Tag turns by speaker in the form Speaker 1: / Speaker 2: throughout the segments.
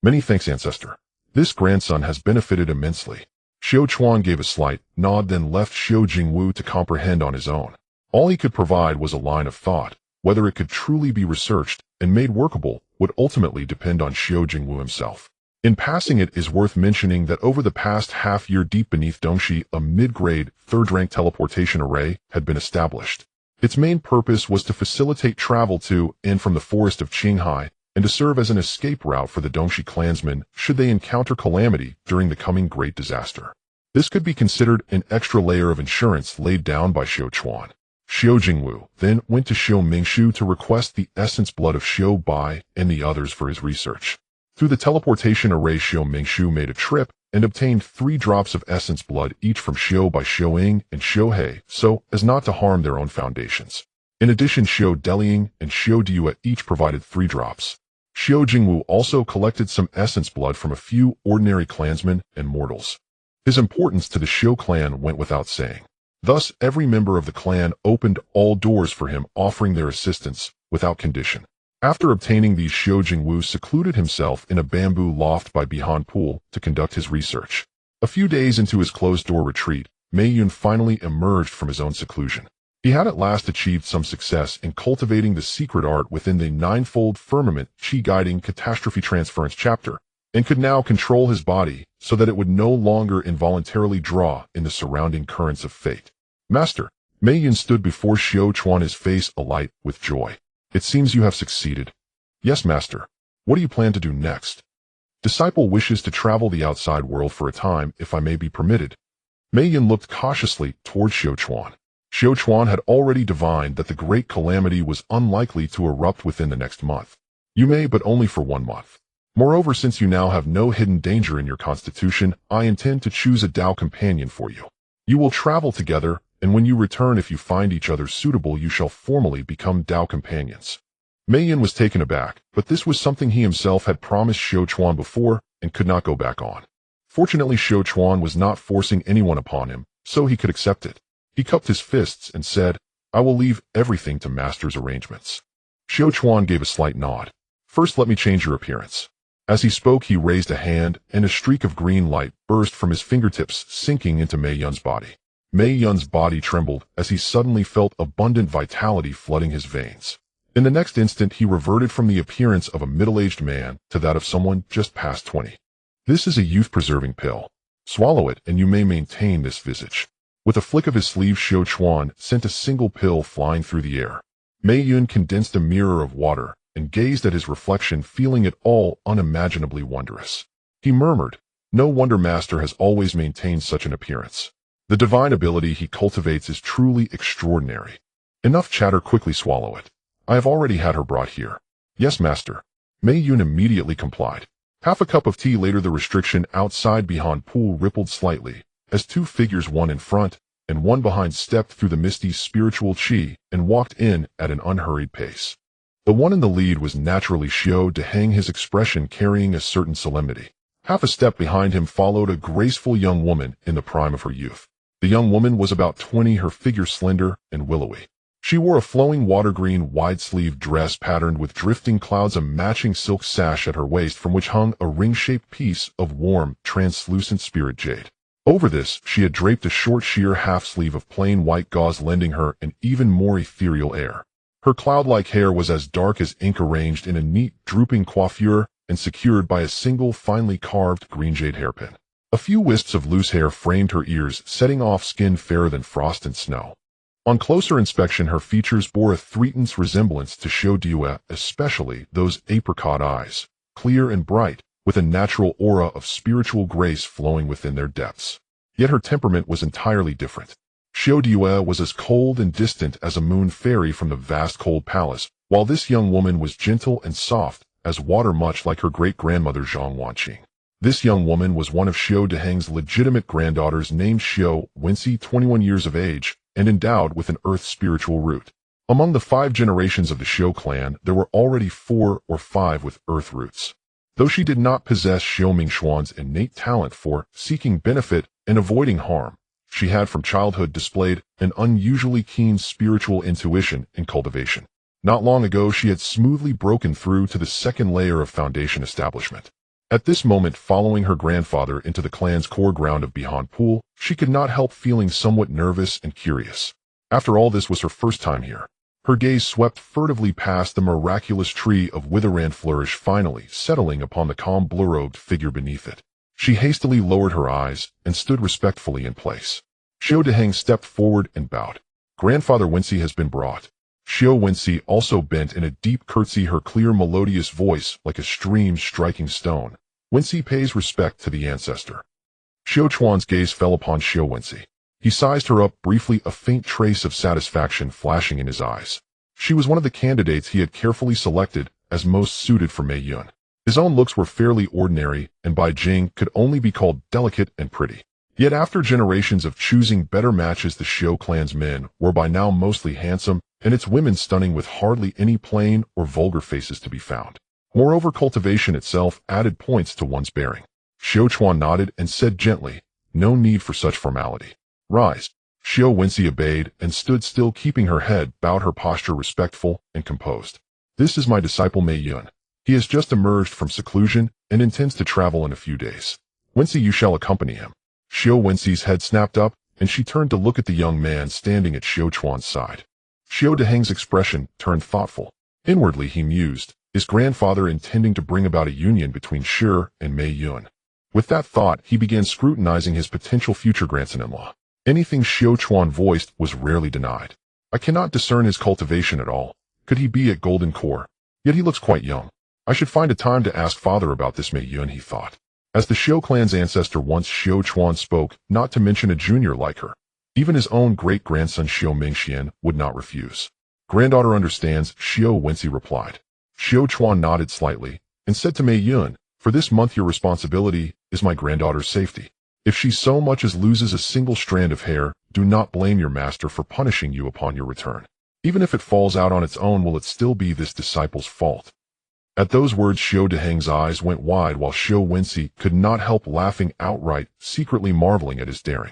Speaker 1: Many thanks, ancestor. This grandson has benefited immensely. Xiao Chuan gave a slight nod, then left Xiao Jingwu to comprehend on his own. All he could provide was a line of thought. Whether it could truly be researched and made workable would ultimately depend on Xiao Jingwu himself. In passing, it is worth mentioning that over the past half-year, deep beneath Dongxi, a mid-grade, third-rank teleportation array had been established. Its main purpose was to facilitate travel to and from the forest of Qinghai, and to serve as an escape route for the Dongxi clansmen should they encounter calamity during the coming great disaster. This could be considered an extra layer of insurance laid down by Xiao Chuan. Xiao Jingwu then went to Xiao Mingshu to request the essence blood of Xiao Bai and the others for his research. Through the teleportation array, Xiao Mingshu made a trip and obtained 3 drops of essence blood each from Xiao Bai, Xiao Ying, and Xiao He, so as not to harm their own foundations. In addition, Xiao Delying and Xiao Diue each provided 3 drops. Xiao Jingwu also collected some essence blood from a few ordinary clansmen and mortals. His importance to the Xiao clan went without saying. Thus, every member of the clan opened all doors for him, offering their assistance without condition. After obtaining these, Xiao Jingwu secluded himself in a bamboo loft by Bihan Pool to conduct his research. A few days into his closed-door retreat, Mei Yun finally emerged from his own seclusion. He had at last achieved some success in cultivating the secret art within the ninefold firmament Qi guiding catastrophe transference chapter, and could now control his body so that it would no longer involuntarily draw in the surrounding currents of fate. Master, Mei Yun stood before Xiao Chuan, his face alight with joy. It seems you have succeeded. Yes, Master. What do you plan to do next? Disciple wishes to travel the outside world for a time, if I may be permitted. Mei Yun looked cautiously toward Xiao Chuan. Xiao Chuan had already divined that the great calamity was unlikely to erupt within the next month. You may, but only for 1 month. Moreover, since you now have no hidden danger in your constitution, I intend to choose a Tao companion for you. You will travel together, and when you return, if you find each other suitable, you shall formally become Tao companions. Mei Yun was taken aback, but this was something he himself had promised Xiao Chuan before and could not go back on. Fortunately, Xiao Chuan was not forcing anyone upon him, so he could accept it. He cupped his fists and said, I will leave everything to Master's arrangements. Xiao Chuan gave a slight nod. First, let me change your appearance. As he spoke, he raised a hand, and a streak of green light burst from his fingertips, sinking into Mei Yun's body. Mei Yun's body trembled as he suddenly felt abundant vitality flooding his veins. In the next instant, he reverted from the appearance of a middle-aged man to that of someone just past 20. This is a youth-preserving pill. Swallow it, and you may maintain this visage. With a flick of his sleeve, Xiao Chuan sent a single pill flying through the air. Mei Yun condensed a mirror of water and gazed at his reflection, feeling it all unimaginably wondrous. He murmured, No wonder Master has always maintained such an appearance. The divine ability he cultivates is truly extraordinary. Enough chatter, quickly swallow it. I have already had her brought here. Yes, Master. Mei Yun immediately complied. Half a cup of tea later, the restriction outside Bihan Pool rippled slightly, as 2 figures, one in front and one behind, stepped through the misty spiritual qi and walked in at an unhurried pace. The one in the lead was naturally Xiao Deheng, his expression carrying a certain solemnity. Half a step behind him followed a graceful young woman in the prime of her youth. The young woman was about 20, her figure slender and willowy. She wore a flowing water-green wide-sleeved dress patterned with drifting clouds, a matching silk sash at her waist from which hung a ring-shaped piece of warm, translucent spirit jade. Over this, she had draped a short sheer half-sleeve of plain white gauze, lending her an even more ethereal air. Her cloud-like hair was as dark as ink, arranged in a neat, drooping coiffure and secured by a single finely carved green jade hairpin. A few wisps of loose hair framed her ears, setting off skin fairer than frost and snow. On closer inspection, her features bore a threatened resemblance to Xiao Diue, especially those apricot eyes, clear and bright, with a natural aura of spiritual grace flowing within their depths. Yet her temperament was entirely different. Xiao Diue was as cold and distant as a moon fairy from the vast cold palace, while this young woman was gentle and soft as water, much like her great-grandmother Zhang Wanqing. This young woman was one of Xiao Deheng's legitimate granddaughters, named Xiao Wenxi, 21 years of age, and endowed with an earth spiritual root. Among the 5 generations of the Xiao clan, there were already 4 or 5 with earth roots. Though she did not possess Xiao Mingshuan's innate talent for seeking benefit and avoiding harm, she had from childhood displayed an unusually keen spiritual intuition and cultivation. Not long ago, she had smoothly broken through to the second layer of foundation establishment. At this moment, following her grandfather into the clan's core ground of Beyond Pool, she could not help feeling somewhat nervous and curious. After all, this was her first time here. Her gaze swept furtively past the miraculous tree of Witherand flourish, finally settling upon the calm blue-robed figure beneath it. She hastily lowered her eyes and stood respectfully in place. Xiao Deheng stepped forward and bowed. Grandfather Wensi has been brought. Xiao Wensi also bent in a deep curtsy, her clear melodious voice like a stream striking stone. Wensi pays respect to the ancestor. Xiao Chuan's gaze fell upon Xiao Wensi. He sized her up briefly, a faint trace of satisfaction flashing in his eyes. She was one of the candidates he had carefully selected as most suited for Mei Yun. His own looks were fairly ordinary, and by Jing could only be called delicate and pretty. Yet after generations of choosing better matches, the Xiao clan's men were by now mostly handsome, and its women stunning, with hardly any plain or vulgar faces to be found. Moreover, cultivation itself added points to one's bearing. Xiao Chuan nodded and said gently, "No need for such formality. Rise." Xiao Wensi obeyed and stood still, keeping her head bowed, her posture respectful and composed. "This is my disciple Mei Yun. He has just emerged from seclusion and intends to travel in a few days. Wensi, you shall accompany him." Xiao Wensi's head snapped up, and she turned to look at the young man standing at Xiao Chuan's side. Xiao Deheng's expression turned thoughtful. Inwardly he mused, is grandfather intending to bring about a union between Shi and Mei Yun? With that thought, he began scrutinizing his potential future grandson-in-law. Anything Xiao Chuan voiced was rarely denied. "I cannot discern his cultivation at all. Could he be at Golden Core? Yet he looks quite young. I should find a time to ask father about this Mei Yun," he thought. As the Xiao clan's ancestor once, Xiao Chuan spoke, not to mention a junior like her. Even his own great-grandson Xiao Mingxian would not refuse. "Granddaughter understands," Xiao Wensi replied. Xiao Chuan nodded slightly and said to Mei Yun, "For this month your responsibility is my granddaughter's safety. If she so much as loses a single strand of hair, do not blame your master for punishing you upon your return. Even if it falls out on its own, will it still be this disciple's fault?" At those words, Xiao Deheng's eyes went wide, while Xiao Wensi could not help laughing outright, secretly marveling at his daring.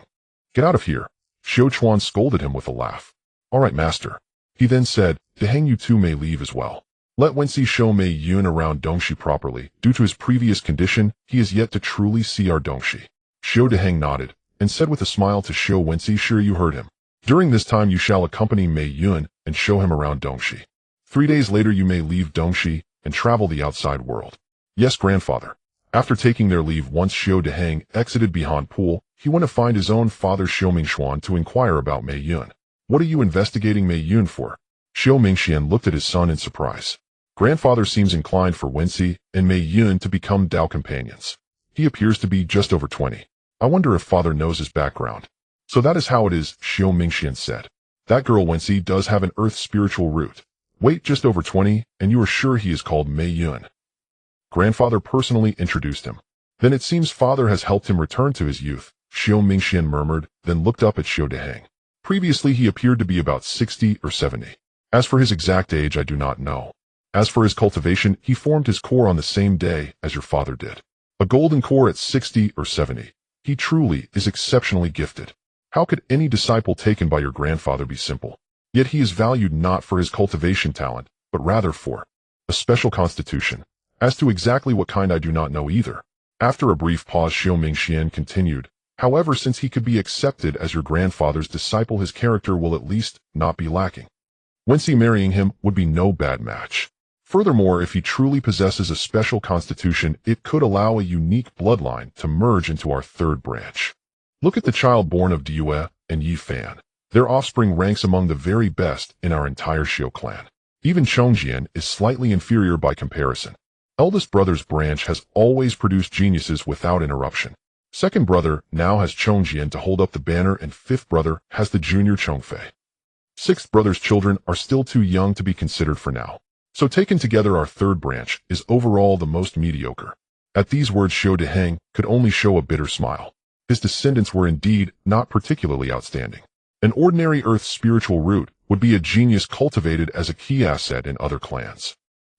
Speaker 1: "Get out of here," Xiao Chuan scolded him with a laugh. "All right, master." He then said, "Deheng, you too may leave as well. Let Wensi show Mei Yun around Dongxi properly. Due to his previous condition, he is yet to truly see our Dongxi." Xiao Deheng nodded and said with a smile to Xiao Wensi, "Sure, you heard him. During this time you shall accompany Mei Yun and show him around Dongxi. 3 days later you may leave Dongxi and travel the outside world." "Yes, grandfather." After taking their leave, once Xiao Deheng exited Beyond Pool, he went to find his own father Xiao Mingxian to inquire about Mei Yun. "What are you investigating Mei Yun for?" Xiao Mingxian looked at his son in surprise. "Grandfather seems inclined for Wensi and Mei Yun to become Dao companions. He appears to be just over 20. I wonder if father knows his background." "So that is how it is," Xiao Mingxian said. "That girl Wensi does have an earth spiritual root. Wait, just over 20, and you are sure he is called Mei Yun?" "Grandfather personally introduced him." "Then it seems father has helped him return to his youth," Xiao Mingxian murmured, then looked up at Xiao Deheng. "Previously he appeared to be about 60 or 70. As for his exact age, I do not know. As for his cultivation, he formed his core on the same day as your father did. A golden core at 60 or 70. He truly is exceptionally gifted. How could any disciple taken by your grandfather be simple? Yet he is valued not for his cultivation talent, but rather for a special constitution. As to exactly what kind, I do not know either." After a brief pause, Xiao Mingxian continued, "However, since he could be accepted as your grandfather's disciple, his character will at least not be lacking. Wensi marrying him would be no bad match. Furthermore, if he truly possesses a special constitution, it could allow a unique bloodline to merge into our third branch. Look at the child born of Due and Yi Fan. Their offspring ranks among the very best in our entire Xiao clan. Even Chongjian is slightly inferior by comparison. Eldest brother's branch has always produced geniuses without interruption. Second brother now has Chongjian to hold up the banner, and fifth brother has the junior Chongfei. Sixth brother's children are still too young to be considered for now. So taken together, our third branch is overall the most mediocre." At these words, Xiao Deheng could only show a bitter smile. His descendants were indeed not particularly outstanding. An ordinary earth spiritual root would be a genius cultivated as a key asset in other clans.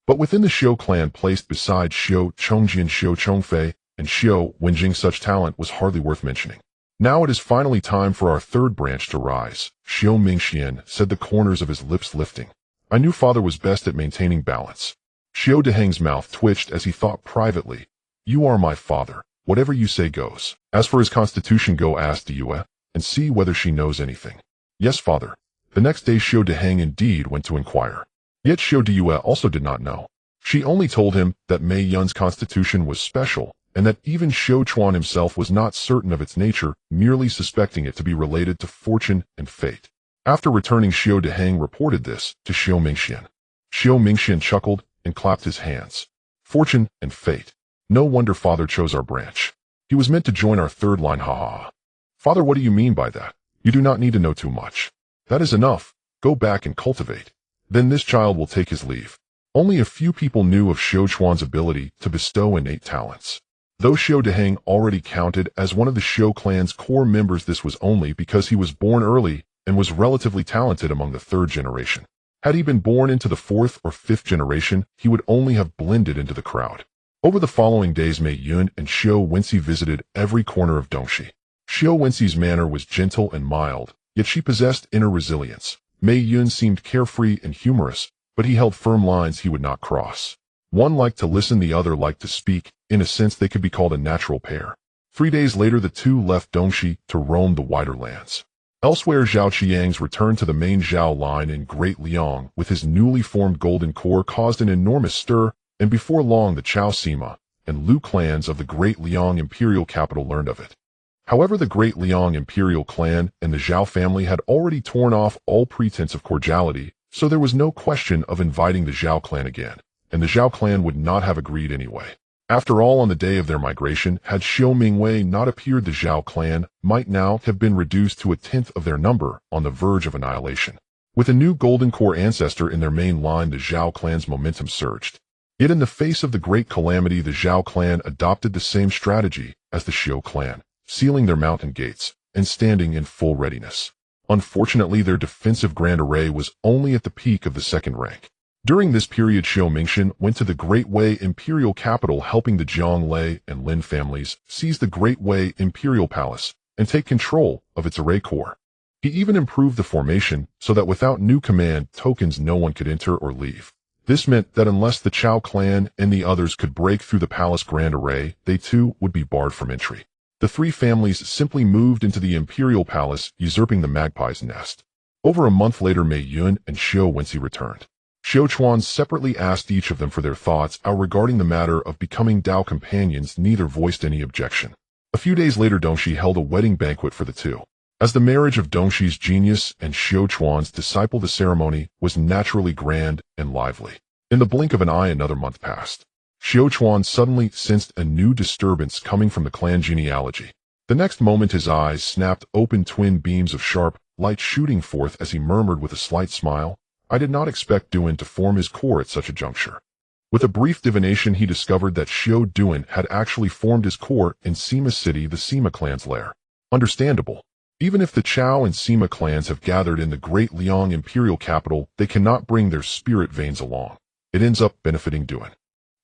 Speaker 1: But within the Xiao clan, placed beside Xiao Chongjian, Xiao Chongfei, and Xiao Wenjing, such talent was hardly worth mentioning. "Now it is finally time for our third branch to rise," Xiao Mingxian said, the corners of his lips lifting. "I knew father was best at maintaining balance." Xiao Deheng's mouth twitched as he thought privately, You are my father. Whatever you say goes. As for his constitution, go ask Yue and see whether she knows anything. Yes, father. The next day Xiao Deheng indeed went to inquire. Yet Xiao Diyue also did not know. She only told him that Mei Yun's constitution was special, and that even Xiao Chuan himself was not certain of its nature, merely suspecting it to be related to fortune and fate. After returning, Xiao Deheng reported this to Xiao Mingxian. Xiao Mingxian chuckled and clapped his hands. Fortune and fate. No wonder father chose our branch. He was meant to join our third line, haha. Father, what do you mean by that? You do not need to know too much. That is enough. Go back and cultivate. Then this child will take his leave. Only a few people knew of Xiao Chuan's ability to bestow innate talents. Though Xiao Deheng already counted as one of the Xiao clan's core members, this was only because he was born early and was relatively talented among the third generation. Had he been born into the fourth or fifth generation, he would only have blended into the crowd. Over the following days, Mei Yun and Xiao Wenxi visited every corner of Dongxi. Xiao Wenxi's manner was gentle and mild, yet she possessed inner resilience. Mei Yun seemed carefree and humorous, but he held firm lines he would not cross. One liked to listen, the other liked to speak. In a sense, they could be called a natural pair. 3 days later, the two left Dongxi to roam the wider lands. Elsewhere, Zhao Qiang's return to the main Zhao line in Great Liang with his newly formed Golden Corps caused an enormous stir, and before long the Chao Sima and Lu clans of the Great Liang imperial capital learned of it. However, the Great Liang imperial clan and the Zhao family had already torn off all pretense of cordiality, so there was no question of inviting the Zhao clan again, and the Zhao clan would not have agreed anyway. After all, on the day of their migration, had Xiao Mingwei not appeared, the Zhao clan might now have been reduced to 1/10 of their number, on the verge of annihilation. With a new Golden Corps ancestor in their main line, the Zhao clan's momentum surged. Yet in the face of the great calamity, the Zhao clan adopted the same strategy as the Xiao clan, sealing their mountain gates and standing in full readiness. Unfortunately, their defensive grand array was only at the peak of the second rank. During this period, Xiao Mingxian went to the Great Wei imperial capital, helping the Jiang Lei and Lin families seize the Great Wei imperial palace and take control of its array corps. He even improved the formation so that without new command tokens no one could enter or leave. This meant that unless the Chao clan and the others could break through the palace grand array, they too would be barred from entry. The three families simply moved into the imperial palace, usurping the magpie's nest. Over a month later, Mei Yun and Xiao Wenxi returned. Xiao Chuan separately asked each of them for their thoughts regarding the matter of becoming Dao companions. Neither voiced any objection. A few days later, Dongxi held a wedding banquet for the two. As the marriage of Dongxi's genius and Xiao Chuan's disciple, the ceremony was naturally grand and lively. In the blink of an eye, another month passed. Xiao Chuan suddenly sensed a new disturbance coming from the clan genealogy. The next moment his eyes snapped open, twin beams of sharp light shooting forth as he murmured with a slight smile, "I did not expect Duan to form his core at such a juncture." With a brief divination, he discovered that Xiao Duan had actually formed his core in Sima City, the Sima clan's lair. Understandable. Even if the Chao and Sima clans have gathered in the Great Liang imperial capital, they cannot bring their spirit veins along. It ends up benefiting Duan.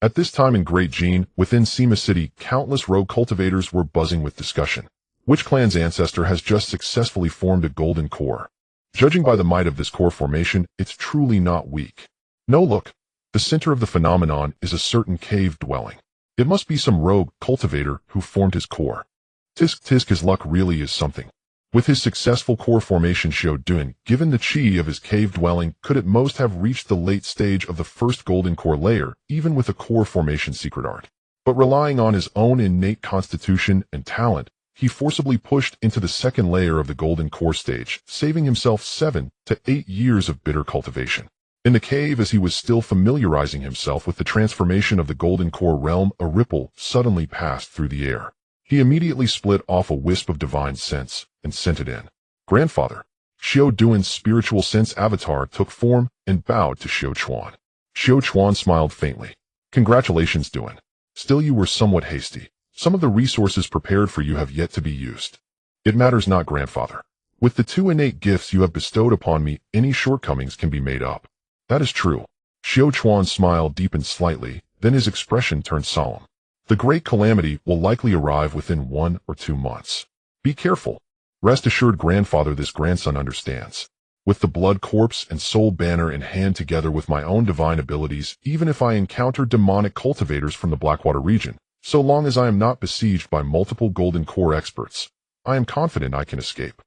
Speaker 1: At this time in Great Jin, within Sima City, countless rogue cultivators were buzzing with discussion. Which clan's ancestor has just successfully formed a golden core? Judging by the might of this core formation, it's truly not weak. No, look. The center of the phenomenon is a certain cave dwelling. It must be some rogue cultivator who formed his core. Tisk tisk, his luck really is something. With his successful core formation, Xiao Duan, given the chi of his cave dwelling, could at most have reached the late stage of the first golden core layer, even with a core formation secret art. But relying on his own innate constitution and talent, he forcibly pushed into the second layer of the golden core stage, saving himself 7 to 8 years of bitter cultivation. In the cave, as he was still familiarizing himself with the transformation of the golden core realm, a ripple suddenly passed through the air. He immediately split off a wisp of divine sense and sent it in. Grandfather. Xiao Duan's spiritual sense avatar took form and bowed to Xiao Chuan. Xiao Chuan smiled faintly. Congratulations, Duan. Still, you were somewhat hasty. Some of the resources prepared for you have yet to be used. It matters not, grandfather. With the 2 innate gifts you have bestowed upon me, any shortcomings can be made up. That is true. Xiao Chuan's smile deepened slightly, then his expression turned solemn. The great calamity will likely arrive within 1 or 2 months. Be careful. Rest assured, grandfather, this grandson understands. With the blood corpse and soul banner in hand, together with my own divine abilities, even if I encounter demonic cultivators from the Blackwater region, So long as I am not besieged by multiple golden core experts, I am confident I can escape.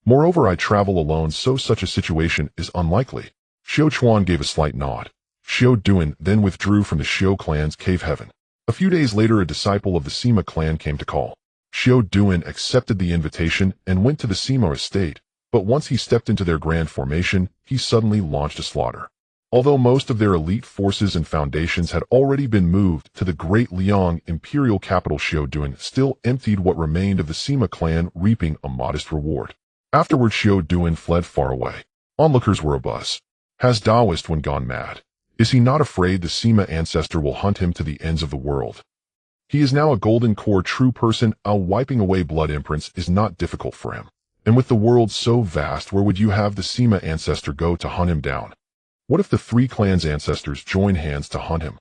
Speaker 1: Moreover, I travel alone, so such a situation is unlikely. Chuan gave a slight nod. Duan then withdrew from the Xiao clan's cave heaven. A few days later, a disciple of the Sima clan came to call. Duan accepted the invitation and went to the Sima estate, but once he stepped into their grand formation, he suddenly launched a slaughter. Although most of their elite forces and foundations had already been moved to the great Liang imperial capital, Duan still emptied what remained of the Sima clan, reaping a modest reward. Afterward, Duan fled far away. Onlookers were abuzz. Has Taoist one gone mad? Is he not afraid the Sima ancestor will hunt him to the ends of the world? He is now a golden core true person. Wiping away blood imprints is not difficult for him. And with the world so vast, where would you have the Sima ancestor go to hunt him down? What if the three clans' ancestors join hands to hunt him?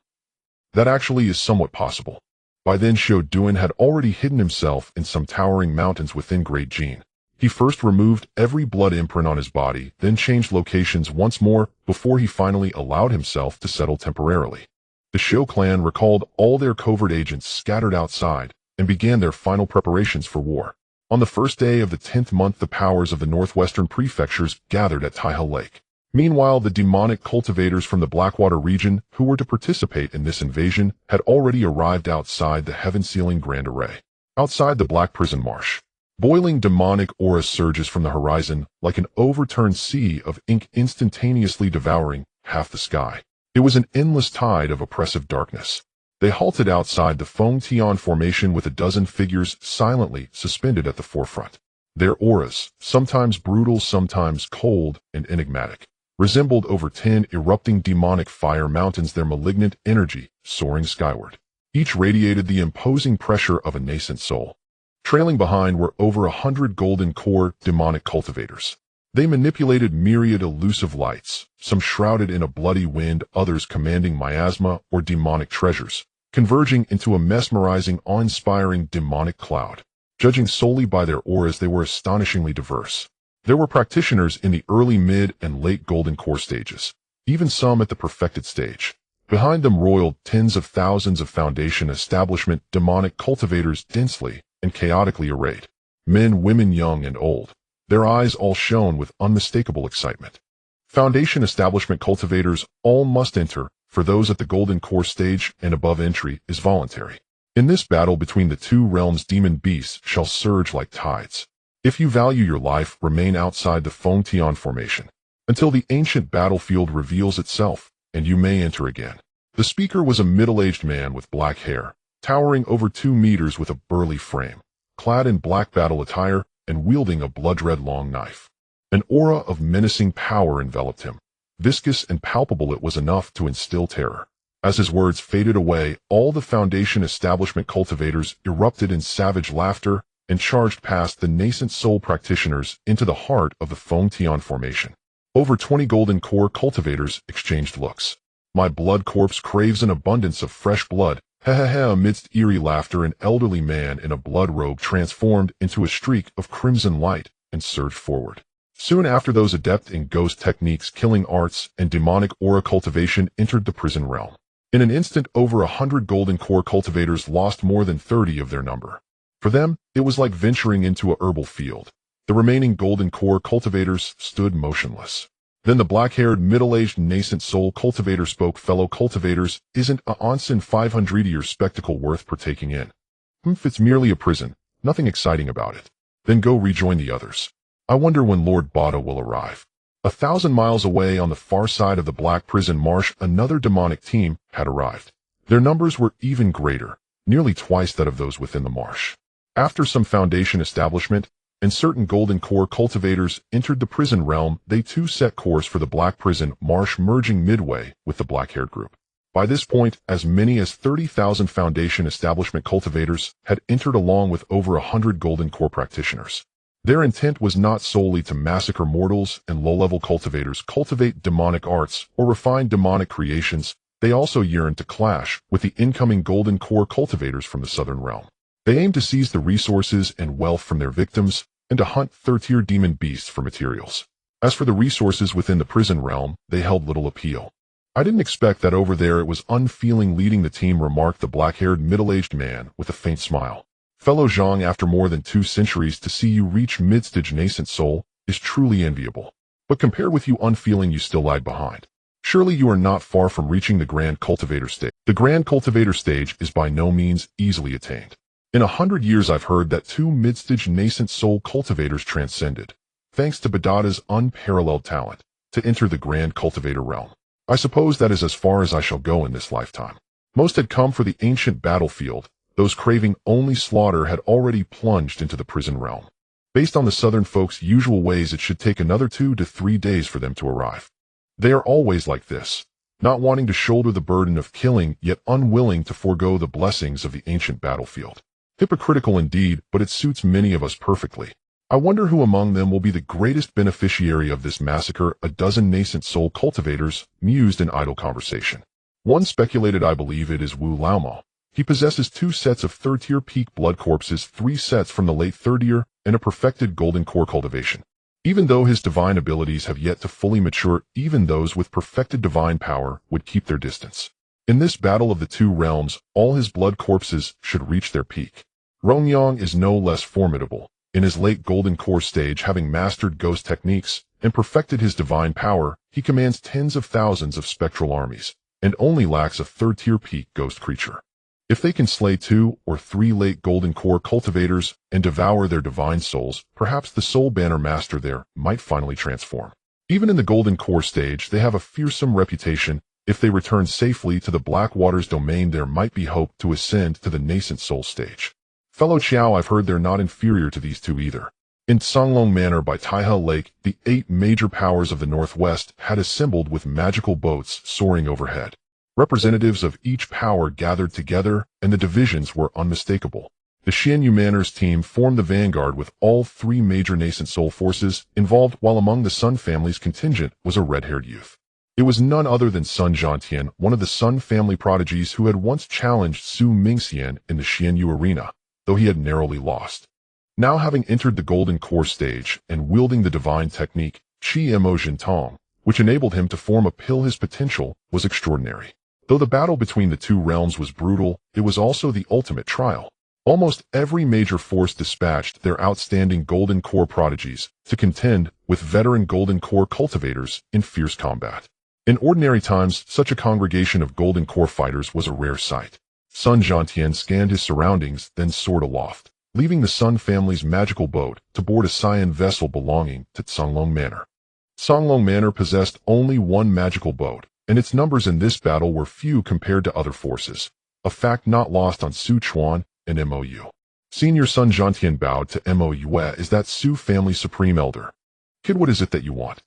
Speaker 1: That actually is somewhat possible. By then, Duan had already hidden himself in some towering mountains within Great Jin. He first removed every blood imprint on his body, then changed locations once more before he finally allowed himself to settle temporarily. The Xiao clan recalled all their covert agents scattered outside and began their final preparations for war. On the first day of the 10th month, the powers of the northwestern prefectures gathered at Taihe Lake. Meanwhile, the demonic cultivators from the Blackwater region who were to participate in this invasion had already arrived outside the heaven-sealing Grand Array. Outside the Black Prison Marsh, boiling demonic aura surges from the horizon like an overturned sea of ink, instantaneously devouring half the sky. It was an endless tide of oppressive darkness. They halted outside the Feng-Tian formation with a dozen figures silently suspended at the forefront. Their auras, sometimes brutal, sometimes cold and enigmatic, resembled over 10 erupting demonic fire mountains, their malignant energy soaring skyward. Each radiated the imposing pressure of a nascent soul. Trailing behind were over 100 golden core demonic cultivators. They manipulated myriad elusive lights, some shrouded in a bloody wind, others commanding miasma or demonic treasures, converging into a mesmerizing, awe-inspiring demonic cloud. Judging solely by their auras, they were astonishingly diverse. There were practitioners in the early, mid, and late golden core stages, even some at the perfected stage. Behind them roiled tens of thousands of foundation establishment demonic cultivators, densely and chaotically arrayed. Men, women, young and old. Their eyes all shone with unmistakable excitement. Foundation establishment cultivators all must enter, for those at the golden core stage and above, entry is voluntary. In this battle between the two realms, demon beasts shall surge like tides. If you value your life, remain outside the Feng-Tian formation until the ancient battlefield reveals itself, and you may enter again. The speaker was a middle-aged man with black hair, towering over 2 meters, with a burly frame, clad in black battle attire and wielding a blood-red long knife. An aura of menacing power enveloped him. Viscous and palpable, it was enough to instill terror. As his words faded away, all the Foundation establishment cultivators erupted in savage laughter and charged past the nascent soul practitioners into the heart of the Feng-Tian formation. Over 20 golden core cultivators exchanged looks. My blood corpse craves an abundance of fresh blood. Ha ha ha! Amidst eerie laughter, an elderly man in a blood robe transformed into a streak of crimson light and surged forward. Soon after, those adept in ghost techniques, killing arts, and demonic aura cultivation entered the prison realm. In an instant, over 100 golden core cultivators lost more than 30 of their number. For them, it was like venturing into a herbal field. The remaining golden core cultivators stood motionless. Then the black-haired, middle-aged, nascent soul cultivator spoke. Fellow cultivators, isn't a onsen 500-year spectacle worth partaking in? It's merely a prison, nothing exciting about it. Then go rejoin the others. I wonder when Lord Bada will arrive. 1,000 miles away on the far side of the Black Prison Marsh, another demonic team had arrived. Their numbers were even greater, nearly twice that of those within the marsh. After some Foundation establishment and certain golden core cultivators entered the prison realm, they too set course for the Black Prison Marsh, merging midway with the black-haired group. By this point, as many as 30,000 Foundation establishment cultivators had entered, along with over 100 golden core practitioners. Their intent was not solely to massacre mortals and low-level cultivators, cultivate demonic arts, or refine demonic creations. They also yearned to clash with the incoming golden core cultivators from the southern realm. They aimed to seize the resources and wealth from their victims and to hunt third-tier demon beasts for materials. As for the resources within the prison realm, they held little appeal. I didn't expect that over there it was unfeeling leading the team, remarked the black-haired middle-aged man with a faint smile. Fellow Zhang, after more than 2 centuries to see you reach mid-stage nascent soul is truly enviable. But compared with you unfeeling, you still lag behind. Surely you are not far from reaching the Grand Cultivator stage. The Grand Cultivator stage is by no means easily attained. In 100 years I've heard that 2 mid-stage nascent soul cultivators transcended, thanks to Badada's unparalleled talent, to enter the Grand Cultivator realm. I suppose that is as far as I shall go in this lifetime. Most had come for the ancient battlefield. Those craving only slaughter had already plunged into the prison realm. Based on the southern folks' usual ways, it should take another 2 to 3 days for them to arrive. They are always like this, not wanting to shoulder the burden of killing, yet unwilling to forego the blessings of the ancient battlefield. Hypocritical indeed, but it suits many of us perfectly. I wonder who among them will be the greatest beneficiary of this massacre. A dozen nascent soul cultivators mused in idle conversation. One speculated, I believe it is Wu Laomo. He possesses 2 sets of third-tier peak blood corpses, 3 sets from the late third year, and a perfected golden core cultivation. Even though his divine abilities have yet to fully mature, even those with perfected divine power would keep their distance. In this battle of the 2 realms, all his blood corpses should reach their peak. Rongyang is no less formidable. In his late golden core stage, having mastered ghost techniques and perfected his divine power, he commands tens of thousands of spectral armies, and only lacks a third-tier peak ghost creature. If they can slay 2 or 3 late golden core cultivators and devour their divine souls, perhaps the soul banner master there might finally transform. Even in the golden core stage, they have a fearsome reputation. If they return safely to the Black Waters domain, there might be hope to ascend to the nascent soul stage. Fellow Chiao, I've heard they're not inferior to these 2 either. In Songlong Manor by Taihe Lake, the 8 major powers of the Northwest had assembled with magical boats soaring overhead. Representatives of each power gathered together, and the divisions were unmistakable. The Xianyu Manor's team formed the vanguard with all 3 major nascent soul forces involved, while among the Sun family's contingent was a red-haired youth. It was none other than Sun Zhantian, one of the Sun family prodigies who had once challenged Su Mingxian in the Xianyu arena, though he had narrowly lost. Now, having entered the golden core stage and wielding the divine technique, Qi Mo Jintong, which enabled him to form a pill, his potential was extraordinary. Though the battle between the 2 realms was brutal, it was also the ultimate trial. Almost every major force dispatched their outstanding golden core prodigies to contend with veteran golden core cultivators in fierce combat. In ordinary times, such a congregation of golden core fighters was a rare sight. Sun Zhantian scanned his surroundings, then soared aloft, leaving the Sun family's magical boat to board a Cyan vessel belonging to Songlong Manor. Songlong Manor possessed only 1 magical boat, and its numbers in this battle were few compared to other forces, a fact not lost on Su Chuan and Mou. Senior Sun Zhantian bowed to Mou. Is that Su family supreme elder? Kid, what is it that you want?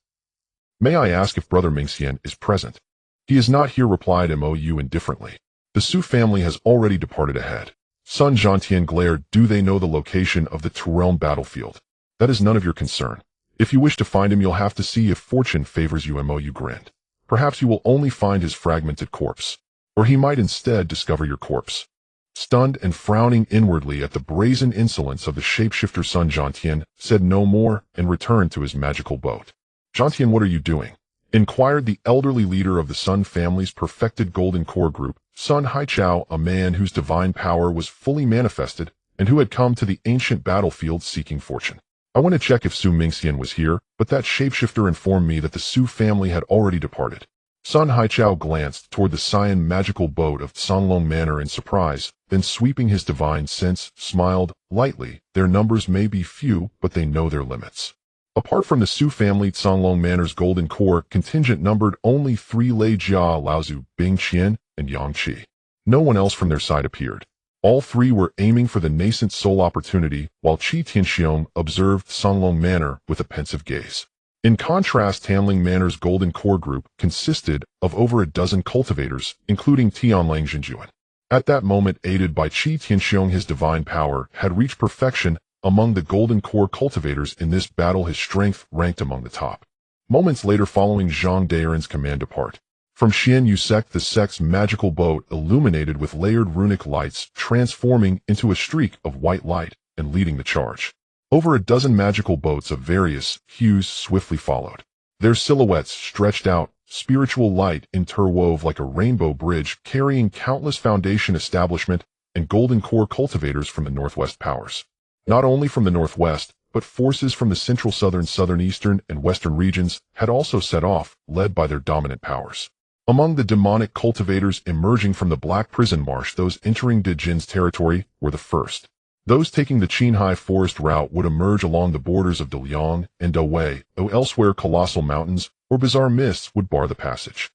Speaker 1: May I ask if Brother Mingxian is present? He is not here, replied Mou indifferently. The Su family has already departed ahead. Sun Zhantian glared. Do they know the location of the Turealm battlefield? That is none of your concern. If you wish to find him, you'll have to see if fortune favors you. Mou grinned. Perhaps you will only find his fragmented corpse, or he might instead discover your corpse. Stunned and frowning inwardly at the brazen insolence of the shapeshifter, Sun Zhantian said no more and returned to his magical boat. Zhantian, what are you doing? Inquired the elderly leader of the Sun family's perfected golden core group, Sun Haichao, a man whose divine power was fully manifested and who had come to the ancient battlefield seeking fortune. I went to check if Su Mingxian was here, but that shapeshifter informed me that the Su family had already departed. Sun Haichao glanced toward the Cyan magical boat of Songlong Manor in surprise, then sweeping his divine sense, smiled lightly. Their numbers may be few, but they know their limits. Apart from the Su family, Songlong Manor's golden core contingent numbered only 3 Lei Jia, Laozu, Bing Qian, and Yang Qi. No one else from their side appeared. All 3 were aiming for the nascent soul opportunity, while Qi Tianxiong observed Songlong Manor with a pensive gaze. In contrast, Tanling Manor's golden core group consisted of over a dozen cultivators, including Tianlang Jinjuan. At that moment, aided by Qi Tianxiong, his divine power had reached perfection. Among the golden core cultivators in this battle, his strength ranked among the top. Moments later, following Zhang Daeren's command depart from Xianyu sect, the sect's magical boat illuminated with layered runic lights, transforming into a streak of white light and leading the charge. Over a dozen magical boats of various hues swiftly followed. Their silhouettes stretched out, spiritual light interwove like a rainbow bridge carrying countless foundation establishment and golden core cultivators from the northwest powers. Not only from the northwest, but forces from the central southern, eastern, and western regions had also set off, led by their dominant powers. Among the demonic cultivators emerging from the Black Prison Marsh, those entering De Jin's territory were the first. Those taking the Qinghai Forest route would emerge along the borders of Daliang and Dawei, though elsewhere colossal mountains or bizarre mists would bar the passage.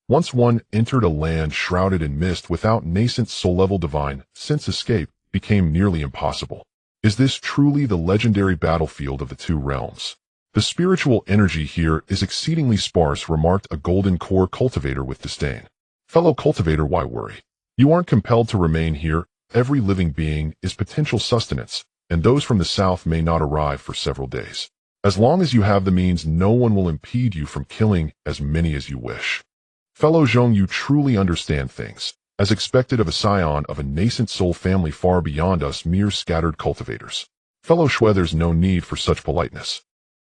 Speaker 1: Once one entered a land shrouded in mist without nascent soul-level divine sense, escape became nearly impossible. Is this truly the legendary battlefield of the two realms? The spiritual energy here is exceedingly sparse, remarked a golden core cultivator with disdain. Fellow cultivator, why worry? You aren't compelled to remain here. Every living being is potential sustenance, and those from the south may not arrive for several days. As long as you have the means, no one will impede you from killing as many as you wish. Fellow Zhong, you truly understand things, as expected of a scion of a nascent soul family far beyond us mere scattered cultivators. Fellow Shui, there's no need for such politeness.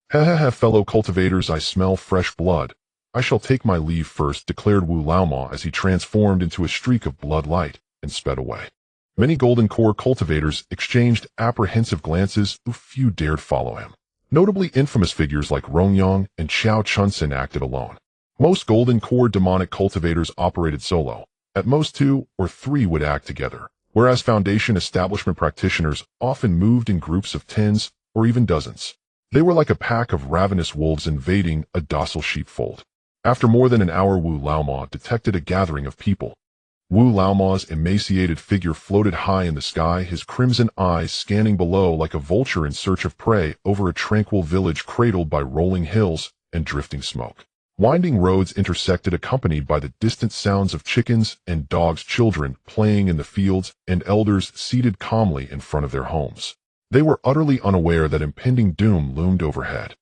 Speaker 1: Fellow cultivators, I smell fresh blood. I shall take my leave first, declared Wu Laoma as he transformed into a streak of blood light and sped away. Many golden core cultivators exchanged apprehensive glances, though few dared follow him. Notably infamous figures like Rongyang and Xiao Chunsen acted alone. Most golden core demonic cultivators operated solo. At most 2 or 3 would act together, whereas foundation establishment practitioners often moved in groups of 10s or even dozens. They were like a pack of ravenous wolves invading a docile sheepfold. After more than an hour, Wu Laoma detected a gathering of people. Wu Laoma's emaciated figure floated high in the sky, his crimson eyes scanning below like a vulture in search of prey over a tranquil village cradled by rolling hills and drifting smoke. Winding roads intersected, accompanied by the distant sounds of chickens and dogs, children playing in the fields, and elders seated calmly in front of their homes. They were utterly unaware that impending doom loomed overhead.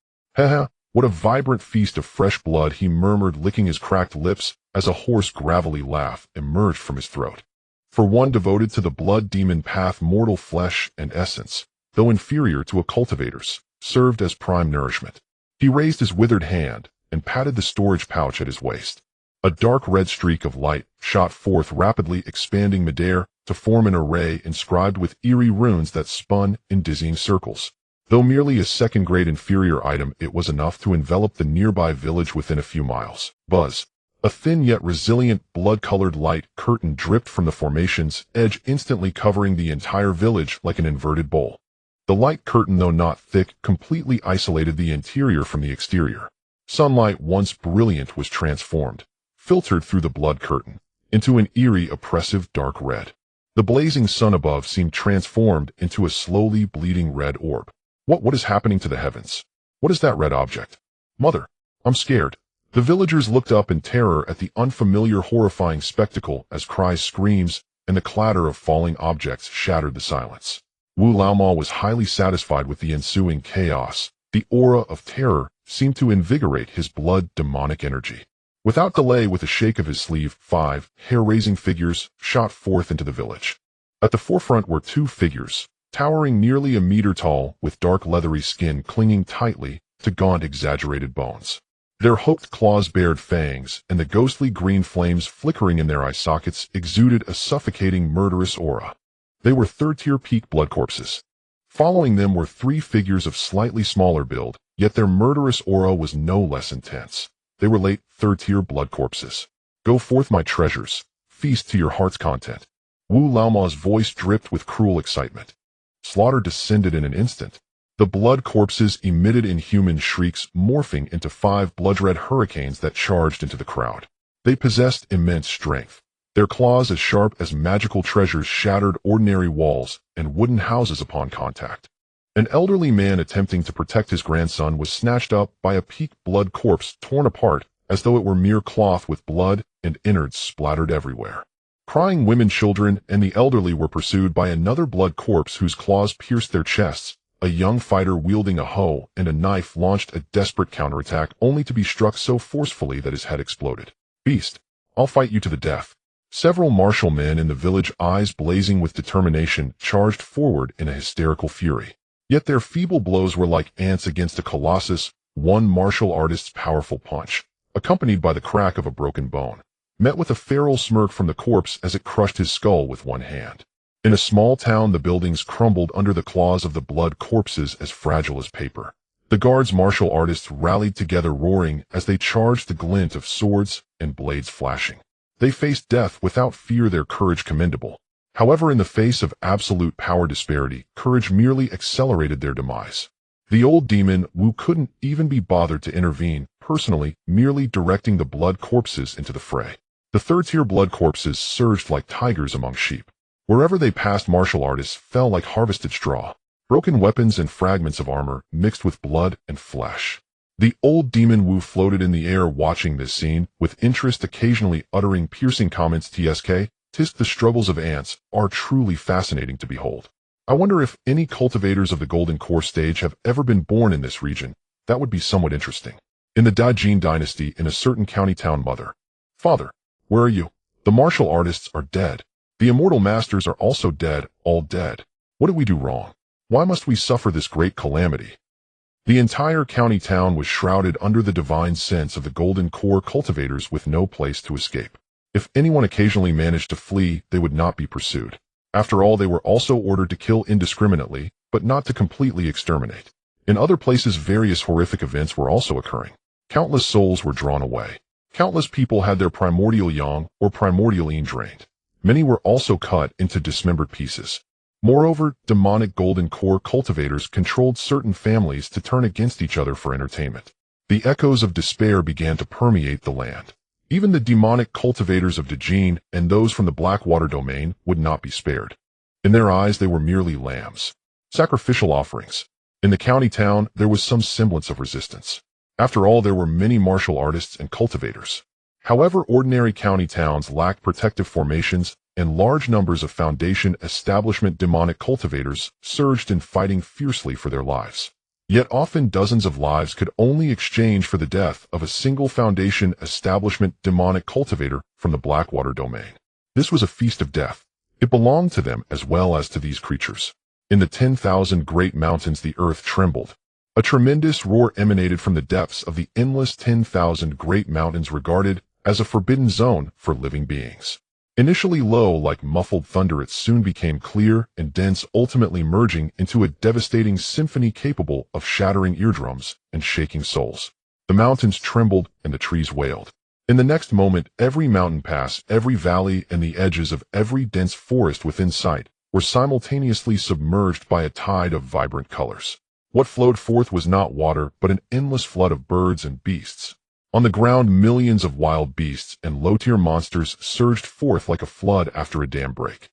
Speaker 1: What a vibrant feast of fresh blood, he murmured, licking his cracked lips as a hoarse, gravelly laugh emerged from his throat. For one devoted to the blood demon path, mortal flesh and essence, though inferior to a cultivator's, served as prime nourishment. He raised his withered hand and patted the storage pouch at his waist. A dark red streak of light shot forth, rapidly expanding midair to form an array inscribed with eerie runes that spun in dizzying circles. Though merely a second-grade inferior item, it was enough to envelop the nearby village within a few miles. Buzz. A thin yet resilient blood-colored light curtain dripped from the formation's edge, instantly covering the entire village like an inverted bowl. The light curtain, though not thick, completely isolated the interior from the exterior. Sunlight, once brilliant, was transformed, filtered through the blood curtain, into an eerie, oppressive dark red. The blazing sun above seemed transformed into a slowly bleeding red orb. What is happening to the heavens? What is that red object? Mother, I'm scared. The villagers looked up in terror at the unfamiliar, horrifying spectacle as cries, screams, and the clatter of falling objects shattered the silence. Wu Laoma was highly satisfied with the ensuing chaos. The aura of terror seemed to invigorate his blood demonic energy. Without delay, with a shake of his sleeve, 5 hair-raising figures shot forth into the village. At the forefront were 2 figures, towering nearly a meter tall, with dark leathery skin clinging tightly to gaunt, exaggerated bones. Their hooked claws bared fangs, and the ghostly green flames flickering in their eye sockets exuded a suffocating, murderous aura. They were third-tier peak blood corpses. Following them were 3 figures of slightly smaller build, yet their murderous aura was no less intense. They were late third-tier blood corpses. Go forth, my treasures. Feast to your heart's content. Wu Laoma's voice dripped with cruel excitement. Slaughter descended in an instant. The blood corpses emitted inhuman shrieks, morphing into 5 blood-red hurricanes that charged into the crowd. They possessed immense strength. Their claws, as sharp as magical treasures, shattered ordinary walls and wooden houses upon contact. An elderly man attempting to protect his grandson was snatched up by a peak blood corpse, torn apart as though it were mere cloth, with blood and innards splattered everywhere. Crying women, children, and the elderly were pursued by another blood corpse whose claws pierced their chests. A young fighter wielding a hoe and a knife launched a desperate counterattack, only to be struck so forcefully that his head exploded. Beast, I'll fight you to the death. Several martial men in the village, eyes blazing with determination, charged forward in a hysterical fury. Yet their feeble blows were like ants against a colossus, one martial artist's powerful punch. accompanied by the crack of a broken bone, met with a feral smirk from the corpse as it crushed his skull with one hand. In a small town, the buildings crumbled under the claws of the blood corpses as fragile as paper. The guards' martial artists rallied together, roaring as they charged, the glint of swords and blades flashing. They faced death without fear, their courage commendable. However, in the face of absolute power disparity, courage merely accelerated their demise. The old demon Wu couldn't even be bothered to intervene personally, merely directing the blood corpses into the fray. The third-tier blood corpses surged like tigers among sheep. Wherever they passed, martial artists fell like harvested straw. Broken weapons and fragments of armor mixed with blood and flesh. The old demon Wu floated in the air, watching this scene with interest, occasionally uttering piercing comments. "Tisk, the struggles of ants are truly fascinating to behold. I wonder if any cultivators of the Golden Core stage have ever been born in this region. That would be somewhat interesting." In the Daijin dynasty, in a certain county town, mother, "Father, where are you? The martial artists are dead. The immortal masters are also dead, all dead. What did we do wrong? Why must we suffer this great calamity?" The entire county town was shrouded under the divine sense of the Golden Core cultivators, with no place to escape. If anyone occasionally managed to flee, they would not be pursued. After all, they were also ordered to kill indiscriminately, but not to completely exterminate. In other places, various horrific events were also occurring. Countless souls were drawn away. Countless people had their primordial yang or primordial yin drained. Many were also cut into dismembered pieces. Moreover, demonic Golden Core cultivators controlled certain families to turn against each other for entertainment. The echoes of despair began to permeate the land. Even the demonic cultivators of Daijin and those from the Blackwater domain would not be spared. In their eyes, they were merely lambs, sacrificial offerings. In the county town, there was some semblance of resistance. After all, there were many martial artists and cultivators. However, ordinary county towns lacked protective formations, and large numbers of Foundation establishment demonic cultivators surged in, fighting fiercely for their lives. Yet often dozens of lives could only exchange for the death of a single Foundation establishment demonic cultivator from the Blackwater domain. This was a feast of death. It belonged to them as well as to these creatures. In the 10,000 great mountains, the earth trembled. A tremendous roar emanated from the depths of the endless 10,000 great mountains, regarded as a forbidden zone for living beings. Initially low like muffled thunder, it soon became clear and dense, ultimately merging into a devastating symphony capable of shattering eardrums and shaking souls. The mountains trembled and the trees wailed. In the next moment, every mountain pass, every valley, and the edges of every dense forest within sight were simultaneously submerged by a tide of vibrant colors. What flowed forth was not water, but an endless flood of birds and beasts. On the ground, millions of wild beasts and low-tier monsters surged forth like a flood after a dam break.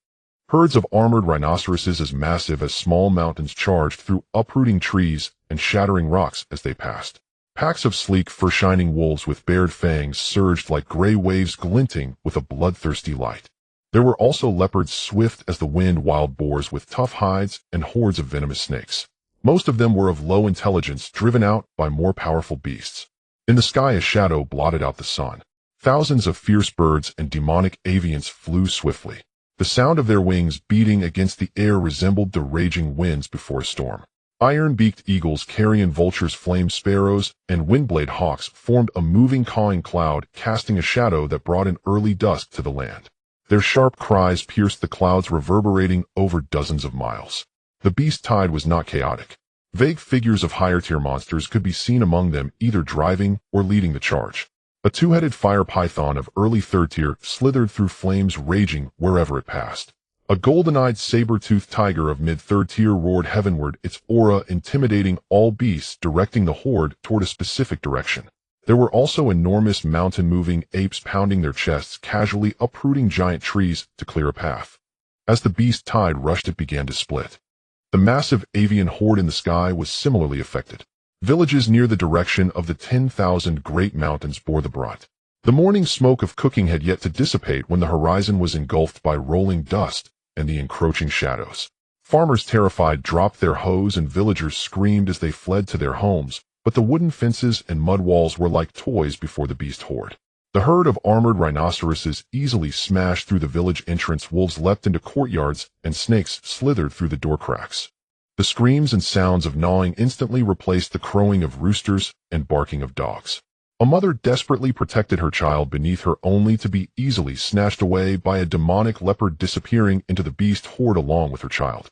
Speaker 1: Herds of armored rhinoceroses as massive as small mountains charged through, uprooting trees and shattering rocks as they passed. Packs of sleek, fur-shining wolves with bared fangs surged like gray waves, glinting with a bloodthirsty light. There were also leopards swift as the wind, wild boars with tough hides, and hordes of venomous snakes. Most of them were of low intelligence, driven out by more powerful beasts. In the sky, a shadow blotted out the sun. Thousands of fierce birds and demonic avians flew swiftly. The sound of their wings beating against the air resembled the raging winds before a storm. Iron-beaked eagles, carrion vultures, flame sparrows, and windblade hawks formed a moving, cawing cloud, casting a shadow that brought an early dusk to the land. Their sharp cries pierced the clouds, reverberating over dozens of miles. The beast tide was not chaotic. Vague figures of higher-tier monsters could be seen among them, either driving or leading the charge. A two-headed fire python of early third-tier slithered through flames, raging wherever it passed. A golden-eyed saber-toothed tiger of mid-third tier roared heavenward, its aura intimidating all beasts, directing the horde toward a specific direction. There were also enormous mountain-moving apes pounding their chests, casually uprooting giant trees to clear a path. As the beast tide rushed, it began to split. The massive avian horde in the sky was similarly affected. Villages near the direction of the 10,000 great mountains bore the brunt. The morning smoke of cooking had yet to dissipate when the horizon was engulfed by rolling dust and the encroaching shadows. Farmers, terrified, dropped their hoes, and villagers screamed as they fled to their homes, but the wooden fences and mud walls were like toys before the beast horde. The herd of armored rhinoceroses easily smashed through the village entrance, wolves leapt into courtyards, and snakes slithered through the door cracks. The screams and sounds of gnawing instantly replaced the crowing of roosters and barking of dogs. A mother desperately protected her child beneath her only to be easily snatched away by a demonic leopard disappearing into the beast horde along with her child.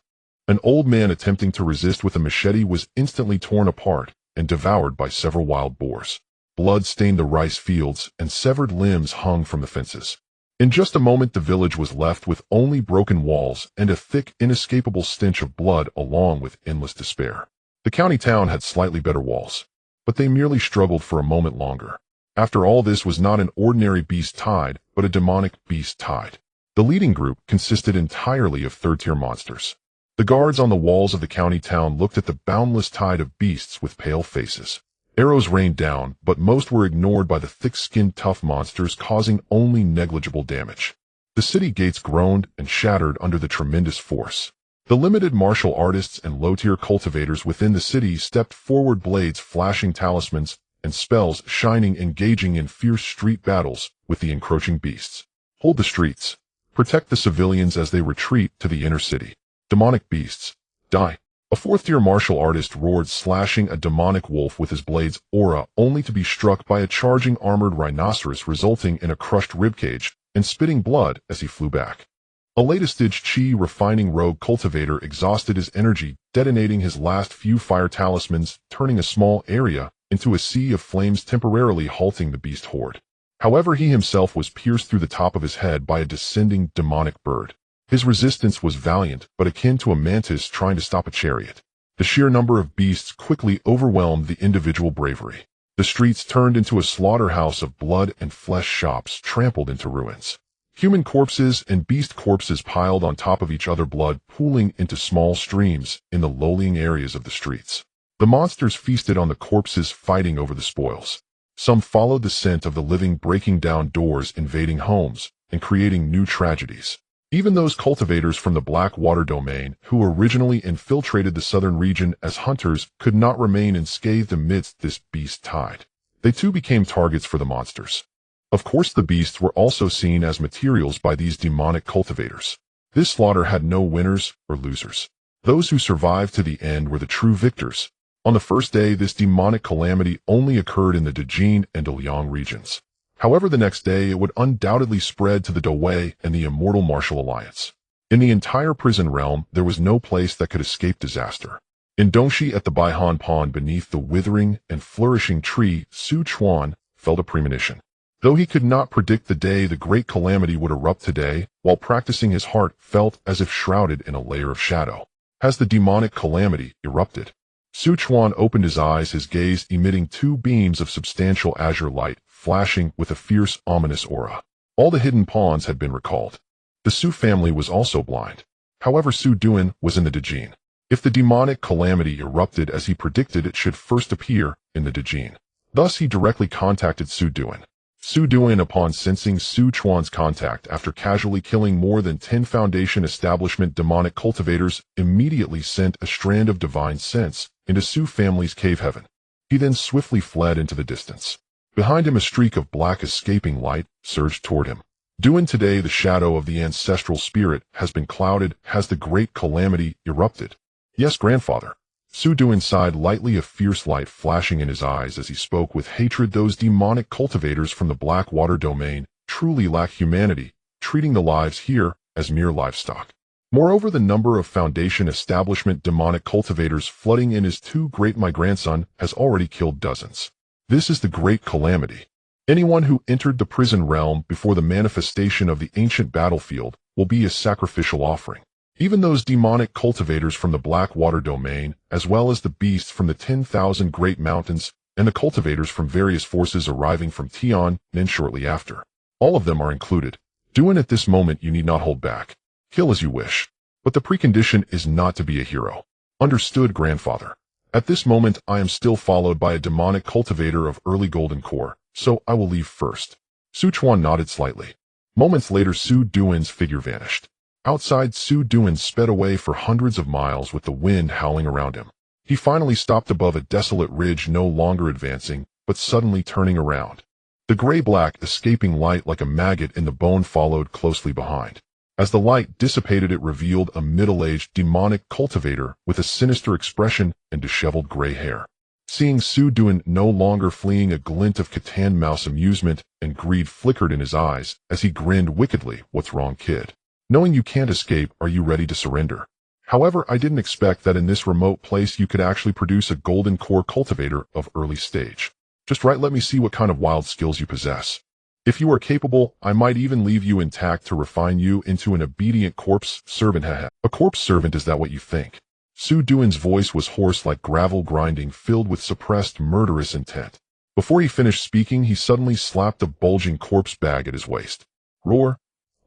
Speaker 1: An old man attempting to resist with a machete was instantly torn apart and devoured by several wild boars. Blood stained the rice fields and severed limbs hung from the fences. In just a moment the village was left with only broken walls and a thick, inescapable stench of blood along with endless despair. The county town had slightly better walls, but they merely struggled for a moment longer. After all, this was not an ordinary beast tide, but a demonic beast tide. The leading group consisted entirely of third-tier monsters. The guards on the walls of the county town looked at the boundless tide of beasts with pale faces. Arrows rained down, but most were ignored by the thick-skinned tough monsters, causing only negligible damage. The city gates groaned and shattered under the tremendous force. The limited martial artists and low-tier cultivators within the city stepped forward, blades flashing, talismans and spells shining, engaging in fierce street battles with the encroaching beasts. Hold the streets. Protect the civilians as they retreat to the inner city. Demonic beasts, die. A fourth-tier martial artist roared, slashing a demonic wolf with his blade's aura, only to be struck by a charging armored rhinoceros, resulting in a crushed ribcage and spitting blood as he flew back. A latest-stage chi refining rogue cultivator exhausted his energy, detonating his last few fire talismans, turning a small area into a sea of flames, temporarily halting the beast horde. However, he himself was pierced through the top of his head by a descending demonic bird. His resistance was valiant, but akin to a mantis trying to stop a chariot. The sheer number of beasts quickly overwhelmed the individual bravery. The streets turned into a slaughterhouse of blood and flesh, shops trampled into ruins. Human corpses and beast corpses piled on top of each other, blood pooling into small streams in the low-lying areas of the streets. The monsters feasted on the corpses, fighting over the spoils. Some followed the scent of the living, breaking down doors, invading homes, and creating new tragedies. Even those cultivators from the Blackwater domain, who originally infiltrated the southern region as hunters, could not remain unscathed amidst this beast tide. They too became targets for the monsters. Of course, the beasts were also seen as materials by these demonic cultivators. This slaughter had no winners or losers. Those who survived to the end were the true victors. On the first day, this demonic calamity only occurred in the Dajin and Liang regions. However, the next day it would undoubtedly spread to the Dawei and the Immortal Martial Alliance. In the entire prison realm, there was no place that could escape disaster. In Dongshi, at the Baihan Pond beneath the withering and flourishing tree, Chuan felt a premonition. Though he could not predict the day the great calamity would erupt today, while practicing, his heart felt as if shrouded in a layer of shadow. Has the demonic calamity erupted? Chuan opened his eyes, his gaze emitting two beams of substantial azure light, flashing with a fierce, ominous aura. All the hidden pawns had been recalled. The Su family was also blind. However, Su Duan was in the Dajin. If the demonic calamity erupted as he predicted, it should first appear in the Dajin. Thus, he directly contacted Su Duan. Su Duan, upon sensing Chuan's contact after casually killing more than 10 Foundation establishment demonic cultivators, immediately sent a strand of divine sense into Su family's cave heaven. He then swiftly fled into the distance. Behind him, a streak of black escaping light surged toward him. Duan, today the shadow of the ancestral spirit has been clouded. Has the great calamity erupted? Yes, grandfather. Su Duan sighed lightly, a fierce light flashing in his eyes as he spoke with hatred. Those demonic cultivators from the Blackwater domain truly lack humanity, treating the lives here as mere livestock. Moreover, the number of Foundation establishment demonic cultivators flooding in is too great. My grandson has already killed dozens. This is the great calamity. Anyone who entered the prison realm before the manifestation of the ancient battlefield will be a sacrificial offering. Even those demonic cultivators from the Blackwater domain, as well as the beasts from the 10,000 Great Mountains, and the cultivators from various forces arriving from Tian Nin shortly after. All of them are included. Duan, at this moment you need not hold back. Kill as you wish. But the precondition is not to be a hero. Understood, grandfather. At this moment I am still followed by a demonic cultivator of early golden core, so I will leave first. Chuan nodded slightly. Moments later, Su Duan's figure vanished. Outside, Su Duan sped away for hundreds of miles with the wind howling around him. He finally stopped above a desolate ridge, no longer advancing, but suddenly turning around. The gray-black escaping light like a maggot in the bone followed closely behind. As the light dissipated, it revealed a middle-aged demonic cultivator with a sinister expression and disheveled gray hair. Seeing Su Duan no longer fleeing, a glint of Catan mouse amusement and greed flickered in his eyes as he grinned wickedly. "What's wrong, kid? Knowing you can't escape, are you ready to surrender? However, I didn't expect that in this remote place you could actually produce a golden core cultivator of early stage. Just right, let me see what kind of wild skills you possess. If you are capable, I might even leave you intact to refine you into an obedient corpse servant." Haha. A corpse servant, is that what you think? Su Duan's voice was hoarse like gravel grinding, filled with suppressed murderous intent. Before he finished speaking, he suddenly slapped a bulging corpse bag at his waist. Roar!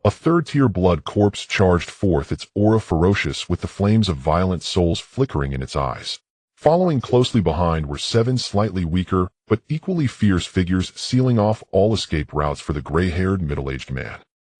Speaker 1: A third-tier blood corpse charged forth, its aura ferocious with the flames of violent souls flickering in its eyes. Following closely behind were 7 slightly weaker but equally fierce figures, sealing off all escape routes for the gray-haired middle-aged man.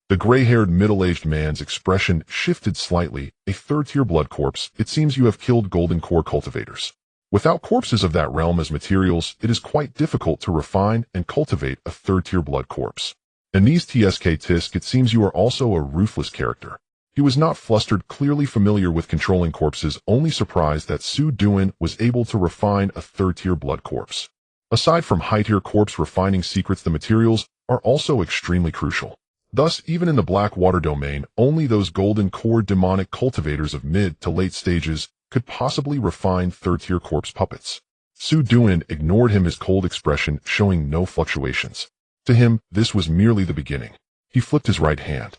Speaker 1: The gray-haired middle-aged man's expression shifted slightly. "A third-tier blood corpse, it seems you have killed golden core cultivators. Without corpses of that realm as materials, it is quite difficult to refine and cultivate a third-tier blood corpse. And these TSK Tisk, it seems you are also a ruthless character." He was not flustered, clearly familiar with controlling corpses, only surprised that Su Duan was able to refine a third-tier blood corpse. Aside from high-tier corpse refining secrets, the materials are also extremely crucial. Thus, even in the Blackwater domain, only those golden core demonic cultivators of mid to late stages could possibly refine third-tier corpse puppets. Su Duan ignored him, his cold expression showing no fluctuations. To him, this was merely the beginning. He flipped his right hand.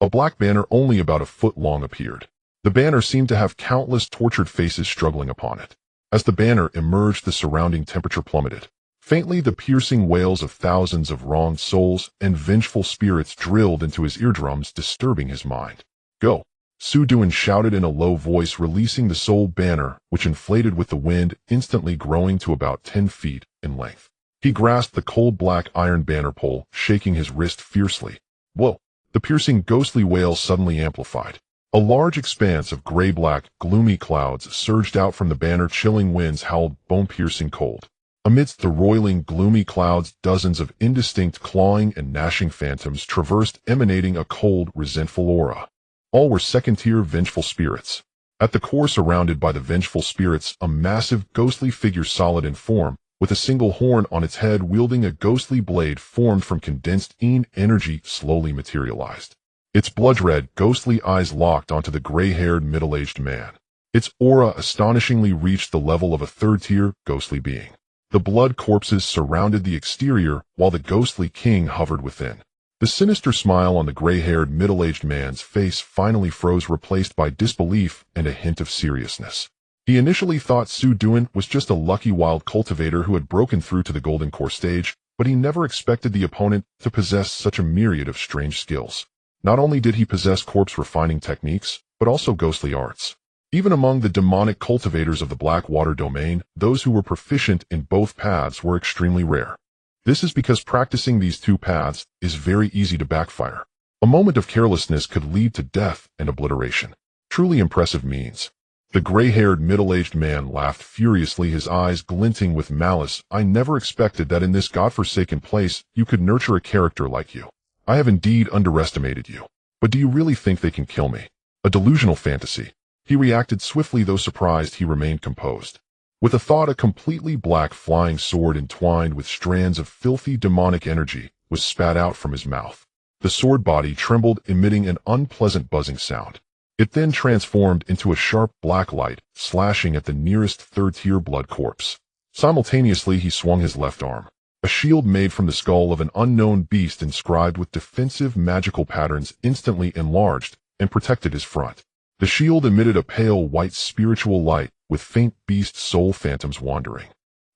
Speaker 1: A black banner only about a foot long appeared. The banner seemed to have countless tortured faces struggling upon it. As the banner emerged, the surrounding temperature plummeted. Faintly, the piercing wails of thousands of wronged souls and vengeful spirits drilled into his eardrums, disturbing his mind. "Go!" Su Duan shouted in a low voice, releasing the soul banner, which inflated with the wind, instantly growing to about 10 feet in length. He grasped the cold black iron banner pole, shaking his wrist fiercely. Whoa! The piercing ghostly wail suddenly amplified. A large expanse of gray-black, gloomy clouds surged out from the banner. Chilling winds howled, bone-piercing cold. Amidst the roiling, gloomy clouds, dozens of indistinct clawing and gnashing phantoms traversed, emanating a cold, resentful aura. All were second-tier vengeful spirits. At the core, surrounded by the vengeful spirits, a massive, ghostly figure, solid in form, with a single horn on its head, wielding a ghostly blade formed from condensed energy, slowly materialized. Its blood-red, ghostly eyes locked onto the gray-haired, middle-aged man. Its aura astonishingly reached the level of a third-tier, ghostly being. The blood corpses surrounded the exterior, while the ghostly king hovered within. The sinister smile on the gray-haired, middle-aged man's face finally froze, replaced by disbelief and a hint of seriousness. He initially thought Su Duan was just a lucky wild cultivator who had broken through to the golden core stage, but he never expected the opponent to possess such a myriad of strange skills. Not only did he possess corpse refining techniques, but also ghostly arts. Even among the demonic cultivators of the Blackwater domain, those who were proficient in both paths were extremely rare. This is because practicing these two paths is very easy to backfire. A moment of carelessness could lead to death and obliteration. Truly impressive means. The gray-haired, middle-aged man laughed furiously, his eyes glinting with malice. "I never expected that in this godforsaken place you could nurture a character like you. I have indeed underestimated you. But do you really think they can kill me? A delusional fantasy." He reacted swiftly, though surprised he remained composed. With a thought, a completely black flying sword entwined with strands of filthy demonic energy was spat out from his mouth. The sword body trembled, emitting an unpleasant buzzing sound. It then transformed into a sharp black light, slashing at the nearest third-tier blood corpse. Simultaneously, he swung his left arm. A shield made from the skull of an unknown beast inscribed with defensive magical patterns instantly enlarged and protected his front. The shield emitted a pale white spiritual light, with faint beast soul phantoms wandering.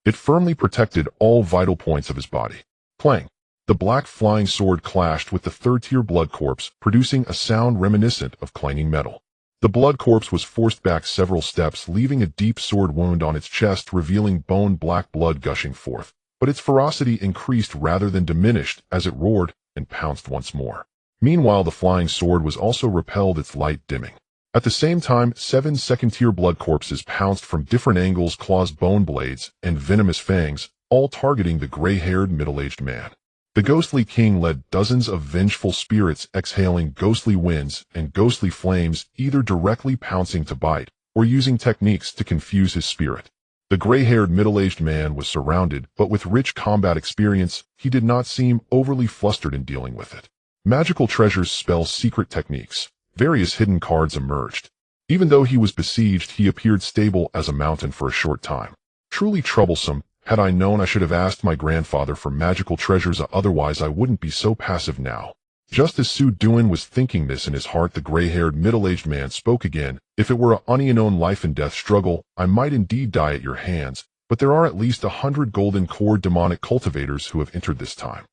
Speaker 1: It firmly protected all vital points of his body. Clang! The black flying sword clashed with the third-tier blood corpse, producing a sound reminiscent of clanging metal. The blood corpse was forced back several steps, leaving a deep sword wound on its chest, revealing bone-black blood gushing forth. But its ferocity increased rather than diminished as it roared and pounced once more. Meanwhile, the flying sword was also repelled, its light dimming. At the same time, 7 second-tier blood corpses pounced from different angles, claws, bone blades, and venomous fangs, all targeting the gray-haired middle-aged man. The ghostly king led dozens of vengeful spirits, exhaling ghostly winds and ghostly flames, either directly pouncing to bite or using techniques to confuse his spirit. The gray-haired middle-aged man was surrounded, but with rich combat experience, he did not seem overly flustered in dealing with it. Magical treasures spell secret techniques. Various hidden cards emerged. Even though he was besieged, he appeared stable as a mountain for a short time. Truly troublesome. Had I known, I should have asked my grandfather for magical treasures, otherwise I wouldn't be so passive now. Just as Su Duan was thinking this in his heart, the gray-haired middle-aged man spoke again. If it were an unknown life-and-death struggle, I might indeed die at your hands, but there are at least 100 golden core demonic cultivators who have entered this time.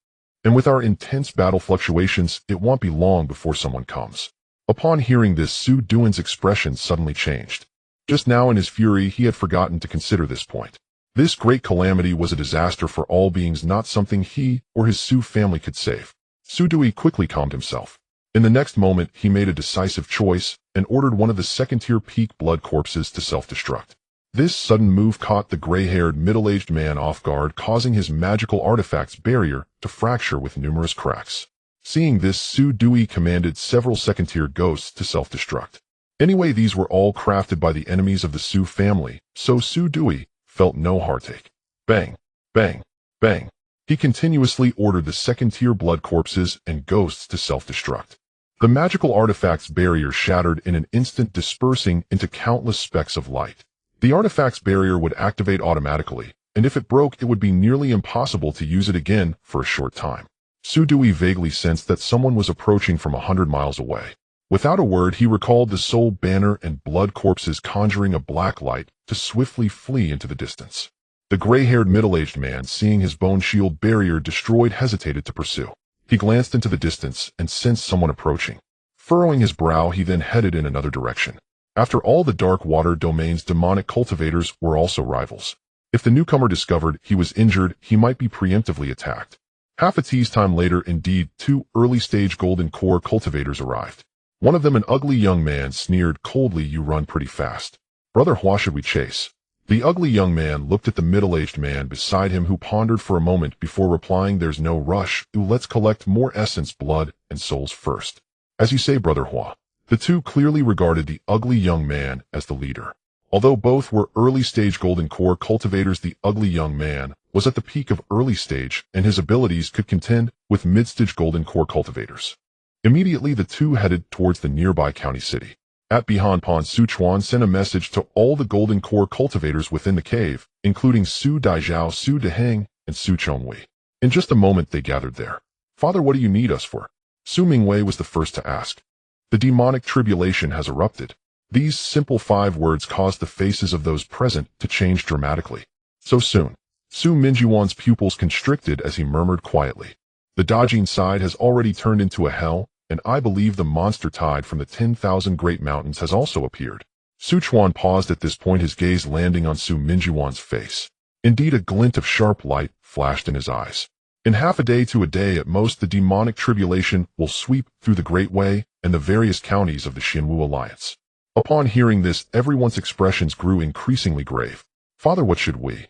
Speaker 1: And with our intense battle fluctuations, it won't be long before someone comes. Upon hearing this, Su Duan's expression suddenly changed. Just now in his fury, he had forgotten to consider this point. This great calamity was a disaster for all beings, not something he or his Su family could save. Su Dui quickly calmed himself. In the next moment, he made a decisive choice and ordered one of the second-tier peak blood corpses to self-destruct. This sudden move caught the gray-haired middle-aged man off guard, causing his magical artifact's barrier to fracture with numerous cracks. Seeing this, Su Dui commanded several second-tier ghosts to self-destruct. Anyway, these were all crafted by the enemies of the Su family, so Su Dui felt no heartache. Bang, bang, bang. He continuously ordered the second-tier blood corpses and ghosts to self-destruct. The magical artifact's barrier shattered in an instant, dispersing into countless specks of light. The artifact's barrier would activate automatically, and if it broke, it would be nearly impossible to use it again for a short time. Su Dui vaguely sensed that someone was approaching from 100 miles away. Without a word, he recalled the soul banner and blood corpses, conjuring a black light to swiftly flee into the distance. The gray-haired middle-aged man, seeing his bone shield barrier destroyed, hesitated to pursue. He glanced into the distance and sensed someone approaching. Furrowing his brow, he then headed in another direction. After all, the Dark Water Domain's demonic cultivators were also rivals. If the newcomer discovered he was injured, he might be preemptively attacked. Half a tea's time later, indeed, 2 early-stage golden core cultivators arrived. One of them, an ugly young man, sneered coldly, "You run pretty fast. Brother, why should we chase?" The ugly young man looked at the middle-aged man beside him, who pondered for a moment before replying, "There's no rush. Let's collect more essence, blood, and souls first." "As you say, Brother Hua." The two clearly regarded the ugly young man as the leader. Although both were early-stage golden core cultivators, the ugly young man was at the peak of early stage, and his abilities could contend with mid-stage golden core cultivators. Immediately, the two headed towards the nearby county city. At Bihanpan, Su Chuan sent a message to all the golden core cultivators within the cave, including Su Daijiao, Su Deheng, and Su Chongwei. In just a moment, they gathered there. "Father, what do you need us for?" Su Mingwei was the first to ask. "The demonic tribulation has erupted." These simple 5 words caused the faces of those present to change dramatically. "So soon?" Su Minjuan's pupils constricted as he murmured quietly. "The Dajin side has already turned into a hell, and I believe the monster tide from the 10,000 Great Mountains has also appeared." Su Chuan paused at this point, his gaze landing on Su Minjuan's face. Indeed, a glint of sharp light flashed in his eyes. "In half a day to a day at most, the demonic tribulation will sweep through the Great Way and the various counties of the Xianwu Alliance." Upon hearing this, everyone's expressions grew increasingly grave. "Father, what should we?"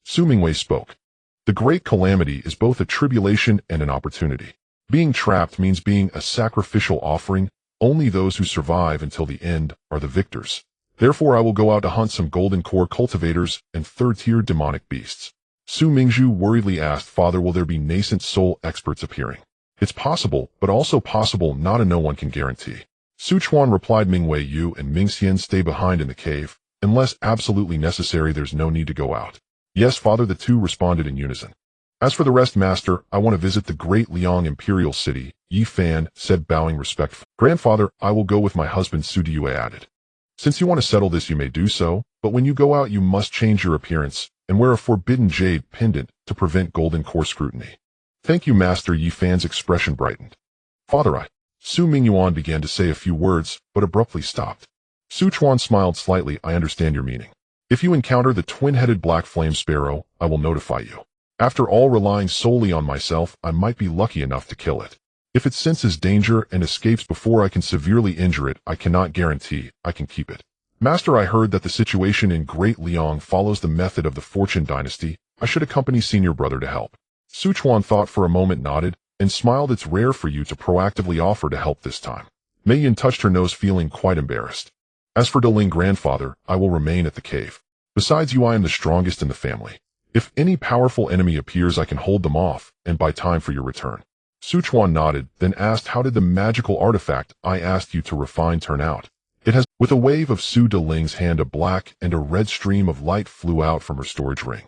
Speaker 1: Su Mingwei spoke. "The great calamity is both a tribulation and an opportunity. Being trapped means being a sacrificial offering. Only those who survive until the end are the victors. Therefore, I will go out to hunt some golden core cultivators and third-tier demonic beasts." Su Mingzhu worriedly asked, "Father, will there be nascent soul experts appearing?" "It's possible, but also possible not, and no one can guarantee." Su Chuan replied, "Mingwei, you and Mingxian stay behind in the cave. Unless absolutely necessary, there's no need to go out." "Yes, Father," the two responded in unison. "As for the rest, Master, I want to visit the great Liang Imperial City," Yi Fan said, bowing respectfully. "Grandfather, I will go with my husband," Su Diyue added. "Since you want to settle this, you may do so, but when you go out, you must change your appearance and wear a forbidden jade pendant to prevent golden core scrutiny." "Thank you, Master." Yi Fan's expression brightened. "Father, Su Mingyuan began to say a few words, but abruptly stopped. Su Chuan smiled slightly. "I understand your meaning. If you encounter the twin-headed black flame sparrow, I will notify you. After all, relying solely on myself, I might be lucky enough to kill it. If it senses danger and escapes before I can severely injure it, I cannot guarantee I can keep it." "Master, I heard that the situation in Great Liang follows the method of the Fortune dynasty. I should accompany senior brother to help." Su Chuan thought for a moment, nodded, and smiled. "It's rare for you to proactively offer to help this time." Mei Yin touched her nose, feeling quite embarrassed. "As for Deling, grandfather, I will remain at the cave." Besides you, I am the strongest in the family. If any powerful enemy appears, I can hold them off and buy time for your return." Chuan nodded, then asked, "How did the magical artifact I asked you to refine turn out?" "It has—" With a wave of Su Deling's hand, a black and a red stream of light flew out from her storage ring.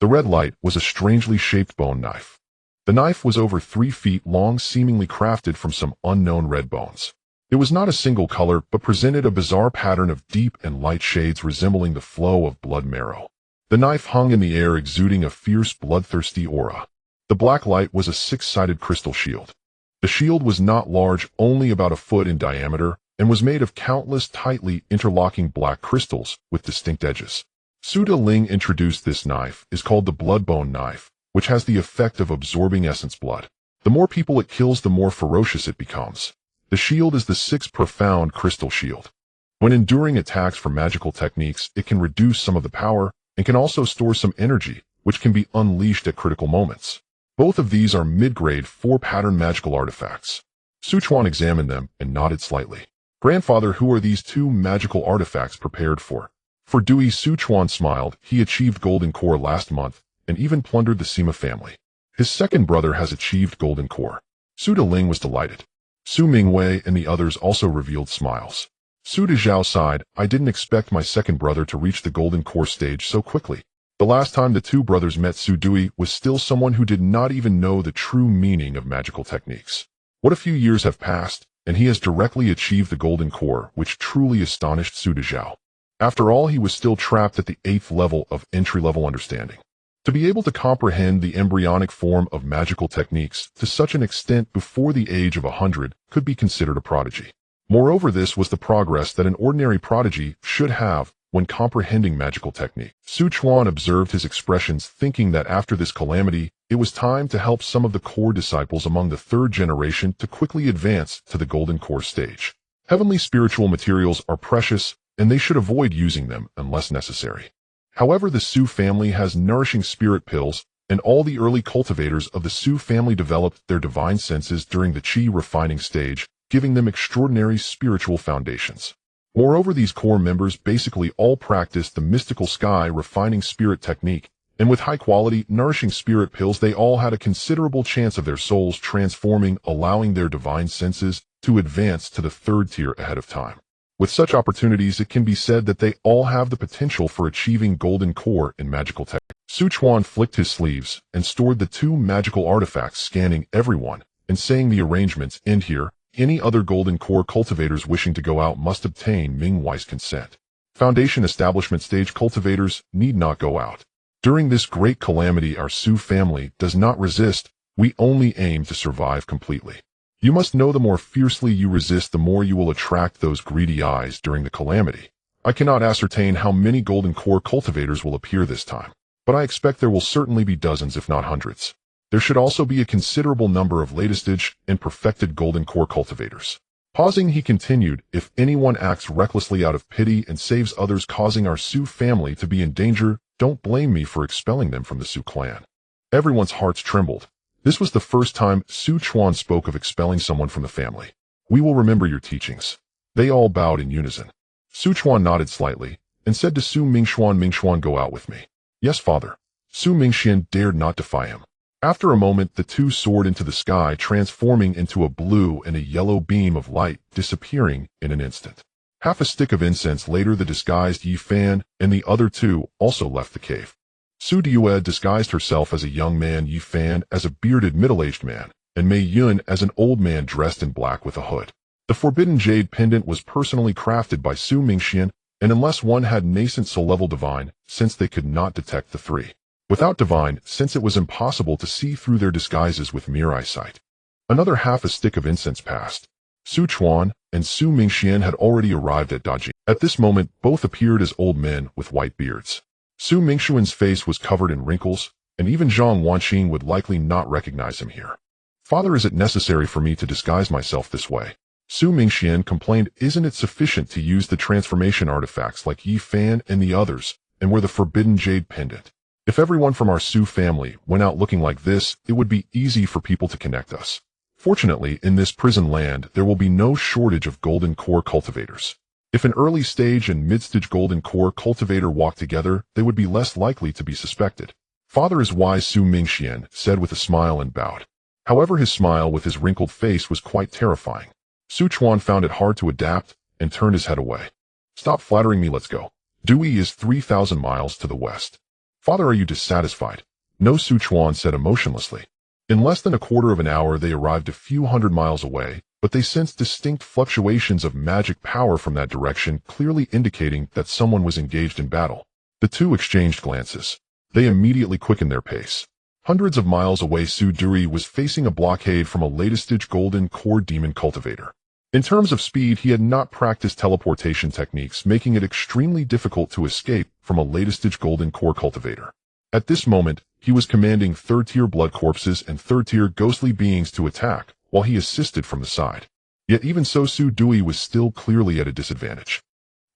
Speaker 1: The red light was a strangely shaped bone knife. The knife was over 3 feet long, seemingly crafted from some unknown red bones. It was not a single color, but presented a bizarre pattern of deep and light shades resembling the flow of blood marrow. The knife hung in the air, exuding a fierce, bloodthirsty aura. The black light was a 6-sided crystal shield. The shield was not large, only about a foot in diameter, and was made of countless tightly interlocking black crystals with distinct edges. Su Deling introduced this knife is called the Bloodbone Knife, which has the effect of absorbing essence blood. The more people it kills, the more ferocious it becomes. The shield is the 6th profound crystal shield. When enduring attacks from magical techniques, it can reduce some of the power and can also store some energy, which can be unleashed at critical moments. Both of these are mid-grade 4-pattern magical artifacts. Chuan examined them and nodded slightly. "Grandfather, who are these 2 magical artifacts prepared for?" "For Dewey," Chuan smiled. "He achieved Golden Core last month and even plundered the Sima family. His second brother has achieved Golden Core." Su Deling was delighted. Su Mingwei and the others also revealed smiles. Su Dezhao sighed, "I didn't expect my second brother to reach the Golden Core stage so quickly." The last time the 2 brothers met, Su Dewey was still someone who did not even know the true meaning of magical techniques. What a few years have passed, and he has directly achieved the Golden Core, which truly astonished Su Dezhao. After all, he was still trapped at the 8th level of entry-level understanding. To be able to comprehend the embryonic form of magical techniques to such an extent before the age of 100 could be considered a prodigy. Moreover, this was the progress that an ordinary prodigy should have when comprehending magical technique. Chuan observed his expressions, thinking that after this calamity, it was time to help some of the core disciples among the 3rd generation to quickly advance to the Golden Core stage. Heavenly spiritual materials are precious, and they should avoid using them unless necessary. However, the Su family has nourishing spirit pills, and all the early cultivators of the Su family developed their divine senses during the Qi refining stage, giving them extraordinary spiritual foundations. Moreover, these core members basically all practiced the mystical sky refining spirit technique, and with high-quality, nourishing spirit pills, they all had a considerable chance of their souls transforming, allowing their divine senses to advance to the 3rd tier ahead of time. With such opportunities, it can be said that they all have the potential for achieving Golden Core in magical tech. Chuan flicked his sleeves and stored the 2 magical artifacts, scanning everyone and saying the arrangements end here. Any other Golden Core cultivators wishing to go out must obtain Ming Wei's consent. Foundation establishment stage cultivators need not go out. During this great calamity, our Su family does not resist. We only aim to survive completely. You must know the more fiercely you resist, the more you will attract those greedy eyes during the calamity. I cannot ascertain how many Golden Core cultivators will appear this time, but I expect there will certainly be dozens if not hundreds. There should also be a considerable number of latest-stage and perfected Golden Core cultivators. Pausing, he continued, "If anyone acts recklessly out of pity and saves others, causing our Su family to be in danger, don't blame me for expelling them from the Su clan." Everyone's hearts trembled. This was the first time Chuan spoke of expelling someone from the family. "We will remember your teachings." They all bowed in unison. Chuan nodded slightly and said to Su Mingxuan, "Go out with me." "Yes, father." Su Mingxian dared not defy him. After a moment, the 2 soared into the sky, transforming into a blue and a yellow beam of light, disappearing in an instant. Half a stick of incense later, the disguised Yi Fan and the other 2 also left the cave. Su Diyue disguised herself as a young man, Yi Fan as a bearded middle-aged man, and Mei Yun as an old man dressed in black with a hood. The forbidden jade pendant was personally crafted by Su Mingxian, and unless one had nascent soul-level divine, since they could not detect the 3. Without divine, since it was impossible to see through their disguises with mere eyesight. Another half a stick of incense passed. Chuan and Su Mingxian had already arrived at Dajing. At this moment, both appeared as old men with white beards. Su Mingxuan's face was covered in wrinkles, and even Zhang Wanqing would likely not recognize him here. "Father, is it necessary for me to disguise myself this way?" Su Mingxian complained. "Isn't it sufficient to use the transformation artifacts like Yi Fan and the others, and wear the forbidden jade pendant? If everyone from our Su family went out looking like this, it would be easy for people to connect us. Fortunately, in this prison land, there will be no shortage of Golden Core cultivators." If an early-stage and mid-stage golden core cultivator walked together, they would be less likely to be suspected. Father is wise, Su Mingxian said with a smile and bowed. However, his smile with his wrinkled face was quite terrifying. Su Chuan found it hard to adapt and turned his head away. Stop flattering me, let's go. Dewey is 3,000 miles to the west. Father, are you dissatisfied? No, Su Chuan said emotionlessly. In less than a quarter of an hour they arrived a few hundred miles away, but they sensed distinct fluctuations of magic power from that direction, clearly indicating that someone was engaged in battle. The two exchanged glances. They immediately quickened their pace. Hundreds of miles away, Su Dewey was facing a blockade from a latest-stage golden core demon cultivator. In terms of speed, he had not practiced teleportation techniques, making it extremely difficult to escape from a latest-stage golden core cultivator. At this moment, he was commanding third-tier blood corpses and third-tier ghostly beings to attack, while he assisted from the side. Yet even so, Su Dewey was still clearly at a disadvantage.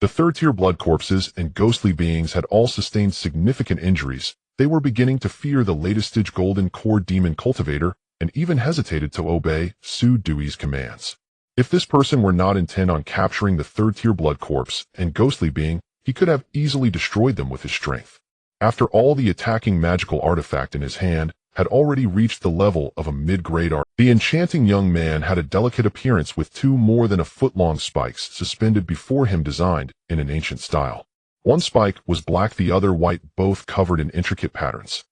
Speaker 1: The third-tier blood corpses and ghostly beings had all sustained significant injuries. They were beginning to fear the latest-stage golden core demon cultivator and even hesitated to obey Su Dewey's commands. If this person were not intent on capturing the third-tier blood corpse and ghostly being, he could have easily destroyed them with his strength. After all, the attacking magical artifact in his hand had already reached the level of a mid-grade art. The enchanting young man had a delicate appearance with two more than a foot-long spikes suspended before him, designed in an ancient style. One spike was black, the other white, both covered in intricate patterns.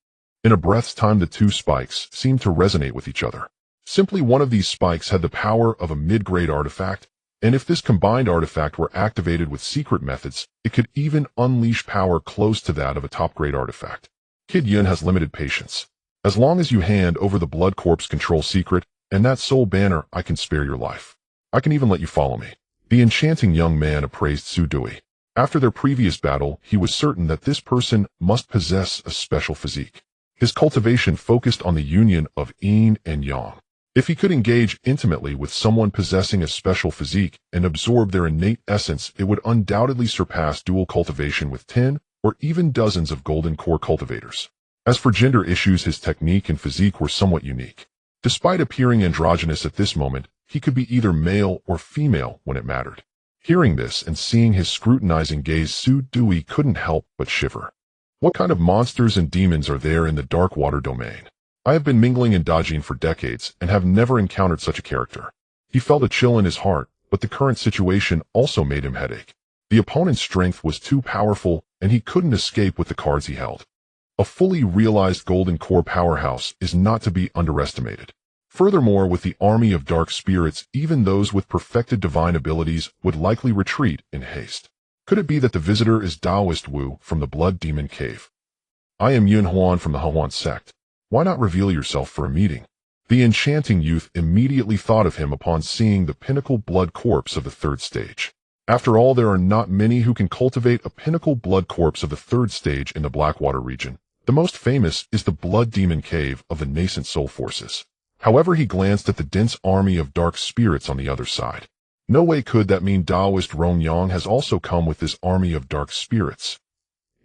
Speaker 1: In a breath's time, the two spikes seemed to resonate with each other. Simply one of these spikes had the power of a mid-grade artifact, and if this combined artifact were activated with secret methods, it could even unleash power close to that of a top-grade artifact. Kid Yun has limited patience. As long as you hand over the blood corpse control secret and that soul banner, I can spare your life. I can even let you follow me. The enchanting young man appraised Su Dewey. After their previous battle, he was certain that this person must possess a special physique. His cultivation focused on the union of yin and yang. If he could engage intimately with someone possessing a special physique and absorb their innate essence, it would undoubtedly surpass dual cultivation with 10 or even dozens of golden core cultivators. As for gender issues, his technique and physique were somewhat unique. Despite appearing androgynous at this moment, he could be either male or female when it mattered. Hearing this and seeing his scrutinizing gaze, Su Dewey couldn't help but shiver. What kind of monsters and demons are there in the dark water domain? I have been mingling and dodging for decades and have never encountered such a character. He felt a chill in his heart, but the current situation also made him headache. The opponent's strength was too powerful, and he couldn't escape with the cards he held. A fully realized golden core powerhouse is not to be underestimated. Furthermore, with the army of dark spirits, even those with perfected divine abilities would likely retreat in haste. Could it be that the visitor is Taoist Wu from the Blood Demon Cave? I am Yun Huan from the Huan sect. Why not reveal yourself for a meeting? The enchanting youth immediately thought of him upon seeing the pinnacle blood corpse of the third stage. After all, there are not many who can cultivate a pinnacle blood corpse of the third stage in the Blackwater region. The most famous is the Blood Demon Cave of the nascent soul forces. However, he glanced at the dense army of dark spirits on the other side. No way could that mean Taoist Rong Yang has also come with this army of dark spirits.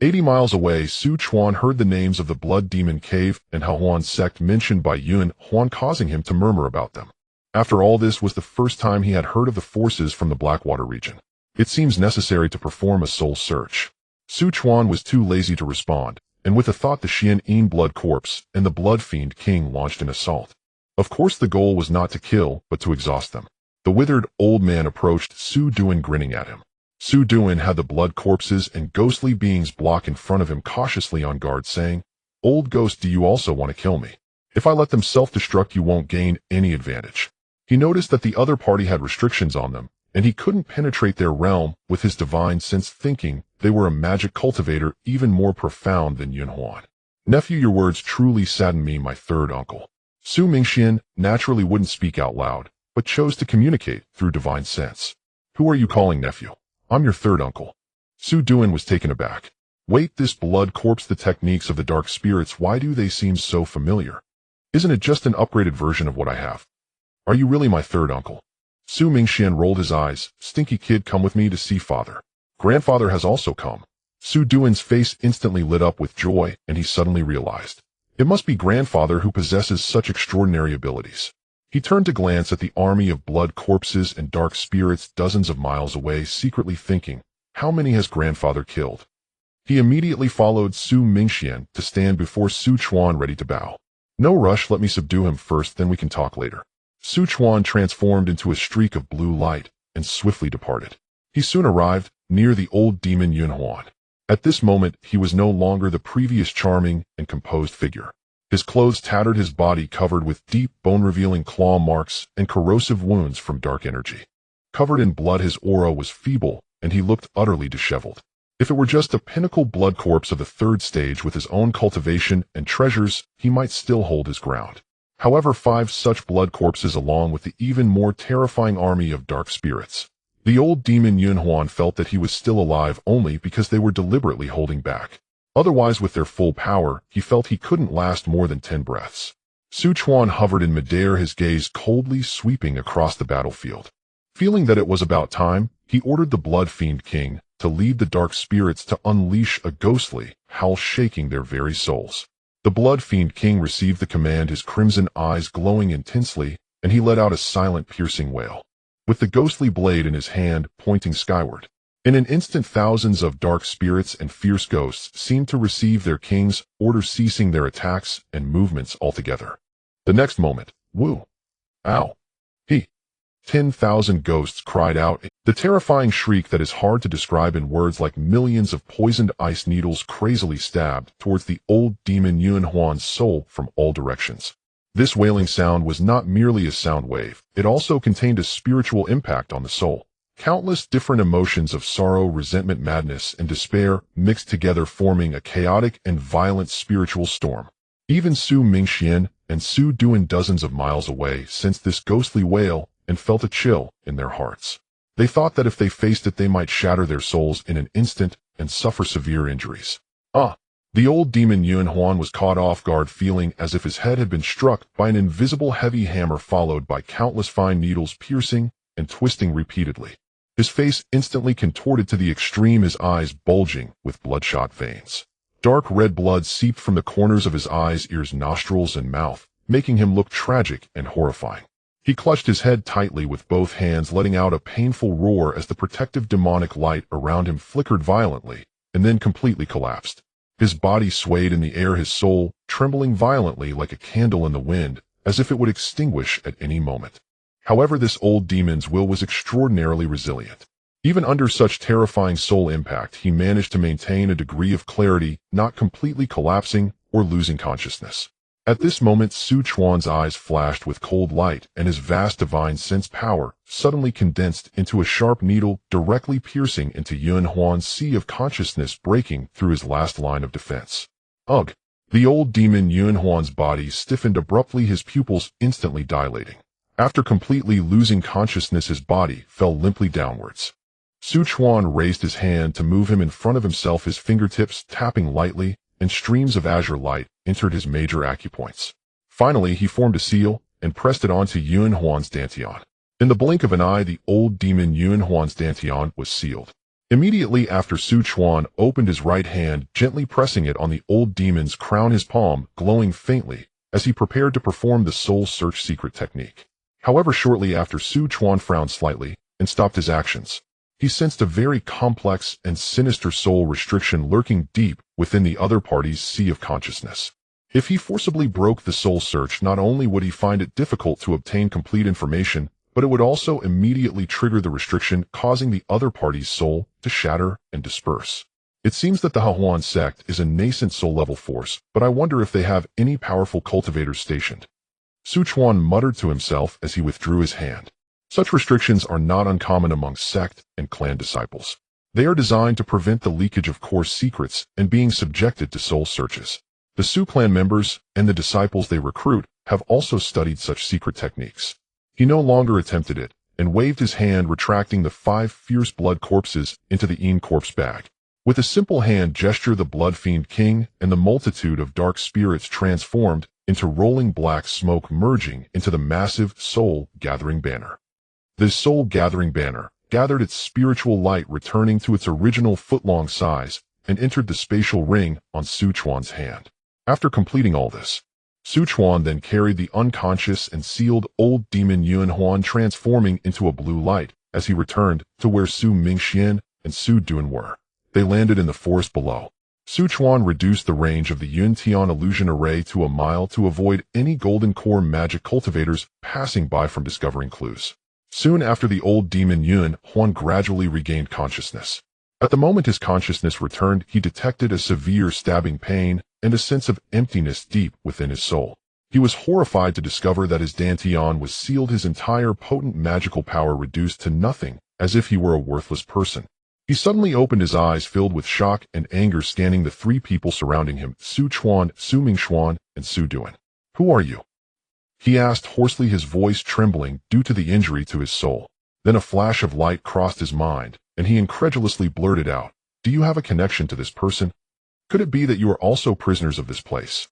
Speaker 1: 80 miles away, Su Chuan heard the names of the Blood Demon Cave and Huan sect mentioned by Yun Huan, causing him to murmur about them. After all, this was the first time he had heard of the forces from the Blackwater region. It seems necessary to perform a soul search. Su Chuan was too lazy to respond, and with a thought the Xian Yin blood corpse and the Blood Fiend King launched an assault. Of course, the goal was not to kill, but to exhaust them. The withered old man approached Su Duan, grinning at him. Su Duan had the blood corpses and ghostly beings block in front of him, cautiously on guard, saying, "Old ghost, do you also want to kill me? If I let them self-destruct, you won't gain any advantage." He noticed that the other party had restrictions on them, and he couldn't penetrate their realm with his divine sense, thinking they were a magic cultivator even more profound than Yun Huan. "Nephew, your words truly sadden me, my third uncle." Su Mingxian naturally wouldn't speak out loud, but chose to communicate through divine sense. "Who are you calling nephew? I'm your third uncle." Su Duan was taken aback. "Wait, this blood corpse, the techniques of the dark spirits, why do they seem so familiar? Isn't it just an upgraded version of what I have? Are you really my third uncle?" Su Mingxian rolled his eyes. "Stinky kid, come with me to see father. Grandfather has also come." Su Duan's face instantly lit up with joy, and he suddenly realized. It must be grandfather who possesses such extraordinary abilities. He turned to glance at the army of blood corpses and dark spirits dozens of miles away, secretly thinking, how many has grandfather killed? He immediately followed Su Mingxian to stand before Su Chuan ready to bow. No rush, let me subdue him first, then we can talk later. Su Chuan transformed into a streak of blue light and swiftly departed. He soon arrived near the old demon Yun Huan. At this moment, he was no longer the previous charming and composed figure. His clothes tattered, his body covered with deep, bone-revealing claw marks and corrosive wounds from dark energy. Covered in blood, his aura was feeble, and he looked utterly disheveled. If it were just a pinnacle blood corpse of the third stage with his own cultivation and treasures, he might still hold his ground. However, 5 such blood corpses along with the even more terrifying army of dark spirits. The old demon Yun Huan felt that he was still alive only because they were deliberately holding back. Otherwise, with their full power, he felt he couldn't last more than 10 breaths. Su Chuan hovered in midair, his gaze coldly sweeping across the battlefield. Feeling that it was about time, he ordered the Blood Fiend King to lead the dark spirits to unleash a ghostly howl shaking their very souls. The Blood Fiend King received the command, his crimson eyes glowing intensely, and he let out a silent, piercing wail. With the ghostly blade in his hand, pointing skyward. In an instant, thousands of dark spirits and fierce ghosts seemed to receive their king's order, ceasing their attacks and movements altogether. The next moment, woo! Ow! 10,000 ghosts cried out, the terrifying shriek that is hard to describe in words, like millions of poisoned ice needles crazily stabbed towards the old demon Yun Huan's soul from all directions. This wailing sound was not merely a sound wave, it also contained a spiritual impact on the soul. Countless different emotions of sorrow, resentment, madness, and despair mixed together, forming a chaotic and violent spiritual storm. Even Su Mingxian and Su Duan, dozens of miles away, sensed this ghostly wail and felt a chill in their hearts. They thought that if they faced it, they might shatter their souls in an instant and suffer severe injuries. The old demon Yun Huan was caught off guard, feeling as if his head had been struck by an invisible heavy hammer, followed by countless fine needles piercing and twisting repeatedly. His face instantly contorted to the extreme, his eyes bulging with bloodshot veins. Dark red blood seeped from the corners of his eyes, ears, nostrils, and mouth, making him look tragic and horrifying. He clutched his head tightly with both hands, letting out a painful roar as the protective demonic light around him flickered violently and then completely collapsed. His body swayed in the air, his soul trembling violently like a candle in the wind, as if it would extinguish at any moment. However, this old demon's will was extraordinarily resilient. Even under such terrifying soul impact, he managed to maintain a degree of clarity, not completely collapsing or losing consciousness. At this moment, Su Chuan's eyes flashed with cold light, and his vast divine sense power suddenly condensed into a sharp needle, directly piercing into Yun Huan's sea of consciousness, breaking through his last line of defense. Ugh! The old demon Yun Huan's body stiffened abruptly, his pupils instantly dilating. After completely losing consciousness, his body fell limply downwards. Su Chuan raised his hand to move him in front of himself, his fingertips tapping lightly, and streams of azure light entered his major acupoints. Finally, he formed a seal and pressed it onto Yun Huan's dantian. In the blink of an eye, the old demon Yun Huan's dantian was sealed. Immediately after, Su Chuan opened his right hand, gently pressing it on the old demon's crown, his palm glowing faintly as he prepared to perform the soul search secret technique. However, shortly after, Su Chuan frowned slightly and stopped his actions. He sensed a very complex and sinister soul restriction lurking deep within the other party's sea of consciousness. If he forcibly broke the soul search, not only would he find it difficult to obtain complete information, but it would also immediately trigger the restriction, causing the other party's soul to shatter and disperse. It seems that the Hahuan sect is a nascent soul-level force, but I wonder if they have any powerful cultivators stationed. Su Chuan muttered to himself as he withdrew his hand. Such restrictions are not uncommon among sect and clan disciples. They are designed to prevent the leakage of core secrets and being subjected to soul searches. The Su clan members and the disciples they recruit have also studied such secret techniques. He no longer attempted it, and waved his hand, retracting the 5 fierce blood corpses into the Een corpse bag. With a simple hand gesture, the Blood Fiend King and the multitude of dark spirits transformed into rolling black smoke, merging into the massive soul-gathering banner. This soul-gathering banner gathered its spiritual light, returning to its original foot-long size, and entered the spatial ring on Su Chuan's hand. After completing all this, Su Chuan then carried the unconscious and sealed old demon Yuan Huan, transforming into a blue light as he returned to where Su Mingxian and Su Duan were. They landed in the forest below. Su Chuan reduced the range of the Yun Tian illusion array to a mile to avoid any golden core magic cultivators passing by from discovering clues. Soon after, the old demon Yuan Huan gradually regained consciousness. At the moment his consciousness returned, he detected a severe stabbing pain and a sense of emptiness deep within his soul. He was horrified to discover that his dantian was sealed, his entire potent magical power reduced to nothing, as if he were a worthless person. He suddenly opened his eyes, filled with shock and anger, scanning the three people surrounding him: Su Chuan, Su Mingxuan, and Su Duan. "Who are you?" he asked hoarsely, his voice trembling due to the injury to his soul. Then a flash of light crossed his mind, and he incredulously blurted out, "Do you have a connection to this person? Could it be that you are also prisoners of this place?"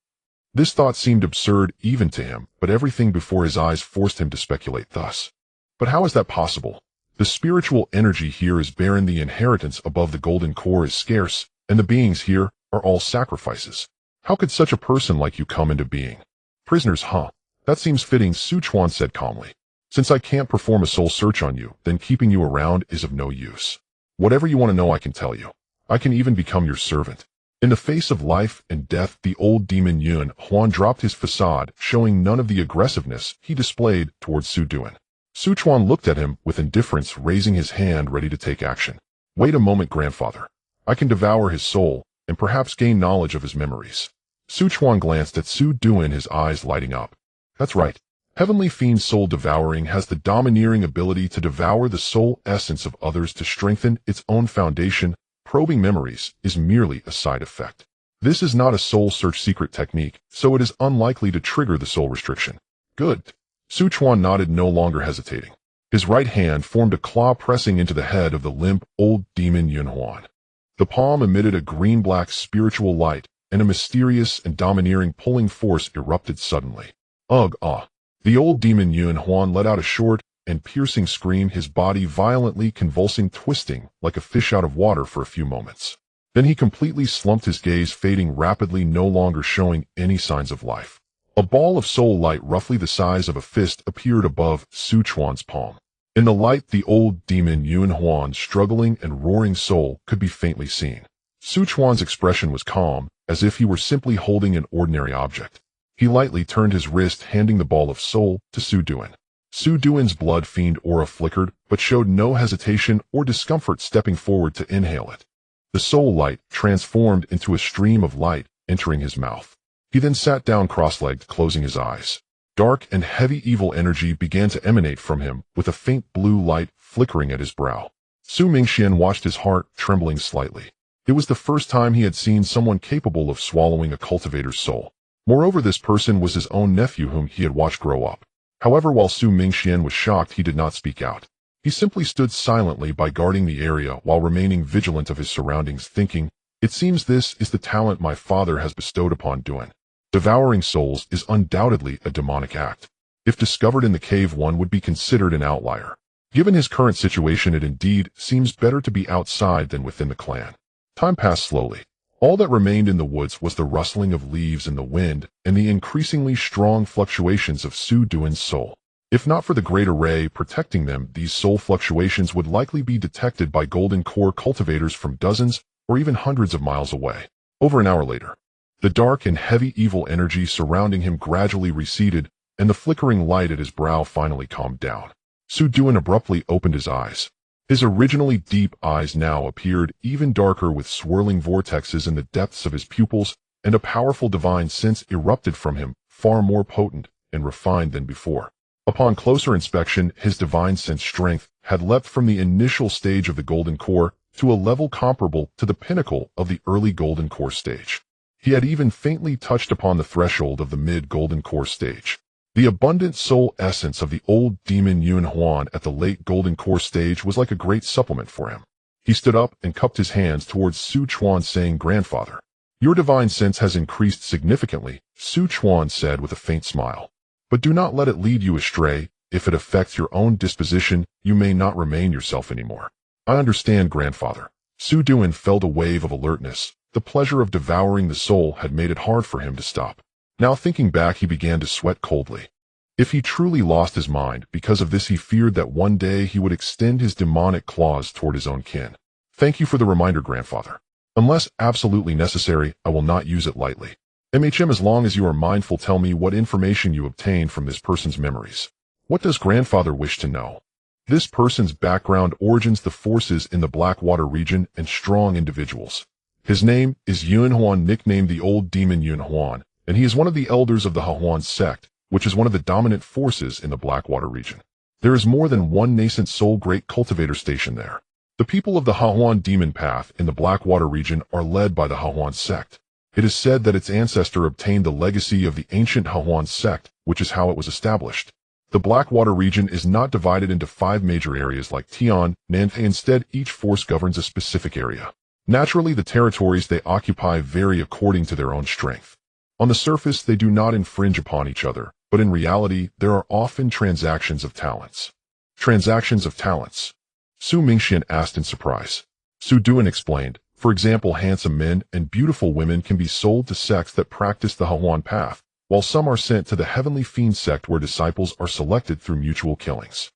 Speaker 1: This thought seemed absurd even to him, but everything before his eyes forced him to speculate thus. But how is that possible? The spiritual energy here is barren, the inheritance above the golden core is scarce, and the beings here are all sacrifices. How could such a person like you come into being? Prisoners, huh? That seems fitting, Su Chuan said calmly. Since I can't perform a soul search on you, then keeping you around is of no use. Whatever you want to know, I can tell you. I can even become your servant. In the face of life and death, the old demon Yuan Huan dropped his facade, showing none of the aggressiveness he displayed towards Su Duan. Su Chuan looked at him with indifference, raising his hand ready to take action. "Wait a moment, grandfather. I can devour his soul, and perhaps gain knowledge of his memories." Su Chuan glanced at Su Duan, his eyes lighting up. "That's right. Heavenly Fiend soul devouring has the domineering ability to devour the soul essence of others to strengthen its own foundation. Probing memories is merely a side effect. This is not a soul search secret technique, so it is unlikely to trigger the soul restriction." "Good." Su Chuan nodded, no longer hesitating. His right hand formed a claw, pressing into the head of the limp old demon Yuan Huan. The palm emitted a green-black spiritual light, and a mysterious and domineering pulling force erupted suddenly. "Ugh, ah!" The old demon Yuan Huan let out a short and piercing scream, his body violently convulsing, twisting like a fish out of water for a few moments. Then he completely slumped, his gaze fading rapidly, no longer showing any signs of life. A ball of soul light roughly the size of a fist appeared above Su Chuan's palm. In the light, the old demon Yuan Huan's struggling and roaring soul could be faintly seen. Su Chuan's expression was calm, as if he were simply holding an ordinary object. He lightly turned his wrist, handing the ball of soul to Su Duan. Su Duan's blood fiend aura flickered, but showed no hesitation or discomfort, stepping forward to inhale it. The soul light transformed into a stream of light, entering his mouth. He then sat down cross-legged, closing his eyes. Dark and heavy evil energy began to emanate from him, with a faint blue light flickering at his brow. Su Mingxian watched, his heart trembling slightly. It was the first time he had seen someone capable of swallowing a cultivator's soul. Moreover, this person was his own nephew, whom he had watched grow up. However, while Su Mingxian was shocked, he did not speak out. He simply stood silently by, guarding the area while remaining vigilant of his surroundings, thinking, "It seems this is the talent my father has bestowed upon Duan. Devouring souls is undoubtedly a demonic act. If discovered in the cave, one would be considered an outlier. Given his current situation, it indeed seems better to be outside than within the clan." Time passed slowly. All that remained in the woods was the rustling of leaves in the wind and the increasingly strong fluctuations of Su Duan's soul. If not for the great array protecting them, these soul fluctuations would likely be detected by golden core cultivators from dozens or even hundreds of miles away. Over an hour later, the dark and heavy evil energy surrounding him gradually receded, and the flickering light at his brow finally calmed down. Su Duan abruptly opened his eyes. His originally deep eyes now appeared even darker, with swirling vortexes in the depths of his pupils, and a powerful divine sense erupted from him, far more potent and refined than before. Upon closer inspection, his divine sense strength had leapt from the initial stage of the golden core to a level comparable to the pinnacle of the early golden core stage. He had even faintly touched upon the threshold of the mid-golden core stage. The abundant soul essence of the old demon Yuan Huan at the late golden core stage was like a great supplement for him. He stood up and cupped his hands towards Su Chuan, saying, "Grandfather, your divine sense has increased significantly," Su Chuan said with a faint smile. "But do not let it lead you astray. If it affects your own disposition, you may not remain yourself anymore." "I understand, grandfather." Su Duan felt a wave of alertness. The pleasure of devouring the soul had made it hard for him to stop. Now thinking back, he began to sweat coldly. If he truly lost his mind because of this, he feared that one day he would extend his demonic claws toward his own kin. Thank you for the reminder, grandfather. Unless absolutely necessary, I will not use it lightly. As long as you are mindful, tell me what information you obtained from this person's memories. What does grandfather wish to know? This person's background, origins, the forces in the Blackwater region, and strong individuals. His name is Yuan Huan, nicknamed the Old Demon Yuan Huan, and he is one of the elders of the Huan sect, which is one of the dominant forces in the Blackwater region. There is more than one nascent soul great cultivator station there. The people of the Huan demon path in the Blackwater region are led by the Huan sect. It is said that its ancestor obtained the legacy of the ancient Huan sect, which is how it was established. The Blackwater region is not divided into 5 major areas like Tian, Nanthe. Instead, each force governs a specific area. Naturally, the territories they occupy vary according to their own strength. On the surface, they do not infringe upon each other, but in reality, there are often transactions of talents. Transactions of talents? Su Mingxian asked in surprise. Su Duan explained, for example, handsome men and beautiful women can be sold to sects that practice the Huan path, while some are sent to the Heavenly Fiend sect where disciples are selected through mutual killings.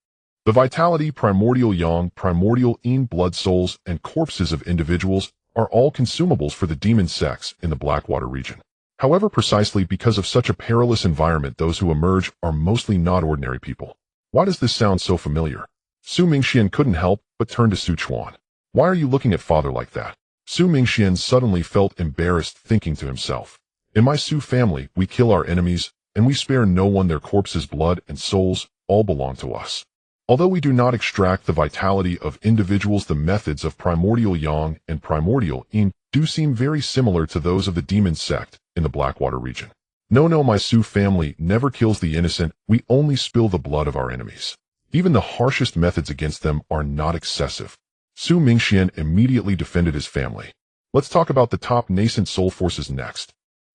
Speaker 1: The vitality, primordial yang, primordial yin, blood souls, and corpses of individuals are all consumables for the demon sects in the Blackwater region. However, precisely because of such a perilous environment, those who emerge are mostly not ordinary people. Why does this sound so familiar? Su Mingxian couldn't help but turn to Su Chuan. Why are you looking at father like that? Su Mingxian suddenly felt embarrassed, thinking to himself, in my Su family, we kill our enemies, and we spare no one. Their corpses, blood, and souls all belong to us. Although we do not extract the vitality of individuals, the methods of primordial yang and primordial yin do seem very similar to those of the demon sect in the Blackwater region. No, my Su family never kills the innocent. We only spill the blood of our enemies. Even the harshest methods against them are not excessive. Su Mingxian immediately defended his family. Let's talk about the top nascent soul forces next.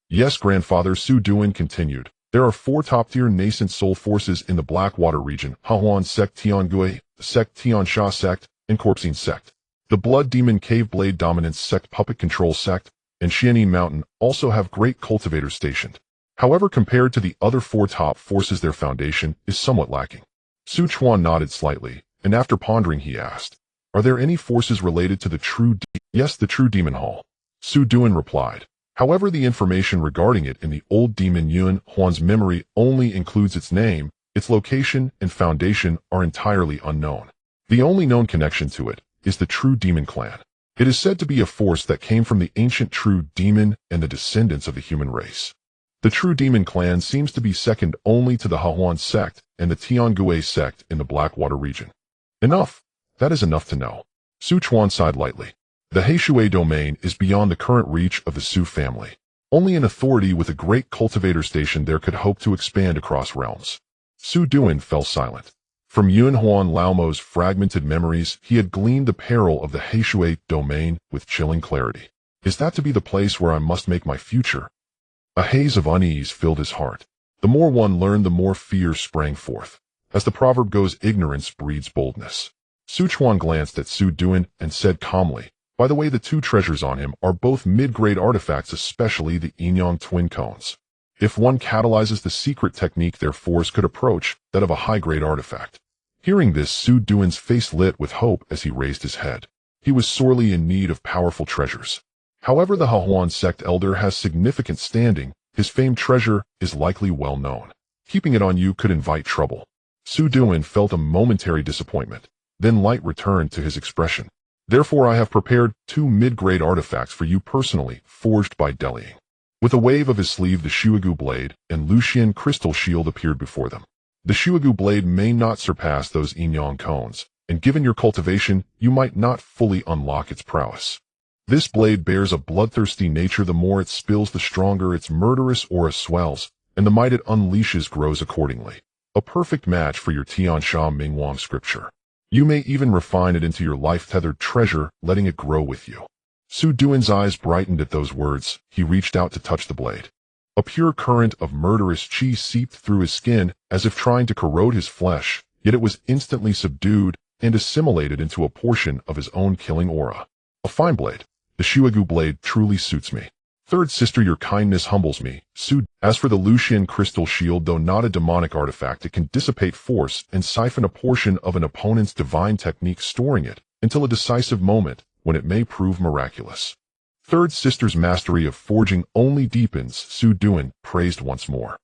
Speaker 1: Yes, grandfather, Su Duan continued. There are 4 top-tier nascent soul forces in the Blackwater region: Huan sect, Tiangui sect, Tiansha sect, and Corpsine sect. The Blood Demon Cave Blade Dominance sect, Puppet Control sect, and Xianin Mountain also have great cultivators stationed. However, compared to the other 4 top forces, their foundation is somewhat lacking. Su Chuan nodded slightly, and after pondering he asked, are there any forces related to the true Yes, the true demon hall. Su Duan replied. However, the information regarding it in the old demon Yuan Huan's memory only includes its name. Its location and foundation are entirely unknown. The only known connection to it is the true demon clan. It is said to be a force that came from the ancient true demon and the descendants of the human race. The true demon clan seems to be second only to the Huan sect and the Tiangui sect in the Blackwater region. Enough. That is enough to know. Su Chuan sighed lightly. The Heishui domain is beyond the current reach of the Su family. Only an authority with a great cultivator station there could hope to expand across realms. Su Duan fell silent. From Yuan Huan Laomo's fragmented memories, he had gleaned the peril of the Heishui domain with chilling clarity. Is that to be the place where I must make my future? A haze of unease filled his heart. The more one learned, the more fear sprang forth. As the proverb goes, ignorance breeds boldness. Su Chuan glanced at Su Duan and said calmly, by the way, the 2 treasures on him are both mid-grade artifacts, especially the Yin-Yang twin cones. If one catalyzes the secret technique, their force could approach that of a high-grade artifact. Hearing this, Su Duan's face lit with hope as he raised his head. He was sorely in need of powerful treasures. However, the Huan sect elder has significant standing. His famed treasure is likely well known. Keeping it on you could invite trouble. Su Duan felt a momentary disappointment. Then light returned to his expression. Therefore, I have prepared 2 mid-grade artifacts for you personally, forged by Delying. With a wave of his sleeve, the Shuigu blade and Lucian crystal shield appeared before them. The Shuigu blade may not surpass those Yin-Yang cones, and given your cultivation, you might not fully unlock its prowess. This blade bears a bloodthirsty nature. The more it spills, the stronger its murderous aura swells, and the might it unleashes grows accordingly. A perfect match for your Tiansha Mingwang scripture. You may even refine it into your life-tethered treasure, letting it grow with you. Su Duan's eyes brightened at those words. He reached out to touch the blade. A pure current of murderous chi seeped through his skin as if trying to corrode his flesh, yet it was instantly subdued and assimilated into a portion of his own killing aura. A fine blade. The Shuigu blade truly suits me. Third sister, your kindness humbles me. Su. As for the Lucian crystal shield, though not a demonic artifact, it can dissipate force and siphon a portion of an opponent's divine technique, storing it until a decisive moment when it may prove miraculous. Third sister's mastery of forging only deepens. Su Duan praised once more.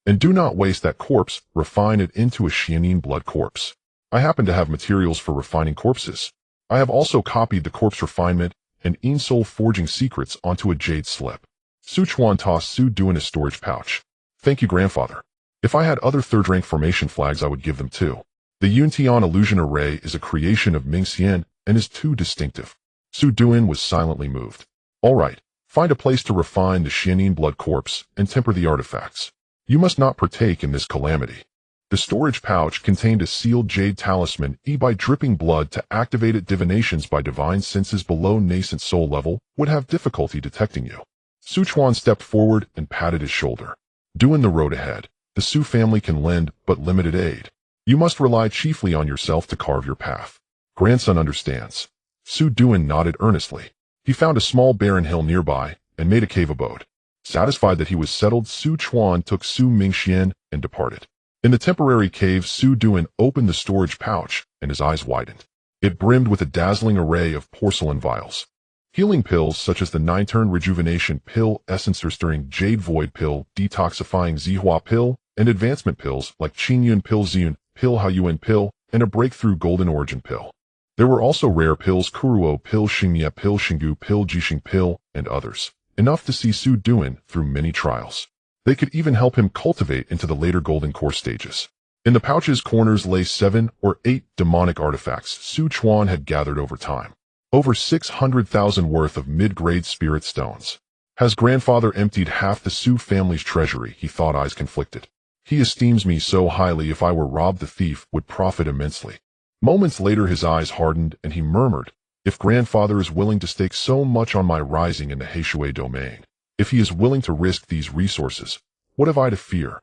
Speaker 1: And do not waste that corpse, refine it into a Xianin blood corpse. I happen to have materials for refining corpses. I have also copied the corpse refinement and in-soul forging secrets onto a jade slip. Su Chuan tossed Su Duan a storage pouch. Thank you, grandfather. If I had other third-rank formation flags, I would give them too. The Yuntian illusion array is a creation of Ming Xian and is too distinctive. Su Duan was silently moved. All right, find a place to refine the Xianin blood corpse and temper the artifacts. You must not partake in this calamity. The storage pouch contained a sealed jade talisman by dripping blood to activate it. Divinations by divine senses below nascent soul level would have difficulty detecting you. Su Chuan stepped forward and patted his shoulder. Duan, the road ahead. The Su family can lend but limited aid. You must rely chiefly on yourself to carve your path. Grandson understands. Su Duan nodded earnestly. He found a small barren hill nearby and made a cave abode. Satisfied that he was settled, Su Chuan took Su Mingxian and departed. In the temporary cave, Su Duan opened the storage pouch, and his eyes widened. It brimmed with a dazzling array of porcelain vials. Healing pills such as the 9-turn rejuvenation pill, essence restoring jade void pill, detoxifying Zihua pill, and advancement pills like Qingyun pill, Ziyun pill, Haoyuan pill, and a breakthrough golden origin pill. There were also rare pills, Kuruo pill, Xingya pill, Xinggu pill, Jixing pill, and others, enough to see Su Duan through many trials. They could even help him cultivate into the later golden core stages. In the pouch's corners lay 7 or 8 demonic artifacts Su Chuan had gathered over time. Over 600,000 worth of mid-grade spirit stones. Has grandfather emptied half the Su family's treasury? He thought, eyes conflicted. He esteems me so highly, if I were robbed the thief would profit immensely. Moments later his eyes hardened and he murmured, if grandfather is willing to stake so much on my rising in the Heishui domain, if he is willing to risk these resources, what have I to fear?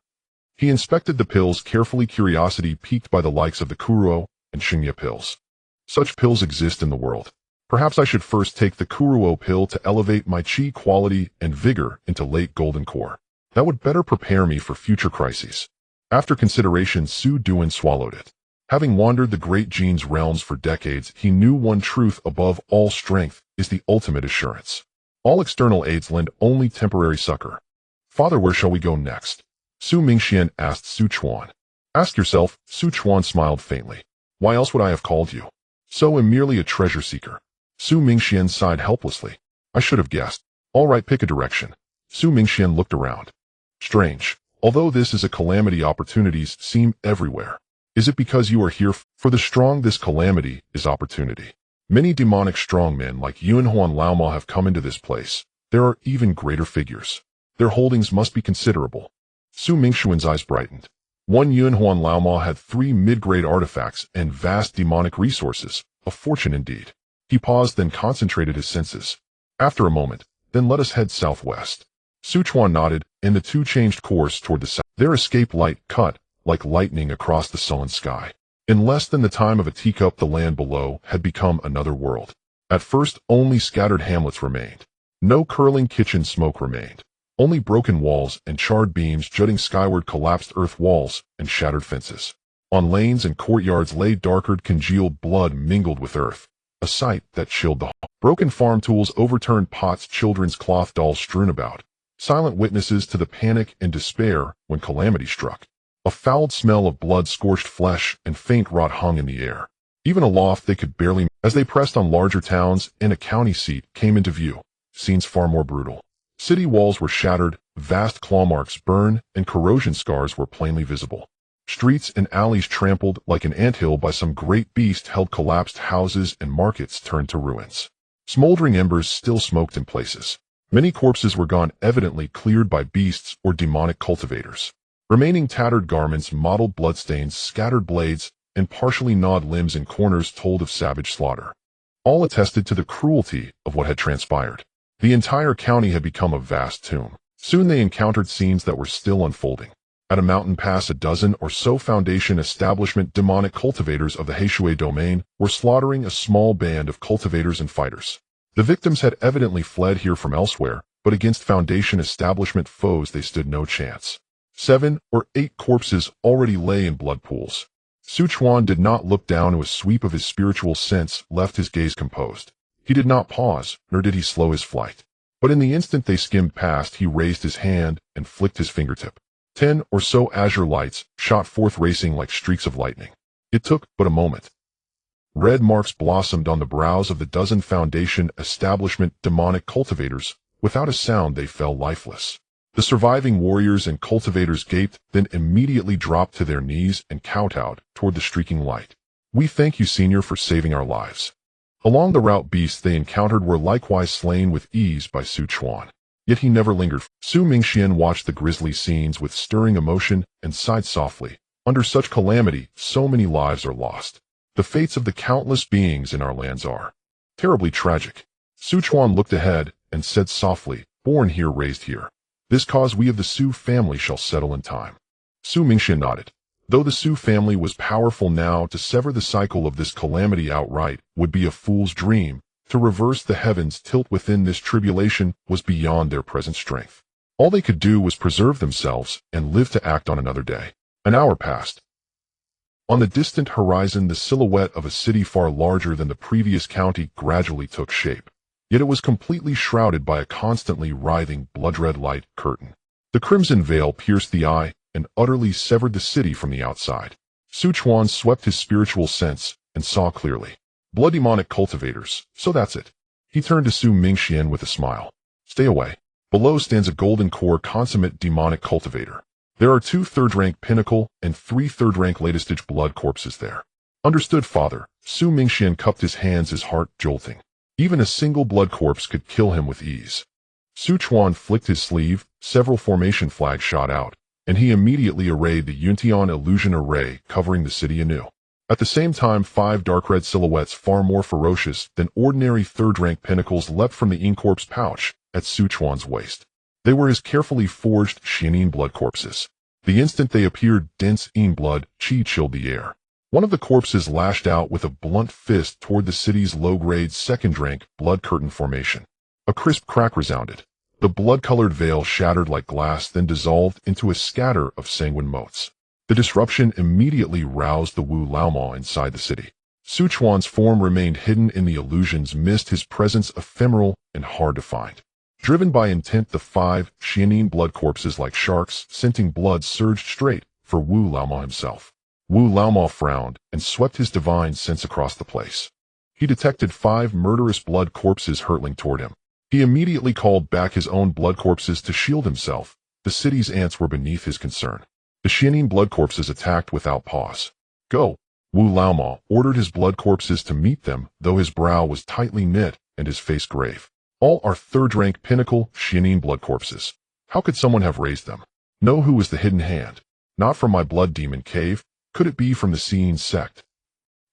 Speaker 1: He inspected the pills carefully, curiosity piqued by the likes of the Kuruo and Xingya pills. Such pills exist in the world. Perhaps I should first take the Kuruo pill to elevate my chi quality and vigor into late golden core. That would better prepare me for future crises. After consideration, Su Duan swallowed it. Having wandered the great gene's realms for decades, he knew one truth above all: strength is the ultimate assurance. All external aids lend only temporary succor. Father, where shall we go next? Su Mingxian asked Su Chuan. Ask yourself, Su Chuan smiled faintly. Why else would I have called you? So am merely a treasure seeker. Su Mingxian sighed helplessly. I should have guessed. All right, pick a direction. Su Mingxian looked around. Strange. Although this is a calamity, opportunities seem everywhere. Is it because you are here? For the strong, this calamity is opportunity. Many demonic strongmen like Yunhuan Laoma have come into this place. There are even greater figures. Their holdings must be considerable. Su Mingxuan's eyes brightened. One Yunhuan Laoma had 3 mid-grade artifacts and vast demonic resources. A fortune indeed. He paused, then concentrated his senses. After a moment, then let us head southwest. Su Chuan nodded, and the two changed course toward the south. Their escape light cut like lightning across the sullen sky. In less than the time of a teacup, the land below had become another world. At first, only scattered hamlets remained. No curling kitchen smoke remained. Only broken walls and charred beams jutting skyward, collapsed earth walls and shattered fences. On lanes and courtyards lay darkered, congealed blood mingled with earth, a sight that chilled the heart. Broken farm tools, overturned pots, children's cloth dolls strewn about, silent witnesses to the panic and despair when calamity struck. A foul smell of blood-scorched flesh and faint rot hung in the air. Even aloft they could barely. As they pressed on, larger towns and a county seat came into view, scenes far more brutal. City walls were shattered, vast claw marks burned, and corrosion scars were plainly visible. Streets and alleys trampled like an anthill by some great beast held, collapsed houses and markets turned to ruins. Smoldering embers still smoked in places. Many corpses were gone, evidently cleared by beasts or demonic cultivators. Remaining tattered garments, mottled bloodstains, scattered blades, and partially gnawed limbs in corners told of savage slaughter. All attested to the cruelty of what had transpired. The entire county had become a vast tomb. Soon they encountered scenes that were still unfolding. At a mountain pass, a dozen or so Foundation establishment demonic cultivators of the Heishui domain were slaughtering a small band of cultivators and fighters. The victims had evidently fled here from elsewhere, but against Foundation establishment foes they stood no chance. 7 or 8 corpses already lay in blood pools. Chuan did not look down to a sweep of his spiritual sense left his gaze composed. He did not pause, nor did he slow his flight. But in the instant they skimmed past, he raised his hand and flicked his fingertip. 10 or so azure lights shot forth racing like streaks of lightning. It took but a moment. Red marks blossomed on the brows of the dozen Foundation establishment demonic cultivators. Without a sound they fell lifeless. The surviving warriors and cultivators gaped, then immediately dropped to their knees and kowtowed toward the streaking light. "We thank you, Senior, for saving our lives." Along the route beasts they encountered were likewise slain with ease by Chuan. Yet he never lingered. Su Mingxian watched the grisly scenes with stirring emotion and sighed softly. Under such calamity, so many lives are lost. The fates of the countless beings in our lands are terribly tragic. Chuan looked ahead and said softly, "Born here, raised here. This cause we of the Su family shall settle in time." Su Mingxian nodded. Though the Su family was powerful now, to sever the cycle of this calamity outright would be a fool's dream. To reverse the heavens' tilt within this tribulation was beyond their present strength. All they could do was preserve themselves and live to act on another day. An hour passed. On the distant horizon, the silhouette of a city far larger than the previous county gradually took shape. Yet it was completely shrouded by a constantly writhing blood-red light curtain. The crimson veil pierced the eye and utterly severed the city from the outside. Chuan swept his spiritual sense and saw clearly. Blood demonic cultivators, so that's it. He turned to Su Mingxian with a smile. "Stay away. Below stands a golden core consummate demonic cultivator. There are 2 third-rank pinnacle and 3 third-rank latest-stage blood corpses there." "Understood, Father." Su Mingxian cupped his hands, his heart jolting. Even a single blood corpse could kill him with ease. Chuan flicked his sleeve, several formation flags shot out, and he immediately arrayed the Yuntian illusion array covering the city anew. At the same time, 5 dark red silhouettes far more ferocious than ordinary third-rank pinnacles leapt from the Incorp's pouch at Chuan's waist. They were his carefully forged Xianin blood corpses. The instant they appeared, dense Yin blood chi chilled the air. One of the corpses lashed out with a blunt fist toward the city's low-grade second-rank blood curtain formation. A crisp crack resounded. The blood-colored veil shattered like glass, then dissolved into a scatter of sanguine motes. The disruption immediately roused the Wu Laoma inside the city. Chuan's form remained hidden in the illusion's mist, his presence ephemeral and hard to find. Driven by intent, the 5 Xianin blood corpses like sharks, scenting blood, surged straight for Wu Laoma himself. Wu Laoma frowned and swept his divine sense across the place. He detected 5 murderous blood corpses hurtling toward him. He immediately called back his own blood corpses to shield himself. The city's ants were beneath his concern. The Xianin blood corpses attacked without pause. "Go!" Wu Laoma ordered his blood corpses to meet them, though his brow was tightly knit and his face grave. "All are third-rank pinnacle Xianin blood corpses. How could someone have raised them? Know who was the hidden hand? Not from my blood demon cave. Could it be from the Seeing sect?"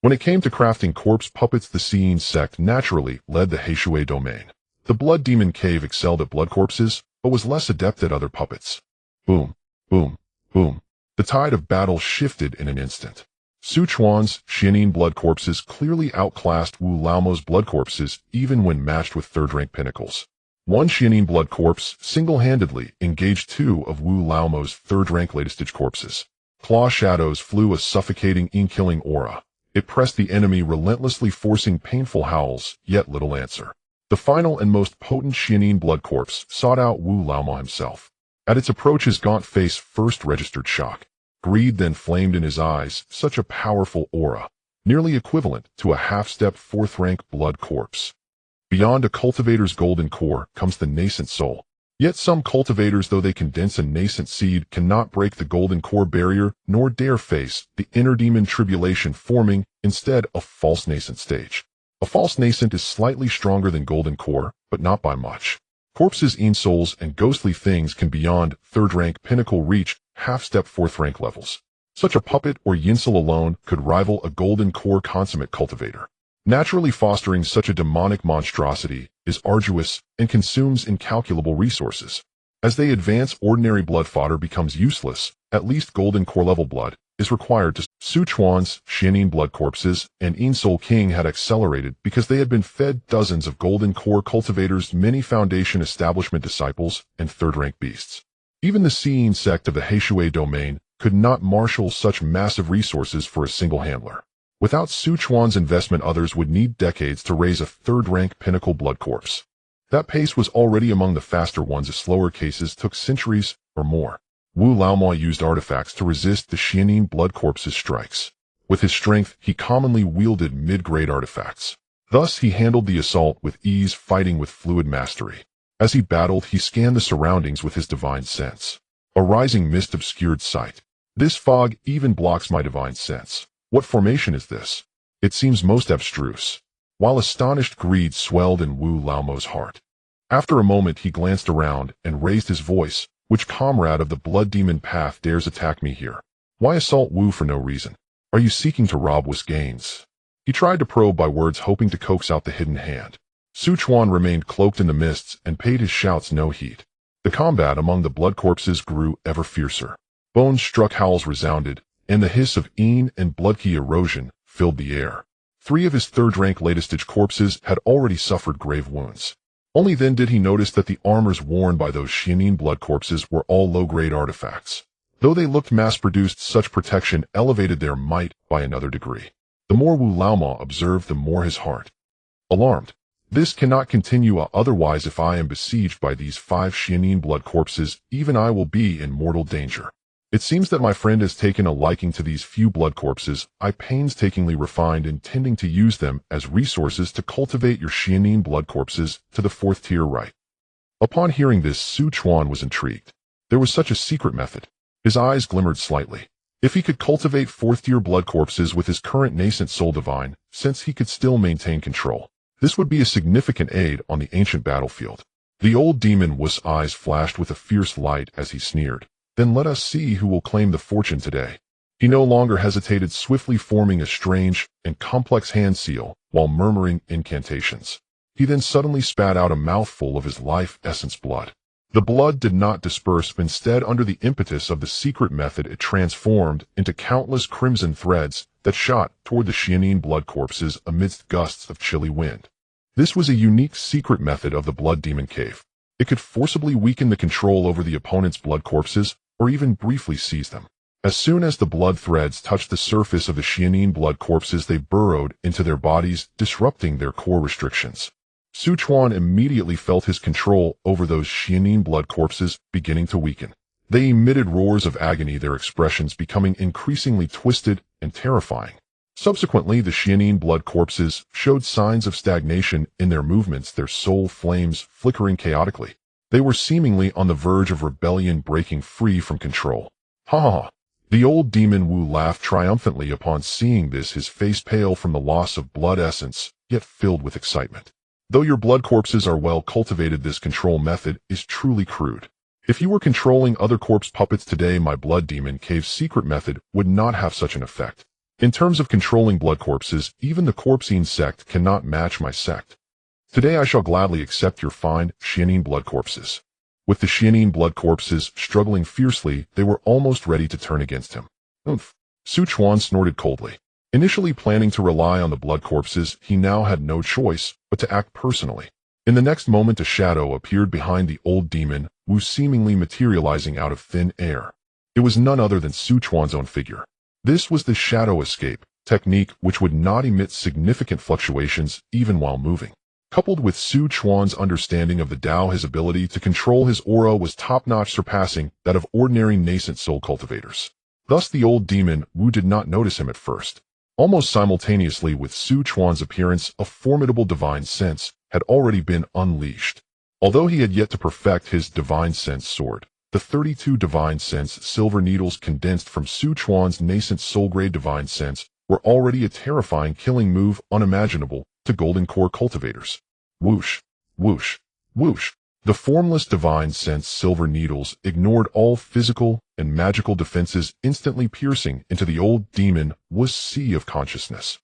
Speaker 1: When it came to crafting corpse puppets, the Seeing sect naturally led the Heishui domain. The blood demon cave excelled at blood corpses, but was less adept at other puppets. Boom, boom, boom. The tide of battle shifted in an instant. Chuan's Xianin blood corpses clearly outclassed Wu Laoma's blood corpses even when matched with third-rank pinnacles. One Xianin blood corpse single-handedly engaged 2 of Wu Laoma's third-rank latest-stage corpses. Claw shadows flew, a suffocating ink-killing aura. It pressed the enemy relentlessly, forcing painful howls, yet little answer. The final and most potent Xianin blood corpse sought out Wu Laoma himself. At its approach, his gaunt face first registered shock. Greed then flamed in his eyes, such a powerful aura, nearly equivalent to a half-step 4th-rank blood corpse. Beyond a cultivator's golden core comes the nascent soul. Yet some cultivators, though they condense a nascent seed, cannot break the golden core barrier, nor dare face the inner demon tribulation, forming, instead, a false nascent stage. A false nascent is slightly stronger than golden core, but not by much. Corpses, souls, and ghostly things can beyond third-rank pinnacle reach half-step 4th-rank levels. Such a puppet or yinsel alone could rival a golden core consummate cultivator. Naturally, fostering such a demonic monstrosity is arduous and consumes incalculable resources. As they advance, ordinary blood fodder becomes useless. At least golden core level blood is required to Su Chuan's Xianin blood corpses and Yin Soul King had accelerated because they had been fed dozens of golden core cultivators, many foundation establishment disciples, and third-rank beasts. Even the Seeing sect of the Heishui domain could not marshal such massive resources for a single handler. Without Su Chuan's investment, others would need decades to raise a third-rank pinnacle blood corpse. That pace was already among the faster ones as slower cases took centuries or more. Wu Laoma used artifacts to resist the Xianin blood corpse's strikes. With his strength, he commonly wielded mid-grade artifacts. Thus, he handled the assault with ease, fighting with fluid mastery. As he battled, he scanned the surroundings with his divine sense. A rising mist obscured sight. This fog even blocks my divine sense. What formation is this? It seems most abstruse. While astonished greed swelled in Wu Laomo's heart. After a moment, he glanced around and raised his voice. Which comrade of the blood demon path dares attack me here? Why assault Wu for no reason? Are you seeking to rob Wu's gains? He tried to probe by words, hoping to coax out the hidden hand. Su Chuan remained cloaked in the mists and paid his shouts no heed. The combat among the blood corpses grew ever fiercer. Bones struck, howls resounded, and the hiss of Yin and blood-key erosion filled the air. 3 of his third-rank latest-stage corpses had already suffered grave wounds. Only then did he notice that the armors worn by those Xianin blood corpses were all low-grade artifacts. Though they looked mass-produced, such protection elevated their might by another degree. The more Wu Laoma observed, the more his heart alarmed. This cannot continue, otherwise if I am besieged by these 5 Xianin blood corpses, even I will be in mortal danger. It seems that my friend has taken a liking to these few blood corpses I painstakingly refined, intending to use them as resources to cultivate your Xianin blood corpses to the 4th tier right. Upon hearing this, Su Chuan was intrigued. There was such a secret method. His eyes glimmered slightly. If he could cultivate 4th tier blood corpses with his current nascent soul divine, since he could still maintain control, this would be a significant aid on the ancient battlefield. The old demon Wu's eyes flashed with a fierce light as he sneered. Then let us see who will claim the fortune today. He no longer hesitated, swiftly forming a strange and complex hand seal while murmuring incantations. He then suddenly spat out a mouthful of his life essence blood. The blood did not disperse, but instead, under the impetus of the secret method, it transformed into countless crimson threads that shot toward the Xianin blood corpses amidst gusts of chilly wind. This was a unique secret method of the blood demon cave. It could forcibly weaken the control over the opponent's blood corpses, or even briefly seize them. As soon as the blood threads touched the surface of the Xianin blood corpses, they burrowed into their bodies, disrupting their core restrictions. Su Chuan immediately felt his control over those Xianin blood corpses beginning to weaken. They emitted roars of agony, their expressions becoming increasingly twisted and terrifying. Subsequently, the Xianin blood corpses showed signs of stagnation in their movements, their soul flames flickering chaotically. They were seemingly on the verge of rebellion, breaking free from control. Ha ha ha! The old demon Wu laughed triumphantly upon seeing this, his face pale from the loss of blood essence, yet filled with excitement. Though your blood corpses are well cultivated, this control method is truly crude. If you were controlling other corpse puppets today, my blood demon cave's secret method would not have such an effect. In terms of controlling blood corpses, even the Corpsine sect cannot match my sect. Today I shall gladly accept your fine Xianin blood corpses. With the Xianin blood corpses struggling fiercely, they were almost ready to turn against him. Oomph! Su Chuan snorted coldly. Initially planning to rely on the blood corpses, he now had no choice but to act personally. In the next moment, a shadow appeared behind the old demon, Wu seemingly materializing out of thin air. It was none other than Su Chuan's own figure. This was the shadow escape technique, which would not emit significant fluctuations even while moving. Coupled with Su Chuan's understanding of the Tao, his ability to control his aura was top-notch, surpassing that of ordinary nascent soul cultivators. Thus the old demon Wu did not notice him at first. Almost simultaneously with Su Chuan's appearance, a formidable divine sense had already been unleashed. Although he had yet to perfect his divine sense sword, the 32 divine sense silver needles condensed from Su Chuan's nascent soul-grade divine sense were already a terrifying killing move unimaginable to golden core cultivators. Whoosh, whoosh, whoosh. The formless divine sense silver needles ignored all physical and magical defenses, instantly piercing into the old demon Wu's sea of consciousness.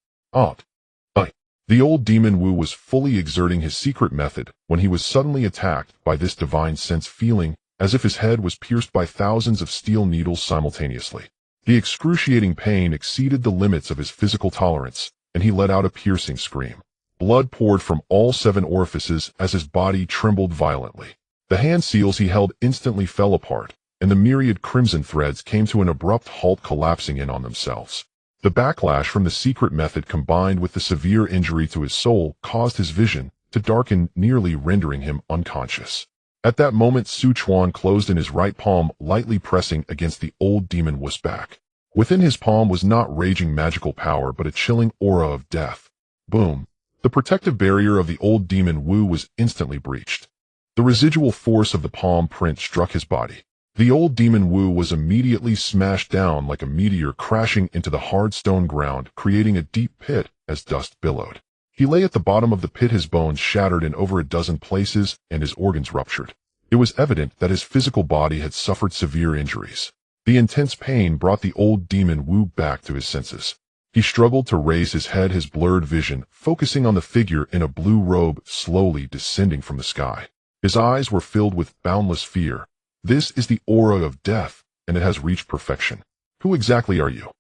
Speaker 1: The old demon Wu was fully exerting his secret method when he was suddenly attacked by this divine sense, feeling as if his head was pierced by thousands of steel needles simultaneously. The excruciating pain exceeded the limits of his physical tolerance, and he let out a piercing scream. Blood poured from all 7 orifices as his body trembled violently. The hand seals he held instantly fell apart, and the myriad crimson threads came to an abrupt halt, collapsing in on themselves. The backlash from the secret method combined with the severe injury to his soul caused his vision to darken, nearly rendering him unconscious. At that moment, Chuan closed in his right palm, lightly pressing against the old demon wu's back. Within his palm was not raging magical power, but a chilling aura of death. Boom! The protective barrier of the old demon wu was instantly breached. The residual force of the palm print struck his body. The old demon wu was immediately smashed down like a meteor, crashing into the hard stone ground, creating a deep pit as dust billowed. He lay at the bottom of the pit, his bones shattered in over a dozen places and his organs ruptured. It was evident that his physical body had suffered severe injuries. The intense pain brought the old demon wu back to his senses. He struggled to raise his head, his blurred vision focusing on the figure in a blue robe slowly descending from the sky. His eyes were filled with boundless fear. This is the aura of death, and it has reached perfection. Who exactly are you?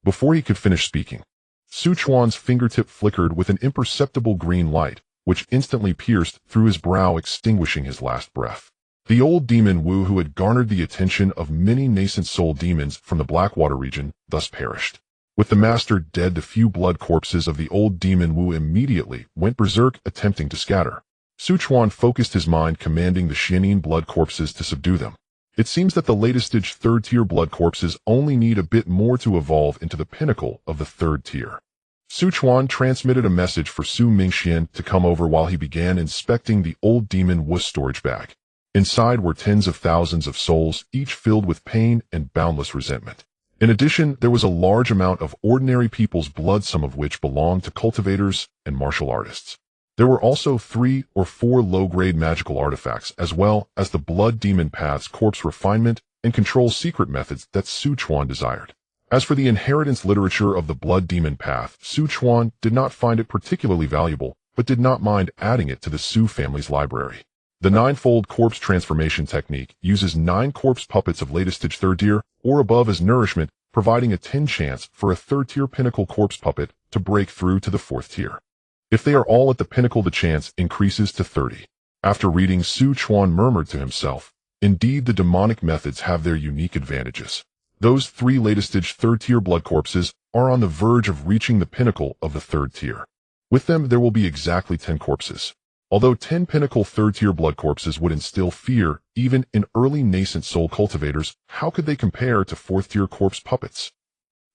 Speaker 1: Before he could finish speaking, Chuan's fingertip flickered with an imperceptible green light, which instantly pierced through his brow, extinguishing his last breath. The old demon wu, who had garnered the attention of many nascent soul demons from the Blackwater region, thus perished. With the master dead, the few blood corpses of the old demon wu immediately went berserk, attempting to scatter. Chuan focused his mind, commanding the Xianin blood corpses to subdue them. It seems that the latest stage 3rd tier blood corpses only need a bit more to evolve into the pinnacle of the 3rd tier. Chuan transmitted a message for Su Mingxian to come over while he began inspecting the old demon wu's storage bag. Inside were tens of thousands of souls, each filled with pain and boundless resentment. In addition, there was a large amount of ordinary people's blood, some of which belonged to cultivators and martial artists. There were also 3 or 4 low-grade magical artifacts, as well as the blood demon path's corpse refinement and control secret methods that Chuan desired. As for the inheritance literature of the blood demon path, Chuan did not find it particularly valuable, but did not mind adding it to the Su family's library. The 9-fold corpse transformation technique uses 9 corpse puppets of latest stage 3rd tier or above as nourishment, providing a 10 chance for a 3rd tier pinnacle corpse puppet to break through to the 4th tier. If they are all at the pinnacle, the chance increases to 30. After reading, Chuan murmured to himself, indeed, the demonic methods have their unique advantages. Those 3 latest stage 3rd tier blood corpses are on the verge of reaching the pinnacle of the 3rd tier. With them, there will be exactly 10 corpses. Although 10 pinnacle 3rd tier blood corpses would instill fear even in early nascent soul cultivators, how could they compare to 4th tier corpse puppets?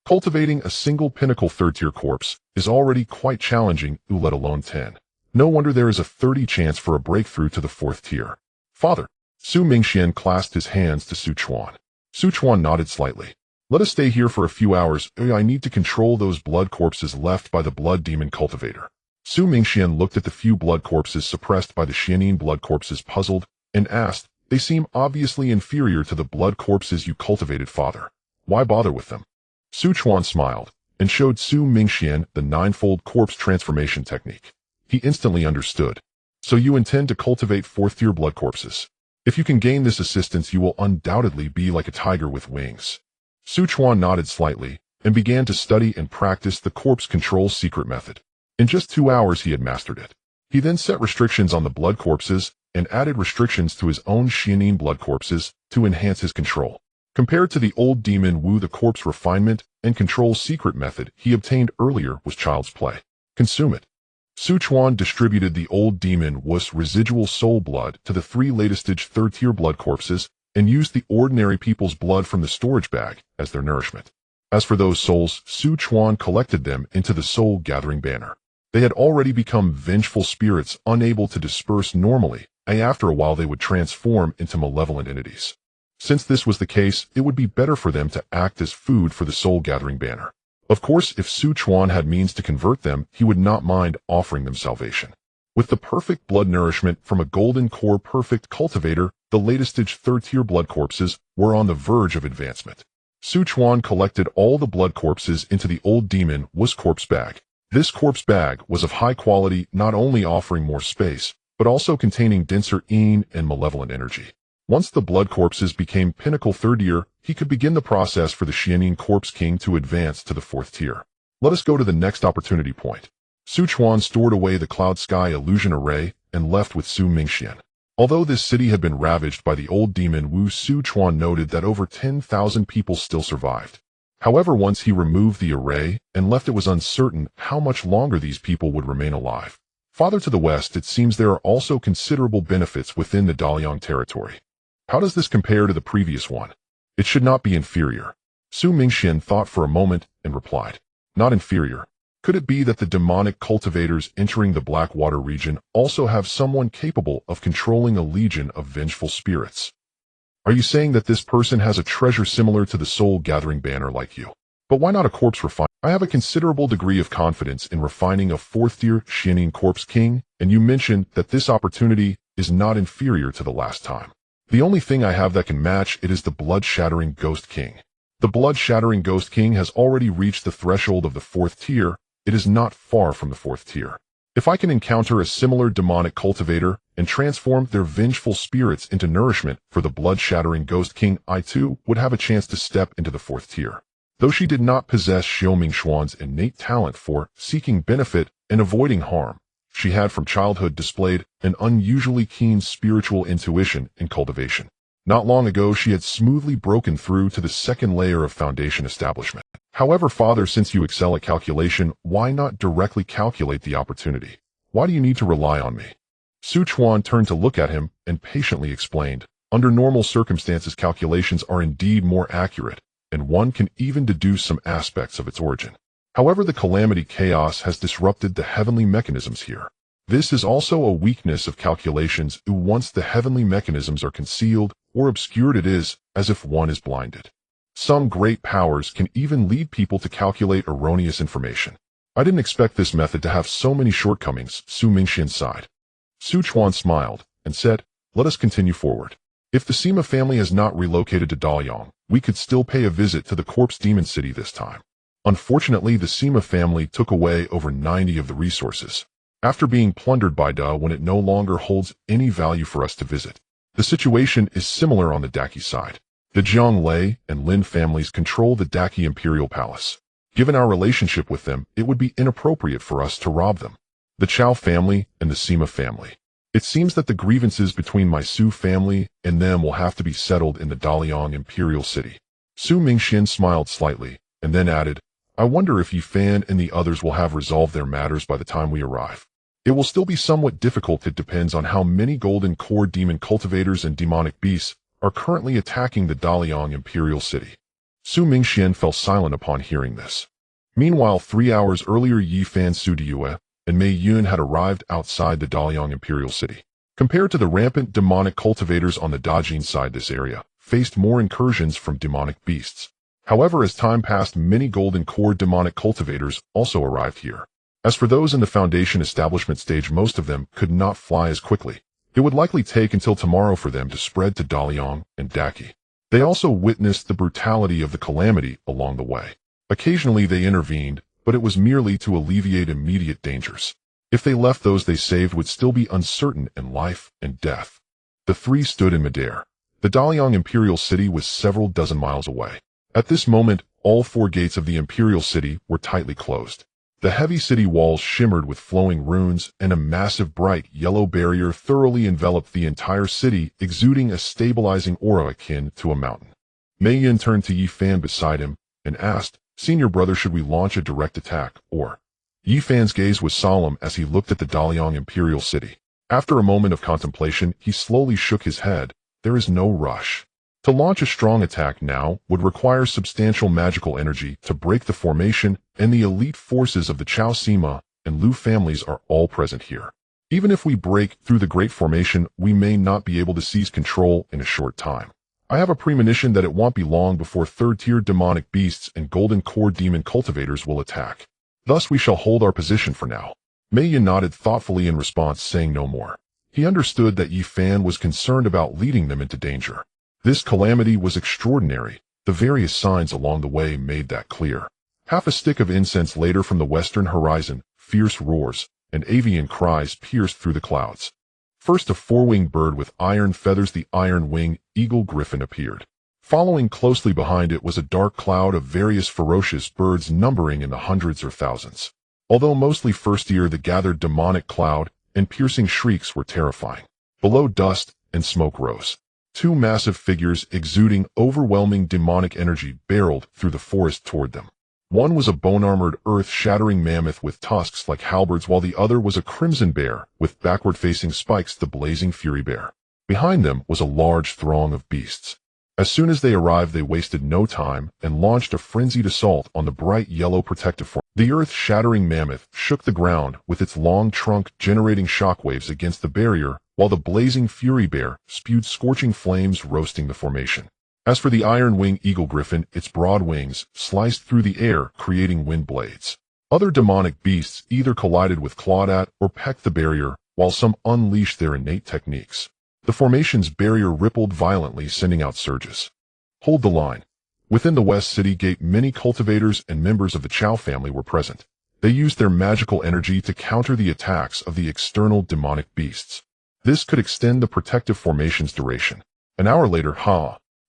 Speaker 1: Cultivating a single pinnacle 3rd tier corpse is already quite challenging, let alone 10. No wonder there is a 30 chance for a breakthrough to the 4th tier. Father. Su Mingxian clasped his hands to Chuan. Chuan nodded slightly. Let us stay here for a few hours. I need to control those blood corpses left by the blood demon cultivator. Su Mingxian looked at the few blood corpses suppressed by the Xianin blood corpses, puzzled, and asked, they seem obviously inferior to the blood corpses you cultivated, father. Why bother with them? Chuan smiled and showed Su Mingxian the 9-fold corpse transformation technique. He instantly understood. So you intend to cultivate 4th tier blood corpses. If you can gain this assistance, you will undoubtedly be like a tiger with wings. Chuan nodded slightly and began to study and practice the corpse control secret method. In just 2 hours he had mastered it. He then set restrictions on the blood corpses and added restrictions to his own Xianin blood corpses to enhance his control. Compared to the old demon wu, the corpse refinement and control secret method he obtained earlier was child's play. Consume it. Chuan distributed the old demon wu's residual soul blood to the 3 latest stage 3rd tier blood corpses and used the ordinary people's blood from the storage bag as their nourishment. As for those souls, Chuan collected them into the soul gathering banner. They had already become vengeful spirits, unable to disperse normally, and after a while they would transform into malevolent entities. Since this was the case, it would be better for them to act as food for the soul gathering banner. Of course, if Chuan had means to convert them, he would not mind offering them salvation. With the perfect blood nourishment from a golden core perfect cultivator, the latest stage 3rd tier blood corpses were on the verge of advancement. Chuan collected all the blood corpses into the old demon wu's corpse bag. This corpse bag was of high quality, not only offering more space, but also containing denser yin and malevolent energy. Once the blood corpses became pinnacle third tier, he could begin the process for the Xianing Corpse King to advance to the fourth tier. Let us go to the next opportunity point. Su Chuan stored away the Cloud Sky Illusion Array and left with Su Mingxian. Although this city had been ravaged by the old demon Wu, Su Chuan noted that over 10,000 people still survived. However, once he removed the array and left, it was uncertain how much longer these people would remain alive. Farther to the west, it seems there are also considerable benefits within the Daliang territory. How does this compare to the previous one? It should not be inferior. Su Mingxian thought for a moment and replied, not inferior. Could it be that the demonic cultivators entering the Blackwater region also have someone capable of controlling a legion of vengeful spirits? Are you saying that this person has a treasure similar to the soul-gathering banner like you? But why not a corpse refiner? I have a considerable degree of confidence in refining a fourth-tier Xianing Corpse King, and you mentioned that this opportunity is not inferior to the last time. The only thing I have that can match it is the blood-shattering Ghost King. The blood-shattering Ghost King has already reached the threshold of the fourth tier. It is not far from the fourth tier. If I can encounter a similar demonic cultivator and transform their vengeful spirits into nourishment for the blood-shattering Ghost King, I too would have a chance to step into the fourth tier. Though she did not possess Xiao Mingxuan's innate talent for seeking benefit and avoiding harm, she had from childhood displayed an unusually keen spiritual intuition in cultivation. Not long ago, she had smoothly broken through to the second layer of foundation establishment. However, Father, since you excel at calculation, why not directly calculate the opportunity? Why do you need to rely on me? Su Chuan turned to look at him and patiently explained, under normal circumstances, calculations are indeed more accurate, and one can even deduce some aspects of its origin. However, the calamity chaos has disrupted the heavenly mechanisms here. This is also a weakness of calculations. Once the heavenly mechanisms are concealed or obscured, it is as if one is blinded. Some great powers can even lead people to calculate erroneous information. I didn't expect this method to have so many shortcomings, Su Mingxian sighed. Su Chuan smiled and said, let us continue forward. If the Sima family has not relocated to Daliang, we could still pay a visit to the Corpse Demon City this time. Unfortunately, the Sima family took away over 90 of the resources, after being plundered by Da when it no longer holds any value for us to visit. The situation is similar on the Daki side. The Jiang Lei and Lin families control the Daki Imperial Palace. Given our relationship with them, it would be inappropriate for us to rob them. The Chao family and the Sima family. It seems that the grievances between my Su family and them will have to be settled in the Daliang Imperial City. Su Mingxian smiled slightly, and then added, I wonder if Yi Fan and the others will have resolved their matters by the time we arrive. It will still be somewhat difficult. It depends on how many golden core demon cultivators and demonic beasts are currently attacking the Daliang Imperial City. Su Mingxian fell silent upon hearing this. Meanwhile, 3 hours earlier, Yi Fan, Su Diyue, and Mei Yun had arrived outside the Daliang Imperial City. Compared to the rampant demonic cultivators on the Dajin side, this area faced more incursions from demonic beasts. However, as time passed, many golden core demonic cultivators also arrived here. As for those in the foundation establishment stage, most of them could not fly as quickly. It would likely take until tomorrow for them to spread to Daliang and Daki. They also witnessed the brutality of the calamity along the way. Occasionally they intervened, but it was merely to alleviate immediate dangers. If they left, those they saved would still be uncertain in life and death. The three stood in midair. The Daliang Imperial City was several dozen miles away. At this moment, all 4 gates of the Imperial City were tightly closed. The heavy city walls shimmered with flowing runes, and a massive bright yellow barrier thoroughly enveloped the entire city, exuding a stabilizing aura akin to a mountain. Mei Yun turned to Yi Fan beside him and asked, Senior brother, should we launch a direct attack, or? Yi Fan's gaze was solemn as he looked at the Daliang Imperial City. After a moment of contemplation, he slowly shook his head. There is no rush. To launch a strong attack now would require substantial magical energy to break the formation, and the elite forces of the Chao Sima and Lu families are all present here. Even if we break through the Great Formation, we may not be able to seize control in a short time. I have a premonition that it won't be long before third-tier demonic beasts and golden core demon cultivators will attack. Thus we shall hold our position for now. Mei Yun nodded thoughtfully in response, saying no more. He understood that Yi Fan was concerned about leading them into danger. This calamity was extraordinary. The various signs along the way made that clear. Half a stick of incense later, from the western horizon, fierce roars and avian cries pierced through the clouds. First, a four-winged bird with iron feathers, the iron-winged eagle griffin, appeared. Following closely behind it was a dark cloud of various ferocious birds numbering in the hundreds or thousands. Although mostly first-year, the gathered demonic cloud and piercing shrieks were terrifying. Below, dust and smoke rose. Two massive figures exuding overwhelming demonic energy barreled through the forest toward them. One was a bone-armored, earth-shattering mammoth with tusks like halberds, while the other was a crimson bear with backward-facing spikes, the blazing fury bear. Behind them was a large throng of beasts. As soon as they arrived, they wasted no time and launched a frenzied assault on the bright yellow protective form. The earth-shattering mammoth shook the ground with its long trunk, generating shockwaves against the barrier, while the blazing fury bear spewed scorching flames, roasting the formation. As for the iron-winged eagle griffin, its broad wings sliced through the air, creating wind blades. Other demonic beasts either collided with, clawed at, or pecked the barrier, while some unleashed their innate techniques. The formation's barrier rippled violently, sending out surges. Hold the line. Within the West City Gate, many cultivators and members of the Chow family were present. They used their magical energy to counter the attacks of the external demonic beasts. This could extend the protective formation's duration. An hour later,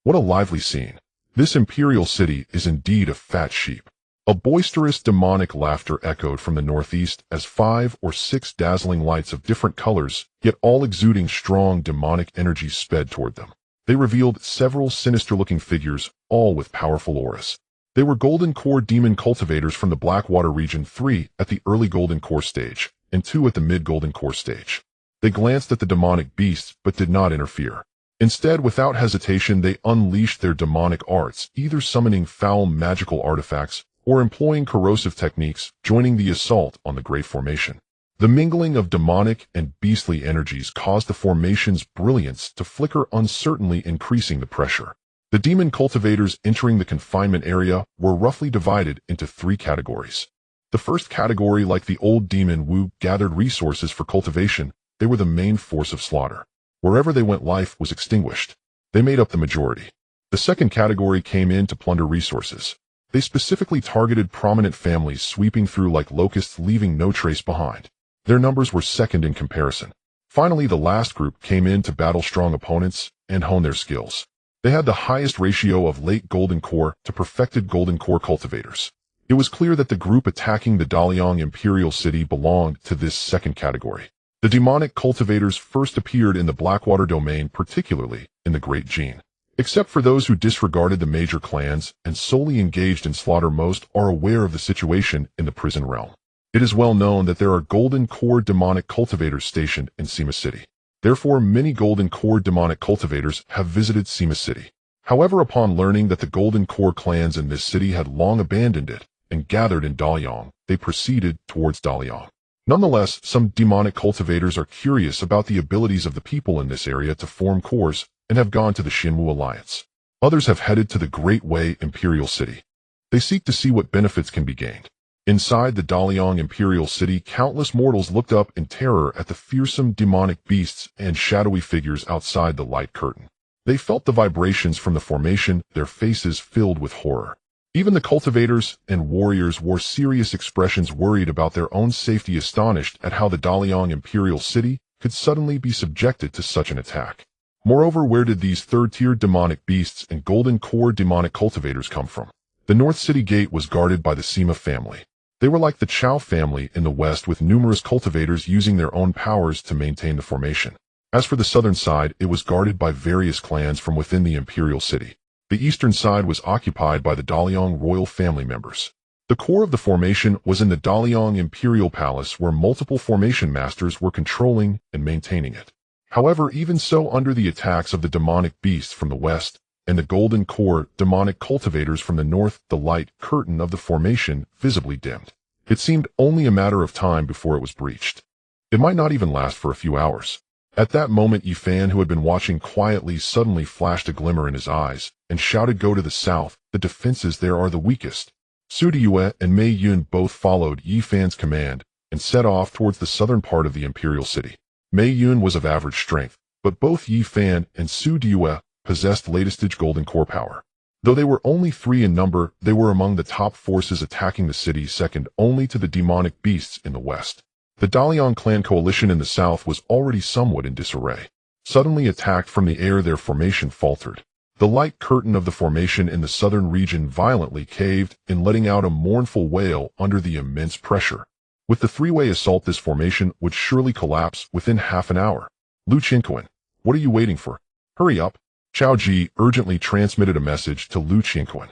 Speaker 1: what a lively scene. This imperial city is indeed a fat sheep. A boisterous demonic laughter echoed from the northeast as 5 or 6 dazzling lights of different colors, yet all exuding strong demonic energy, sped toward them. They revealed several sinister-looking figures, all with powerful auras. They were Golden Core demon cultivators from the Blackwater region, 3 at the early Golden Core stage, and 2 at the mid-Golden Core stage. They glanced at the demonic beasts, but did not interfere. Instead, without hesitation, they unleashed their demonic arts, either summoning foul magical artifacts or employing corrosive techniques, joining the assault on the Great Formation. The mingling of demonic and beastly energies caused the formation's brilliance to flicker uncertainly, increasing the pressure. The demon cultivators entering the confinement area were roughly divided into 3 categories. The first category, like the old demon Wu, gathered resources for cultivation. They were the main force of slaughter. Wherever they went, life was extinguished. They made up the majority. The second category came in to plunder resources. They specifically targeted prominent families, sweeping through like locusts, leaving no trace behind. Their numbers were second in comparison. Finally, the last group came in to battle strong opponents and hone their skills. They had the highest ratio of late Golden Core to perfected Golden Core cultivators. It was clear that the group attacking the Daliang Imperial City belonged to this second category. The demonic cultivators first appeared in the Blackwater domain, particularly in the Great Gene. Except for those who disregarded the major clans and solely engaged in slaughter, most are aware of the situation in the prison realm. It is well known that there are Golden Core demonic cultivators stationed in Sima City. Therefore, many Golden Core demonic cultivators have visited Sima City. However, upon learning that the Golden Core clans in this city had long abandoned it and gathered in Daliang, they proceeded towards Daliang. Nonetheless, some demonic cultivators are curious about the abilities of the people in this area to form cores and have gone to the Xinwu Alliance. Others have headed to the Great Way Imperial City. They seek to see what benefits can be gained. Inside the Daliang Imperial City, countless mortals looked up in terror at the fearsome demonic beasts and shadowy figures outside the light curtain. They felt the vibrations from the formation, their faces filled with horror. Even the cultivators and warriors wore serious expressions, worried about their own safety, astonished at how the Daliang Imperial City could suddenly be subjected to such an attack. Moreover, where did these third-tier demonic beasts and Golden Core demonic cultivators come from? The North City Gate was guarded by the Sima family. They were like the Chow family in the West, with numerous cultivators using their own powers to maintain the formation. As for the southern side, it was guarded by various clans from within the Imperial City. The eastern side was occupied by the Daliang royal family members. The core of the formation was in the Daliang Imperial Palace, where multiple formation masters were controlling and maintaining it. However, even so, under the attacks of the demonic beasts from the west and the Golden Core demonic cultivators from the north, the light curtain of the formation visibly dimmed. It seemed only a matter of time before it was breached. It might not even last for a few hours. At that moment, Yifan, who had been watching quietly, suddenly flashed a glimmer in his eyes and shouted, "Go to the south, the defenses there are the weakest." Su Diyue and Mei Yun both followed Yifan's command and set off towards the southern part of the Imperial City. Mei Yun was of average strength, but both Yifan and Su Diyue possessed latest-stage Golden Core power. Though they were only 3 in number, they were among the top forces attacking the city, second only to the demonic beasts in the west. The Dalian clan coalition in the south was already somewhat in disarray. Suddenly attacked from the air, their formation faltered. The light curtain of the formation in the southern region violently caved in, letting out a mournful wail under the immense pressure. With the three-way assault, this formation would surely collapse within half an hour. Lu Qingquan, what are you waiting for? Hurry up. Chao Ji urgently transmitted a message to Lu Qingquan.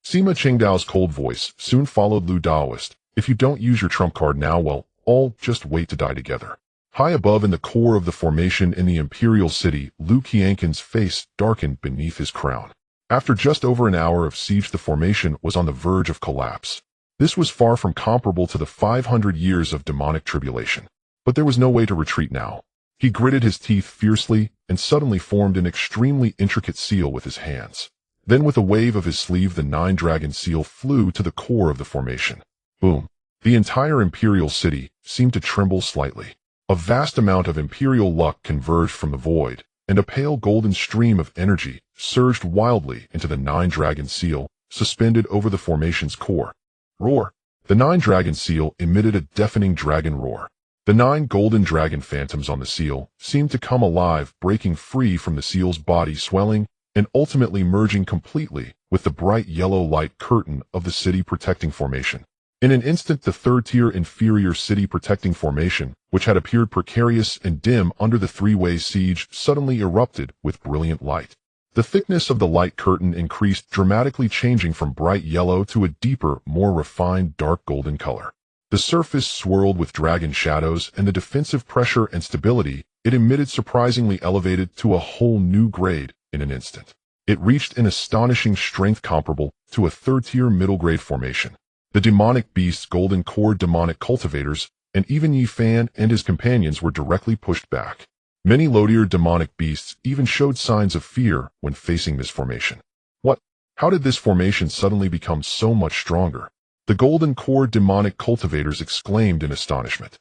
Speaker 1: Sima Qingdao's cold voice soon followed Lu Daoist. If you don't use your trump card now, well, all just wait to die together. High above in the core of the formation in the imperial city, Lu Qianqin's face darkened beneath his crown. After just over an hour of siege, the formation was on the verge of collapse. This was far from comparable to the 500 years of demonic tribulation. But there was no way to retreat now. He gritted his teeth fiercely and suddenly formed an extremely intricate seal with his hands. Then with a wave of his sleeve, the 9-dragon seal flew to the core of the formation. Boom! The entire imperial city seemed to tremble slightly. A vast amount of imperial luck converged from the void, and a pale golden stream of energy surged wildly into the 9-dragon seal, suspended over the formation's core. Roar! The 9-dragon seal emitted a deafening dragon roar. The 9 golden dragon phantoms on the seal seemed to come alive, breaking free from the seal's body, swelling, and ultimately merging completely with the bright yellow light curtain of the city protecting formation. In an instant, the third-tier inferior city protecting formation, which had appeared precarious and dim under the three-way siege, suddenly erupted with brilliant light. The thickness of the light curtain increased, dramatically changing from bright yellow to a deeper, more refined dark golden color. The surface swirled with dragon shadows, and the defensive pressure and stability it emitted surprisingly elevated to a whole new grade in an instant. It reached an astonishing strength comparable to a third-tier middle-grade formation. The demonic beasts, golden core demonic cultivators, and even Yi Fan and his companions were directly pushed back. Many low-tier demonic beasts even showed signs of fear when facing this formation. What? How did this formation suddenly become so much stronger? The golden core demonic cultivators exclaimed in astonishment.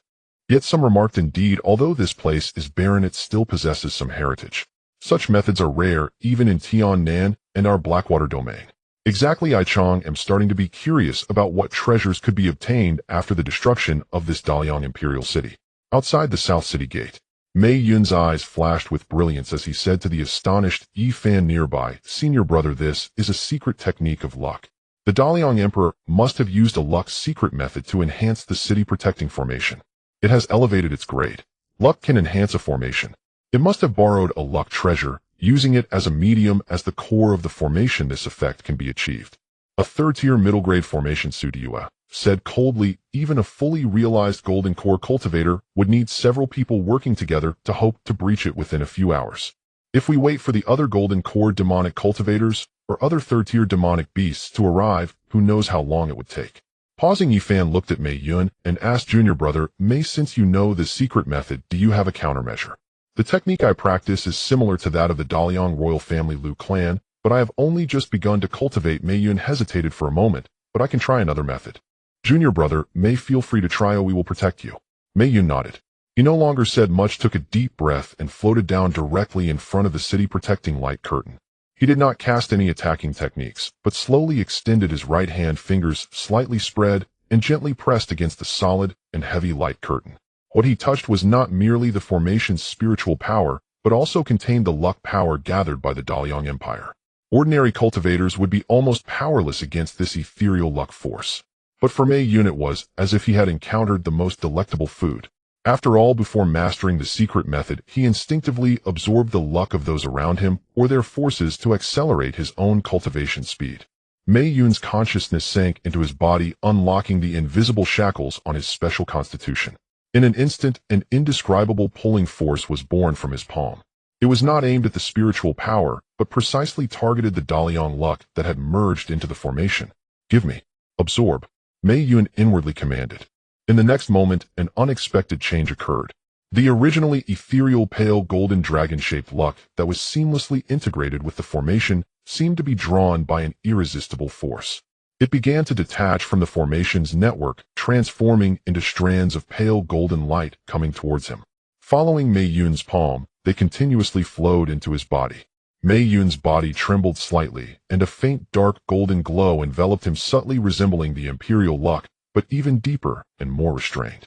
Speaker 1: Yet some remarked, indeed, although this place is barren, it still possesses some heritage. Such methods are rare even in Tiannan and our Blackwater domain. Exactly, I Chong am starting to be curious about what treasures could be obtained after the destruction of this Dalian imperial city. Outside the South City Gate, Mei Yun's eyes flashed with brilliance as he said to the astonished Yi Fan nearby, "Senior brother, this is a secret technique of luck. The Dalian Emperor must have used a luck secret method to enhance the city protecting formation. It has elevated its grade. Luck can enhance a formation. It must have borrowed a luck treasure, using it as a medium as the core of the formation. This effect can be achieved. A third-tier middle-grade formation, Su Diyue said coldly. Even a fully realized golden core cultivator would need several people working together to hope to breach it within a few hours. If we wait for the other golden core demonic cultivators or other third-tier demonic beasts to arrive, who knows how long it would take." Pausing, Yi Fan looked at Mei Yun and asked, "Junior brother, Mei, since you know the secret method, do you have a countermeasure? The technique I practice is similar to that of the Dalian royal family Lu clan, but I have only just begun to cultivate." Mei Yun hesitated for a moment, "But I can try another method." "Junior brother, Mei, feel free to try, we will protect you." Mei Yun nodded. He no longer said much, took a deep breath, and floated down directly in front of the city protecting light curtain. He did not cast any attacking techniques, but slowly extended his right hand, fingers slightly spread, and gently pressed against the solid and heavy light curtain. What he touched was not merely the formation's spiritual power, but also contained the luck power gathered by the Dalian Empire. Ordinary cultivators would be almost powerless against this ethereal luck force. But for Mei Yun it was as if he had encountered the most delectable food. After all, before mastering the secret method, he instinctively absorbed the luck of those around him or their forces to accelerate his own cultivation speed. Mei Yun's consciousness sank into his body, unlocking the invisible shackles on his special constitution. In an instant, an indescribable pulling force was born from his palm. It was not aimed at the spiritual power, but precisely targeted the Dalian luck that had merged into the formation. "Give me. Absorb," Mei Yun inwardly commanded. In the next moment, an unexpected change occurred. The originally ethereal pale golden dragon-shaped luck that was seamlessly integrated with the formation seemed to be drawn by an irresistible force. It began to detach from the formation's network, transforming into strands of pale golden light coming towards him. Following Mei Yun's palm, they continuously flowed into his body. Mei Yun's body trembled slightly, and a faint dark golden glow enveloped him, subtly resembling the imperial luck, but even deeper and more restrained.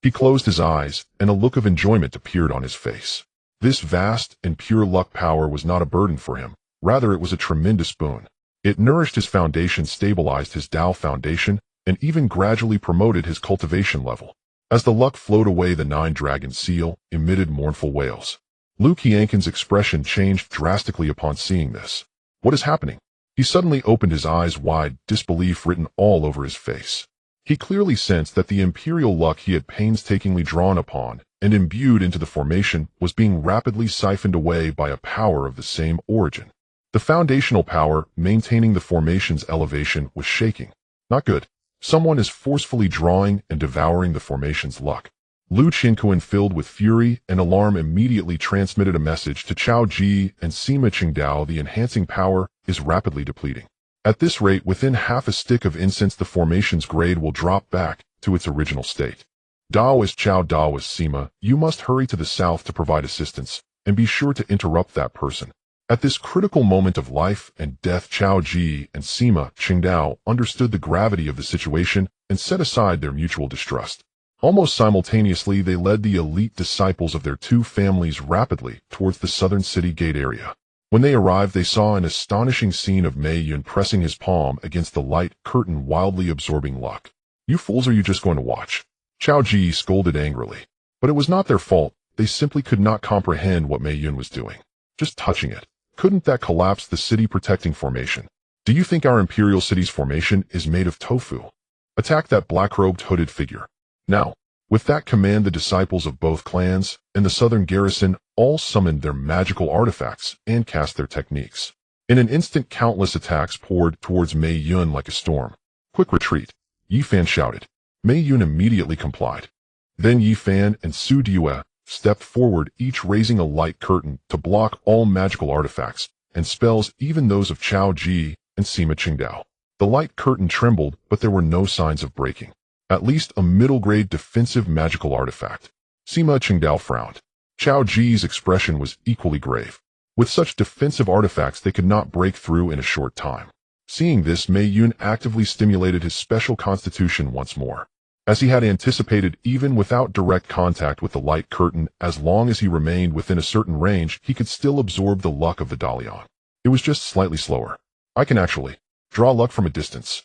Speaker 1: He closed his eyes, and a look of enjoyment appeared on his face. This vast and pure luck power was not a burden for him. Rather, it was a tremendous boon. It nourished his foundation, stabilized his Tao foundation, and even gradually promoted his cultivation level. As the luck flowed away, the nine-dragon seal emitted mournful wails. Liu Qianqin's expression changed drastically upon seeing this. What is happening? He suddenly opened his eyes wide, disbelief written all over his face. He clearly sensed that the imperial luck he had painstakingly drawn upon and imbued into the formation was being rapidly siphoned away by a power of the same origin. The foundational power maintaining the formation's elevation was shaking. Not good. Someone is forcefully drawing and devouring the formation's luck. Liu Qianqin, filled with fury and alarm, immediately transmitted a message to Chao Ji and Sima Qingdao. The enhancing power is rapidly depleting. At this rate, within half a stick of incense, the formation's grade will drop back to its original state. Daoist Chao, Daoist Sima, you must hurry to the south to provide assistance, and be sure to interrupt that person. At this critical moment of life and death, Chao Ji and Sima Qingdao understood the gravity of the situation and set aside their mutual distrust. Almost simultaneously, they led the elite disciples of their two families rapidly towards the southern city gate area. When they arrived, they saw an astonishing scene of Mei Yun pressing his palm against the light curtain, wildly absorbing luck. You fools, are you just going to watch? Chao Ji scolded angrily. But it was not their fault. They simply could not comprehend what Mei Yun was doing. Just touching it. Couldn't that collapse the city protecting formation? Do you think our imperial city's formation is made of tofu? Attack that black-robed hooded figure. Now. With that command, the disciples of both clans and the southern garrison all summoned their magical artifacts and cast their techniques. In an instant, countless attacks poured towards Mei Yun like a storm. Quick retreat, Yi Fan shouted. Mei Yun immediately complied. Then Yi Fan and Su Due stepped forward, each raising a light curtain to block all magical artifacts and spells, even those of Chao Ji and Sima Qingdao. The light curtain trembled, but there were no signs of breaking. At least a middle-grade defensive magical artifact. Sima Qingdao frowned. Chao Ji's expression was equally grave. With such defensive artifacts, they could not break through in a short time. Seeing this, Mei Yun actively stimulated his special constitution once more. As he had anticipated, even without direct contact with the light curtain, as long as he remained within a certain range, he could still absorb the luck of the Dalian. It was just slightly slower. I can actually draw luck from a distance.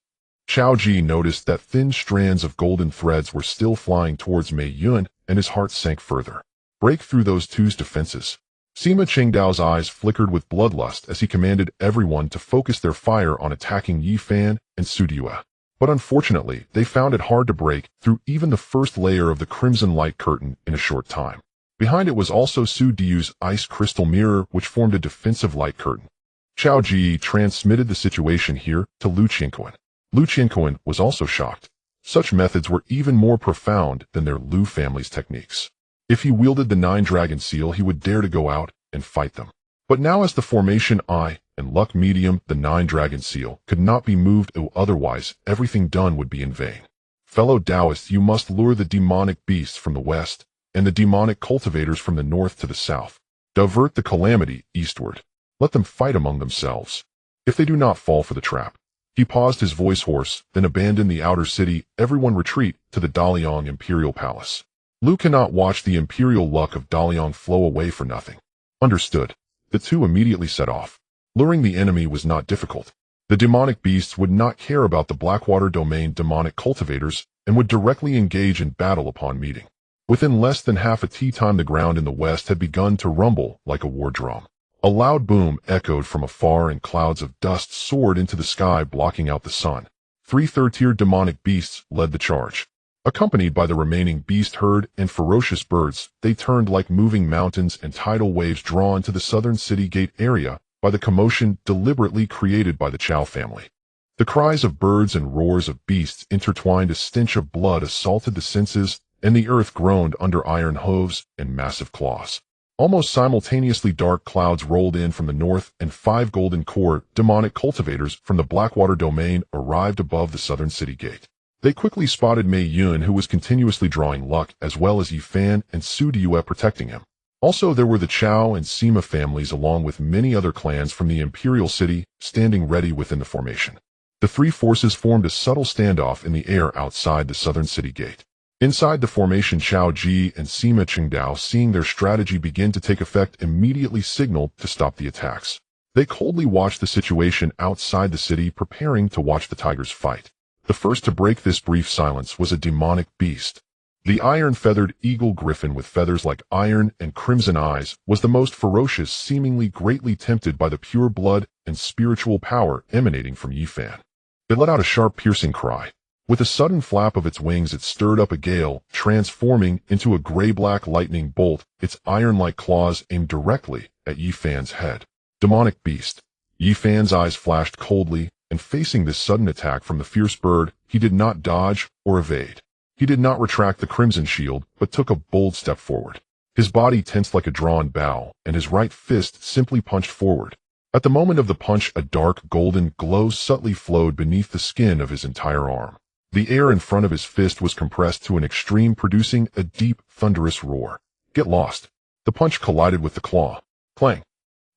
Speaker 1: Chao Ji noticed that thin strands of golden threads were still flying towards Mei Yun, and his heart sank further. Break through those two's defenses. Sima Qingdao's eyes flickered with bloodlust as he commanded everyone to focus their fire on attacking Yi Fan and Su Due. But unfortunately, they found it hard to break through even the first layer of the crimson light curtain in a short time. Behind it was also Su Due's ice crystal mirror, which formed a defensive light curtain. Chao Ji transmitted the situation here to Liu Qianqin. Liu Qianqin was also shocked. Such methods were even more profound than their Liu family's techniques. If he wielded the nine-dragon seal, he would dare to go out and fight them. But now, as the formation eye and luck medium, the nine-dragon seal could not be moved, otherwise everything done would be in vain. Fellow Taoists, you must lure the demonic beasts from the west and the demonic cultivators from the north to the south. Divert the calamity eastward. Let them fight among themselves. If they do not fall for the trap. He paused, his voice hoarse, then abandoned the outer city. Everyone retreat to the Dalian Imperial Palace. Liu cannot watch the imperial luck of Dalian flow away for nothing. Understood. The two immediately set off. Luring the enemy was not difficult. The demonic beasts would not care about the Blackwater domain demonic cultivators and would directly engage in battle upon meeting. Within less than half a tea time, the ground in the west had begun to rumble like a war drum. A loud boom echoed from afar, and clouds of dust soared into the sky, blocking out the sun. 3 third-tier demonic beasts led the charge. Accompanied by the remaining beast herd and ferocious birds, they turned like moving mountains and tidal waves drawn to the southern city gate area by the commotion deliberately created by the Chao family. The cries of birds and roars of beasts intertwined. A stench of blood assaulted the senses, and the earth groaned under iron hooves and massive claws. Almost simultaneously, dark clouds rolled in from the north, and 5 golden core demonic cultivators from the Blackwater domain arrived above the southern city gate. They quickly spotted Mei Yun, who was continuously drawing luck, as well as Yi Fan and Su Due protecting him. Also, there were the Chao and Sima families, along with many other clans from the imperial city, standing ready within the formation. The three forces formed a subtle standoff in the air outside the southern city gate. Inside the formation, Xiao Ji and Sima Qingdao, seeing their strategy begin to take effect, immediately signaled to stop the attacks. They coldly watched the situation outside the city, preparing to watch the tigers fight. The first to break this brief silence was a demonic beast. The iron-feathered eagle griffin with feathers like iron and crimson eyes was the most ferocious, seemingly greatly tempted by the pure blood and spiritual power emanating from Yifan. It let out a sharp, piercing cry. With a sudden flap of its wings, it stirred up a gale, transforming into a gray-black lightning bolt, its iron-like claws aimed directly at Yifan's head. Demonic beast. Yifan's eyes flashed coldly, and facing this sudden attack from the fierce bird, he did not dodge or evade. He did not retract the crimson shield, but took a bold step forward. His body tensed like a drawn bow, and his right fist simply punched forward. At the moment of the punch, a dark golden glow subtly flowed beneath the skin of his entire arm. The air in front of his fist was compressed to an extreme, producing a deep, thunderous roar. Get lost. The punch collided with the claw. Clang.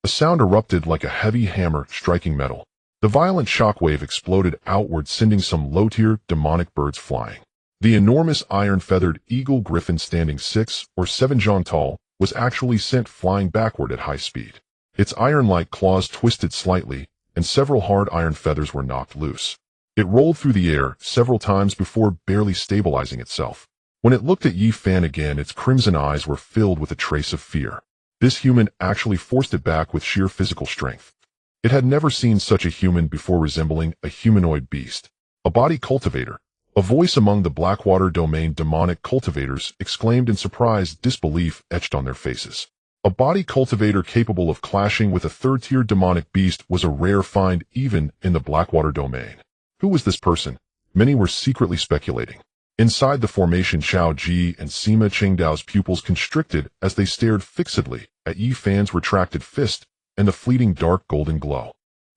Speaker 1: A sound erupted like a heavy hammer striking metal. The violent shockwave exploded outward, sending some low-tier demonic birds flying. The enormous iron-feathered eagle griffin, standing 6 or 7 zhang tall, was actually sent flying backward at high speed. Its iron-like claws twisted slightly, and several hard iron feathers were knocked loose. It rolled through the air several times before barely stabilizing itself. When it looked at Yifan again, its crimson eyes were filled with a trace of fear. This human actually forced it back with sheer physical strength. It had never seen such a human before, resembling a humanoid beast. A body cultivator. A voice among the Blackwater domain demonic cultivators exclaimed in surprised disbelief etched on their faces. A body cultivator capable of clashing with a third-tier demonic beast was a rare find even in the Blackwater domain. Who was this person? Many were secretly speculating. Inside the formation, Xiao Ji and Sima Qingdao's pupils constricted as they stared fixedly at Yifan's retracted fist and the fleeting dark golden glow.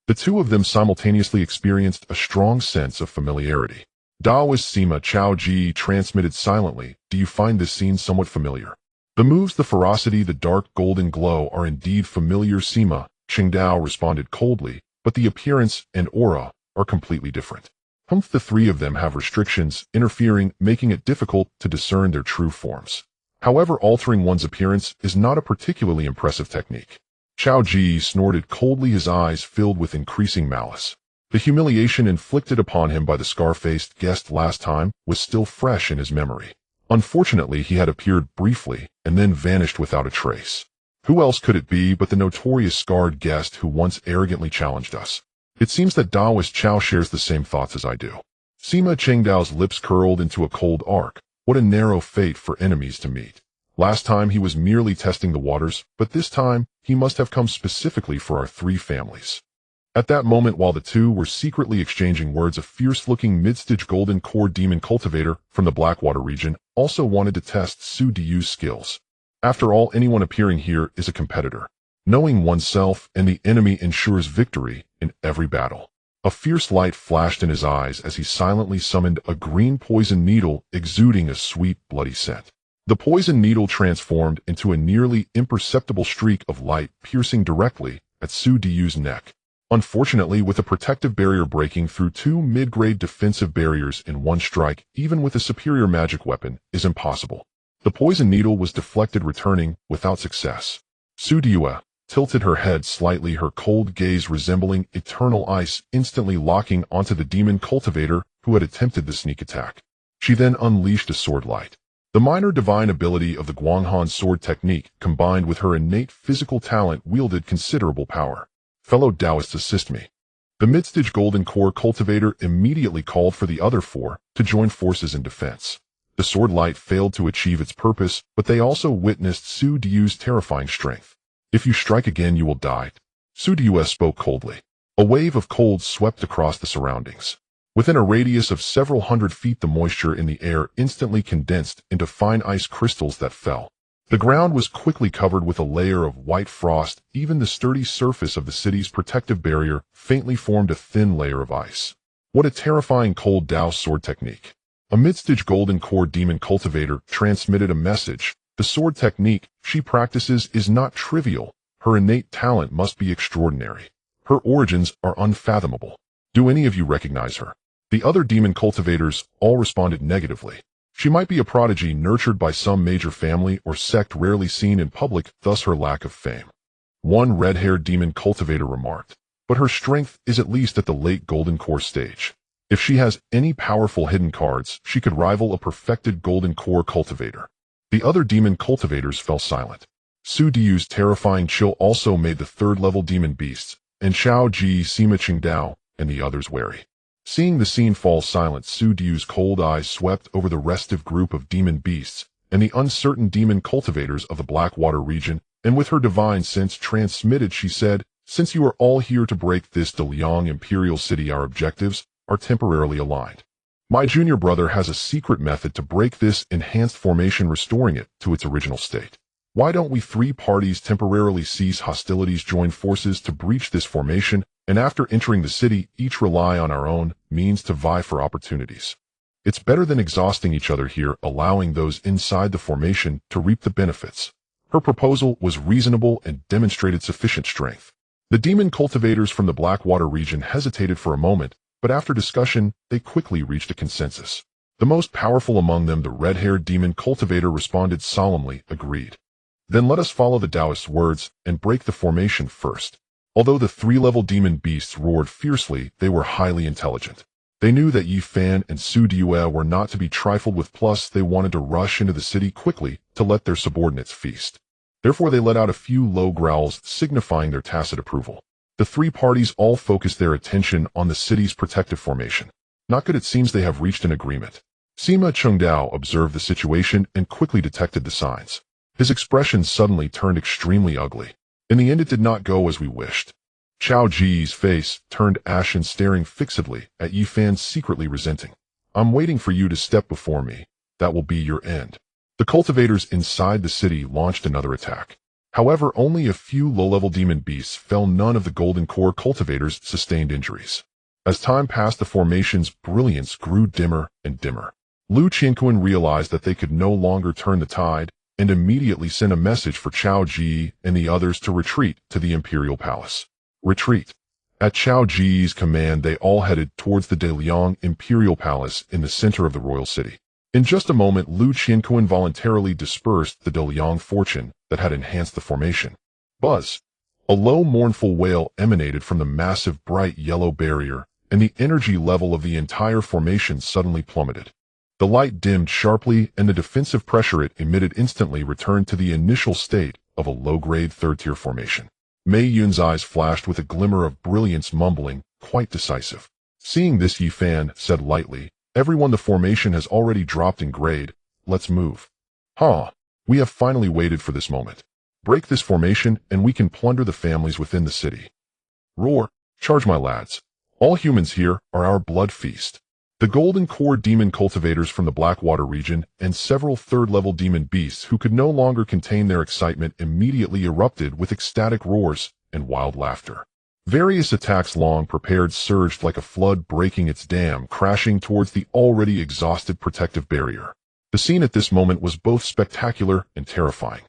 Speaker 1: The two of them simultaneously experienced a strong sense of familiarity. Daoist Sima Xiao Ji transmitted silently, "Do you find this scene somewhat familiar?" The moves, the ferocity, the dark golden glow are indeed familiar, Sima Qingdao responded coldly, but the appearance and aura are completely different. The three of them have restrictions, interfering, making it difficult to discern their true forms. However, altering one's appearance is not a particularly impressive technique. Xiao Ji snorted coldly, his eyes filled with increasing malice. The humiliation inflicted upon him by the scar-faced guest last time was still fresh in his memory. Unfortunately, he had appeared briefly and then vanished without a trace. Who else could it be but the notorious scarred guest who once arrogantly challenged us? It seems that Daoist Qiao shares the same thoughts as I do. Sima Qingdao's lips curled into a cold arc. What a narrow fate for enemies to meet. Last time he was merely testing the waters, but this time he must have come specifically for our three families. At that moment, while the two were secretly exchanging words, a fierce-looking mid-stage golden core demon cultivator from the Blackwater region also wanted to test Su Diyu's skills. After all, anyone appearing here is a competitor. Knowing oneself and the enemy ensures victory in every battle. A fierce light flashed in his eyes as he silently summoned a green poison needle exuding a sweet, bloody scent. The poison needle transformed into a nearly imperceptible streak of light, piercing directly at Su Diyu's neck. Unfortunately, with a protective barrier breaking through two mid-grade defensive barriers in one strike, even with a superior magic weapon, is impossible. The poison needle was deflected, returning without success. Su Diyu tilted her head slightly, her cold gaze resembling eternal ice, instantly locking onto the demon cultivator who had attempted the sneak attack. She then unleashed a sword light. The minor divine ability of the Guanghan sword technique, combined with her innate physical talent, wielded considerable power. Fellow Taoists, assist me. The mid-stage golden core cultivator immediately called for the other four to join forces in defense. The sword light failed to achieve its purpose, but they also witnessed Su Diyu's terrifying strength. If you strike again, you will die. Su Diyu spoke coldly. A wave of cold swept across the surroundings. Within a radius of several hundred feet, the moisture in the air instantly condensed into fine ice crystals that fell. The ground was quickly covered with a layer of white frost. Even the sturdy surface of the city's protective barrier faintly formed a thin layer of ice. What a terrifying cold Dao sword technique. A mid-stage golden core demon cultivator transmitted a message. The sword technique she practices is not trivial. Her innate talent must be extraordinary. Her origins are unfathomable. Do any of you recognize her? The other demon cultivators all responded negatively. She might be a prodigy nurtured by some major family or sect rarely seen in public, thus her lack of fame. One red-haired demon cultivator remarked, but her strength is at least at the late Golden Core stage. If she has any powerful hidden cards, she could rival a perfected Golden Core cultivator. The other demon cultivators fell silent. Su Diu's terrifying chill also made the third-level demon beasts, and Xiao Ji, Sima Qingdao, and the others wary. Seeing the scene fall silent, Su Diu's cold eyes swept over the restive group of demon beasts and the uncertain demon cultivators of the Blackwater region, and with her divine sense transmitted, she said, "Since you are all here to break this De Liang Imperial City, our objectives are temporarily aligned. My junior brother has a secret method to break this enhanced formation, restoring it to its original state. Why don't we three parties temporarily cease hostilities, join forces to breach this formation, and after entering the city, each rely on our own means to vie for opportunities? It's better than exhausting each other here, allowing those inside the formation to reap the benefits." Her proposal was reasonable and demonstrated sufficient strength. The demon cultivators from the Blackwater region hesitated for a moment, but after discussion, they quickly reached a consensus. The most powerful among them, the red-haired demon cultivator, responded solemnly, "Agreed. Then let us follow the Taoist's words and break the formation first." Although the three-level demon beasts roared fiercely, they were highly intelligent. They knew that Yi Fan and Su Diu were not to be trifled with, plus they wanted to rush into the city quickly to let their subordinates feast. Therefore they let out a few low growls, signifying their tacit approval. The three parties all focused their attention on the city's protective formation. "Not good, it seems they have reached an agreement." Sima Qingdao observed the situation and quickly detected the signs. His expression suddenly turned extremely ugly. In the end, it did not go as we wished. Xiao Ji's face turned ashen, staring fixedly at Yi Fan, secretly resenting. "I'm waiting for you to step before me. That will be your end." The cultivators inside the city launched another attack. However, only a few low-level demon beasts fell. None of the Golden Core cultivators sustained injuries. As time passed, the formation's brilliance grew dimmer and dimmer. Lu Qianquan realized that they could no longer turn the tide, and immediately sent a message for Xiao Ji and the others to retreat to the Imperial Palace. Retreat. At Xiao Ji's command, they all headed towards the De Liang Imperial Palace in the center of the royal city. In just a moment, Lu Qianquan voluntarily dispersed the De Liang fortune that had enhanced the formation. Buzz. A low, mournful wail emanated from the massive, bright yellow barrier, and the energy level of the entire formation suddenly plummeted. The light dimmed sharply, and the defensive pressure it emitted instantly returned to the initial state of a low-grade third-tier formation. Mei Yun's eyes flashed with a glimmer of brilliance, mumbling, "Quite decisive." Seeing this, Yi Fan said lightly, "Everyone, the formation has already dropped in grade. Let's move." "Huh. We have finally waited for this moment. Break this formation, and we can plunder the families within the city." "Roar. Charge, my lads. All humans here are our blood feast." The Golden Core demon cultivators from the Blackwater region and several third-level demon beasts who could no longer contain their excitement immediately erupted with ecstatic roars and wild laughter. Various attacks long prepared surged like a flood breaking its dam, crashing towards the already exhausted protective barrier. The scene at this moment was both spectacular and terrifying.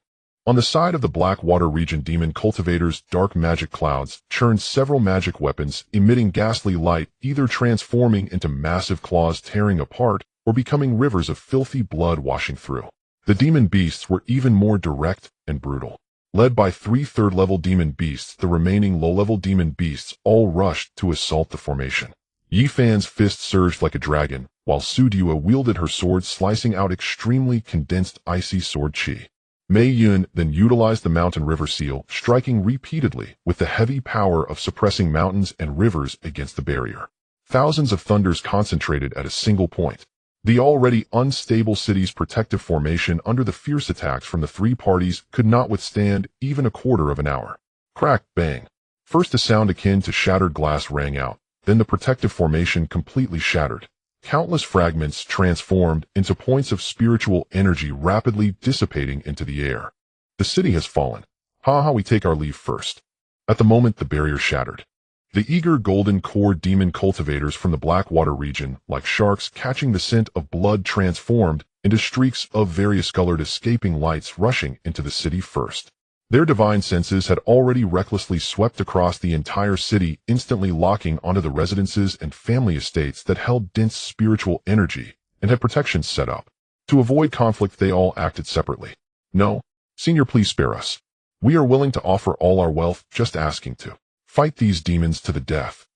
Speaker 1: On the side of the Blackwater region, demon cultivators' dark magic clouds churned several magic weapons, emitting ghastly light, either transforming into massive claws tearing apart or becoming rivers of filthy blood washing through. The demon beasts were even more direct and brutal. Led by three third-level demon beasts, the remaining low-level demon beasts all rushed to assault the formation. Yi Fan's fist surged like a dragon, while Su Diu wielded her sword, slicing out extremely condensed icy sword chi. Mei Yun then utilized the mountain river seal, striking repeatedly with the heavy power of suppressing mountains and rivers against the barrier. Thousands of thunders concentrated at a single point. The already unstable city's protective formation under the fierce attacks from the three parties could not withstand even a quarter of an hour. Crack, bang. First a sound akin to shattered glass rang out, then the protective formation completely shattered. Countless fragments transformed into points of spiritual energy rapidly dissipating into the air. The city has fallen. Ha, we take our leave first. At the moment the barrier shattered, the eager Golden Core demon cultivators from the Blackwater region, like sharks catching the scent of blood, transformed into streaks of various colored escaping lights rushing into the city first. Their divine senses had already recklessly swept across the entire city, instantly locking onto the residences and family estates that held dense spiritual energy and had protections set up. To avoid conflict, they all acted separately. No, Senior, please spare us. We are willing to offer all our wealth, just asking to fight these demons to the death.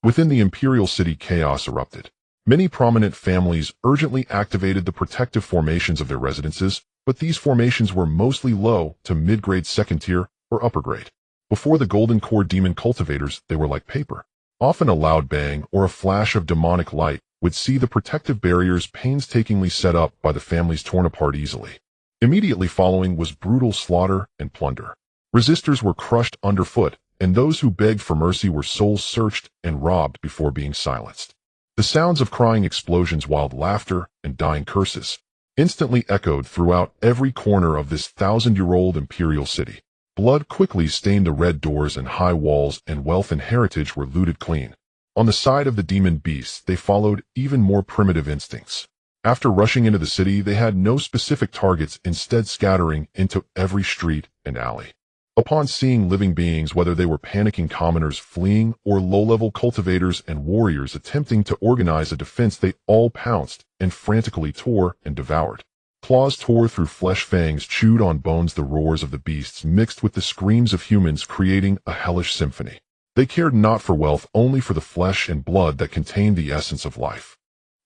Speaker 1: Within the imperial city, chaos erupted. Many prominent families urgently activated the protective formations of their residences, but these formations were mostly low to mid-grade, second tier, or upper grade. Before the golden core demon cultivators, they were like paper. Often a loud bang or a flash of demonic light would see the protective barriers painstakingly set up by the families torn apart easily. Immediately following was brutal slaughter and plunder. Resistors were crushed underfoot, and those who begged for mercy were souls searched and robbed before being silenced. The sounds of crying explosions, wild laughter, and dying curses instantly echoed throughout every corner of this 1,000-year-old imperial city. Blood quickly stained the red doors and high walls, and wealth and heritage were looted clean. On the side of the demon beasts, they followed even more primitive instincts. After rushing into the city, they had no specific targets, instead scattering into every street and alley. Upon seeing living beings, whether they were panicking commoners fleeing or low-level cultivators and warriors attempting to organize a defense, they all pounced and frantically tore and devoured. Claws tore through flesh, fangs chewed on bones, the roars of the beasts mixed with the screams of humans, creating a hellish symphony. They cared not for wealth, only for the flesh and blood that contained the essence of life.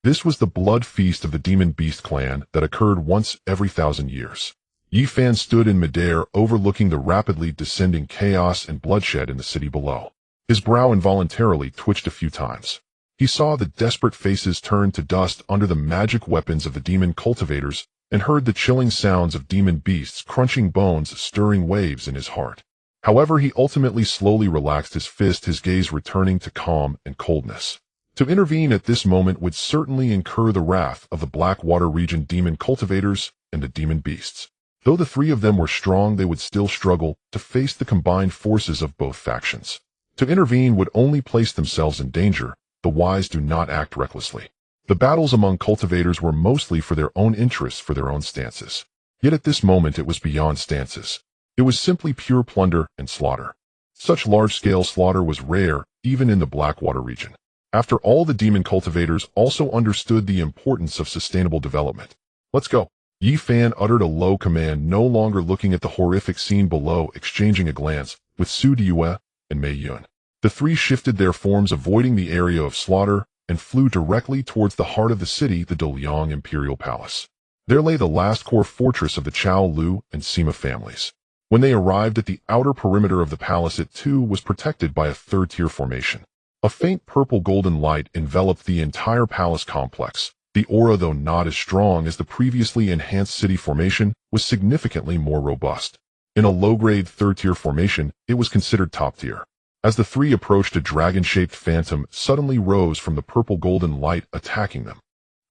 Speaker 1: This was the blood feast of the demon beast clan that occurred once every 1,000 years. Yi Fan stood in midair, overlooking the rapidly descending chaos and bloodshed in the city below. His brow involuntarily twitched a few times. He saw the desperate faces turn to dust under the magic weapons of the demon cultivators, and heard the chilling sounds of demon beasts crunching bones, stirring waves in his heart. However, he ultimately slowly relaxed his fist, his gaze returning to calm and coldness. To intervene at this moment would certainly incur the wrath of the Blackwater region demon cultivators and the demon beasts. Though the three of them were strong, they would still struggle to face the combined forces of both factions. To intervene would only place themselves in danger. The wise do not act recklessly. The battles among cultivators were mostly for their own interests, for their own stances. Yet at this moment it was beyond stances. It was simply pure plunder and slaughter. Such large-scale slaughter was rare, even in the Blackwater region. After all, the demon cultivators also understood the importance of sustainable development. Let's go. Yi Fan uttered a low command, no longer looking at the horrific scene below, exchanging a glance with Su Diyue and Mei Yun. The three shifted their forms, avoiding the area of slaughter, and flew directly towards the heart of the city, the Doliang Imperial Palace. There lay the last core fortress of the Chao Lu and Sima families. When they arrived at the outer perimeter of the palace, it too was protected by a third-tier formation. A faint purple-golden light enveloped the entire palace complex. The aura, though not as strong as the previously enhanced city formation, was significantly more robust. In a low-grade third-tier formation, it was considered top-tier. As the three approached, a dragon-shaped phantom suddenly rose from the purple-golden light, attacking them.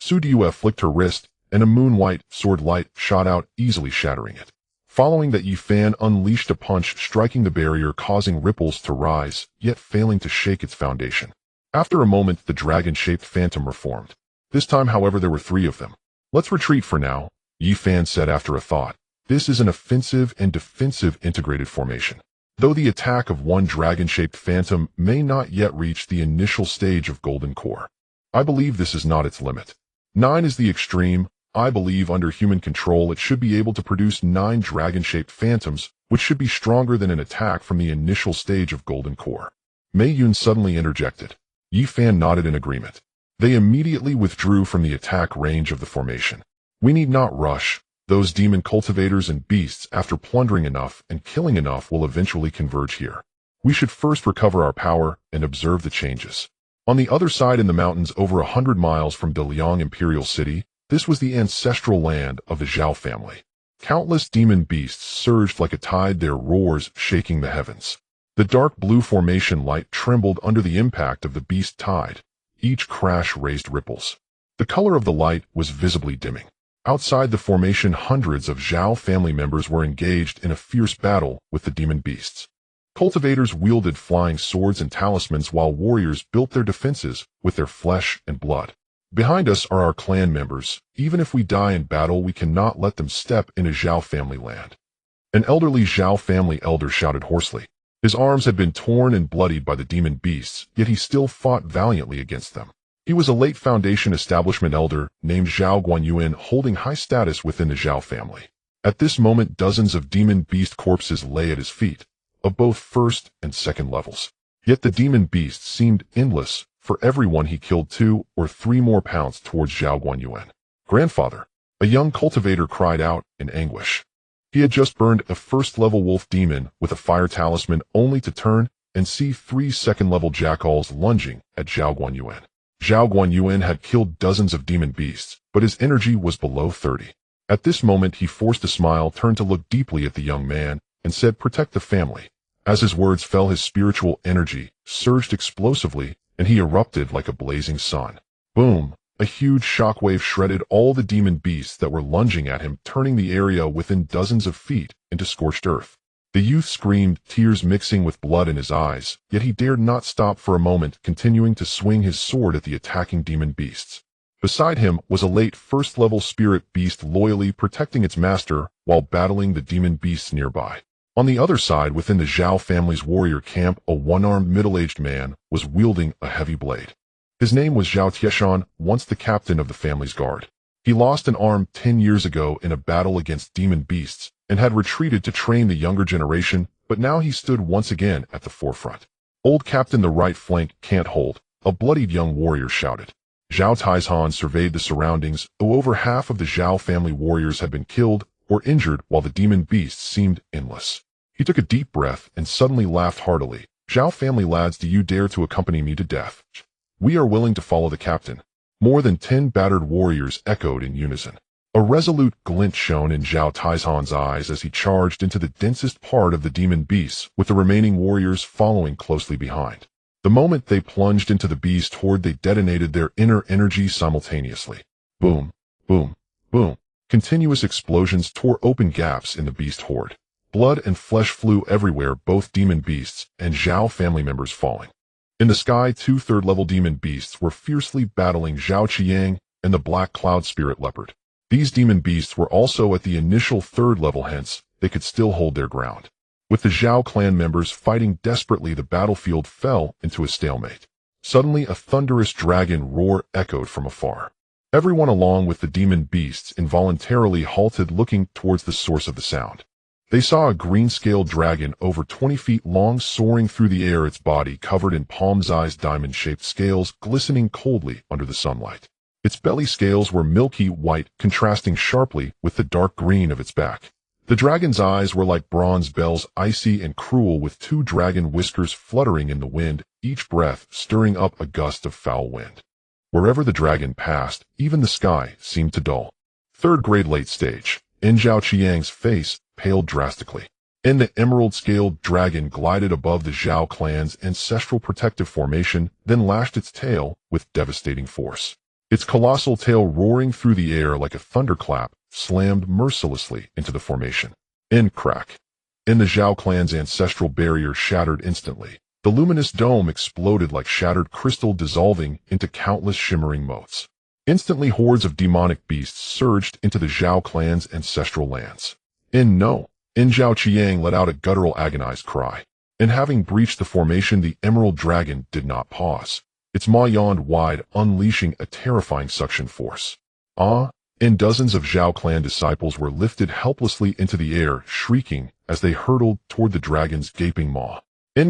Speaker 1: Su Diyue flicked her wrist, and a moon-white sword light shot out, easily shattering it. Following that, Yi Fan unleashed a punch, striking the barrier, causing ripples to rise, yet failing to shake its foundation. After a moment, the dragon-shaped phantom reformed. This time, however, there were three of them. Let's retreat for now, Yi Fan said after a thought. This is an offensive and defensive integrated formation. Though the attack of one dragon-shaped phantom may not yet reach the initial stage of Golden Core, I believe this is not its limit. 9 is the extreme. I believe under human control it should be able to produce 9 dragon-shaped phantoms, which should be stronger than an attack from the initial stage of Golden Core. Mei Yun suddenly interjected. Yi Fan nodded in agreement. They immediately withdrew from the attack range of the formation. We need not rush. Those demon cultivators and beasts, after plundering enough and killing enough, will eventually converge here. We should first recover our power and observe the changes. On the other side, in the mountains over 100 miles from Doliang Imperial City, this was the ancestral land of the Zhao family. Countless demon beasts surged like a tide, their roars shaking the heavens. The dark blue formation light trembled under the impact of the beast tide. Each crash raised ripples. The color of the light was visibly dimming. Outside the formation, hundreds of Zhao family members were engaged in a fierce battle with the demon beasts. Cultivators wielded flying swords and talismans, while warriors built their defenses with their flesh and blood. Behind us are our clan members. Even if we die in battle, we cannot let them step into Zhao family land. An elderly Zhao family elder shouted hoarsely. His arms had been torn and bloodied by the demon beasts, yet he still fought valiantly against them. He was a late Foundation establishment elder named Zhao Guanyuan, holding high status within the Zhao family. At this moment, dozens of demon beast corpses lay at his feet, of both first and second levels. Yet the demon beasts seemed endless. For everyone he killed 2 or 3 more pounced towards Zhao Guanyuan. Grandfather, a young cultivator cried out in anguish. He had just burned a first-level wolf demon with a fire talisman only to turn and see 3 second-level jackals lunging at Zhao Guanyuan. Zhao Guanyuan had killed dozens of demon beasts, but his energy was below 30. At this moment he forced a smile, turned to look deeply at the young man, and said, "Protect the family." As his words fell, his spiritual energy surged explosively, and he erupted like a blazing sun. Boom! A huge shockwave shredded all the demon beasts that were lunging at him, turning the area within dozens of feet into scorched earth. The youth screamed, tears mixing with blood in his eyes, yet he dared not stop for a moment, continuing to swing his sword at the attacking demon beasts. Beside him was a late first-level spirit beast loyally protecting its master while battling the demon beasts nearby. On the other side, within the Zhao family's warrior camp, a one-armed middle-aged man was wielding a heavy blade. His name was Zhao Tieshan, once the captain of the family's guard. He lost an arm 10 years ago in a battle against demon beasts and had retreated to train the younger generation, but now he stood once again at the forefront. "Old Captain, the right flank can't hold," a bloodied young warrior shouted. Zhao Tieshan surveyed the surroundings, though over half of the Zhao family warriors had been killed or injured while the demon beasts seemed endless. He took a deep breath and suddenly laughed heartily. "Zhao family lads, do you dare to accompany me to death? We are willing to follow the captain." More than 10 battered warriors echoed in unison. A resolute glint shone in Zhao Tieshan's eyes as he charged into the densest part of the demon beasts, with the remaining warriors following closely behind. The moment they plunged into the beast horde, they detonated their inner energy simultaneously. Boom, boom, boom. Continuous explosions tore open gaps in the beast horde. Blood and flesh flew everywhere, both demon beasts and Zhao family members falling. In the sky, 2 third-level demon beasts were fiercely battling Zhao Qiang and the black cloud spirit leopard. These demon beasts were also at the initial 3rd level, hence they could still hold their ground. With the Zhao clan members fighting desperately, the battlefield fell into a stalemate. Suddenly, a thunderous dragon roar echoed from afar. Everyone along with the demon beasts involuntarily halted, looking towards the source of the sound. They saw a green-scaled dragon over 20 feet long soaring through the air, its body covered in palm-sized diamond-shaped scales glistening coldly under the sunlight. Its belly scales were milky white, contrasting sharply with the dark green of its back. The dragon's eyes were like bronze bells, icy and cruel, with 2 dragon whiskers fluttering in the wind, each breath stirring up a gust of foul wind. Wherever the dragon passed, even the sky seemed to dull. 3rd grade late stage. In Zhao Qiang's face paled drastically. And the emerald-scaled dragon glided above the Zhao clan's ancestral protective formation, then lashed its tail with devastating force. Its colossal tail, roaring through the air like a thunderclap, slammed mercilessly into the formation. And crack. And the Zhao clan's ancestral barrier shattered instantly. The luminous dome exploded like shattered crystal, dissolving into countless shimmering motes. Instantly, hordes of demonic beasts surged into the Zhao clan's ancestral lands. And no, Zhao Qiang let out a guttural, agonized cry. And having breached the formation, the emerald dragon did not pause. Its maw yawned wide, unleashing a terrifying suction force. And dozens of Zhao clan disciples were lifted helplessly into the air, shrieking as they hurtled toward the dragon's gaping maw.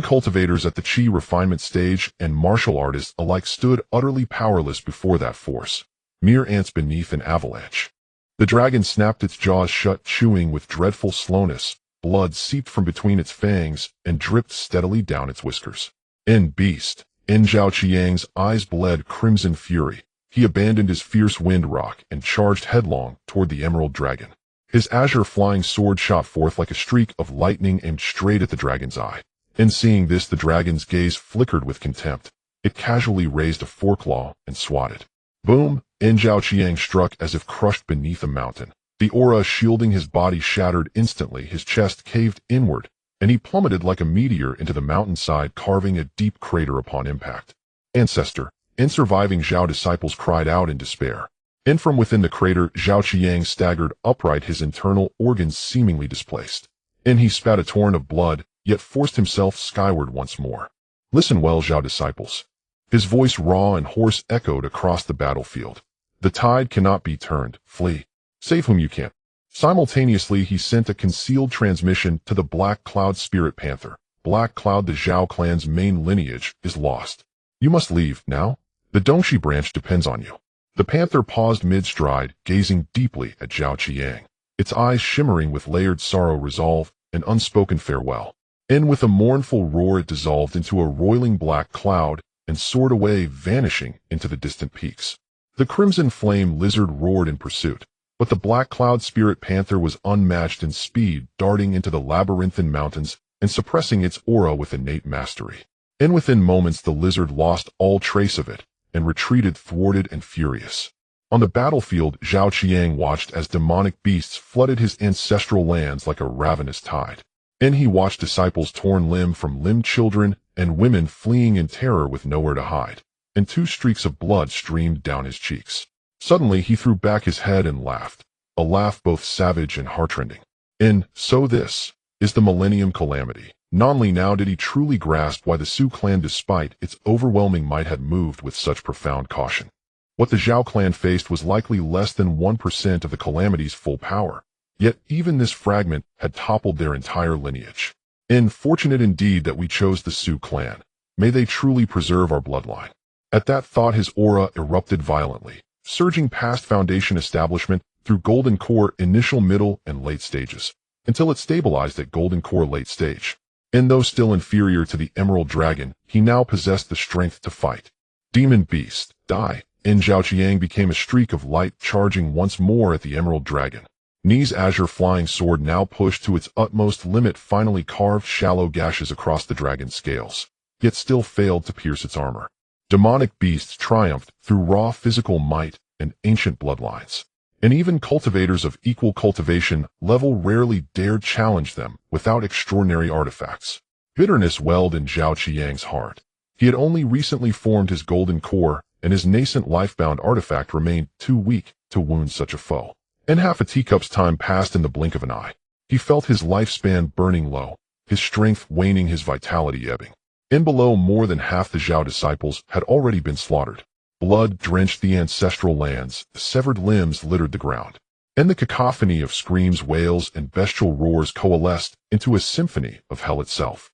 Speaker 1: Cultivators at the Qi refinement stage and martial artists alike stood utterly powerless before that force, mere ants beneath an avalanche. The dragon snapped its jaws shut, chewing with dreadful slowness. Blood seeped from between its fangs and dripped steadily down its whiskers. Beast. Zhao Qiang's eyes bled crimson fury. He abandoned his fierce wind rock and charged headlong toward the emerald dragon. His azure flying sword shot forth like a streak of lightning aimed straight at the dragon's eye. Seeing this, the dragon's gaze flickered with contempt. It casually raised a foreclaw and swatted. Boom! Zhao Qiang struck as if crushed beneath a mountain. The aura shielding his body shattered instantly, his chest caved inward, and he plummeted like a meteor into the mountainside, carving a deep crater upon impact. Ancestor! Surviving Zhao disciples cried out in despair. From within the crater, Zhao Qiang staggered upright, his internal organs seemingly displaced. He spat a torrent of blood, yet forced himself skyward once more. Listen well, Zhao disciples. His voice raw and hoarse echoed across the battlefield. The tide cannot be turned. Flee. Save whom you can. Simultaneously, he sent a concealed transmission to the Black Cloud Spirit Panther. Black Cloud, the Zhao clan's main lineage, is lost. You must leave, now. The Dongxi branch depends on you. The panther paused mid-stride, gazing deeply at Zhao Qiang, its eyes shimmering with layered sorrow, resolve, and unspoken farewell. And with a mournful roar it dissolved into a roiling black cloud and soared away, vanishing into the distant peaks. The crimson flame lizard roared in pursuit, but the Black Cloud Spirit Panther was unmatched in speed, darting into the labyrinthine mountains and suppressing its aura with innate mastery. And within moments the lizard lost all trace of it and retreated thwarted and furious. On the battlefield, Zhao Qiang watched as demonic beasts flooded his ancestral lands like a ravenous tide. And he watched disciples torn limb from limb, children and women fleeing in terror with nowhere to hide, and 2 streaks of blood streamed down his cheeks. Suddenly he threw back his head and laughed, a laugh both savage and heartrending. And so this is the Millennium Calamity. Only now did he truly grasp why the Su clan, despite its overwhelming might, had moved with such profound caution. What the Zhao clan faced was likely less than 1% of the Calamity's full power, yet even this fragment had toppled their entire lineage. And fortunate indeed that we chose the Su clan. May they truly preserve our bloodline. At that thought his aura erupted violently, surging past foundation establishment through Golden Core initial, middle, and late stages, until it stabilized at Golden Core late stage. And though still inferior to the Emerald Dragon, he now possessed the strength to fight. Demon Beast, die. And Zhao Qiang became a streak of light, charging once more at the Emerald Dragon. Ni's azure flying sword, now pushed to its utmost limit, finally carved shallow gashes across the dragon's scales, yet still failed to pierce its armor. Demonic beasts triumphed through raw physical might and ancient bloodlines, and even cultivators of equal cultivation level rarely dared challenge them without extraordinary artifacts. Bitterness welled in Zhao Qiang's heart. He had only recently formed his Golden Core, and his nascent lifebound artifact remained too weak to wound such a foe. And half a teacup's time passed in the blink of an eye. He felt his lifespan burning low, his strength waning, his vitality ebbing. And below, more than half the Zhao disciples had already been slaughtered. Blood drenched the ancestral lands, the severed limbs littered the ground, and the cacophony of screams, wails, and bestial roars coalesced into a symphony of hell itself.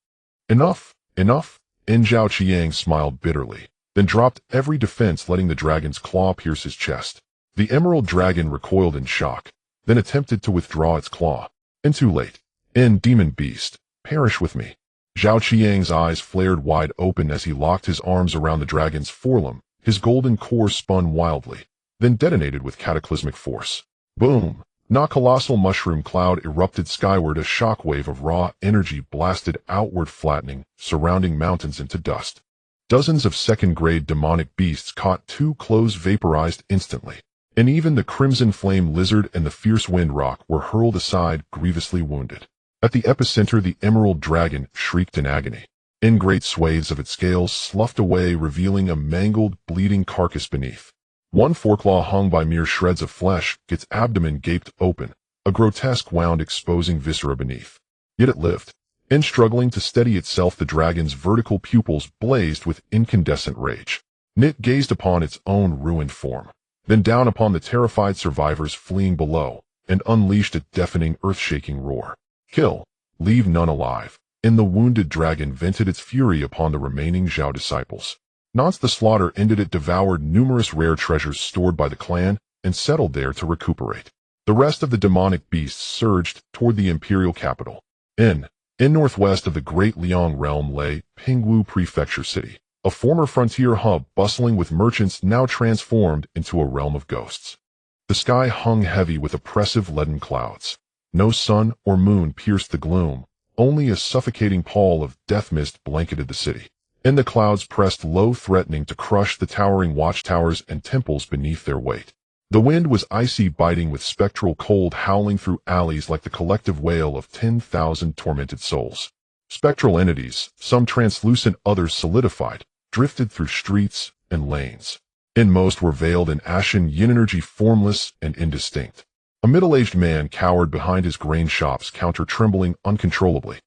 Speaker 1: Enough, enough, and Zhao Qiang smiled bitterly, then dropped every defense, letting the dragon's claw pierce his chest. The Emerald Dragon recoiled in shock, then attempted to withdraw its claw. And too late. And Demon Beast, perish with me. Zhao Qiang's eyes flared wide open as he locked his arms around the dragon's forelimb. His Golden Core spun wildly, then detonated with cataclysmic force. Boom! A colossal mushroom cloud erupted skyward. A shockwave of raw energy blasted outward, flattening surrounding mountains into dust. Dozens of second-grade demonic beasts caught too close, vaporized instantly. And even the Crimson Flame Lizard and the Fierce Wind Rock were hurled aside, grievously wounded. At the epicenter, the Emerald Dragon shrieked in agony. And great swathes of its scales sloughed away, revealing a mangled, bleeding carcass beneath. One foreclaw hung by mere shreds of flesh, its abdomen gaped open, a grotesque wound exposing viscera beneath. Yet it lived. And struggling to steady itself, the dragon's vertical pupils blazed with incandescent rage. It gazed upon its own ruined form, then down upon the terrified survivors fleeing below, and unleashed a deafening, earth-shaking roar. Kill. Leave none alive. And the wounded dragon vented its fury upon the remaining Zhao disciples. Once the slaughter ended, it devoured numerous rare treasures stored by the clan and settled there to recuperate. The rest of the demonic beasts surged toward the imperial capital. In northwest of the great Liang realm lay Pingwu Prefecture City, a former frontier hub bustling with merchants now transformed into a realm of ghosts. The sky hung heavy with oppressive leaden clouds. No sun or moon pierced the gloom. Only a suffocating pall of death mist blanketed the city, and the clouds pressed low, threatening to crush the towering watchtowers and temples beneath their weight. The wind was icy, biting, with spectral cold howling through alleys like the collective wail of 10,000 tormented souls. Spectral entities, some translucent, others solidified, drifted through streets and lanes, and most were veiled in ashen yin energy, formless and indistinct. A middle-aged man cowered behind his grain shop's counter, trembling uncontrollably.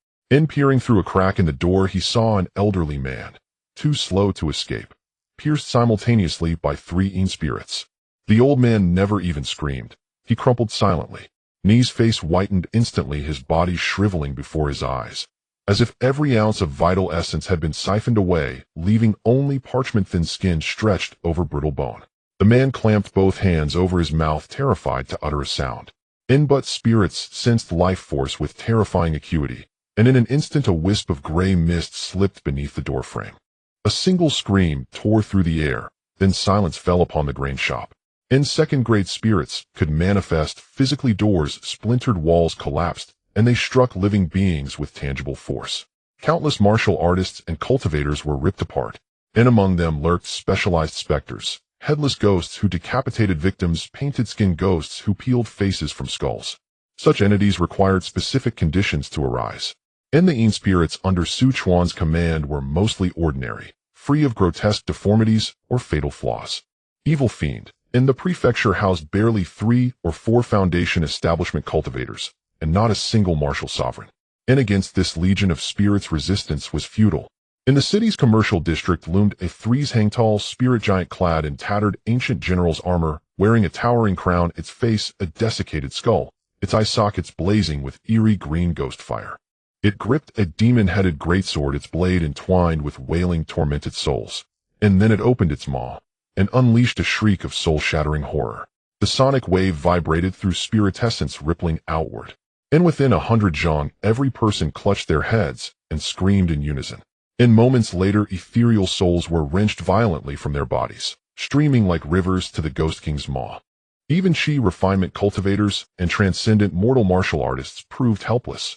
Speaker 1: Peering through a crack in the door, he saw an elderly man, too slow to escape, pierced simultaneously by 3 spirits. The old man never even screamed. He crumpled silently. Ni's face whitened instantly, his body shriveling before his eyes, as if every ounce of vital essence had been siphoned away, leaving only parchment-thin skin stretched over brittle bone. The man clamped both hands over his mouth, terrified to utter a sound. But spirits sensed life force with terrifying acuity, and in an instant a wisp of gray mist slipped beneath the doorframe. A single scream tore through the air, then silence fell upon the grain shop. Second-grade spirits could manifest physically. Doors splintered, walls collapsed, and they struck living beings with tangible force. Countless martial artists and cultivators were ripped apart, and among them lurked specialized specters, headless ghosts who decapitated victims, painted-skin ghosts who peeled faces from skulls. Such entities required specific conditions to arise. The spirits under Chuan's command were mostly ordinary, free of grotesque deformities or fatal flaws. Evil Fiend. The prefecture housed barely 3 or 4 foundation establishment cultivators, and not a single martial sovereign. Against this legion of spirits, resistance was futile. In the city's commercial district loomed a 3-hang-tall spirit giant clad in tattered ancient general's armor, wearing a towering crown, its face a desiccated skull, its eye sockets blazing with eerie green ghost fire. It gripped a demon-headed greatsword, its blade entwined with wailing, tormented souls. Then it opened its maw and unleashed a shriek of soul-shattering horror. The sonic wave vibrated through spiritessence, rippling outward. Within 100 zhang, every person clutched their heads and screamed in unison. Moments later, ethereal souls were wrenched violently from their bodies, streaming like rivers to the Ghost King's maw. Even Shi refinement cultivators and transcendent mortal martial artists proved helpless.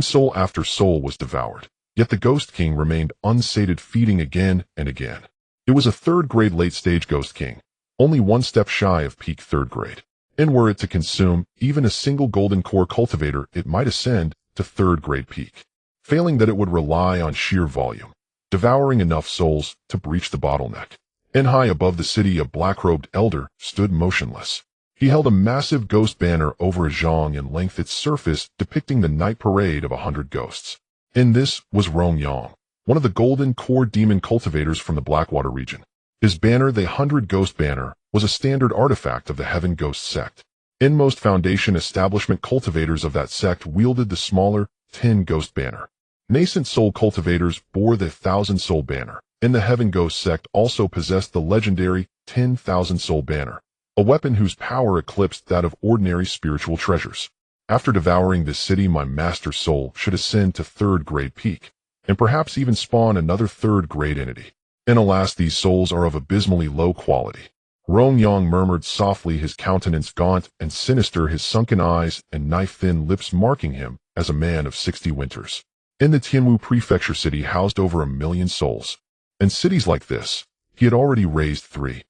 Speaker 1: Soul after soul was devoured, yet the Ghost King remained unsated, feeding again and again. It was a 3rd-grade late-stage Ghost King, only 1 step shy of peak 3rd grade. Were it to consume even a single golden core cultivator, it might ascend to 3rd-grade peak. Failing that, it would rely on sheer volume, devouring enough souls to breach the bottleneck. High above the city, a black-robed elder stood motionless. He held a massive ghost banner over a zhang in length, its surface depicting the night parade of 100 ghosts. This was Rong Yang, one of the golden core demon cultivators from the Blackwater region. His banner, the 100 Ghost Banner, was a standard artifact of the Heaven Ghost sect. Most foundation establishment cultivators of that sect wielded the smaller 10 Ghost Banner. Nascent soul cultivators bore the 1,000 Soul Banner, and the Heaven Ghost sect also possessed the legendary 10,000 Soul Banner, a weapon whose power eclipsed that of ordinary spiritual treasures. After devouring this city, my master soul should ascend to 3rd-grade peak, and perhaps even spawn another 3rd-grade entity. Alas, these souls are of abysmally low quality. Rong Yang murmured softly, his countenance gaunt and sinister, his sunken eyes and knife-thin lips marking him as a man of 60 winters. The Tianwu prefecture city housed over 1 million souls. Cities like this, he had already raised 3.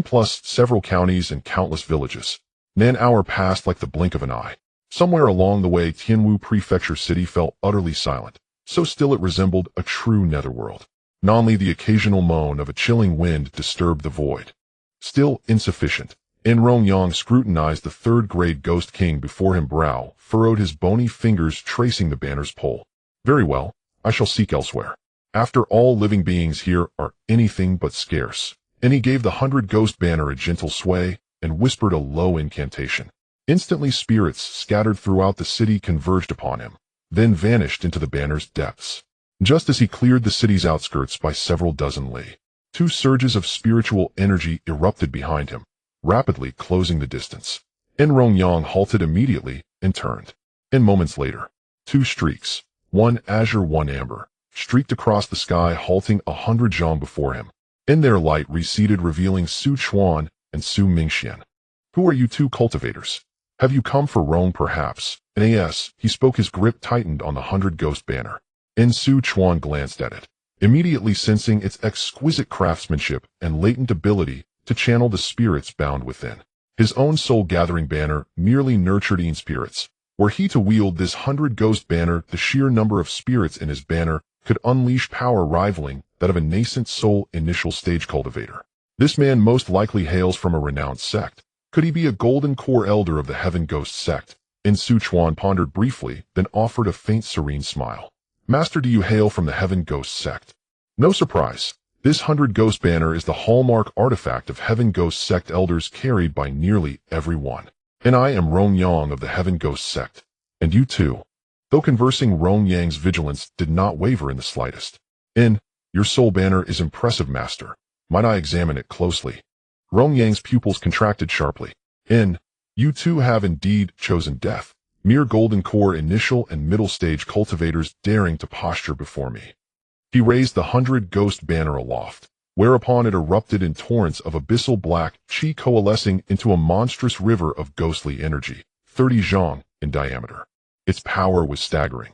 Speaker 1: Plus several counties and countless villages. An hour passed like the blink of an eye. Somewhere along the way, Tianwu prefecture city fell utterly silent. So still it resembled a true netherworld. Only the occasional moan of a chilling wind disturbed the void. Still insufficient. Rong Yang scrutinized the 3rd-grade Ghost King before him, brow furrowed, his bony fingers tracing the banner's pole. Very well, I shall seek elsewhere. After all, living beings here are anything but scarce. He gave the 100 Ghost Banner a gentle sway and whispered a low incantation. Instantly, spirits scattered throughout the city converged upon him, then vanished into the banner's depths. Just as he cleared the city's outskirts by several dozen li, 2 surges of spiritual energy erupted behind him, rapidly closing the distance. Rong Yang halted immediately and turned. Moments later, 2 streaks, one azure, one amber, streaked across the sky, halting 100 zhang before him. Their light receded, revealing Su Chuan and Su Mingxian. Who are you 2 cultivators? Have you come for Rome, perhaps? Yes, he spoke, his grip tightened on the 100 Ghost Banner. Su Chuan glanced at it, immediately sensing its exquisite craftsmanship and latent ability to channel the spirits bound within. His own soul-gathering banner merely nurtured spirits. Were he to wield this 100 Ghost Banner, the sheer number of spirits in his banner could unleash power rivaling that of a nascent soul initial stage cultivator. This man most likely hails from a renowned sect. Could he be a golden core elder of the Heaven Ghost sect? Su Chuan pondered briefly, then offered a faint serene smile. Master, do you hail from the Heaven Ghost sect? No surprise. This 100 Ghost banner is the hallmark artifact of Heaven Ghost sect elders carried by nearly everyone. And I am Rong Yang of the Heaven Ghost sect. And you too. Though conversing, Rong Yang's vigilance did not waver in the slightest. Your soul banner is impressive, master. Might I examine it closely? Rong Yang's pupils contracted sharply. You too have indeed chosen death. Mere golden core initial and middle stage cultivators daring to posture before me. He raised the 100 Ghost banner aloft, whereupon it erupted in torrents of abyssal black chi coalescing into a monstrous river of ghostly energy, 30 zhang in diameter. Its power was staggering,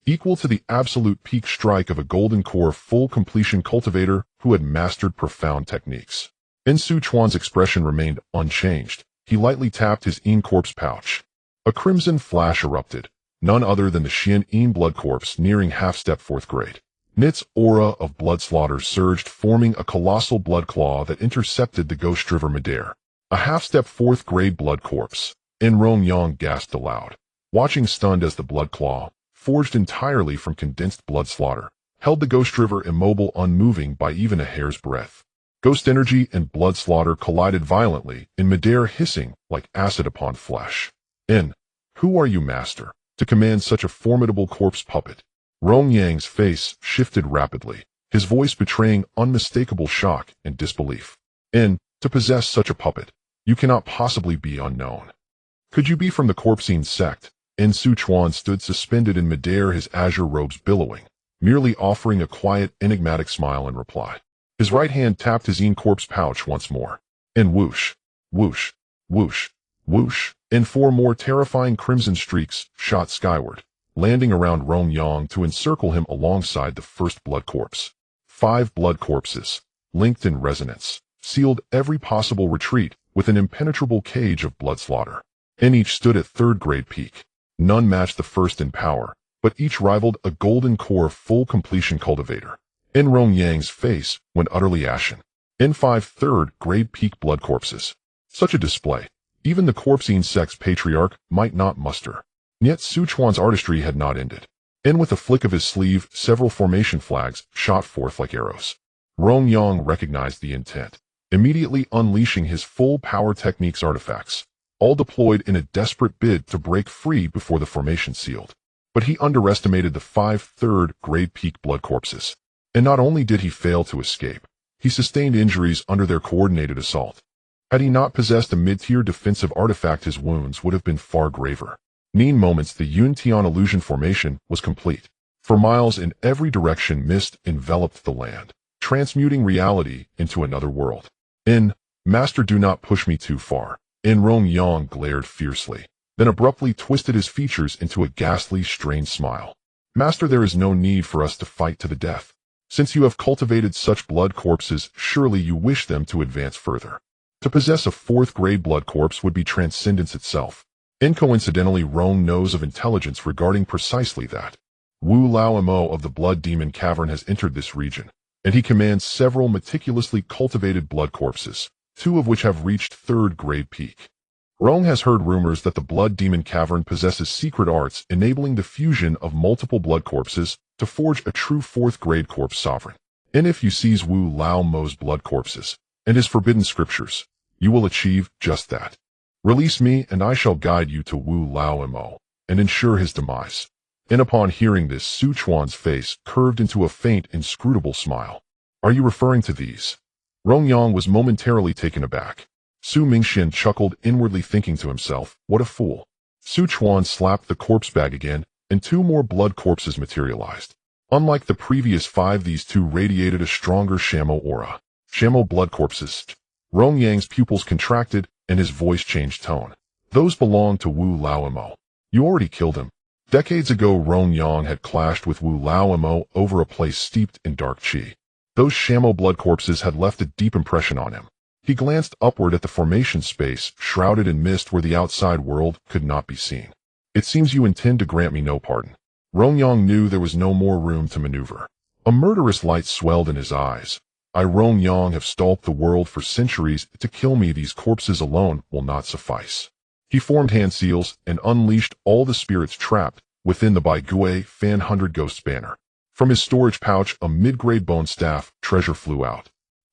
Speaker 1: equal to the absolute peak strike of a golden core full completion cultivator who had mastered profound techniques. Chuan's expression remained unchanged. He lightly tapped his corpse pouch. A crimson flash erupted, none other than the Xian blood corpse nearing half-step 4th grade. Nit's aura of blood slaughter surged, forming a colossal blood claw that intercepted the ghost-driver midair. A half-step 4th grade blood corpse. Rong Yang gasped aloud, watching stunned as the blood claw, forged entirely from condensed blood slaughter, held the ghost-driver immobile, unmoving by even a hair's breadth. Ghost energy and blood slaughter collided violently, in midair hissing like acid upon flesh. Who are you, master, to command such a formidable corpse puppet? Rong Yang's face shifted rapidly, his voice betraying unmistakable shock and disbelief. To possess such a puppet, you cannot possibly be unknown. Could you be from the Corpsine sect? Chuan stood suspended in midair, his azure robes billowing, merely offering a quiet, enigmatic smile in reply. His right hand tapped his corpse pouch once more. Whoosh, whoosh, whoosh, whoosh, and 4 more terrifying crimson streaks shot skyward, landing around Rong Yang to encircle him alongside the first blood corpse. 5 blood corpses, linked in resonance, sealed every possible retreat with an impenetrable cage of blood slaughter. Each stood at 3rd grade peak. None matched the first in power, but each rivaled a golden core full completion cultivator. Rong Yang's face went utterly ashen. 5 3rd grade peak blood corpses. Such a display, even the Corpsine sect's patriarch might not muster. Yet Chuan's artistry had not ended. With a flick of his sleeve, several formation flags shot forth like arrows. Rong Yang recognized the intent, immediately unleashing his full power techniques artifacts, all deployed in a desperate bid to break free before the formation sealed. But he underestimated the 5 3rd grade peak blood corpses. And not only did he fail to escape, he sustained injuries under their coordinated assault. Had he not possessed a mid-tier defensive artifact, his wounds would have been far graver. Moments, the Yuntian illusion formation was complete. For miles in every direction, mist enveloped the land, transmuting reality into another world. Master, do not push me too far. Rong Yang glared fiercely, then abruptly twisted his features into a ghastly, strained smile. Master, there is no need for us to fight to the death. Since you have cultivated such blood corpses, surely you wish them to advance further. To possess a 4th grade blood corpse would be transcendence itself. Coincidentally, Rong knows of intelligence regarding precisely that. Wu Lao Mo of the Blood Demon Cavern has entered this region, and he commands several meticulously cultivated blood corpses, 2 of which have reached 3rd grade peak. Rong has heard rumors that the Blood Demon Cavern possesses secret arts enabling the fusion of multiple blood corpses to forge a true 4th grade corpse sovereign. If you seize Wu Lao Mo's blood corpses and his forbidden scriptures, you will achieve just that. Release me, and I shall guide you to Wu Lao Mo and ensure his demise. Upon hearing this, Chuan's face curved into a faint, inscrutable smile. Are you referring to these? Rong Yang was momentarily taken aback. Su Mingxian chuckled, inwardly thinking to himself, what a fool. Chuan slapped the corpse bag again, and 2 more blood corpses materialized. Unlike the previous 5, these 2 radiated a stronger Shamo aura. Shamo blood corpses. Rong Yang's pupils contracted, and his voice changed tone. Those belong to Wu Lao Mo. You already killed him. Decades ago, Rong Yang had clashed with Wu Lao Mo over a place steeped in dark chi. Those Shamo blood corpses had left a deep impression on him. He glanced upward at the formation space, shrouded in mist where the outside world could not be seen. It seems you intend to grant me no pardon. Rong Yang knew there was no more room to maneuver. A murderous light swelled in his eyes. I, Rong Yang, have stalked the world for centuries. To kill me, these corpses alone will not suffice. He formed hand seals and unleashed all the spirits trapped within the Bai Gui Fan 100 Ghosts banner. From his storage pouch, a mid-grade bone staff treasure flew out.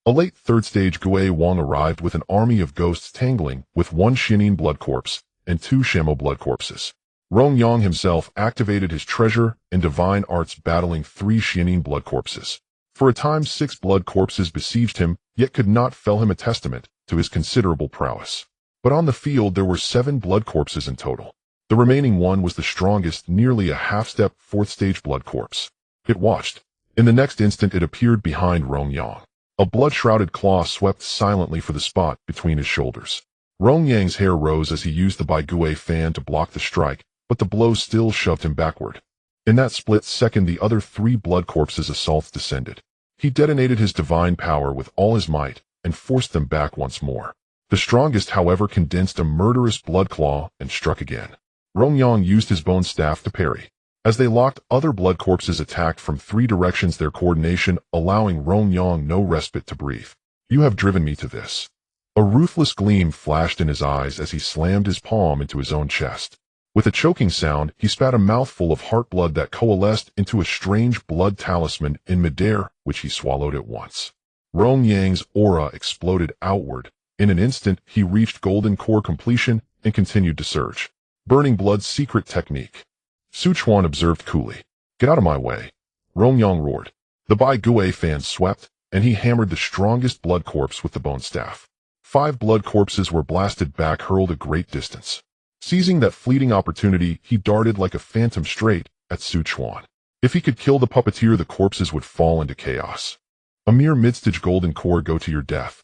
Speaker 1: A late third-stage Gui Wang arrived with an army of ghosts tangling with one Xianin blood corpse and two Shamo blood corpses. Rong Yang himself activated his treasure and divine arts battling three Xianin blood corpses. For a time 6 blood corpses besieged him, yet could not fell him, a testament to his considerable prowess. But on the field there were 7 blood corpses in total. The remaining one was the strongest, nearly a half-step 4th-stage blood corpse. It watched. In the next instant it appeared behind Rong Yang. A blood-shrouded claw swept silently for the spot between his shoulders. Rong Yang's hair rose as he used the Bai Gui fan to block the strike, but the blow still shoved him backward. In that split second the other 3 blood corpses' assaults descended. He detonated his divine power with all his might and forced them back once more. The strongest, however, condensed a murderous blood claw and struck again. Rong Yang used his bone staff to parry. As they locked, other blood corpses attacked from 3 directions, their coordination allowing Rong Yang no respite to breathe. "You have driven me to this." A ruthless gleam flashed in his eyes as he slammed his palm into his own chest. With a choking sound, he spat a mouthful of heart blood that coalesced into a strange blood talisman in midair, which he swallowed at once. Rong Yang's aura exploded outward. In an instant, he reached golden core completion and continued to surge. Burning blood's secret technique. Chuan observed coolly. "Get out of my way." Rong Yang roared. The Bai Gui fan swept, and he hammered the strongest blood corpse with the bone staff. 5 blood corpses were blasted back, hurled a great distance. Seizing that fleeting opportunity, he darted like a phantom straight at Chuan. If he could kill the puppeteer, the corpses would fall into chaos. A mere mid-stage golden core, go to your death.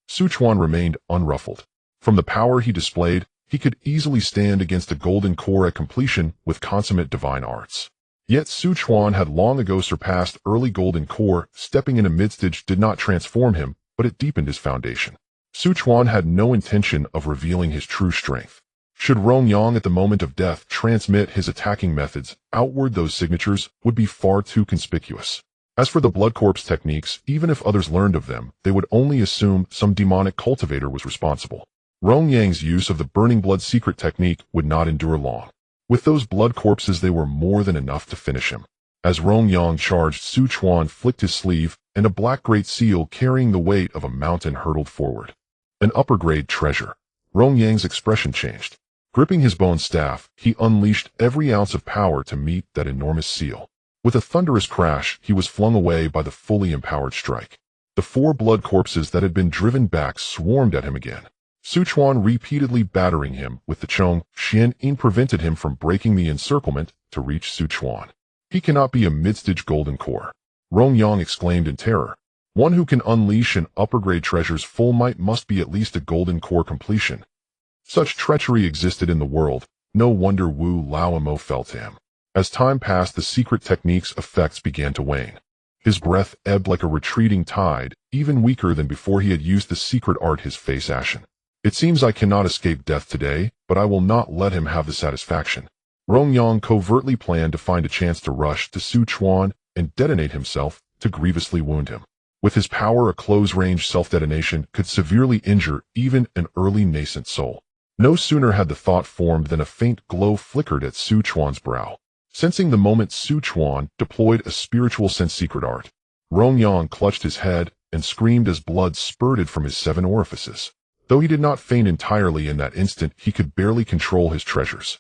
Speaker 1: Chuan remained unruffled. From the power he displayed, he could easily stand against a golden core at completion with consummate divine arts. Yet Chuan had long ago surpassed early golden core. Stepping into mid-stage did not transform him, but it deepened his foundation. Chuan had no intention of revealing his true strength. Should Rong Yang at the moment of death transmit his attacking methods outward, those signatures would be far too conspicuous. As for the blood corpse techniques, even if others learned of them, they would only assume some demonic cultivator was responsible. Rong Yang's use of the burning blood secret technique would not endure long. With those blood corpses they were more than enough to finish him. As Rong Yang charged, Chuan flicked his sleeve, and a black great seal carrying the weight of a mountain hurtled forward. An upper-grade treasure. Rong Yang's expression changed. Gripping his bone staff, he unleashed every ounce of power to meet that enormous seal. With a thunderous crash, he was flung away by the fully empowered strike. The 4 blood corpses that had been driven back swarmed at him again. Chuan repeatedly battering him with the Chong Xian prevented him from breaking the encirclement to reach Chuan. "He cannot be a mid-stage golden core," Rong Yang exclaimed in terror. "One who can unleash an upper-grade treasure's full might must be at least a golden core completion." Such treachery existed in the world. No wonder Wu Laomo fell to him. As time passed, the secret technique's effects began to wane. His breath ebbed like a retreating tide, even weaker than before he had used the secret art, his face ashen. "It seems I cannot escape death today, but I will not let him have the satisfaction." Rong Yang covertly planned to find a chance to rush to Chuan and detonate himself to grievously wound him. With his power, a close-range self-detonation could severely injure even an early nascent soul. No sooner had the thought formed than a faint glow flickered at Chuan's brow. Sensing the moment, Chuan deployed a spiritual sense secret art. Rong Yang clutched his head and screamed as blood spurted from his 7 orifices. Though he did not faint entirely in that instant, he could barely control his treasures.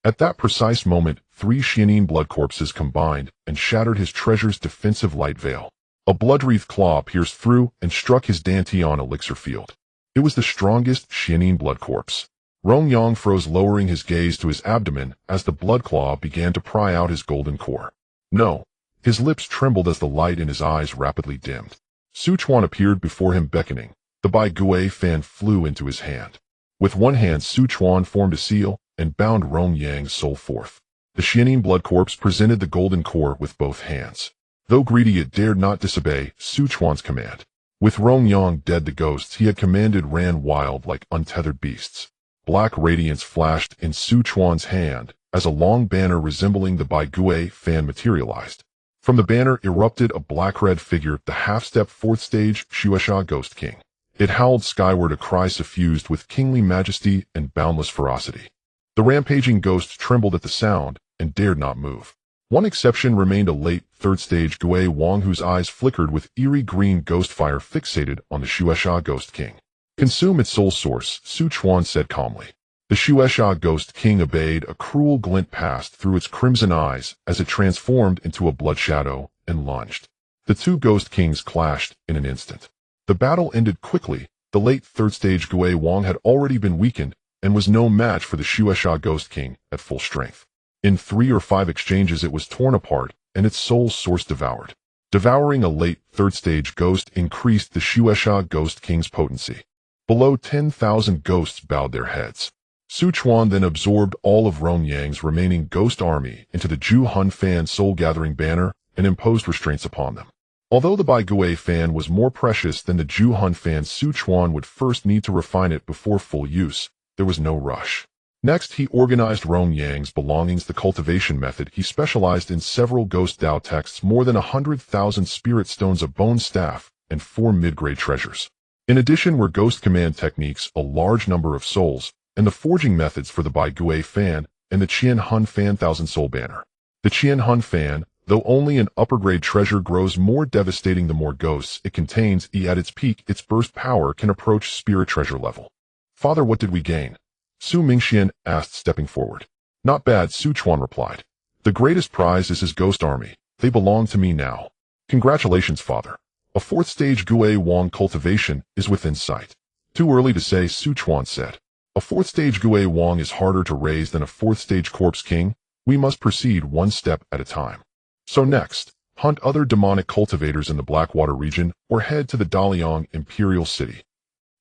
Speaker 1: At that precise moment, 3 Xianin blood corpses combined and shattered his treasure's defensive light veil. A blood-wreathed claw pierced through and struck his Dantian elixir field. It was the strongest Xianin blood corpse. Rong Yang froze, lowering his gaze to his abdomen as the blood claw began to pry out his golden core. "No." His lips trembled as the light in his eyes rapidly dimmed. Chuan appeared before him, beckoning. The Bai Gui fan flew into his hand. With one hand, Chuan formed a seal and bound Rong Yang's soul forth. The Xianin blood corpse presented the golden core with both hands. Though greedy, it dared not disobey Chuan's command. With Rong Yang dead, the ghosts he had commanded ran wild like untethered beasts. Black radiance flashed in Chuan's hand as a long banner resembling the Bai Gui fan materialized. From the banner erupted a black-red figure, the half-step 4th stage Shueisha Ghost King. It howled skyward, a cry suffused with kingly majesty and boundless ferocity. The rampaging ghost trembled at the sound and dared not move. One exception remained a late, third-stage Gui Wang whose eyes flickered with eerie green ghost fire fixated on the Shueisha Ghost King. "Consume its soul source," Su Chuan said calmly. The Shueisha Ghost King obeyed. A cruel glint passed through its crimson eyes as it transformed into a blood shadow and lunged. The two Ghost Kings clashed in an instant. The battle ended quickly. The late third-stage Gui Wang had already been weakened and was no match for the Shueisha Ghost King at full strength. In 3 or 5 exchanges it was torn apart and its soul source devoured. Devouring a late third-stage ghost increased the Shueisha Ghost King's potency. Below 10,000 ghosts bowed their heads. Su Chuan then absorbed all of Rong Yang's remaining ghost army into the Zhu Hun Fan soul-gathering banner and imposed restraints upon them. Although the Bai Gui fan was more precious than the Zhu Hun fan, Su Chuan would first need to refine it before full use. There was no rush. Next, he organized Rong Yang's belongings. The cultivation method. He specialized in several ghost Dao texts, more than 100,000 spirit stones, a bone staff, and 4 mid-grade treasures. In addition were ghost command techniques, a large number of souls, and the forging methods for the Bai Gui fan and the Qian Hun fan 1,000 soul banner. The Qian Hun fan, though only an upper-grade treasure, grows more devastating the more ghosts it contains. At its peak, its burst power can approach spirit treasure level. "Father, what did we gain?" Su Mingxian asked, stepping forward. "Not bad," Su Chuan replied. "The greatest prize is his ghost army. They belong to me now." "Congratulations, father. A 4th-stage Gui Wang cultivation is within sight." "Too early to say," Su Chuan said. "A 4th-stage Gui Wang is harder to raise than a 4th-stage Corpse King. We must proceed one step at a time. So next, hunt other demonic cultivators in the Blackwater region or head to the Daliang Imperial City."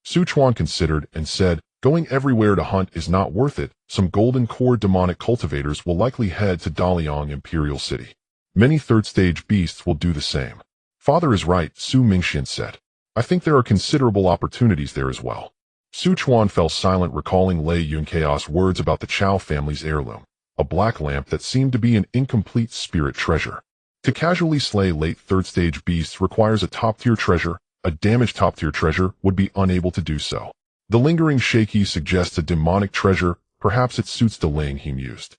Speaker 1: Su Chuan considered and said, "Going everywhere to hunt is not worth it. Some golden core demonic cultivators will likely head to Daliang Imperial City. Many 3rd-stage beasts will do the same." "Father is right," Su Mingxian said. "I think there are considerable opportunities there as well." Su Chuan fell silent, recalling Lei Yunchaos' words about the Chao family's heirloom, a black lamp that seemed to be an incomplete spirit treasure. To casually slay late 3rd-stage beasts requires a top-tier treasure. A damaged top-tier treasure would be unable to do so. The lingering shaky suggests a demonic treasure. Perhaps it suits the Ling, he mused.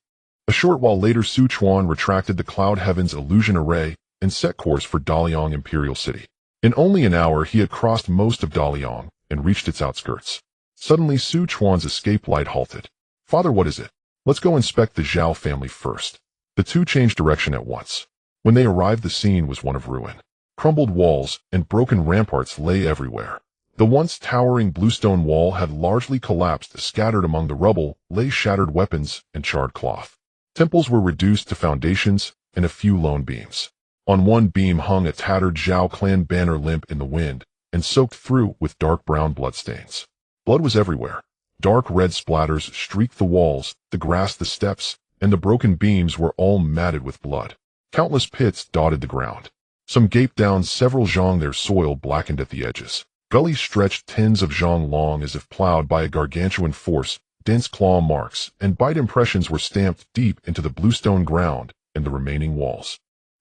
Speaker 1: A short while later, Su Chuan retracted the Cloud Heavens illusion array and set course for Daliang Imperial City. In only an hour, he had crossed most of Daliang and reached its outskirts. Suddenly, Su Chuan's escape light halted. "Father, what is it?" "Let's go inspect the Zhao family first." The two changed direction at once. When they arrived, the scene was one of ruin. Crumbled walls and broken ramparts lay everywhere. The once towering bluestone wall had largely collapsed. Scattered among the rubble lay shattered weapons and charred cloth. Temples were reduced to foundations and a few lone beams. On one beam hung a tattered Zhao clan banner, limp in the wind and soaked through with dark brown bloodstains. Blood was everywhere. Dark red splatters streaked the walls, the grass, the steps, and the broken beams were all matted with blood. Countless pits dotted the ground. Some gaped down, several zhang, their soil blackened at the edges. Gullies stretched tens of zhang long as if plowed by a gargantuan force. Dense claw marks and bite impressions were stamped deep into the bluestone ground and the remaining walls.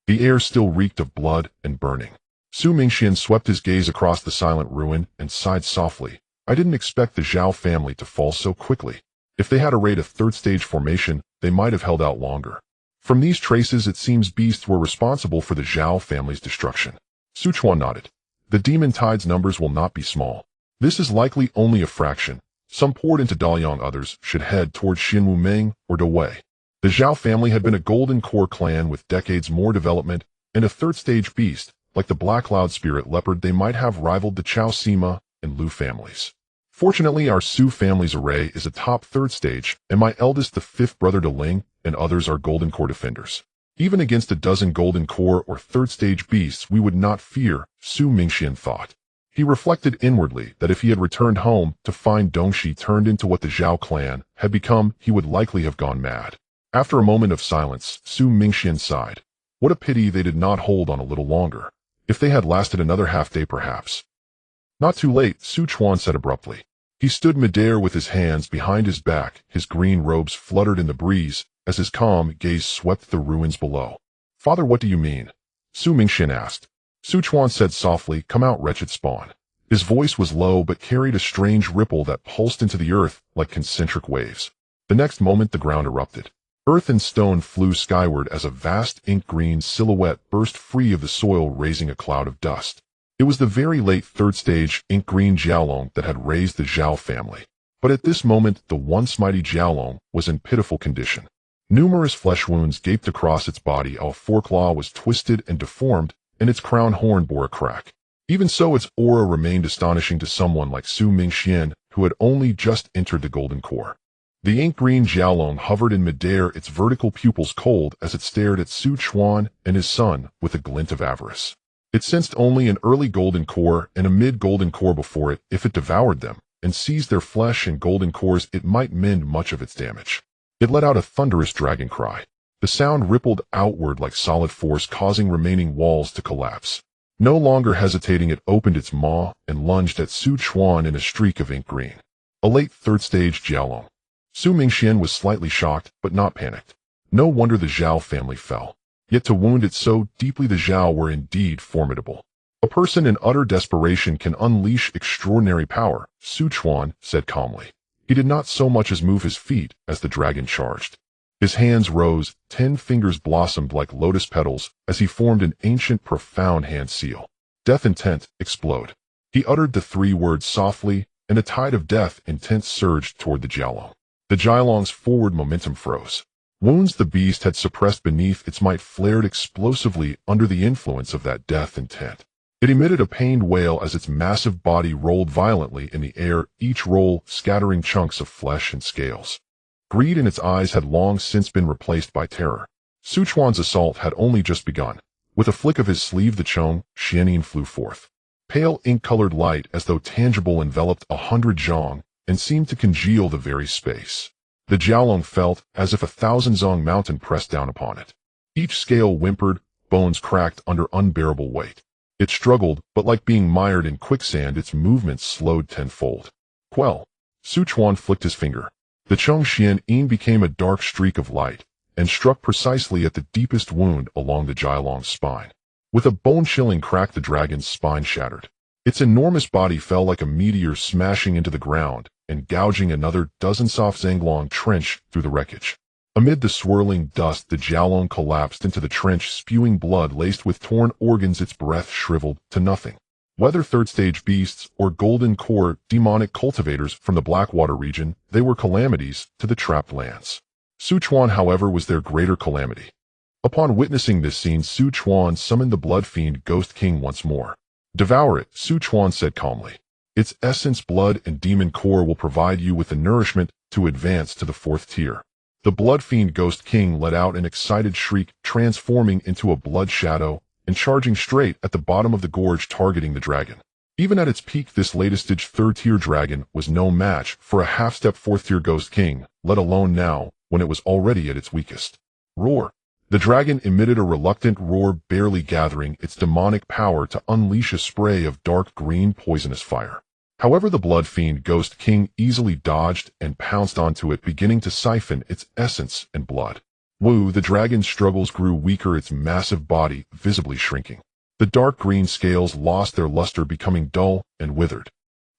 Speaker 1: The air still reeked of blood and burning. Su Mingxian swept his gaze across the silent ruin and sighed softly. "I didn't expect the Zhao family to fall so quickly. If they had arrayed a 3rd-stage formation, they might have held out longer. From these traces, it seems beasts were responsible for the Zhao family's destruction." Su Chuan nodded. "The demon tide's numbers will not be small. This is likely only a fraction. Some poured into Daliang, others should head towards Xinwumeng or Dawei. The Zhao family had been a golden core clan with decades more development and a 3rd-stage beast. Like the Black Cloud Spirit Leopard, they might have rivaled the Chao Sima and Lu families. Fortunately, our Su family's array is a top 3rd-stage, and my eldest, the 5th brother to Ling, and others are golden core defenders. Even against a dozen golden core or 3rd-stage beasts, we would not fear," Su Mingxian thought. He reflected inwardly that if he had returned home to find Dongxi turned into what the Zhao clan had become, he would likely have gone mad. After a moment of silence, Su Mingxian sighed. What a pity they did not hold on a little longer. If they had lasted another half-day perhaps. "Not too late," Su Chuan said abruptly. He stood midair with his hands behind his back. His green robes fluttered in the breeze as his calm gaze swept the ruins below. "Father, what do you mean?" Su Mingxian asked. Su Chuan said softly, "Come out, wretched spawn." His voice was low but carried a strange ripple that pulsed into the earth like concentric waves. The next moment the ground erupted. Earth and stone flew skyward as a vast ink-green silhouette burst free of the soil, raising a cloud of dust. It was the very late third stage ink-green Jiaolong that had raised the Zhao family. But at this moment, the once mighty Jiaolong was in pitiful condition. Numerous flesh wounds gaped across its body, a foreclaw was twisted and deformed, and its crown horn bore a crack. Even so, its aura remained astonishing to someone like Su Mingxian, who had only just entered the golden core. The ink-green Jiaolong hovered in midair, its vertical pupils cold as it stared at Su Chuan and his son with a glint of avarice. It sensed only an early golden core and a mid-golden core before it. If it devoured them and seized their flesh and golden cores, it might mend much of its damage. It let out a thunderous dragon cry. The sound rippled outward like solid force, causing remaining walls to collapse. No longer hesitating, it opened its maw and lunged at Su Chuan in a streak of ink green. A late third-stage Jiaolong. Su Mingxian was slightly shocked, but not panicked. No wonder the Zhao family fell. Yet to wound it so deeply, the Zhao were indeed formidable. A person in utter desperation can unleash extraordinary power, Su Chuan said calmly. He did not so much as move his feet as the dragon charged. His hands rose, 10 fingers blossomed like lotus petals as he formed an ancient, profound hand seal. Death intent, explode. He uttered the 3 words softly, and a tide of death intent surged toward the Jiaolong. The Jiaolong's forward momentum froze. Wounds the beast had suppressed beneath its might flared explosively under the influence of that death intent. It emitted a pained wail as its massive body rolled violently in the air, each roll scattering chunks of flesh and scales. Greed in its eyes had long since been replaced by terror. Su Chuan's assault had only just begun. With a flick of his sleeve, the Chong Xianin flew forth. Pale ink-colored light, as though tangible, enveloped 100 zhong and seemed to congeal the very space. The Jiaolong felt as if 1,000 zhong mountain pressed down upon it. Each scale whimpered, bones cracked under unbearable weight. It struggled, but like being mired in quicksand, its movements slowed tenfold. Quell. Su Chuan flicked his finger. The Chong Xianin became a dark streak of light, and struck precisely at the deepest wound along the Jiaolong's spine. With a bone-chilling crack, the dragon's spine shattered. Its enormous body fell like a meteor, smashing into the ground and gouging another dozen soft zanglong trench through the wreckage. Amid the swirling dust, the Jiaolong collapsed into the trench, spewing blood laced with torn organs, its breath shriveled to nothing. Whether third-stage beasts or golden core demonic cultivators from the Blackwater region, they were calamities to the trapped lands. Su Chuan, however, was their greater calamity. Upon witnessing this scene, Su Chuan summoned the blood fiend Ghost King once more. "Devour it," Su Chuan said calmly. "Its essence, blood, and demon core will provide you with the nourishment to advance to the 4th tier." The blood fiend Ghost King let out an excited shriek, transforming into a blood shadow and charging straight at the bottom of the gorge, targeting the dragon. Even at its peak, this latest stage 3rd-tier dragon was no match for a half-step 4th-tier Ghost King, let alone now, when it was already at its weakest. Roar. The dragon emitted a reluctant roar, barely gathering its demonic power to unleash a spray of dark green poisonous fire. However, the blood fiend Ghost King easily dodged and pounced onto it, beginning to siphon its essence and blood. Woo, the dragon's struggles grew weaker, its massive body visibly shrinking. The dark green scales lost their luster, becoming dull and withered.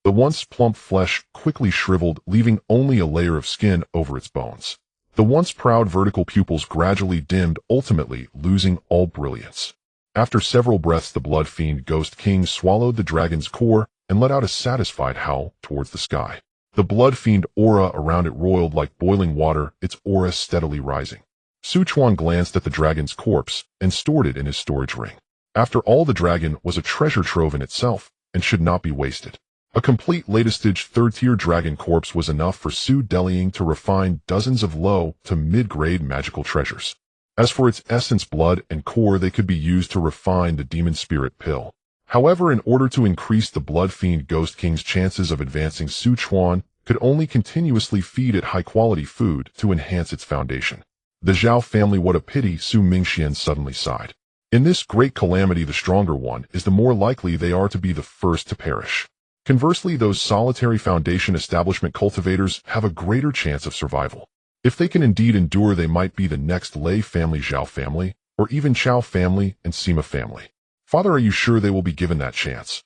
Speaker 1: The once plump flesh quickly shriveled, leaving only a layer of skin over its bones. The once proud vertical pupils gradually dimmed, ultimately losing all brilliance. After several breaths, the blood fiend Ghost King swallowed the dragon's core and let out a satisfied howl towards the sky. The blood fiend aura around it roiled like boiling water, its aura steadily rising. Su Chuan glanced at the dragon's corpse and stored it in his storage ring. After all, the dragon was a treasure trove in itself and should not be wasted. A complete latest-stage 3rd-tier dragon corpse was enough for Su Delying to refine dozens of low to mid-grade magical treasures. As for its essence, blood, and core, they could be used to refine the demon spirit pill. However, in order to increase the blood fiend Ghost King's chances of advancing, Su Chuan could only continuously feed it high-quality food to enhance its foundation. The Zhao family, what a pity, Su Mingxian suddenly sighed. In this great calamity, the stronger one is the more likely they are to be the first to perish. Conversely, those solitary foundation establishment cultivators have a greater chance of survival. If they can indeed endure, they might be the next Lei family, Zhao family, or even Chao family and Sima family. Father, are you sure they will be given that chance?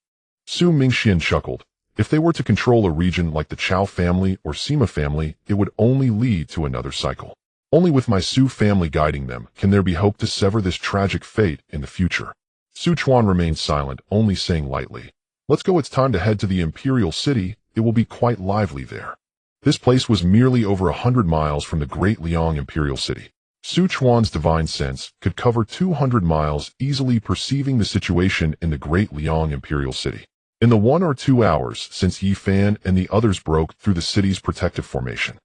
Speaker 1: Su Mingxian chuckled. If they were to control a region like the Chao family or Sima family, it would only lead to another cycle. Only with my Su family guiding them can there be hope to sever this tragic fate in the future. Su Chuan remained silent, only saying lightly, "Let's go, it's time to head to the Imperial City, it will be quite lively there." This place was merely over 100 miles from the Great Liang Imperial City. Su Chuan's divine sense could cover 200 miles, easily perceiving the situation in the Great Liang Imperial City. In the 1 or 2 hours since Yi Fan and the others broke through the city's protective formation,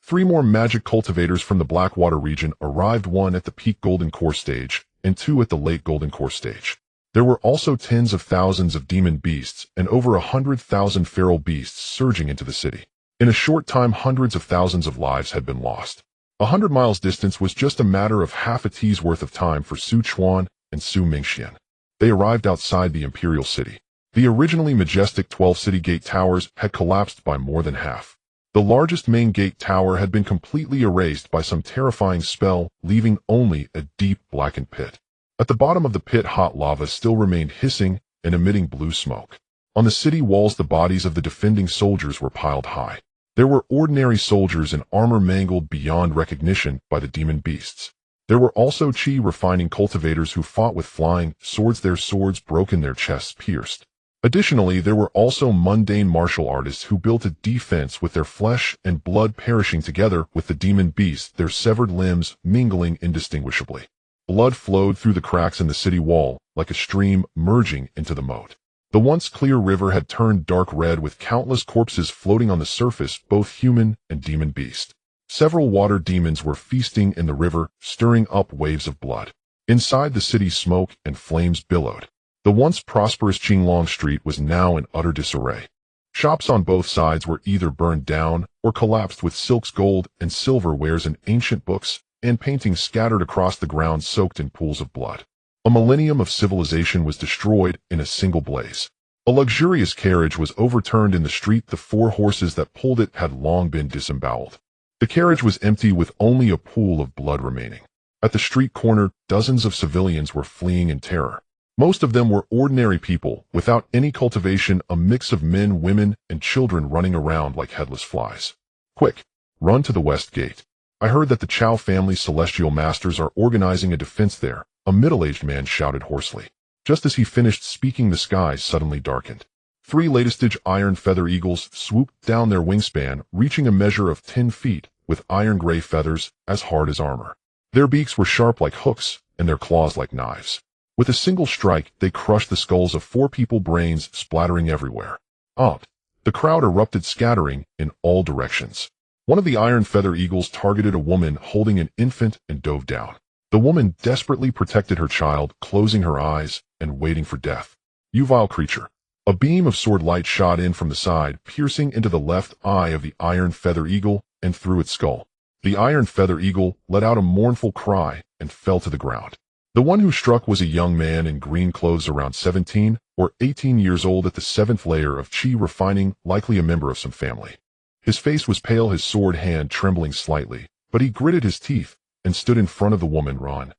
Speaker 1: 3 more magic cultivators from the Blackwater region arrived, 1 at the peak Golden Core stage, and 2 at the late Golden Core stage. There were also tens of thousands of demon beasts and over 100,000 feral beasts surging into the city. In a short time, hundreds of thousands of lives had been lost. 100 miles distance was just a matter of half a tea's worth of time for Su Chuan and Su Mingxian. They arrived outside the Imperial City. The originally majestic 12 city gate towers had collapsed by more than half. The largest main gate tower had been completely erased by some terrifying spell, leaving only a deep blackened pit. At the bottom of the pit, hot lava still remained hissing and emitting blue smoke. On the city walls, the bodies of the defending soldiers were piled high. There were ordinary soldiers in armor mangled beyond recognition by the demon beasts. There were also chi refining cultivators who fought with flying swords, their swords broken, their chests pierced. Additionally, there were also mundane martial artists who built a defense with their flesh and blood perishing together with the demon beasts, their severed limbs mingling indistinguishably. Blood flowed through the cracks in the city wall like a stream merging into the moat. The once clear river had turned dark red with countless corpses floating on the surface, both human and demon beast. Several water demons were feasting in the river, stirring up waves of blood. Inside the city, smoke and flames billowed. The once prosperous Qinglong Street was now in utter disarray. Shops on both sides were either burned down or collapsed, with silks, gold and silver wares and ancient books and paintings scattered across the ground, soaked in pools of blood. A millennium of civilization was destroyed in a single blaze. A luxurious carriage was overturned in the street. The 4 horses that pulled it had long been disemboweled. The carriage was empty, with only a pool of blood remaining. At the street corner, dozens of civilians were fleeing in terror. Most of them were ordinary people, without any cultivation, a mix of men, women, and children running around like headless flies. "Quick, run to the west gate. I heard that the Chao family's celestial masters are organizing a defense there," a middle-aged man shouted hoarsely. Just as he finished speaking, the sky suddenly darkened. 3 latest-stage iron feather eagles swooped down, their wingspan reaching a measure of 10 feet, with iron-gray feathers as hard as armor. Their beaks were sharp like hooks, and their claws like knives. With a single strike, they crushed the skulls of 4 people, brains splattering everywhere. The crowd erupted, scattering in all directions. One of the iron feather eagles targeted a woman holding an infant and dove down. The woman desperately protected her child, closing her eyes and waiting for death. "You vile creature." A beam of sword light shot in from the side, piercing into the left eye of the iron feather eagle and through its skull. The iron feather eagle let out a mournful cry and fell to the ground. The one who struck was a young man in green clothes, around 17 or 18 years old, at the 7th layer of chi refining, likely a member of some family. His face was pale, his sword hand trembling slightly, but he gritted his teeth and stood in front of the woman. "Run."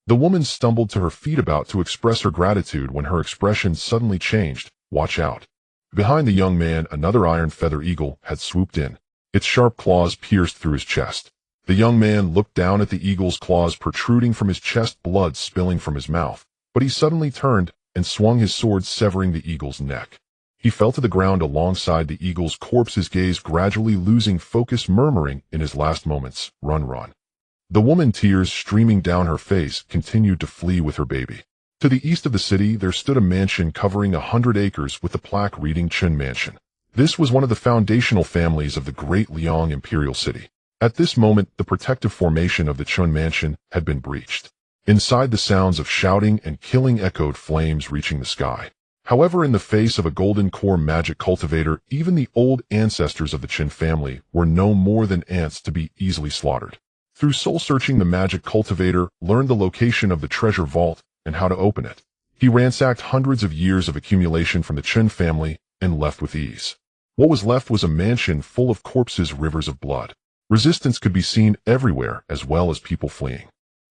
Speaker 1: The woman stumbled to her feet, about to express her gratitude, when her expression suddenly changed. "Watch out." Behind the young man, another iron feather eagle had swooped in. Its sharp claws pierced through his chest. The young man looked down at the eagle's claws protruding from his chest, blood spilling from his mouth, but he suddenly turned and swung his sword, severing the eagle's neck. He fell to the ground alongside the eagle's corpse, his gaze gradually losing focus, murmuring in his last moments, "Run, run." The woman, tears streaming down her face, continued to flee with her baby. To the east of the city, there stood a mansion covering 100 acres with a plaque reading Chuan Mansion. This was one of the foundational families of the Great Liang Imperial City. At this moment, the protective formation of the Chuan Mansion had been breached. Inside, the sounds of shouting and killing echoed, flames reaching the sky. However, in the face of a golden core magic cultivator, even the old ancestors of the Chuan family were no more than ants to be easily slaughtered. Through soul-searching, the magic cultivator learned the location of the treasure vault and how to open it. He ransacked hundreds of years of accumulation from the Chuan family and left with ease. What was left was a mansion full of corpses, rivers of blood. Resistance could be seen everywhere, as well as people fleeing.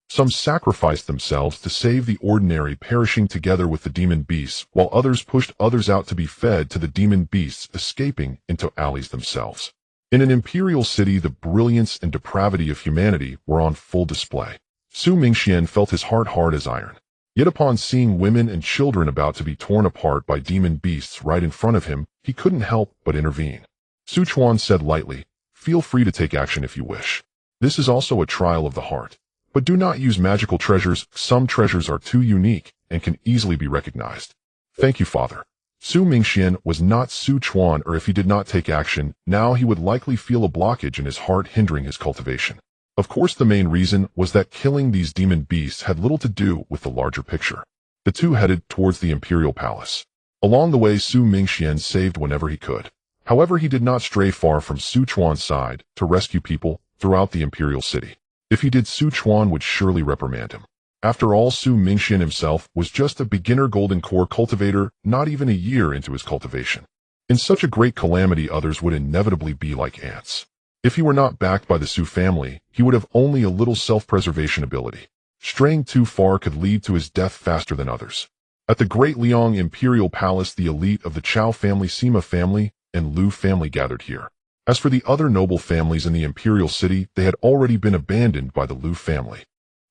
Speaker 1: Some sacrificed themselves to save the ordinary, perishing together with the demon beasts, while others pushed others out to be fed to the demon beasts, escaping into alleys themselves. In an imperial city, the brilliance and depravity of humanity were on full display. Su Mingxian felt his heart hard as iron. Yet upon seeing women and children about to be torn apart by demon beasts right in front of him, he couldn't help but intervene. Su Chuan said lightly, "Feel free to take action if you wish. This is also a trial of the heart. But do not use magical treasures. Some treasures are too unique and can easily be recognized." "Thank you, Father." Su Mingxian was not Su Chuan, or if he did not take action, now he would likely feel a blockage in his heart hindering his cultivation. Of course, the main reason was that killing these demon beasts had little to do with the larger picture. The two headed towards the imperial palace. Along the way, Su Mingxian saved whenever he could. However, he did not stray far from Su Chuan's side to rescue people throughout the imperial city. If he did, Su Chuan would surely reprimand him. After all, Su Mingxian himself was just a beginner golden core cultivator, not even a year into his cultivation. In such a great calamity, others would inevitably be like ants. If he were not backed by the Su family, he would have only a little self-preservation ability. Straying too far could lead to his death faster than others. At the Great Liang Imperial Palace, the elite of the Chao family, Sima family, and Lu family gathered here. As for the other noble families in the imperial city, they had already been abandoned by the Lu family.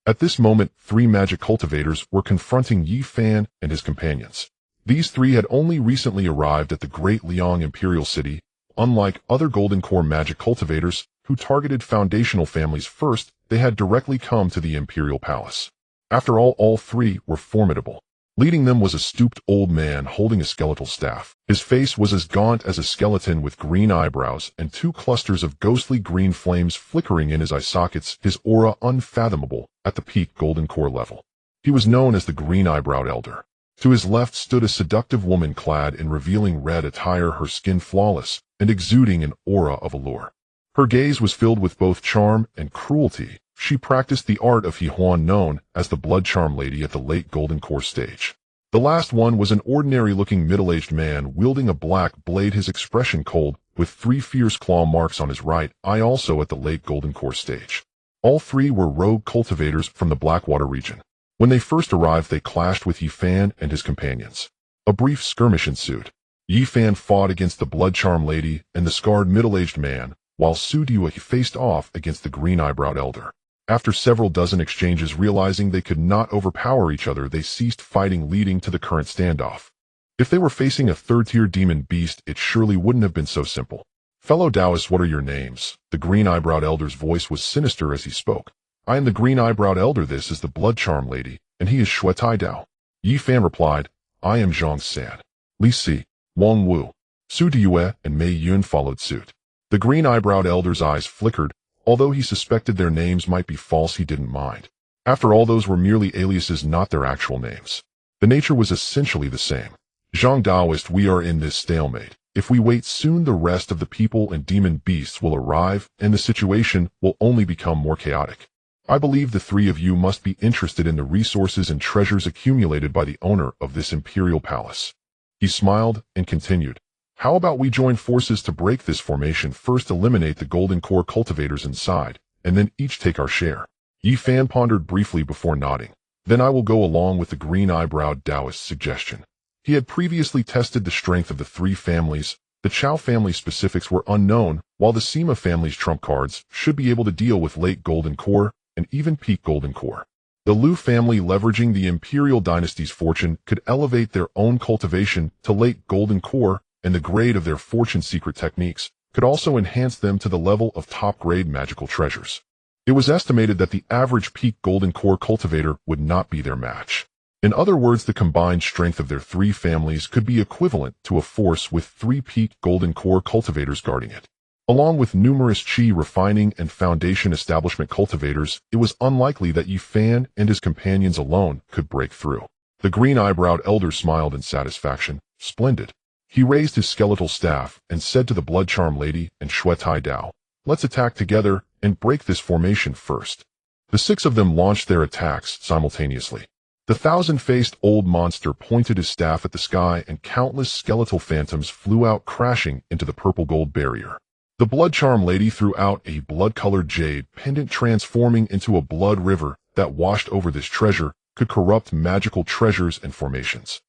Speaker 1: At this moment, 3 magic cultivators were confronting Yi Fan and his companions. These 3 had only recently arrived at the Great Liang Imperial City. Unlike other golden core magic cultivators, who targeted foundational families first, they had directly come to the imperial palace. After all 3 were formidable. Leading them was a stooped old man holding a skeletal staff. His face was as gaunt as a skeleton, with green eyebrows and 2 clusters of ghostly green flames flickering in his eye sockets, his aura unfathomable at the peak golden core level. He was known as the Green-Eyebrowed Elder. To his left stood a seductive woman clad in revealing red attire, her skin flawless and exuding an aura of allure. Her gaze was filled with both charm and cruelty. She practiced the art of He Huan, known as the Blood Charm Lady, at the late Golden Core stage. The last one was an ordinary-looking middle-aged man wielding a black blade, his expression cold, with 3 fierce claw marks on his right eye, also at the late Golden Core stage. All 3 were rogue cultivators from the Blackwater region. When they first arrived, they clashed with Yi Fan and his companions. A brief skirmish ensued. Yi Fan fought against the Blood Charm Lady and the scarred middle-aged man, while Su Dua faced off against the Green-Eyebrowed Elder. After several dozen exchanges, realizing they could not overpower each other, they ceased fighting, leading to the current standoff. If they were facing a third-tier demon beast, it surely wouldn't have been so simple. "Fellow Taoists, what are your names?" The Green-Eyebrowed Elder's voice was sinister as he spoke. "I am the Green-Eyebrowed Elder. This is the Blood Charm Lady, and he is Shuetai Dao." Yi Fan replied, "I am Zhang San." Li Si, Wang Wu, Su Diyue, and Mei Yun followed suit. The Green-Eyebrowed Elder's eyes flickered. Although he suspected their names might be false, he didn't mind. After all, those were merely aliases, not their actual names. The nature was essentially the same. "Zhang Daoist, we are in this stalemate. If we wait, soon the rest of the people and demon beasts will arrive, and the situation will only become more chaotic. I believe the 3 of you must be interested in the resources and treasures accumulated by the owner of this imperial palace." He smiled and continued, "How about we join forces to break this formation? First eliminate the golden core cultivators inside, and then each take our share." Yi Fan pondered briefly before nodding. "Then I will go along with the Green-Eyebrowed Taoist's suggestion." He had previously tested the strength of the 3 families. The Chao family specifics were unknown, while the Sima family's trump cards should be able to deal with late golden core and even peak golden core. The Lu family, leveraging the imperial dynasty's fortune, could elevate their own cultivation to late golden core, and the grade of their fortune secret techniques could also enhance them to the level of top-grade magical treasures. It was estimated that the average peak golden core cultivator would not be their match. In other words, the combined strength of their 3 families could be equivalent to a force with 3 peak golden core cultivators guarding it. Along with numerous Qi refining and foundation establishment cultivators, it was unlikely that Yi Fan and his companions alone could break through. The Green-Eyebrowed Elder smiled in satisfaction. "Splendid." He raised his skeletal staff and said to the Blood Charm Lady and Shuetai Dao, "Let's attack together and break this formation first." The 6 of them launched their attacks simultaneously. The 1,000-faced old monster pointed his staff at the sky, and countless skeletal phantoms flew out, crashing into the purple-gold barrier. The Blood Charm Lady threw out a blood-colored jade pendant, transforming into a blood river that washed over. This treasure could corrupt magical treasures and formations.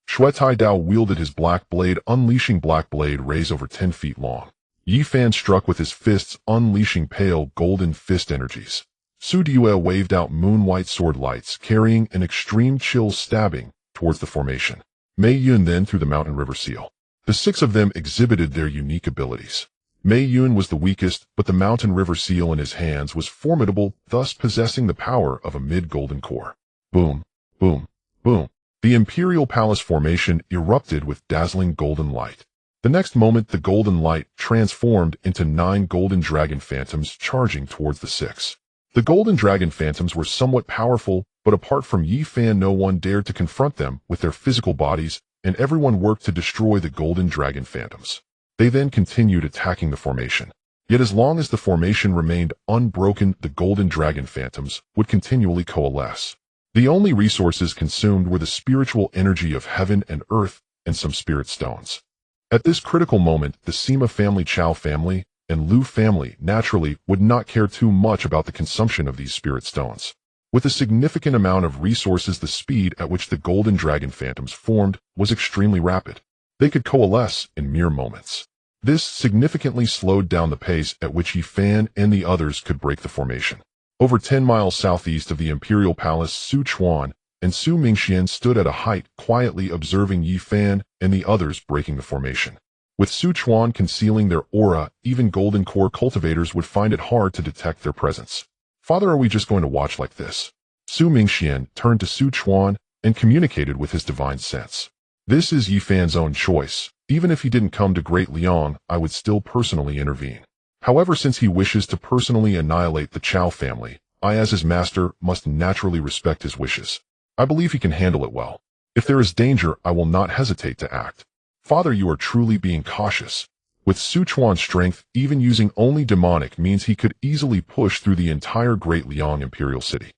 Speaker 1: Shuetai Dao wielded his black blade, unleashing black blade rays over 10 feet long. Yi Fan struck with his fists, unleashing pale, golden fist energies. Su Due waved out moon-white sword lights, carrying an extreme chill stabbing towards the formation. Mei Yun then threw the mountain river seal. The 6 of them exhibited their unique abilities. Mei Yun was the weakest, but the mountain river seal in his hands was formidable, thus possessing the power of a mid-golden core. Boom, boom, boom. The Imperial Palace formation erupted with dazzling golden light. The next moment, the golden light transformed into 9 golden dragon phantoms charging towards the 6. The golden dragon phantoms were somewhat powerful, but apart from Yi Fan, no one dared to confront them with their physical bodies, and everyone worked to destroy the golden dragon phantoms. They then continued attacking the formation. Yet as long as the formation remained unbroken, the golden dragon phantoms would continually coalesce. The only resources consumed were the spiritual energy of heaven and earth and some spirit stones. At this critical moment, the Sima family, Chao family, and Lu family naturally would not care too much about the consumption of these spirit stones. With a significant amount of resources, the speed at which the golden dragon phantoms formed was extremely rapid. They could coalesce in mere moments. This significantly slowed down the pace at which Yi Fan and the others could break the formation. Over 10 miles southeast of the Imperial Palace, Su Chuan and Su Mingxian stood at a height, quietly observing Yi Fan and the others breaking the formation. With Su Chuan concealing their aura, even golden core cultivators would find it hard to detect their presence. "Father, are we just going to watch like this?" Su Mingxian turned to Su Chuan and communicated with his divine sense. "This is Yi Fan's own choice. Even if he didn't come to Great Liang, I would still personally intervene. However, since he wishes to personally annihilate the Chao family, I as his master must naturally respect his wishes. I believe he can handle it well. If there is danger, I will not hesitate to act." "Father, you are truly being cautious." With Su Chuan's strength, even using only demonic means, he could easily push through the entire Great Liang Imperial City.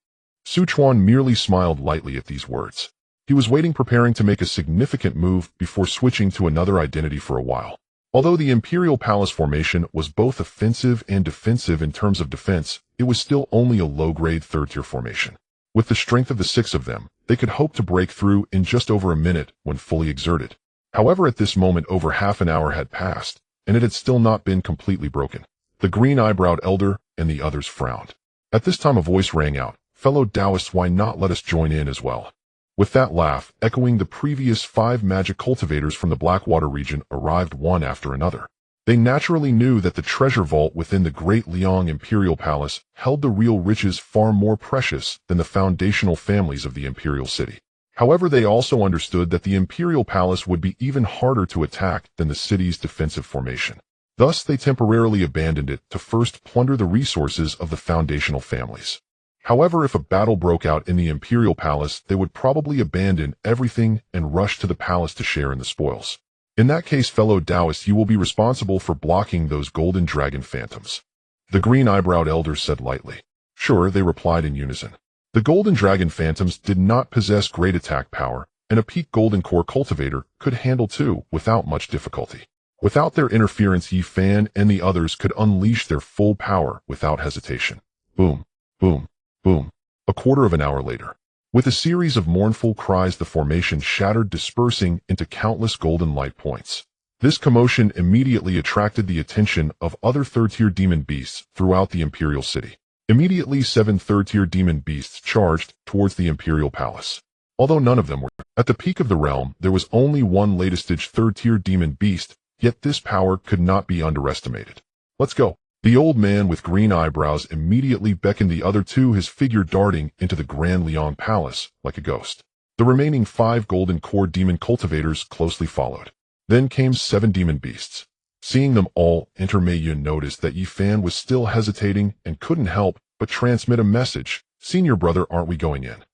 Speaker 1: Su Chuan merely smiled lightly at these words. He was waiting, preparing to make a significant move before switching to another identity for a while. Although the Imperial Palace formation was both offensive and defensive in terms of defense, it was still only a low-grade 3rd-tier formation. With the strength of the 6 of them, they could hope to break through in just over a minute when fully exerted. However, at this moment, over half an hour had passed, and it had still not been completely broken. The green-eyebrowed elder and the others frowned. At this time a voice rang out, "Fellow Taoists, why not let us join in as well?" With that laugh, echoing, the previous 5 magic cultivators from the Blackwater region arrived one after another. They naturally knew that the treasure vault within the Great Liang Imperial Palace held the real riches far more precious than the foundational families of the Imperial City. However, they also understood that the Imperial Palace would be even harder to attack than the city's defensive formation. Thus, they temporarily abandoned it to first plunder the resources of the foundational families. However, if a battle broke out in the Imperial Palace, they would probably abandon everything and rush to the palace to share in the spoils. In that case, fellow Taoists, you will be responsible for blocking those golden dragon phantoms. The green-eyebrowed elders said lightly. Sure, they replied in unison. The golden dragon phantoms did not possess great attack power, and a peak golden core cultivator could handle 2 without much difficulty. Without their interference, Yi Fan and the others could unleash their full power without hesitation. Boom, boom, boom. A quarter of an hour later, with a series of mournful cries, the formation shattered, dispersing into countless golden light points. This commotion immediately attracted the attention of other 3rd-tier demon beasts throughout the Imperial City. Immediately, 7 3rd-tier demon beasts charged towards the Imperial Palace. Although none of them were at the peak of the realm, there was only one latest-stage 3rd-tier demon beast, yet this power could not be underestimated. "Let's go." The old man with green eyebrows immediately beckoned the other 2, his figure darting into the Grand Liang Palace like a ghost. The remaining 5 golden core demon cultivators closely followed. Then came 7 demon beasts. Seeing them all enter, Mei Yun noticed that Yi Fan was still hesitating and couldn't help but transmit a message. "Senior brother, aren't we going in?"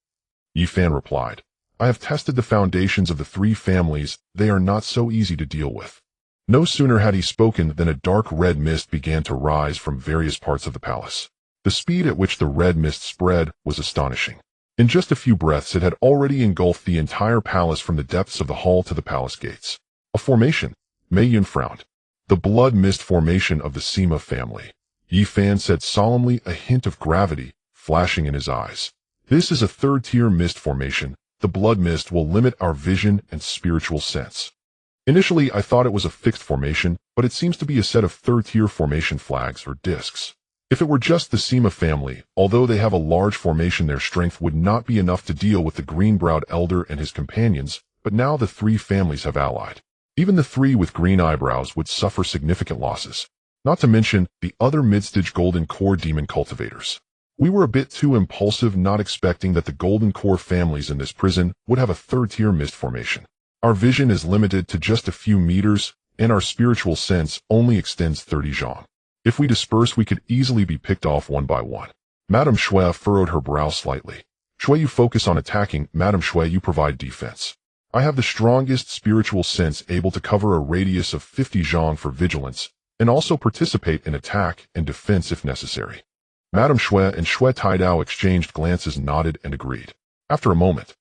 Speaker 1: Yi Fan replied, "I have tested the foundations of the 3 families. They are not so easy to deal with." No sooner had he spoken than a dark red mist began to rise from various parts of the palace. The speed at which the red mist spread was astonishing. In just a few breaths, it had already engulfed the entire palace from the depths of the hall to the palace gates. "A formation." Mei Yun frowned. "The blood mist formation of the Sima family," Yi Fan said solemnly, a hint of gravity flashing in his eyes. "This is a 3rd-tier mist formation. The blood mist will limit our vision and spiritual sense." Initially, I thought it was a fixed formation, but it seems to be a set of third-tier formation flags or discs. If it were just the Sima family, although they have a large formation, their strength would not be enough to deal with the green-browed elder and his companions, but now the three families have allied. Even the three with green eyebrows would suffer significant losses. Not to mention the other mid-stage golden core demon cultivators. We were a bit too impulsive, not expecting that the golden core families in this prison would have a third-tier mist formation. Our vision is limited to just a few meters, and our spiritual sense only extends 30 zhang. If we disperse, we could easily be picked off one by one. Madame Shui furrowed her brow slightly. Shui, you focus on attacking. Madame Shui, you provide defense. I have the strongest spiritual sense, able to cover a radius of 50 zhang for vigilance, and also participate in attack and defense if necessary. Madame Shui and Shui Taidao exchanged glances, nodded, and agreed. After a moment,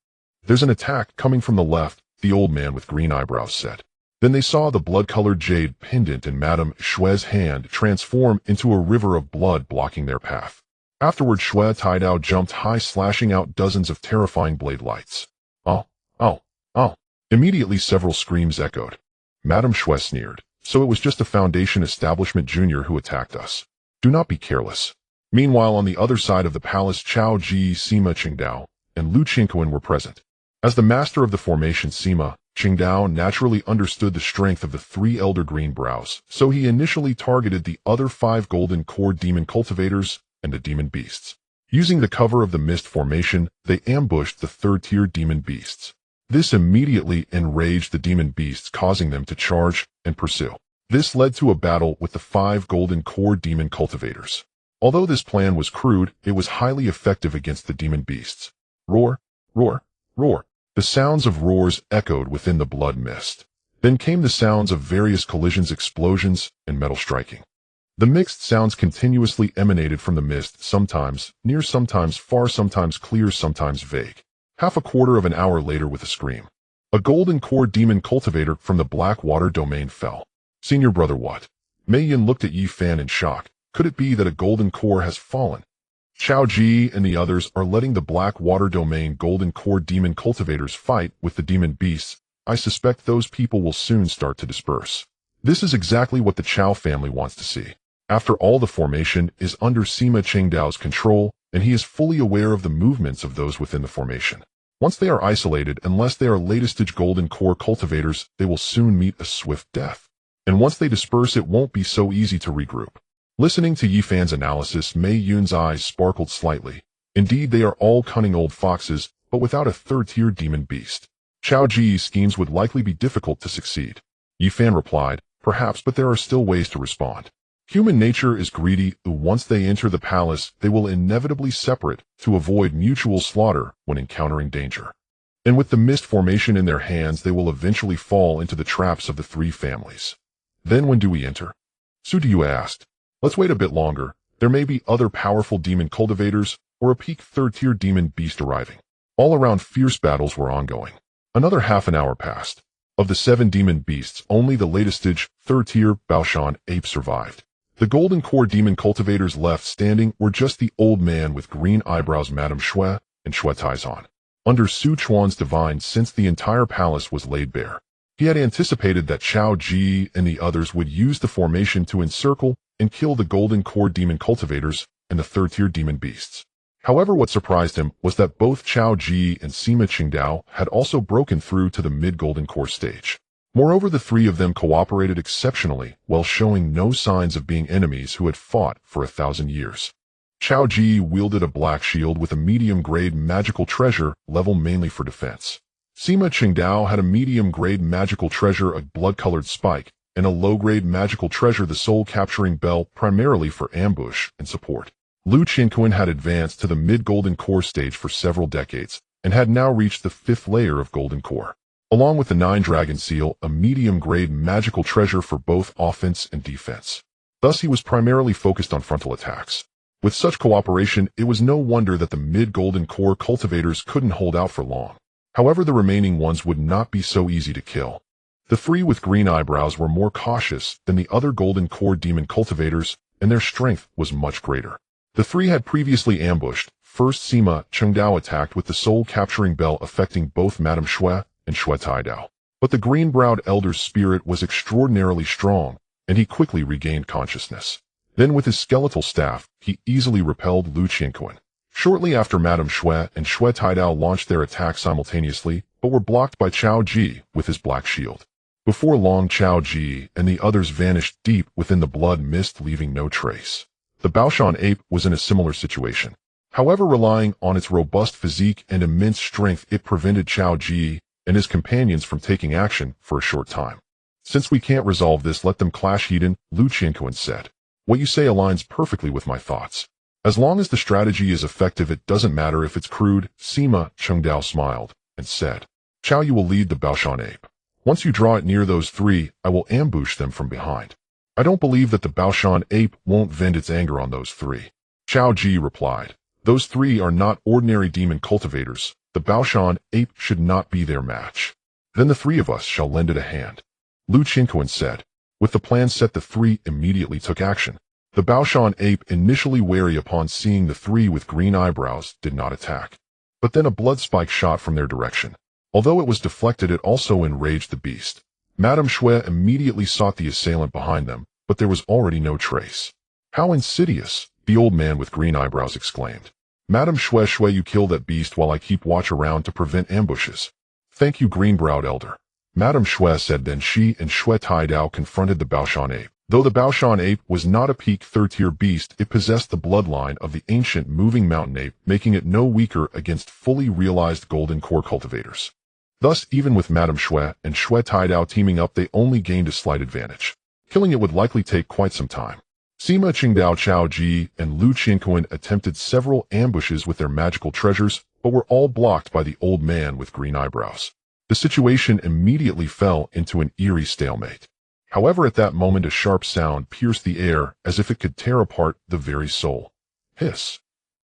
Speaker 1: there's an attack coming from the left, the old man with green eyebrows said. Then they saw the blood-colored jade pendant in Madame Shui's hand transform into a river of blood, blocking their path. Afterward, Shui Taidao jumped high, slashing out dozens of terrifying blade lights. Oh, oh, oh. Immediately several screams echoed. Madame Shui sneered. So it was just a Foundation Establishment junior who attacked us. Do not be careless. Meanwhile, on the other side of the palace, Chao Ji, Sima Qingdao, and Lu Qingquan were present. As the master of the formation, Sima Qingdao naturally understood the strength of the three elder green brows, so he initially targeted the other 5 golden core demon cultivators and the demon beasts. Using the cover of the mist formation, they ambushed the third-tier demon beasts. This immediately enraged the demon beasts, causing them to charge and pursue. This led to a battle with the 5 golden core demon cultivators. Although this plan was crude, it was highly effective against the demon beasts. Roar, roar, roar. The sounds of roars echoed within the blood mist. Then came the sounds of various collisions, explosions, and metal striking. The mixed sounds continuously emanated from the mist, sometimes near, sometimes far, sometimes clear, sometimes vague. Half a quarter of an hour later, with a scream, a golden core demon cultivator from the black water domain fell. Senior brother, what? Mei Yin looked at Yi Fan in shock. Could it be that a golden core has fallen? Chao Ji and the others are letting the black water domain golden core demon cultivators fight with the demon beasts. I suspect those people will soon start to disperse. This is exactly what the Chao family wants to see. After all, the formation is under Sima Qingdao's control, and he is fully aware of the movements of those within the formation. Once they are isolated, unless they are latest-stage golden core cultivators, they will soon meet a swift death. And once they disperse, it won't be so easy to regroup. Listening to Yi Fan's analysis, Mei Yun's eyes sparkled slightly. Indeed, they are all cunning old foxes, but without a third-tier demon beast. Chao Ji's schemes would likely be difficult to succeed. Yi Fan replied, perhaps, but there are still ways to respond. Human nature is greedy. Once they enter the palace, they will inevitably separate to avoid mutual slaughter when encountering danger. And with the mist formation in their hands, they will eventually fall into the traps of the 3 families. Then when do we enter? Su Diyu asked. Let's wait a bit longer. There may be other powerful demon cultivators or a peak third-tier demon beast arriving. All around, fierce battles were ongoing. Another half an hour passed. Of the 7 demon beasts, only the latest stage, third-tier Baoshan ape survived. The golden core demon cultivators left standing were just the old man with green eyebrows, Madame Shui, and Shui Taizan. Under Su Chuan's divine sense, the entire palace was laid bare. He had anticipated that Chao Ji and the others would use the formation to encircle and kill the golden core demon cultivators and the third-tier demon beasts. However, what surprised him was that both Chao Ji and Sima Qingdao had also broken through to the mid-golden core stage. Moreover, the 3 of them cooperated exceptionally, while showing no signs of being enemies who had fought for 1,000 years. Chao Ji wielded a black shield with a medium-grade magical treasure, level mainly for defense. Sima Qingdao had a medium-grade magical treasure, a blood-colored spike, and a low-grade magical treasure, the soul-capturing bell, primarily for ambush and support. Lu Qingquan had advanced to the mid-golden core stage for several decades, and had now reached the 5th layer of golden core. Along with the 9-dragon seal, a medium-grade magical treasure for both offense and defense. Thus he was primarily focused on frontal attacks. With such cooperation, it was no wonder that the mid-golden core cultivators couldn't hold out for long. However, the remaining ones would not be so easy to kill. The 3 with green eyebrows were more cautious than the other golden core demon cultivators, and their strength was much greater. The 3 had previously ambushed. First, Sima Qingdao attacked with the soul-capturing bell, affecting both Madame Shui and Shui Taidao. But the green-browed elder's spirit was extraordinarily strong, and he quickly regained consciousness. Then with his skeletal staff, he easily repelled Lu Qianquan. Shortly after Madame Xue and Xue Taidao launched their attack simultaneously, but were blocked by Chao Ji with his black shield. Before long, Chao Ji and the others vanished deep within the blood mist, leaving no trace. The Baoshan ape was in a similar situation. However, relying on its robust physique and immense strength, it prevented Chao Ji and his companions from taking action for a short time. Since we can't resolve this, let them clash, Eden, Lu Qianquan said. What you say aligns perfectly with my thoughts. As long as the strategy is effective, it doesn't matter if it's crude. Sima Chengdao smiled and said, Chao, you will lead the Baoshan ape. Once you draw it near those three, I will ambush them from behind. I don't believe that the Baoshan ape won't vent its anger on those three. Chao Ji replied, those three are not ordinary demon cultivators. The Baoshan ape should not be their match. Then the three of us shall lend it a hand. Lu Qianquan said. With the plan set, the three immediately took action. The Baoshan ape, initially wary upon seeing the three with green eyebrows, did not attack. But then a blood spike shot from their direction. Although it was deflected, it also enraged the beast. Madame Xue immediately sought the assailant behind them, but there was already no trace. How insidious, the old man with green eyebrows exclaimed. Madame Xue, you kill that beast while I keep watch around to prevent ambushes. Thank you, green-browed elder. Madame Xue said. Then she and Xue Taidao confronted the Baoshan ape. Though the Baoshan ape was not a peak third-tier beast, it possessed the bloodline of the ancient moving mountain ape, making it no weaker against fully realized golden core cultivators. Thus, even with Madame Xue and Xue Taidao teaming up, they only gained a slight advantage. Killing it would likely take quite some time. Sima Qingdao, Chao Ji, and Lu Qianquan attempted several ambushes with their magical treasures, but were all blocked by the old man with green eyebrows. The situation immediately fell into an eerie stalemate. However, at that moment a sharp sound pierced the air as if it could tear apart the very soul. Hiss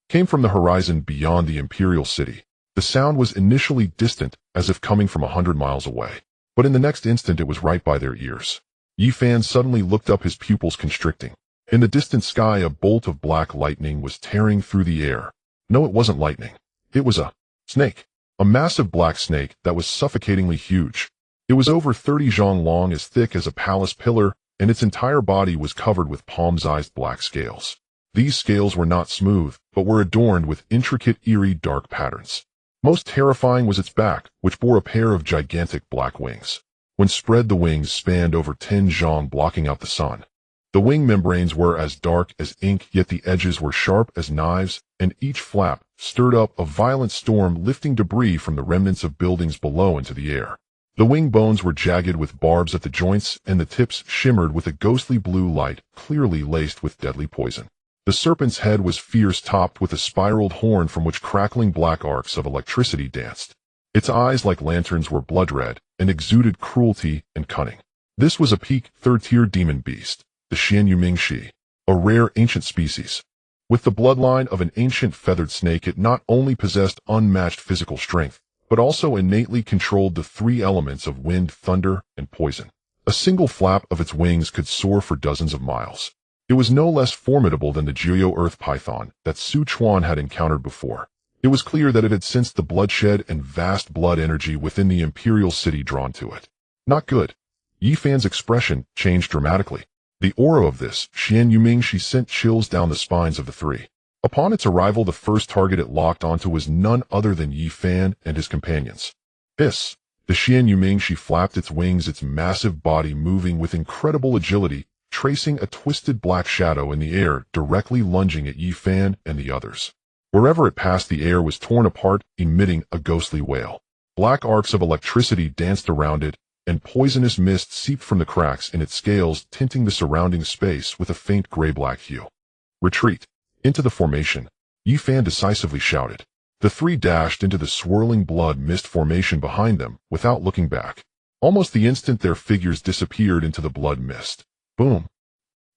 Speaker 1: came from the horizon beyond the imperial city. The sound was initially distant, as if coming from 100 miles away, but in the next instant it was right by their ears. Yi Fan suddenly looked up, his pupils constricting. In the distant sky, a bolt of black lightning was tearing through the air. No, it wasn't lightning. It was a snake. A massive black snake that was suffocatingly huge. It was over 30 zhang long, as thick as a palace pillar, and its entire body was covered with palm-sized black scales. These scales were not smooth, but were adorned with intricate, eerie, dark patterns. Most terrifying was its back, which bore a pair of gigantic black wings. When spread, the wings spanned over 10 zhang, blocking out the sun. The wing membranes were as dark as ink, yet the edges were sharp as knives, and each flap stirred up a violent storm, lifting debris from the remnants of buildings below into the air. The wing bones were jagged with barbs at the joints, and the tips shimmered with a ghostly blue light, clearly laced with deadly poison. The serpent's head was fierce, topped with a spiraled horn from which crackling black arcs of electricity danced. Its eyes, like lanterns, were blood red and exuded cruelty and cunning. This was a peak third-tier demon beast, the Xian Yumingxi, a rare ancient species. With the bloodline of an ancient feathered snake, it not only possessed unmatched physical strength, but also innately controlled the three elements of wind, thunder, and poison. A single flap of its wings could soar for dozens of miles. It was no less formidable than the Jiuyou earth python that Su Chuan had encountered before. It was clear that it had sensed the bloodshed and vast blood energy within the imperial city drawn to it. Not good. Yi Fan's expression changed dramatically. The aura of this Xian Yumingxi sent chills down the spines of the three. Upon its arrival, the first target it locked onto was none other than Yi Fan and his companions. Hiss! The Xian Yumingxi flapped its wings, its massive body moving with incredible agility, tracing a twisted black shadow in the air, directly lunging at Yi Fan and the others. Wherever it passed, the air was torn apart, emitting a ghostly wail. Black arcs of electricity danced around it, and poisonous mist seeped from the cracks in its scales, tinting the surrounding space with a faint gray-black hue. Retreat! Into the formation, Yi Fan decisively shouted. The three dashed into the swirling blood mist formation behind them without looking back. Almost the instant their figures disappeared into the blood mist. Boom!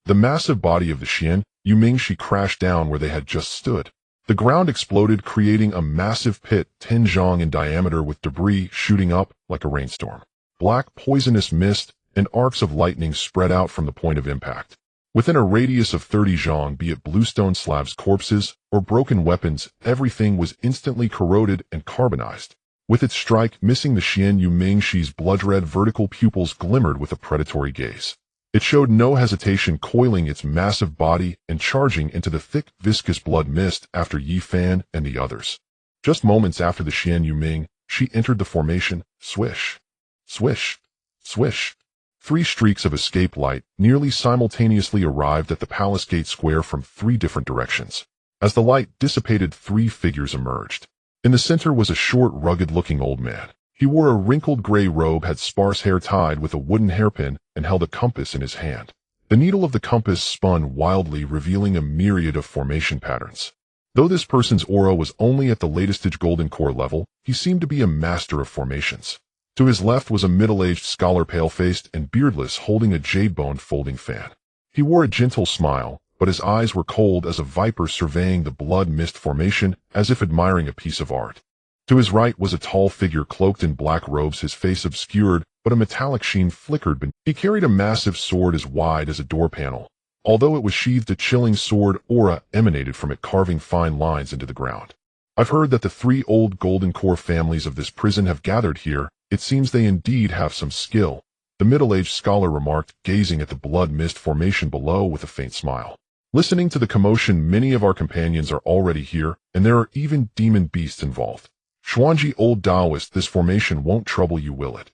Speaker 1: The massive body of the Xian Yumingxi crashed down where they had just stood. The ground exploded, creating a massive pit 10 zhang in diameter with debris shooting up like a rainstorm. Black poisonous mist and arcs of lightning spread out from the point of impact. Within a radius of 30 zhang, be it bluestone slabs, corpses, or broken weapons, everything was instantly corroded and carbonized. With its strike missing, the Xian Yu Mingxi's blood-red vertical pupils glimmered with a predatory gaze. It showed no hesitation, coiling its massive body and charging into the thick, viscous blood mist after Yi Fan and the others. Just moments after the Xian Yu Ming, she entered the formation. Swish, swish, swish. 3 streaks of escape light nearly simultaneously arrived at the palace gate square from 3 different directions. As the light dissipated, 3 figures emerged. In the center was a short, rugged-looking old man. He wore a wrinkled gray robe, had sparse hair tied with a wooden hairpin, and held a compass in his hand. The needle of the compass spun wildly, revealing a myriad of formation patterns. Though this person's aura was only at the latest golden core level, he seemed to be a master of formations. To his left was a middle-aged scholar, pale-faced and beardless, holding a jade-boned folding fan. He wore a gentle smile, but his eyes were cold as a viper surveying the blood mist formation as if admiring a piece of art. To his right was a tall figure cloaked in black robes, his face obscured, but a metallic sheen flickered beneath. He carried a massive sword as wide as a door panel. Although it was sheathed, a chilling sword aura emanated from it, carving fine lines into the ground. I've heard that the 3 old golden core families of this prison have gathered here. It seems they indeed have some skill, the middle-aged scholar remarked, gazing at the blood mist formation below with a faint smile. Listening to the commotion, many of our companions are already here, and there are even demon beasts involved. Xuanji, old Taoist, this formation won't trouble you, will it?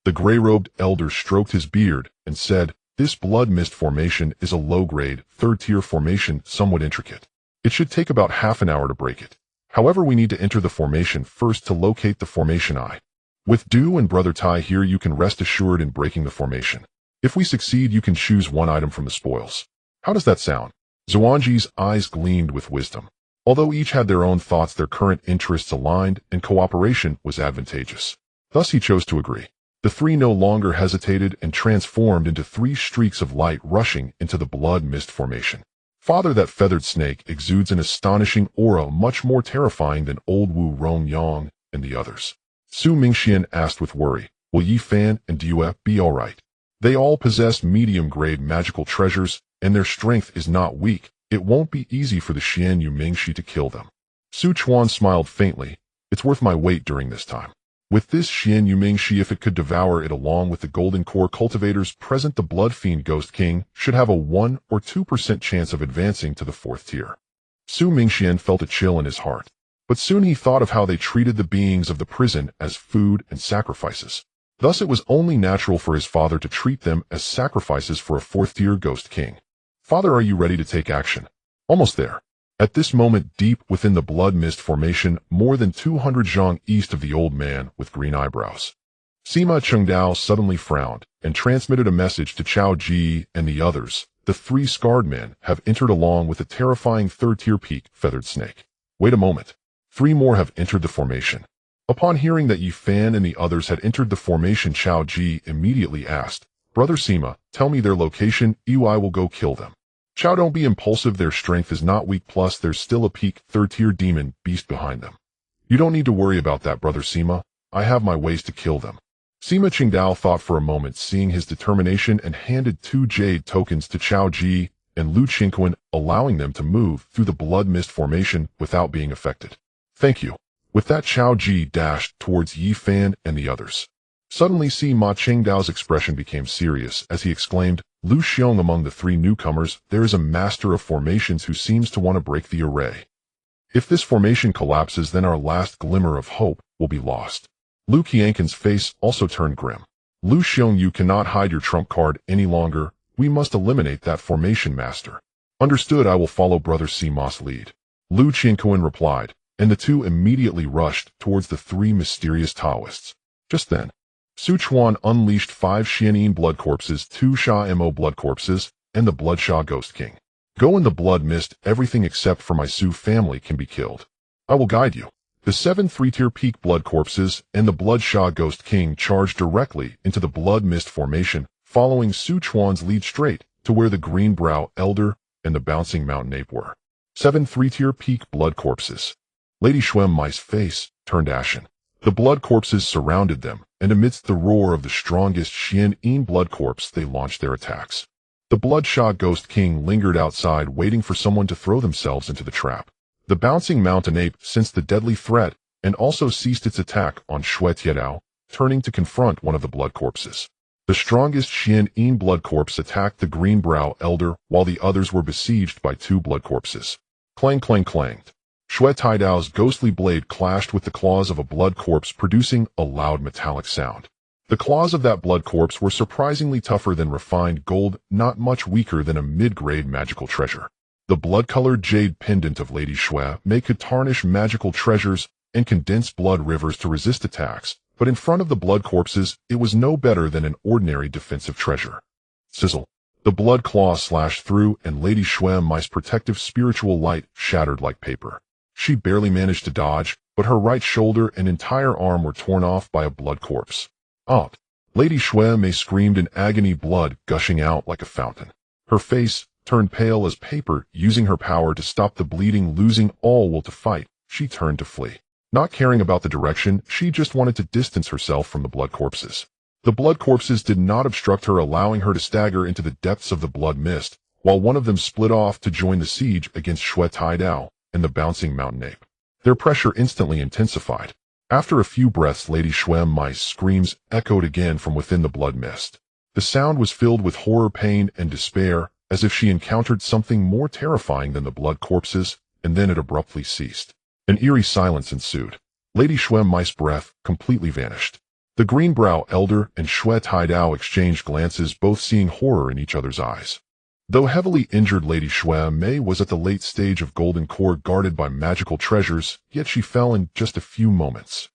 Speaker 1: The gray-robed elder stroked his beard and said, this blood mist formation is a low-grade, 3rd-tier formation, somewhat intricate. It should take about half an hour to break it. However, we need to enter the formation first to locate the formation eye. With Du and Brother Tai here, you can rest assured in breaking the formation. If we succeed, you can choose 1 item from the spoils. How does that sound? Xuanji's eyes gleamed with wisdom. Although each had their own thoughts, their current interests aligned, and cooperation was advantageous. Thus he chose to agree. The 3 no longer hesitated and transformed into 3 streaks of light rushing into the blood mist formation. Father, that feathered snake exudes an astonishing aura, much more terrifying than old Wu Rongyang and the others. Su Mingxian asked with worry, will Yi Fan and Due be alright? They all possess medium-grade magical treasures, and their strength is not weak. It won't be easy for the Xian Yu Mingxi to kill them. Su Chuan smiled faintly. It's worth my weight during this time. With this Xian Yu Mingxi, if it could devour it along with the golden core cultivators present, the Blood Fiend Ghost King should have a 1 or 2% chance of advancing to the 4th tier. Su Mingxian felt a chill in his heart. But soon he thought of how they treated the beings of the prison as food and sacrifices. Thus it was only natural for his father to treat them as sacrifices for a 4th-tier Ghost King. Father, are you ready to take action? Almost there. At this moment, deep within the blood mist formation, more than 200 zhang east of the old man with green eyebrows, Sima Chengdao suddenly frowned and transmitted a message to Chao Ji and the others. The 3 scarred men have entered along with a terrifying 3rd-tier peak feathered snake. Wait a moment. 3 more have entered the formation. Upon hearing that Yi Fan and the others had entered the formation, Chao Ji immediately asked, Brother Sima, tell me their location, I will go kill them. Chao, don't be impulsive, their strength is not weak, plus there's still a peak 3rd-tier demon beast behind them. You don't need to worry about that, Brother Sima. I have my ways to kill them. Sima Qingdao thought for a moment, seeing his determination, and handed 2 jade tokens to Chao Ji and Lu Qingquan, allowing them to move through the blood mist formation without being affected. Thank you. With that, Chao Ji dashed towards Yi Fan and the others. Suddenly, Sima Qingdao's expression became serious as he exclaimed, Lu Xiong, among the 3 newcomers, there is a master of formations who seems to want to break the array. If this formation collapses, then our last glimmer of hope will be lost. Lu Qianqin's face also turned grim. Lu Xiong, you cannot hide your trump card any longer. We must eliminate that formation master. Understood, I will follow Brother Sima's lead. Lu Qingquan replied, and the 2 immediately rushed towards the 3 mysterious Taoists. Just then, Su Chuan unleashed 5 Xianyin blood corpses, 2 Sha Mo blood corpses, and the Blood Sha Ghost King. Go in the blood mist, everything except for my Su family can be killed. I will guide you. The 7 3-tier peak blood corpses and the Blood Sha Ghost King charged directly into the blood mist formation, following Su Chuan's lead straight to where the green brow elder and the bouncing mountain ape were. 7 3-tier peak blood corpses. Lady Xuan Mai's face turned ashen. The blood corpses surrounded them, and amidst the roar of the strongest Xianyin blood corpse, they launched their attacks. The Blood Sha Ghost King lingered outside, waiting for someone to throw themselves into the trap. The bouncing mountain ape sensed the deadly threat and also ceased its attack on Shui Tiedao, turning to confront one of the blood corpses. The strongest Xian blood corpse attacked the Greenbrow Elder while the others were besieged by 2 blood corpses. Clang clang clanged. Shui Tidao's ghostly blade clashed with the claws of a blood corpse, producing a loud metallic sound. The claws of that blood corpse were surprisingly tougher than refined gold, not much weaker than a mid-grade magical treasure. The blood-colored jade pendant of Lady Shui could tarnish magical treasures and condense blood rivers to resist attacks, but in front of the blood corpses, it was no better than an ordinary defensive treasure. Sizzle. The blood claw slashed through, and Lady Shuai's protective spiritual light shattered like paper. She barely managed to dodge, but her right shoulder and entire arm were torn off by a blood corpse. Out. Lady Shui screamed in agony, blood gushing out like a fountain. Her face turned pale as paper. Using her power to stop the bleeding, losing all will to fight, she turned to flee. Not caring about the direction, she just wanted to distance herself from the blood corpses. The blood corpses did not obstruct her, allowing her to stagger into the depths of the blood mist, while one of them split off to join the siege against Shui Tidao and the bouncing mountain ape. Their pressure instantly intensified. After a few breaths, Lady Shuai's screams echoed again from within the blood mist. The sound was filled with horror, pain, and despair, as if she encountered something more terrifying than the blood corpses, and then it abruptly ceased. An eerie silence ensued. Lady Shuai's breath completely vanished. The Greenbrow Elder and Shui Tidao exchanged glances, both seeing horror in each other's eyes. Though heavily injured, Lady Shui was at the late stage of Golden Core, guarded by magical treasures, yet she fell in just a few moments.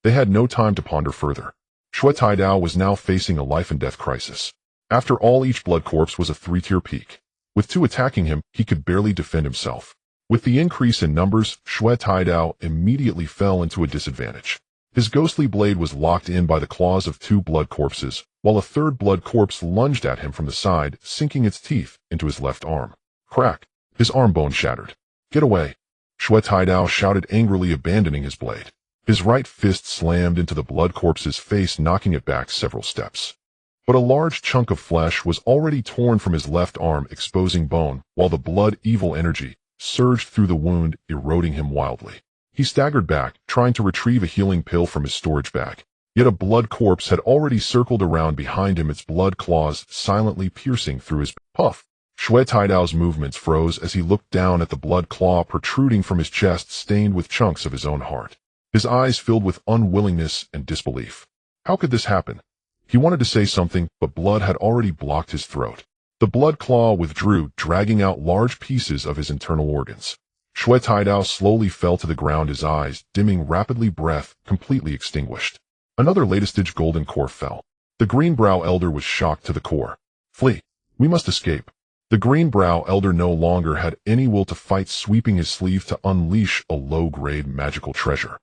Speaker 1: They had no time to ponder further. Shui Tidao was now facing a life-and-death crisis. After all, each blood corpse was a 3-tier peak. With 2 attacking him, he could barely defend himself. With the increase in numbers, Shui Tidao immediately fell into a disadvantage. His ghostly blade was locked in by the claws of 2 blood corpses, while a 3rd blood corpse lunged at him from the side, sinking its teeth into his left arm. Crack! His arm bone shattered. Get away! Shui Tidao shouted angrily, abandoning his blade. His right fist slammed into the blood corpse's face, knocking it back several steps. But a large chunk of flesh was already torn from his left arm, exposing bone, while the blood evil energy surged through the wound, eroding him wildly. He staggered back, trying to retrieve a healing pill from his storage bag. Yet a blood corpse had already circled around behind him, its blood claws silently piercing through his puff. Shui Tidao's movements froze as he looked down at the blood claw protruding from his chest, stained with chunks of his own heart. His eyes filled with unwillingness and disbelief. How could this happen? He wanted to say something, but blood had already blocked his throat. The blood claw withdrew, dragging out large pieces of his internal organs. Shui Tidao slowly fell to the ground, his eyes dimming rapidly, breath completely extinguished. Another latest-stage Golden Core fell. The Greenbrow Elder was shocked to the core. Flee! We must escape. The Greenbrow Elder no longer had any will to fight, sweeping his sleeve to unleash a low-grade magical treasure.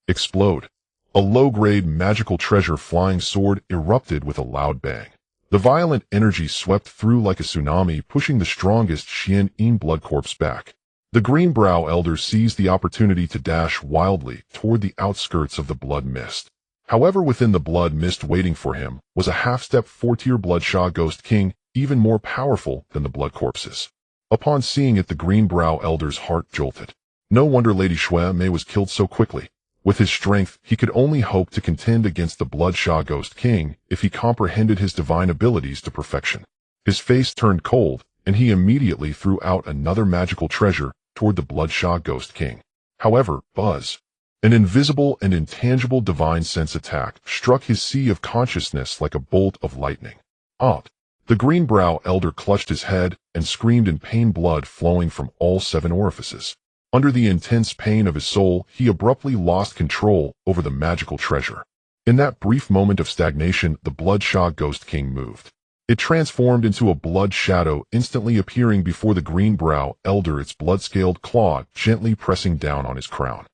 Speaker 1: Explode! A low-grade magical treasure flying sword erupted with a loud bang. The violent energy swept through like a tsunami, pushing the strongest Xian blood corpse back. The Greenbrow Elder seized the opportunity to dash wildly toward the outskirts of the blood mist. However, within the blood mist waiting for him was a half-step 4-tier Bloodshaw Ghost King, even more powerful than the blood corpses. Upon seeing it, the Greenbrow Elder's heart jolted. No wonder Lady Shui was killed so quickly. With his strength, he could only hope to contend against the Bloodshaw Ghost King if he comprehended his divine abilities to perfection. His face turned cold, and he immediately threw out another magical treasure toward the Bloodshaw Ghost King. However, buzz! An invisible and intangible divine sense attack struck his sea of consciousness like a bolt of lightning. Out! The Greenbrow Elder clutched his head and screamed in pain, blood flowing from all 7 orifices. Under the intense pain of his soul, he abruptly lost control over the magical treasure. In that brief moment of stagnation, the Bloodshaw Ghost King moved. It transformed into a blood shadow, instantly appearing before the Greenbrow Elder, its blood-scaled claw gently pressing down on his crown.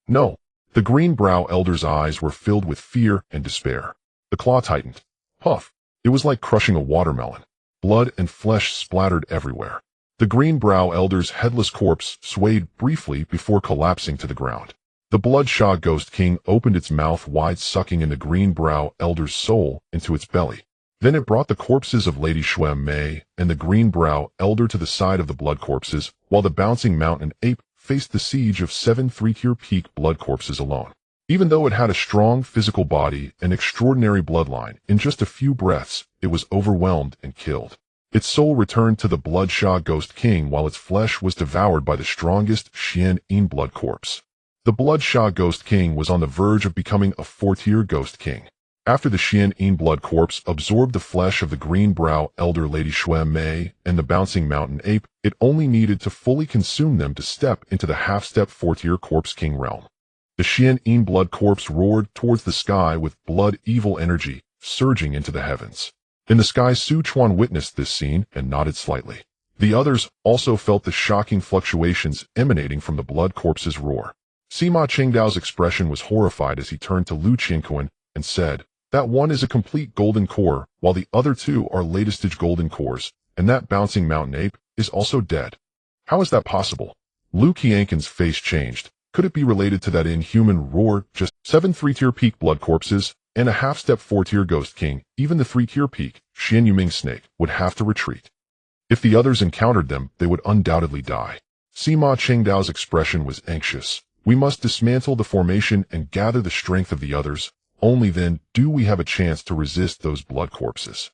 Speaker 1: No! The Greenbrow Elder's eyes were filled with fear and despair. The claw tightened. Puff! It was like crushing a watermelon. Blood and flesh splattered everywhere. The Greenbrow Elder's headless corpse swayed briefly before collapsing to the ground. The Bloodshaw Ghost King opened its mouth wide, sucking in the Greenbrow Elder's soul into its belly. Then it brought the corpses of Lady Shui and the Greenbrow Elder to the side of the blood corpses, while the bouncing mountain ape faced the siege of 7 three-tier peak blood corpses alone. Even though it had a strong physical body and extraordinary bloodline, in just a few breaths, it was overwhelmed and killed. Its soul returned to the Bloodshot Ghost King while its flesh was devoured by the strongest Xian blood corpse. The Bloodshot Ghost King was on the verge of becoming a 4-tier Ghost King. After the Xian blood corpse absorbed the flesh of the green-brow Elder Lady Shui Mei and the Bouncing Mountain Ape, it only needed to fully consume them to step into the half-step 4-tier Corpse King realm. The Xian blood corpse roared towards the sky with blood evil energy surging into the heavens. In the sky, Chuan witnessed this scene and nodded slightly. The others also felt the shocking fluctuations emanating from the blood corpse's roar. Sima Qingdao's expression was horrified as he turned to Lu Qingquan and said, "That one is a complete golden core, while the other 2 are latest-stage golden cores, and that Bouncing Mountain Ape is also dead. How is that possible?" Lu Qianquan's face changed. Could it be related to that inhuman roar? Just 7 3-tier peak blood corpses and a half-step 4-tier Ghost King, even the 3-tier peak Xian Yuming snake, would have to retreat. If the others encountered them, they would undoubtedly die. Sima Qingdao's expression was anxious. "We must dismantle the formation and gather the strength of the others. Only then do we have a chance to resist those blood corpses.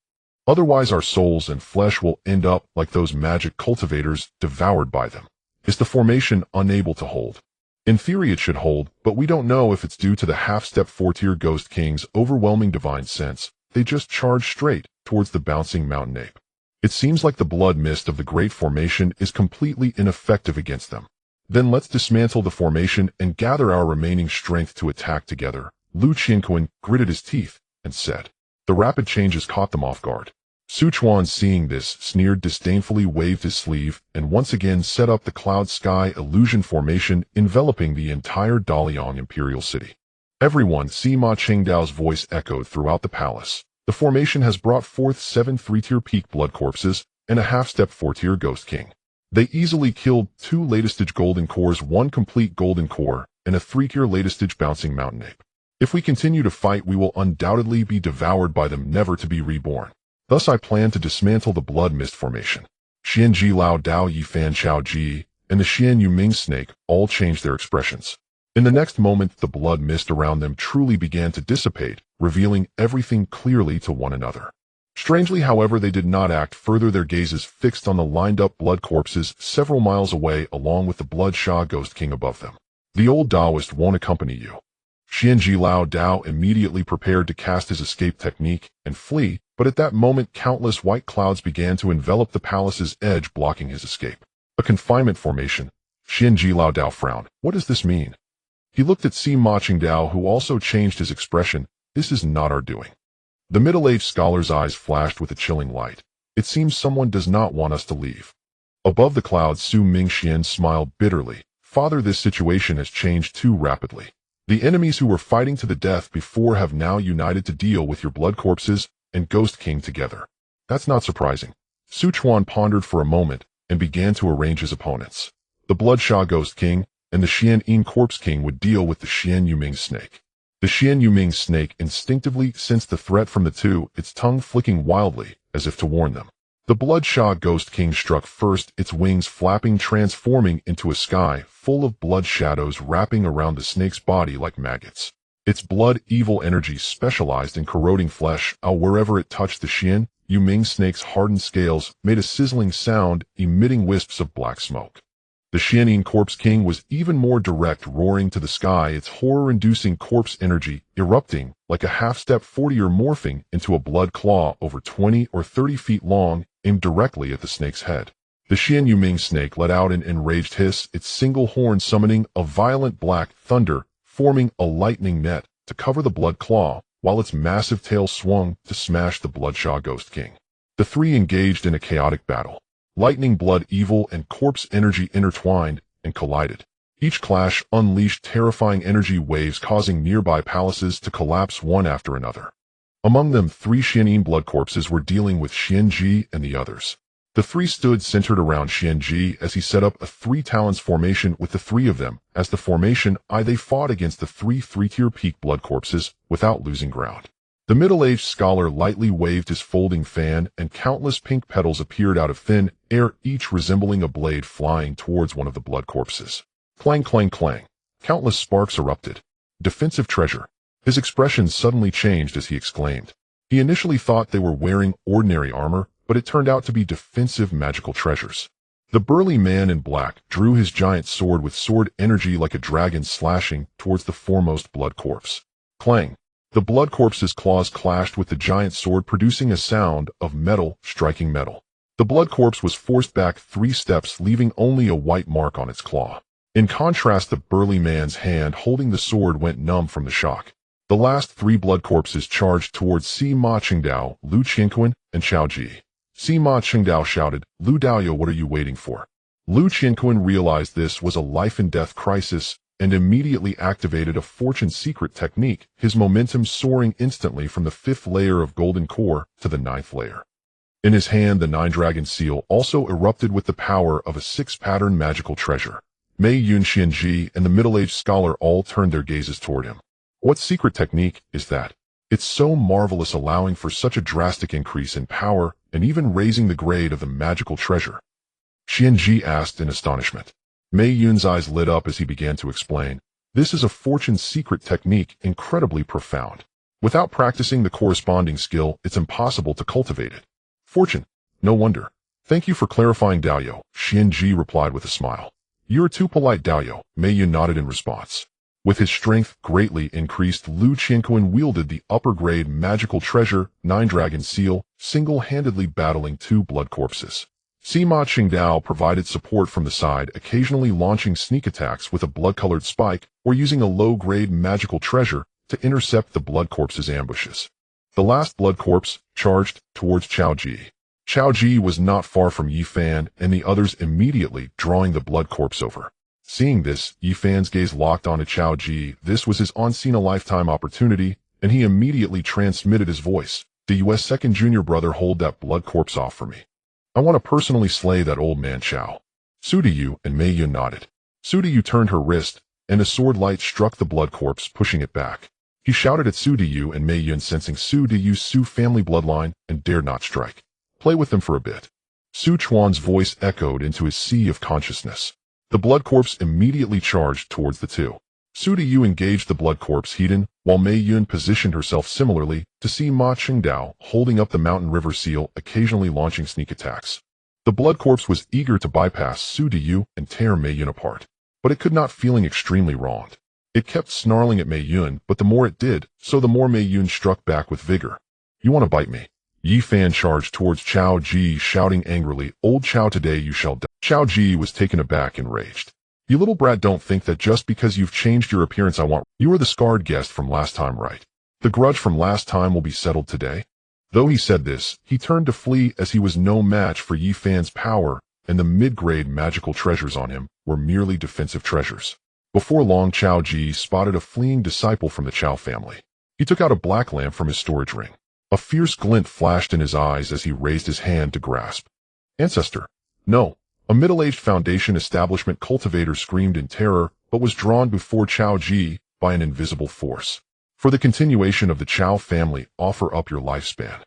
Speaker 1: Otherwise our souls and flesh will end up like those magic cultivators, devoured by them." Is the formation unable to hold? In theory it should hold, but we don't know if it's due to the half-step 4-tier Ghost King's overwhelming divine sense. They just charge straight towards the Bouncing Mountain Ape. It seems like the blood mist of the Great Formation is completely ineffective against them. Then let's dismantle the formation and gather our remaining strength to attack together. Lu Qingquan gritted his teeth and said. The rapid changes caught them off guard. Chuan, seeing this, sneered disdainfully, waved his sleeve, and once again set up the cloud sky illusion formation enveloping the entire Daliang Imperial City. Everyone, Sima Qingdao's voice echoed throughout the palace. The formation has brought forth 7 3-tier peak blood corpses and a half-step 4-tier Ghost King. They easily killed 2 latest-stage golden cores, 1 complete golden core, and a 3-tier latest-stage Bouncing Mountain Ape. If we continue to fight, we will undoubtedly be devoured by them, never to be reborn. Thus I plan to dismantle the blood mist formation. Xian Ji Lao Dao Yi Fan Chao Ji and the Xian Yuming snake all changed their expressions. In the next moment, the blood mist around them truly began to dissipate, revealing everything clearly to one another. Strangely, however, they did not act further, their gazes fixed on the lined-up blood corpses several miles away, along with the Bloodshot Ghost King above them. The old Taoist won't accompany you. Xian Ji Lao Dao immediately prepared to cast his escape technique and flee, but at that moment countless white clouds began to envelop the palace's edge, blocking his escape. A confinement formation. Xian Ji Lao Dao frowned. What does this mean? He looked at Sima Qingdao, who also changed his expression. This is not our doing. The middle-aged scholar's eyes flashed with a chilling light. It seems someone does not want us to leave. Above the clouds, Su Mingxian smiled bitterly. Father, this situation has changed too rapidly. The enemies who were fighting to the death before have now united to deal with your blood corpses and Ghost King together. That's not surprising. Chuan pondered for a moment and began to arrange his opponents. The Bloodshot Ghost King and the Xian Corpse King would deal with the Xian Yuming snake. The Xian Yuming snake instinctively sensed the threat from the two, its tongue flicking wildly as if to warn them. The Bloodshot Ghost King struck first, its wings flapping, transforming into a sky full of blood shadows wrapping around the snake's body like maggots. Its blood evil energy specialized in corroding flesh. Wherever it touched, the Xian Yuming snake's hardened scales made a sizzling sound, emitting wisps of black smoke. The Xian Corpse King was even more direct, roaring to the sky, its horror-inducing corpse energy erupting like a half-step 40 or morphing into a blood claw over 20 or 30 feet long, aimed directly at the snake's head. The Xian Yuming snake let out an enraged hiss, its single horn summoning a violent black thunder, forming a lightning net to cover the blood claw, while its massive tail swung to smash the Bloodshot Ghost King. The three engaged in a chaotic battle. Lightning, blood, evil, and corpse energy intertwined and collided. Each clash unleashed terrifying energy waves, causing nearby palaces to collapse one after another. Among them, 3 Xian blood corpses were dealing with Xian Ji and the others. The 3 stood centered around Xian Ji as he set up a 3 talons formation with the 3 of them. As the formation, they fought against the 3 3-tier peak blood corpses without losing ground. The middle-aged scholar lightly waved his folding fan, and countless pink petals appeared out of thin air, each resembling a blade flying towards one of the blood corpses. Clang, clang, clang. Countless sparks erupted. Defensive treasure. His expression suddenly changed as he exclaimed. He initially thought they were wearing ordinary armor, but it turned out to be defensive magical treasures. The burly man in black drew his giant sword with sword energy like a dragon slashing towards the foremost blood corpse. Clang. The blood corpse's claws clashed with the giant sword, producing a sound of metal striking metal. The blood corpse was forced back 3 steps, leaving only a white mark on its claw. In contrast, the burly man's hand holding the sword went numb from the shock. The last 3 blood corpses charged towards Sima Qingdao, Lu Qianquan, and Chao Ji. Sima Qingdao shouted, "Lu Daoyo, what are you waiting for?" Lu Qianquan realized this was a life-and-death crisis and immediately activated a fortune secret technique, his momentum soaring instantly from the 5th layer of golden core to the 9th layer. In his hand, the 9-dragon seal also erupted with the power of a 6-pattern magical treasure. Mei Yun, Xianji, and the middle-aged scholar all turned their gazes toward him. What secret technique is that? It's so marvelous, allowing for such a drastic increase in power and even raising the grade of the magical treasure. Xianji asked in astonishment. Mei Yun's eyes lit up as he began to explain. This is a fortune secret technique, incredibly profound. Without practicing the corresponding skill, it's impossible to cultivate it. Fortune. No wonder. Thank you for clarifying, Daoyo, Xianji replied with a smile. You're too polite, Daoyo, Mei Yun nodded in response. With his strength greatly increased, Lu Qianquan wielded the upper-grade magical treasure, 9-dragon seal, single-handedly battling 2 blood corpses. Sima Qingdao provided support from the side, occasionally launching sneak attacks with a blood-colored spike or using a low-grade magical treasure to intercept the blood corpse's ambushes. The last blood corpse charged towards Chao Ji. Chao Ji was not far from Yi Fan and the others, immediately drawing the blood corpse over. Seeing this, Yi Fan's gaze locked onto Chao Ji. This was his unseen-a-lifetime opportunity, and he immediately transmitted his voice. "The U.S. second junior brother, hold that blood corpse off for me. I want to personally slay that old man Chao." Su Diyu and Mei Yun nodded. Su Diyu turned her wrist, and a sword light struck the blood corpse, pushing it back. He shouted at Su Diyu and Mei Yun, sensing Su Diyu's Su family bloodline, and dared not strike. "Play with them for a bit." Su Chuan's voice echoed into his sea of consciousness. The blood corpse immediately charged towards the 2. Su Diyu engaged the blood corpse heat-in, while Mei Yun positioned herself similarly to see Ma Qingdao holding up the mountain river seal, occasionally launching sneak attacks. The blood corpse was eager to bypass Su Diyu and tear Mei Yun apart, but it could not, feeling extremely wronged. It kept snarling at Mei Yun, but the more it did, so the more Mei Yun struck back with vigor. "You want to bite me?" Yi Fan charged towards Chao Ji, shouting angrily, "Old Chao, today you shall die." Chao Ji was taken aback and raged. "You little brat, don't think that just because you've changed your appearance you are the scarred guest from last time, right? The grudge from last time will be settled today." Though he said this, he turned to flee as he was no match for Yi Fan's power, and the mid-grade magical treasures on him were merely defensive treasures. Before long, Chao Ji spotted a fleeing disciple from the Chao family. He took out a black lamp from his storage ring. A fierce glint flashed in his eyes as he raised his hand to grasp. "Ancestor." "No." A middle-aged Foundation establishment cultivator screamed in terror, but was drawn before Chao Ji by an invisible force. "For the continuation of the Chao family, offer up your lifespan."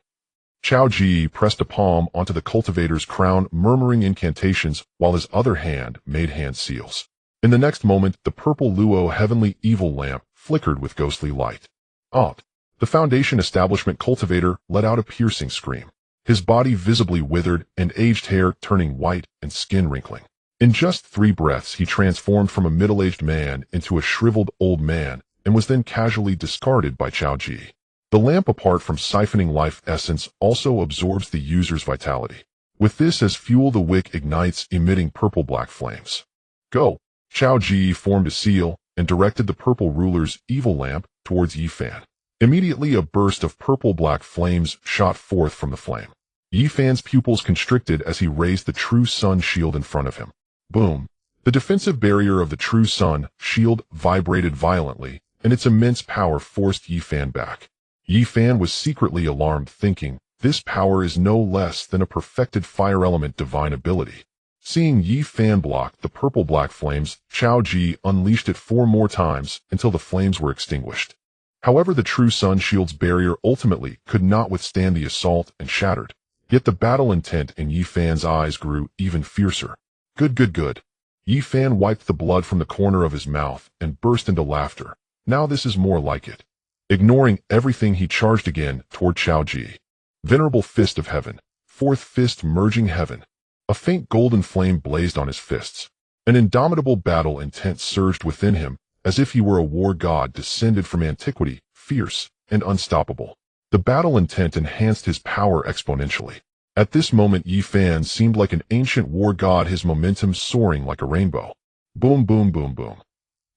Speaker 1: Chao Ji pressed a palm onto the cultivator's crown, murmuring incantations, while his other hand made hand seals. In the next moment, the purple Luo heavenly evil lamp flickered with ghostly light. "Out!" The Foundation establishment cultivator let out a piercing scream. His body visibly withered, and aged hair turning white and skin wrinkling. In just 3 breaths, he transformed from a middle-aged man into a shriveled old man, and was then casually discarded by Chao Ji. The lamp, apart from siphoning life essence, also absorbs the user's vitality. With this as fuel, the wick ignites, emitting purple-black flames. "Go!" Chao Ji formed a seal and directed the purple ruler's evil lamp towards Yi Fan. Immediately, a burst of purple-black flames shot forth from the flame. Yi Fan's pupils constricted as he raised the True Sun shield in front of him. Boom! The defensive barrier of the True Sun shield vibrated violently, and its immense power forced Yi Fan back. Yi Fan was secretly alarmed, thinking, this power is no less than a perfected fire element divine ability. Seeing Yi Fan block the purple-black flames, Chao Ji unleashed it 4 more times until the flames were extinguished. However, the True Sun shield's barrier ultimately could not withstand the assault and shattered. Yet the battle intent in Yi Fan's eyes grew even fiercer. Good. Yi Fan wiped the blood from the corner of his mouth and burst into laughter. Now this is more like it. Ignoring everything, he charged again toward Chao Ji. Venerable fist of heaven. Fourth fist merging heaven. A faint golden flame blazed on his fists. An indomitable battle intent surged within him, as if he were a war god descended from antiquity, fierce and unstoppable. The battle intent enhanced his power exponentially. At this moment, Yi Fan seemed like an ancient war god, his momentum soaring like a rainbow. Boom, boom, boom, boom.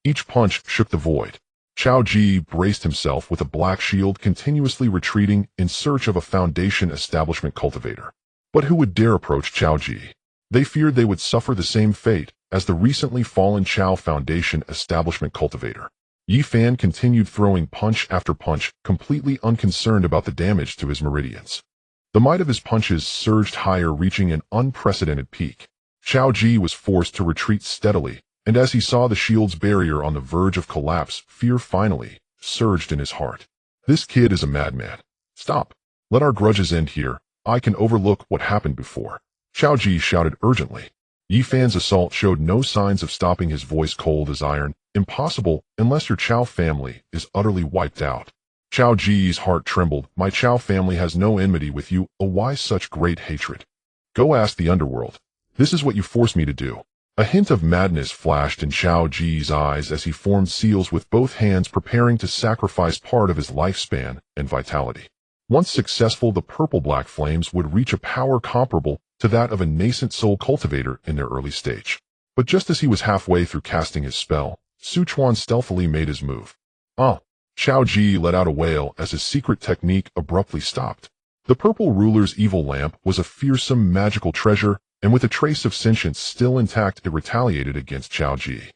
Speaker 1: Each punch shook the void. Chao Ji braced himself with a black shield, continuously retreating in search of a Foundation establishment cultivator. But who would dare approach Chao Ji? They feared they would suffer the same fate as the recently fallen Chao Foundation establishment cultivator. Yi Fan continued throwing punch after punch, completely unconcerned about the damage to his meridians. The might of his punches surged higher, reaching an unprecedented peak. Chao Ji was forced to retreat steadily, and as he saw the shield's barrier on the verge of collapse, fear finally surged in his heart. This kid is a madman. Stop. Let our grudges end here. I can overlook what happened before. Chao Ji shouted urgently. Yi Fan's assault showed no signs of stopping, his voice cold as iron. Impossible unless your Chao family is utterly wiped out. Chao Ji's heart trembled. My Chao family has no enmity with you. Oh, why such great hatred? Go ask the underworld. This is what you forced me to do. A hint of madness flashed in Chao Ji's eyes as he formed seals with both hands, preparing to sacrifice part of his lifespan and vitality. Once successful, the purple-black flames would reach a power comparable to that of a nascent soul cultivator in their early stage. But just as he was halfway through casting his spell, Chuan stealthily made his move. Chao Ji let out a wail as his secret technique abruptly stopped. The purple ruler's evil lamp was a fearsome magical treasure, and with a trace of sentience still intact, it retaliated against Chao Ji.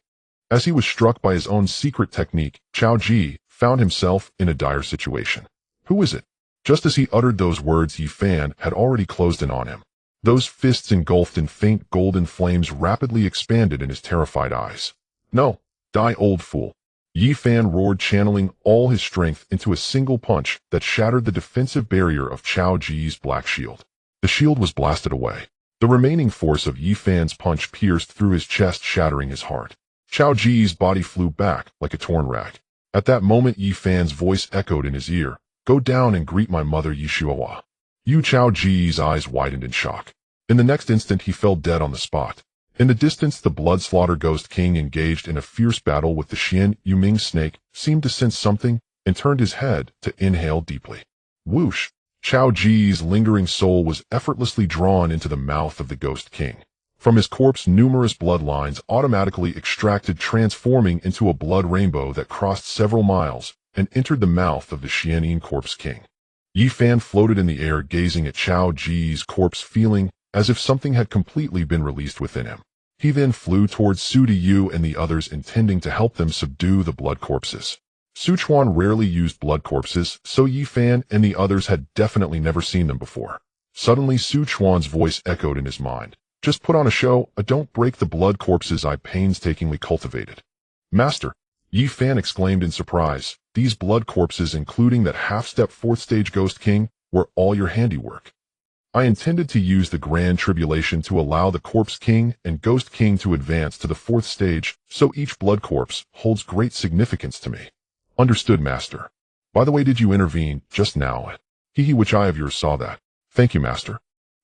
Speaker 1: As he was struck by his own secret technique, Chao Ji found himself in a dire situation. Who is it? Just as he uttered those words, Yi Fan had already closed in on him. Those fists engulfed in faint golden flames rapidly expanded in his terrified eyes. No, die, old fool. Yi Fan roared, channeling all his strength into a single punch that shattered the defensive barrier of Chao Ji's black shield. The shield was blasted away. The remaining force of Yi Fan's punch pierced through his chest, shattering his heart. Chao Ji's body flew back like a torn rag. At that moment, Yi Fan's voice echoed in his ear. Go down and greet my mother, Yeshua. Chao Ji's eyes widened in shock. In the next instant, he fell dead on the spot. In the distance, the blood-slaughter Ghost King, engaged in a fierce battle with the Xian Yuming snake, seemed to sense something and turned his head to inhale deeply. Whoosh! Chao Ji's lingering soul was effortlessly drawn into the mouth of the Ghost King. From his corpse, numerous bloodlines automatically extracted, transforming into a blood rainbow that crossed several miles and entered the mouth of the Xian Corpse King. Yi Fan floated in the air, gazing at Chao Ji's corpse, feeling as if something had completely been released within him. He then flew towards Su Diyu and the others, intending to help them subdue the blood corpses. Chuan rarely used blood corpses, so Yi Fan and the others had definitely never seen them before. Suddenly, Chuan's voice echoed in his mind. Just put on a show. Don't break the blood corpses I painstakingly cultivated. Master, Yi Fan exclaimed in surprise. These blood corpses, including that half-step fourth-stage Ghost King, were all your handiwork. I intended to use the Grand Tribulation to allow the Corpse King and Ghost King to advance to the fourth stage, so each blood corpse holds great significance to me. Understood, Master. By the way, did you intervene just now? Which eye of yours saw that? Thank you, Master.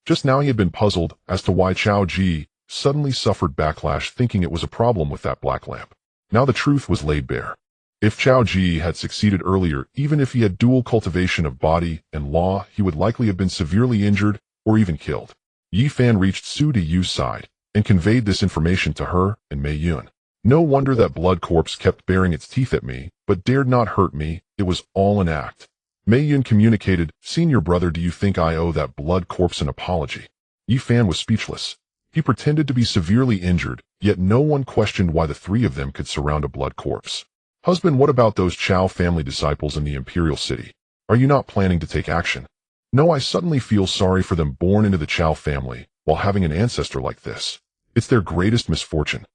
Speaker 1: Just now he had been puzzled as to why Chao Ji suddenly suffered backlash, thinking it was a problem with that black lamp. Now the truth was laid bare. If Chao Ji had succeeded earlier, even if he had dual cultivation of body and law, he would likely have been severely injured or even killed. Yi Fan reached Su Diyu's side and conveyed this information to her and Mei Yun. No wonder that blood corpse kept baring its teeth at me, but dared not hurt me. It was all an act. Mei Yun communicated, Senior brother, do you think I owe that blood corpse an apology? Yi Fan was speechless. He pretended to be severely injured, yet no one questioned why the three of them could surround a blood corpse. Husband, what about those Chao family disciples in the Imperial City? Are you not planning to take action? No, I suddenly feel sorry for them, born into the Chao family while having an ancestor like this. It's their greatest misfortune.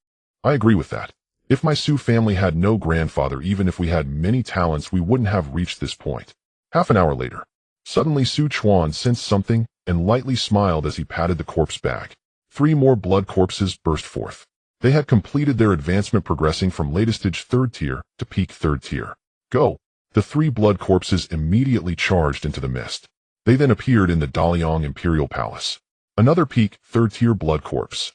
Speaker 1: I agree with that. If my Su family had no grandfather, even if we had many talents, we wouldn't have reached this point. Half an hour later, suddenly Chuan sensed something and lightly smiled as he patted the corpse bag. 3 more blood corpses burst forth. They had completed their advancement, progressing from latest stage 3rd tier to peak 3rd tier. Go! The 3 blood corpses immediately charged into the mist. They then appeared in the Daliang Imperial Palace. Another peak 3rd tier blood corpse.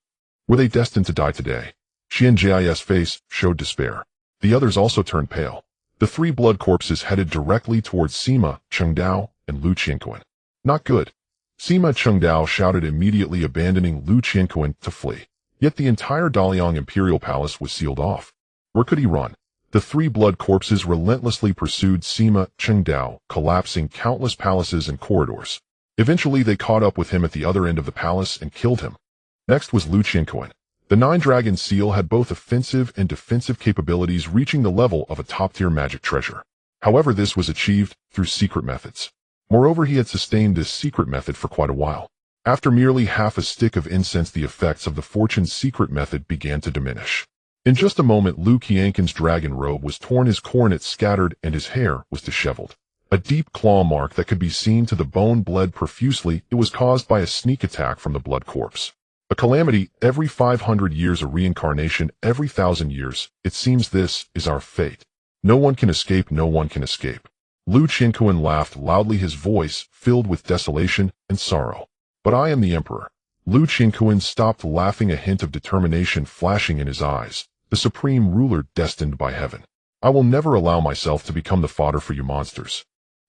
Speaker 1: Were they destined to die today? Xian Jia's face showed despair. The others also turned pale. The 3 blood corpses headed directly towards Sima, Chengdao, and Lu Qianquan. Not good. Sima Chengdao shouted, immediately abandoning Lu Qianquan to flee. Yet the entire Daliang Imperial Palace was sealed off. Where could he run? The 3 blood corpses relentlessly pursued Sima Chengdao, collapsing countless palaces and corridors. Eventually they caught up with him at the other end of the palace and killed him. Next was Lu Qianquan. The 9-dragon seal had both offensive and defensive capabilities, reaching the level of a top-tier magic treasure. However, this was achieved through secret methods. Moreover, he had sustained this secret method for quite a while. After merely half a stick of incense, the effects of the fortune's secret method began to diminish. In just a moment, Lu Qianquan's dragon robe was torn, his coronets scattered, and his hair was disheveled. A deep claw mark that could be seen to the bone bled profusely. It was caused by a sneak attack from the blood corpse. A calamity every 500 years, a reincarnation every 1,000 years. It seems this is our fate. No one can escape, no one can escape. Lu Qianquan laughed loudly, his voice filled with desolation and sorrow. But I am the emperor. Lu Qianquan stopped laughing, a hint of determination flashing in his eyes. The supreme ruler destined by heaven. I will never allow myself to become the fodder for you monsters.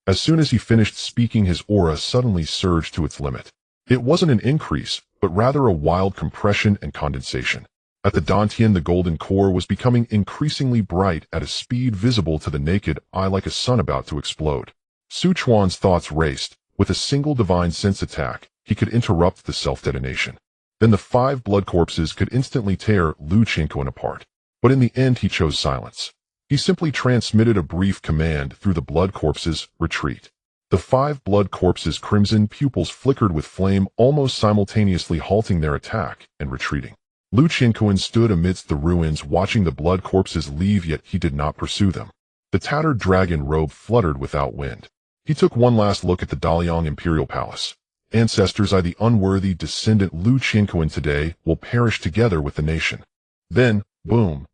Speaker 1: As soon as he finished speaking, his aura suddenly surged to its limit. It wasn't an increase, but rather a wild compression and condensation. At the Dantian, the golden core was becoming increasingly bright at a speed visible to the naked eye, like a sun about to explode. Su Chuan's thoughts raced. With a single divine sense attack, he could interrupt the self-detonation. Then the 5 blood corpses could instantly tear Lu Qianquan apart. But in the end, he chose silence. He simply transmitted a brief command through the blood corpses: retreat. The 5 blood corpses' crimson pupils flickered with flame, almost simultaneously halting their attack and retreating. Lu Qianquan stood amidst the ruins, watching the blood corpses leave, yet he did not pursue them. The tattered dragon robe fluttered without wind. He took one last look at the Daliang Imperial Palace. Ancestors, I, the unworthy descendant Lu Qianquan, today will perish together with the nation. Then, boom.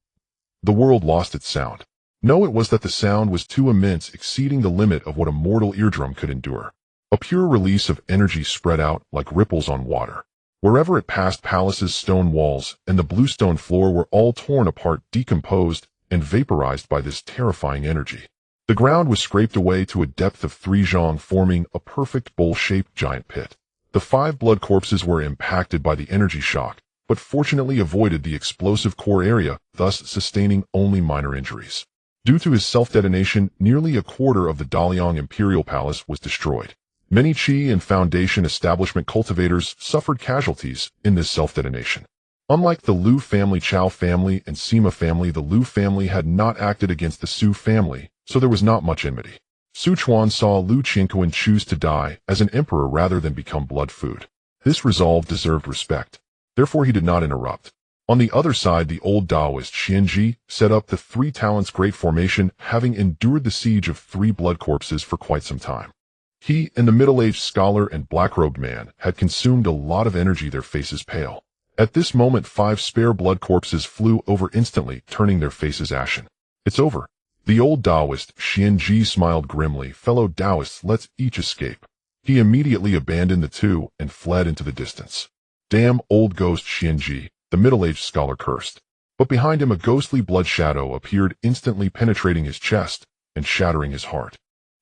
Speaker 1: The world lost its sound. No, it was that the sound was too immense, exceeding the limit of what a mortal eardrum could endure. A pure release of energy spread out like ripples on water. Wherever it passed, palaces, stone walls, and the bluestone floor were all torn apart, decomposed, and vaporized by this terrifying energy. The ground was scraped away to a depth of 3 zhang, forming a perfect bowl-shaped giant pit. The 5 blood corpses were impacted by the energy shock, but fortunately avoided the explosive core area, thus sustaining only minor injuries. Due to his self-detonation, nearly a quarter of the Daliang Imperial Palace was destroyed. Many Qi and Foundation establishment cultivators suffered casualties in this self-detonation. Unlike the Lu family, Chao family, and Sima family, the Lu family had not acted against the Su family, so there was not much enmity. Su Chuan saw Lu Qianquan choose to die as an emperor rather than become blood food. This resolve deserved respect. Therefore he did not interrupt. On the other side, the old Taoist Xianji set up the 3 Talents Great Formation, having endured the siege of 3 blood corpses for quite some time. He and the middle-aged scholar and black-robed man had consumed a lot of energy, their faces pale. At this moment, 5 spare blood corpses flew over instantly, turning their faces ashen. It's over. The old Taoist Xianji smiled grimly. Fellow Taoists, let's each escape. He immediately abandoned the 2 and fled into the distance. Damn old ghost, Xianji, the middle-aged scholar cursed. But behind him, a ghostly blood shadow appeared, instantly penetrating his chest and shattering his heart.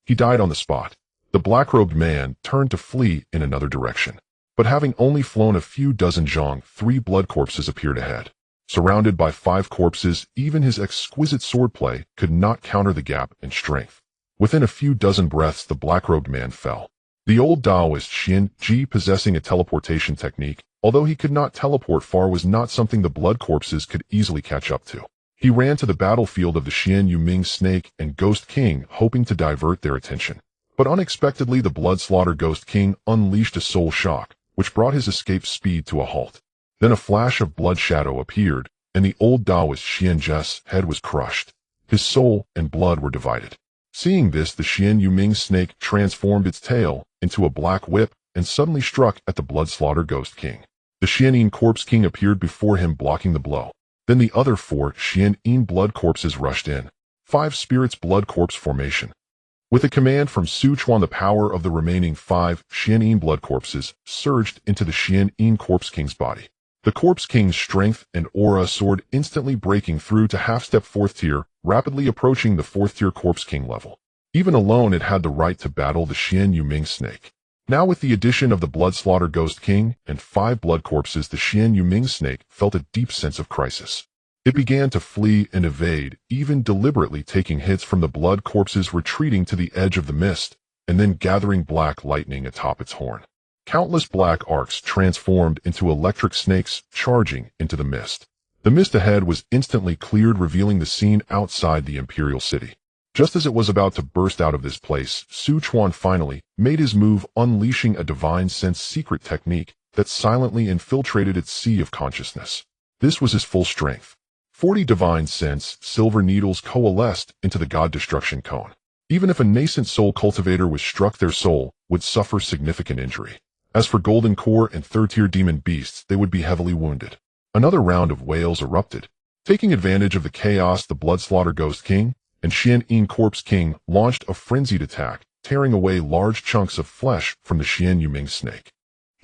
Speaker 1: He died on the spot. The black-robed man turned to flee in another direction. But having only flown a few dozen zhang, 3 blood corpses appeared ahead. Surrounded by 5 corpses, even his exquisite swordplay could not counter the gap in strength. Within a few dozen breaths, the black-robed man fell. The old Taoist Xianji, possessing a teleportation technique, although he could not teleport far, was not something the blood corpses could easily catch up to. He ran to the battlefield of the Xian Yuming Snake and Ghost King, hoping to divert their attention. But unexpectedly, the Bloodslaughter Ghost King unleashed a soul shock, which brought his escape speed to a halt. Then a flash of blood shadow appeared, and the old Taoist Xianji's head was crushed. His soul and blood were divided. Seeing this, the Xian Yuming Snake transformed its tail into a black whip and suddenly struck at the Bloodslaughter Ghost King. The Xianin Corpse King appeared before him, blocking the blow. Then the other 4 Xian blood corpses rushed in. 5 spirits blood corpse formation. With a command from Su Chuan, the power of the remaining 5 Xian blood corpses surged into the Xian Corpse King's body. The Corpse King's strength and aura soared, instantly breaking through to half-step 4th tier, rapidly approaching the 4th tier Corpse King level. Even alone, it had the right to battle the Xian Yuming snake. Now with the addition of the Blood Slaughter Ghost King and 5 blood corpses, the Xian Yuming snake felt a deep sense of crisis. It began to flee and evade, even deliberately taking hits from the blood corpses, retreating to the edge of the mist, and then gathering black lightning atop its horn. Countless black arcs transformed into electric snakes, charging into the mist. The mist ahead was instantly cleared, revealing the scene outside the Imperial City. Just as it was about to burst out of this place, Su Chuan finally made his move, unleashing a divine sense secret technique that silently infiltrated its sea of consciousness. This was his full strength. 40 divine sense silver needles coalesced into the God Destruction Cone. Even if a nascent soul cultivator was struck, their soul would suffer significant injury. As for Golden Core and 3rd-tier demon beasts, they would be heavily wounded. Another round of wails erupted. Taking advantage of the chaos, the Bloodslaughter Ghost King and Xian Corpse King launched a frenzied attack, tearing away large chunks of flesh from the Xian Yuming snake.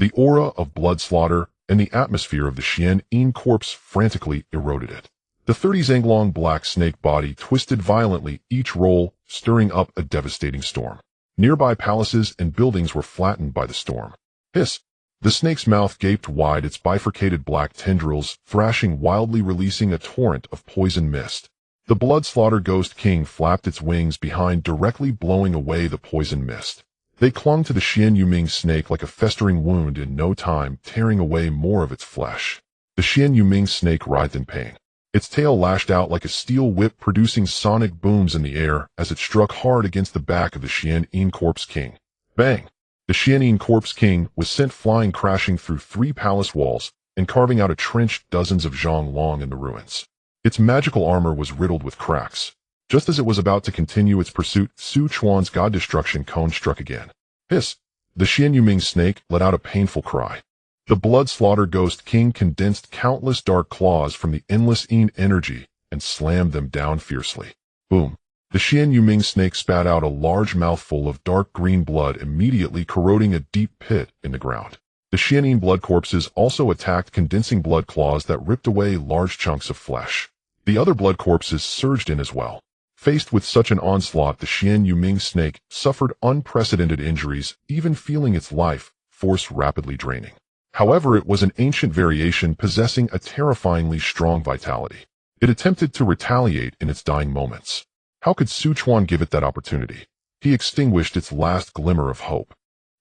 Speaker 1: The aura of blood slaughter and the atmosphere of the Xian corpse frantically eroded it. The 30 Zhanglong black snake body twisted violently, each roll stirring up a devastating storm. Nearby palaces and buildings were flattened by the storm. Hiss! The snake's mouth gaped wide, its bifurcated black tendrils thrashing wildly, releasing a torrent of poison mist. The Bloodslaughter Ghost King flapped its wings behind, directly blowing away the poison mist. They clung to the Xian Yuming snake like a festering wound, in no time tearing away more of its flesh. The Xian Yuming snake writhed in pain. Its tail lashed out like a steel whip, producing sonic booms in the air as it struck hard against the back of the Xian Corpse King. Bang! The Xian Corpse King was sent flying, crashing through 3 palace walls and carving out a trench dozens of Zhanglong in the ruins. Its magical armor was riddled with cracks. Just as it was about to continue its pursuit, Su Chuan's God Destruction Cone struck again. Hiss! The Xian Yuming snake let out a painful cry. The Bloodslaughter Ghost King condensed countless dark claws from the endless energy and slammed them down fiercely. Boom! The Xian Yuming snake spat out a large mouthful of dark green blood, immediately corroding a deep pit in the ground. The Xian blood corpses also attacked, condensing blood claws that ripped away large chunks of flesh. The other blood corpses surged in as well. Faced with such an onslaught, the Xian Yuming snake suffered unprecedented injuries, even feeling its life force rapidly draining. However, it was an ancient variation possessing a terrifyingly strong vitality. It attempted to retaliate in its dying moments. How could Su Chuan give it that opportunity? He extinguished its last glimmer of hope.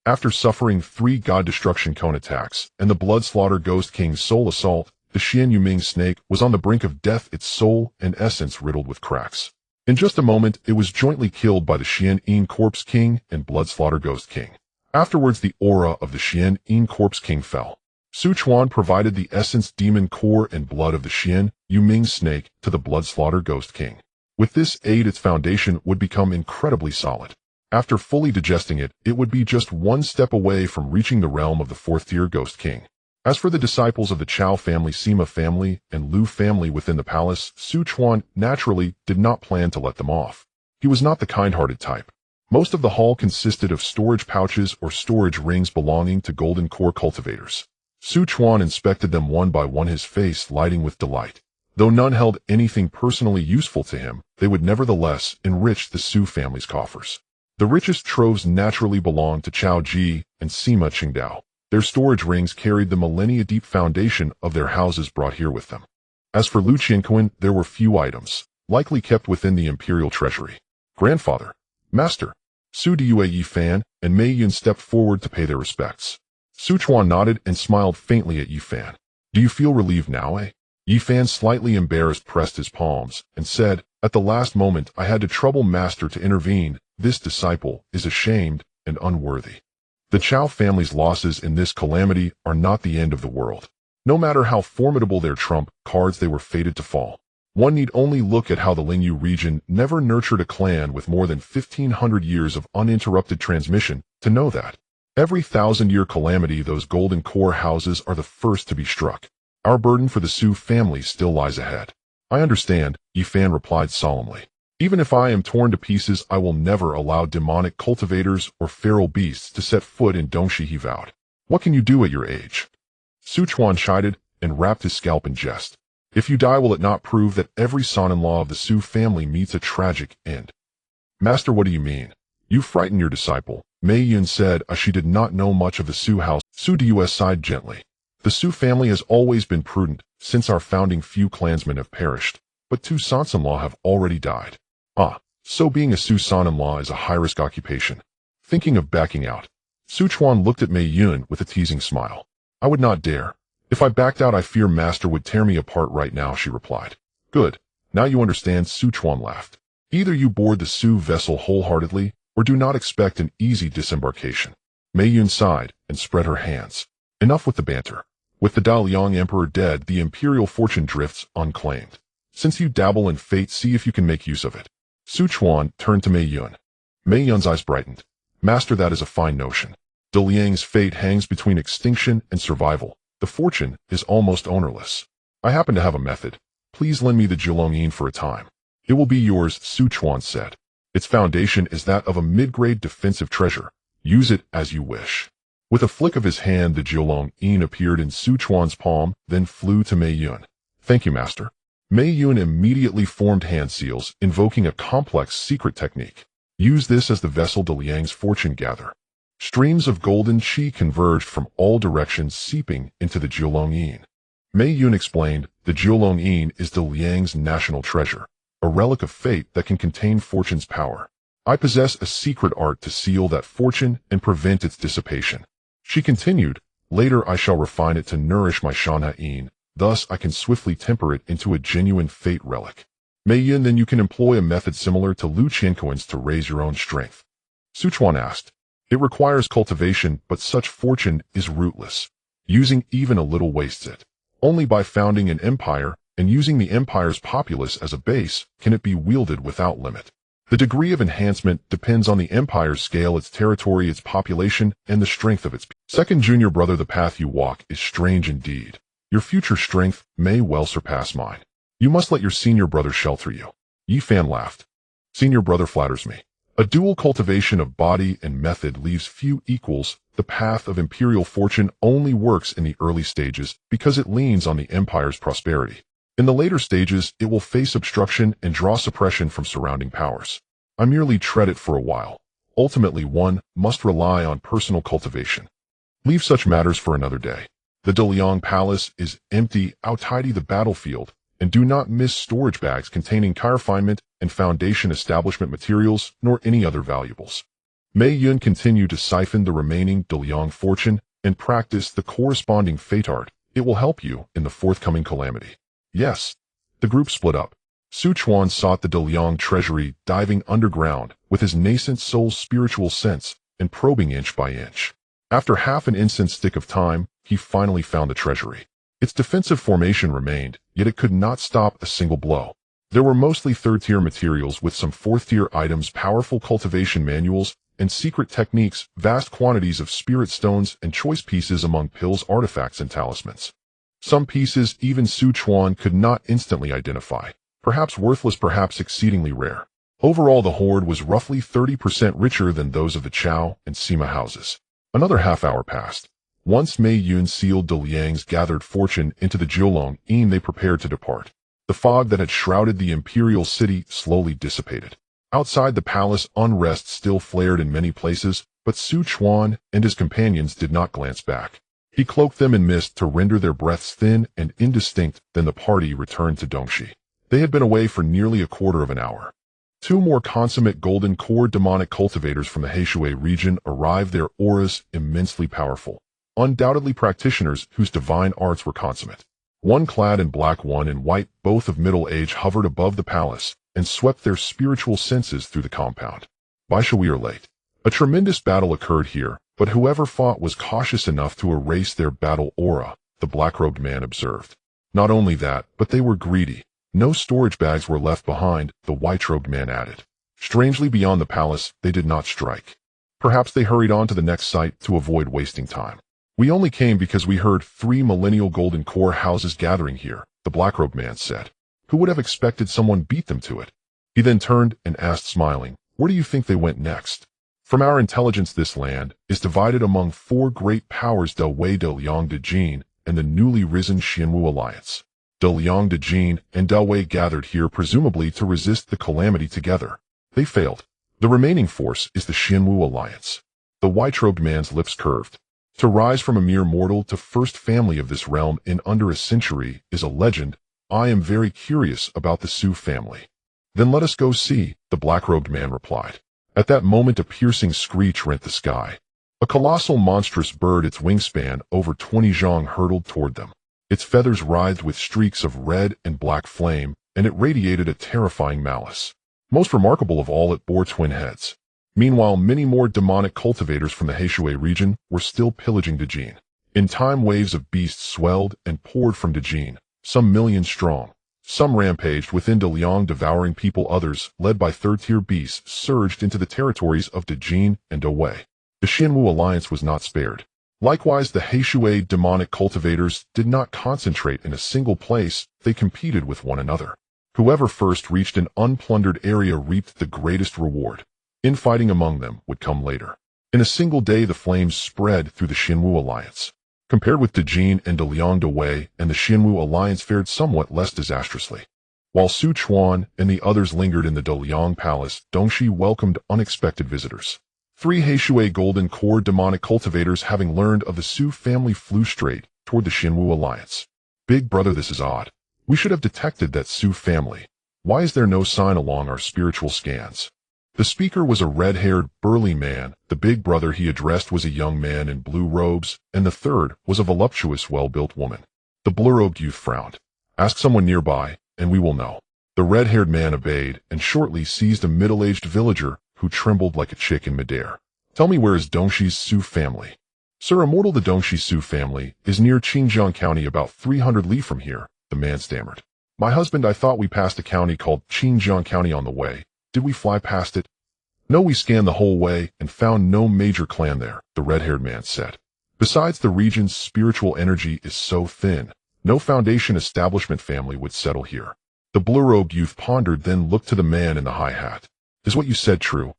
Speaker 1: After suffering 3 God Destruction Cone attacks and the Bloodslaughter Ghost King's soul assault, the Xian Yuming snake was on the brink of death, its soul and essence riddled with cracks. In just a moment, it was jointly killed by the Xian Corpse King and Bloodslaughter Ghost King. Afterwards, the aura of the Xian Corpse King fell. Su Chuan provided the essence, demon core, and blood of the Xian Yuming snake to the Bloodslaughter Ghost King. With this aid, its foundation would become incredibly solid. After fully digesting it, it would be just one step away from reaching the realm of the 4th-tier Ghost King. As for the disciples of the Chao family, Sima family, and Lu family within the palace, Su Chuan naturally did not plan to let them off. He was not the kind-hearted type. Most of the hall consisted of storage pouches or storage rings belonging to Golden Core cultivators. Su Chuan inspected them one by one, his face lighting with delight. Though none held anything personally useful to him, they would nevertheless enrich the Su family's coffers. The richest troves naturally belonged to Chao Ji and Sima Qingdao. Their storage rings carried the millennia-deep foundation of their houses brought here with them. As for Lu Qianquan, there were few items, likely kept within the imperial treasury. Grandfather, Master, Su Diyue Yifan and Mei Yun stepped forward to pay their respects. Su Chuan nodded and smiled faintly at Yifan. Do you feel relieved now, eh? Yifan, slightly embarrassed, pressed his palms and said, at the last moment I had to trouble Master to intervene. This disciple is ashamed and unworthy. The Chao family's losses in this calamity are not the end of the world. No matter how formidable their trump cards, they were fated to fall. One need only look at how the Lingyu region never nurtured a clan with more than 1,500 years of uninterrupted transmission to know that. Every 1,000-year calamity, those Golden Core houses are the first to be struck. Our burden for the Su family still lies ahead. I understand, Yifan replied solemnly. Even if I am torn to pieces, I will never allow demonic cultivators or feral beasts to set foot in Dongxi, he vowed. What can you do at your age? Su Chuan chided and rapped his scalp in jest. If you die, will it not prove that every son-in-law of the Su family meets a tragic end? Master, what do you mean? You frighten your disciple, Mei Yun said as she did not know much of the Su house. Su Dus sighed gently. The Su family has always been prudent. Since our founding, few clansmen have perished, but 2 sons-in-law have already died. Ah, so being a Su son-in-law is a high-risk occupation. Thinking of backing out. Su Chuan looked at Mei Yun with a teasing smile. I would not dare. If I backed out, I fear Master would tear me apart right now, she replied. Good. Now you understand, Su Chuan laughed. Either you board the Su vessel wholeheartedly, or do not expect an easy disembarkation. Mei Yun sighed and spread her hands. Enough with the banter. With the Daliang Emperor dead, the imperial fortune drifts unclaimed. Since you dabble in fate, see if you can make use of it. Su Chuan turned to Mei Yun. Mei Yun's eyes brightened. Master, that is a fine notion. Daliang's fate hangs between extinction and survival. The fortune is almost ownerless. I happen to have a method. Please lend me the Zhulongyin for a time. It will be yours, Su Chuan said. Its foundation is that of a mid-grade defensive treasure. Use it as you wish. With a flick of his hand, the Zhulongyin appeared in Su Chuan's palm, then flew to Mei Yun. Thank you, Master. Mei Yun immediately formed hand seals, invoking a complex secret technique. Use this as the vessel to Liang's fortune gather. Streams of golden qi converged from all directions, seeping into the Zhulongyin. Mei Yun explained, the Zhulongyin is the Liang's national treasure, a relic of fate that can contain fortune's power. I possess a secret art to seal that fortune and prevent its dissipation. She continued, later I shall refine it to nourish my Shanhain, thus I can swiftly temper it into a genuine fate relic. Mei Yun, then you can employ a method similar to Lu Qianquan's to raise your own strength. Su Chuan asked. It requires cultivation, but such fortune is rootless. Using even a little wastes it. Only by founding an empire and using the empire's populace as a base can it be wielded without limit. The degree of enhancement depends on the empire's scale, its territory, its population, and the strength of its people. Second junior brother, the path you walk is strange indeed. Your future strength may well surpass mine. You must let your senior brother shelter you. Yifan laughed. Senior brother flatters me. A dual cultivation of body and method leaves few equals. The path of imperial fortune only works in the early stages because it leans on the empire's prosperity. In the later stages, it will face obstruction and draw suppression from surrounding powers. I merely tread it for a while. Ultimately, one must rely on personal cultivation. Leave such matters for another day. The Daliang Palace is empty. Out-tidy the battlefield, and do not miss storage bags containing refinement and foundation establishment materials, nor any other valuables. Mei Yun continued to siphon the remaining Daliang fortune and practice the corresponding fate art. It will help you in the forthcoming calamity. Yes. The group split up. Su Chuan sought the Daliang treasury, diving underground with his nascent soul's spiritual sense and probing inch by inch. After half an incense stick of time, he finally found the treasury. Its defensive formation remained, yet it could not stop a single blow. There were mostly third-tier materials with some fourth-tier items, powerful cultivation manuals, and secret techniques, vast quantities of spirit stones and choice pieces among pills, artifacts, and talismans. Some pieces even Su Chuan could not instantly identify, perhaps worthless, perhaps exceedingly rare. Overall, the hoard was roughly 30% richer than those of the Chao and Sima houses. Another half-hour passed. Once Mei Yun sealed Daliang's gathered fortune into the Zhulongyin, they prepared to depart. The fog that had shrouded the imperial city slowly dissipated. Outside the palace, unrest still flared in many places, but Su Chuan and his companions did not glance back. He cloaked them in mist to render their breaths thin and indistinct. Then the party returned to Dongxi. They had been away for nearly a quarter of an hour. 2 more consummate golden core demonic cultivators from the Heishui region arrived, their auras immensely powerful. Undoubtedly practitioners whose divine arts were consummate. One clad in black, one in white, both of middle age, hovered above the palace and swept their spiritual senses through the compound. We are late. A tremendous battle occurred here, but whoever fought was cautious enough to erase their battle aura, the black-robed man observed. Not only that, but they were greedy. No storage bags were left behind, the white-robed man added. Strangely, beyond the palace, they did not strike. Perhaps they hurried on to the next site to avoid wasting time. We only came because we heard 3 millennial golden core houses gathering here, the black-robed man said. Who would have expected someone beat them to it? He then turned and asked, smiling, where do you think they went next? From our intelligence, this land is divided among 4 great powers: De Wei, De Liang, De Jin, and the newly risen Xianwu Alliance. De Liang, De Jin, and De Wei gathered here presumably to resist the calamity together. They failed. The remaining force is the Xianwu Alliance. The white-robed man's lips curved. To rise from a mere mortal to first family of this realm in under a century is a legend. I am very curious about the Su family. Then let us go see, the black-robed man replied. At that moment a piercing screech rent the sky. A colossal monstrous bird, its wingspan over 20 zhang, hurtled toward them. Its feathers writhed with streaks of red and black flame, and it radiated a terrifying malice. Most remarkable of all, it bore twin heads. Meanwhile, many more demonic cultivators from the Heishui region were still pillaging Dejin. In time, waves of beasts swelled and poured from Dejin, some millions strong. Some rampaged within De Liang, devouring people. Others, led by third-tier beasts, surged into the territories of Dejin and De Wei. The Xianwu Alliance was not spared. Likewise, the Heishui demonic cultivators did not concentrate in a single place. They competed with one another. Whoever first reached an unplundered area reaped the greatest reward. Infighting among them would come later. In a single day, the flames spread through the Xianwu Alliance. Compared with Dejin and De Liang, De Wei and the Xianwu Alliance fared somewhat less disastrously. While Su Chuan and the others lingered in the De Liang Palace, Dongxi welcomed unexpected visitors. 3 Heishui golden core demonic cultivators, having learned of the Su family, flew straight toward the Xianwu Alliance. Big brother, this is odd. We should have detected that Su family. Why is there no sign along our spiritual scans? The speaker was a red-haired, burly man. The big brother he addressed was a young man in blue robes, and the third was a voluptuous, well-built woman. The blue-robed youth frowned. Ask someone nearby, and we will know. The red-haired man obeyed, and shortly seized a middle-aged villager who trembled like a chick in midair. Tell me, where is Dongxi's Su family? Sir Immortal, the Dongxi Su family is near Qingjiang County, about 300 li from here, the man stammered. My husband, I thought we passed a county called Qingjiang County on the way. Did we fly past it? No, we scanned the whole way and found no major clan there, the red-haired man said. Besides, the region's spiritual energy is so thin, no foundation establishment family would settle here. The blue-robed youth pondered, then looked to the man in the high hat. Is what you said true?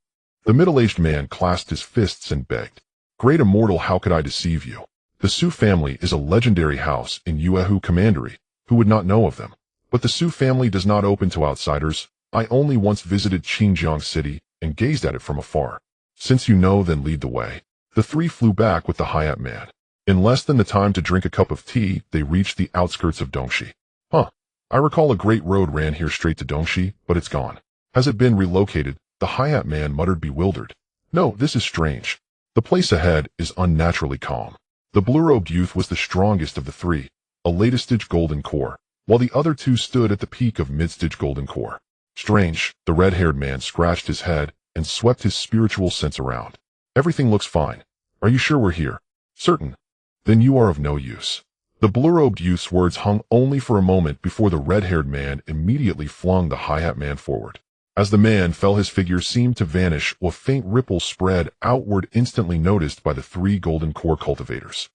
Speaker 1: The middle-aged man clasped his fists and begged. Great Immortal, how could I deceive you? The Su family is a legendary house in Yuehu Commandery. Who would not know of them? But the Su family does not open to outsiders. I only once visited Qingjiang City and gazed at it from afar. Since you know, then lead the way. The 3 flew back with the Hayat man. In less than the time to drink a cup of tea, they reached the outskirts of Dongxi. I recall a great road ran here straight to Dongxi, but it's gone. Has it been relocated? The Hayat man muttered, bewildered. No, this is strange. The place ahead is unnaturally calm. The blue-robed youth was the strongest of the 3, a late-stage golden core, while the other 2 stood at the peak of mid-stage golden core. Strange, the red-haired man scratched his head and swept his spiritual sense around. Everything looks fine. Are you sure we're here? Certain. Then you are of no use. The blue-robed youth's words hung only for a moment before the red-haired man immediately flung the Hayat man forward. As the man fell, his figure seemed to vanish, while a faint ripple spread outward, instantly noticed by the 3 golden core cultivators.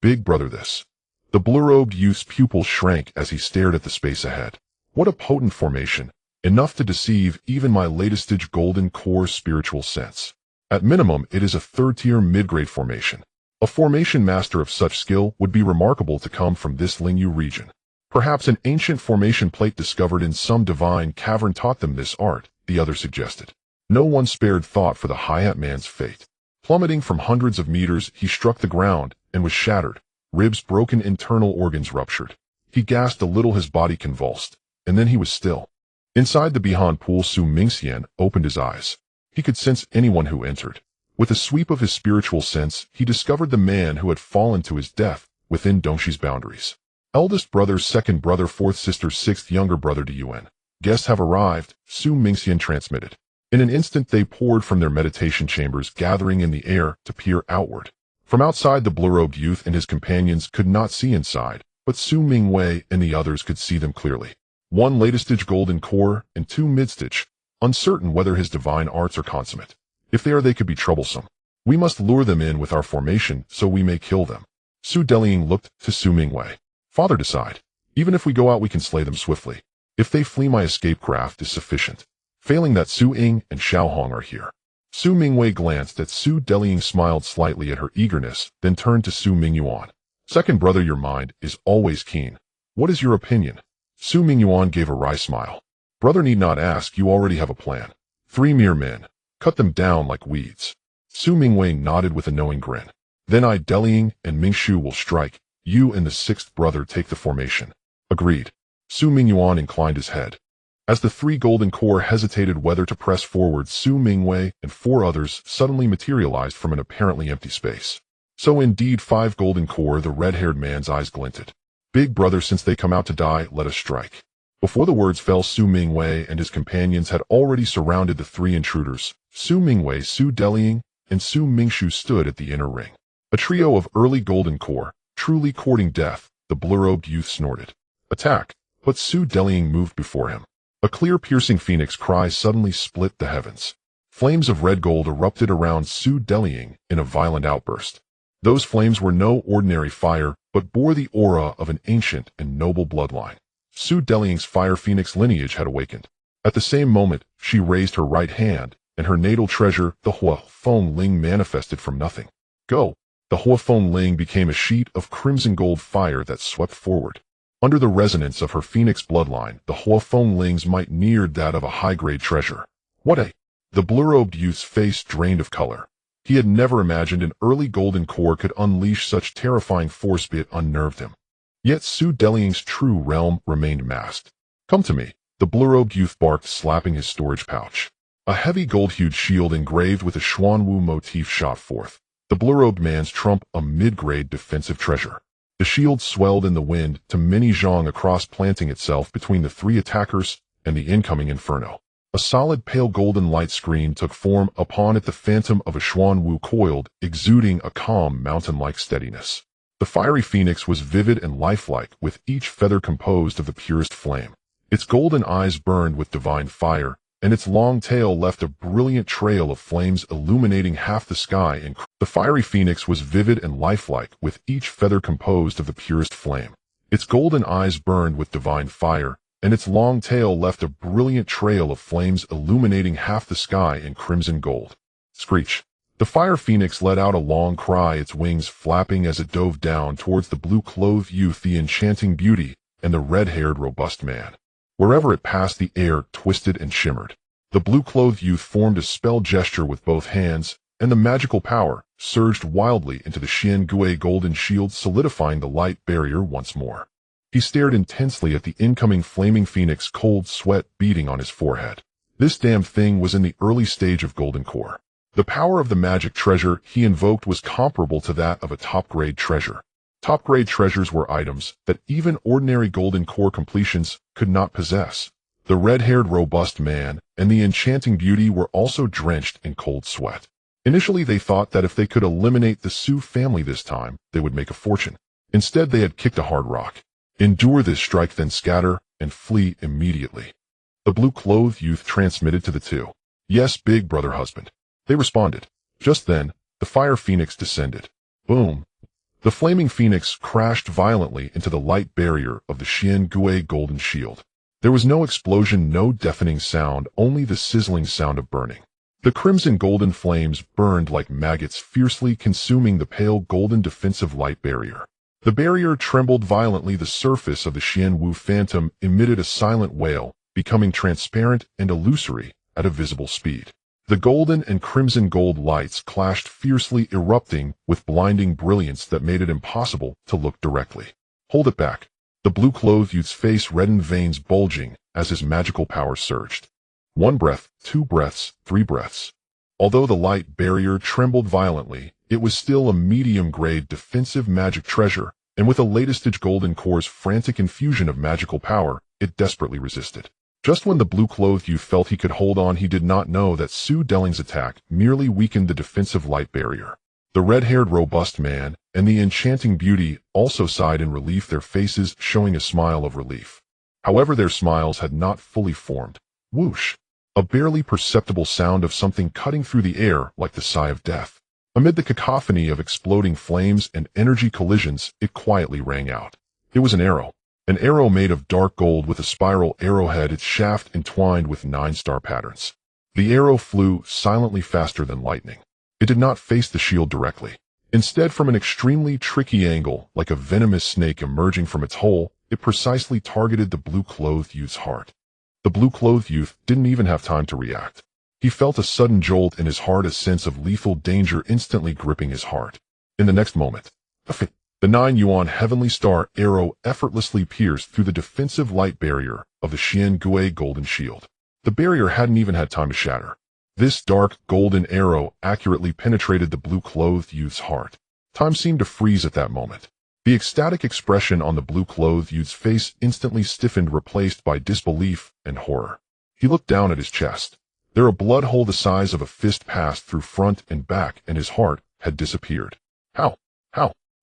Speaker 1: Big brother, this. The blue-robed youth's pupils shrank as he stared at the space ahead. What a potent formation. Enough to deceive even my latest-stage golden core spiritual sense. At minimum, it is a 3rd-tier mid-grade formation. A formation master of such skill would be remarkable to come from this Lingyu region. Perhaps an ancient formation plate discovered in some divine cavern taught them this art, the other suggested. No one spared thought for the Hayat man's fate. Plummeting from hundreds of meters, he struck the ground and was shattered, ribs broken, internal organs ruptured. He gasped a little, his body convulsed, and then he was still. Inside the Bihan pool, Su Mingxian opened his eyes. He could sense anyone who entered. With a sweep of his spiritual sense, he discovered the man who had fallen to his death within Dongxi's boundaries. Eldest brother, second brother, fourth sister, sixth younger brother to Yuan. Guests have arrived, Su Mingxian transmitted. In an instant they poured from their meditation chambers, gathering in the air to peer outward. From outside, the blue-robed youth and his companions could not see inside, but Su Mingwei and the others could see them clearly. 1 latest-stage golden core and 2 mid-stage, uncertain whether his divine arts are consummate. If they are, they could be troublesome. We must lure them in with our formation so we may kill them. Su Deling looked to Su Mingwei. Father, decide. Even if we go out, we can slay them swiftly. If they flee, my escape craft is sufficient. Failing that, Su Ying and Xiao Hong are here. Su Mingwei glanced at Su Deling, smiled slightly at her eagerness, then turned to Su Mingyuan. Second brother, your mind is always keen. What is your opinion? Su Mingyuan gave a wry smile. Brother need not ask, you already have a plan. 3 mere men. Cut them down like weeds. Su Mingwei nodded with a knowing grin. Then I, Deling, and Mingshu will strike. You and the 6th brother take the formation. Agreed. Su Mingyuan inclined his head. As the 3 golden core hesitated whether to press forward, Su Mingwei and 4 others suddenly materialized from an apparently empty space. So indeed 5 golden core, the red-haired man's eyes glinted. Big brother, since they come out to die, let us strike. Before the words fell, Su Mingwei and his companions had already surrounded the 3 intruders. Su Mingwei, Su Deling, and Su Mingshu stood at the inner ring. A trio of early golden core, truly courting death, the blue-robed youth snorted. Attack! But Su Deling moved before him. A clear, piercing phoenix cry suddenly split the heavens. Flames of red gold erupted around Su Deling in a violent outburst. Those flames were no ordinary fire, but bore the aura of an ancient and noble bloodline. Su Deling's fire phoenix lineage had awakened. At the same moment, she raised her right hand, and her natal treasure, the Huafeng Ling, manifested from nothing. Go! The Huafeng Ling became a sheet of crimson gold fire that swept forward. Under the resonance of her phoenix bloodline, the Huafeng Ling's might neared that of a high-grade treasure. What a... The blue-robed youth's face drained of color. He had never imagined an early golden core could unleash such terrifying force, but it unnerved him. Yet Su Deling's true realm remained masked. Come to me, the blue-robed youth barked, slapping his storage pouch. A heavy gold-hued shield engraved with a Chuan Wu motif shot forth. The blue-robed man's trump, a mid-grade defensive treasure. The shield swelled in the wind to mini zhang across, planting itself between the 3 attackers and the incoming inferno. A solid pale golden light screen took form upon it, the phantom of a Chuan Wu coiled, exuding a calm mountain-like steadiness. The fiery phoenix was vivid and lifelike, with each feather composed of the purest flame. Its golden eyes burned with divine fire, and its long tail left a brilliant trail of flames illuminating half the sky. And the fiery phoenix was vivid and lifelike, with each feather composed of the purest flame. Its golden eyes burned with divine fire, and its long tail left a brilliant trail of flames illuminating half the sky in crimson gold. Screech! The fire phoenix let out a long cry, its wings flapping as it dove down towards the blue-clothed youth, the enchanting beauty, and the red-haired robust man. Wherever it passed, the air twisted and shimmered. The blue-clothed youth formed a spell gesture with both hands, and the magical power surged wildly into the Xian Gui golden shield, solidifying the light barrier once more. He stared intensely at the incoming flaming phoenix, cold sweat beading on his forehead. This damn thing was in the early stage of golden core. The power of the magic treasure he invoked was comparable to that of a top-grade treasure. Top-grade treasures were items that even ordinary golden core completions could not possess. The red-haired robust man and the enchanting beauty were also drenched in cold sweat. Initially they thought that if they could eliminate the Su family this time, they would make a fortune. Instead they had kicked a hard rock. Endure this strike, then scatter and flee immediately. The blue-clothed youth transmitted to the 2. Yes, big brother husband. They responded. Just then, the fire phoenix descended. Boom! The flaming phoenix crashed violently into the light barrier of the Xian Gui golden shield. There was no explosion, no deafening sound, only the sizzling sound of burning. The crimson golden flames burned like maggots, fiercely consuming the pale golden defensive light barrier. The barrier trembled violently. The surface of the Xian Wu phantom emitted a silent wail, becoming transparent and illusory at a visible speed. The golden and crimson gold lights clashed fiercely, erupting with blinding brilliance that made it impossible to look directly. Hold it back. The blue-clothed youth's face reddened, veins bulging as his magical power surged. 1 breath, 2 breaths, 3 breaths. Although the light barrier trembled violently, it was still a medium-grade defensive magic treasure, and with a latest-stage golden core's frantic infusion of magical power, it desperately resisted. Just when the blue-clothed youth felt he could hold on, he did not know that Su Deling's attack merely weakened the defensive light barrier. The red-haired robust man and the enchanting beauty also sighed in relief, their faces showing a smile of relief. However, their smiles had not fully formed. Whoosh! A barely perceptible sound of something cutting through the air like the sigh of death. Amid the cacophony of exploding flames and energy collisions, it quietly rang out. It was an arrow made of dark gold with a spiral arrowhead, its shaft entwined with 9-star patterns. The arrow flew silently faster than lightning. It did not face the shield directly. Instead, from an extremely tricky angle, like a venomous snake emerging from its hole, it precisely targeted the blue-clothed youth's heart. The blue-clothed youth didn't even have time to react. He felt a sudden jolt in his heart, a sense of lethal danger instantly gripping his heart. In the next moment, the 9-yuan heavenly star arrow effortlessly pierced through the defensive light barrier of the Xian Gui golden shield. The barrier hadn't even had time to shatter. This dark, golden arrow accurately penetrated the blue-clothed youth's heart. Time seemed to freeze at that moment. The ecstatic expression on the blue-clothed youth's face instantly stiffened, replaced by disbelief and horror. He looked down at his chest. There a blood hole the size of a fist passed through front and back, and his heart had disappeared. How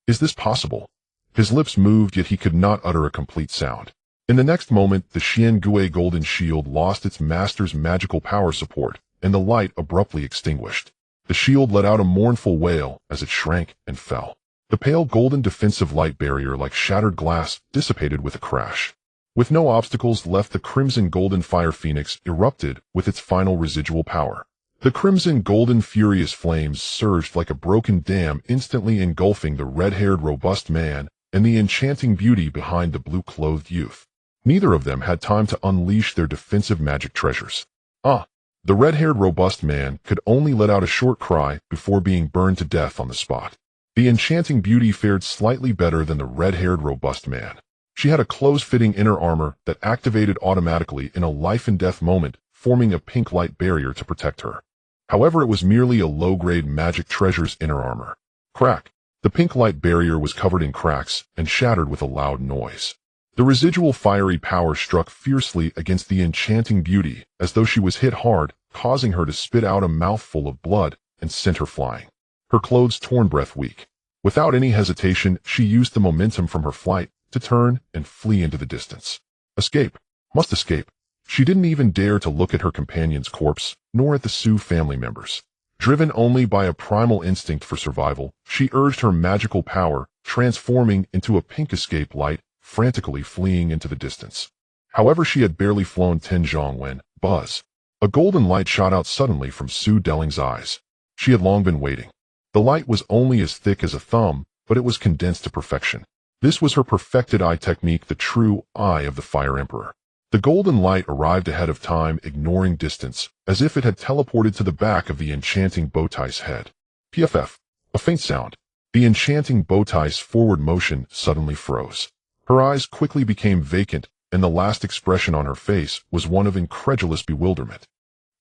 Speaker 1: is this possible? His lips moved, yet he could not utter a complete sound. In the next moment, the Xian Gui golden shield lost its master's magical power support, and the light abruptly extinguished. The shield let out a mournful wail as it shrank and fell. The pale golden defensive light barrier, like shattered glass, dissipated with a crash. With no obstacles left, the crimson golden fire phoenix erupted with its final residual power. The crimson golden furious flames surged like a broken dam, instantly engulfing the red-haired robust man and the enchanting beauty behind the blue-clothed youth. Neither of them had time to unleash their defensive magic treasures. The red-haired robust man could only let out a short cry before being burned to death on the spot. The enchanting beauty fared slightly better than the red-haired robust man. She had a close-fitting inner armor that activated automatically in a life-and-death moment, forming a pink light barrier to protect her. However, it was merely a low-grade magic treasure's inner armor. Crack! The pink light barrier was covered in cracks and shattered with a loud noise. The residual fiery power struck fiercely against the enchanting beauty, as though she was hit hard, causing her to spit out a mouthful of blood and sent her flying. Her clothes torn, breath weak. Without any hesitation, she used the momentum from her flight to turn and flee into the distance. Escape. Must escape. She didn't even dare to look at her companion's corpse, nor at the Su family members. Driven only by a primal instinct for survival, she urged her magical power, transforming into a pink escape light, frantically fleeing into the distance. However, she had barely flown 10 zhong when, buzz, a golden light shot out suddenly from Su Delling's eyes. She had long been waiting. The light was only as thick as a thumb, but it was condensed to perfection. This was her perfected eye technique, the true eye of the Fire Emperor. The golden light arrived ahead of time, ignoring distance, as if it had teleported to the back of the enchanting Bowtie's head. PFF. A faint sound. The enchanting Bowtie's forward motion suddenly froze. Her eyes quickly became vacant, and the last expression on her face was one of incredulous bewilderment.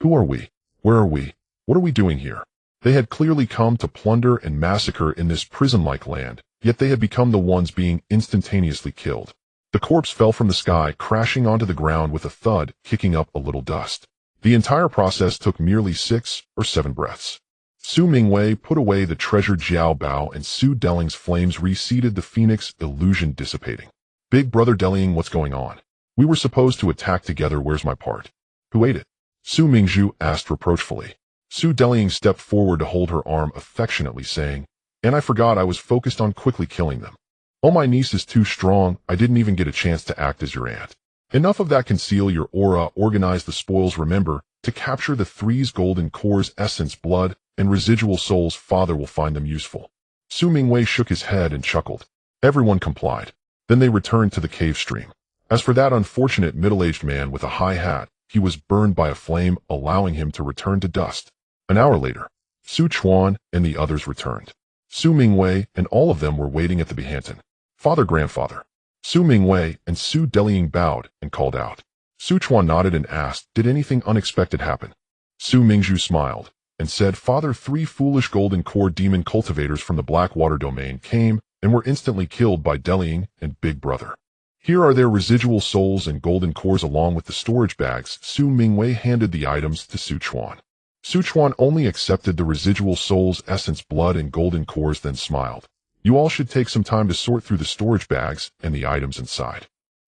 Speaker 1: Who are we? Where are we? What are we doing here? They had clearly come to plunder and massacre in this prison-like land, yet they had become the ones being instantaneously killed. The corpse fell from the sky, crashing onto the ground with a thud, kicking up a little dust. The entire process took merely 6 or 7 breaths. Su Mingwei put away the treasured Jiao Bao, and Su Delling's flames reseeded the phoenix, illusion dissipating. Big brother Delling, what's going on? We were supposed to attack together, where's my part? Who ate it? Su Mingzhu asked reproachfully. Su Dellien stepped forward to hold her arm affectionately, saying, "And I forgot, I was focused on quickly killing them. Oh, my niece is too strong, I didn't even get a chance to act as your aunt. Enough of that, conceal your aura, organize the spoils, remember, to capture the 3's golden cores, essence, blood, and residual souls. Father will find them useful." Su Mingwei shook his head and chuckled. Everyone complied. Then they returned to the cave stream. As for that unfortunate middle-aged man with a high hat, he was burned by a flame, allowing him to return to dust. An hour later, Su Chuan and the others returned. Su Mingwei and all of them were waiting at the Behanton. "Father, grandfather." Su Mingwei and Su Dellien bowed and called out. Su Chuan nodded and asked, "Did anything unexpected happen?" Su Mingzhu smiled and said, "Father, 3 foolish golden core demon cultivators from the Blackwater domain came and were instantly killed by Dellien and Big Brother. Here are their residual souls and golden cores along with the storage bags." Su Mingwei handed the items to Su Chuan. Su Chuan only accepted the residual souls, essence, blood, and golden cores, then smiled. "You all should take some time to sort through the storage bags and the items inside."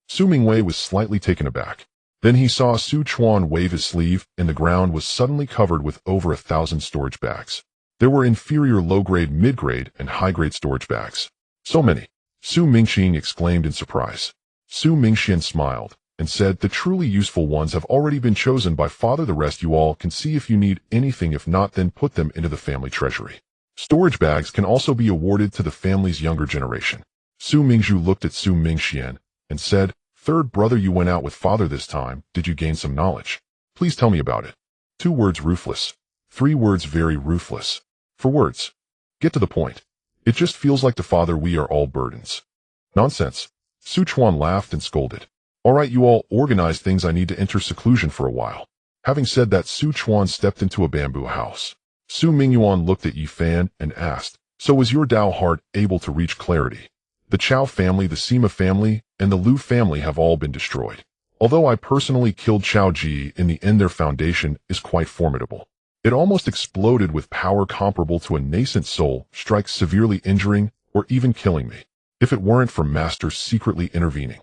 Speaker 1: Su Mingwei was slightly taken aback. Then he saw Su Chuan wave his sleeve, and the ground was suddenly covered with over 1,000 storage bags. There were inferior low-grade, mid-grade, and high-grade storage bags. So many. Su Mingxian exclaimed in surprise. Su Mingxian smiled and said, the truly useful ones have already been chosen by Father. The rest you all can see if you need anything. If not, then put them into the family treasury. Storage bags can also be awarded to the family's younger generation. Su Mingzhu looked at Su Mingxian and said, third brother, you went out with Father this time. Did you gain some knowledge? Please tell me about it. 2 words, ruthless. 3 words, very ruthless. 4 words. Get to the point. It just feels like to Father we are all burdens. Nonsense. Su Chuan laughed and scolded. All right, you all organize things. I need to enter seclusion for a while. Having said that, Su Chuan stepped into a bamboo house. Su Mingyuan looked at Yi Fan and asked, so was your Dao heart able to reach clarity? The Chao family, the Sima family, and the Lu family have all been destroyed. Although I personally killed Chao Ji, in the end their foundation is quite formidable. It almost exploded with power comparable to a nascent soul, strikes severely injuring or even killing me, if it weren't for Master secretly intervening.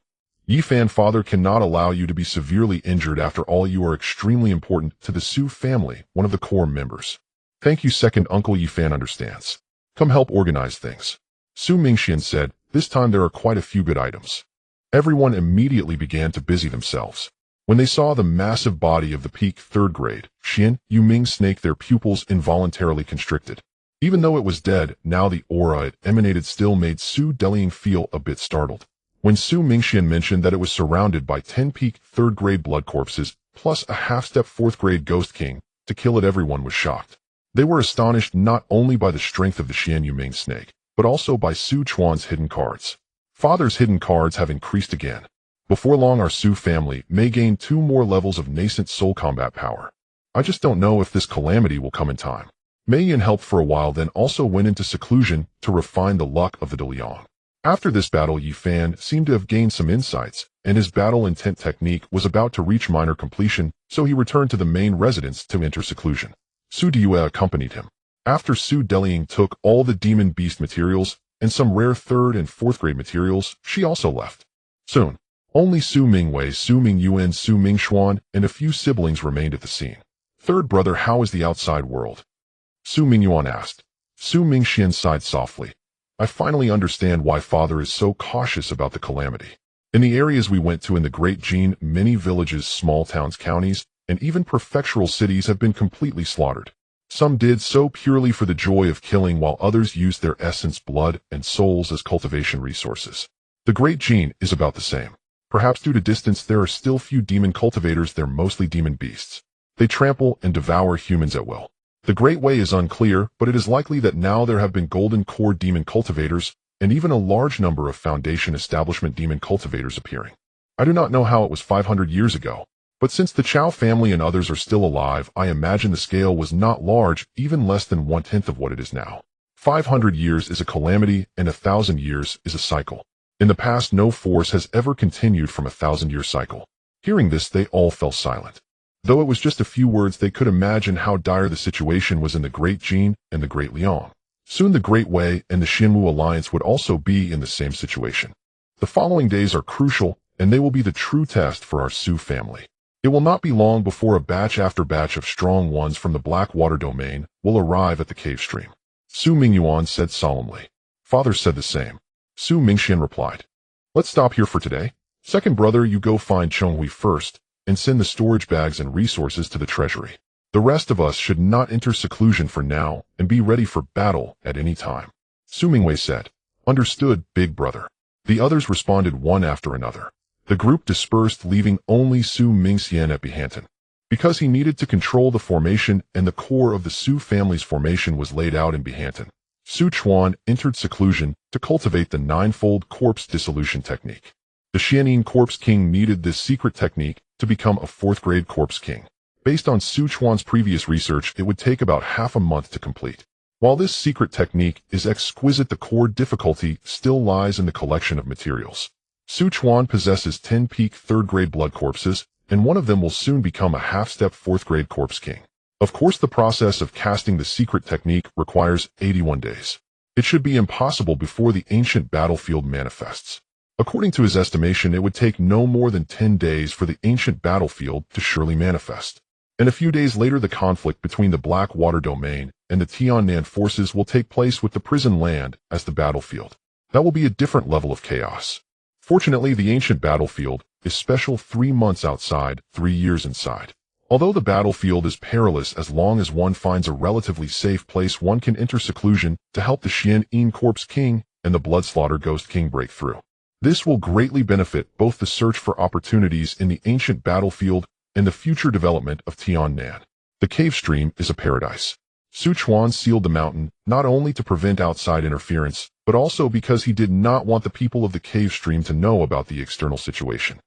Speaker 1: Yi Fan, Father cannot allow you to be severely injured. After all, you are extremely important to the Su family, one of the core members. Thank you, second uncle. Yi Fan understands. Come help organize things. Su Mingxian said, this time there are quite a few good items. Everyone immediately began to busy themselves. When they saw the massive body of the peak 3rd grade, Xian, Yu Ming snake, their pupils involuntarily constricted. Even though it was dead, now the aura it emanated still made Su Deliang feel a bit startled. When Su Mingxian mentioned that it was surrounded by 10 peak 3rd grade blood corpses, plus a half-step 4th grade ghost king, to kill it, everyone was shocked. They were astonished not only by the strength of the Xian Yu Ming snake, but also by Su Chuan's hidden cards. Father's hidden cards have increased again. Before long our Su family may gain 2 more levels of nascent soul combat power. I just don't know if this calamity will come in time. Mei Yin helped for a while, then also went into seclusion to refine the luck of the DeLiang. After this battle, Yi Fan seemed to have gained some insights, and his battle intent technique was about to reach minor completion, so he returned to the main residence to enter seclusion. Su Diyue accompanied him. After Su Deliang took all the demon beast materials and some rare 3rd and 4th grade materials, she also left. Soon, only Su Mingwei, Su Mingyuan, Su Mingshuan, and a few siblings remained at the scene. Third brother, how is the outside world? Su Mingyuan asked. Su Mingxian sighed softly. I finally understand why Father is so cautious about the calamity. In the areas we went to in the Great Jin, many villages, small towns, counties, and even prefectural cities have been completely slaughtered. Some did so purely for the joy of killing, while others used their essence, blood, and souls as cultivation resources. The Great Jin is about the same. Perhaps due to distance, there are still few demon cultivators. They're mostly demon beasts. They trample and devour humans at will. The Great Way is unclear, but it is likely that now there have been golden core demon cultivators, and even a large number of foundation establishment demon cultivators appearing. I do not know how it was 500 years ago, but since the Chao family and others are still alive, I imagine the scale was not large, even less than 1/10 of what it is now. 500 years is a calamity, and 1,000 years is a cycle. In the past, no force has ever continued from 1,000-year cycle. Hearing this, they all fell silent. Though it was just a few words, they could imagine how dire the situation was in the Great Jin and the Great Liang. Soon the Great Way and the Xinwu Alliance would also be in the same situation. The following days are crucial, and they will be the true test for our Su family. It will not be long before a batch after batch of strong ones from the Blackwater domain will arrive at the cave stream. Su Mingyuan said solemnly. Father said the same. Su Mingxian replied. Let's stop here for today. Second brother, you go find Chonghui first, and send the storage bags and resources to the treasury. The rest of us should not enter seclusion for now and be ready for battle at any time. Su Mingwei said. Understood, big brother. The others responded one after another. The group dispersed, leaving only Su Mingxian at Bihantan. Because he needed to control the formation and the core of the Su family's formation was laid out in Bihantan, Su Chuan entered seclusion to cultivate the 9-fold corpse dissolution technique. The Xianin Corpse King needed this secret technique to become a 4th grade Corpse King. Based on Su Chuan's previous research, it would take about half a month to complete. While this secret technique is exquisite, the core difficulty still lies in the collection of materials. Su Chuan possesses 10 peak 3rd grade blood corpses, and one of them will soon become a half-step 4th grade Corpse King. Of course, the process of casting the secret technique requires 81 days. It should be impossible before the ancient battlefield manifests. According to his estimation, it would take no more than 10 days for the ancient battlefield to surely manifest. And a few days later, the conflict between the Blackwater domain and the Tiannan forces will take place with the prison land as the battlefield. That will be a different level of chaos. Fortunately, the ancient battlefield is special 3 months outside, 3 years inside. Although the battlefield is perilous, as long as one finds a relatively safe place, one can enter seclusion to help the Xian Corpse King and the Bloodslaughter Ghost King break through. This will greatly benefit both the search for opportunities in the ancient battlefield and the future development of Tiannan. The cave stream is a paradise. Chuan sealed the mountain not only to prevent outside interference, but also because he did not want the people of the cave stream to know about the external situation.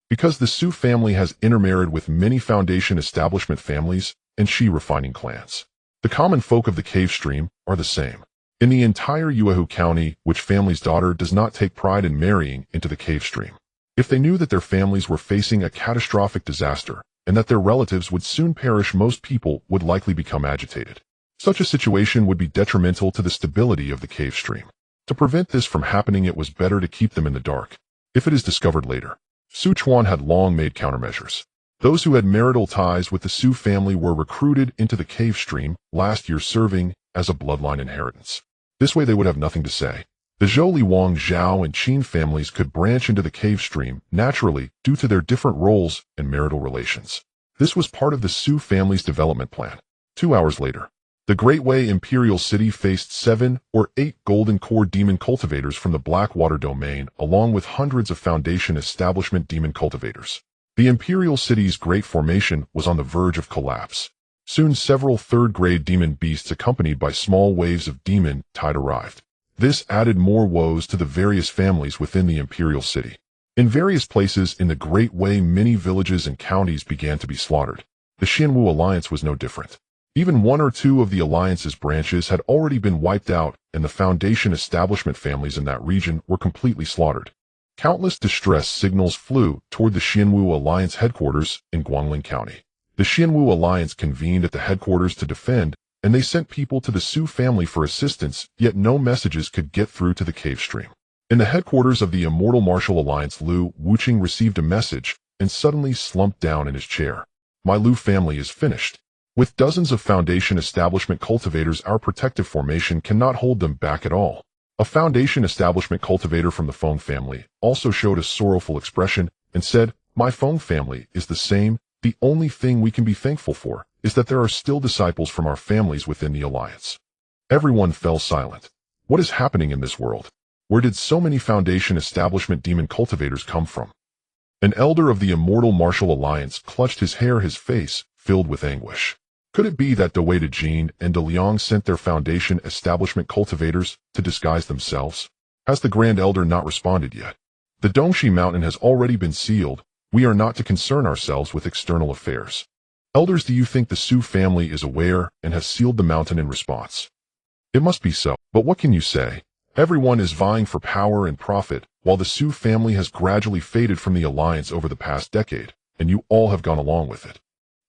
Speaker 1: Because the Su family has intermarried with many foundation establishment families and Shi refining clans. The common folk of the cave stream are the same. In the entire Yuehu County, which family's daughter does not take pride in marrying into the cave stream? If they knew that their families were facing a catastrophic disaster and that their relatives would soon perish, most people would likely become agitated. Such a situation would be detrimental to the stability of the cave stream. To prevent this from happening, it was better to keep them in the dark. If it is discovered later, Chuan had long made countermeasures. Those who had marital ties with the Su family were recruited into the cave stream last year, serving as a bloodline inheritance. This way they would have nothing to say. The Zhou Li Wang, Zhao, and Qin families could branch into the cave stream naturally due to their different roles and marital relations. This was part of the Su family's development plan. 2 hours later, the Great Wei Imperial City faced 7 or 8 golden core demon cultivators from the Blackwater domain, along with hundreds of foundation establishment demon cultivators. The Imperial City's great formation was on the verge of collapse. Soon several third-grade demon beasts accompanied by small waves of demon tide arrived. This added more woes to the various families within the Imperial City. In various places in the Great Wei, many villages and counties began to be slaughtered. The Xianwu Alliance was no different. Even 1 or 2 of the Alliance's branches had already been wiped out, and the foundation establishment families in that region were completely slaughtered. Countless distress signals flew toward the Xianwu Alliance headquarters in Guangling County. The Xianwu Alliance convened at the headquarters to defend, and they sent people to the Su family for assistance, yet no messages could get through to the cave stream. In the headquarters of the Immortal Martial Alliance, Lu Wuqing received a message and suddenly slumped down in his chair. My Lu family is finished. With dozens of foundation establishment cultivators, our protective formation cannot hold them back at all. A foundation establishment cultivator from the Feng family also showed a sorrowful expression and said, my Feng family is the same. The only thing we can be thankful for is that there are still disciples from our families within the Alliance. Everyone fell silent. What is happening in this world? Where did so many foundation establishment demon cultivators come from? An elder of the Immortal Martial Alliance clutched his hair, his face filled with anguish. Could it be that Dewei de Jin and De Liang sent their foundation establishment cultivators to disguise themselves? Has the Grand Elder not responded yet? The Dongxi Mountain has already been sealed. We are not to concern ourselves with external affairs. Elders, do you think the Su family is aware and has sealed the mountain in response? It must be so, but what can you say? Everyone is vying for power and profit, while the Su family has gradually faded from the Alliance over the past decade, and you all have gone along with it.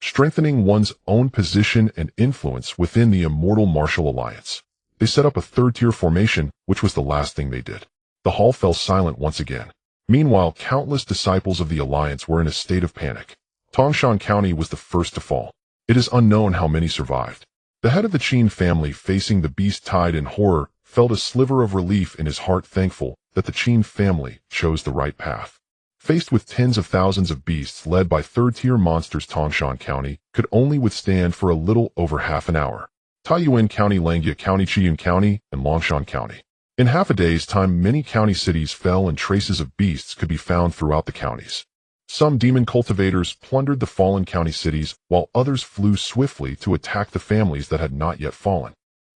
Speaker 1: Strengthening one's own position and influence within the Immortal Martial Alliance. They set up a third-tier formation, which was the last thing they did. The hall fell silent once again. Meanwhile, countless disciples of the Alliance were in a state of panic. Tangshan County was the first to fall. It is unknown how many survived. The head of the Qin family, facing the beast tide in horror, felt a sliver of relief in his heart, thankful that the Qin family chose the right path. Faced with tens of thousands of beasts led by third-tier monsters, Tangshan County could only withstand for a little over half an hour. Taiyuan County, Langjia County, Qiyun County, and Longshan County. In half a day's time, many county cities fell and traces of beasts could be found throughout the counties. Some demon cultivators plundered the fallen county cities, while others flew swiftly to attack the families that had not yet fallen.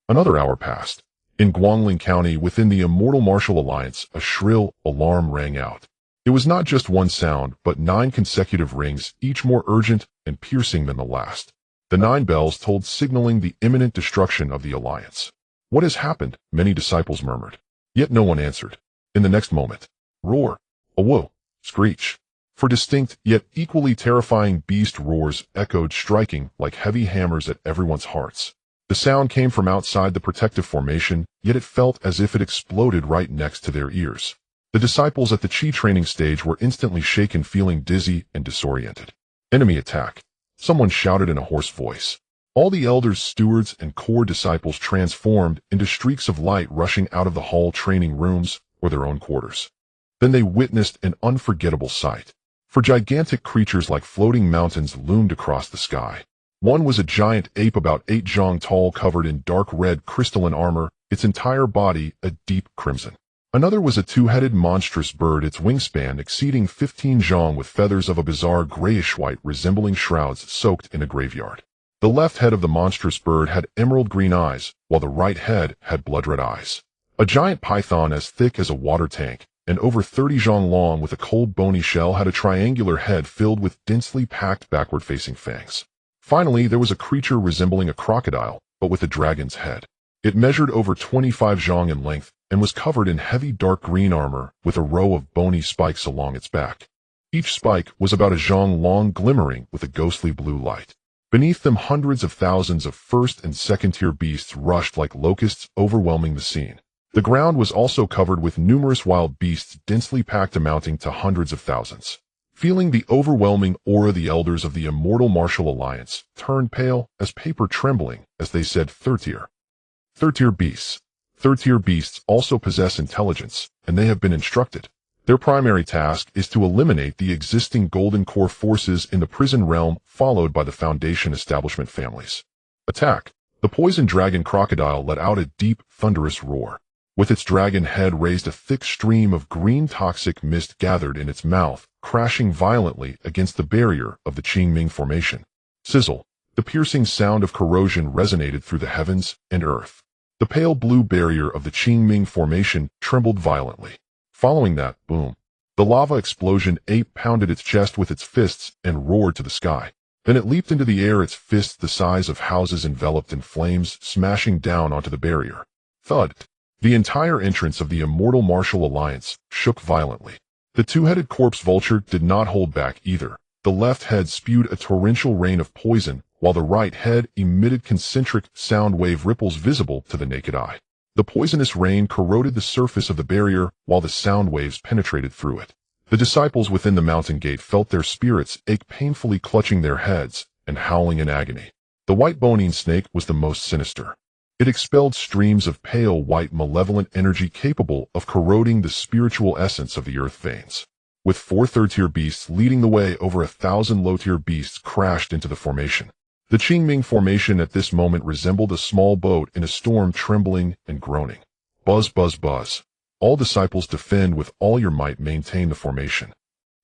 Speaker 1: Another hour passed. In Guangling County, within the Immortal Martial Alliance, a shrill alarm rang out. It was not just one sound, but 9 consecutive rings, each more urgent and piercing than the last. The 9 bells tolled, signaling the imminent destruction of the Alliance. What has happened? Many disciples murmured. Yet no one answered. In the next moment, roar, a whoa, screech. For distinct, yet equally terrifying beast roars echoed, striking like heavy hammers at everyone's hearts. The sound came from outside the protective formation, yet it felt as if it exploded right next to their ears. The disciples at the Qi training stage were instantly shaken, feeling dizzy and disoriented. Enemy attack. Someone shouted in a hoarse voice. All the elders, stewards, and core disciples transformed into streaks of light rushing out of the hall training rooms or their own quarters. Then they witnessed an unforgettable sight. For gigantic creatures like floating mountains loomed across the sky. One was a giant ape about 8 zhang tall, covered in dark red crystalline armor, its entire body a deep crimson. Another was a two-headed monstrous bird, its wingspan exceeding 15 zhang, with feathers of a bizarre grayish-white resembling shrouds soaked in a graveyard. The left head of the monstrous bird had emerald green eyes, while the right head had blood-red eyes. A giant python as thick as a water tank, and over 30 zhang long with a cold bony shell, had a triangular head filled with densely packed backward-facing fangs. Finally, there was a creature resembling a crocodile, but with a dragon's head. It measured over 25 zhang in length and was covered in heavy dark green armor with a row of bony spikes along its back. Each spike was about a zhang long, glimmering with a ghostly blue light. Beneath them, hundreds of thousands of first and second-tier beasts rushed like locusts, overwhelming the scene. The ground was also covered with numerous wild beasts, densely packed, amounting to hundreds of thousands. Feeling the overwhelming aura, the elders of the Immortal Martial Alliance turned pale as paper, trembling as they said, Third-tier beasts. Third-tier beasts also possess intelligence, and they have been instructed. Their primary task is to eliminate the existing golden core forces in the prison realm, followed by the Foundation establishment families. Attack! The poison dragon crocodile let out a deep, thunderous roar. With its dragon head raised, a thick stream of green toxic mist gathered in its mouth, crashing violently against the barrier of the Qingming formation. Sizzle! The piercing sound of corrosion resonated through the heavens and earth. The pale blue barrier of the Qingming formation trembled violently. Following that, boom! The lava explosion ape pounded its chest with its fists and roared to the sky. Then it leaped into the air, its fists the size of houses enveloped in flames, smashing down onto the barrier. Thud! The entire entrance of the Immortal Martial Alliance shook violently. The two-headed corpse vulture did not hold back either. The left head spewed a torrential rain of poison, while the right head emitted concentric sound wave ripples visible to the naked eye. The poisonous rain corroded the surface of the barrier, while the sound waves penetrated through it. The disciples within the mountain gate felt their spirits ache, painfully clutching their heads and howling in agony. The white boning snake was the most sinister. It expelled streams of pale white malevolent energy capable of corroding the spiritual essence of the earth veins. With 4 third-tier beasts leading the way, over 1,000 low-tier beasts crashed into the formation. The Qingming formation at this moment resembled a small boat in a storm, trembling and groaning. Buzz, buzz, buzz. All disciples defend with all your might, maintain the formation.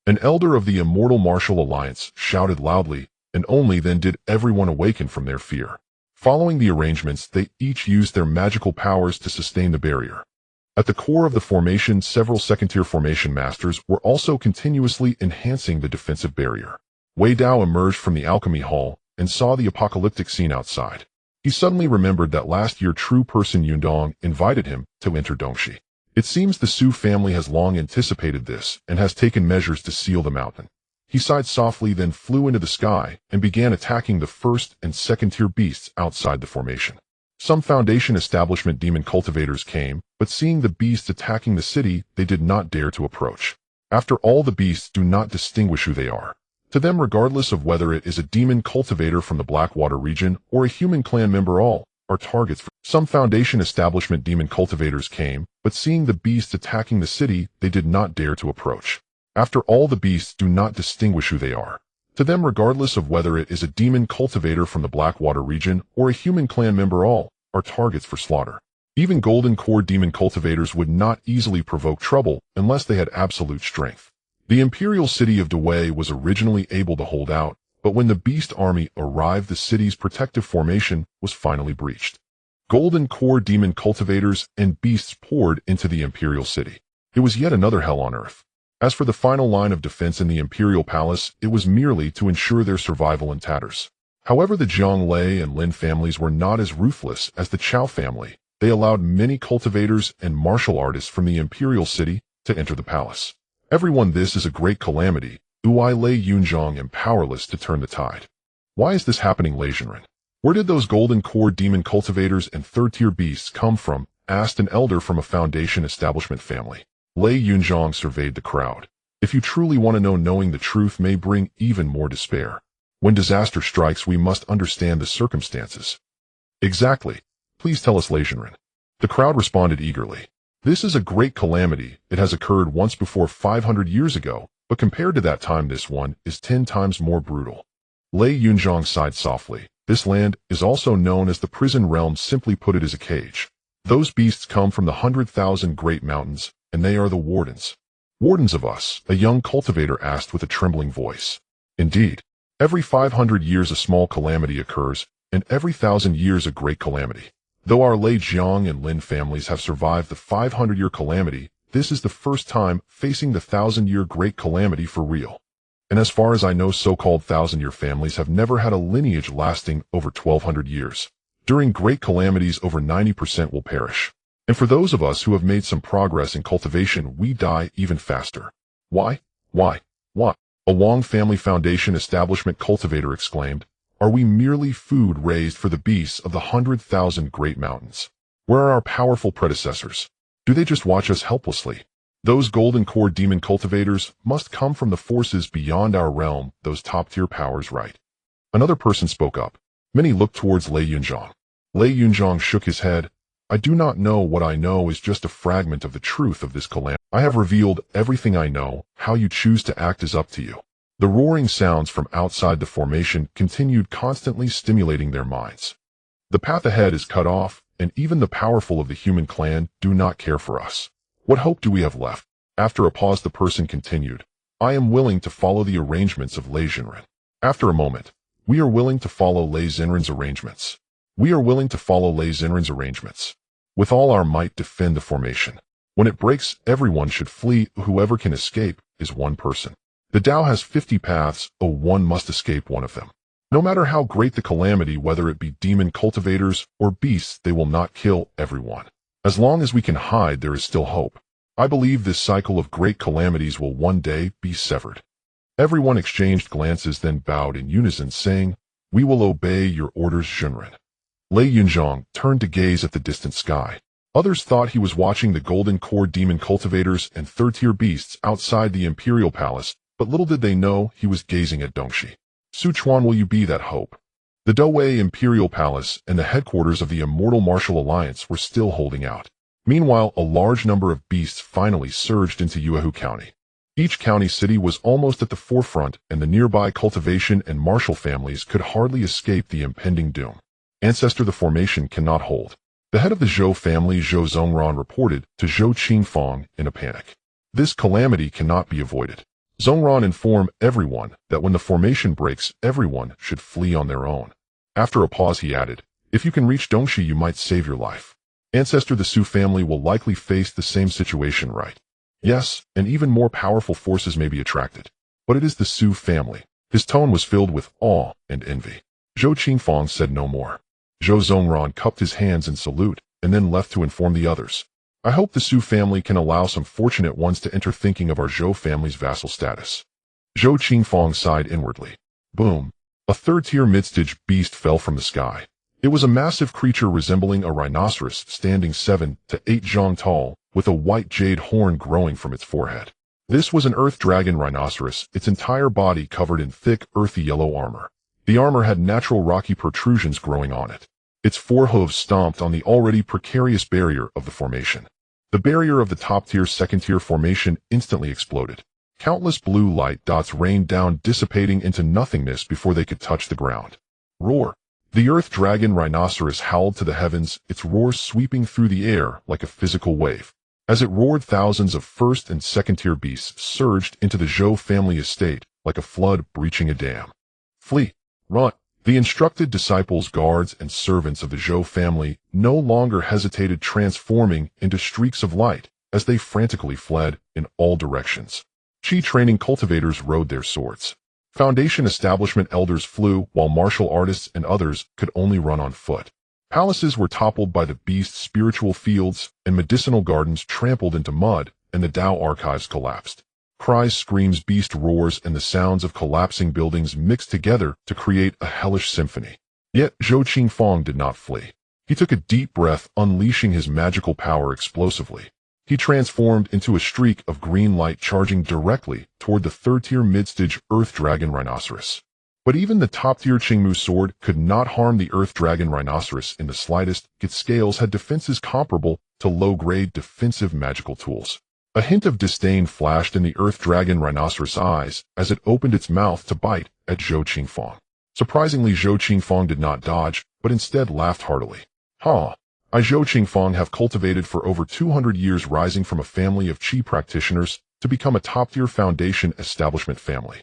Speaker 1: An elder of the Immortal Martial Alliance shouted loudly, and only then did everyone awaken from their fear. Following the arrangements, they each used their magical powers to sustain the barrier. At the core of the formation, several second-tier formation masters were also continuously enhancing the defensive barrier. Wei Dao emerged from the alchemy hall and saw the apocalyptic scene outside. He suddenly remembered that last year true person Yundong invited him to enter Dongxi. It seems the Su family has long anticipated this and has taken measures to seal the mountain. He sighed softly, then flew into the sky and began attacking the first and second-tier beasts outside the formation. Some Foundation establishment demon cultivators came, but seeing the beasts attacking the city, they did not dare to approach. After all, the beasts do not distinguish who they are. To them, regardless of whether it is a demon cultivator from the Blackwater region or a human clan member, all are targets. Some Foundation establishment demon cultivators came, but seeing the beasts attacking the city, they did not dare to approach. After all, the beasts do not distinguish who they are. To them, regardless of whether it is a demon cultivator from the Blackwater region or a human clan member, all are targets for slaughter. Even golden core demon cultivators would not easily provoke trouble unless they had absolute strength. The imperial city of Dewey was originally able to hold out, but when the beast army arrived, the city's protective formation was finally breached. Golden core demon cultivators and beasts poured into the imperial city. It was yet another hell on earth. As for the final line of defense in the imperial palace, it was merely to ensure their survival in tatters. However, the Jiang Lei and Lin families were not as ruthless as the Chao family. They allowed many cultivators and martial artists from the imperial city to enter the palace. Everyone, this is a great calamity. Uai Lei Yunzhong am powerless to turn the tide. Why is this happening, Lei Zhenren? Where did those golden core demon cultivators and third-tier beasts come from? Asked an elder from a Foundation establishment family. Lei Yunzhong surveyed the crowd. If you truly want to know, knowing the truth may bring even more despair. When disaster strikes, we must understand the circumstances. Exactly. Please tell us, Leijinren. The crowd responded eagerly. This is a great calamity. It has occurred once before 500 years ago, but compared to that time, this one is 10 times more brutal. Lei Yunzhong sighed softly. This land is also known as the prison realm. Simply put, it is a cage. Those beasts come from the 100,000 great mountains, and they are the wardens. Wardens of us, a young cultivator asked with a trembling voice. Indeed. Every 500 years a small calamity occurs, and every 1,000 years a great calamity. Though our Lei Jiang and Lin families have survived the 500-year calamity, this is the first time facing the 1,000-year great calamity for real. And as far as I know, so-called 1,000-year families have never had a lineage lasting over 1,200 years. During great calamities, over 90% will perish. And for those of us who have made some progress in cultivation, we die even faster. Why? Why? A Wang Family Foundation establishment cultivator exclaimed. Are we merely food raised for the beasts of the 100,000 great mountains? Where are our powerful predecessors? Do they just watch us helplessly? Those golden core demon cultivators must come from the forces beyond our realm, those top-tier powers, right? Another person spoke up. Many looked towards Lei Yunzhong. Lei Yunzhong shook his head. I do not know. What I know is just a fragment of the truth of this calamity. I have revealed everything I know. How you choose to act is up to you. The roaring sounds from outside the formation continued, constantly stimulating their minds. The path ahead is cut off, and even the powerful of the human clan do not care for us. What hope do we have left? After a pause, the person continued. I am willing to follow the arrangements of Leijinren. After a moment, we are willing to follow Leijinren's arrangements. We are willing to follow Leijinren's arrangements. With all our might, defend the formation. When it breaks, everyone should flee. Whoever can escape is one person. The Tao has 50 paths. One must escape one of them. No matter how great the calamity, whether it be demon cultivators or beasts, they will not kill everyone. As long as we can hide, there is still hope. I believe this cycle of great calamities will one day be severed. Everyone exchanged glances, then bowed in unison, saying, We will obey your orders, Junren. Lei Yunzhong turned to gaze at the distant sky. Others thought he was watching the golden core demon cultivators and third-tier beasts outside the imperial palace, but little did they know he was gazing at Dongxi. Su Chuan, will you be that hope? The Dowei Imperial Palace and the headquarters of the Immortal Martial Alliance were still holding out. Meanwhile, a large number of beasts finally surged into Yuehu County. Each county city was almost at the forefront, and the nearby cultivation and martial families could hardly escape the impending doom. Ancestor, the formation cannot hold. The head of the Zhou family, Zhou Zongran, reported to Zhou Qingfang in a panic. This calamity cannot be avoided. Zongran informed everyone that when the formation breaks, everyone should flee on their own. After a pause, he added, If you can reach Dongxi, you might save your life. Ancestor, the Su family will likely face the same situation, right? Yes, and even more powerful forces may be attracted. But it is the Su family. His tone was filled with awe and envy. Zhou Qingfang said no more. Zhou Zongran cupped his hands in salute, and then left to inform the others. I hope the Su family can allow some fortunate ones to enter, thinking of our Zhou family's vassal status. Zhou Qingfang sighed inwardly. Boom. A third-tier mid-stage beast fell from the sky. It was a massive creature resembling a rhinoceros, standing 7 to 8 zhang tall, with a white jade horn growing from its forehead. This was an earth dragon rhinoceros, its entire body covered in thick, earthy yellow armor. The armor had natural rocky protrusions growing on it. Its forehooves stomped on the already precarious barrier of the formation. The barrier of the top-tier, second-tier formation instantly exploded. Countless blue light dots rained down, dissipating into nothingness before they could touch the ground. Roar! The earth dragon rhinoceros howled to the heavens, its roar sweeping through the air like a physical wave. As it roared, thousands of first- and second-tier beasts surged into the Zhou family estate like a flood breaching a dam. Flee! Run! The instructed disciples, guards, and servants of the Zhou family no longer hesitated, transforming into streaks of light as they frantically fled in all directions. Qi training cultivators rode their swords. Foundation establishment elders flew, while martial artists and others could only run on foot. Palaces were toppled by the beasts, spiritual fields and medicinal gardens trampled into mud, and the Tao archives collapsed. Cries, screams, beast roars, and the sounds of collapsing buildings mixed together to create a hellish symphony. Yet Zhou Qingfang did not flee. He took a deep breath, unleashing his magical power explosively. He transformed into a streak of green light, charging directly toward the third-tier mid-stage earth dragon rhinoceros. But even the top-tier Qingmu sword could not harm the Earth Dragon Rhinoceros in the slightest. Its scales had defenses comparable to low-grade defensive magical tools. A hint of disdain flashed in the Earth Dragon Rhinoceros' eyes as it opened its mouth to bite at Zhou Qingfang. Surprisingly, Zhou Qingfang did not dodge, but instead laughed heartily. I Zhou Qingfang have cultivated for over 200 years, rising from a family of Qi practitioners to become a top-tier foundation establishment family.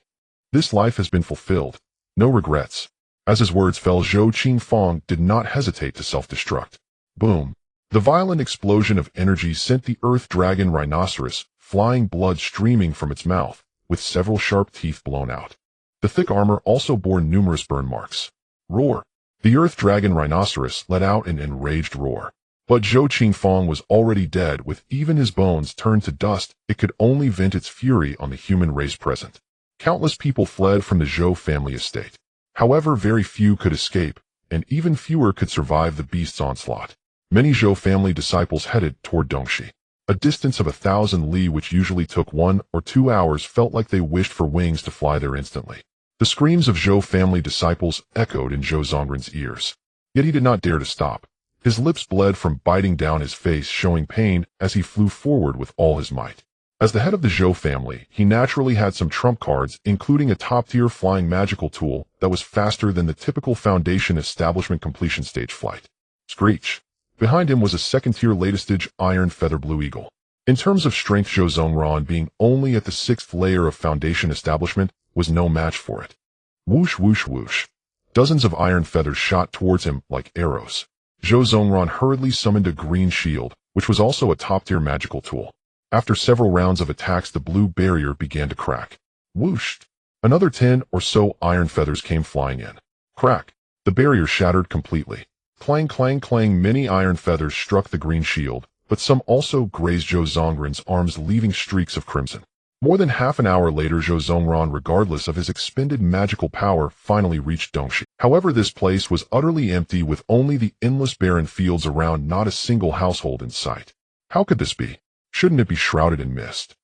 Speaker 1: This life has been fulfilled. No regrets. As his words fell, Zhou Qingfang did not hesitate to self-destruct. Boom. The violent explosion of energy sent the Earth Dragon Rhinoceros, flying, blood streaming from its mouth, with several sharp teeth blown out. The thick armor also bore numerous burn marks. Roar. The Earth Dragon Rhinoceros let out an enraged roar. But Zhou Qingfang was already dead. With even his bones turned to dust, it could only vent its fury on the human race present. Countless people fled from the Zhou family estate. However, very few could escape, and even fewer could survive the beast's onslaught. Many Zhou family disciples headed toward Dongxi. A distance of 1,000 li, which usually took 1 or 2 hours, felt like they wished for wings to fly there instantly. The screams of Zhou family disciples echoed in Zhou Zongren's ears. Yet he did not dare to stop. His lips bled from biting down his face, showing pain as he flew forward with all his might. As the head of the Zhou family, he naturally had some trump cards, including a top-tier flying magical tool that was faster than the typical foundation establishment completion stage flight. Screech. Behind him was a second-tier latest-stage iron feather blue eagle. In terms of strength, Zhou Zongren, being only at the 6th layer of foundation establishment, was no match for it. Whoosh, whoosh, whoosh. Dozens of iron feathers shot towards him like arrows. Zhou Zongren hurriedly summoned a green shield, which was also a top-tier magical tool. After several rounds of attacks, the blue barrier began to crack. Whoosh! Another 10 or so iron feathers came flying in. Crack! The barrier shattered completely. Clang, clang, clang, many iron feathers struck the green shield, but some also grazed Zhou Zongren's arms, leaving streaks of crimson. More than half an hour later, Zhou Zongren, regardless of his expended magical power, finally reached Dongxi. However, this place was utterly empty, with only the endless barren fields around, not a single household in sight. How could this be? Shouldn't it be shrouded in mist?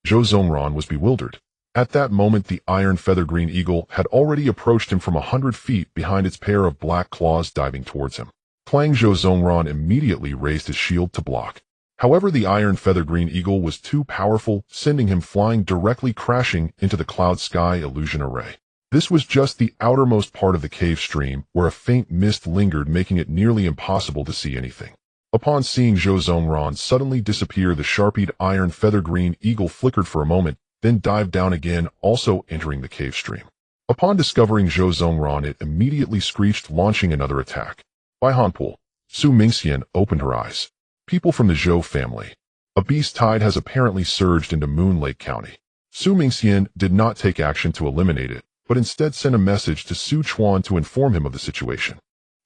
Speaker 1: Zhou Zongren was bewildered. At that moment, the iron feather green eagle had already approached him from 100 feet behind, its pair of black claws diving towards him. Clang! Zhou Zongren immediately raised his shield to block. However, the iron feather green eagle was too powerful, sending him flying, directly crashing into the cloud sky illusion array. This was just the outermost part of the cave stream, where a faint mist lingered, making it nearly impossible to see anything. Upon seeing Zhou Zongren suddenly disappear, the sharp-eyed iron feather green eagle flickered for a moment, then dived down again, also entering the cave stream. Upon discovering Zhou Zongren, it immediately screeched, launching another attack. By Hanpool, Su Mingxian opened her eyes. People from the Zhou family. A beast tide has apparently surged into Moon Lake County. Su Mingxian did not take action to eliminate it, but instead sent a message to Su Chuan to inform him of the situation.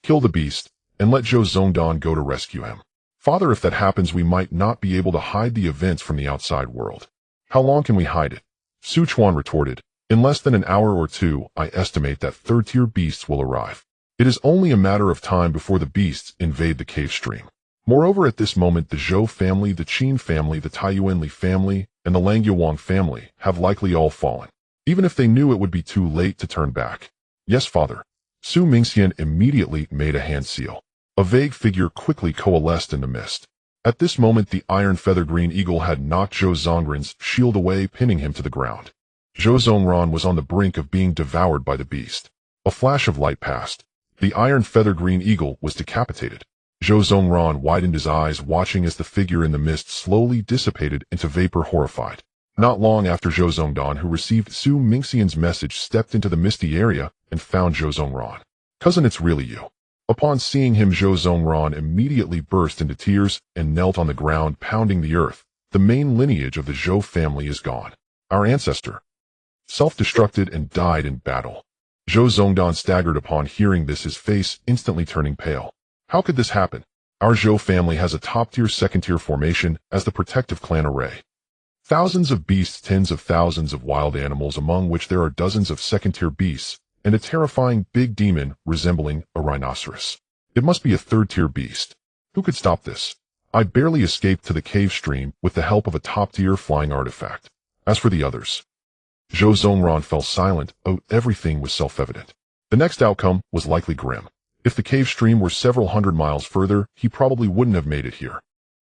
Speaker 1: Kill the beast, and let Zhou Zongdan go to rescue him. Father, if that happens, we might not be able to hide the events from the outside world. How long can we hide it? Su Chuan retorted. In less than an hour or two, I estimate that third-tier beasts will arrive. It is only a matter of time before the beasts invade the cave stream. Moreover, at this moment, the Zhou family, the Qin family, the Taiyuanli family, and the Langyuang family have likely all fallen. Even if they knew, it would be too late to turn back. Yes, father. Su Mingxian immediately made a hand seal. A vague figure quickly coalesced in the mist. At this moment, the iron feather green eagle had knocked Zhou Zongren's shield away, pinning him to the ground. Zhou Zongren was on the brink of being devoured by the beast. A flash of light passed. The iron feather green eagle was decapitated. Zhou Zongren widened his eyes, watching as the figure in the mist slowly dissipated into vapor, horrified. Not long after, Zhou Zongdan, who received Su Mingxian's message, stepped into the misty area and found Zhou Zongren. Cousin, it's really you. Upon seeing him, Zhou Zongren immediately burst into tears and knelt on the ground, pounding the earth. The main lineage of the Zhou family is gone. Our ancestor self-destructed and died in battle. Zhou Zongdan staggered upon hearing this, his face instantly turning pale. How could this happen? Our Zhou family has a top-tier second-tier formation as the protective clan array. Thousands of beasts, tens of thousands of wild animals, among which there are dozens of second-tier beasts, and a terrifying big demon resembling a rhinoceros. It must be a third-tier beast. Who could stop this? I barely escaped to the cave stream with the help of a top-tier flying artifact. As for the others, Zhou Zongran fell silent. Oh, everything was self-evident. The next outcome was likely grim. If the cave stream were several hundred miles further, he probably wouldn't have made it here.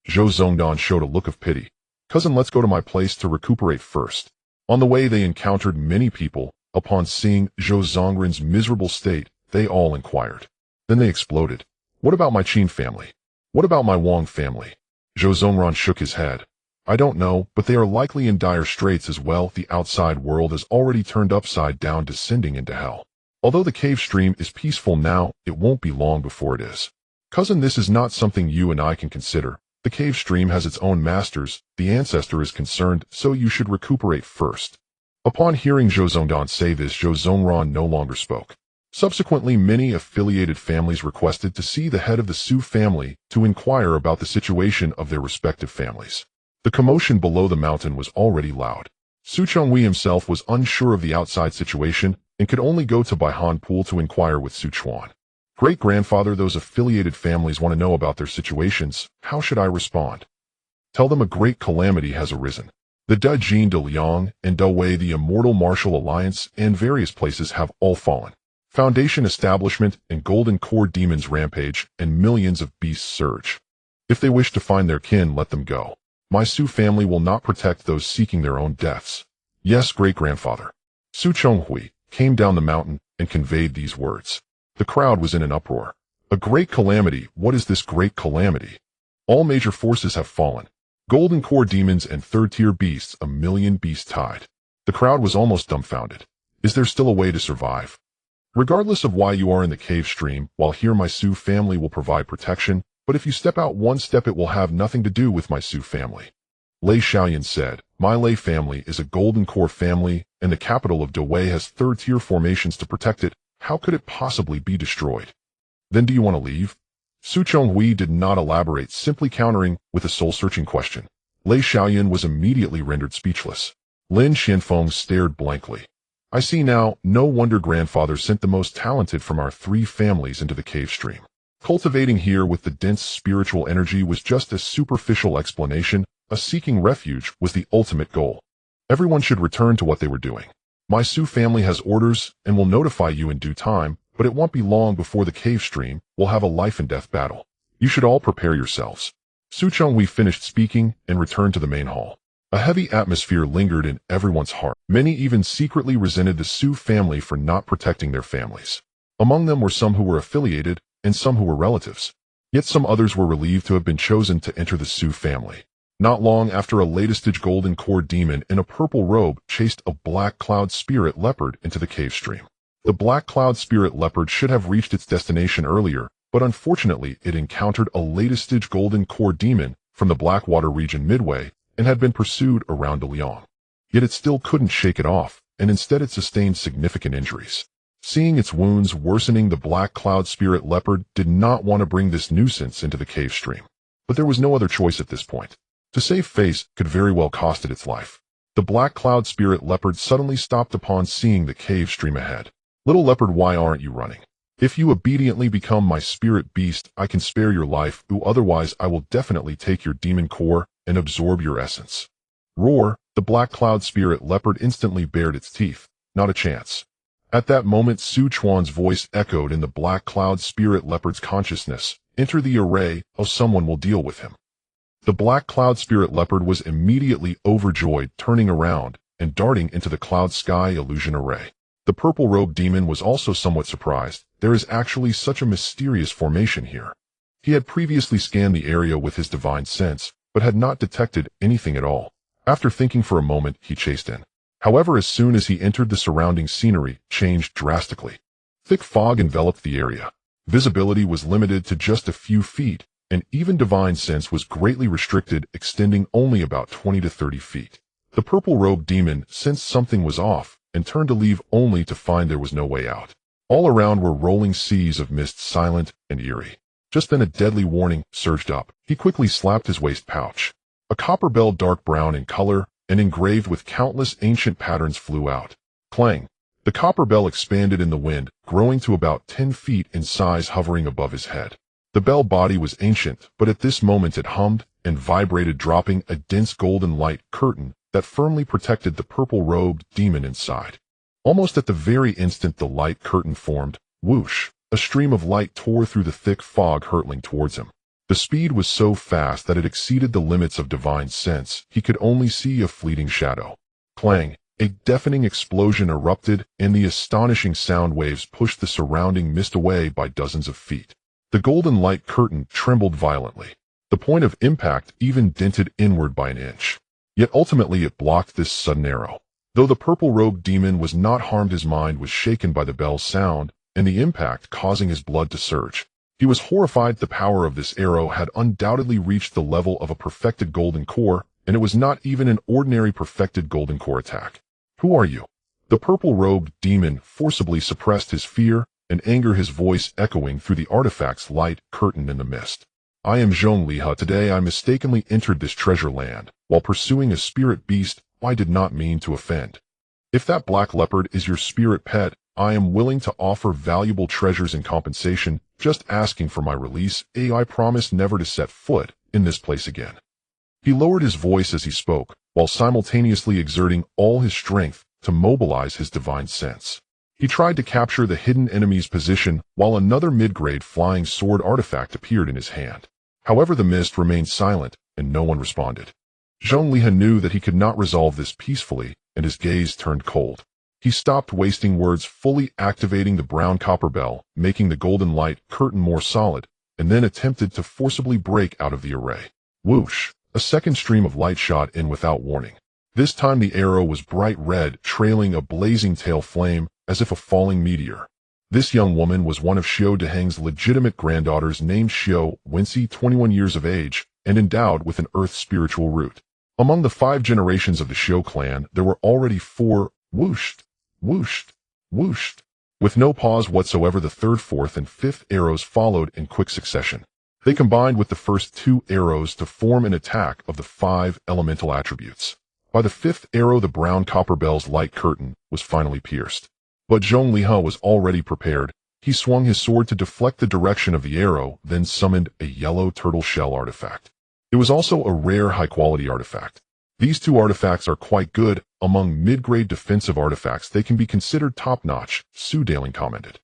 Speaker 1: Zhou Zongdan showed a look of pity. Cousin, let's go to my place to recuperate first. On the way they encountered many people. Upon seeing Zhou Zongran's miserable state, they all inquired. Then they exploded. What about my Qin family? What about my Wang family? Zhou Zongran shook his head. I don't know, but they are likely in dire straits as well. The outside world has already turned upside down, descending into hell. Although the cave stream is peaceful now, it won't be long before it is. Cousin, this is not something you and I can consider. The cave stream has its own masters. The ancestor is concerned, so you should recuperate first. Upon hearing Zhou Zongdan say this, Zhou Zongran no longer spoke. Subsequently, many affiliated families requested to see the head of the Su family to inquire about the situation of their respective families. The commotion below the mountain was already loud. Su Chonghui himself was unsure of the outside situation and could only go to Baihan Pool to inquire with Su Chuan. Great-grandfather, those affiliated families want to know about their situations. How should I respond? Tell them a great calamity has arisen. The Dajin de Liang and Dawei, the Immortal Martial Alliance, and various places have all fallen. Foundation establishment and Golden Core demons rampage, and millions of beasts surge. If they wish to find their kin, let them go. My Su family will not protect those seeking their own deaths. Yes, great-grandfather. Su Chonghui came down the mountain and conveyed these words. The crowd was in an uproar. A great calamity? What is this great calamity? All major forces have fallen. Golden Core demons and third-tier beasts, a million beasts tied. The crowd was almost dumbfounded. Is there still a way to survive? Regardless of why you are in the cave stream, while here my Su family will provide protection, but if you step out one step it will have nothing to do with my Su family. Lei Xiaoyan said, my Lei family is a Golden Core family, and the capital of Dawei has third-tier formations to protect it. How could it possibly be destroyed? Then do you want to leave? Su Chonghui did not elaborate, simply countering with a soul-searching question. Lei Xiaoyan was immediately rendered speechless. Lin Xianfeng stared blankly. I see now, no wonder grandfather sent the most talented from our three families into the cave stream. Cultivating here with the dense spiritual energy was just a superficial explanation. A seeking refuge was the ultimate goal. Everyone should return to what they were doing. My Su family has orders and will notify you in due time, but it won't be long before the cave stream will have a life-and-death battle. You should all prepare yourselves. Su Chonghui finished speaking and returned to the main hall. A heavy atmosphere lingered in everyone's heart. Many even secretly resented the Su family for not protecting their families. Among them were some who were affiliated and some who were relatives. Yet some others were relieved to have been chosen to enter the Su family. Not long after, a latest-stage Golden Core demon in a purple robe chased a Black Cloud Spirit Leopard into the cave stream. The Black Cloud Spirit Leopard should have reached its destination earlier, but unfortunately it encountered a latest-stage Golden Core demon from the Blackwater region midway and had been pursued around Daliang. Yet it still couldn't shake it off, and instead it sustained significant injuries. Seeing its wounds worsening, the Black Cloud Spirit Leopard did not want to bring this nuisance into the cave stream. But there was no other choice at this point. To save face could very well cost it its life. The Black Cloud Spirit Leopard suddenly stopped upon seeing the cave stream ahead. Little leopard, why aren't you running? If you obediently become my spirit beast, I can spare your life, otherwise I will definitely take your demon core and absorb your essence. Roar! The Black Cloud Spirit Leopard instantly bared its teeth. Not a chance. At that moment, Su Chuan's voice echoed in the Black Cloud Spirit Leopard's consciousness. Enter the array, or someone will deal with him. The Black Cloud Spirit Leopard was immediately overjoyed, turning around and darting into the Cloud Sky Illusion Array. The Purple Robe Demon was also somewhat surprised. There is actually such a mysterious formation here. He had previously scanned the area with his divine sense, but had not detected anything at all. After thinking for a moment, he chased in. However, as soon as he entered, the surrounding scenery changed drastically. Thick fog enveloped the area. Visibility was limited to just a few feet, and even divine sense was greatly restricted, extending only about 20 to 30 feet. The Purple Robe Demon sensed something was off and turned to leave, only to find there was no way out. All around were rolling seas of mist, silent and eerie. Just then a deadly warning surged up. He quickly slapped his waist pouch. A copper bell, dark brown in color and engraved with countless ancient patterns, flew out. Clang! The copper bell expanded in the wind, growing to about 10 feet in size, hovering above his head. The bell body was ancient, but at this moment it hummed and vibrated, dropping a dense golden light curtain that firmly protected the purple-robed demon inside. Almost at the very instant the light curtain formed, whoosh, a stream of light tore through the thick fog hurtling towards him. The speed was so fast that it exceeded the limits of divine sense. He could only see a fleeting shadow. Clang! A deafening explosion erupted, and the astonishing sound waves pushed the surrounding mist away by dozens of feet. The golden light curtain trembled violently. The point of impact even dented inward by an inch. Yet ultimately it blocked this sudden arrow. Though the purple-robed demon was not harmed, his mind was shaken by the bell's sound, and the impact causing his blood to surge. He was horrified. The power of this arrow had undoubtedly reached the level of a perfected golden core, and it was not even an ordinary perfected golden core attack. Who are you? The purple-robed demon forcibly suppressed his fear and anger, his voice echoing through the artifact's light curtain in the mist. I am Zhongliha. Today I mistakenly entered this treasure land. While pursuing a spirit beast, I did not mean to offend. If that black leopard is your spirit pet, I am willing to offer valuable treasures in compensation, just asking for my release. I promise never to set foot in this place again. He lowered his voice as he spoke, while simultaneously exerting all his strength to mobilize his divine sense. He tried to capture the hidden enemy's position while another mid-grade flying sword artifact appeared in his hand. However, the mist remained silent and no one responded. Zhongliha knew that he could not resolve this peacefully, and his gaze turned cold. He stopped wasting words, fully activating the brown copper bell, making the golden light curtain more solid, and then attempted to forcibly break out of the array. Whoosh! A second stream of light shot in without warning. This time the arrow was bright red, trailing a blazing tail flame, as if a falling meteor. This young woman was one of Xiao Deheng's legitimate granddaughters, named Xiao Wenxi, 21 years of age, and endowed with an earth spiritual root. Among the 5 generations of the Xiao clan, there were already 4, whooshed, whooshed, whooshed. With no pause whatsoever, the 3rd, 4th, and 5th arrows followed in quick succession. They combined with the first 2 arrows to form an attack of the 5 elemental attributes. By the 5th arrow, the brown copper bell's light curtain was finally pierced. But Zhongliha was already prepared. He swung his sword to deflect the direction of the arrow, then summoned a yellow turtle shell artifact. It was also a rare high-quality artifact. These 2 artifacts are quite good. Among mid-grade defensive artifacts, they can be considered top-notch, Su Daling commented.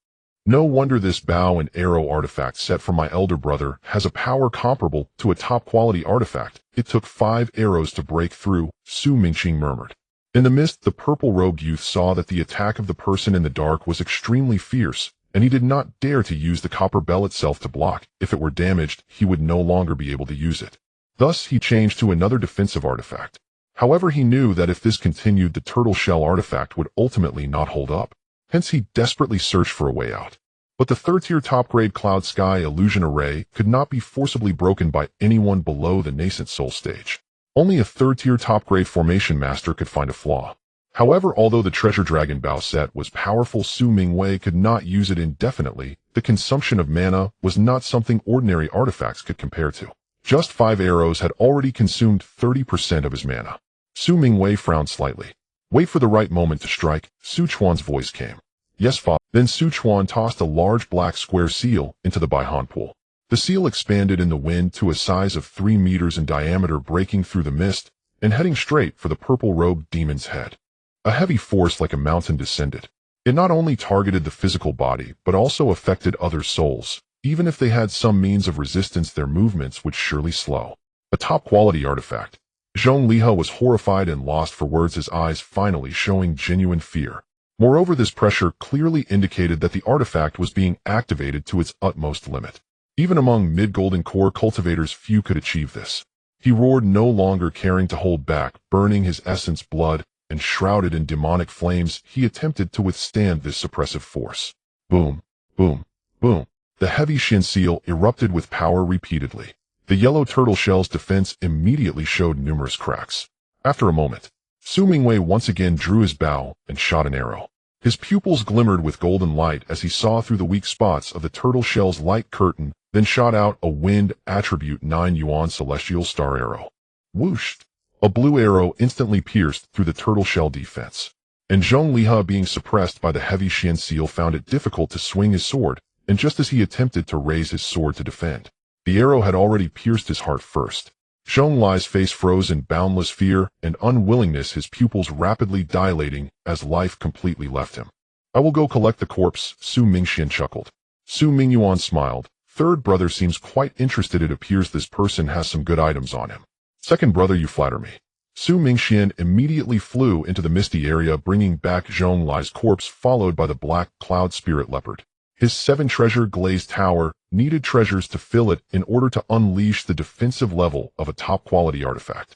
Speaker 1: No wonder this bow and arrow artifact set from my elder brother has a power comparable to a top-quality artifact. It took 5 arrows to break through, Su Mingqing murmured. In the mist, the purple-robed youth saw that the attack of the person in the dark was extremely fierce, and he did not dare to use the copper bell itself to block. If it were damaged, he would no longer be able to use it. Thus, he changed to another defensive artifact. However, he knew that if this continued, the turtle shell artifact would ultimately not hold up. Hence, he desperately searched for a way out. But the 3rd-tier top-grade cloud sky illusion array could not be forcibly broken by anyone below the nascent soul stage. Only a 3rd-tier top-grade formation master could find a flaw. However, although the treasure dragon bow set was powerful, Su Mingwei could not use it indefinitely. The consumption of mana was not something ordinary artifacts could compare to. Just 5 arrows had already consumed 30% of his mana. Su Mingwei frowned slightly. Wait for the right moment to strike, Su Chuan's voice came. Yes, father. Then Su Chuan tossed a large black square seal into the Baihan pool. The seal expanded in the wind to a size of 3 meters in diameter, breaking through the mist and heading straight for the purple-robed demon's head. A heavy force like a mountain descended. It not only targeted the physical body, but also affected other souls. Even if they had some means of resistance, their movements would surely slow. A top-quality artifact. Zhongliha was horrified and lost for words, his eyes finally showing genuine fear. Moreover, this pressure clearly indicated that the artifact was being activated to its utmost limit. Even among mid-golden core cultivators, few could achieve this. He roared, no longer caring to hold back, burning his essence blood, and shrouded in demonic flames, he attempted to withstand this suppressive force. Boom, boom, boom. The heavy shin seal erupted with power repeatedly. The yellow turtle shell's defense immediately showed numerous cracks. After a moment, Su Mingwei once again drew his bow and shot an arrow. His pupils glimmered with golden light as he saw through the weak spots of the turtle shell's light curtain, then shot out a wind attribute 9 yuan celestial star arrow. Whooshed! A blue arrow instantly pierced through the turtle shell defense. And Zhongliha, being suppressed by the heavy shin seal, found it difficult to swing his sword, and just as he attempted to raise his sword to defend, the arrow had already pierced his heart first. Zhonglai's face froze in boundless fear and unwillingness, his pupils rapidly dilating as life completely left him. I will go collect the corpse, Su Mingxian chuckled. Su Mingyuan smiled. Third brother seems quite interested. It appears this person has some good items on him. Second brother, you flatter me. Su Mingxian immediately flew into the misty area, bringing back Zhonglai's corpse, followed by the black cloud spirit leopard. His 7-treasure glazed tower needed treasures to fill it in order to unleash the defensive level of a top-quality artifact.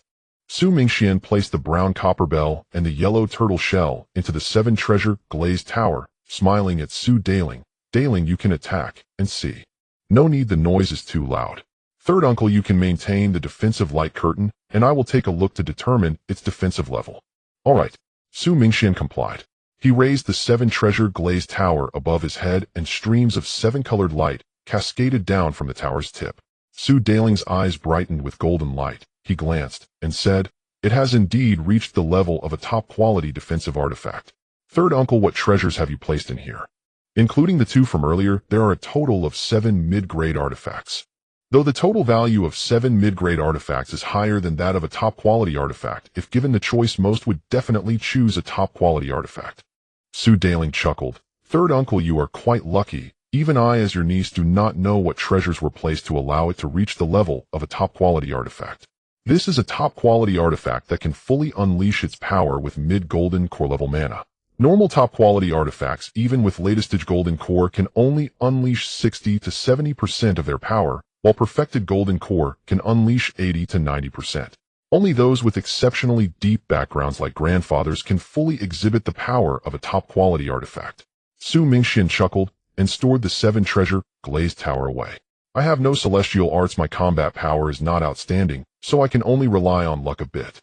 Speaker 1: Su Mingxian placed the brown copper bell and the yellow turtle shell into the 7-treasure glazed tower, smiling at Su Daling. Daling, you can attack and see. No need, the noise is too loud. Third uncle, you can maintain the defensive light curtain, and I will take a look to determine its defensive level. All right. Su Mingxian complied. He raised the 7-treasure glazed tower above his head, and streams of 7-colored light cascaded down from the tower's tip. Su Daling's eyes brightened with golden light. He glanced and said, "It has indeed reached the level of a top-quality defensive artifact. Third uncle, what treasures have you placed in here?" Including the 2 from earlier, there are a total of 7 mid-grade artifacts. Though the total value of 7 mid-grade artifacts is higher than that of a top-quality artifact, if given the choice, most would definitely choose a top-quality artifact. Su Daling chuckled. Third uncle, you are quite lucky. Even I, as your niece, do not know what treasures were placed to allow it to reach the level of a top-quality artifact. This is a top-quality artifact that can fully unleash its power with mid-golden core-level mana. Normal top-quality artifacts, even with latest golden core, can only unleash 60 to 70% of their power, while perfected golden core can unleash 80 to 90%. Only those with exceptionally deep backgrounds like grandfathers can fully exhibit the power of a top-quality artifact. Su Mingxian chuckled and stored the 7-treasure glazed tower away. I have no celestial arts, my combat power is not outstanding, so I can only rely on luck a bit.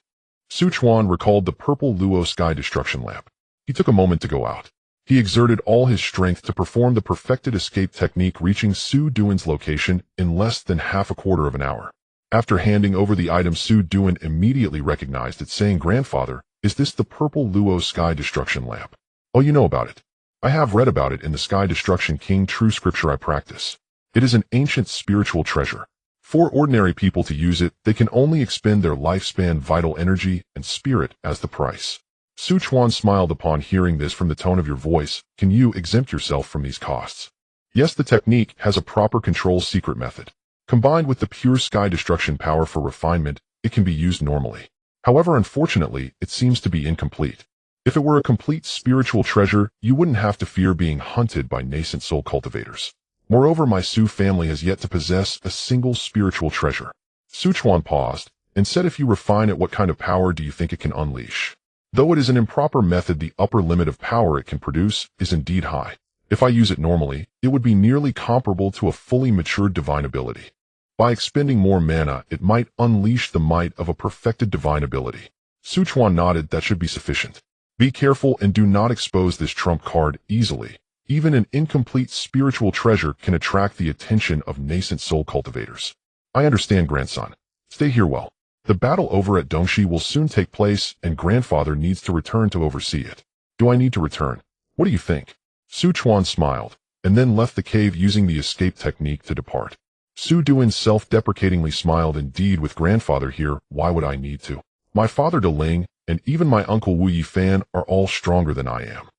Speaker 1: Su Chuan recalled the purple luo sky destruction lamp. He took a moment to go out. He exerted all his strength to perform the perfected escape technique, reaching Su Duan's location in less than half a quarter of an hour. After handing over the item, Su Duan immediately recognized it, saying, "Grandfather, is this the purple luo sky destruction lamp?" "Oh, you know about it. I have read about it in the Sky Destruction King true scripture I practice. It is an ancient spiritual treasure. For ordinary people to use it, they can only expend their lifespan, vital energy, and spirit as the price." Su Chuan smiled upon hearing this. "From the tone of your voice, can you exempt yourself from these costs?" "Yes, the technique has a proper control secret method. Combined with the pure sky destruction power for refinement, it can be used normally. However, unfortunately, it seems to be incomplete. If it were a complete spiritual treasure, you wouldn't have to fear being hunted by nascent soul cultivators. Moreover, my Su family has yet to possess a single spiritual treasure." Su Chuan paused and said, "If you refine it, what kind of power do you think it can unleash?" "Though it is an improper method, the upper limit of power it can produce is indeed high. If I use it normally, it would be nearly comparable to a fully matured divine ability. By expending more mana, it might unleash the might of a perfected divine ability." Su Chuan nodded. "That should be sufficient. Be careful and do not expose this trump card easily. Even an incomplete spiritual treasure can attract the attention of nascent soul cultivators." "I understand, grandson. Stay here well. The battle over at Dongxi will soon take place, and grandfather needs to return to oversee it." "Do I need to return? What do you think?" Su Chuan smiled, and then left the cave using the escape technique to depart. Su Duan self-deprecatingly smiled. "Indeed, with grandfather here, why would I need to? My father De Ling and even my uncle Wu Yifan are all stronger than I am.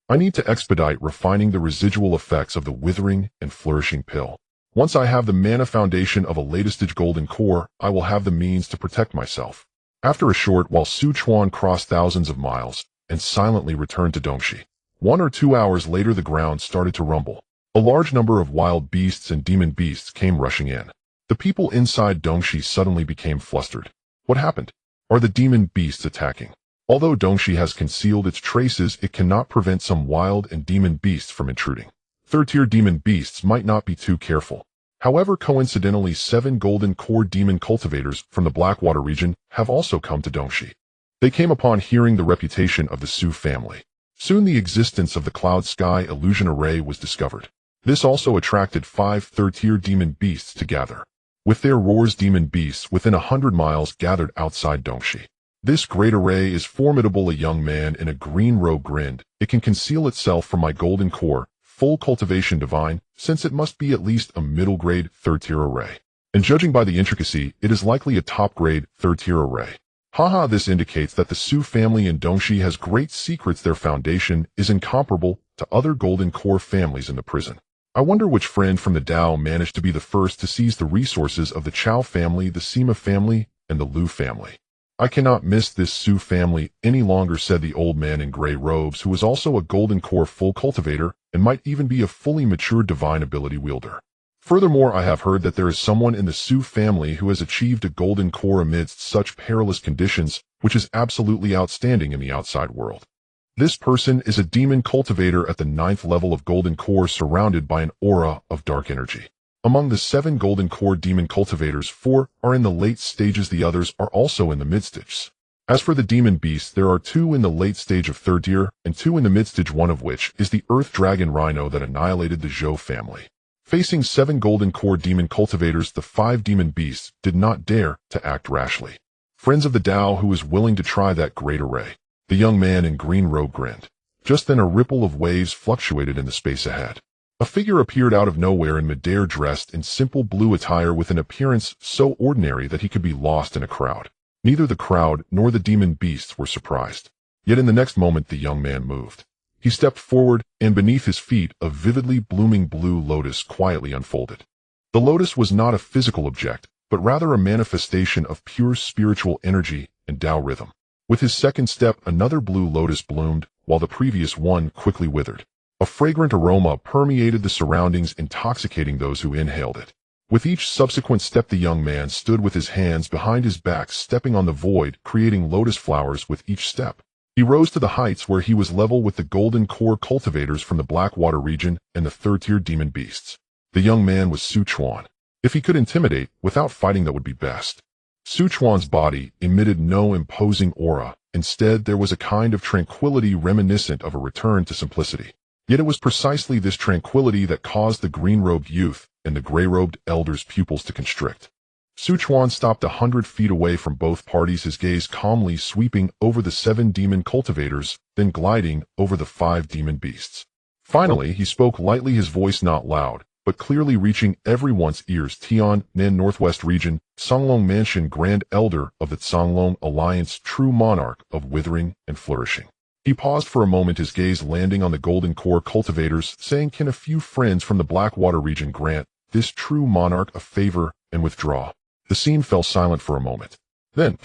Speaker 1: I need to expedite refining the residual effects of the withering and flourishing pill. Once I have the mana foundation of a latest golden core, I will have the means to protect myself." After a short while, Su Chuan crossed thousands of miles and silently returned to Dongxi. 1 or 2 hours later, the ground started to rumble. A large number of wild beasts and demon beasts came rushing in. The people inside Dongxi suddenly became flustered. What happened? Are the demon beasts attacking? Although Dongxi has concealed its traces, it cannot prevent some wild and demon beasts from intruding. Third-tier demon beasts might not be too careful. However, coincidentally, 7 golden core demon cultivators from the Blackwater region have also come to Dongxi. They came upon hearing the reputation of the Su family. Soon the existence of the Cloud Sky Illusion Array was discovered. This also attracted 5 third-tier demon beasts to gather. With their roars, demon beasts within 100 miles gathered outside Dongxi. "This great array is formidable," a young man in a green robe grinned. "It can conceal itself from my golden core, full cultivation divine, since it must be at least a middle-grade third-tier array. and judging by the intricacy, it is likely a top-grade, third-tier array. Haha, this indicates that the Su family in Dongxi has great secrets. Their foundation is incomparable to other golden core families in the prison. I wonder which friend from the Dao managed to be the first to seize the resources of the Chao family, the Sima family, and the Lu family. I cannot miss this Su family any longer, said the old man in gray robes, who was also a golden core full cultivator and might even be a fully mature divine ability wielder. Furthermore, I have heard that there is someone in the Su family who has achieved a golden core amidst such perilous conditions, which is absolutely outstanding in the outside world. This person is a demon cultivator at the 9th level of golden core, surrounded by an aura of dark energy. Among the 7 golden core demon cultivators, 4 are in the late stages, the others are also in the mid-stages. As for the demon beasts, there are 2 in the late stage of 3rd tier, and 2 in the mid-stage, one of which is the Earth Dragon Rhino that annihilated the Zhou family. Facing 7 golden core demon cultivators, the 5 demon beasts did not dare to act rashly. Friends of the Dao, who is willing to try that great array? The young man in green robe grinned. Just then a ripple of waves fluctuated in the space ahead. A figure appeared out of nowhere in midair, dressed in simple blue attire with an appearance so ordinary that he could be lost in a crowd. Neither the crowd nor the demon beasts were surprised. Yet in the next moment the young man moved. He stepped forward, and beneath his feet a vividly blooming blue lotus quietly unfolded. The lotus was not a physical object, but rather a manifestation of pure spiritual energy and Tao rhythm. With his second step, another blue lotus bloomed, while the previous one quickly withered. A fragrant aroma permeated the surroundings, intoxicating those who inhaled it. With each subsequent step, the young man stood with his hands behind his back, stepping on the void, creating lotus flowers with each step. He rose to the heights where he was level with the golden core cultivators from the Blackwater region and the 3rd-tier demon beasts. The young man was Su Chuan. If he could intimidate without fighting, that would be best. Su Chuan's body emitted no imposing aura. Instead, there was a kind of tranquility reminiscent of a return to simplicity. Yet it was precisely this tranquility that caused the green-robed youth and the gray-robed elder's pupils to constrict. Su Chuan stopped 100 feet away from both parties, his gaze calmly sweeping over the 7 demon cultivators, then gliding over the 5 demon beasts. Finally, he spoke lightly, his voice not loud, but clearly reaching everyone's ears. Tian Nan, Northwest Region, Songlong Mansion, Grand Elder of the Songlong Alliance, true monarch of withering and flourishing. He paused for a moment, his gaze landing on the golden core cultivators, saying, "Can a few friends from the Blackwater region grant this true monarch a favor and withdraw?" The scene fell silent for a moment. Then,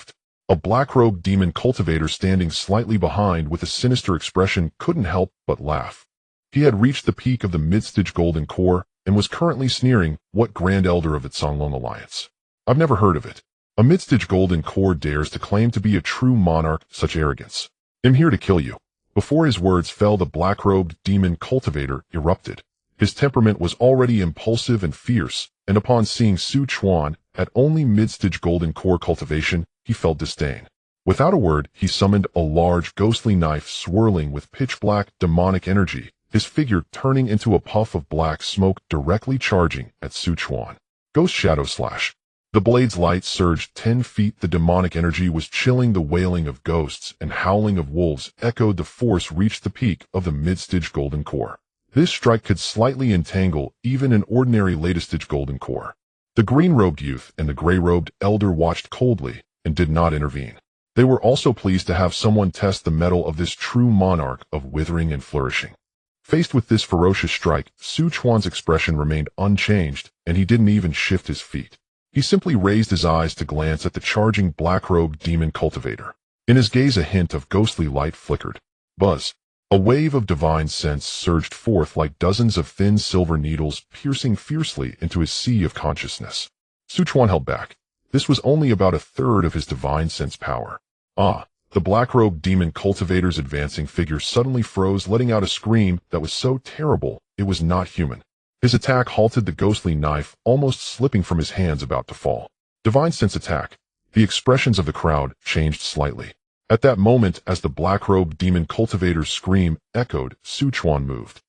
Speaker 1: a black-robed demon cultivator standing slightly behind with a sinister expression couldn't help but laugh. He had reached the peak of the mid-stage golden core and was currently sneering. "What Grand Elder of the Songlong Alliance? I've never heard of it. A mid-stage golden core dares to claim to be a true monarch, such arrogance. I'm here to kill you." Before his words fell, the black-robed demon cultivator erupted. His temperament was already impulsive and fierce, and upon seeing Su Chuan at only mid-stage golden core cultivation, he felt disdain. Without a word, he summoned a large, ghostly knife swirling with pitch-black, demonic energy, his figure turning into a puff of black smoke directly charging at Su Chuan. Ghost Shadow Slash. The blade's light surged 10 feet. The demonic energy was chilling. The wailing of ghosts and howling of wolves echoed. The force reached the peak of the mid-stage golden core. This strike could slightly entangle even an ordinary late-stage golden core. The green-robed youth and the gray-robed elder watched coldly and did not intervene. They were also pleased to have someone test the mettle of this true monarch of withering and flourishing. Faced with this ferocious strike, Su Chuan's expression remained unchanged, and he didn't even shift his feet. He simply raised his eyes to glance at the charging black-robed demon cultivator. In his gaze a hint of ghostly light flickered. Buzz. A wave of divine sense surged forth like dozens of thin silver needles, piercing fiercely into his sea of consciousness. Su Chuan held back. This was only about a third of his divine sense power. Ah! The black-robed demon cultivator's advancing figure suddenly froze, letting out a scream that was so terrible it was not human. His attack halted, the ghostly knife almost slipping from his hands, about to fall. Divine sense attack. The expressions of the crowd changed slightly. At that moment, as the black-robed demon cultivator's scream echoed, Su Chuan moved.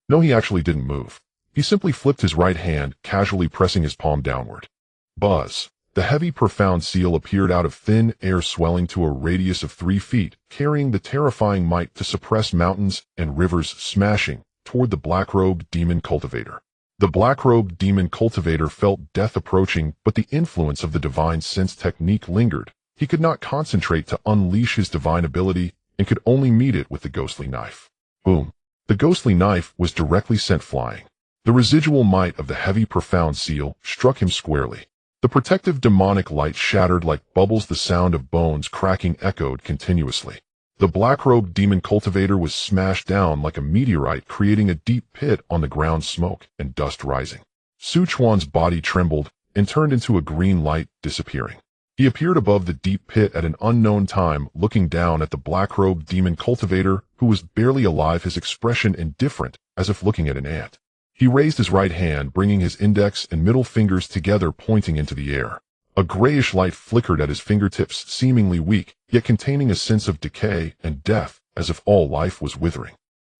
Speaker 1: No, he actually didn't move. He simply flipped his right hand, casually pressing his palm downward. Buzz. The heavy, profound seal appeared out of thin air, swelling to a radius of 3 feet, carrying the terrifying might to suppress mountains and rivers, smashing toward the black-robed demon cultivator. The black-robed demon cultivator felt death approaching, but the influence of the divine sense technique lingered. He could not concentrate to unleash his divine ability and could only meet it with the ghostly knife. Boom. The ghostly knife was directly sent flying. The residual might of the heavy, profound seal struck him squarely. The protective demonic light shattered like bubbles. The sound of bones cracking echoed continuously. The black-robed demon cultivator was smashed down like a meteorite, creating a deep pit on the ground, smoke and dust rising. Chuan's body trembled and turned into a green light, disappearing. He appeared above the deep pit at an unknown time, looking down at the black-robed demon cultivator, who was barely alive, his expression indifferent, as if looking at an ant. He raised his right hand, bringing his index and middle fingers together, pointing into the air. A grayish light flickered at his fingertips, seemingly weak, yet containing a sense of decay and death, as if all life was withering.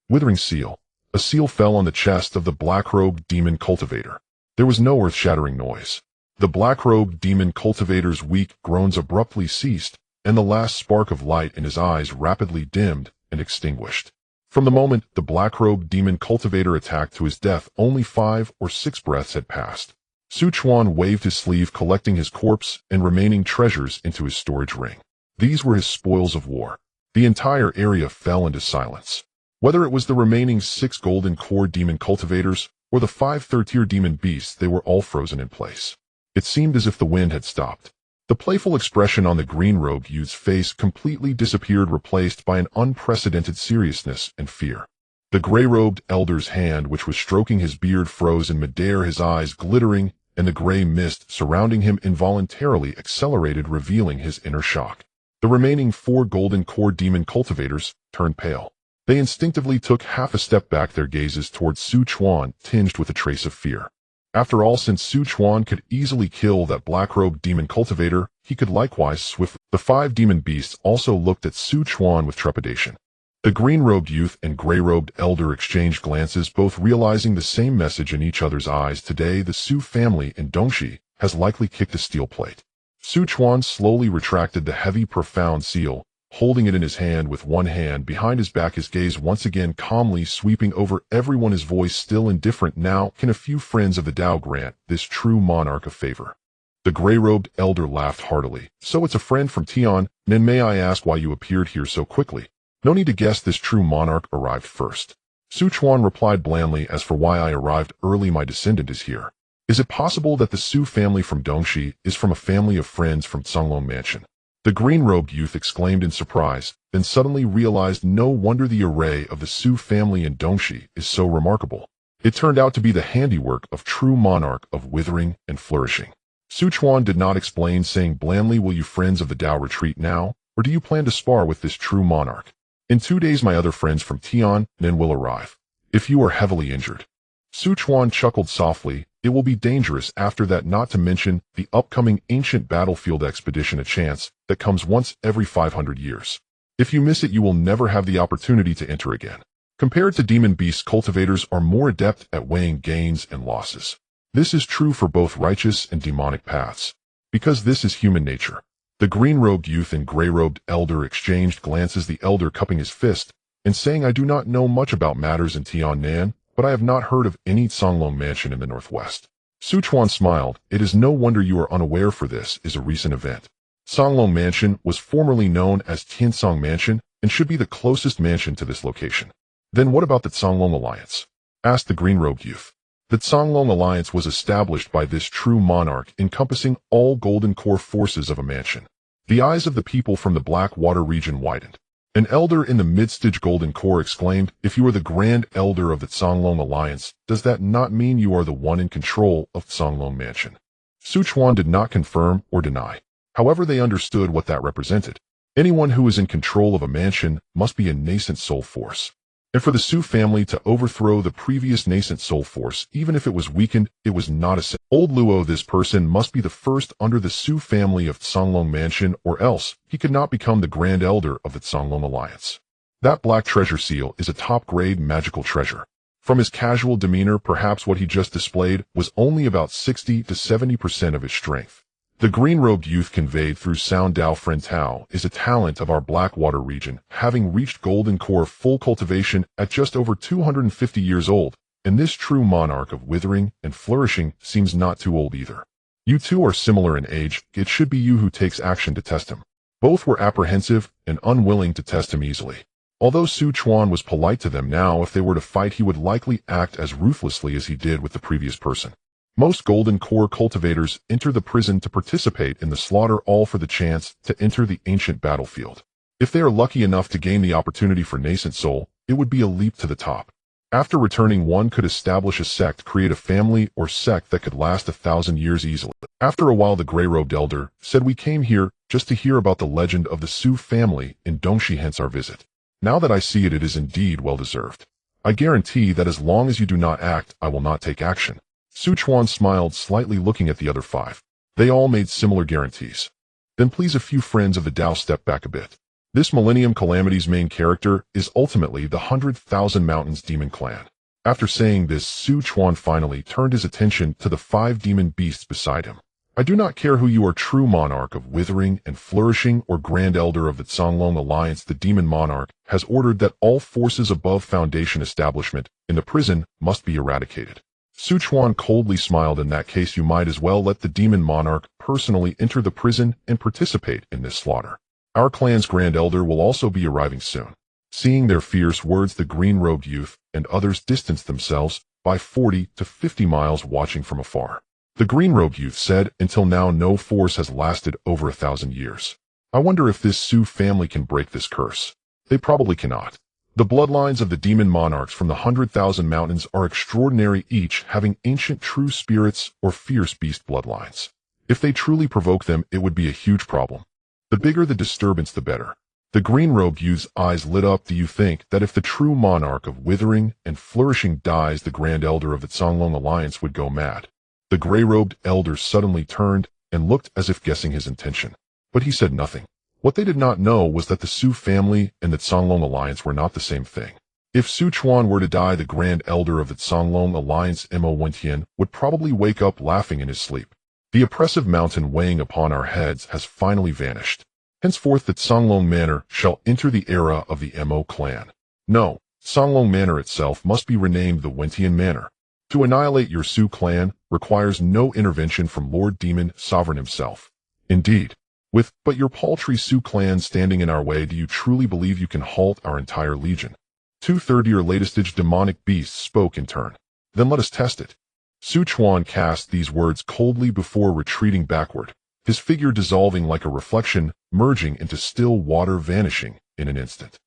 Speaker 1: Withering seal. A seal fell on the chest of the black-robed demon cultivator. There was no earth-shattering noise. The black-robed demon cultivator's weak groans abruptly ceased, and the last spark of light in his eyes rapidly dimmed and extinguished. From the moment the black-robed demon cultivator attacked to his death, only 5 or 6 breaths had passed. Chuan waved his sleeve, collecting his corpse and remaining treasures into his storage ring. These were his spoils of war. The entire area fell into silence. Whether it was the remaining 6 golden core demon cultivators or the 5 third-tier demon beasts, they were all frozen in place. It seemed as if the wind had stopped. The playful expression on the green-robed youth's face completely disappeared, replaced by an unprecedented seriousness and fear. The gray-robed elder's hand, which was stroking his beard, froze in midair, his eyes glittering, and the gray mist surrounding him involuntarily accelerated, revealing his inner shock. The remaining 4 golden core demon cultivators turned pale. They instinctively took half a step back, their gazes towards Chuan, tinged with a trace of fear. After all, since Chuan could easily kill that black-robed demon cultivator, he could likewise swiftly. The 5 demon beasts also looked at Chuan with trepidation. The green-robed youth and gray-robed elder exchanged glances, both realizing the same message in each other's eyes. Today, the Su family in Dongxi has likely kicked a steel plate. Chuan slowly retracted the heavy, profound seal, holding it in his hand with one hand behind his back, his gaze once again calmly sweeping over everyone, his voice still indifferent. Now, can a few friends of the Tao grant this true monarch a favor? The gray-robed elder laughed heartily. So it's a friend from Tian, then may I ask why you appeared here so quickly? No need to guess, this true monarch arrived first. Chuan replied blandly, as for why I arrived early, my descendant is here. Is it possible that the Su family from Dongxi is from a family of friends from Songlong Mansion? The green-robed youth exclaimed in surprise, then suddenly realized no wonder the array of the Su family in Dongxi is so remarkable. It turned out to be the handiwork of true monarch of withering and flourishing. Chuan did not explain, saying blandly, will you friends of the Tao retreat now, or do you plan to spar with this true monarch? In 2 days my other friends from Tian then will arrive. If you are heavily injured. Chuan chuckled softly. It will be dangerous after that, not to mention the upcoming ancient battlefield expedition, a chance that comes once every 500 years. If you miss it, you will never have the opportunity to enter again. Compared to demon beasts, cultivators are more adept at weighing gains and losses. This is true for both righteous and demonic paths, because this is human nature. The green-robed youth and gray-robed elder exchanged glances, the elder cupping his fist and saying, I do not know much about matters in Tiannan, but I have not heard of any Songlong Mansion in the northwest. Chuan smiled. It is no wonder you are unaware, for this is a recent event. Songlong Mansion was formerly known as Tiansong Mansion and should be the closest mansion to this location. Then what about the Songlong Alliance? Asked the green-robed youth. The Songlong Alliance was established by this true monarch, encompassing all golden core forces of a mansion. The eyes of the people from the Blackwater region widened. An elder in the mid-stage golden core exclaimed, if you are the grand elder of the Songlong Alliance, does that not mean you are the one in control of Songlong Mansion? Chuan did not confirm or deny. However, they understood what that represented. Anyone who is in control of a mansion must be a nascent soul force. And for the Su family to overthrow the previous nascent soul force, even if it was weakened, it was not a sin. Old Luo, this person must be the first under the Su family of Songlong Mansion, or else he could not become the Grand Elder of the Songlong Alliance. That black treasure seal is a top-grade magical treasure. From his casual demeanor, perhaps what he just displayed was only about 60 to 70% of his strength. The green-robed youth conveyed through sound, Dao Friend Tao is a talent of our Blackwater region, having reached golden core full cultivation at just over 250 years old, and this true monarch of withering and flourishing seems not too old either. You two are similar in age, it should be you who takes action to test him. Both were apprehensive and unwilling to test him easily. Although Chuan was polite to them now, if they were to fight he would likely act as ruthlessly as he did with the previous person. Most golden core cultivators enter the prison to participate in the slaughter, all for the chance to enter the ancient battlefield. If they are lucky enough to gain the opportunity for nascent soul, it would be a leap to the top. After returning, one could establish a sect, create a family or sect that could last 1,000 years easily. After a while the gray-robed elder said, "We came here just to hear about the legend of the Su family in Dongxi, hence our visit. Now that I see it, it is indeed well-deserved. I guarantee that as long as you do not act, I will not take action." Chuan smiled slightly, looking at the other five. They all made similar guarantees. Then please, a few friends of the Tao, step back a bit. This Millennium Calamity's main character is ultimately the 100,000 Mountains Demon Clan. After saying this, Chuan finally turned his attention to the 5 demon beasts beside him. "I do not care who you are, true monarch of withering and flourishing or grand elder of the Songlong Alliance. The demon monarch has ordered that all forces above Foundation establishment in the prison must be eradicated." Chuan coldly smiled. "In that case, you might as well let the demon monarch personally enter the prison and participate in this slaughter. Our clan's grand elder will also be arriving soon." Seeing their fierce words, the green-robed youth and others distanced themselves by 40 to 50 miles, watching from afar. The green-robed youth said, "Until now, no force has lasted over 1,000 years. I wonder if this Su family can break this curse. They probably cannot. The bloodlines of the demon monarchs from the 100,000 mountains are extraordinary, each having ancient true spirits or fierce beast bloodlines. If they truly provoke them, it would be a huge problem. The bigger the disturbance, the better." The green-robed youth's eyes lit up. "Do you think that if the true monarch of withering and flourishing dies, the grand elder of the Songlong Alliance would go mad?" The gray-robed elder suddenly turned and looked as if guessing his intention. But he said nothing. What they did not know was that the Su family and the Songlong Alliance were not the same thing. If Chuan were to die, the grand elder of the Songlong Alliance, Mo Wentian, would probably wake up laughing in his sleep. The oppressive mountain weighing upon our heads has finally vanished. Henceforth the Songlong Manor shall enter the era of the Mo clan. No, Songlong Manor itself must be renamed the Wentian Manor. To annihilate your Su clan requires no intervention from Lord Demon Sovereign himself. Indeed, with but your paltry Su clan standing in our way, do you truly believe you can halt our entire legion? 2/3 latest-stage demonic beasts spoke in turn. Then let us test it. Chuan cast these words coldly before retreating backward, his figure dissolving like a reflection, merging into still water, vanishing in an instant.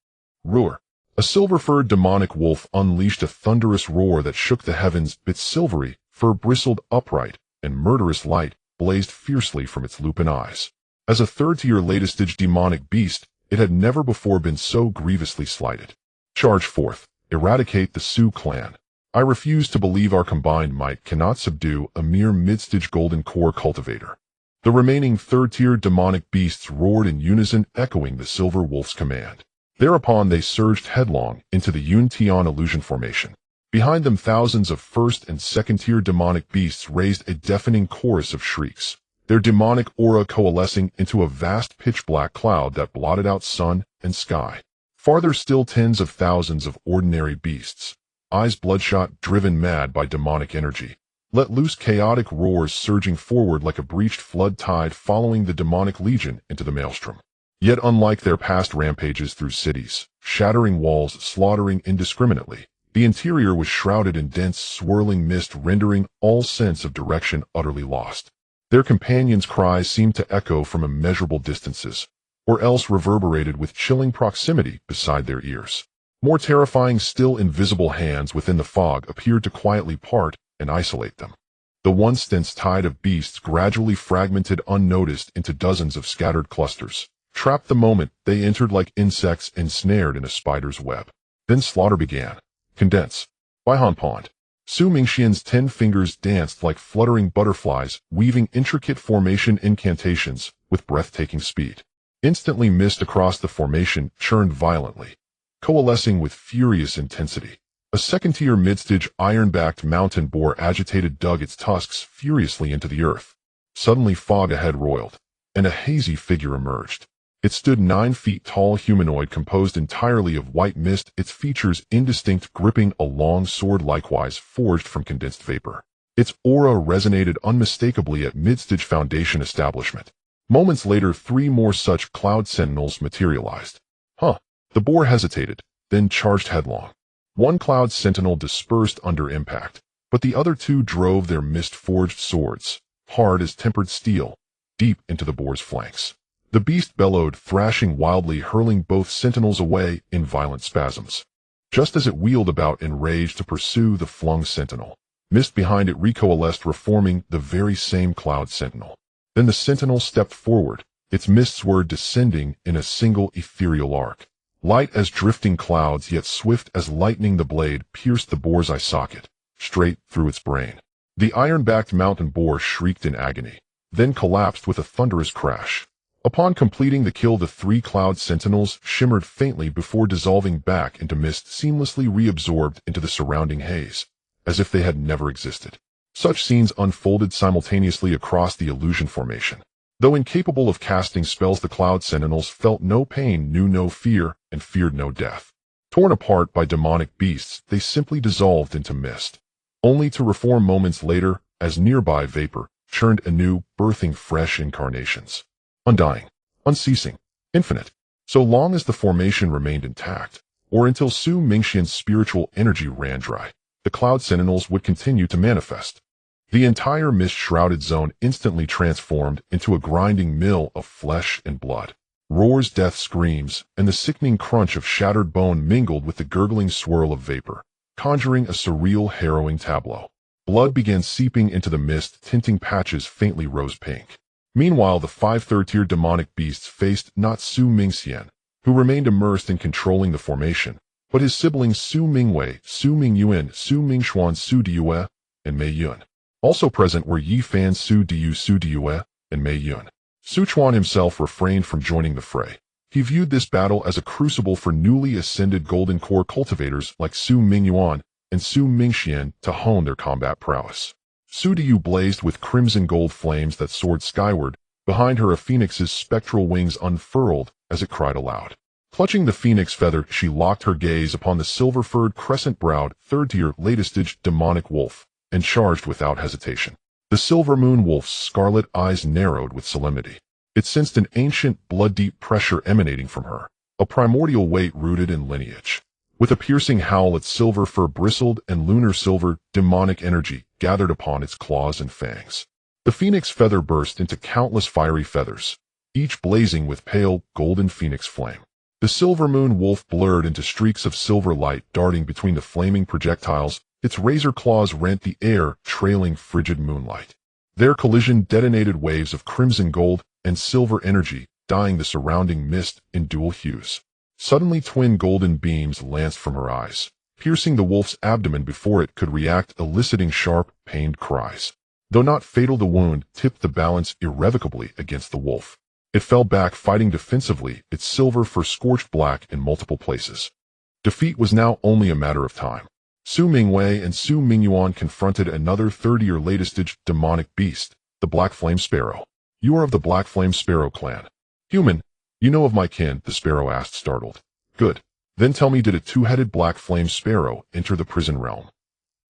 Speaker 1: Roar! A silver-furred demonic wolf unleashed a thunderous roar that shook the heavens. Its silvery fur bristled upright, and murderous light blazed fiercely from its lupin eyes. As a third-tier latest-stage demonic beast, it had never before been so grievously slighted. Charge forth, eradicate the Su clan. I refuse to believe our combined might cannot subdue a mere mid-stage golden core cultivator. The remaining third-tier demonic beasts roared in unison, echoing the silver wolf's command. Thereupon they surged headlong into the Yun Tian illusion formation. Behind them, thousands of first and second-tier demonic beasts raised a deafening chorus of shrieks, their demonic aura coalescing into a vast pitch-black cloud that blotted out sun and sky. Farther still, tens of thousands of ordinary beasts, eyes bloodshot, driven mad by demonic energy, let loose chaotic roars, surging forward like a breached flood tide, following the demonic legion into the maelstrom. Yet unlike their past rampages through cities, shattering walls, slaughtering indiscriminately, the interior was shrouded in dense, swirling mist, rendering all sense of direction utterly lost. Their companions' cries seemed to echo from immeasurable distances, or else reverberated with chilling proximity beside their ears. More terrifying still, invisible hands within the fog appeared to quietly part and isolate them. The once dense tide of beasts gradually fragmented unnoticed into dozens of scattered clusters, trapped the moment they entered like insects ensnared in a spider's web. Then slaughter began. Condense. Baihan Pond. Su Mingxian's 10 fingers danced like fluttering butterflies, weaving intricate formation incantations with breathtaking speed. Instantly, mist across the formation churned violently, coalescing with furious intensity. A second-tier mid-stage iron-backed mountain boar agitated dug its tusks furiously into the earth. Suddenly fog ahead roiled, and a hazy figure emerged. It stood 9 feet tall, humanoid composed entirely of white mist, its features indistinct, gripping a long sword likewise forged from condensed vapor. Its aura resonated unmistakably at Midstage Foundation establishment. Moments later, 3 more such cloud sentinels materialized. The boar hesitated, then charged headlong. 1 cloud sentinel dispersed under impact, but the other 2 drove their mist-forged swords, hard as tempered steel, deep into the boar's flanks. The beast bellowed, thrashing wildly, hurling both sentinels away in violent spasms. Just as it wheeled about in rage to pursue the flung sentinel, mist behind it recoalesced, reforming the very same cloud sentinel. Then the sentinel stepped forward, its mists were descending in a single ethereal arc. Light as drifting clouds, yet swift as lightning, the blade pierced the boar's eye socket, straight through its brain. The iron-backed mountain boar shrieked in agony, then collapsed with a thunderous crash. Upon completing the kill, the 3 cloud sentinels shimmered faintly before dissolving back into mist, seamlessly reabsorbed into the surrounding haze, as if they had never existed. Such scenes unfolded simultaneously across the illusion formation. Though incapable of casting spells, the cloud sentinels felt no pain, knew no fear, and feared no death. Torn apart by demonic beasts, they simply dissolved into mist, only to reform moments later as nearby vapor churned anew, birthing fresh incarnations. Undying, unceasing, infinite, so long as the formation remained intact, or until Su Mingxian's spiritual energy ran dry, the cloud sentinels would continue to manifest. The entire mist-shrouded zone instantly transformed into a grinding mill of flesh and blood. Roars, death screams, and the sickening crunch of shattered bone mingled with the gurgling swirl of vapor, conjuring a surreal, harrowing tableau. Blood began seeping into the mist, tinting patches faintly rose-pink. Meanwhile, the 5 third-tier demonic beasts faced not Su Mingxian, who remained immersed in controlling the formation, but his siblings Su Mingwei, Su Mingyuan, Su Mingxuan, Su Diyue, and Mei Yun. Also present were Yi Fan, Su Diyu, Su Diyue, and Mei Yun. Su Chuan himself refrained from joining the fray. He viewed this battle as a crucible for newly ascended Golden Core cultivators like Su Mingyuan and Su Mingxian to hone their combat prowess. Su Diyu blazed with crimson gold flames that soared skyward. Behind her, a phoenix's spectral wings unfurled as it cried aloud. Clutching the phoenix feather, she locked her gaze upon the silver-furred, crescent-browed, third-tier, latest-stage demonic wolf, and charged without hesitation. The silver moon wolf's scarlet eyes narrowed with solemnity. It sensed an ancient, blood-deep pressure emanating from her, a primordial weight rooted in lineage. With a piercing howl, its silver fur bristled, and lunar silver, demonic energy gathered upon its claws and fangs. The phoenix feather burst into countless fiery feathers, each blazing with pale, golden phoenix flame. The silver moon wolf blurred into streaks of silver light darting between the flaming projectiles. Its razor claws rent the air, trailing frigid moonlight. Their collision detonated waves of crimson gold and silver energy, dyeing the surrounding mist in dual hues. Suddenly, twin golden beams lanced from her eyes, piercing the wolf's abdomen before it could react, eliciting sharp, pained cries. Though not fatal, the wound tipped the balance irrevocably against the wolf. It fell back, fighting defensively, its silver fur scorched black in multiple places. Defeat was now only a matter of time. Su Mingwei and Su Mingyuan confronted another third-year latest-stage demonic beast, the Black Flame Sparrow. You are of the Black Flame Sparrow clan. Human, you know of my kin, the sparrow asked, startled. Good. Then tell me, did a 2-headed Black Flame Sparrow enter the prison realm?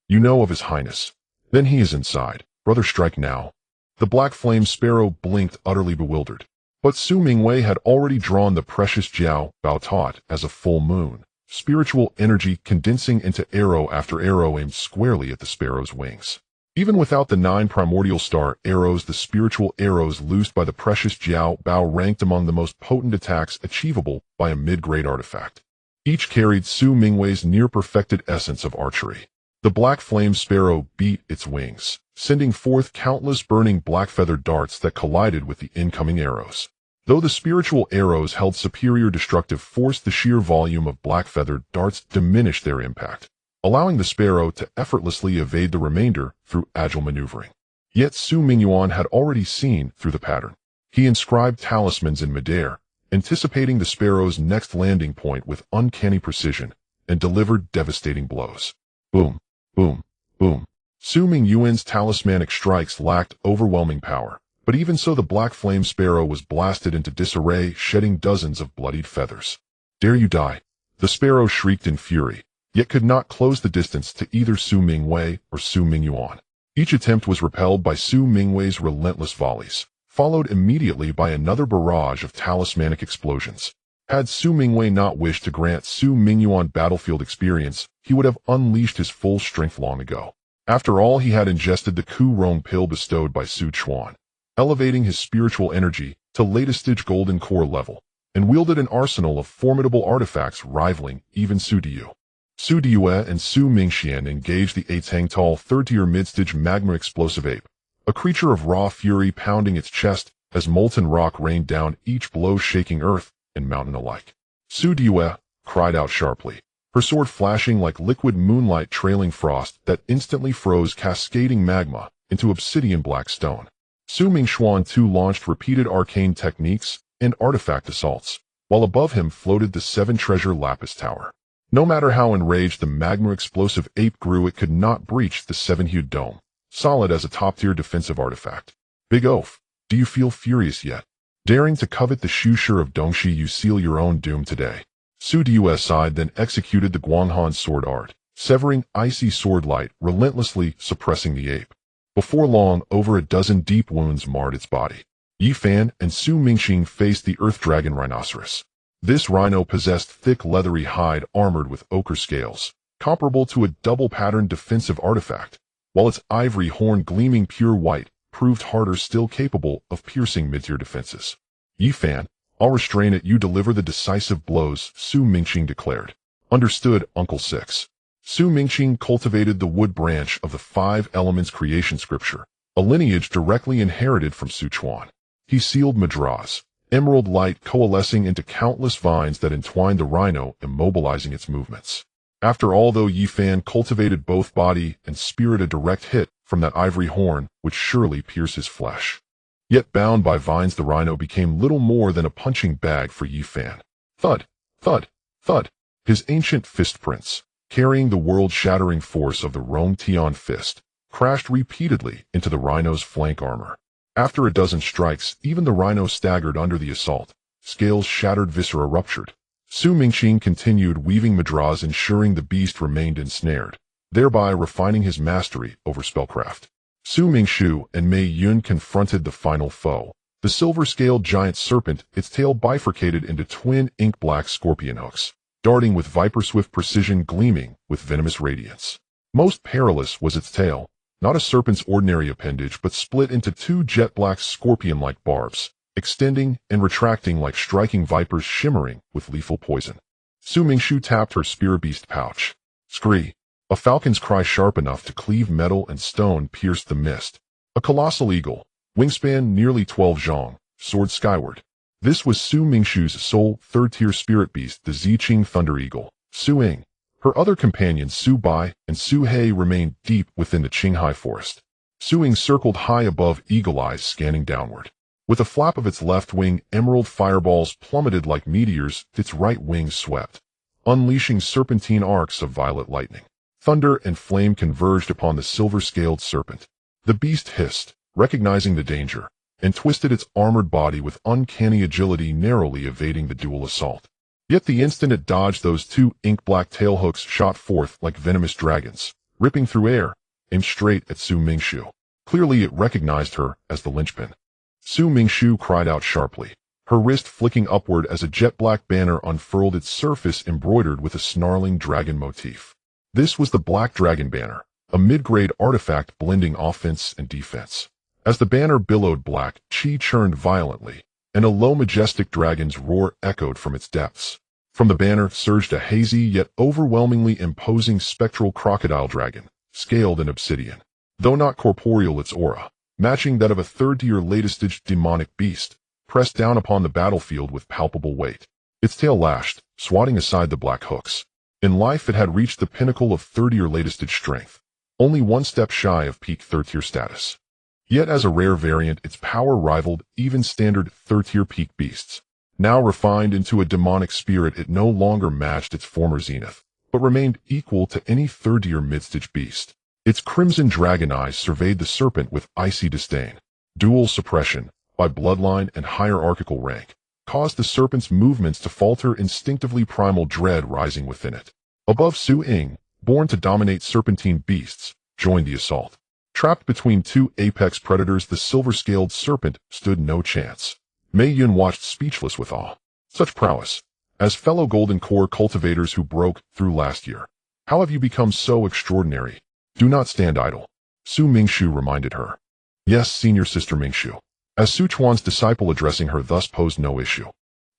Speaker 1: You know of his highness. Then he is inside. Brother, strike now. The Black Flame Sparrow blinked, utterly bewildered. But Su Mingwei had already drawn the precious Jiao Bao Tot as a full moon, spiritual energy condensing into arrow after arrow aimed squarely at the sparrow's wings. Even without the 9 primordial star arrows, the spiritual arrows loosed by the precious Jiao Bao ranked among the most potent attacks achievable by a mid-grade artifact. Each carried Su Mingwei's near-perfected essence of archery. The Black Flame Sparrow beat its wings, sending forth countless burning black-feathered darts that collided with the incoming arrows. Though the spiritual arrows held superior destructive force, the sheer volume of black-feathered darts diminished their impact, allowing the sparrow to effortlessly evade the remainder through agile maneuvering. Yet Su Mingyuan had already seen through the pattern. He inscribed talismans in midair, anticipating the sparrow's next landing point with uncanny precision, and delivered devastating blows. Boom, boom, boom. Su Mingyuan's talismanic strikes lacked overwhelming power, But even so, the black flame sparrow was blasted into disarray, shedding dozens of bloodied feathers. "Dare you die?" The sparrow shrieked in fury, yet could not close the distance to either Su Mingwei or Su Mingyuan. Each attempt was repelled by Su Mingwei's relentless volleys, followed immediately by another barrage of talismanic explosions. Had Su Mingwei not wished to grant Su Mingyuan battlefield experience, he would have unleashed his full strength long ago. After all, he had ingested the Ku Rong pill bestowed by Su Chuan, elevating his spiritual energy to latest-stage golden core level, and wielded an arsenal of formidable artifacts rivaling even Su Diu. Su Diue and Su Mingxian engaged the Eitang-Tal third-tier mid-stage magma explosive ape, a creature of raw fury pounding its chest as molten rock rained down, each blow shaking earth and mountain alike. Su Diue cried out sharply, her sword flashing like liquid moonlight trailing frost that instantly froze cascading magma into obsidian black stone. Su Mingxuan too launched repeated arcane techniques and artifact assaults, while above him floated the seven-treasure lapis tower. No matter how enraged the magma explosive ape grew, it could not breach the seven-hued dome, solid as a top-tier defensive artifact. Big oaf, do you feel furious yet? Daring to covet the Shushur of Dongxi, you seal your own doom today. Su Diu sighed, then executed the Guanghan sword art, severing icy sword light, relentlessly suppressing the ape. Before long, over a dozen deep wounds marred its body. Yi Fan and Su Mingxing faced the Earth Dragon Rhinoceros. This rhino possessed thick leathery hide armored with ochre scales, comparable to a double-patterned defensive artifact, while its ivory horn gleaming pure white proved harder, still capable of piercing mid-tier defenses. Yi Fan, I'll restrain it, you deliver the decisive blows, Su Mingxing declared. Understood, Uncle Six. Su Mingxing cultivated the wood branch of the Five Elements creation scripture, a lineage directly inherited from Su Chuan. He sealed Madras, emerald light coalescing into countless vines that entwined the rhino, immobilizing its movements. After all, though, Yi Fan cultivated both body and spirit, a direct hit from that ivory horn would surely pierce his flesh. Yet bound by vines, the rhino became little more than a punching bag for Yi Fan. Thud, thud, thud. His ancient fist prints, carrying the world-shattering force of the Rong Tian fist, crashed repeatedly into the rhino's flank armor. After a dozen strikes, even the rhino staggered under the assault, scales shattered, viscera ruptured. Su Mingxing continued weaving madras, ensuring the beast remained ensnared, thereby refining his mastery over spellcraft. Su Mingshu and Mei Yun confronted the final foe, the silver-scaled giant serpent, its tail bifurcated into twin ink-black scorpion hooks, darting with viper-swift precision, gleaming with venomous radiance. Most perilous was its tail, not a serpent's ordinary appendage, but split into two jet-black scorpion-like barbs, extending and retracting like striking vipers, shimmering with lethal poison. Su Mingshu tapped her spirit beast pouch. Scree! A falcon's cry sharp enough to cleave metal and stone pierced the mist. A colossal eagle, wingspan nearly 12 zhong, soared skyward. This was Su Mingshu's sole third-tier spirit beast, the Ziqing Thunder Eagle. Su Ying. Her other companions Su Bai and Su He remained deep within the Qinghai forest. Su Ying circled high above, eagle eyes scanning downward. With a flap of its left wing, emerald fireballs plummeted like meteors, its right wing swept, unleashing serpentine arcs of violet lightning. Thunder and flame converged upon the silver-scaled serpent. The beast hissed, recognizing the danger, and twisted its armored body with uncanny agility, narrowly evading the dual assault. Yet the instant it dodged, those two ink-black tailhooks shot forth like venomous dragons, ripping through air, aimed straight at Su Mingshu. Clearly it recognized her as the linchpin. Su Mingshu cried out sharply, her wrist flicking upward as a jet-black banner unfurled, its surface embroidered with a snarling dragon motif. This was the Black Dragon Banner, a mid-grade artifact blending offense and defense. As the banner billowed, black chi churned violently, and a low majestic dragon's roar echoed from its depths. From the banner surged a hazy yet overwhelmingly imposing spectral crocodile dragon, scaled in obsidian. Though not corporeal, its aura, matching that of a third-tier latest-stage demonic beast, pressed down upon the battlefield with palpable weight. Its tail lashed, swatting aside the black hooks. In life it had reached the pinnacle of third-tier latest-stage strength, only one step shy of peak third-tier status. Yet as a rare variant, its power rivaled even standard third-tier peak beasts. Now refined into a demonic spirit, it no longer matched its former zenith, but remained equal to any third-tier mid-stage beast. Its crimson dragon eyes surveyed the serpent with icy disdain. Dual suppression, by bloodline and hierarchical rank, caused the serpent's movements to falter, instinctively, primal dread rising within it. Above, Su Ying, born to dominate serpentine beasts, joined the assault. Trapped between two apex predators, the silver-scaled serpent stood no chance. Mei Yun watched speechless with awe. Such prowess. As fellow Golden Core cultivators who broke through last year, how have you become so extraordinary? Do not stand idle. Su Mingshu reminded her. Yes, senior sister Mingshu. As Su Chuan's disciple addressing her thus posed no issue.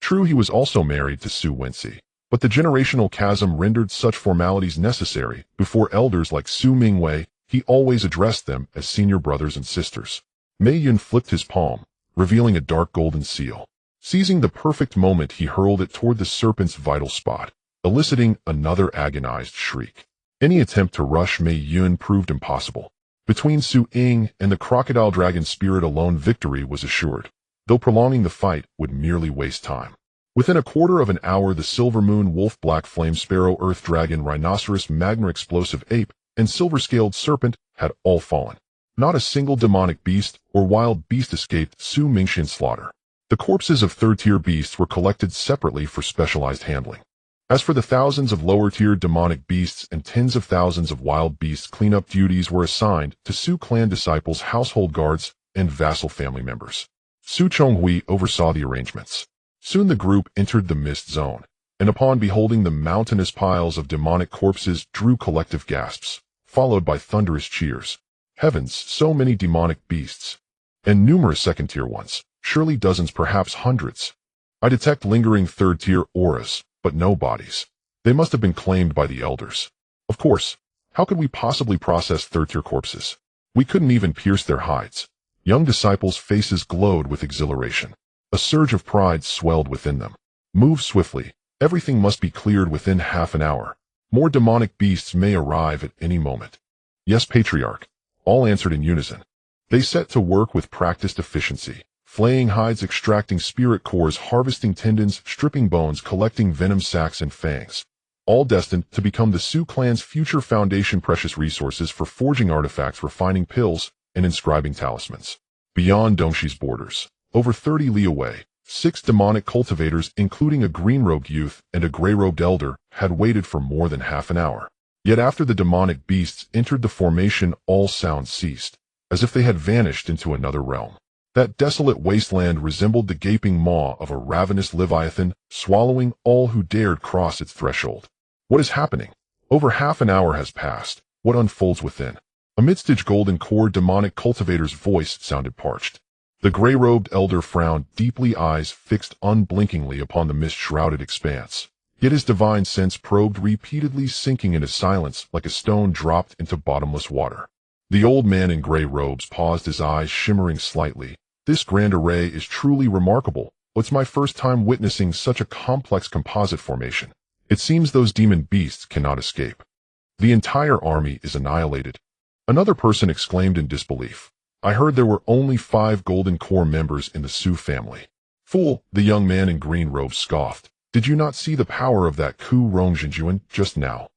Speaker 1: True, he was also married to Su Wenxi, but the generational chasm rendered such formalities necessary. Before elders like Su Mingwei, he always addressed them as senior brothers and sisters. Mei Yun flipped his palm, revealing a dark golden seal. Seizing the perfect moment, he hurled it toward the serpent's vital spot, eliciting another agonized shriek. Any attempt to rush Mei Yun proved impossible. Between Su Ying and the crocodile dragon spirit alone, victory was assured, though prolonging the fight would merely waste time. Within a quarter of an hour, the silver moon, wolf, black flame sparrow, earth dragon, rhinoceros, magma explosive ape, and silver-scaled serpent had all fallen. Not a single demonic beast or wild beast escaped Su Mingshin's slaughter. The corpses of third-tier beasts were collected separately for specialized handling. As for the thousands of lower-tier demonic beasts and tens of thousands of wild beasts, cleanup duties were assigned to Su clan disciples, household guards, and vassal family members. Su Chonghui oversaw the arrangements. Soon the group entered the mist zone, and upon beholding the mountainous piles of demonic corpses, drew collective gasps, followed by thunderous cheers. Heavens, so many demonic beasts! And numerous second-tier ones, surely dozens, perhaps hundreds. I detect lingering third-tier auras, but no bodies. They must have been claimed by the elders. Of course, how could we possibly process third-tier corpses? We couldn't even pierce their hides. Young disciples' faces glowed with exhilaration. A surge of pride swelled within them. Move swiftly. Everything must be cleared within half an hour. More demonic beasts may arrive at any moment. Yes, Patriarch. All answered in unison. They set to work with practiced efficiency. Flaying hides, extracting spirit cores, harvesting tendons, stripping bones, collecting venom sacs and fangs. All destined to become the Su clan's future foundation, precious resources for forging artifacts, refining pills, and inscribing talismans. Beyond Dongshi's borders, over 30 li away, 6 demonic cultivators, including a green-robed youth and a gray-robed elder, had waited for more than half an hour. Yet after the demonic beasts entered the formation, all sound ceased, as if they had vanished into another realm. That desolate wasteland resembled the gaping maw of a ravenous leviathan, swallowing all who dared cross its threshold. What is happening? Over half an hour has passed. What unfolds within? Amidst its golden core, demonic cultivator's voice sounded parched. The gray-robed elder frowned deeply, eyes fixed unblinkingly upon the mist-shrouded expanse. Yet his divine sense probed repeatedly, sinking into silence like a stone dropped into bottomless water. The old man in gray robes paused, his eyes shimmering slightly. This grand array is truly remarkable. It's my first time witnessing such a complex composite formation. It seems those demon beasts cannot escape. The entire army is annihilated. Another person exclaimed in disbelief. I heard there were only 5 Golden Core members in the Su family. Fool, the young man in green robes scoffed. Did you not see the power of that Ku Rongjinjuan just now?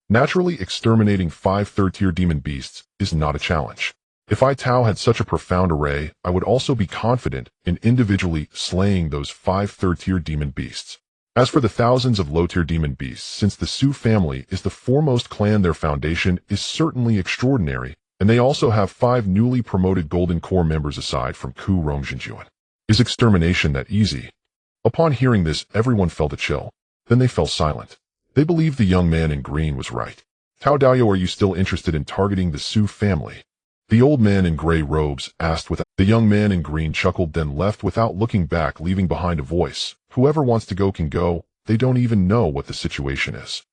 Speaker 1: Naturally, exterminating 5 third-tier demon beasts is not a challenge. If I Tao had such a profound array, I would also be confident in individually slaying those 5 third-tier demon beasts. As for the thousands of low-tier demon beasts, since the Su family is the foremost clan, their foundation is certainly extraordinary, and they also have 5 newly promoted Golden Core members aside from Ku Rongjinjuan. Is extermination that easy? Upon hearing this, everyone felt a chill. Then they fell silent. They believed the young man in green was right. Tao Daoyo, are you still interested in targeting the Su family? The old man in gray robes asked. The young man in green chuckled, then left without looking back, leaving behind a voice. Whoever wants to go can go. They don't even know what the situation is.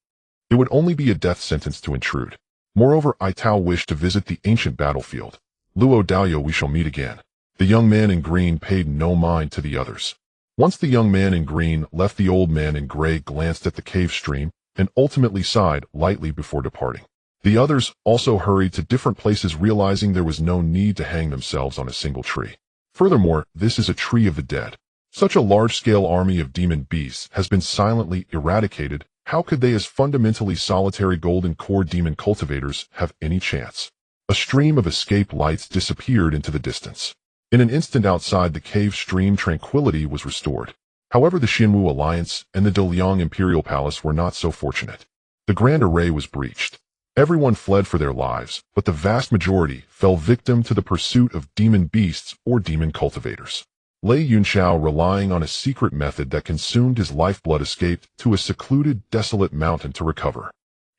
Speaker 1: It would only be a death sentence to intrude. Moreover, I Tao wished to visit the ancient battlefield. Luo Daoyo, we shall meet again. The young man in green paid no mind to the others. Once the young man in green left, the old man in gray glanced at the cave stream and ultimately sighed lightly before departing. The others also hurried to different places, realizing there was no need to hang themselves on a single tree. Furthermore, this is a tree of the dead. Such a large-scale army of demon beasts has been silently eradicated. How could they, as fundamentally solitary Golden Core demon cultivators, have any chance? A stream of escape lights disappeared into the distance. In an instant outside the cave stream, tranquility was restored. However, the Xianwu Alliance and the Daliang Imperial Palace were not so fortunate. The Grand Array was breached. Everyone fled for their lives, but the vast majority fell victim to the pursuit of demon beasts or demon cultivators. Lei Yunxiao, relying on a secret method that consumed his lifeblood, escaped to a secluded, desolate mountain to recover.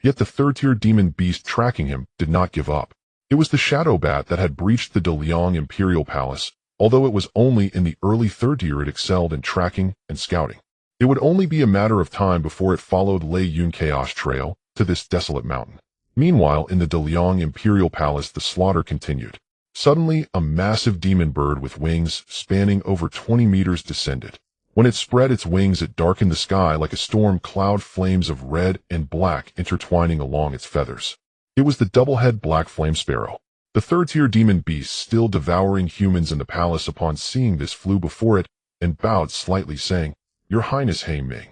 Speaker 1: Yet the third-tier demon beast tracking him did not give up. It was the Shadow Bat that had breached the Daliang Imperial Palace. Although it was only in the early third tier it excelled in tracking and scouting. It would only be a matter of time before it followed Lei Yunxiao's trail to this desolate mountain. Meanwhile, in the Daliang Imperial Palace, the slaughter continued. Suddenly, a massive demon bird with wings spanning over 20 meters descended. When it spread its wings, it darkened the sky like a storm cloud, flames of red and black intertwining along its feathers. It was the double-head black flame sparrow. The third-tier demon beast, still devouring humans in the palace, upon seeing this flew before it and bowed slightly, saying, "Your Highness He Ming,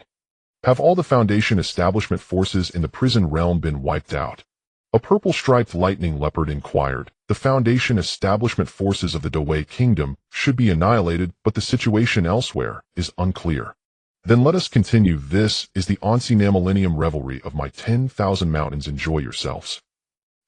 Speaker 1: have all the Foundation establishment forces in the prison realm been wiped out?" A purple-striped lightning leopard inquired. "The Foundation establishment forces of the Dawei Kingdom should be annihilated, but the situation elsewhere is unclear." "Then let us continue. This is the Onsi Millennium revelry of my 10,000 mountains. Enjoy yourselves."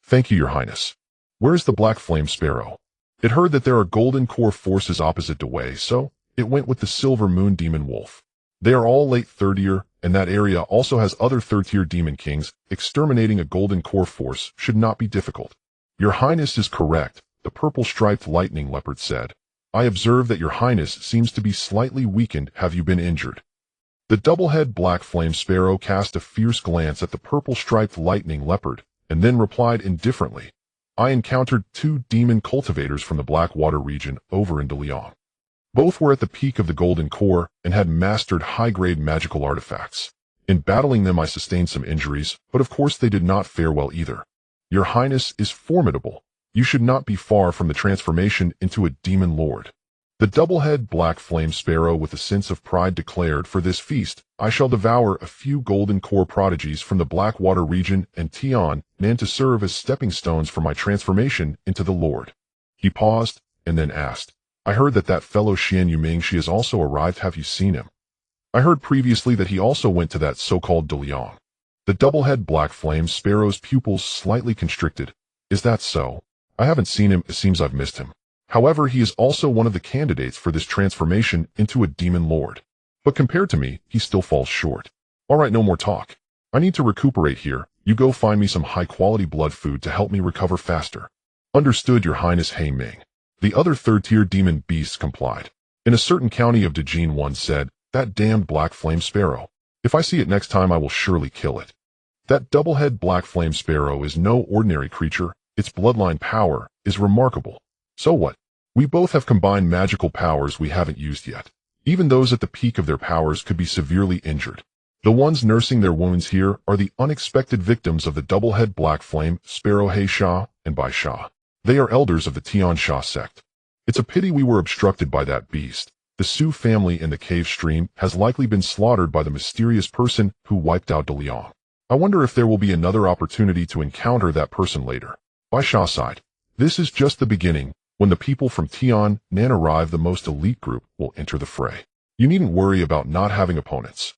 Speaker 1: "Thank you, Your Highness." "Where is the black flame sparrow?" "It heard that there are golden core forces opposite Dawei, so it went with the silver moon demon wolf. They are all late third tier, and that area also has other third-tier demon kings. Exterminating a golden core force should not be difficult." "Your Highness is correct," the purple-striped lightning leopard said. "I observe that Your Highness seems to be slightly weakened. Have you been injured?" The double-head black flame sparrow cast a fierce glance at the purple-striped lightning leopard, and then replied indifferently, "I encountered 2 demon cultivators from the Blackwater region over in Daliang. Both were at the peak of the Golden Core and had mastered high-grade magical artifacts. In battling them I sustained some injuries, but of course they did not fare well either. Your Highness is formidable. You should not be far from the transformation into a demon lord." The double-head black flame sparrow with a sense of pride declared, "For this feast, I shall devour a few golden core prodigies from the Blackwater region and Tian Nan to serve as stepping stones for my transformation into the Lord." He paused, and then asked, "I heard that fellow Xian Yuming, she has also arrived. Have you seen him?" "I heard previously that he also went to that so-called Daliang." The double-head black flame sparrow's pupils slightly constricted. "Is that so? I haven't seen him. It seems I've missed him. However, he is also one of the candidates for this transformation into a demon lord. But compared to me, he still falls short. All right, no more talk. I need to recuperate here. You go find me some high-quality blood food to help me recover faster." "Understood, Your Highness He Ming." The other third-tier demon beasts complied. In a certain county of Dejin, one said, "That damned black flame sparrow. If I see it next time, I will surely kill it." That double-head black flame sparrow is no ordinary creature. Its bloodline power is remarkable. So what? We both have combined magical powers we haven't used yet. Even those at the peak of their powers could be severely injured. The ones nursing their wounds here are the unexpected victims of the double-head black flame sparrow He Sha and Bai Sha. They are elders of the Tian Sha sect. It's a pity we were obstructed by that beast. The Su family in the cave stream has likely been slaughtered by the mysterious person who wiped out Daliang. I wonder if there will be another opportunity to encounter that person later. Bai Sha sighed. "This is just the beginning. When the people from Tian Nan arrive, the most elite group will enter the fray. You needn't worry about not having opponents."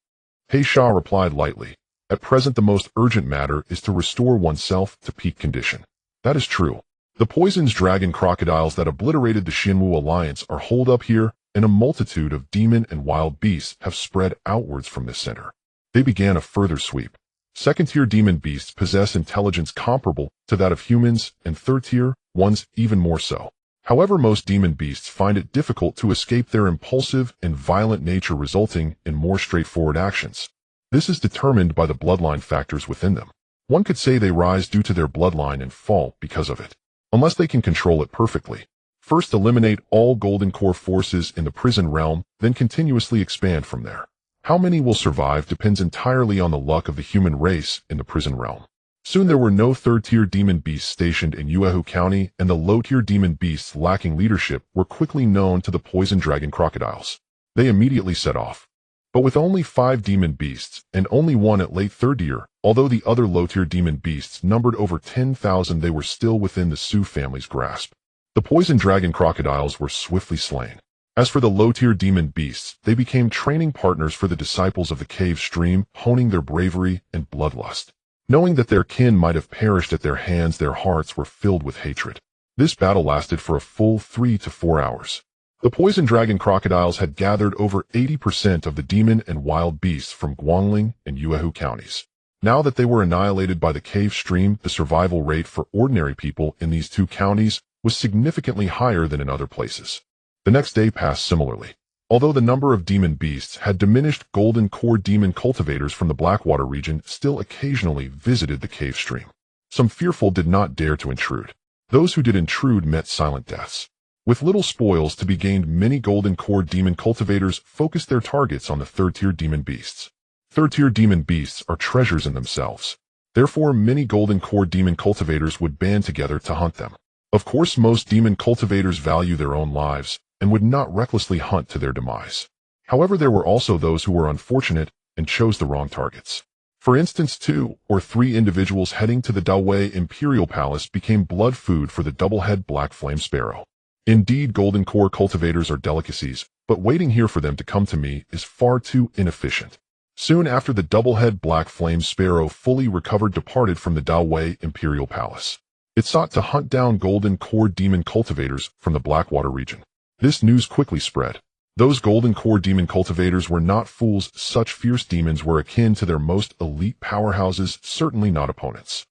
Speaker 1: He Sha replied lightly. "At present the most urgent matter is to restore oneself to peak condition." "That is true. The poisoned dragon crocodiles that obliterated the Xianwu Alliance are holed up here, and a multitude of demon and wild beasts have spread outwards from this center." They began a further sweep. Second-tier demon beasts possess intelligence comparable to that of humans, and third-tier ones even more so. However, most demon beasts find it difficult to escape their impulsive and violent nature, resulting in more straightforward actions. This is determined by the bloodline factors within them. One could say they rise due to their bloodline and fall because of it, unless they can control it perfectly. First, eliminate all golden core forces in the prison realm, then continuously expand from there. How many will survive depends entirely on the luck of the human race in the prison realm. Soon there were no third-tier demon beasts stationed in Yuehu County, and the low-tier demon beasts lacking leadership were quickly known to the poison dragon crocodiles. They immediately set off. But with only 5 demon beasts, and only one at late third tier, although the other low-tier demon beasts numbered over 10,000, they were still within the Su family's grasp. The poison dragon crocodiles were swiftly slain. As for the low-tier demon beasts, they became training partners for the disciples of the cave stream, honing their bravery and bloodlust. Knowing that their kin might have perished at their hands, their hearts were filled with hatred. This battle lasted for a full 3 to 4 hours. The poison dragon crocodiles had gathered over 80% of the demon and wild beasts from Guangling and Yuehu counties. Now that they were annihilated by the cave stream, the survival rate for ordinary people in these two counties was significantly higher than in other places. The next day passed similarly. Although the number of demon beasts had diminished, golden core demon cultivators from the Blackwater region still occasionally visited the cave stream. Some fearful did not dare to intrude. Those who did intrude met silent deaths. With little spoils to be gained, many golden core demon cultivators focused their targets on the third-tier demon beasts. Third-tier demon beasts are treasures in themselves. Therefore, many golden core demon cultivators would band together to hunt them. Of course, most demon cultivators value their own lives and would not recklessly hunt to their demise. However, there were also those who were unfortunate and chose the wrong targets. For instance, 2 or 3 individuals heading to the Dawei Imperial Palace became blood food for the double-head black flame sparrow. Indeed, golden core cultivators are delicacies, but waiting here for them to come to me is far too inefficient. Soon after, the double-head black flame sparrow, fully recovered, departed from the Dawei Imperial Palace. It sought to hunt down golden core demon cultivators from the Blackwater region. This news quickly spread. Those golden core demon cultivators were not fools. Such fierce demons were akin to their most elite powerhouses, certainly not opponents.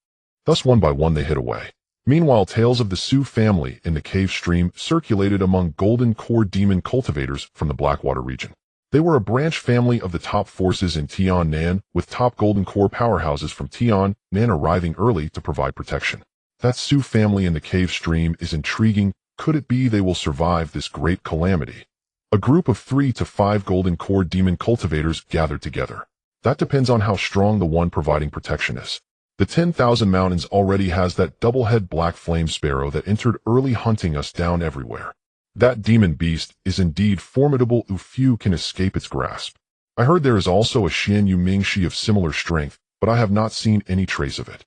Speaker 1: Thus, one by one, they hid away. Meanwhile, tales of the Su family in the cave stream circulated among golden core demon cultivators from the Blackwater region. They were a branch family of the top forces in Tian-Nan, with top golden core powerhouses from Tian-Nan arriving early to provide protection. That Su family in the cave stream is intriguing. Could it be they will survive this great calamity? A group of 3 to 5 golden core demon cultivators gathered together. That depends on how strong the one providing protection is. The 10,000 Mountains already has that double-head black flame sparrow that entered early, hunting us down everywhere. That demon beast is indeed formidable. Few can escape its grasp. I heard there is also a Xian Yu Mingxi of similar strength, but I have not seen any trace of it.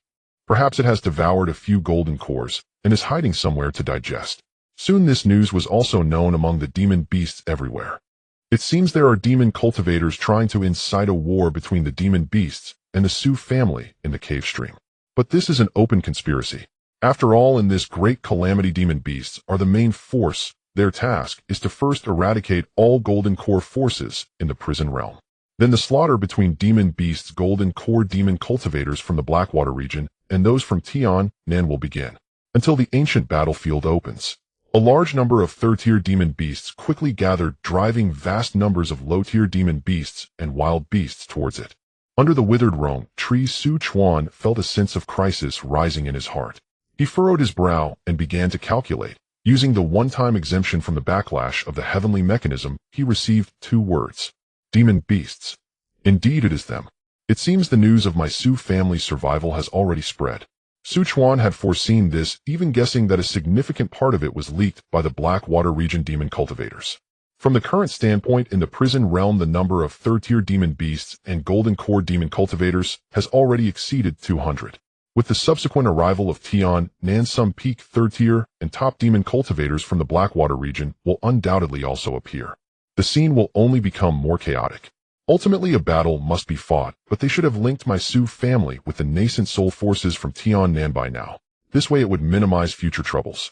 Speaker 1: Perhaps it has devoured a few golden cores and is hiding somewhere to digest. Soon this news was also known among the demon beasts everywhere. It seems there are demon cultivators trying to incite a war between the demon beasts and the Su family in the cave stream. But this is an open conspiracy. After all, in this great calamity, demon beasts are the main force. Their task is to first eradicate all golden core forces in the prison realm. Then the slaughter between demon beasts, golden core demon cultivators from the Blackwater region, and those from Tian-Nan will begin, until the ancient battlefield opens. A large number of third-tier demon beasts quickly gathered, driving vast numbers of low-tier demon beasts and wild beasts towards it. Under the withered rome tree, Chuan felt a sense of crisis rising in his heart. He furrowed his brow and began to calculate. Using the one-time exemption from the backlash of the heavenly mechanism, he received 2 words. Demon beasts. Indeed, it is them. It seems the news of my Su family's survival has already spread. Chuan had foreseen this, even guessing that a significant part of it was leaked by the Blackwater region demon cultivators. From the current standpoint, in the prison realm, the number of third-tier demon beasts and golden core demon cultivators has already exceeded 200. With the subsequent arrival of Tian-Nan, some peak third-tier and top demon cultivators from the Blackwater region will undoubtedly also appear. The scene will only become more chaotic. Ultimately, a battle must be fought, but they should have linked my Su family with the nascent soul forces from Tian-Nan by now. This way it would minimize future troubles.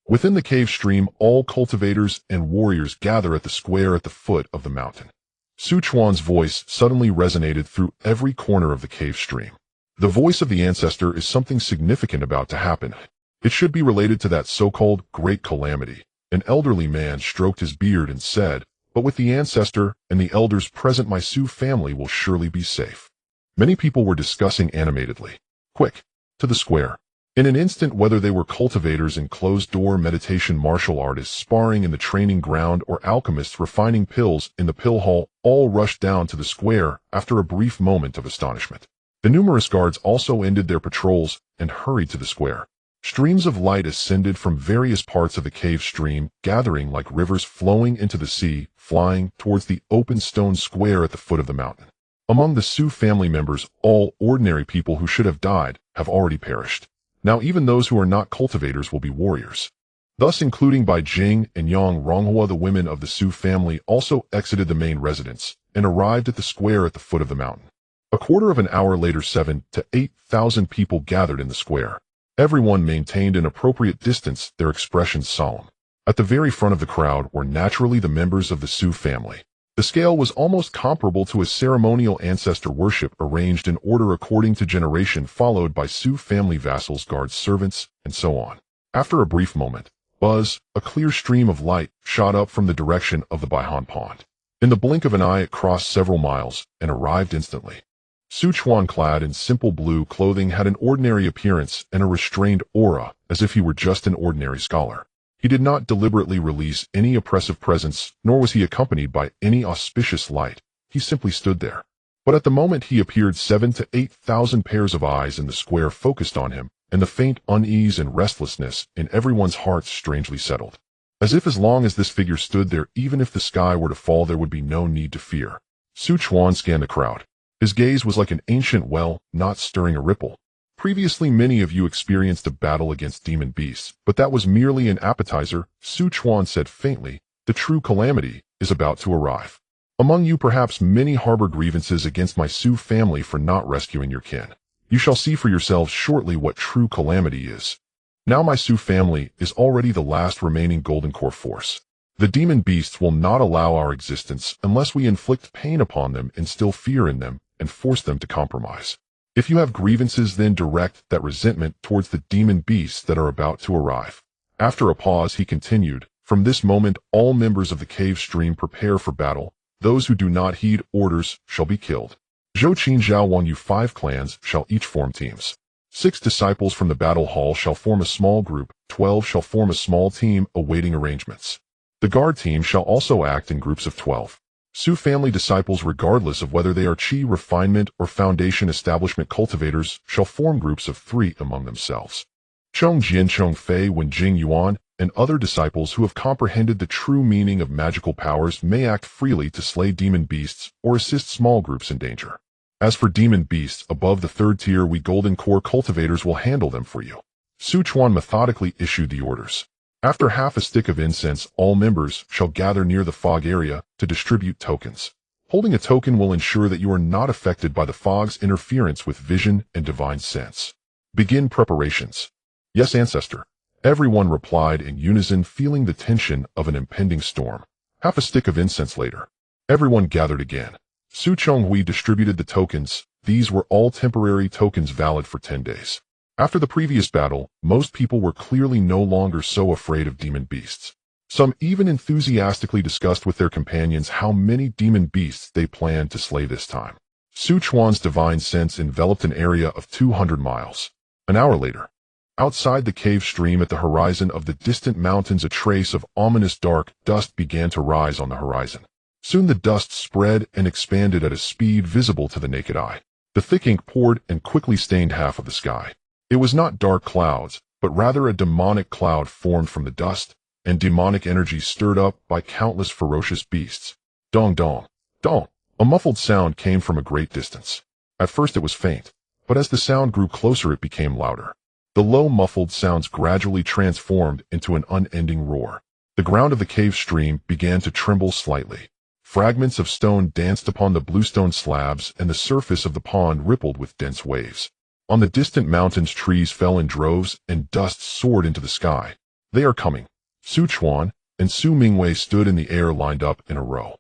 Speaker 1: Within the cave stream, all cultivators and warriors gather at the square at the foot of the mountain. Chuan's voice suddenly resonated through every corner of the cave stream. The voice of the ancestor is something significant about to happen. It should be related to that so-called great calamity. An elderly man stroked his beard and said, "But with the ancestor and the elders present, my Su family will surely be safe." Many people were discussing animatedly. Quick, to the square. In an instant, whether they were cultivators in closed-door meditation, martial artists sparring in the training ground, or alchemists refining pills in the pill hall, all rushed down to the square after a brief moment of astonishment. The numerous guards also ended their patrols and hurried to the square. Streams of light ascended from various parts of the cave stream, gathering like rivers flowing into the sea, flying towards the open stone square at the foot of the mountain. Among the Su family members, all ordinary people who should have died have already perished. Now even those who are not cultivators will be warriors. thus including by Jing and Yang Ronghua. The women of the Su family also exited the main residence and arrived at the square at the foot of the mountain. A quarter of an hour later, 7,000 to 8,000 people gathered in the square. Everyone maintained an appropriate distance, their expressions solemn. At the very front of the crowd were naturally the members of the Su family. The scale was almost comparable to a ceremonial ancestor worship arranged in order according to generation, followed by Su family vassals, guards, servants, and so on. After a brief moment, a clear stream of light shot up from the direction of the Baihan pond. In the blink of an eye it crossed several miles and arrived instantly. Su Chuan, clad in simple blue clothing, had an ordinary appearance and a restrained aura, as if he were just an ordinary scholar. He did not deliberately release any oppressive presence, nor was he accompanied by any auspicious light. He simply stood there. But at the moment he appeared, 7,000 to 8,000 pairs of eyes in the square focused on him, and the faint unease and restlessness in everyone's hearts strangely settled. As if as long as this figure stood there, even if the sky were to fall, there would be no need to fear. Su Chuan scanned the crowd. His gaze was like an ancient well, not stirring a ripple. Previously many of you experienced a battle against demon beasts, but that was merely an appetizer. Su Chuan said faintly, the true calamity is about to arrive. Among you perhaps many harbor grievances against my Su family for not rescuing your kin. You shall see for yourselves shortly what true calamity is. Now my Su family is already the last remaining golden core force. The demon beasts will not allow our existence unless we inflict pain upon them, instill fear in them, and force them to compromise. If you have grievances, then direct that resentment towards the demon beasts that are about to arrive. After a pause he continued, from this moment all members of the cave stream prepare for battle. Those who do not heed orders shall be killed. Zhou Qin Zhao Wang Yu 5 clans shall each form teams. 6 disciples from the battle hall shall form a small group, 12 shall form a small team awaiting arrangements. The guard team shall also act in groups of 12. Su family disciples, regardless of whether they are Qi refinement or foundation establishment cultivators, shall form groups of 3 among themselves. Chong Jian, Chong Fei, Wen Jing Yuan, and other disciples who have comprehended the true meaning of magical powers may act freely to slay demon beasts or assist small groups in danger. As for demon beasts above the 3rd tier, we golden core cultivators will handle them for you. Su Chuan methodically issued the orders. After half a stick of incense, all members shall gather near the fog area to distribute tokens. Holding a token will ensure that you are not affected by the fog's interference with vision and divine sense. Begin preparations. Yes, Ancestor. Everyone replied in unison, feeling the tension of an impending storm. Half a stick of incense later, everyone gathered again. Su Chonghui distributed the tokens. These were all temporary tokens valid for 10 days. After the previous battle, most people were clearly no longer so afraid of demon beasts. Some even enthusiastically discussed with their companions how many demon beasts they planned to slay this time. Su Chuan's divine sense enveloped an area of 200 miles. An hour later, outside the cave stream at the horizon of the distant mountains, a trace of ominous dark dust began to rise on the horizon. Soon the dust spread and expanded at a speed visible to the naked eye. The thick ink poured and quickly stained half of the sky. It was not dark clouds, but rather a demonic cloud formed from the dust, and demonic energy stirred up by countless ferocious beasts. Dong dong, dong. A muffled sound came from a great distance. At first it was faint, but as the sound grew closer it became louder. The low muffled sounds gradually transformed into an unending roar. The ground of the cave stream began to tremble slightly. Fragments of stone danced upon the bluestone slabs, and the surface of the pond rippled with dense waves. On the distant mountains trees fell in droves, and dust soared into the sky. They are coming. Su Chuan and Su Mingwei stood in the air, lined up in a row.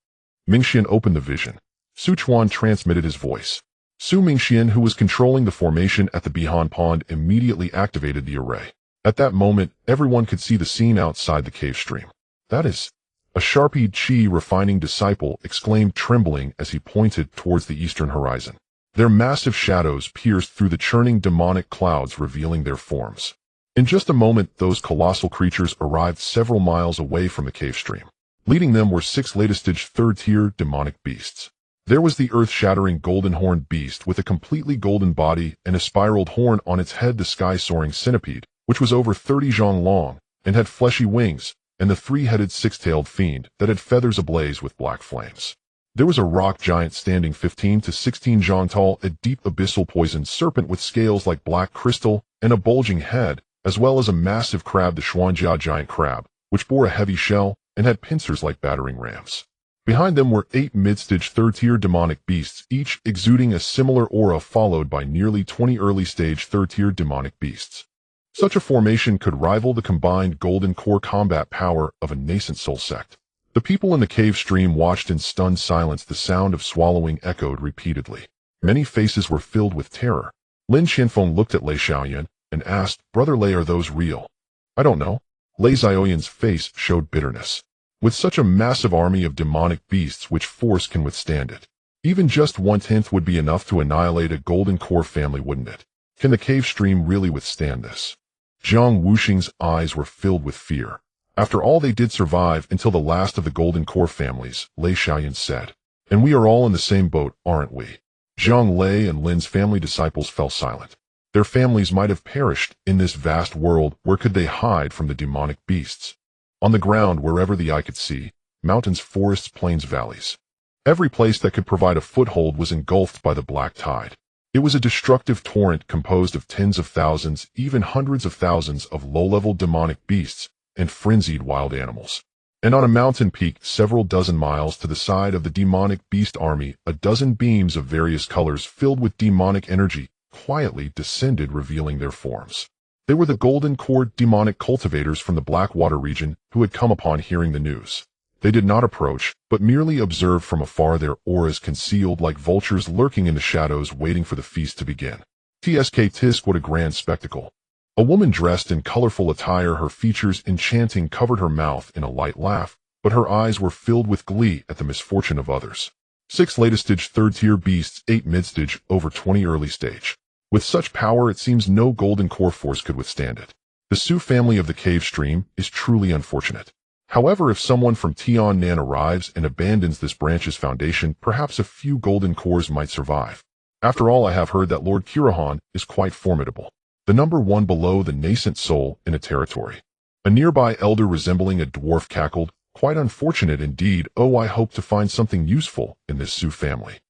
Speaker 1: Mingxian opened the vision. Su Chuan transmitted his voice. Su Mingxian, who was controlling the formation at the Baihan pond, immediately activated the array. At that moment, everyone could see the scene outside the cave stream. That is, a sharp-eyed Qi refining disciple exclaimed, trembling as he pointed towards the eastern horizon. Their massive shadows pierced through the churning demonic clouds, revealing their forms. In just a moment, those colossal creatures arrived several miles away from the cave stream. Leading them were 6 latest-stage 3rd-tier demonic beasts. There was the earth-shattering golden-horned beast with a completely golden body and a spiraled horn on its head, the sky-soaring centipede, which was over 30 zhang long and had fleshy wings, and the 3-headed 6-tailed fiend that had feathers ablaze with black flames. There was a rock giant standing 15 to 16 zhang tall, a deep abyssal poisoned serpent with scales like black crystal and a bulging head, as well as a massive crab, the Xuanjia giant crab, which bore a heavy shell and had pincers like battering rams. Behind them were 8 mid-stage third-tier demonic beasts, each exuding a similar aura, followed by nearly 20 early-stage third-tier demonic beasts. Such a formation could rival the combined golden core combat power of a nascent soul sect. The people in the cave stream watched in stunned silence. The sound of swallowing echoed repeatedly. Many faces were filled with terror. Lin Qianfeng looked at Lei Xiaoyan and asked, "Brother Lei, are those real?" "I don't know." Lei Xiaoyan's face showed bitterness. With such a massive army of demonic beasts, which force can withstand it? Even just 1/10 would be enough to annihilate a golden core family, wouldn't it? Can the cave stream really withstand this? Zhang Wuxing's eyes were filled with fear. After all, they did survive until the last of the golden core families, Lei Xiaoyan said. And we are all in the same boat, aren't we? Zhang Lei and Lin's family disciples fell silent. Their families might have perished in this vast world. Where could they hide from the demonic beasts? On the ground, wherever the eye could see, mountains, forests, plains, valleys. Every place that could provide a foothold was engulfed by the black tide. It was a destructive torrent composed of tens of thousands, even hundreds of thousands of low-level demonic beasts and frenzied wild animals. And on a mountain peak several dozen miles to the side of the demonic beast army, a dozen beams of various colors filled with demonic energy quietly descended, revealing their forms. They were the golden core demonic cultivators from the Blackwater region who had come upon hearing the news. They did not approach, but merely observed from afar, their auras concealed like vultures lurking in the shadows, waiting for the feast to begin. Tisk, what a grand spectacle. A woman dressed in colorful attire, her features enchanting, covered her mouth in a light laugh, but her eyes were filled with glee at the misfortune of others. 6 latest stage third-tier beasts, 8 mid-stage, over 20 early stage. With such power, it seems no golden core force could withstand it. The Su family of the cave stream is truly unfortunate. However, if someone from Tiannan arrives and abandons this branch's foundation, perhaps a few golden cores might survive. After all, I have heard that Lord Kirahan is quite formidable. The number 1 below the nascent soul in a territory. A nearby elder resembling a dwarf cackled, "Quite unfortunate indeed. Oh, I hope to find something useful in this Su family.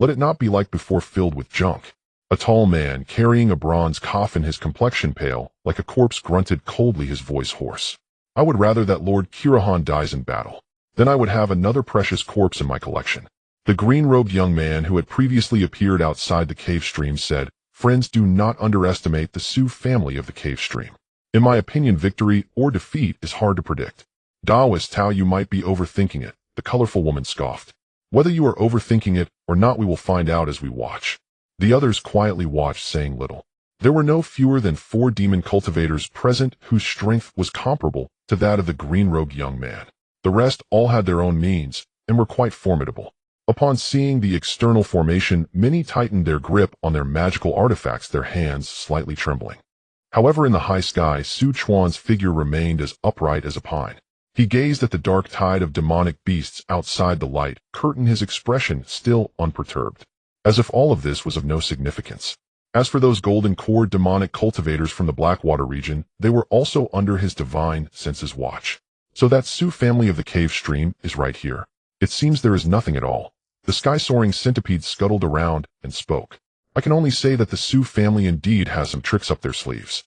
Speaker 1: Let it not be like before, filled with junk." A tall man carrying a bronze coffin, his complexion pale, like a corpse, grunted coldly, his voice hoarse. "I would rather that Lord Kirahan dies in battle. Then I would have another precious corpse in my collection." The green-robed young man who had previously appeared outside the cave stream said, "Friends, do not underestimate the Su family of the cave stream. In my opinion, victory or defeat is hard to predict." "Daoist Tao, you might be overthinking it," the colorful woman scoffed. "Whether you are overthinking it or not, we will find out as we watch." The others quietly watched, saying little. There were no fewer than 4 demon cultivators present whose strength was comparable to that of the green-robed young man. The rest all had their own means and were quite formidable. Upon seeing the external formation, many tightened their grip on their magical artifacts, their hands slightly trembling. However, in the high sky, Su Chuan's figure remained as upright as a pine. He gazed at the dark tide of demonic beasts outside the light curtain, his expression still unperturbed, as if all of this was of no significance. As for those golden core demonic cultivators from the Blackwater region, they were also under his divine senses watch. So that Su family of the cave stream is right here. It seems there is nothing at all. The sky-soaring centipede scuttled around and spoke. "I can only say that the Su family indeed has some tricks up their sleeves."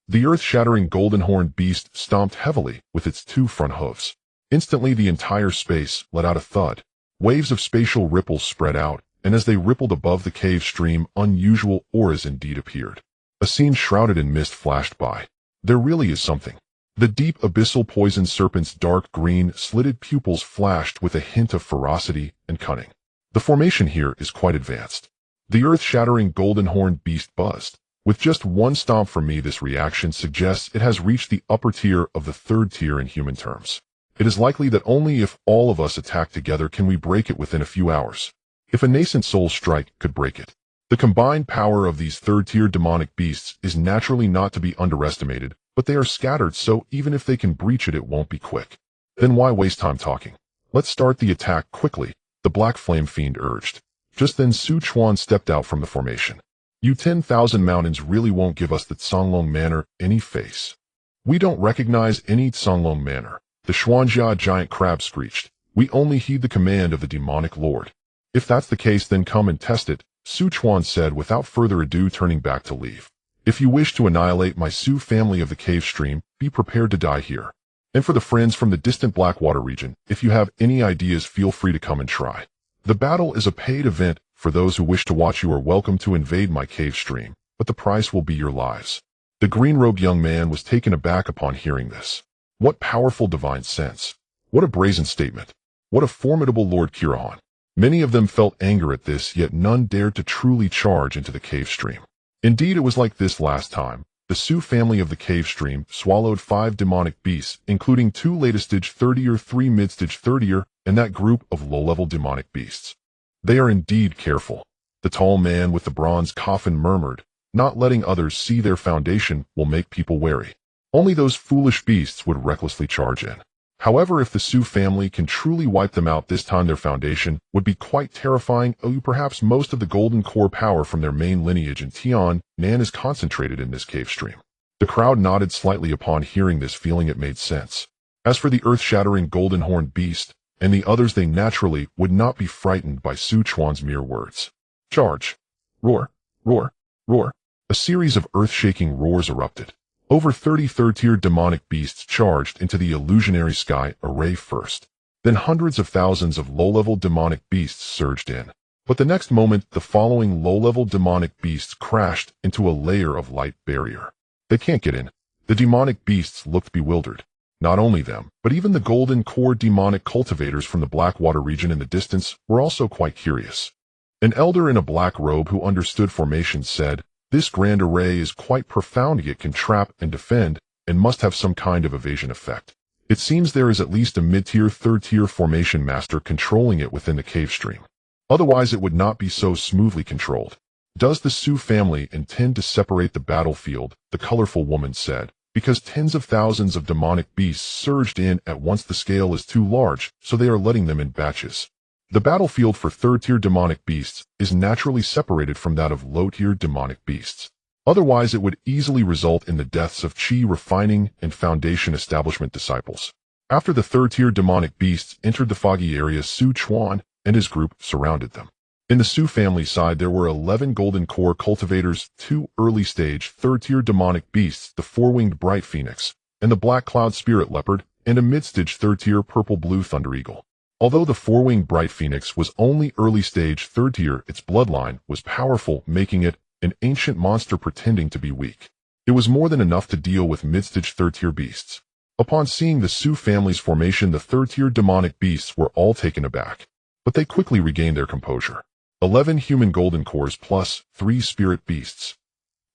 Speaker 1: The earth-shattering golden-horned beast stomped heavily with its 2 front hooves. Instantly, the entire space let out a thud. Waves of spatial ripples spread out, and as they rippled above the cave stream, unusual auras indeed appeared. A scene shrouded in mist flashed by. There really is something. The deep abyssal poison serpent's dark green, slitted pupils flashed with a hint of ferocity and cunning. The formation here is quite advanced. The earth-shattering golden-horned beast buzzed. With just 1 stomp from me, this reaction suggests it has reached the upper tier of the 3rd tier in human terms. It is likely that only if all of us attack together can we break it within a few hours. If a nascent soul strike could break it. The combined power of these 3rd-tier demonic beasts is naturally not to be underestimated, but they are scattered, so even if they can breach it, it won't be quick. Then why waste time talking? Let's start the attack quickly, the Black Flame Fiend urged. Just then Su Chuan stepped out from the formation. "You 10,000 mountains really won't give us the Songlong Manor any face. We don't recognize any Songlong Manor," the Xuanjia giant crab screeched. "We only heed the command of the demonic lord." "If that's the case, then come and test it," Su Chuan said without further ado, turning back to leave. If you wish to annihilate my Sioux family of the cave stream, be prepared to die here. And for the friends from the distant Blackwater region, if you have any ideas, feel free to come and try. The battle is a paid event. For those who wish to watch, you are welcome to invade my cave stream, but the price will be your lives. The green-robed young man was taken aback upon hearing this. What powerful divine sense! What a brazen statement! What a formidable Lord Kirahan! Many of them felt anger at this, yet none dared to truly charge into the cave stream. Indeed, it was like this last time. The Sioux family of the cave stream swallowed 5 demonic beasts, including 2 late-stage 30-year, 3 mid-stage 30-year, and that group of low-level demonic beasts. They are indeed careful. The tall man with the bronze coffin murmured, not letting others see their foundation will make people wary. Only those foolish beasts would recklessly charge in. However, if the Sioux family can truly wipe them out this time, their foundation would be quite terrifying. Perhaps most of the golden core power from their main lineage in Tian Nan is concentrated in this cave stream. The crowd nodded slightly upon hearing this, feeling it made sense. As for the earth-shattering golden horned beast and the others, they naturally would not be frightened by Su Chuan's mere words. Charge! Roar! Roar! Roar! A series of earth-shaking roars erupted. Over 30 third-tier demonic beasts charged into the illusionary sky array first. Then hundreds of thousands of low-level demonic beasts surged in. But the next moment, the following low-level demonic beasts crashed into a layer of light barrier. They can't get in. The demonic beasts looked bewildered. Not only them, but even the golden core demonic cultivators from the Blackwater region in the distance were also quite curious. An elder in a black robe who understood formation said, "This grand array is quite profound, yet can trap and defend, and must have some kind of evasion effect. It seems there is at least a mid-tier, third-tier formation master controlling it within the cave stream. Otherwise it would not be so smoothly controlled." "Does the Sioux family intend to separate the battlefield?" the colorful woman said. "Because tens of thousands of demonic beasts surged in at once, the scale is too large, so they are letting them in batches. The battlefield for third-tier demonic beasts is naturally separated from that of low-tier demonic beasts. Otherwise, it would easily result in the deaths of Qi refining and foundation establishment disciples." After the third-tier demonic beasts entered the foggy area, Su Chuan and his group surrounded them. In the Su family side, there were 11 golden core cultivators, 2 early-stage third-tier demonic beasts, the four-winged bright phoenix, and the black cloud spirit leopard, and a mid-stage third-tier purple-blue thunder eagle. Although the four-winged bright phoenix was only early-stage third-tier, its bloodline was powerful, making it an ancient monster pretending to be weak. It was more than enough to deal with mid-stage third-tier beasts. Upon seeing the Su family's formation, the third-tier demonic beasts were all taken aback. But they quickly regained their composure. 11 human golden cores plus 3 spirit beasts.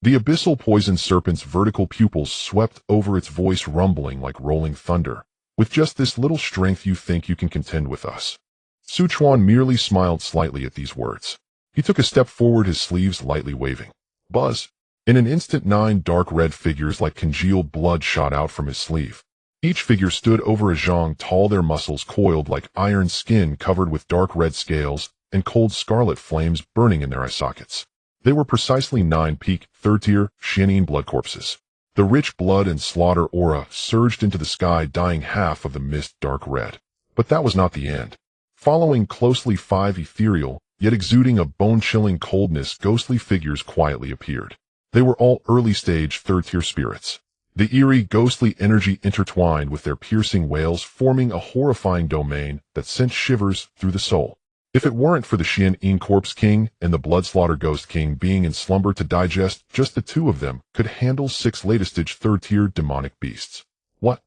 Speaker 1: The abyssal poison serpent's vertical pupils swept over, its voice rumbling like rolling thunder. "With just this little strength, you think you can contend with us?" Su Chuan merely smiled slightly at these words. He took a step forward, his sleeves lightly waving. Buzz! In an instant, 9 dark red figures like congealed blood shot out from his sleeve. Each figure stood over a zhang tall, their muscles coiled like iron, skin covered with dark red scales, and cold scarlet flames burning in their eye sockets. They were precisely 9 peak, third-tier, Xianyin blood corpses. The rich blood and slaughter aura surged into the sky, dyeing half of the mist dark red. But that was not the end. Following closely, 5 ethereal, yet exuding a bone-chilling coldness, ghostly figures quietly appeared. They were all early-stage third-tier spirits. The eerie, ghostly energy intertwined with their piercing wails, forming a horrifying domain that sent shivers through the soul. If it weren't for the Xianyin Corpse King and the Bloodslaughter Ghost King being in slumber to digest, just the 2 of them could handle 6 latest-stage third-tier demonic beasts. What?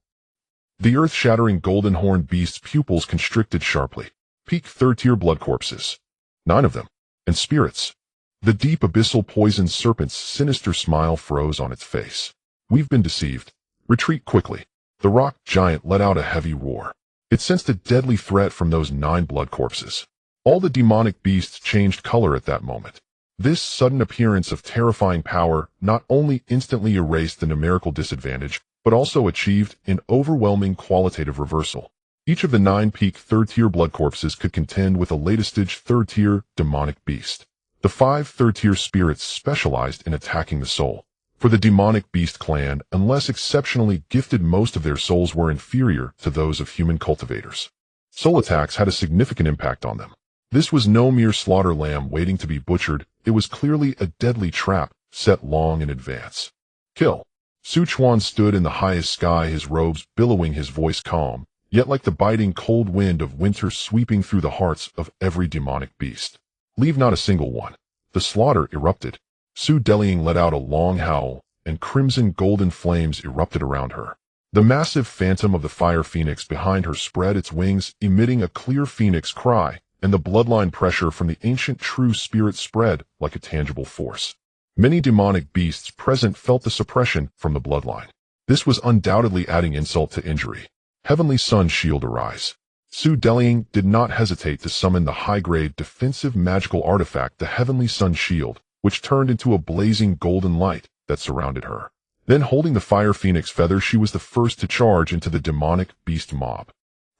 Speaker 1: The earth-shattering golden horned beast's pupils constricted sharply. Peak third-tier blood corpses. 9 of them. And spirits. The deep abyssal poison serpent's sinister smile froze on its face. "We've been deceived. Retreat quickly." The rock giant let out a heavy roar. It sensed a deadly threat from those 9 blood corpses. All the demonic beasts changed color at that moment. This sudden appearance of terrifying power not only instantly erased the numerical disadvantage, but also achieved an overwhelming qualitative reversal. Each of the 9 peak third-tier blood corpses could contend with a latest-stage third-tier demonic beast. The 5 third-tier spirits specialized in attacking the soul. For the demonic beast clan, unless exceptionally gifted, most of their souls were inferior to those of human cultivators. Soul attacks had a significant impact on them. This was no mere slaughter lamb waiting to be butchered. It was clearly a deadly trap, set long in advance. Kill. Su Chuan stood in the highest sky, his robes billowing, his voice calm, yet like the biting cold wind of winter sweeping through the hearts of every demonic beast. Leave not a single one. The slaughter erupted. Su Deliang let out a long howl, and crimson golden flames erupted around her. The massive phantom of the fire phoenix behind her spread its wings, emitting a clear phoenix cry, and the bloodline pressure from the ancient true spirit spread like a tangible force. Many demonic beasts present felt the suppression from the bloodline. This was undoubtedly adding insult to injury. Heavenly Sun Shield arise. Su Deliang did not hesitate to summon the high-grade defensive magical artifact, the Heavenly Sun Shield, which turned into a blazing golden light that surrounded her. Then, holding the fire phoenix feather, she was the first to charge into the demonic beast mob.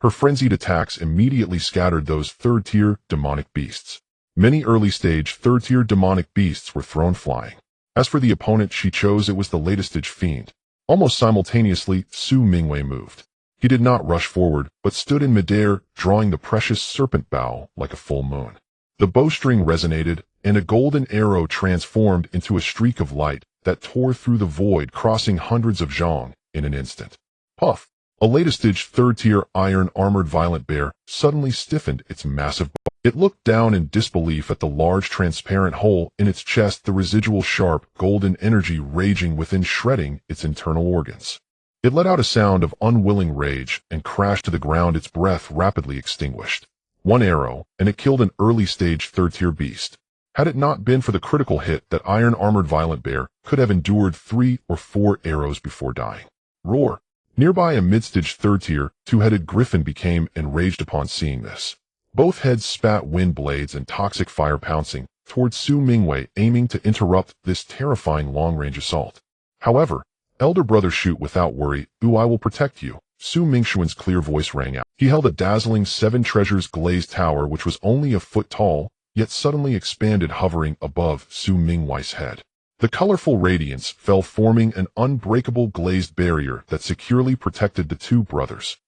Speaker 1: Her frenzied attacks immediately scattered those third-tier demonic beasts. Many early-stage third-tier demonic beasts were thrown flying. As for the opponent she chose, it was the latest-stage fiend. Almost simultaneously, Su Mingwei moved. He did not rush forward, but stood in midair, drawing the precious serpent bow like a full moon. The bowstring resonated, and a golden arrow transformed into a streak of light that tore through the void, crossing hundreds of zhong in an instant. Puff! A latest-stage third-tier iron-armored violent bear suddenly stiffened its massive body. It looked down in disbelief at the large transparent hole in its chest, the residual sharp, golden energy raging within, shredding its internal organs. It let out a sound of unwilling rage and crashed to the ground, its breath rapidly extinguished. One arrow, and it killed an early-stage third-tier beast. Had it not been for the critical hit, that iron-armored violent bear could have endured 3 or 4 arrows before dying. Roar! Nearby, a mid-stage third-tier, two-headed griffin became enraged upon seeing this. Both heads spat wind blades and toxic fire, pouncing towards Su Mingwei, aiming to interrupt this terrifying long-range assault. However, elder brother, shoot without worry. I will protect you. Su Mingxuan's clear voice rang out. He held a dazzling 7 treasures glazed tower which was only a foot tall, yet suddenly expanded, hovering above Su Mingwei's head. The colorful radiance fell, forming an unbreakable glazed barrier that securely protected the two brothers.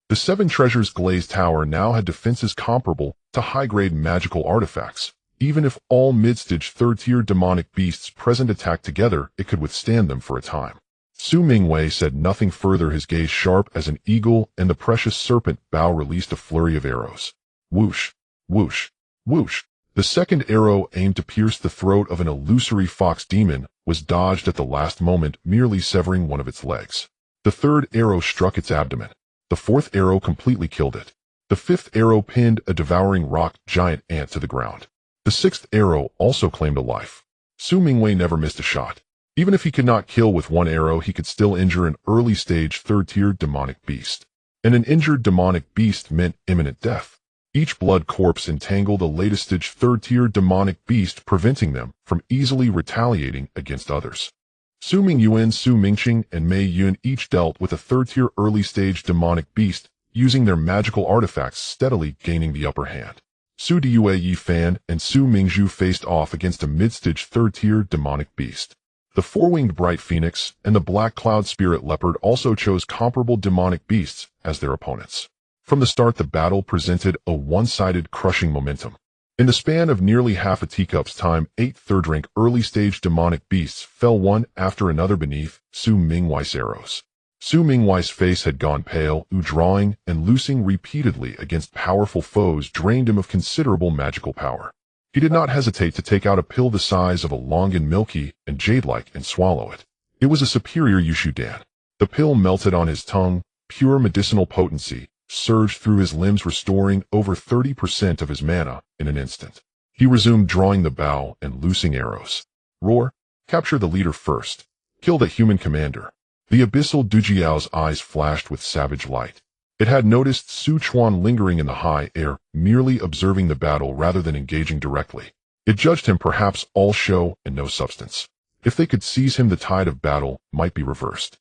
Speaker 1: The 7 treasures glazed tower now had defenses comparable to high-grade magical artifacts. Even if all mid-stage third-tier demonic beasts present attacked together, it could withstand them for a time. Su Mingwei said nothing further, his gaze sharp as an eagle, and the precious serpent bow released a flurry of arrows. Whoosh! Whoosh! Whoosh! The second arrow, aimed to pierce the throat of an illusory fox demon, was dodged at the last moment, merely severing one of its legs. The third arrow struck its abdomen. The fourth arrow completely killed it. The fifth arrow pinned a devouring rock giant ant to the ground. The sixth arrow also claimed a life. Su Mingwei never missed a shot. Even if he could not kill with one arrow, he could still injure an early-stage third-tier demonic beast. And an injured demonic beast meant imminent death. Each blood corpse entangled a latest-stage third-tier demonic beast, preventing them from easily retaliating against others. Su Mingyuan, Su Mingqing, and Mei Yun each dealt with a third-tier early-stage demonic beast, using their magical artifacts, steadily gaining the upper hand. Su Diyue Yifan and Su Mingzhu faced off against a mid-stage third-tier demonic beast. The four-winged bright phoenix and the black cloud spirit leopard also chose comparable demonic beasts as their opponents. From the start, the battle presented a one-sided, crushing momentum. In the span of nearly half a teacup's time, 8 third-rank early-stage demonic beasts fell one after another beneath Su Mingwei's arrows. Su Mingwei's face had gone pale, drawing and loosing repeatedly against powerful foes drained him of considerable magical power. He did not hesitate to take out a pill the size of a longan milky and jade-like and swallow it. It was a superior Yushudan. The pill melted on his tongue, pure medicinal potency surged through his limbs, restoring over 30% of his mana in an instant. He resumed drawing the bow and loosing arrows. Roar! Capture the leader first. Kill the human commander. The abyssal Dujiao's eyes flashed with savage light. It had noticed Su Chuan lingering in the high air, merely observing the battle rather than engaging directly. It judged him perhaps all show and no substance. If they could seize him, the tide of battle might be reversed.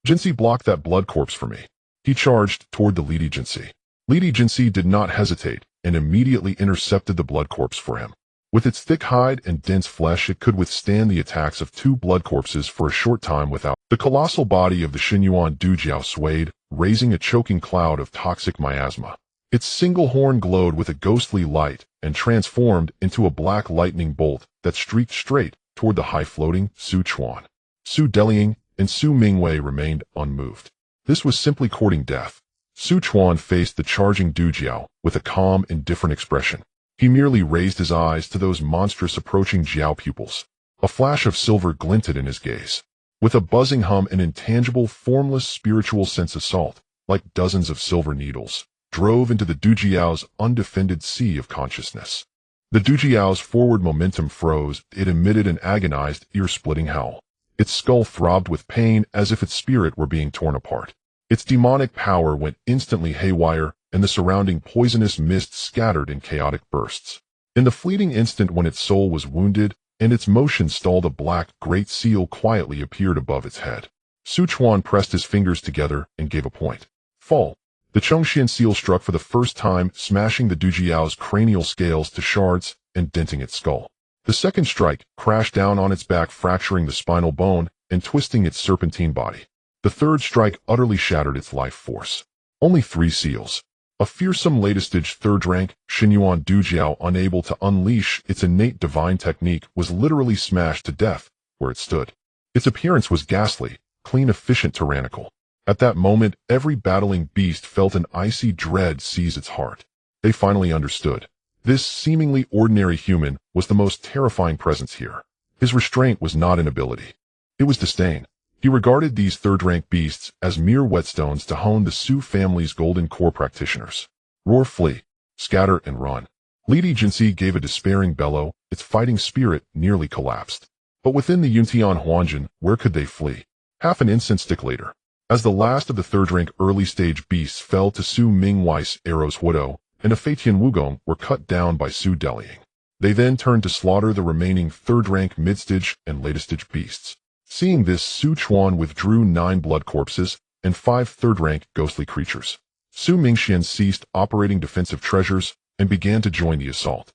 Speaker 1: Jinsi, block that blood corpse for me. He charged toward the Lady Jinsi. Lady Jinsi did not hesitate and immediately intercepted the blood corpse for him. With its thick hide and dense flesh, it could withstand the attacks of 2 blood corpses for a short time without. The colossal body of the Xinyuan Dujiao swayed, raising a choking cloud of toxic miasma. Its single horn glowed with a ghostly light and transformed into a black lightning bolt that streaked straight toward the high-floating Su Chuan. Su Delying and Su Mingwei remained unmoved. This was simply courting death. Su Chuan faced the charging Du Jiao with a calm, indifferent expression. He merely raised his eyes to those monstrous approaching Jiao pupils. A flash of silver glinted in his gaze. With a buzzing hum, an intangible, formless spiritual sense assault, like dozens of silver needles, drove into the Du Jiao's undefended sea of consciousness. The Du Jiao's forward momentum froze. It emitted an agonized, ear-splitting howl. Its skull throbbed with pain as if its spirit were being torn apart. Its demonic power went instantly haywire, and the surrounding poisonous mist scattered in chaotic bursts. In the fleeting instant when its soul was wounded, and its motion stalled, a black great seal quietly appeared above its head. Su Chuan pressed his fingers together and gave a point. Fall. The Chongxian seal struck for the first time, smashing the Du Jiao's cranial scales to shards and denting its skull. The second strike crashed down on its back, fracturing the spinal bone and twisting its serpentine body. The third strike utterly shattered its life force. Only 3 seals. A fearsome latest-stage third-rank Xinyuan Du Jiao, unable to unleash its innate divine technique, was literally smashed to death where it stood. Its appearance was ghastly, clean, efficient, tyrannical. At that moment, every battling beast felt an icy dread seize its heart. They finally understood. This seemingly ordinary human was the most terrifying presence here. His restraint was not inability. It was disdain. He regarded these third-rank beasts as mere whetstones to hone the Su family's golden core practitioners. Roar, flee, scatter, and run. Lady Jinxi gave a despairing bellow. Its fighting spirit nearly collapsed. But within the Yuntian Huanjin, where could they flee? Half an instant later, as the last of the third-rank early-stage beasts fell to Su Mingwei's arrows, Huodo and a Feitian Wugong were cut down by Su Delying. They then turned to slaughter the remaining third-rank mid-stage and latest-stage beasts. Seeing this, Su Chuan withdrew 9 blood corpses and 5 third-rank ghostly creatures. Su Mingxian ceased operating defensive treasures and began to join the assault.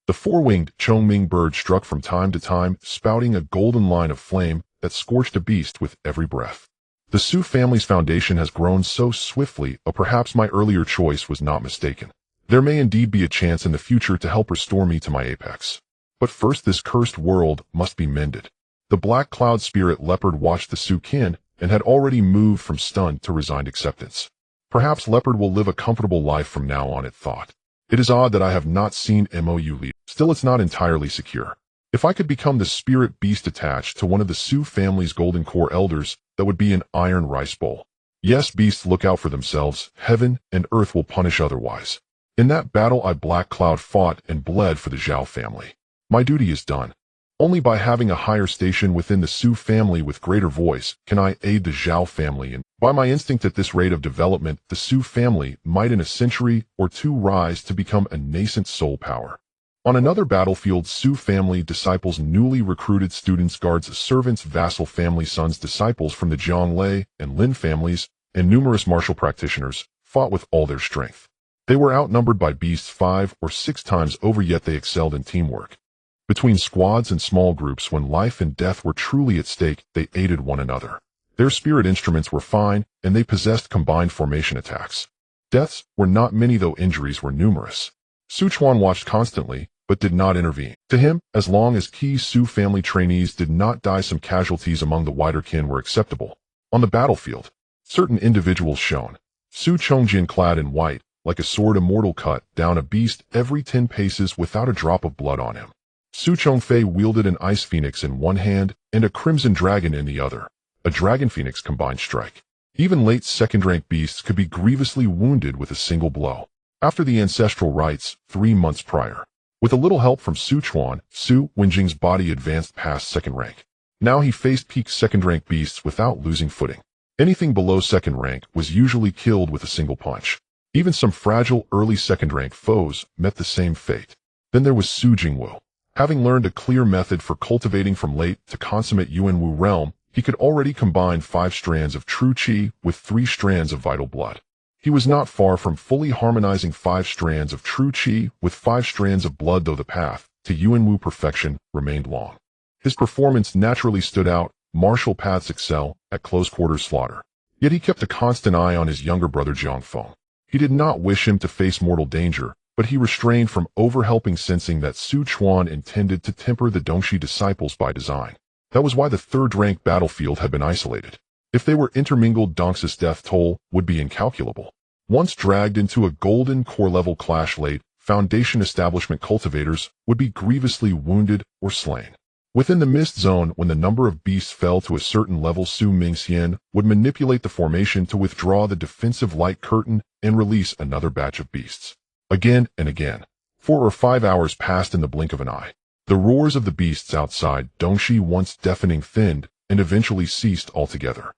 Speaker 1: The 4-winged Chongming bird struck from time to time, spouting a golden line of flame that scorched a beast with every breath. The Su family's foundation has grown so swiftly, perhaps my earlier choice was not mistaken. There may indeed be a chance in the future to help restore me to my apex. But first, this cursed world must be mended. The black cloud spirit leopard watched the Su kin and had already moved from stunned to resigned acceptance. Perhaps leopard will live a comfortable life from now on, it thought. It is odd that I have not seen Mou leave. Still, it's not entirely secure. If I could become the spirit beast attached to one of the Su family's golden core elders, that would be an iron rice bowl. Yes, beasts look out for themselves. Heaven and earth will punish otherwise. In that battle I Black Cloud fought and bled for the Zhao family. My duty is done. Only by having a higher station within the Su family with greater voice can I aid the Zhao family, and by my instinct at this rate of development, the Su family might in a century or 2 rise to become a nascent soul power. On another battlefield, Su family disciples, newly recruited students, guards, servants, vassal family sons, disciples from the Zhonglei and Lin families, and numerous martial practitioners fought with all their strength. They were outnumbered by beasts 5 or 6 times over, yet they excelled in teamwork. Between squads and small groups, when life and death were truly at stake, they aided one another. Their spirit instruments were fine, and they possessed combined formation attacks. Deaths were not many, though injuries were numerous. Su Chuan watched constantly, but did not intervene. To him, as long as key Su family trainees did not die, some casualties among the wider kin were acceptable. On the battlefield, certain individuals shone. Su Chongjin, clad in white, like a sword, Immortal, cut down a beast every 10 paces without a drop of blood on him. Su Chongfei wielded an ice phoenix in one hand and a crimson dragon in the other, a dragon phoenix combined strike. Even late second-rank beasts could be grievously wounded with a single blow. After the ancestral rites 3 months prior, with a little help from Su Chuan, Su Wenjing's body advanced past second rank. Now he faced peak second-rank beasts without losing footing. Anything below second rank was usually killed with a single punch. Even some fragile early second-rank foes met the same fate. Then there was Su Jingwu. Having learned a clear method for cultivating from late to consummate Yuanwu realm, he could already combine 5 strands of true qi with 3 strands of vital blood. He was not far from fully harmonizing 5 strands of true qi with 5 strands of blood, though the path to Yuanwu perfection remained long. His performance naturally stood out. Martial paths excel at close-quarters slaughter. Yet he kept a constant eye on his younger brother Jiangfeng. He did not wish him to face mortal danger, but he restrained from overhelping, sensing that Su Chuan intended to temper the Dongxi disciples by design. That was why the third-rank battlefield had been isolated. If they were intermingled, Dongxi's death toll would be incalculable. Once dragged into a golden core-level clash, late Foundation establishment cultivators would be grievously wounded or slain. Within the mist zone, when the number of beasts fell to a certain level, Su Mingxian would manipulate the formation to withdraw the defensive light curtain and release another batch of beasts. Again and again. 4 or 5 hours passed in the blink of an eye. The roars of the beasts outside Dongxi, once deafening, thinned and eventually ceased altogether.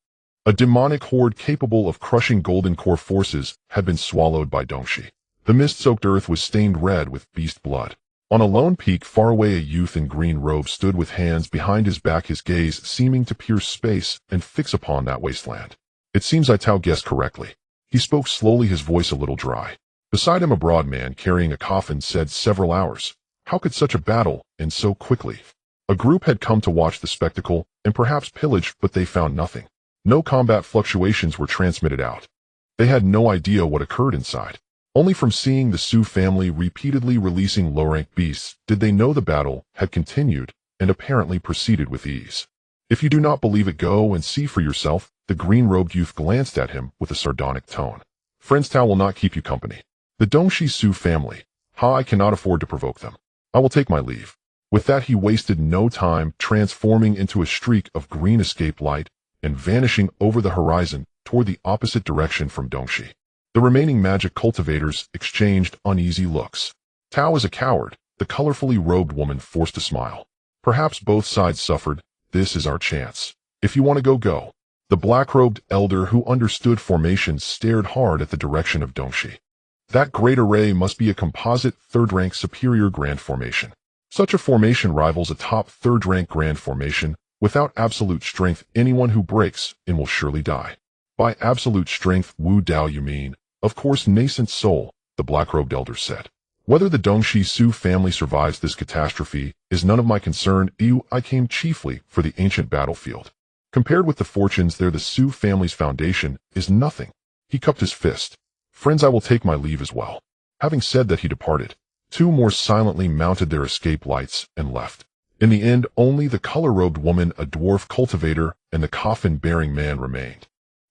Speaker 1: A demonic horde capable of crushing golden core forces had been swallowed by Dongxi. The mist-soaked earth was stained red with beast blood. On a lone peak far away, a youth in green robes stood with hands behind his back, his gaze seeming to pierce space and fix upon that wasteland. It seems I Tao guessed correctly. He spoke slowly, his voice a little dry. Beside him, a broad man carrying a coffin said, "Several hours. How could such a battle end so quickly?" A group had come to watch the spectacle and perhaps pillage, but they found nothing. No combat fluctuations were transmitted out. They had no idea what occurred inside. Only from seeing the Su family repeatedly releasing low-rank beasts did they know the battle had continued and apparently proceeded with ease. "If you do not believe it, go and see for yourself." The green-robed youth glanced at him with a sardonic tone. "Friends Tao will not keep you company. The Dongxi Su family. I cannot afford to provoke them. I will take my leave." With that, he wasted no time, transforming into a streak of green escape light and vanishing over the horizon toward the opposite direction from Dongxi. The remaining magic cultivators exchanged uneasy looks. "Tao is a coward," the colorfully robed woman forced a smile. "Perhaps both sides suffered. This is our chance. If you want to go, go." The black-robed elder, who understood formations, stared hard at the direction of Dongxi. That great array must be a composite third-rank superior grand formation. Such a formation rivals a top third-rank grand formation. Without absolute strength, anyone who breaks in will surely die. "By absolute strength, Wu Dao, you mean?" "Of course, nascent soul," the black-robed elder said. "Whether the Dongxi Su family survives this catastrophe is none of my concern. I came chiefly for the ancient battlefield. Compared with the fortunes there, the Su family's foundation is nothing." He cupped his fist. "Friends, I will take my leave as well." Having said that, he departed. 2 more silently mounted their escape lights and left. In the end, only the color-robed woman, a dwarf cultivator, and the coffin-bearing man remained.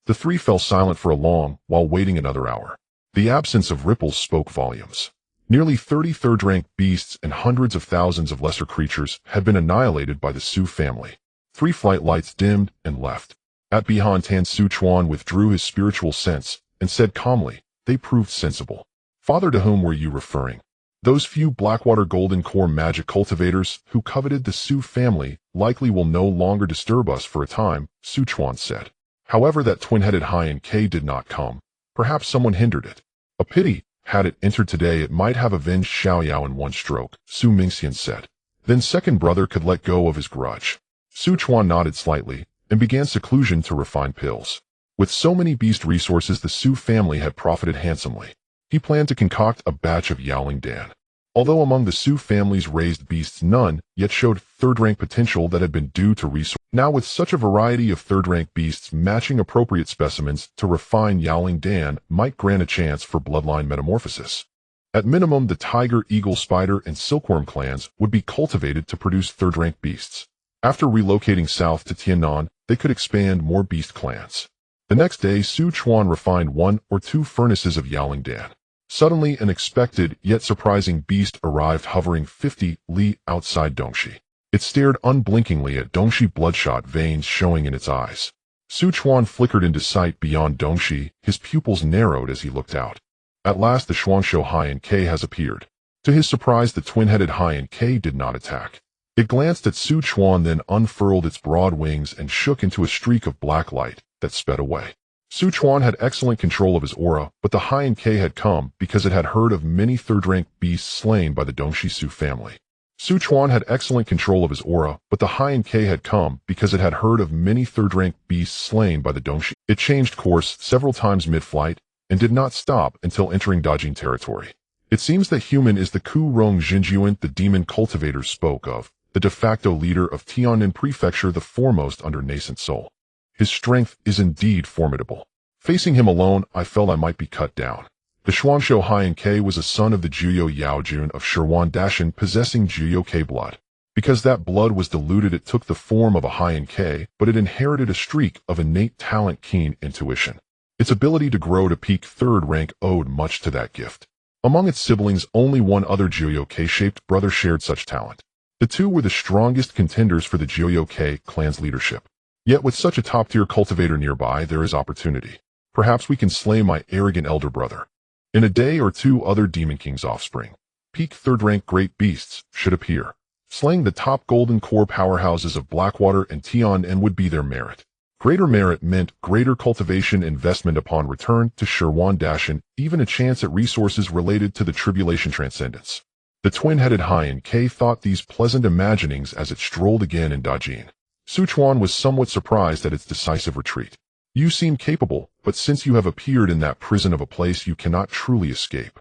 Speaker 1: The 3 fell silent for a long while, waiting another hour. The absence of ripples spoke volumes. Nearly 30 third-rank beasts and hundreds of thousands of lesser creatures had been annihilated by the Su family. 3 flight lights dimmed and left. At Bihan Tan, Su Chuan withdrew his spiritual sense and said calmly, "They proved sensible." "Father, to whom were you referring?" "Those few Blackwater Golden Core magic cultivators who coveted the Su family likely will no longer disturb us for a time," Su Chuan said. "However, that twin-headed High K did not come. Perhaps someone hindered it. A pity. Had it entered today, it might have avenged Xiaoyao in one stroke," Su Mingxian said. "Then second brother could let go of his grudge." Su Chuan nodded slightly and began seclusion to refine pills. With so many beast resources, the Su family had profited handsomely. He planned to concoct a batch of Yaoling Dan. Although among the Su family's raised beasts none yet showed third-rank potential that had been due to resource. Now with such a variety of third-rank beasts matching appropriate specimens to refine Yaoling Dan might grant a chance for bloodline metamorphosis. At minimum, the tiger, eagle, spider, and silkworm clans would be cultivated to produce third-rank beasts. After relocating south to Tiannan, they could expand more beast clans. The next day, Su Chuan refined 1 or 2 furnaces of Yaoling Dan. Suddenly, an expected yet surprising beast arrived, hovering 50 li outside Dongxi. It stared unblinkingly at Dongxi, bloodshot veins showing in its eyes. Su Chuan flickered into sight beyond Dongxi, his pupils narrowed as he looked out. At last, the Shuangshou High K has appeared. To his surprise, the twin-headed High K did not attack. It glanced at Su Chuan, then unfurled its broad wings and shook into a streak of black light that sped away. Su Chuan had excellent control of his aura, but the High K had come because it had heard of many third-rank beasts slain by the Dongxi Su family. Su Chuan had excellent control of his aura, but the High K had come because it had heard of many third-rank beasts slain by the Dongxi. It changed course several times mid-flight and did not stop until entering Dajing territory. It seems that human is the Ku Rong Jinjuan the demon cultivators spoke of, the de facto leader of Tiannan Prefecture, the foremost under nascent soul. His strength is indeed formidable. Facing him alone, I felt I might be cut down. The Chuan Haiyan K was a son of the Juyo Yaojun of Shirwan Dashan possessing Juyo K blood. Because that blood was diluted, it took the form of a Haiyan K, but it inherited a streak of innate talent, keen intuition. Its ability to grow to peak 3rd rank owed much to that gift. Among its siblings, only one other Juyo K-shaped brother shared such talent. The two were the strongest contenders for the Juyo K clan's leadership. Yet with such a top-tier cultivator nearby, there is opportunity. Perhaps we can slay my arrogant elder brother. In a day or two, other Demon King's offspring, peak 3rd rank great beasts, should appear. Slaying the top golden core powerhouses of Blackwater and Tian would be their merit. Greater merit meant greater cultivation investment upon return to Shirwan Dashan, even a chance at resources related to the Tribulation Transcendence. The twin-headed Haiyan K thought these pleasant imaginings as it strolled again in Dajin. Chuan was somewhat surprised at its decisive retreat. You seem capable, but since you have appeared in that prison of a place, you cannot truly escape.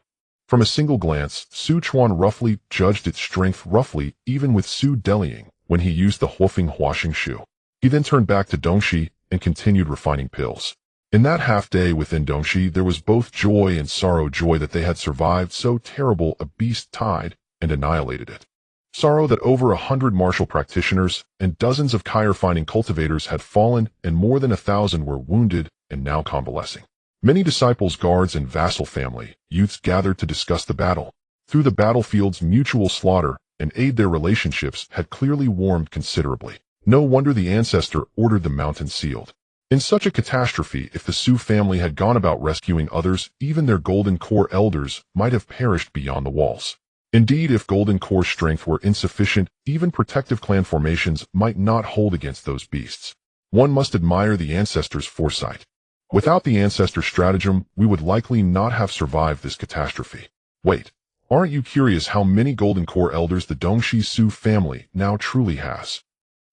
Speaker 1: From a single glance, Chuan roughly judged its strength roughly, even with Su Delying, when he used the Huofeng Huaxing Shu. He then turned back to Dongxi and continued refining pills. In that half-day within Dongxi, there was both joy and sorrow. Joy that they had survived so terrible a beast tied and annihilated it. Sorrow that over 100 martial practitioners and dozens of Kai-refining cultivators had fallen, and more than 1,000 were wounded and now convalescing. Many disciples, guards, and vassal family youths gathered to discuss the battle. Through the battlefield's mutual slaughter and aid, their relationships had clearly warmed considerably. No wonder the ancestor ordered the mountain sealed. In such a catastrophe, if the Su family had gone about rescuing others, even their Golden Core elders might have perished beyond the walls. Indeed, if Golden Core strength were insufficient, even protective clan formations might not hold against those beasts. One must admire the ancestor's foresight. Without the ancestor stratagem, we would likely not have survived this catastrophe. Wait, aren't you curious how many Golden Core elders the Dongxi Su family now truly has?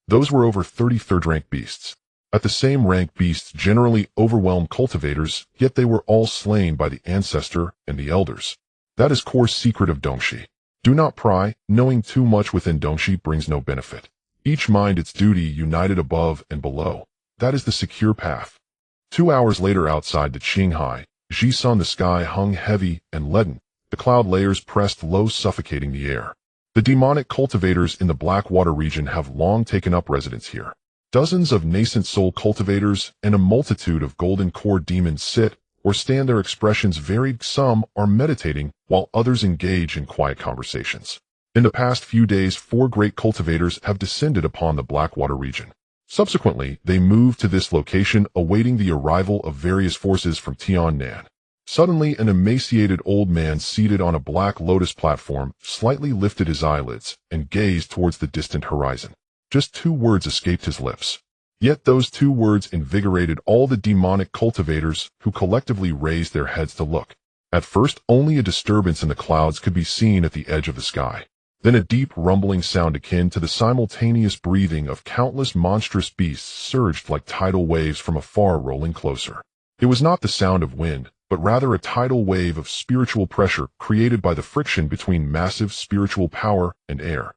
Speaker 1: Those were over 30 3rd-rank beasts. At the same rank, beasts generally overwhelm cultivators, yet they were all slain by the ancestor and the elders. That is core secret of Dongxi. Do not pry. Knowing too much within Dongxi brings no benefit. Each mind its duty, united above and below. That is the secure path. 2 hours later, outside the Qinghai, Jisun, the sky hung heavy and leaden. The cloud layers pressed low, suffocating the air. The demonic cultivators in the Blackwater region have long taken up residence here. Dozens of nascent soul cultivators and a multitude of Golden Core demons sit or stand. Their expressions varied. Some are meditating, while others engage in quiet conversations. In the past few days, 4 great cultivators have descended upon the Blackwater region. Subsequently, they moved to this location, awaiting the arrival of various forces from Tiannan. Suddenly, an emaciated old man seated on a black lotus platform slightly lifted his eyelids and gazed towards the distant horizon. Just 2 words escaped his lips. Yet those 2 words invigorated all the demonic cultivators, who collectively raised their heads to look. At first, only a disturbance in the clouds could be seen at the edge of the sky. Then a deep rumbling sound akin to the simultaneous breathing of countless monstrous beasts surged like tidal waves from afar, rolling closer. It was not the sound of wind, but rather a tidal wave of spiritual pressure created by the friction between massive spiritual power and air.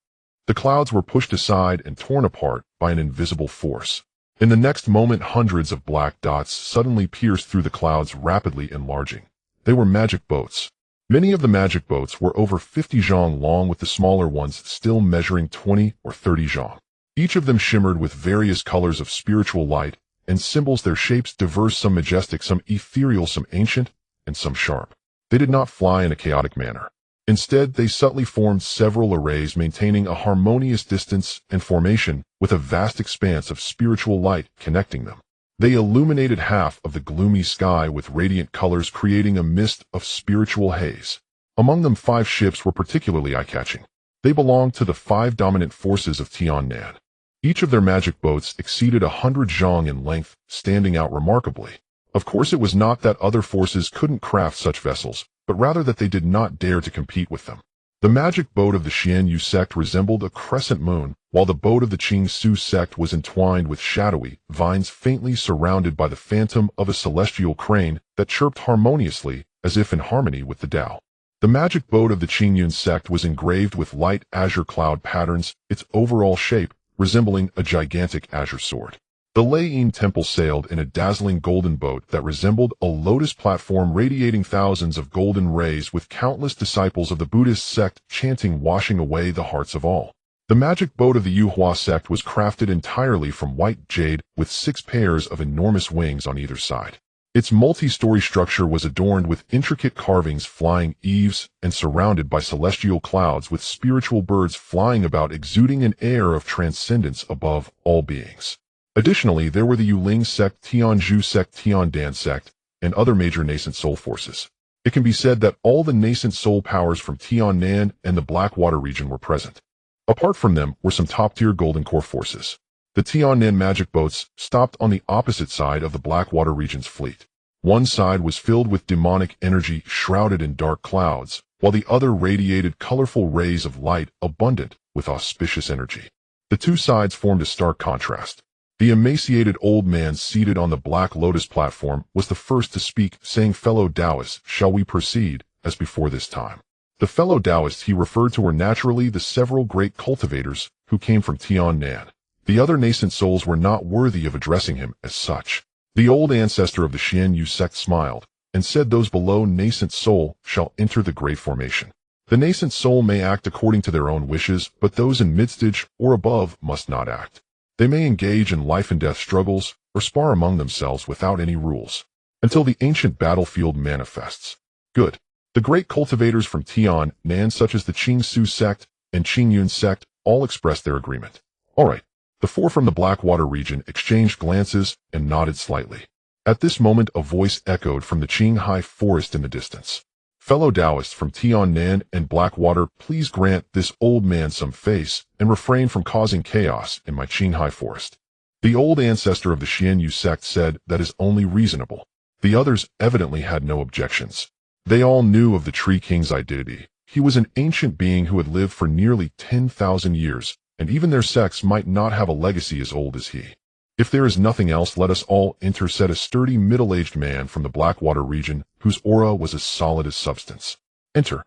Speaker 1: The clouds were pushed aside and torn apart by an invisible force. In the next moment, hundreds of black dots suddenly pierced through the clouds, rapidly enlarging. They were magic boats. Many of the magic boats were over 50 zhang long, with the smaller ones still measuring 20 or 30 zhang. Each of them shimmered with various colors of spiritual light and symbols, their shapes diverse, some majestic, some ethereal, some ancient, and some sharp. They did not fly in a chaotic manner. Instead, they subtly formed several arrays, maintaining a harmonious distance and formation, with a vast expanse of spiritual light connecting them. They illuminated half of the gloomy sky with radiant colors, creating a mist of spiritual haze. Among them, 5 ships were particularly eye-catching. They belonged to the 5 dominant forces of Tiannan. Each of their magic boats exceeded 100 zhang in length, standing out remarkably. Of course, it was not that other forces couldn't craft such vessels, but rather that they did not dare to compete with them. The magic boat of the Xianyu sect resembled a crescent moon, while the boat of the Qingsu sect was entwined with shadowy vines faintly surrounded by the phantom of a celestial crane that chirped harmoniously, as if in harmony with the Tao. The magic boat of the Qingyun sect was engraved with light azure cloud patterns, its overall shape resembling a gigantic azure sword. The Lei temple sailed in a dazzling golden boat that resembled a lotus platform radiating thousands of golden rays with countless disciples of the Buddhist sect chanting washing away the hearts of all. The magic boat of the Yuhua sect was crafted entirely from white jade with 6 pairs of enormous wings on either side. Its multi-story structure was adorned with intricate carvings, flying eaves, and surrounded by celestial clouds with spiritual birds flying about, exuding an air of transcendence above all beings. Additionally, there were the Yuling sect, Tianzhu sect, Tiandan sect, and other major nascent soul forces. It can be said that all the nascent soul powers from Tiannan and the Blackwater region were present. Apart from them were some top-tier golden core forces. The Tiannan magic boats stopped on the opposite side of the Blackwater region's fleet. One side was filled with demonic energy shrouded in dark clouds, while the other radiated colorful rays of light abundant with auspicious energy. The two sides formed a stark contrast. The emaciated old man seated on the Black Lotus platform was the first to speak, saying, "Fellow Taoists, shall we proceed, as before this time?" The fellow Taoists he referred to were naturally the several great cultivators who came from Tiannan. The other nascent souls were not worthy of addressing him as such. The old ancestor of the Xianyu sect smiled, and said, "Those below nascent soul shall enter the great formation. The nascent soul may act according to their own wishes, but those in midstage or above must not act. They may engage in life and death struggles, or spar among themselves without any rules, until the ancient battlefield manifests." Good. The great cultivators from Tiannan, such as the Qingsu sect and Qingyun sect, all expressed their agreement. All right. The 4 from the Blackwater region exchanged glances and nodded slightly. At this moment a voice echoed from the Qinghai forest in the distance. "Fellow Taoists from Tiannan and Blackwater, please grant this old man some face and refrain from causing chaos in my Qinghai forest." The old ancestor of the Xianyu sect said, "That is only reasonable." The others evidently had no objections. They all knew of the Tree King's identity. He was an ancient being who had lived for nearly 10,000 years, and even their sects might not have a legacy as old as he. "If there is nothing else, let us all enter," said a sturdy middle-aged man from the Blackwater region, whose aura was as solid as substance. "Enter,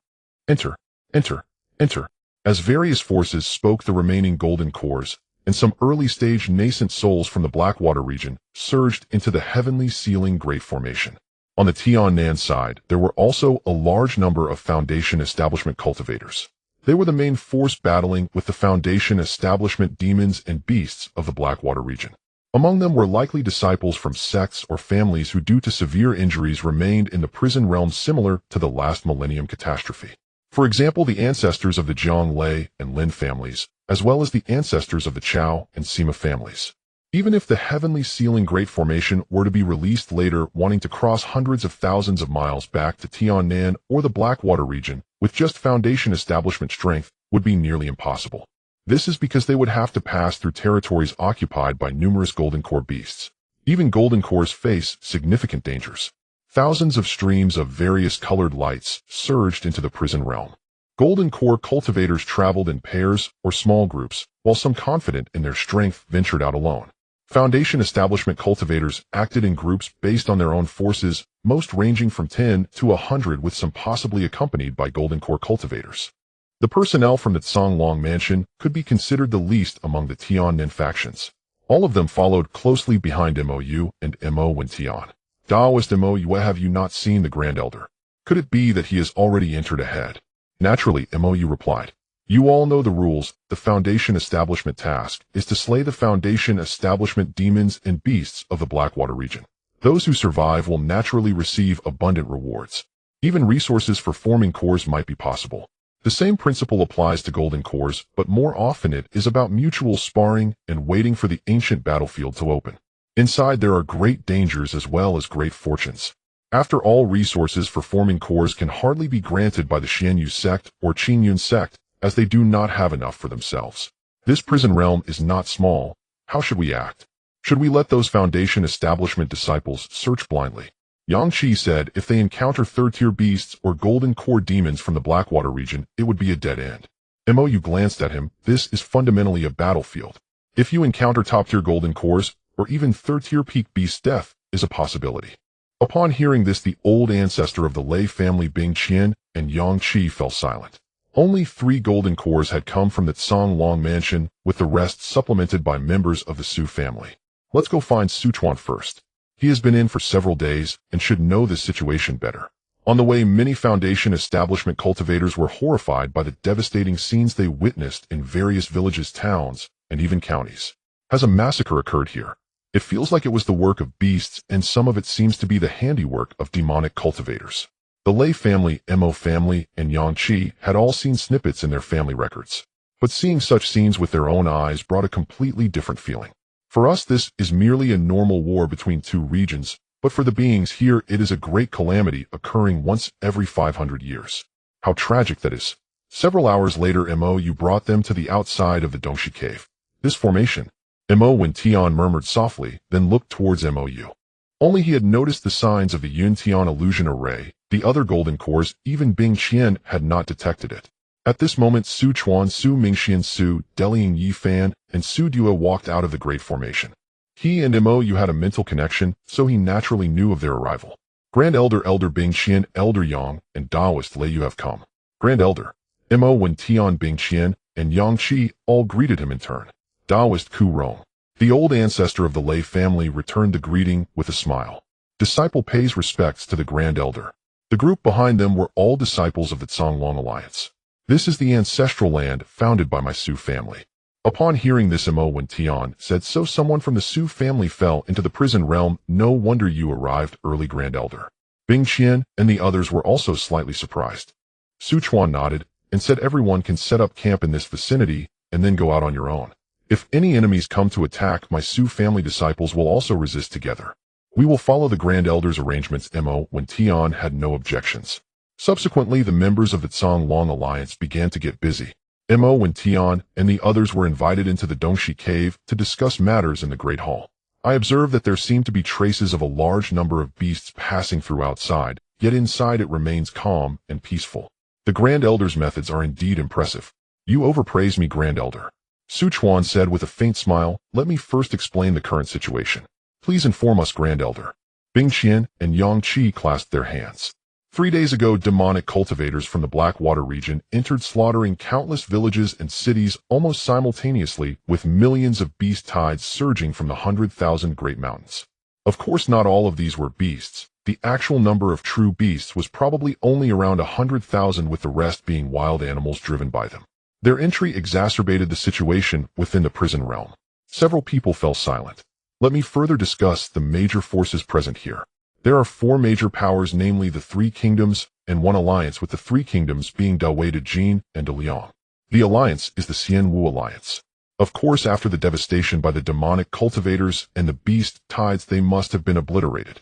Speaker 1: enter, enter, enter." As various forces spoke, the remaining golden cores, and some early-stage nascent souls from the Blackwater region, surged into the heavenly sealing great formation. On the Tiannan side, there were also a large number of Foundation Establishment cultivators. They were the main force battling with the Foundation Establishment demons and beasts of the Blackwater region. Among them were likely disciples from sects or families who, due to severe injuries, remained in the prison realm, similar to the last millennium catastrophe. For example, the ancestors of the Zhang Lei and Lin families, as well as the ancestors of the Chao and Sima families. Even if the heavenly sealing great formation were to be released later, wanting to cross hundreds of thousands of miles back to Tiannan or the Blackwater region with just Foundation Establishment strength would be nearly impossible. This is because they would have to pass through territories occupied by numerous Golden Core beasts. Even Golden Cores face significant dangers. Thousands of streams of various colored lights surged into the prison realm. Golden Core cultivators traveled in pairs or small groups, while some confident in their strength ventured out alone. Foundation Establishment cultivators acted in groups based on their own forces, most ranging from 10 to 100, with some possibly accompanied by Golden Core cultivators. The personnel from the Tsonglong mansion could be considered the least among the Tiannan factions. All of them followed closely behind Mou and Mo when Tian. Taoist Mou, have you not seen the Grand Elder? Could it be that he has already entered ahead? Naturally, Mou replied. You all know the rules. The Foundation Establishment task is to slay the Foundation Establishment demons and beasts of the Blackwater region. Those who survive will naturally receive abundant rewards. Even resources for forming cores might be possible. The same principle applies to Golden Cores, but more often it is about mutual sparring and waiting for the ancient battlefield to open. Inside there are great dangers as well as great fortunes. After all, resources for forming cores can hardly be granted by the Xianyu sect or Qingyun sect, as they do not have enough for themselves. This prison realm is not small. How should we act? Should we let those Foundation Establishment disciples search blindly? Yang Qi said if they encounter third-tier beasts or Golden Core demons from the Blackwater region, it would be a dead end. Mou glanced at him. This is fundamentally a battlefield. If you encounter top-tier Golden Cores, or even third-tier peak beasts, death is a possibility. Upon hearing this, the old ancestor of the Lei family, Bing Qian, and Yang Qi fell silent. Only 3 Golden Cores had come from the Tsonglong mansion, with the rest supplemented by members of the Su family. Let's go find Chuan first. He has been in for several days and should know this situation better. On the way, many Foundation establishment cultivators were horrified by the devastating scenes they witnessed in various villages, towns, and even counties. Has a massacre occurred here? It feels like it was the work of beasts, and some of it seems to be the handiwork of demonic cultivators. The Lei family, Mo family, and Yangqi had all seen snippets in their family records. But seeing such scenes with their own eyes brought a completely different feeling. For us, this is merely a normal war between two regions, but for the beings here, it is a great calamity occurring once every 500 years. How tragic that is. Several hours later, Mo brought them to the outside of the Dongshi cave. This formation. Mo when Tian murmured softly, then looked towards Mou. Only he had noticed the signs of the Yun-Tian illusion array. The other golden cores, even Bing Qian, had not detected it. At this moment, Su Chuan, Su Mingxian, Su Deliang Yifan, and Su Dua walked out of the great formation. He and Mou had a mental connection, so he naturally knew of their arrival. Grand Elder Bing Qian, Elder Yang, and Taoist Lei Yu have come. Grand Elder Mo when Tian Bing Qian and Yang Qi all greeted him in turn. Taoist Ku Rong, the old ancestor of the Lei family, returned the greeting with a smile. Disciple pays respects to the Grand Elder. The group behind them were all disciples of the Zonglong Alliance. This is the ancestral land founded by my Su family. Upon hearing this, Mo when Tian said, so someone from the Su family fell into the prison realm. No wonder you arrived early, Grand Elder. Bing Qian and the others were also slightly surprised. Su Chuan nodded and said, everyone can set up camp in this vicinity and then go out on your own. If any enemies come to attack, my Su family disciples will also resist together. We will follow the Grand Elder's arrangements. Mo when Tian had no objections. Subsequently, the members of the Zonglong Alliance began to get busy. Mo when Tian and the others were invited into the Dongshi cave to discuss matters in the Great Hall. I observed that there seemed to be traces of a large number of beasts passing through outside, yet inside it remains calm and peaceful. The Grand Elder's methods are indeed impressive. You overpraise me, Grand Elder. Su Chuan said with a faint smile, let me first explain the current situation. Please inform us, Grand Elder. Bing Qian and Yang Qi clasped their hands. 3 days ago, demonic cultivators from the Blackwater region entered, slaughtering countless villages and cities almost simultaneously, with millions of beast tides surging from the 100,000 great mountains. Of course, not all of these were beasts. The actual number of true beasts was probably only around 100,000, with the rest being wild animals driven by them. Their entry exacerbated the situation within the prison realm. Several people fell silent. Let me further discuss the major forces present here. There are 4 major powers, namely the 3 kingdoms and 1 alliance, with the 3 kingdoms being Dawei de Jin and De Liang. The alliance is the Xianwu Alliance. Of course, after the devastation by the demonic cultivators and the beast tides, they must have been obliterated.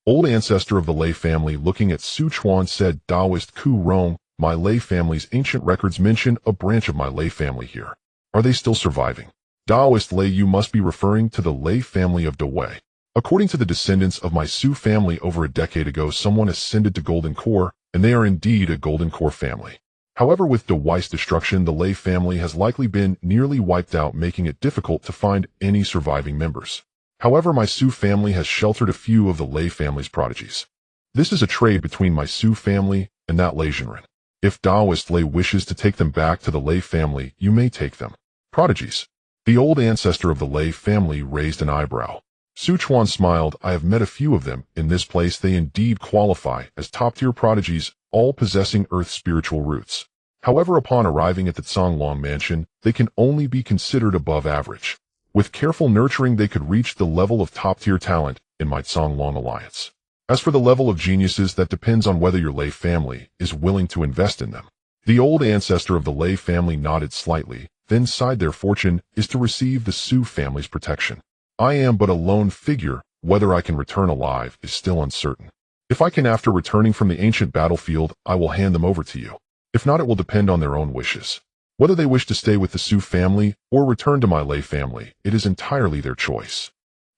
Speaker 1: Old ancestor of the Lei family, looking at Su Chuan, said, Taoist Ku Rong, my Lei family's ancient records mention a branch of my Lei family here. Are they still surviving? Taoist Lei, you must be referring to the Lei family of Dawei. According to the descendants of my Su family, over a decade ago, someone ascended to Golden Core, and they are indeed a Golden Core family. However, with Dawei's destruction, the Lei family has likely been nearly wiped out, making it difficult to find any surviving members. However, my Su family has sheltered a few of the Lei family's prodigies. This is a trade between my Su family and that Lei Jinren. If Taoist Lei wishes to take them back to the Lei family, you may take them. Prodigies. The old ancestor of the Lei family raised an eyebrow. Su Chuan smiled. I have met a few of them. In this place, they indeed qualify as top-tier prodigies, all possessing Earth's spiritual roots. However, upon arriving at the Zonglong mansion, they can only be considered above average. With careful nurturing, they could reach the level of top-tier talent in my Zonglong Alliance. As for the level of geniuses, that depends on whether your Lei family is willing to invest in them. The old ancestor of the Lei family nodded slightly, then sighed. Their fortune is to receive the Su family's protection. I am but a lone figure. Whether I can return alive is still uncertain. If I can after returning from the ancient battlefield, I will hand them over to you. If not, it will depend on their own wishes. Whether they wish to stay with the Su family or return to my Lei family, it is entirely their choice.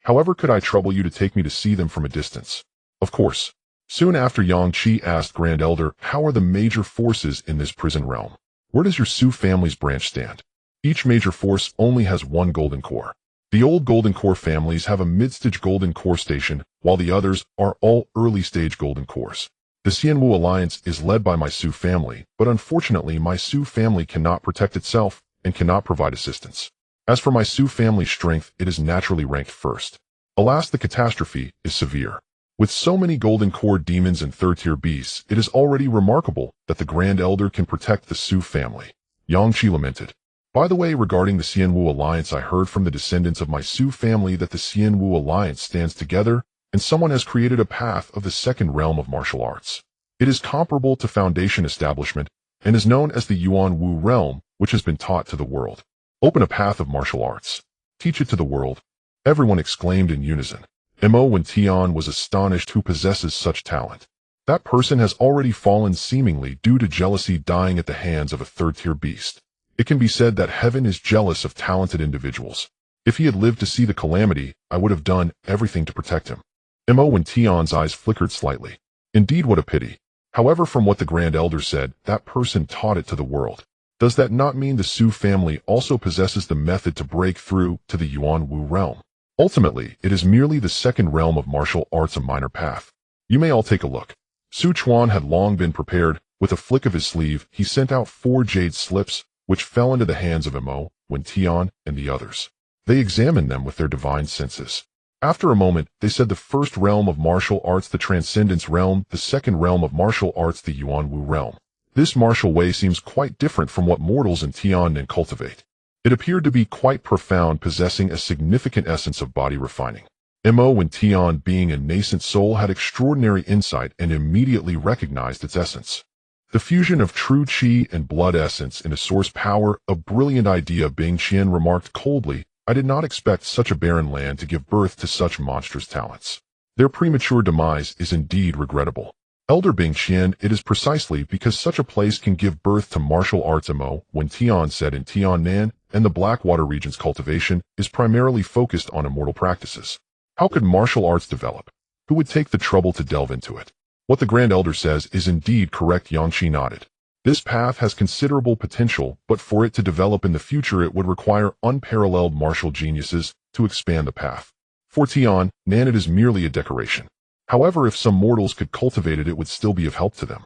Speaker 1: However, could I trouble you to take me to see them from a distance? Of course. Soon after, Yang Qi asked, Grand Elder, how are the major forces in this prison realm? Where does your Su family's branch stand? Each major force only has 1 golden core. The old golden core families have a mid-stage golden core station, while the others are all early-stage golden cores. The Xianwu Alliance is led by my Su family, but unfortunately my Su family cannot protect itself and cannot provide assistance. As for my Su family strength, it is naturally ranked first. Alas, the catastrophe is severe. With so many golden core demons and third-tier beasts, it is already remarkable that the Grand Elder can protect the Su family. Yang Qi lamented. By the way, regarding the Xianwu Alliance, I heard from the descendants of my Su family that the Xianwu Alliance stands together, and someone has created a path of the second realm of martial arts. It is comparable to Foundation Establishment, and is known as the Yuan Wu realm, which has been taught to the world. Open a path of martial arts. Teach it to the world. Everyone exclaimed in unison. Mo when Tian was astonished who possesses such talent. That person has already fallen seemingly due to jealousy, dying at the hands of a third-tier beast. It can be said that heaven is jealous of talented individuals. If he had lived to see the calamity, I would have done everything to protect him. Mo when Tian's eyes flickered slightly. Indeed, what a pity. However, from what the Grand Elder said, that person taught it to the world. Does that not mean the Su family also possesses the method to break through to the Yuan Wu realm? Ultimately, it is merely the second realm of martial arts, a minor path. You may all take a look. Su Chuan had long been prepared. With a flick of his sleeve, he sent out 4 jade slips, which fell into the hands of Mo, Wen Tian, and the others. They examined them with their divine senses. After a moment, they said the first realm of martial arts, the Transcendence realm, the second realm of martial arts, the Yuan Wu realm. This martial way seems quite different from what mortals in Tian and cultivate. It appeared to be quite profound, possessing a significant essence of body refining. Mo when Tian, being a nascent soul, had extraordinary insight and immediately recognized its essence. The fusion of true qi and blood essence in a source power, a brilliant idea. Bing Qian remarked coldly, I did not expect such a barren land to give birth to such monstrous talents. Their premature demise is indeed regrettable. Elder Bing Qian, it is precisely because such a place can give birth to martial arts. Mo when Tian said in Tiannan, and the Blackwater region's cultivation is primarily focused on immortal practices. How could martial arts develop? Who would take the trouble to delve into it? What the Grand Elder says is indeed correct. Yang Qi nodded. This path has considerable potential, but for it to develop in the future it would require unparalleled martial geniuses to expand the path. For Tian, Nan, it is merely a decoration. However, if some mortals could cultivate it, it would still be of help to them.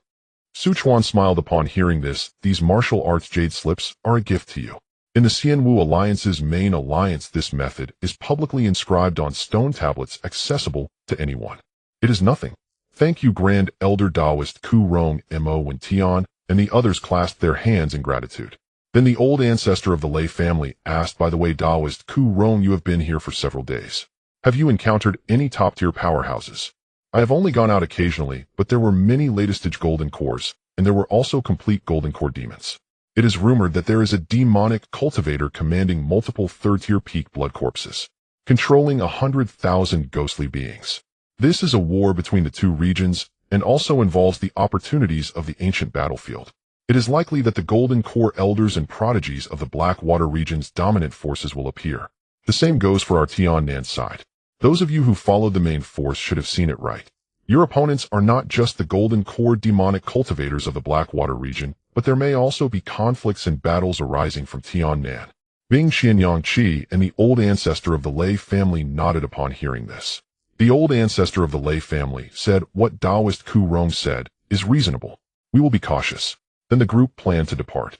Speaker 1: Su Chuan smiled upon hearing this. These martial arts jade slips are a gift to you. In the Xianwu Alliance's main alliance, this method is publicly inscribed on stone tablets accessible to anyone. It is nothing. Thank you, Grand Elder Taoist Ku Rong. Mo when Tian and the others clasped their hands in gratitude. Then the old ancestor of the Lei family asked, by the way, Taoist Ku Rong, you have been here for several days. Have you encountered any top-tier powerhouses? I have only gone out occasionally, but there were many latest-stage golden cores, and there were also complete golden core demons. It is rumored that there is a demonic cultivator commanding multiple third-tier peak blood corpses, controlling 100,000 ghostly beings. This is a war between the two regions, and also involves the opportunities of the ancient battlefield. It is likely that the golden core elders and prodigies of the Blackwater region's dominant forces will appear. The same goes for our Tiannan side. Those of you who followed the main force should have seen it right. Your opponents are not just the golden core demonic cultivators of the Blackwater region, but there may also be conflicts and battles arising from Tiannan. Bing Qian, Yang Qi and the old ancestor of the Lei family nodded upon hearing this. The old ancestor of the Lei family said, what Taoist Ku Rong said is reasonable. We will be cautious. Then the group planned to depart.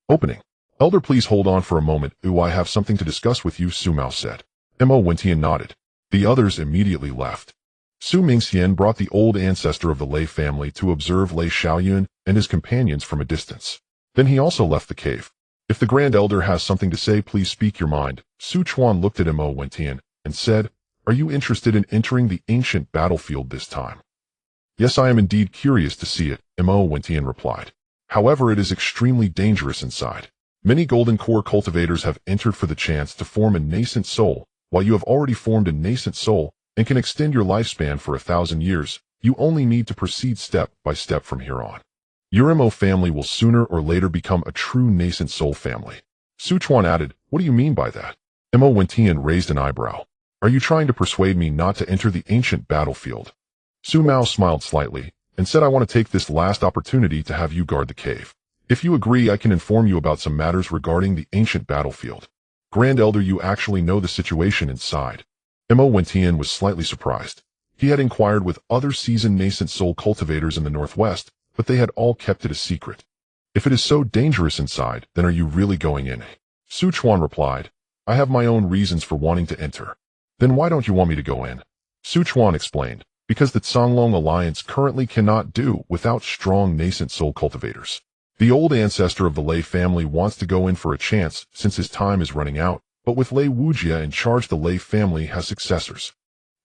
Speaker 1: Opening. Elder, please hold on for a moment. I have something to discuss with you, Su Mao said. Mo Wentian nodded. The others immediately left. Su Mingxian brought the old ancestor of the Lei family to observe Lei Xiaoyun and his companions from a distance. Then he also left the cave. If the Grand Elder has something to say, please speak your mind. Su Chuan looked at Mo Wentian and said, are you interested in entering the ancient battlefield this time? Yes, I am indeed curious to see it, Mo Wentian replied. However, it is extremely dangerous inside. Many golden core cultivators have entered for the chance to form a nascent soul. While you have already formed a nascent soul and can extend your lifespan for 1,000 years, you only need to proceed step by step from here on. Your Mo family will sooner or later become a true nascent soul family. Su Chuan added, what do you mean by that? Mo Wentian raised an eyebrow. Are you trying to persuade me not to enter the ancient battlefield? Su Mao smiled slightly and said, I want to take this last opportunity to have you guard the cave. If you agree, I can inform you about some matters regarding the ancient battlefield. Grand Elder, you actually know the situation inside. Mo Wentian was slightly surprised. He had inquired with other seasoned nascent soul cultivators in the Northwest, but they had all kept it a secret. If it is so dangerous inside, then are you really going in? Su Chuan replied, I have my own reasons for wanting to enter. Then why don't you want me to go in? Chuan explained, because the Songlong Alliance currently cannot do without strong nascent soul cultivators. The old ancestor of the Lei family wants to go in for a chance since his time is running out, but with Lei Wujia in charge the Lei family has successors.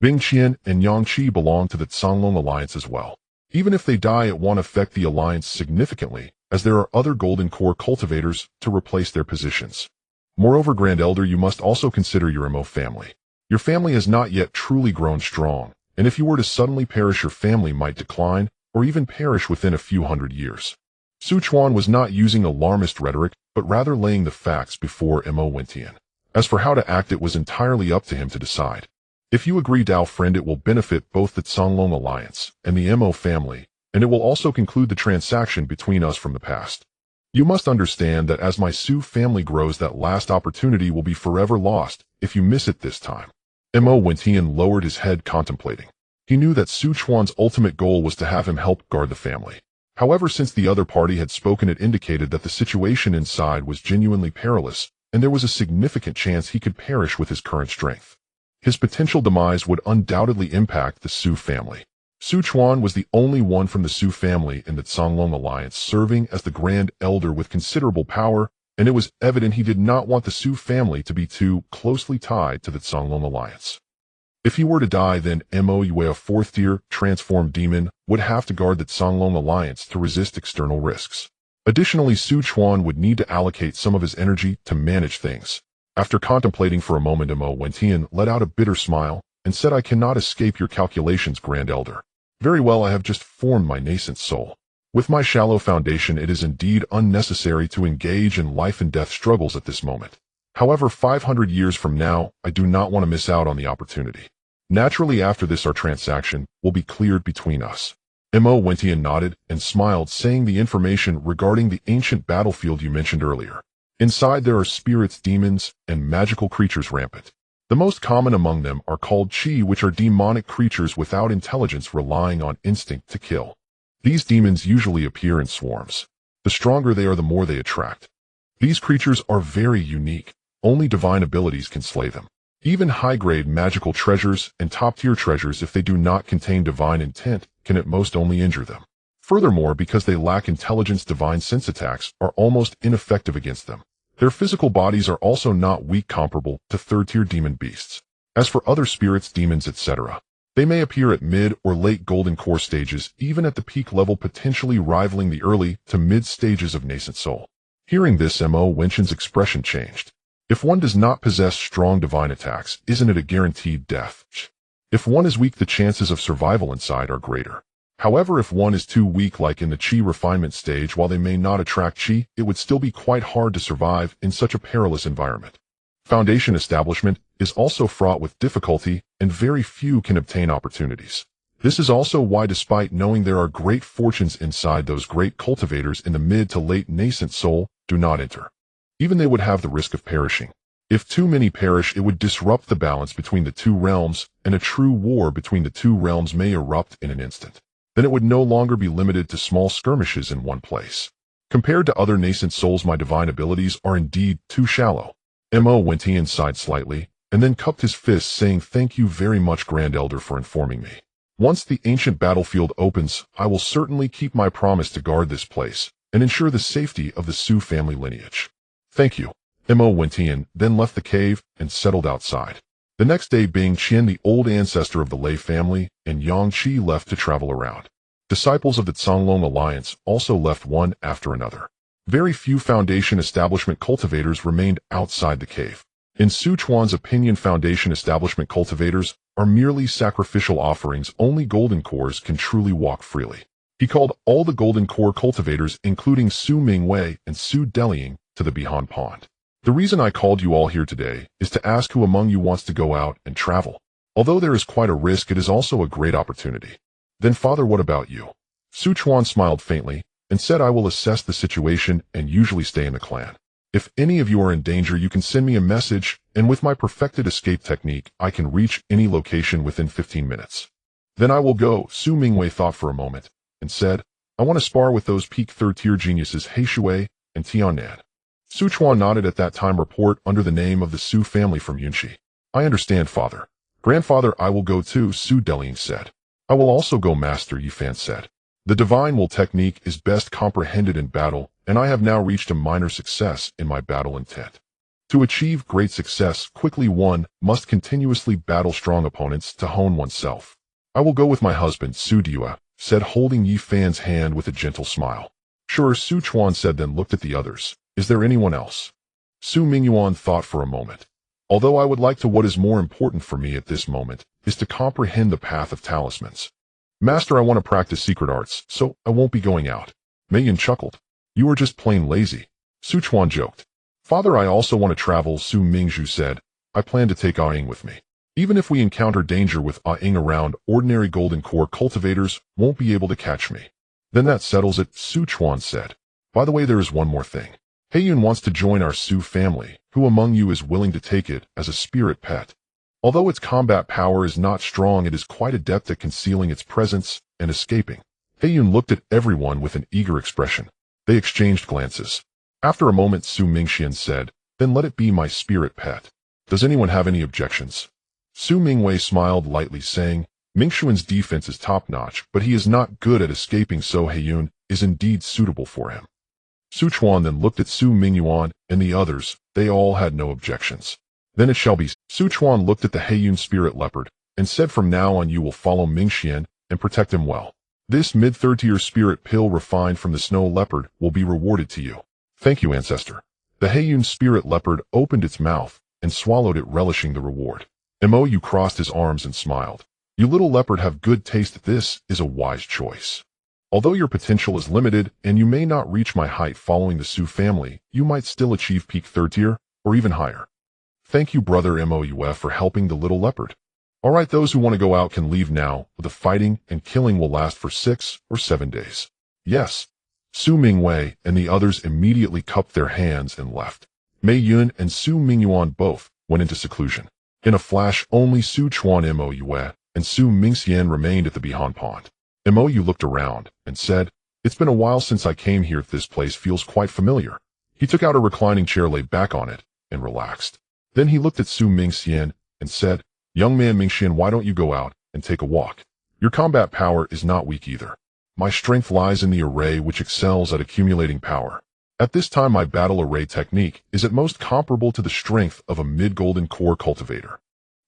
Speaker 1: Bing Qian and Yang Qi belong to the Songlong Alliance as well. Even if they die, it won't affect the alliance significantly, as there are other golden core cultivators to replace their positions. Moreover, Grand Elder, you must also consider your Mo family. Your family has not yet truly grown strong, and if you were to suddenly perish, your family might decline, or even perish within a few hundred years. Chuan was not using alarmist rhetoric, but rather laying the facts before Mo Wentian. As for how to act, it was entirely up to him to decide. If you agree, Dao friend, it will benefit both the Songlong Alliance and the Mo family, and it will also conclude the transaction between us from the past. You must understand that as my Su family grows, that last opportunity will be forever lost if you miss it this time. Mo Wentian lowered his head, contemplating. He knew that Chuan's ultimate goal was to have him help guard the family. However, since the other party had spoken, it indicated that the situation inside was genuinely perilous, and there was a significant chance he could perish with his current strength. His potential demise would undoubtedly impact the Su family. Chuan was the only one from the Su family in the Songlong Alliance serving as the Grand Elder with considerable power, and it was evident he did not want the Su family to be too closely tied to the Songlong Alliance. If he were to die, then Mo Yue, a fourth-tier transformed demon, would have to guard the Songlong Alliance to resist external risks. Additionally, Chuan would need to allocate some of his energy to manage things. After contemplating for a moment, Mo Wentian let out a bitter smile and said, I cannot escape your calculations, Grand Elder. Very well, I have just formed my nascent soul. With my shallow foundation, it is indeed unnecessary to engage in life and death struggles at this moment. However, 500 years from now, I do not want to miss out on the opportunity. Naturally, after this, our transaction will be cleared between us. Mo Wentian nodded and smiled, saying the information regarding the ancient battlefield you mentioned earlier. Inside there are spirits, demons, and magical creatures rampant. The most common among them are called Qi, which are demonic creatures without intelligence relying on instinct to kill. These demons usually appear in swarms. The stronger they are, the more they attract. These creatures are very unique. Only divine abilities can slay them. Even high-grade magical treasures and top-tier treasures, if they do not contain divine intent, can at most only injure them. Furthermore, because they lack intelligence, divine sense attacks are almost ineffective against them. Their physical bodies are also not weak, comparable to third-tier demon beasts. As for other spirits, demons, etc., they may appear at mid or late golden core stages, even at the peak level, potentially rivaling the early to mid stages of nascent soul. Hearing this, Mo Wentian's expression changed. If one does not possess strong divine attacks, isn't it a guaranteed death? If one is weak, the chances of survival inside are greater. However, if one is too weak, like in the Qi refinement stage, while they may not attract Qi, it would still be quite hard to survive in such a perilous environment. Foundation establishment is also fraught with difficulty, and very few can obtain opportunities. This is also why, despite knowing there are great fortunes inside, those great cultivators in the mid to late nascent soul do not enter. Even they would have the risk of perishing. If too many perish, it would disrupt the balance between the two realms, and a true war between the two realms may erupt in an instant. Then it would no longer be limited to small skirmishes in one place. Compared to other nascent souls, my divine abilities are indeed too shallow. Mo Wentian sighed slightly, and then cupped his fists, saying, Thank you very much, Grand Elder, for informing me. Once the ancient battlefield opens, I will certainly keep my promise to guard this place, and ensure the safety of the Su family lineage. Thank you. Mo Wentian then left the cave and settled outside. The next day, Bing Qian, the old ancestor of the Lei family, and Yang Qi left to travel around. Disciples of the Songlong Alliance also left one after another. Very few foundation establishment cultivators remained outside the cave. In Chuan's opinion, foundation establishment cultivators are merely sacrificial offerings. Only golden cores can truly walk freely. He called all the golden core cultivators, including Su Mingwei and Su Delying, to the Beyond Pond. The reason I called you all here today is to ask who among you wants to go out and travel. Although there is quite a risk, it is also a great opportunity. Then, Father, what about you? Chuan smiled faintly and said, I will assess the situation and usually stay in the clan. If any of you are in danger, you can send me a message, and with my perfected escape technique, I can reach any location within 15 minutes. Then I will go. Su Mingwei thought for a moment and said, I want to spar with those peak third-tier geniuses He Shui and Tianan. Su Chuan nodded at that time. Report under the name of the Su family from Yunxi. I understand, father. Grandfather, I will go too, Su Deling said. I will also go, Master Yifan said. The divine will technique is best comprehended in battle, and I have now reached a minor success in my battle intent. To achieve great success quickly, one must continuously battle strong opponents to hone oneself. I will go with my husband, Su Dua, said, holding Yifan's hand with a gentle smile. Sure, Su Chuan said, then looked at the others. Is there anyone else? Su Mingyuan thought for a moment. Although I would like to, what is more important for me at this moment is to comprehend the path of talismans. Master, I want to practice secret arts, so I won't be going out. Mei Yun chuckled. You are just plain lazy. Su Chuan joked. Father, I also want to travel, Su Mingzhu said. I plan to take Ah Ying with me. Even if we encounter danger with Ah Ying around, ordinary golden core cultivators won't be able to catch me. Then that settles it, Su Chuan said. By the way, there is one more thing. He Yun wants to join our Su family. Who among you is willing to take it as a spirit pet? Although its combat power is not strong, it is quite adept at concealing its presence and escaping. He Yun looked at everyone with an eager expression. They exchanged glances. After a moment, Su Mingxian said, then let it be my spirit pet. Does anyone have any objections? Su Mingwei smiled lightly, saying, Mingxuan's defense is top-notch, but he is not good at escaping, so He Yun is indeed suitable for him. Su Chuan then looked at Su Mingyuan and the others. They all had no objections. Then it shall be. Su Chuan looked at the He Yun spirit leopard and said, from now on you will follow Mingxian and protect him well. This mid-third tier spirit pill refined from the snow leopard will be rewarded to you. Thank you, ancestor. The He Yun spirit leopard opened its mouth and swallowed it, relishing the reward. Mou crossed his arms and smiled. You little leopard have good taste. This is a wise choice. Although your potential is limited and you may not reach my height following the Su family, you might still achieve peak third tier or even higher. Thank you, brother Mouf, for helping the little leopard. Alright, those who want to go out can leave now. The fighting and killing will last for 6 or 7 days. Yes. Su Mingwei and the others immediately cupped their hands and left. Mei Yun and Su Mingyuan both went into seclusion. In a flash, only Su Chuan Mouf and Su Mingxian remained at the Bihan Pond. Mou looked around and said, it's been a while since I came here. This place feels quite familiar. He took out a reclining chair, lay back on it, and relaxed. Then he looked at Su Mingxian and said, young man Mingxian, why don't you go out and take a walk? Your combat power is not weak either. My strength lies in the array, which excels at accumulating power. At this time, my battle array technique is at most comparable to the strength of a mid-golden core cultivator.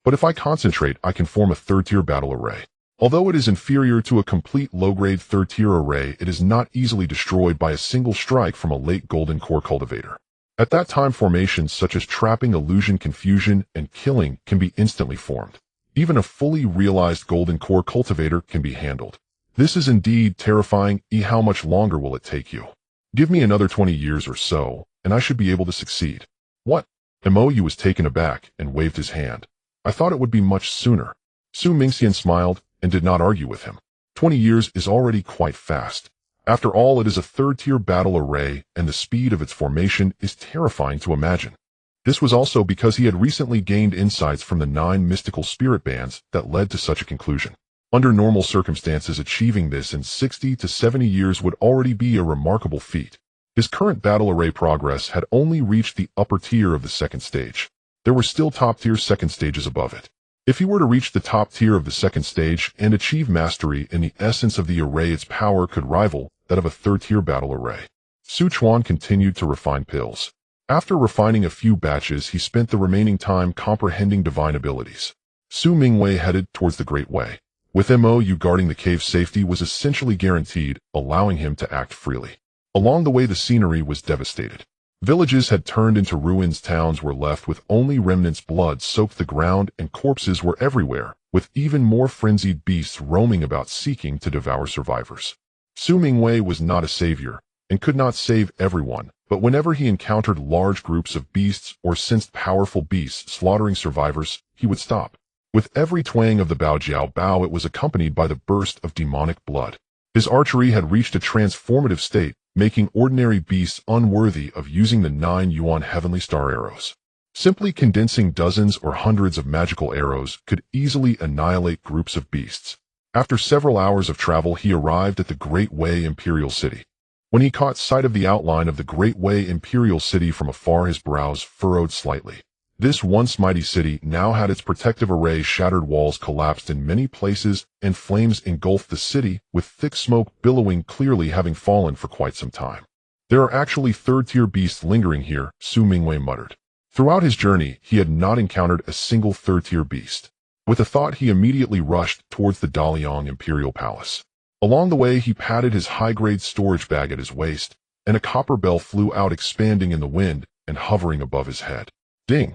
Speaker 1: But if I concentrate, I can form a third-tier battle array. Although it is inferior to a complete low-grade third-tier array, it is not easily destroyed by a single strike from a late golden core cultivator. At that time, formations such as trapping, illusion, confusion, and killing can be instantly formed. Even a fully realized golden core cultivator can be handled. This is indeed terrifying. How much longer will it take you? Give me another 20 years or so, and I should be able to succeed. What? Mou was taken aback and waved his hand. I thought it would be much sooner. Su Mingxian smiled and did not argue with him. 20 years is already quite fast. After all, it is a third-tier battle array, and the speed of its formation is terrifying to imagine. This was also because he had recently gained insights from the 9 mystical spirit bands that led to such a conclusion. Under normal circumstances, achieving this in 60 to 70 years would already be a remarkable feat. His current battle array progress had only reached the upper tier of the second stage. There were still top-tier second stages above it. If he were to reach the top tier of the second stage and achieve mastery in the essence of the array, its power could rival that of a third-tier battle array. Su Chuan continued to refine pills. After refining a few batches, he spent the remaining time comprehending divine abilities. Su Mingwei headed towards the Great Way. With Mou guarding the cave's safety was essentially guaranteed, allowing him to act freely. Along the way, the scenery was devastated. Villages had turned into ruins, towns were left with only remnants, blood soaked the ground, and corpses were everywhere, with even more frenzied beasts roaming about seeking to devour survivors. Su Mingwei was not a savior, and could not save everyone, but whenever he encountered large groups of beasts or sensed powerful beasts slaughtering survivors, he would stop. With every twang of the Baojiao Bao, it was accompanied by the burst of demonic blood. His archery had reached a transformative state, making ordinary beasts unworthy of using the 9 yuan heavenly star arrows. Simply condensing dozens or hundreds of magical arrows could easily annihilate groups of beasts. After several hours of travel, he arrived at the Great Way Imperial City. When he caught sight of the outline of the Great Way Imperial City from afar, his brows furrowed slightly. This once mighty city now had its protective array shattered, walls collapsed in many places, and flames engulfed the city, with thick smoke billowing, clearly having fallen for quite some time. There are actually third-tier beasts lingering here, Su Mingwei muttered. Throughout his journey, he had not encountered a single third-tier beast. With a thought, he immediately rushed towards the Daliang Imperial Palace. Along the way, he patted his high-grade storage bag at his waist, and a copper bell flew out, expanding in the wind and hovering above his head. Ding!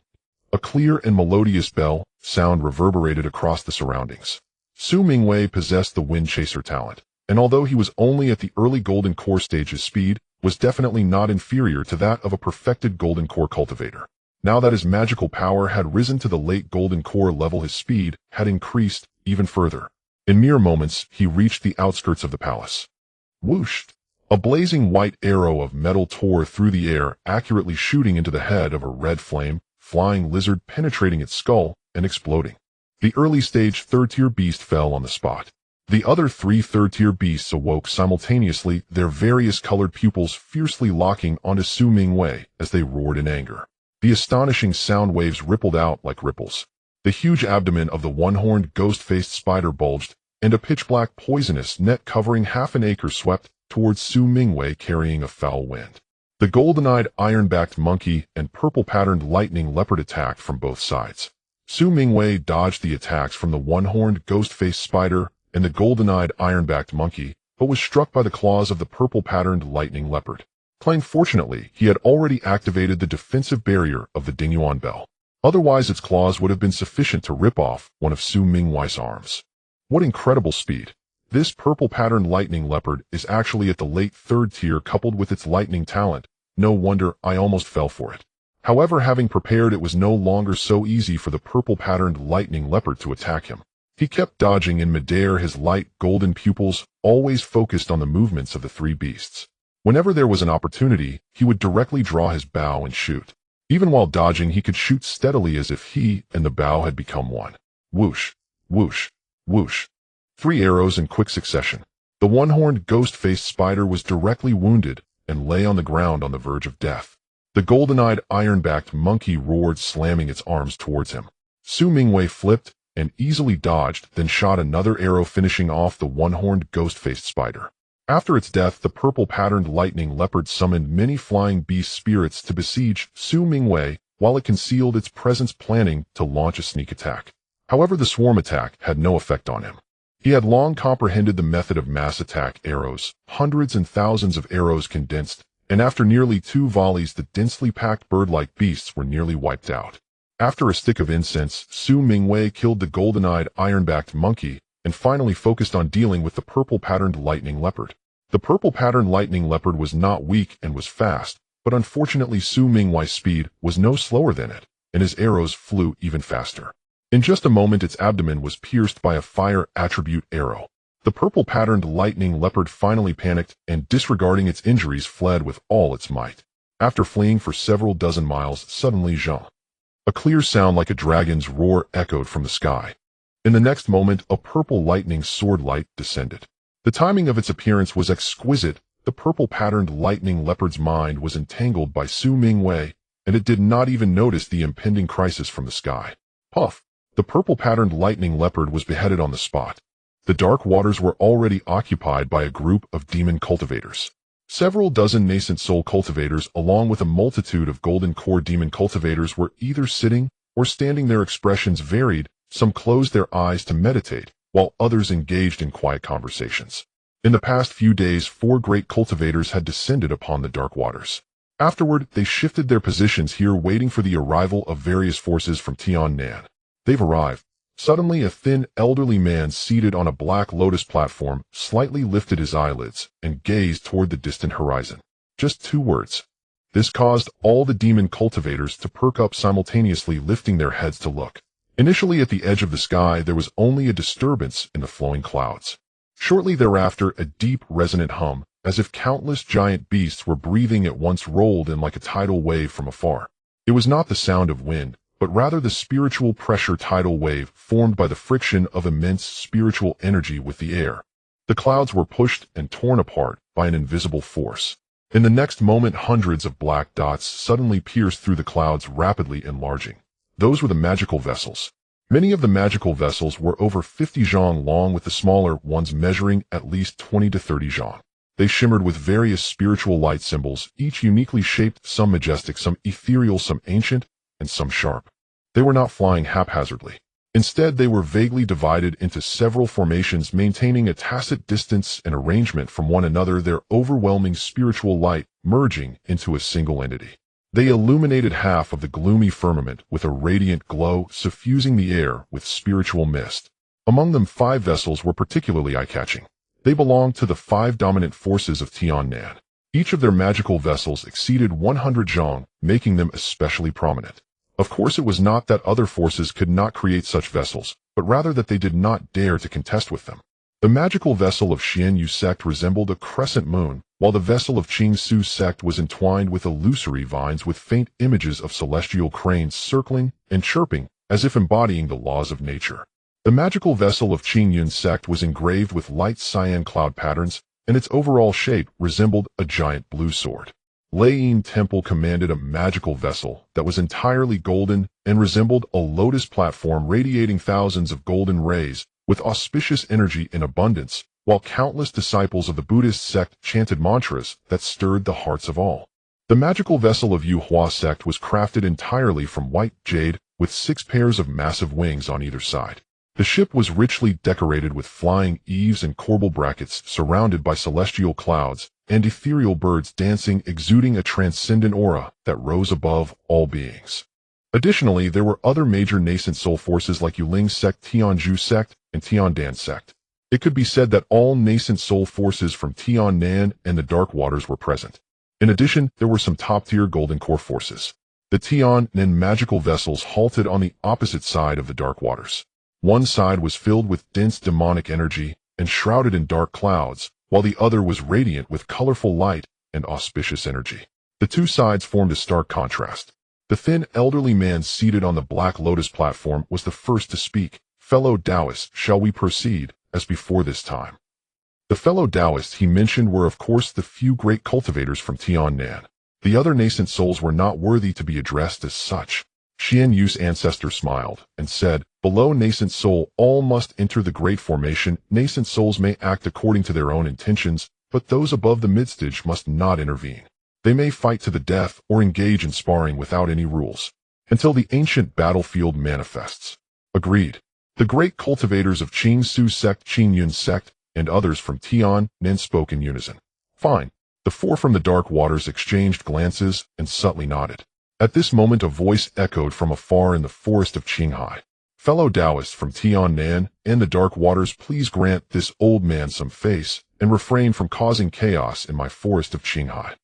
Speaker 1: A clear and melodious bell sound reverberated across the surroundings. Su Mingwei possessed the wind chaser talent, and although he was only at the early golden core stage, his speed was definitely not inferior to that of a perfected golden core cultivator. Now that his magical power had risen to the late golden core level, his speed had increased even further. In mere moments, he reached the outskirts of the palace. Whoosh! A blazing white arrow of metal tore through the air, accurately shooting into the head of a red flame flying lizard, penetrating its skull and exploding. The early stage third-tier beast fell on the spot. The other three third-tier beasts awoke simultaneously, their various colored pupils fiercely locking onto Su Mingwei as they roared in anger. The astonishing sound waves rippled out like ripples. The huge abdomen of the one-horned ghost-faced spider bulged, and a pitch-black poisonous net covering half an acre swept towards Su Mingwei, carrying a foul wind. The golden-eyed iron-backed monkey and purple-patterned lightning leopard attacked from both sides. Su Mingwei dodged the attacks from the one-horned ghost-faced spider and the golden-eyed iron-backed monkey, but was struck by the claws of the purple-patterned lightning leopard. Fortunately, he had already activated the defensive barrier of the Dingyuan bell. Otherwise, its claws would have been sufficient to rip off one of Su Mingwei's arms. What incredible speed! This purple-patterned lightning leopard is actually at the late third tier, coupled with its lightning talent. No wonder I almost fell for it. However, having prepared, it was no longer so easy for the purple-patterned lightning leopard to attack him. He kept dodging in midair, his light golden pupils always focused on the movements of the three beasts. Whenever there was an opportunity, he would directly draw his bow and shoot. Even while dodging, he could shoot steadily as if he and the bow had become one. Whoosh, whoosh, whoosh. 3 arrows in quick succession. The one-horned ghost-faced spider was directly wounded and lay on the ground on the verge of death. The golden-eyed iron-backed monkey roared, slamming its arms towards him. Su Mingwei flipped and easily dodged, then shot another arrow, finishing off the one-horned ghost-faced spider. After its death, the purple-patterned lightning leopard summoned many flying beast spirits to besiege Su Mingwei while it concealed its presence, planning to launch a sneak attack. However, the swarm attack had no effect on him. He had long comprehended the method of mass attack arrows, hundreds and thousands of arrows condensed, and after nearly 2 volleys, the densely packed bird-like beasts were nearly wiped out. After a stick of incense, Su Mingwei killed the golden-eyed iron-backed monkey and finally focused on dealing with the purple-patterned lightning leopard. The purple-patterned lightning leopard was not weak and was fast, but unfortunately Su Mingwei's speed was no slower than it, and his arrows flew even faster. In just a moment, its abdomen was pierced by a fire attribute arrow. The purple-patterned lightning leopard finally panicked and, disregarding its injuries, fled with all its might. After fleeing for several dozen miles, suddenly a clear sound like a dragon's roar echoed from the sky. In the next moment, a purple lightning sword light descended. The timing of its appearance was exquisite. The purple-patterned lightning leopard's mind was entangled by Su Mingwei, and it did not even notice the impending crisis from the sky. Puff! The purple-patterned lightning leopard was beheaded on the spot. The dark waters were already occupied by a group of demon cultivators. Several dozen nascent soul cultivators, along with a multitude of golden core demon cultivators, were either sitting or standing. Their expressions varied. Some closed their eyes to meditate, while others engaged in quiet conversations. In the past few days, 4 great cultivators had descended upon the dark waters. Afterward, they shifted their positions here, waiting for the arrival of various forces from Tiannan. They've arrived. Suddenly, a thin, elderly man seated on a black lotus platform slightly lifted his eyelids and gazed toward the distant horizon. Just 2 words. This caused all the demon cultivators to perk up simultaneously, lifting their heads to look. Initially, at the edge of the sky, there was only a disturbance in the flowing clouds. Shortly thereafter, a deep, resonant hum, as if countless giant beasts were breathing at once, rolled in like a tidal wave from afar. It was not the sound of wind, but rather the spiritual pressure tidal wave formed by the friction of immense spiritual energy with the air. The clouds were pushed and torn apart by an invisible force. In the next moment, hundreds of black dots suddenly pierced through the clouds, rapidly enlarging. Those were the magical vessels. Many of the magical vessels were over 50 zhang long, with the smaller ones measuring at least 20 to 30 zhang. They shimmered with various spiritual light symbols, each uniquely shaped, some majestic, some ethereal, some ancient, and some sharp. They were not flying haphazardly. Instead, they were vaguely divided into several formations, maintaining a tacit distance and arrangement from one another, their overwhelming spiritual light merging into a single entity. They illuminated half of the gloomy firmament with a radiant glow, suffusing the air with spiritual mist. Among them, 5 vessels were particularly eye-catching. They belonged to the 5 dominant forces of Tiannan. Each of their magical vessels exceeded 100 zhang, making them especially prominent. Of course, it was not that other forces could not create such vessels, but rather that they did not dare to contest with them. The magical vessel of Xianyu sect resembled a crescent moon, while the vessel of Qingsu sect was entwined with illusory vines with faint images of celestial cranes circling and chirping, as if embodying the laws of nature. The magical vessel of Qingyun sect was engraved with light cyan cloud patterns, and its overall shape resembled a giant blue sword. Leiyin Temple commanded a magical vessel that was entirely golden and resembled a lotus platform radiating thousands of golden rays with auspicious energy in abundance, while countless disciples of the Buddhist sect chanted mantras that stirred the hearts of all. The magical vessel of Yuhua sect was crafted entirely from white jade with 6 pairs of massive wings on either side. The ship was richly decorated with flying eaves and corbel brackets surrounded by celestial clouds and ethereal birds dancing, exuding a transcendent aura that rose above all beings. Additionally, there were other major nascent soul forces like Yuling sect, Tianzhu sect, and Tiandan sect. It could be said that all nascent soul forces from Tiannan and the Dark Waters were present. In addition, there were some top-tier Golden Core forces. The Tiannan magical vessels halted on the opposite side of the Dark Waters. One side was filled with dense demonic energy and shrouded in dark clouds, while the other was radiant with colorful light and auspicious energy. The two sides formed a stark contrast. The thin, elderly man seated on the Black Lotus platform was the first to speak. "Fellow Taoists, shall we proceed, as before this time?" The fellow Taoists he mentioned were of course the few great cultivators from Tiannan. The other nascent souls were not worthy to be addressed as such. Xian Yu's ancestor smiled and said, "Below nascent soul, all must enter the great formation. Nascent souls may act according to their own intentions, but those above the midstage must not intervene. They may fight to the death or engage in sparring without any rules, until the ancient battlefield manifests." Agreed. The great cultivators of Qingsu sect, Qingyun sect, and others from Tiannan spoke in unison. Fine. The 4 from the Dark Waters exchanged glances and subtly nodded. At this moment a voice echoed from afar in the forest of Qinghai. "Fellow Taoists from Tiannan and the Dark Waters, please grant this old man some face and refrain from causing chaos in my forest of Qinghai."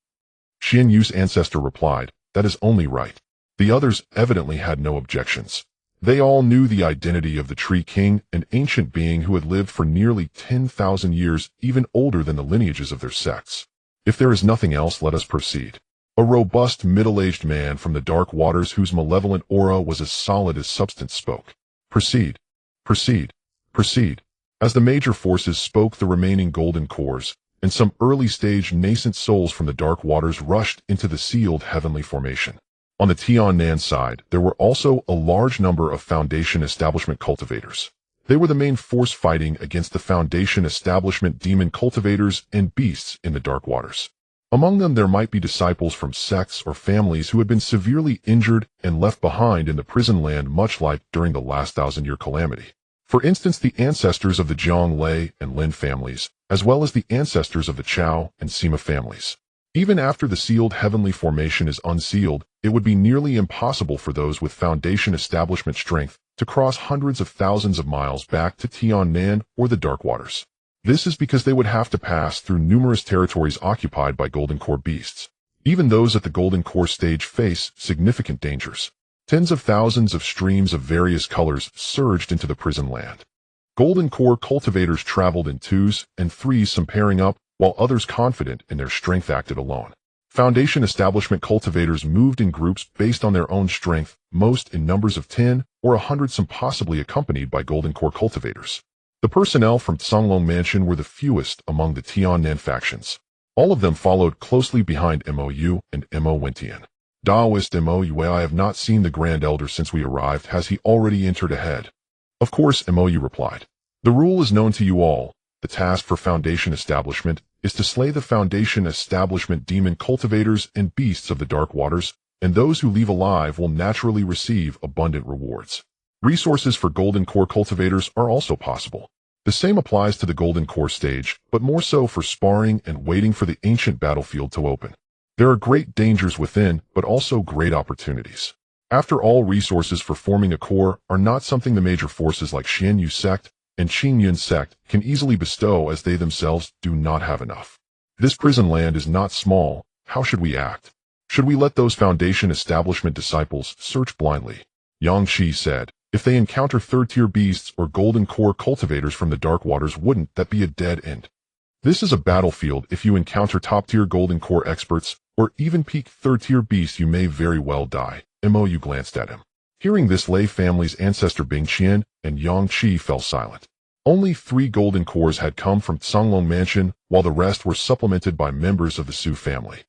Speaker 1: Xian Yu's ancestor replied, "That is only right." The others evidently had no objections. They all knew the identity of the Tree King, an ancient being who had lived for nearly 10,000 years, even older than the lineages of their sects. "If there is nothing else, let us proceed." A robust, middle-aged man from the Dark Waters whose malevolent aura was as solid as substance spoke. "Proceed. Proceed. Proceed." As the major forces spoke, the remaining golden cores and some early-stage nascent souls from the Dark Waters rushed into the sealed heavenly formation. On the Tiannan side, there were also a large number of Foundation Establishment cultivators. They were the main force fighting against the Foundation Establishment demon cultivators and beasts in the Dark Waters. Among them there might be disciples from sects or families who had been severely injured and left behind in the prison land, much like during the last 1,000-year calamity. For instance, the ancestors of the Zhang Lei and Lin families, as well as the ancestors of the Chao and Sima families. Even after the sealed heavenly formation is unsealed, it would be nearly impossible for those with Foundation Establishment strength to cross hundreds of thousands of miles back to Tiannan or the Dark Waters. This is because they would have to pass through numerous territories occupied by Golden Core beasts. Even those at the Golden Core stage face significant dangers. Tens of thousands of streams of various colors surged into the prison land. Golden Core cultivators traveled in 2s and 3s, some pairing up, while others confident in their strength acted alone. Foundation Establishment cultivators moved in groups based on their own strength, most in numbers of 10 or 100, some possibly accompanied by Golden Core cultivators. The personnel from Songlong Mansion were the fewest among the Tiannan factions. All of them followed closely behind Mou and Mo Wentian. Daoist Mo Yue, I have not seen the Grand Elder since we arrived. Has he already entered ahead? Of course, Mo Yue replied. The rule is known to you all. The task for Foundation Establishment is to slay the Foundation Establishment demon cultivators and beasts of the dark waters, and those who leave alive will naturally receive abundant rewards. Resources for Golden Core cultivators are also possible. The same applies to the Golden Core stage, but more so for sparring and waiting for the ancient battlefield to open. There are great dangers within, but also great opportunities. After all, resources for forming a core are not something the major forces like Xian Yu sect and Qing Yun sect can easily bestow, as they themselves do not have enough. This prison land is not small. How should we act? Should we let those Foundation Establishment disciples search blindly? Yang Qi said. If they encounter third-tier beasts or Golden Core cultivators from the Dark Waters, wouldn't that be a dead end? This is a battlefield. If you encounter top-tier Golden Core experts or even peak third-tier beasts, you may very well die. Mou glanced at him. Hearing this, Lei family's ancestor Bing Qian and Yang Qi fell silent. Only 3 Golden Cores had come from Songlong Mansion, while the rest were supplemented by members of the Su family.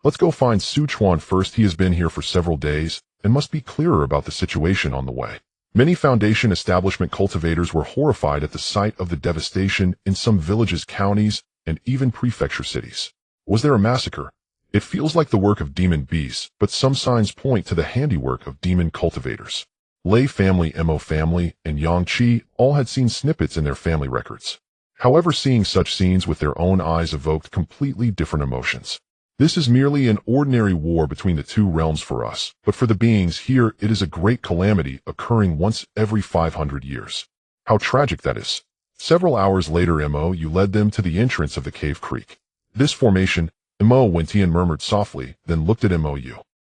Speaker 1: Let's go find Su Chuan first. He has been here for several days and must be clearer about the situation on the way. Many Foundation Establishment cultivators were horrified at the sight of the devastation in some villages, counties, and even prefecture cities. Was there a massacre? It feels like the work of demon beasts, but some signs point to the handiwork of demon cultivators. Lei family, Mo family, and Yang Qi all had seen snippets in their family records. However, seeing such scenes with their own eyes evoked completely different emotions. This is merely an ordinary war between the two realms for us, but for the beings here it is a great calamity occurring once every 500 years. How tragic that is. Several hours later, Mo led them to the entrance of the cave creek. This formation, Mo Wentian murmured softly, then looked at Mo.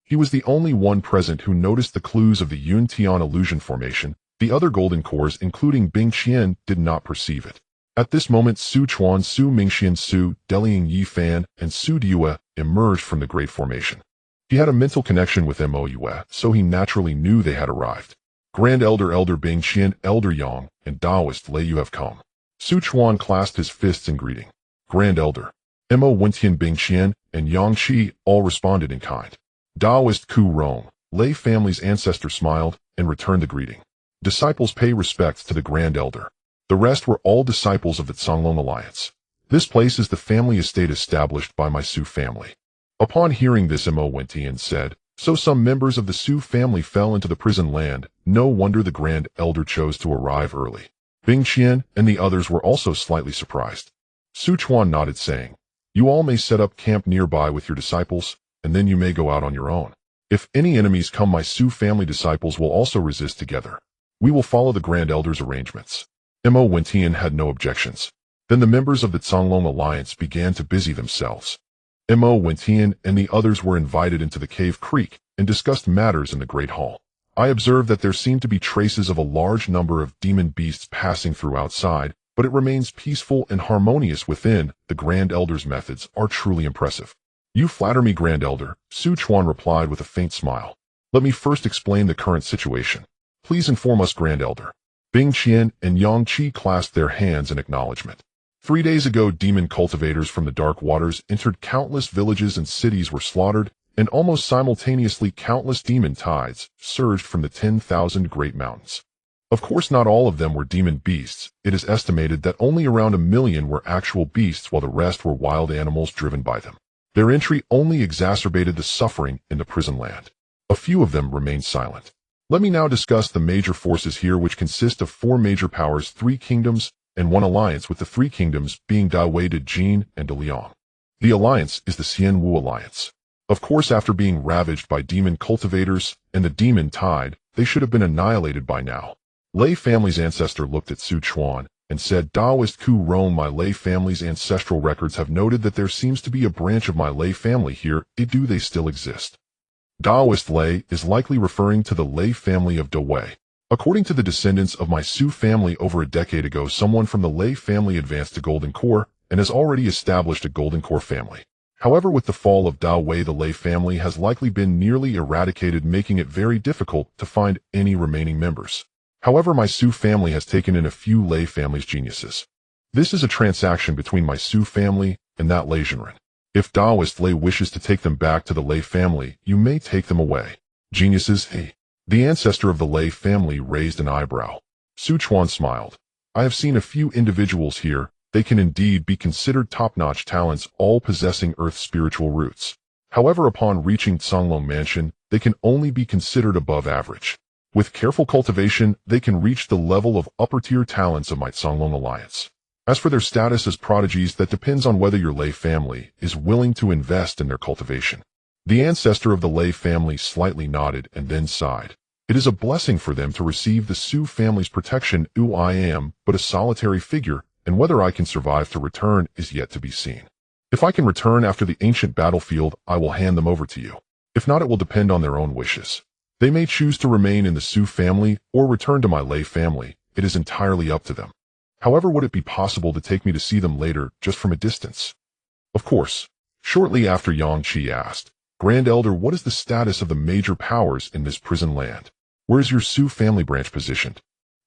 Speaker 1: He was the only one present who noticed the clues of the Yun Tian illusion formation. The other Golden Cores, including Bing Qian, did not perceive it. At this moment, Su Chuan, Su Mingxian, Su Delying Yifan, and Su Due emerged from the Great Formation. He had a mental connection with Mo Yue, so he naturally knew they had arrived. Grand Elder, Elder Bing Qian, Elder Yang, and Daoist Lei, you have come. Su Chuan clasped his fists in greeting. Grand Elder, Mo Wentian, Bing Qian, and Yang Qi all responded in kind. Daoist Ku Rong, Lei family's ancestor, smiled and returned the greeting. Disciples pay respects to the Grand Elder. The rest were all disciples of the Songlong Alliance. This place is the family estate established by my Su family. Upon hearing this, Mo Wentian said, so some members of the Su family fell into the prison land. No wonder the Grand Elder chose to arrive early. Bing Qian and the others were also slightly surprised. Su Chuan nodded, saying, you all may set up camp nearby with your disciples, and then you may go out on your own. If any enemies come, my Su family disciples will also resist together. We will follow the Grand Elder's arrangements. Mo Wentian had no objections. Then the members of the Songlong Alliance began to busy themselves. Mo Wentian and the others were invited into the cave creek and discussed matters in the Great Hall. I observed that there seemed to be traces of a large number of demon beasts passing through outside, but it remains peaceful and harmonious within. The Grand Elder's methods are truly impressive. You flatter me, Grand Elder, Su Chuan replied with a faint smile. Let me first explain the current situation. Please inform us, Grand Elder. Bing Qian and Yang Qi clasped their hands in acknowledgement. 3 days ago, demon cultivators from the Dark Waters entered countless villages and cities were slaughtered, and almost simultaneously countless demon tides surged from the 10,000 great mountains. Of course, not all of them were demon beasts. It is estimated that only around 1 million were actual beasts, while the rest were wild animals driven by them. Their entry only exacerbated the suffering in the prison land. A few of them remained silent. Let me now discuss the major forces here, which consist of 4 major powers, 3 kingdoms, and 1 alliance, with the 3 kingdoms being Dawei, Jin, and De Liang. The alliance is the Xian Wu Alliance. Of course, after being ravaged by demon cultivators and the demon tide, they should have been annihilated by now. Lei family's ancestor looked at Su Chuan and said, Daoist Ku Rong, my Lei family's ancestral records have noted that there seems to be a branch of my Lei family here. Do they still exist? Daoist Lei is likely referring to the Lei family of Dawei. According to the descendants of my Su family, over a decade ago, someone from the Lei family advanced to Golden Core and has already established a Golden Core family. However, with the fall of Dawei, the Lei family has likely been nearly eradicated, making it very difficult to find any remaining members. However, my Su family has taken in a few Lei family's geniuses. This is a transaction between my Su family and that Lei genre. If Taoist Lei wishes to take them back to the Lei family, you may take them away. Geniuses, hey. The ancestor of the Lei family raised an eyebrow. Su Chuan smiled. I have seen a few individuals here. They can indeed be considered top-notch talents, all possessing Earth's spiritual roots. However, upon reaching Songlong Mansion, they can only be considered above average. With careful cultivation, they can reach the level of upper-tier talents of my Songlong Alliance. As for their status as prodigies, that depends on whether your Lei family is willing to invest in their cultivation. The ancestor of the Lei family slightly nodded and then sighed. It is a blessing for them to receive the Su family's protection. I am but a solitary figure, and whether I can survive to return is yet to be seen. If I can return after the ancient battlefield, I will hand them over to you. If not, it will depend on their own wishes. They may choose to remain in the Su family or return to my Lei family. It is entirely up to them. However, would it be possible to take me to see them later, just from a distance? Of course. Shortly after, Yang Qi asked, Grand Elder, what is the status of the major powers in this prison land? Where is your Su family branch positioned?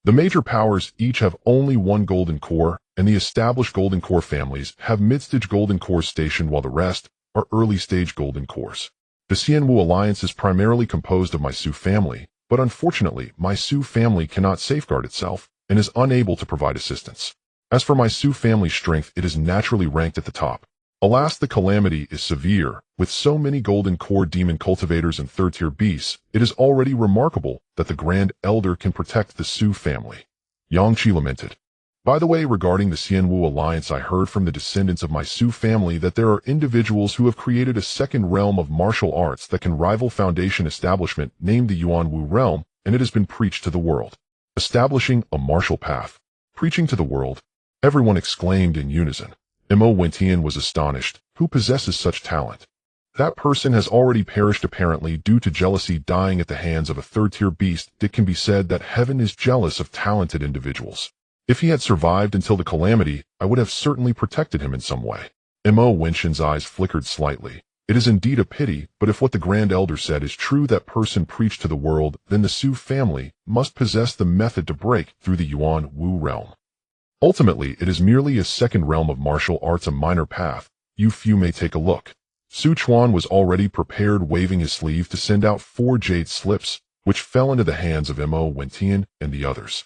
Speaker 1: The major powers each have only one golden core, and the established golden core families have mid-stage golden cores stationed, while the rest are early-stage golden cores. The Xianwu Alliance is primarily composed of my Su family, but unfortunately, my Su family cannot safeguard itself and is unable to provide assistance. As for my Su family's strength, it is naturally ranked at the top. Alas, the calamity is severe. With so many golden core demon cultivators and third-tier beasts, it is already remarkable that the Grand Elder can protect the Su family. Yang Qi lamented. By the way, regarding the Xianwu Alliance, I heard from the descendants of my Su family that there are individuals who have created a second realm of martial arts that can rival Foundation establishment named the Yuanwu realm, and it has been preached to the world. Establishing a martial path. Preaching to the world. Everyone exclaimed in unison. Mo was astonished. Who possesses such talent? That person has already perished, apparently due to jealousy, dying at the hands of a third-tier beast. It can be said that heaven is jealous of talented individuals. If he had survived until the calamity, I would have certainly protected him in some way. Mo Wenshin's eyes flickered slightly. It is indeed a pity, but if what the Grand Elder said is true, that person preached to the world, then the Su family must possess the method to break through the Yuan Wu realm. Ultimately, it is merely a second realm of martial arts, a minor path. You few may take a look. Su Chuan was already prepared, waving his sleeve to send out 4 jade slips, which fell into the hands of Mo Wentian and the others.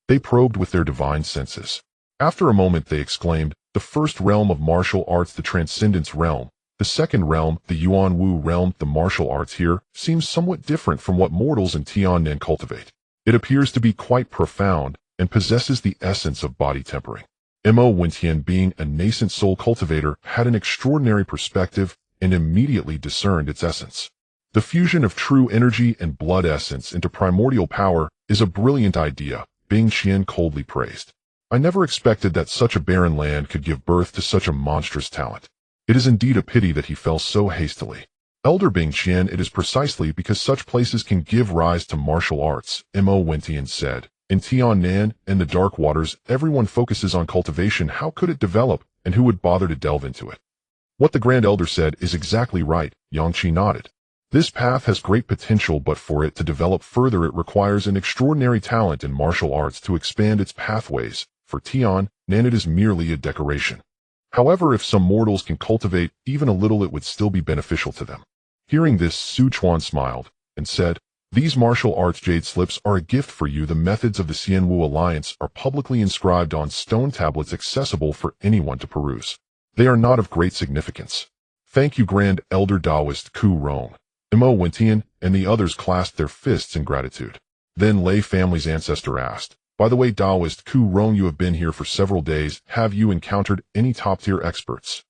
Speaker 1: They probed with their divine senses. After a moment they exclaimed, the first realm of martial arts, the Transcendence realm. The second realm, the Yuan Wu realm. The martial arts here seems somewhat different from what mortals in Tiannan cultivate. It appears to be quite profound and possesses the essence of body tempering. Mo Wentian, being a nascent soul cultivator, had an extraordinary perspective and immediately discerned its essence. The fusion of true energy and blood essence into primordial power is a brilliant idea, Bing Qian coldly praised. I never expected that such a barren land could give birth to such a monstrous talent. It is indeed a pity that he fell so hastily. Elder Bing Qian, it is precisely because such places can give rise to martial arts, Mo Wentian said. In Tiannan and the Dark Waters, everyone focuses on cultivation. How could it develop, and who would bother to delve into it? What the Grand Elder said is exactly right, Yang Qi nodded. This path has great potential, but for it to develop further it requires an extraordinary talent in martial arts to expand its pathways. For Tiannan, it is merely a decoration. However, if some mortals can cultivate even a little, it would still be beneficial to them. Hearing this, Su Chuan smiled and said, these martial arts jade slips are a gift for you. The methods of the Xianwu Alliance are publicly inscribed on stone tablets accessible for anyone to peruse. They are not of great significance. Thank you, Grand Elder Taoist Ku Rong. Mo Wentian and the others clasped their fists in gratitude. Then Lei family's ancestor asked, by the way, Taoist Ku Rong, you have been here for several days. Have you encountered any top-tier experts?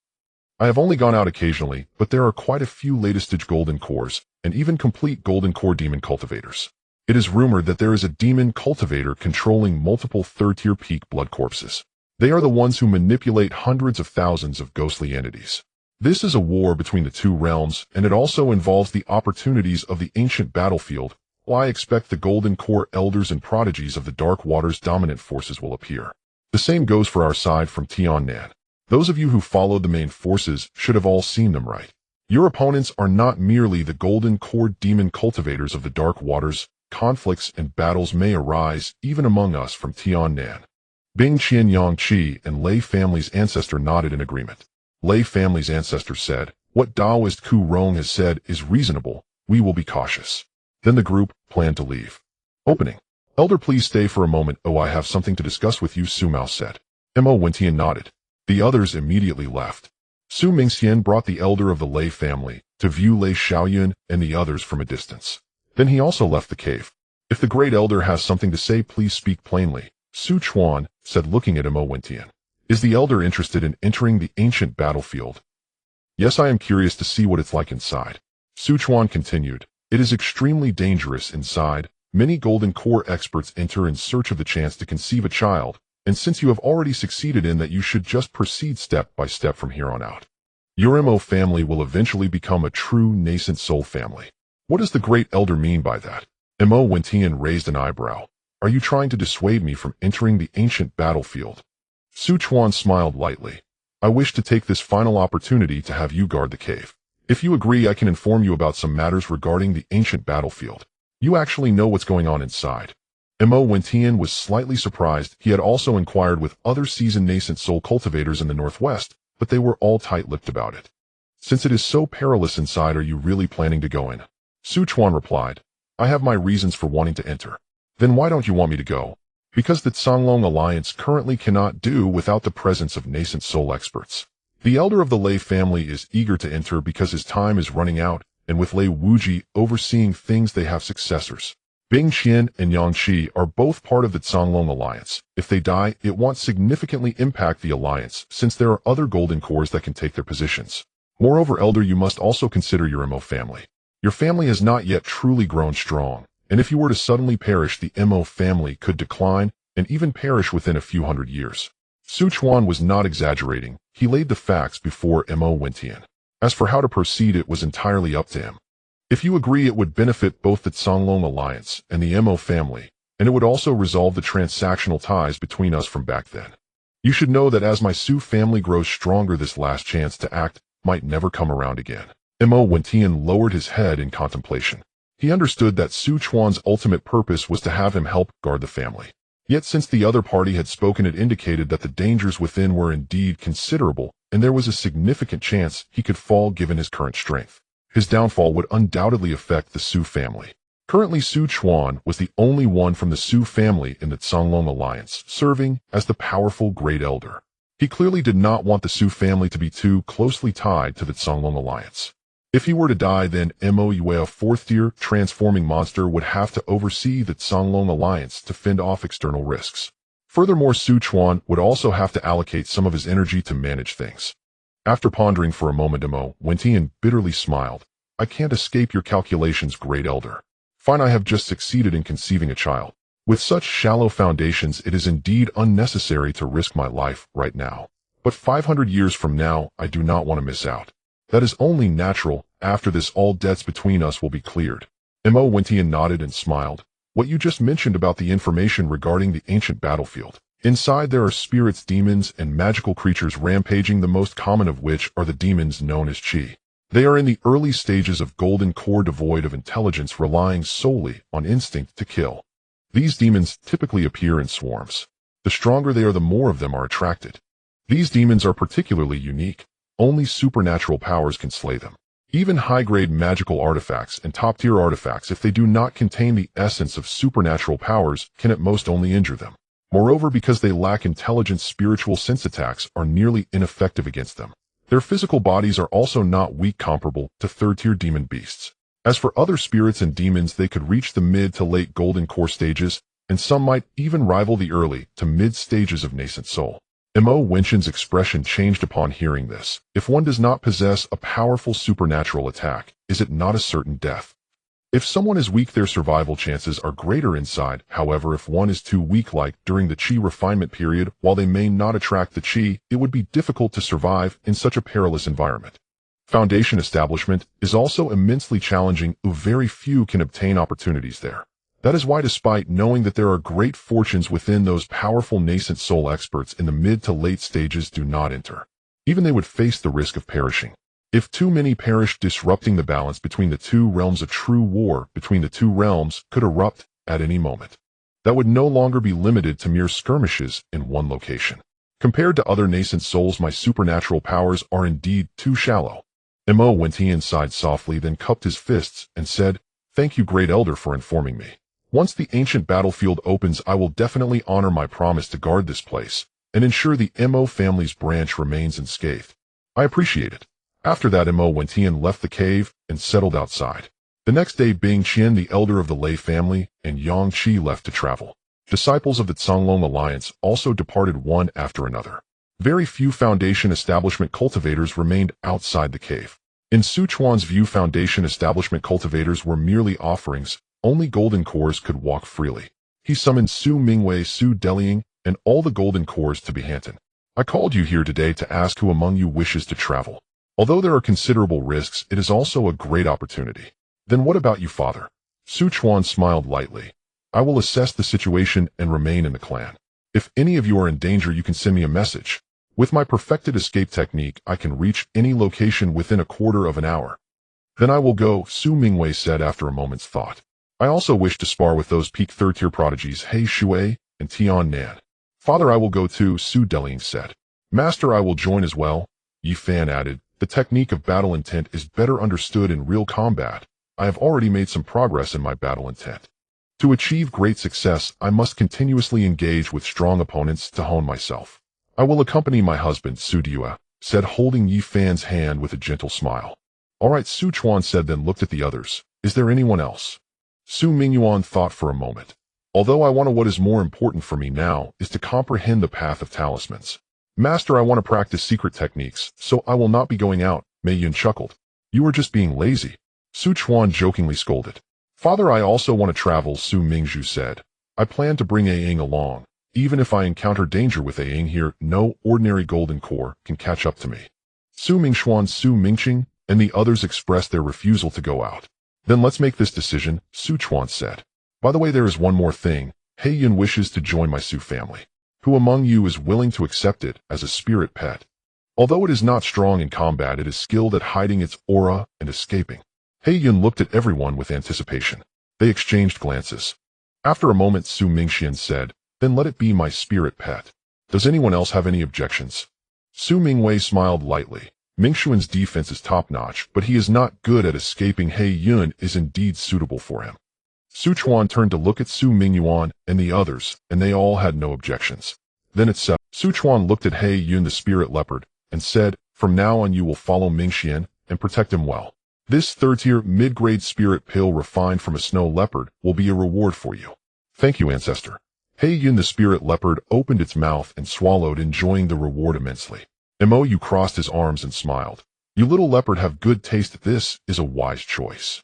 Speaker 1: I have only gone out occasionally, but there are quite a few latest-stage golden cores, and even complete golden core demon cultivators. It is rumored that there is a demon cultivator controlling multiple third-tier peak blood corpses. They are the ones who manipulate hundreds of thousands of ghostly entities. This is a war between the two realms, and it also involves the opportunities of the ancient battlefield. Well, I expect the golden core elders and prodigies of the Dark Waters' dominant forces will appear. The same goes for our side from Tiannan. Those of you who followed the main forces should have all seen them, right? Your opponents are not merely the golden core demon cultivators of the Dark Waters, conflicts and battles may arise even among us from Tiannan. Bing Qian Yang Qi and Lei family's ancestor nodded in agreement. Lei family's ancestor said, "What Taoist Ku Rong has said is reasonable. We will be cautious." Then the group planned to leave. Opening. "Elder, please stay for a moment. Oh, I have something to discuss with you," Su Mao said. Mo Wentian nodded. The others immediately left. Su Mingxian brought the elder of the Lei family to view Lei Xiaoyun and the others from a distance. Then he also left the cave. "If the great elder has something to say, please speak plainly," Su Chuan said, looking at Mo Wentian. "Is the elder interested in entering the ancient battlefield?" "Yes, I am curious to see what it's like inside," Su Chuan continued. "It is extremely dangerous inside. Many golden core experts enter in search of the chance to conceive a child, and since you have already succeeded in that, you should just proceed step by step from here on out. Your Mo family will eventually become a true nascent soul family." "What does the great elder mean by that?" Mo Wentian raised an eyebrow. "Are you trying to dissuade me from entering the ancient battlefield?" Su Chuan smiled lightly. "I wish to take this final opportunity to have you guard the cave. If you agree, I can inform you about some matters regarding the ancient battlefield. You actually know what's going on inside." Mo Wentian was slightly surprised. He had also inquired with other seasoned nascent soul cultivators in the northwest, but they were all tight-lipped about it. "Since it is so perilous inside, are you really planning to go in?" Su Chuan replied. "I have my reasons for wanting to enter." "Then why don't you want me to go?" "Because the Songlong Alliance currently cannot do without the presence of nascent soul experts. The elder of the Lei family is eager to enter because his time is running out, and with Lei Wuji overseeing things, they have successors. Bing Qian and Yang Qi are both part of the Songlong Alliance. If they die, it won't significantly impact the alliance, since there are other golden cores that can take their positions. Moreover, elder, you must also consider your Mo family. Your family has not yet truly grown strong, and if you were to suddenly perish, the Mo family could decline and even perish within a few hundred years." Su Chuan was not exaggerating. He laid the facts before Mo Wentian. As for how to proceed, it was entirely up to him. "If you agree, it would benefit both the Songlong Alliance and the Mo family, and it would also resolve the transactional ties between us from back then. You should know that as my Su family grows stronger, this last chance to act might never come around again." Mo Wentian lowered his head in contemplation. He understood that Su Chuan's ultimate purpose was to have him help guard the family. Yet since the other party had spoken, it indicated that the dangers within were indeed considerable, and there was a significant chance he could fall given his current strength. His downfall would undoubtedly affect the Su family. Currently, Su Chuan was the only one from the Su family in the Songlong Alliance, serving as the powerful Great Elder. He clearly did not want the Su family to be too closely tied to the Songlong Alliance. If he were to die, then Mo Yue, a fourth-tier transforming monster, would have to oversee the Songlong Alliance to fend off external risks. Furthermore, Su Chuan would also have to allocate some of his energy to manage things. After pondering for a moment, Mo Wentian bitterly smiled. "I can't escape your calculations, Great Elder. Fine, I have just succeeded in conceiving a child. With such shallow foundations, it is indeed unnecessary to risk my life right now. But 500 years from now, I do not want to miss out. That is only natural. After this, all debts between us will be cleared." Mo Wentian nodded and smiled. "What you just mentioned about the information regarding the ancient battlefield. Inside there are spirits, demons, and magical creatures rampaging, the most common of which are the demons known as Qi. They are in the early stages of golden core, devoid of intelligence, relying solely on instinct to kill. These demons typically appear in swarms. The stronger they are, the more of them are attracted. These demons are particularly unique. Only supernatural powers can slay them. Even high-grade magical artifacts and top-tier artifacts, if they do not contain the essence of supernatural powers, can at most only injure them. Moreover, because they lack intelligence, spiritual sense attacks are nearly ineffective against them. Their physical bodies are also not weak, comparable to third-tier demon beasts. As for other spirits and demons, they could reach the mid to late golden core stages, and some might even rival the early to mid stages of nascent soul. Mo Wentian's expression changed upon hearing this. If one does not possess a powerful supernatural attack, is it not a certain death? If someone is weak, their survival chances are greater inside. However, if one is too weak, like during the Qi refinement period, while they may not attract the Qi, it would be difficult to survive in such a perilous environment. Foundation establishment is also immensely challenging. Very few can obtain opportunities there. That is why, despite knowing that there are great fortunes within, those powerful nascent soul experts in the mid to late stages do not enter. Even they would face the risk of perishing. If too many perished disrupting the balance between the two realms, a true war between the two realms could erupt at any moment. That would no longer be limited to mere skirmishes in one location. Compared to other nascent souls, my supernatural powers are indeed too shallow. Mo went inside softly, then cupped his fists and said, "Thank you, Great Elder, for informing me. Once the ancient battlefield opens, I will definitely honor my promise to guard this place and ensure the Mo family's branch remains unscathed. I appreciate it." After that, Mo went and left the cave and settled outside. The next day, Bing Qian, the elder of the Lei family, and Yang Qi left to travel. Disciples of the Canglong Alliance also departed one after another. Very few Foundation Establishment cultivators remained outside the cave. In Su Chuan's view, Foundation Establishment cultivators were merely offerings. Only golden cores could walk freely. He summoned Su Mingwei, Su Deliang, and all the golden cores to Behanton. "I called you here today to ask who among you wishes to travel. Although there are considerable risks, it is also a great opportunity." "Then what about you, Father?" Su Chuan smiled lightly. "I will assess the situation and remain in the clan. If any of you are in danger, you can send me a message. With my perfected escape technique, I can reach any location within a quarter of an hour." "Then I will go," Su Mingwei said after a moment's thought. "I also wish to spar with those peak third-tier prodigies He Shui and Tian Nan." "Father, I will go too," Su Deliang said. "Master, I will join as well," Yi Fan added. "The technique of battle intent is better understood in real combat. I have already made some progress in my battle intent. To achieve great success, I must continuously engage with strong opponents to hone myself." "I will accompany my husband," Su Dua said, holding Yi Fan's hand with a gentle smile. "All right," Su Chuan said, then looked at the others. "Is there anyone else?" Su Mingyuan thought for a moment. "Although I want to, what is more important for me now is to comprehend the path of talismans. Master, I want to practice secret techniques, so I will not be going out," Mei Yun chuckled. "You are just being lazy," Su Chuan jokingly scolded. "Father, I also want to travel," Su Mingzhu said. "I plan to bring Aang along. Even if I encounter danger with Aang here, no ordinary golden core can catch up to me." Su Mingxuan, Su Mingqing, and the others expressed their refusal to go out. "Then let's make this decision," Su Chuan said. "By the way, there is one more thing. He Yun wishes to join my Su family. Who among you is willing to accept it as a spirit pet? Although it is not strong in combat, it is skilled at hiding its aura and escaping." He Yun looked at everyone with anticipation. They exchanged glances. After a moment, Su Mingxian said, "Then let it be my spirit pet. Does anyone else have any objections?" Su Mingwei smiled lightly. Mingxuan's defense is top-notch, but he is not good at escaping. He Yun is indeed suitable for him. Su Chuan turned to look at Su Mingyuan and the others, and they all had no objections. Then it said, Su Chuan looked at He Yun, the spirit leopard, and said, "From now on you will follow Mingxian and protect him well. This third-tier mid-grade spirit pill refined from a snow leopard will be a reward for you." "Thank you, ancestor." He Yun, the spirit leopard, opened its mouth and swallowed, enjoying the reward immensely. Mo crossed his arms and smiled. "You little leopard have good taste. This is a wise choice.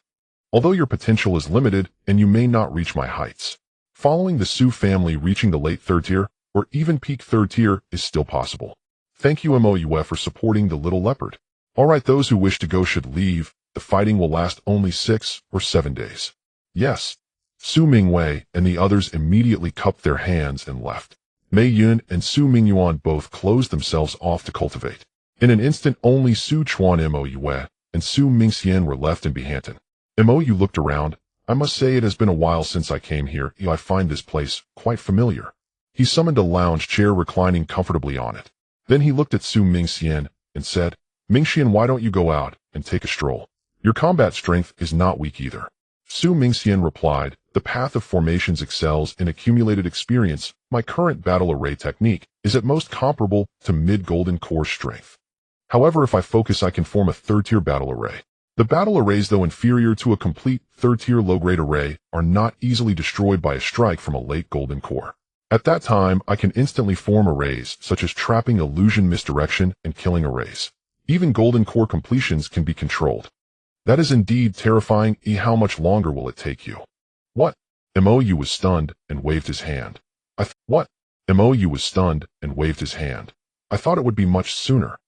Speaker 1: Although your potential is limited and you may not reach my heights. Following the Su family, reaching the late third tier or even peak third tier is still possible. Thank you, Moue, for supporting the little leopard. All right, those who wish to go should leave. The fighting will last only 6 or 7 days." "Yes." Su Mingwei and the others immediately cupped their hands and left. Mei Yun and Su Mingyuan both closed themselves off to cultivate. In an instant, only Su Chuan, Moue, and Su Mingxian were left in Behanton. Moue looked around. "I must say it has been a while since I came here. I find this place quite familiar." He summoned a lounge chair, reclining comfortably on it. Then he looked at Su Mingxian and said, "Mingxian, why don't you go out and take a stroll? Your combat strength is not weak either." Su Mingxian replied, "The path of formations excels in accumulated experience. My current battle array technique is at most comparable to mid-golden core strength. However, if I focus, I can form a third-tier battle array. The battle arrays, though inferior to a complete third-tier low-grade array, are not easily destroyed by a strike from a late golden core. At that time, I can instantly form arrays, such as trapping, illusion, misdirection, and killing arrays. Even golden core completions can be controlled. That is indeed terrifying. How much longer will it take you?" "What?" Moue was stunned and waved his hand. "What?" Moue was stunned and waved his hand. "I thought it would be much sooner."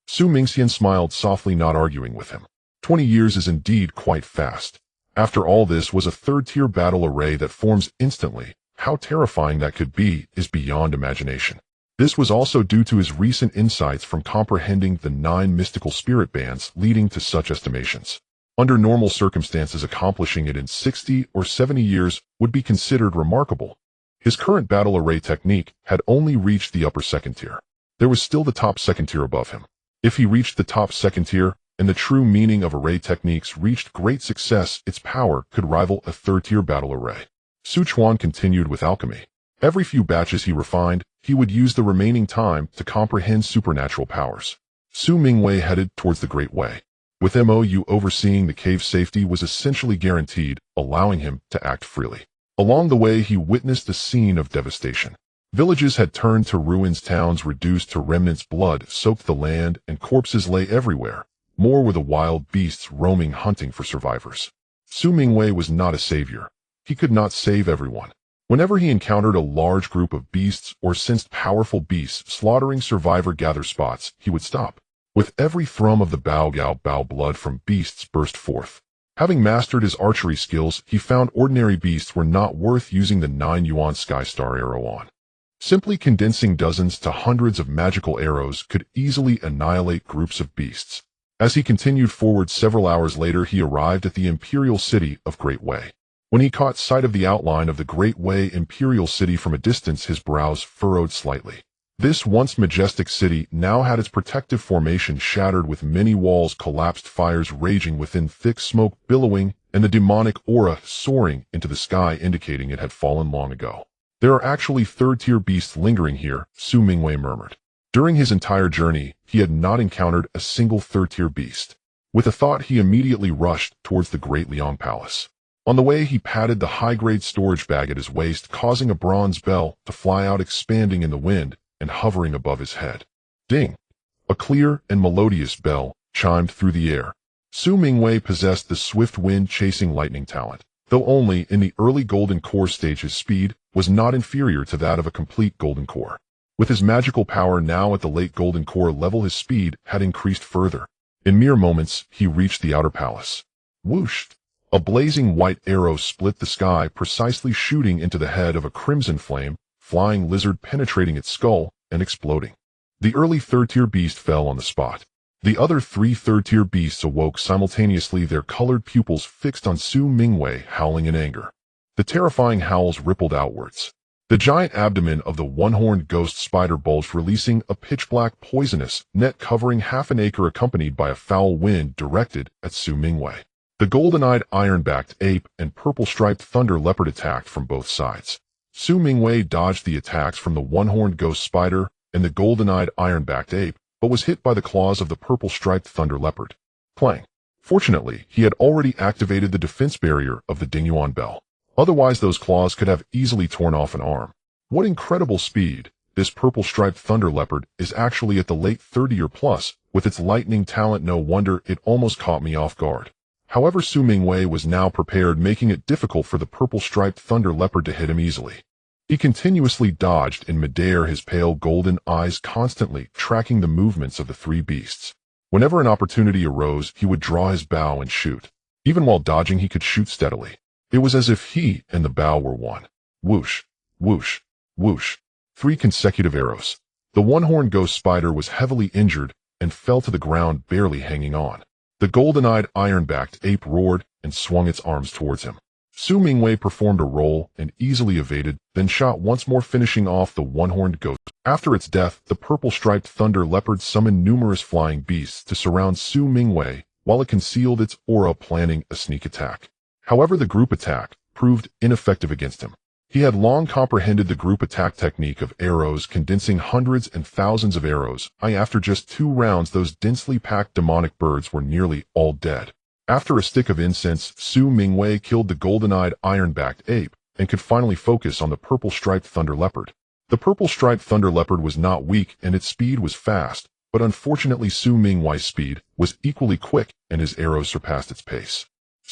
Speaker 1: Su Mingxian smiled softly, not arguing with him. 20 years is indeed quite fast. After all, this was a third-tier battle array that forms instantly. How terrifying that could be is beyond imagination. This was also due to his recent insights from comprehending the 9 mystical spirit bands leading to such estimations. Under normal circumstances, accomplishing it in 60 or 70 years would be considered remarkable. His current battle array technique had only reached the upper second tier. There was still the top second tier above him. If he reached the top second tier, and the true meaning of array techniques reached great success, its power could rival a third-tier battle array. Chuan continued with alchemy. Every few batches he refined, he would use the remaining time to comprehend supernatural powers. Mingwei headed towards the Great Way. With Mou overseeing the cave's safety was essentially guaranteed, allowing him to act freely. Along the way, he witnessed a scene of devastation. Villages had turned to ruins, towns reduced to remnants, blood soaked the land, and corpses lay everywhere. More were the wild beasts roaming, hunting for survivors. Mingwei was not a savior. He could not save everyone. Whenever he encountered a large group of beasts or sensed powerful beasts slaughtering survivor gather spots, he would stop. With every thrum of the bao, blood from beasts burst forth. Having mastered his archery skills, he found ordinary beasts were not worth using the 9 yuan Sky Star arrow on. Simply condensing dozens to hundreds of magical arrows could easily annihilate groups of beasts. As he continued forward, several hours later he arrived at the imperial city of Great Way. When he caught sight of the outline of the Great Way imperial city from a distance, his brows furrowed slightly. This once majestic city now had its protective formation shattered, with many walls collapsed, fires raging within, thick smoke billowing, and the demonic aura soaring into the sky, indicating it had fallen long ago. "There are actually third-tier beasts lingering here," Mingwei murmured. During his entire journey, he had not encountered a single third-tier beast. With a thought, he immediately rushed towards the Great Liang Palace. On the way, he patted the high-grade storage bag at his waist, causing a bronze bell to fly out, expanding in the wind and hovering above his head. Ding! A clear and melodious bell chimed through the air. Mingwei possessed the swift wind-chasing lightning talent. Though only in the early Golden Core stage, his speed was not inferior to that of a complete Golden Core. With his magical power now at the late Golden Core level, his speed had increased further. In mere moments, he reached the outer palace. Whoosh! A blazing white arrow split the sky, precisely shooting into the head of a crimson flame, flying lizard, penetrating its skull and exploding. The early third-tier beast fell on the spot. The other 3 third-tier beasts awoke simultaneously, their colored pupils fixed on Mingwei, howling in anger. The terrifying howls rippled outwards. The giant abdomen of the one-horned ghost spider bulged, releasing a pitch-black poisonous net covering half an acre, accompanied by a foul wind directed at Mingwei. The golden-eyed iron-backed ape and purple-striped thunder leopard attacked from both sides. Mingwei dodged the attacks from the one-horned ghost spider and the golden-eyed iron-backed ape, but was hit by the claws of the purple-striped thunder leopard. Clang! Fortunately, he had already activated the defense barrier of the Dingyuan bell. Otherwise, those claws could have easily torn off an arm. What incredible speed! This purple-striped thunder leopard is actually at the late 30 or plus. With its lightning talent, no wonder it almost caught me off guard. However, Mingwei was now prepared, making it difficult for the purple-striped thunder leopard to hit him easily. He continuously dodged in midair, his pale golden eyes constantly tracking the movements of the 3 beasts. Whenever an opportunity arose, he would draw his bow and shoot. Even while dodging, he could shoot steadily. It was as if he and the bow were one. Whoosh, whoosh, whoosh. 3 consecutive arrows. The one-horned ghost spider was heavily injured and fell to the ground, barely hanging on. The golden-eyed iron-backed ape roared and swung its arms towards him. Mingwei performed a roll and easily evaded, then shot once more, finishing off the one-horned ghost. After its death, the purple-striped thunder leopard summoned numerous flying beasts to surround Mingwei while it concealed its aura, planning a sneak attack. However, the group attack proved ineffective against him. He had long comprehended the group attack technique of arrows, condensing hundreds and thousands of arrows. After just 2 rounds, those densely packed demonic birds were nearly all dead. After a stick of incense, Mingwei killed the golden-eyed iron-backed ape and could finally focus on the purple-striped thunder leopard. The purple-striped thunder leopard was not weak and its speed was fast, but unfortunately Mingwei's speed was equally quick and his arrows surpassed its pace.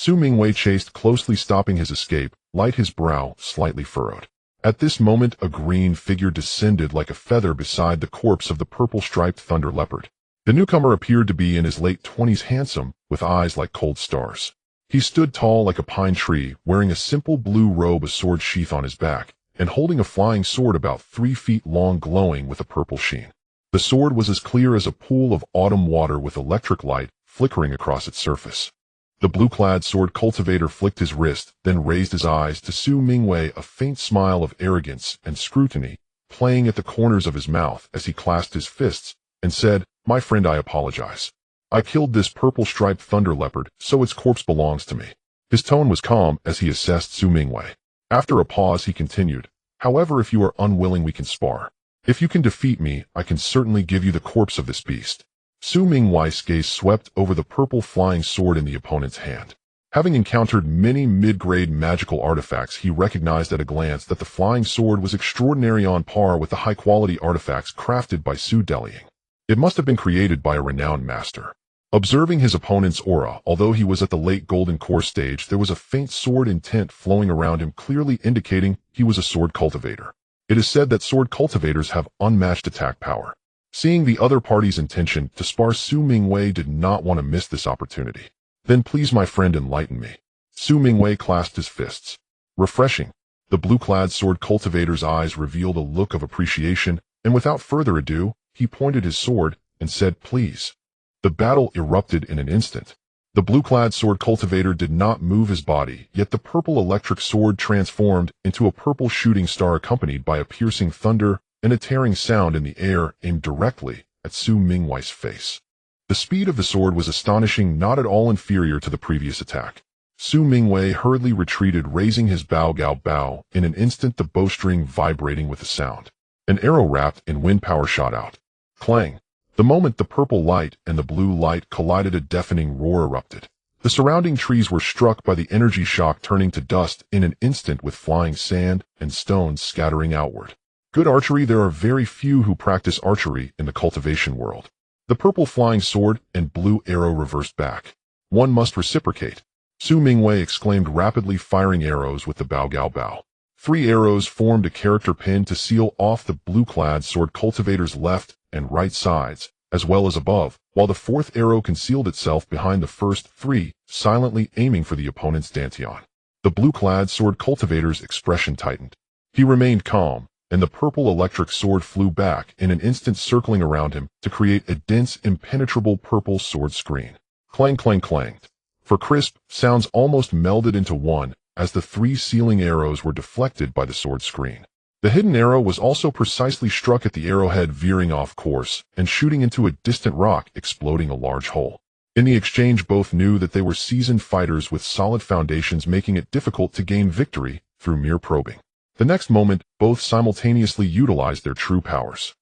Speaker 1: Mingwei chased closely, stopping his escape, his brow slightly furrowed. At this moment, a green figure descended like a feather beside the corpse of the purple-striped thunder leopard. The newcomer appeared to be in his late 20s, handsome, with eyes like cold stars. He stood tall like a pine tree, wearing a simple blue robe, a sword sheath on his back, and holding a flying sword about 3 feet long glowing with a purple sheen. The sword was as clear as a pool of autumn water with electric light flickering across its surface. The blue-clad sword cultivator flicked his wrist, then raised his eyes to Su Mingwei, a faint smile of arrogance and scrutiny playing at the corners of his mouth as he clasped his fists, and said, "My friend, I apologize. I killed this purple-striped thunder leopard, so its corpse belongs to me." His tone was calm as he assessed Su Mingwei. After a pause, he continued, "However, if you are unwilling, we can spar. If you can defeat me, I can certainly give you the corpse of this beast." Su Mingwei's gaze swept over the purple flying sword in the opponent's hand. Having encountered many mid-grade magical artifacts, he recognized at a glance that the flying sword was extraordinary, on par with the high-quality artifacts crafted by Su Delying. It must have been created by a renowned master. Observing his opponent's aura, although he was at the late golden core stage, there was a faint sword intent flowing around him, clearly indicating he was a sword cultivator. It is said that sword cultivators have unmatched attack power. Seeing the other party's intention to spar, Su Mingwei did not want to miss this opportunity. "Then please, my friend, enlighten me." Su Mingwei clasped his fists. "Refreshing." The blue-clad sword cultivator's eyes revealed a look of appreciation, and without further ado, he pointed his sword and said, "Please." The battle erupted in an instant. The blue-clad sword cultivator did not move his body, yet the purple electric sword transformed into a purple shooting star accompanied by a piercing thunder and a tearing sound in the air aimed directly at Su Mingwei's face. The speed of the sword was astonishing, not at all inferior to the previous attack. Su Mingwei hurriedly retreated, raising his bao. In an instant, the bowstring vibrating with the sound. An arrow wrapped in wind power shot out. Clang! The moment the purple light and the blue light collided, a deafening roar erupted. The surrounding trees were struck by the energy shock, turning to dust in an instant, with flying sand and stones scattering outward. Good archery. There are very few who practice archery in the cultivation world. The purple flying sword and blue arrow reversed back. "One must reciprocate," Su Mingwei exclaimed, rapidly firing arrows with the bao. 3 arrows formed a character pin to seal off the blue-clad sword cultivator's left and right sides, as well as above, while the 4th arrow concealed itself behind the first 3, silently aiming for the opponent's dantian. The blue-clad sword cultivator's expression tightened. He remained calm, and the purple electric sword flew back in an instant, circling around him to create a dense, impenetrable purple sword screen. Clang, clang, clanged. For crisp sounds almost melded into one as the 3 sealing arrows were deflected by the sword screen. The hidden arrow was also precisely struck at the arrowhead, veering off course and shooting into a distant rock, exploding a large hole. In the exchange, both knew that they were seasoned fighters with solid foundations, making it difficult to gain victory through mere probing. The next moment, both simultaneously utilized their true powers.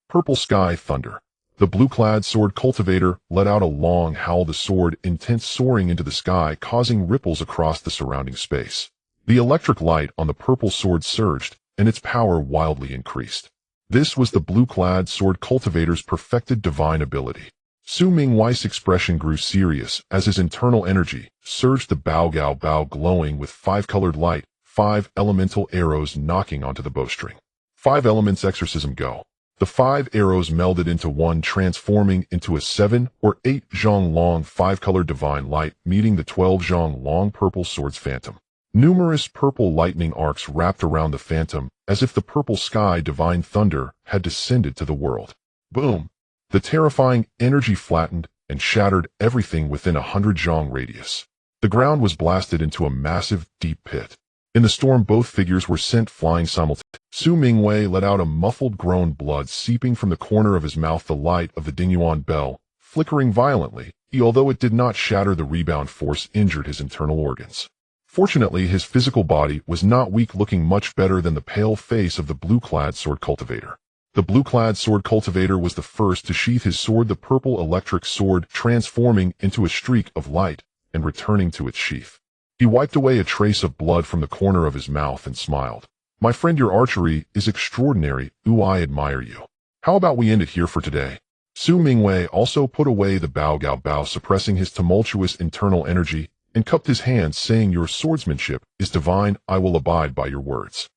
Speaker 1: Purple sky thunder. The blue-clad sword cultivator let out a long howl, the sword intent soaring into the sky, causing ripples across the surrounding space. The electric light on the purple sword surged, and its power wildly increased. This was the blue-clad sword cultivator's perfected divine ability. Su Mingwei's expression grew serious as his internal energy surged, the bao glowing with 5-colored light, 5 elemental arrows knocking onto the bowstring. 5 elements exorcism go. The 5 arrows melded into one, transforming into a 7 or 8 zhong long 5-colored divine light, meeting the 12 zhong long purple sword's phantom. Numerous purple lightning arcs wrapped around the phantom, as if the purple sky divine thunder had descended to the world. Boom! The terrifying energy flattened and shattered everything within 100 zhong radius. The ground was blasted into a massive, deep pit. In the storm, both figures were sent flying simultaneously. Su Mingwei let out a muffled groan, blood seeping from the corner of his mouth, the light of the Dingyuan bell flickering violently, although it did not shatter, the rebound force injured his internal organs. Fortunately, his physical body was not weak, looking much better than the pale face of the blue-clad sword cultivator. The blue-clad sword cultivator was the first to sheath his sword, the purple electric sword transforming into a streak of light and returning to its sheath. He wiped away a trace of blood from the corner of his mouth and smiled. "My friend, your archery is extraordinary. I admire you. How about we end it here for today?" Su Mingwei also put away the bao, suppressing his tumultuous internal energy, and cupped his hands, saying, "Your swordsmanship is divine. I will abide by your words.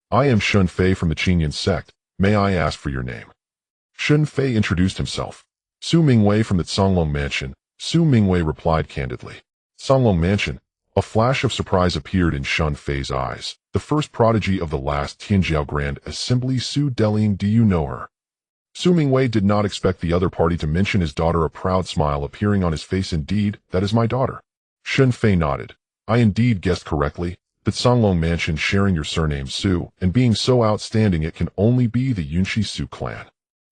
Speaker 1: I am Shun Fei from the Qinyan sect. May I ask for your name?" Shun Fei introduced himself. "Su Mingwei from the Songlong Mansion." Su Mingwei replied candidly. "Songlong Mansion? A flash of surprise appeared in Shun Fei's eyes. The first prodigy of the last Tianjiao Grand Assembly, Su Deliang, do you know her? Su Mingwei did not expect the other party to mention his daughter, a proud smile appearing on his face. Indeed, that is my daughter. Shun Fei nodded. I indeed guessed correctly, that Songlong Mansion sharing your surname Su, and being so outstanding it can only be the Yunshi Su clan.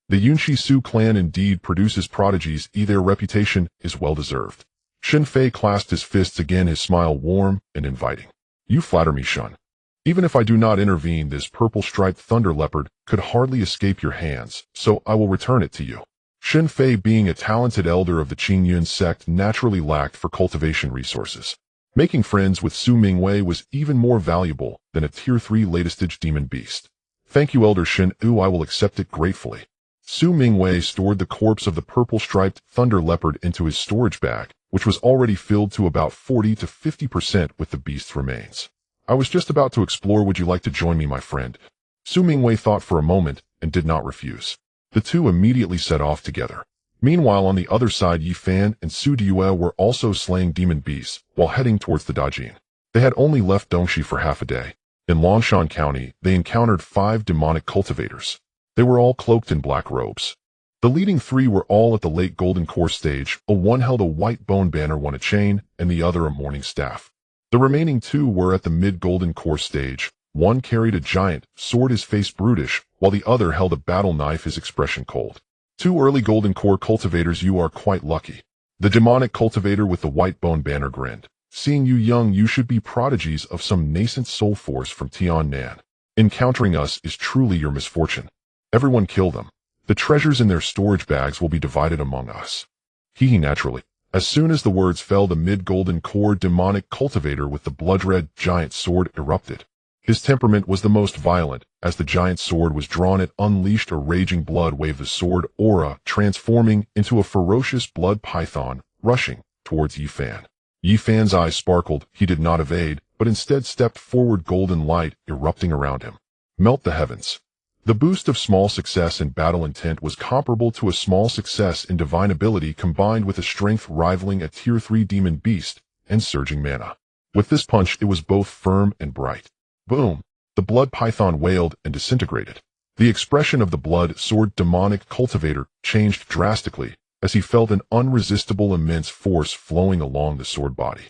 Speaker 1: The Yunshi Su clan indeed produces prodigies, their reputation is well-deserved. Shun Fei clasped his fists again, his smile warm and inviting. You flatter me, Shun. Even if I do not intervene, this purple-striped thunder leopard could hardly escape your hands, so I will return it to you. Shun Fei, being a talented elder of the Qingyun sect, naturally lacked for cultivation resources. Making friends with Su Mingwei was even more valuable than a Tier 3 latest-stage demon beast. Thank you, Elder Shin. I will accept it gratefully. Su Mingwei stored the corpse of the purple-striped thunder leopard into his storage bag, which was already filled to about 40 to 50% with the beast's remains. I was just about to explore. Would you like to join me, my friend? Su Mingwei thought for a moment and did not refuse. The two immediately set off together. Meanwhile, on the other side, Yi Fan and Su Diyue were also slaying demon beasts while heading towards the Dajin. They had only left Dongxi for half a day. In Longshan County, they encountered 5 demonic cultivators. They were all cloaked in black robes. The leading 3 were all at the late golden core stage. One held a white bone banner, one a chain, and the other a morning staff. The remaining 2 were at the mid-golden core stage. One carried a giant sword, his face brutish, while the other held a battle knife, his expression cold. 2 early golden core cultivators. You are quite lucky. The demonic cultivator with the white bone banner grinned. Seeing you young, you should be prodigies of some nascent soul force from Tiannan. Encountering us is truly your misfortune. Everyone kill them. The treasures in their storage bags will be divided among us. He naturally. As soon as the words fell, the mid-golden core demonic cultivator with the blood-red giant sword erupted. His temperament was the most violent. As the giant sword was drawn, it unleashed a raging blood wave, the sword aura transforming into a ferocious blood python, rushing towards Yi Fan. Yi Fan's eyes sparkled. He did not evade, but instead stepped forward, golden light erupting around him. Melt the heavens. The boost of small success in battle intent was comparable to a small success in divine ability combined with a strength rivaling a Tier 3 demon beast and surging mana. With this punch, it was both firm and bright. Boom! The blood python wailed and disintegrated. The expression of the blood sword demonic cultivator changed drastically as he felt an unresistible immense force flowing along the sword body.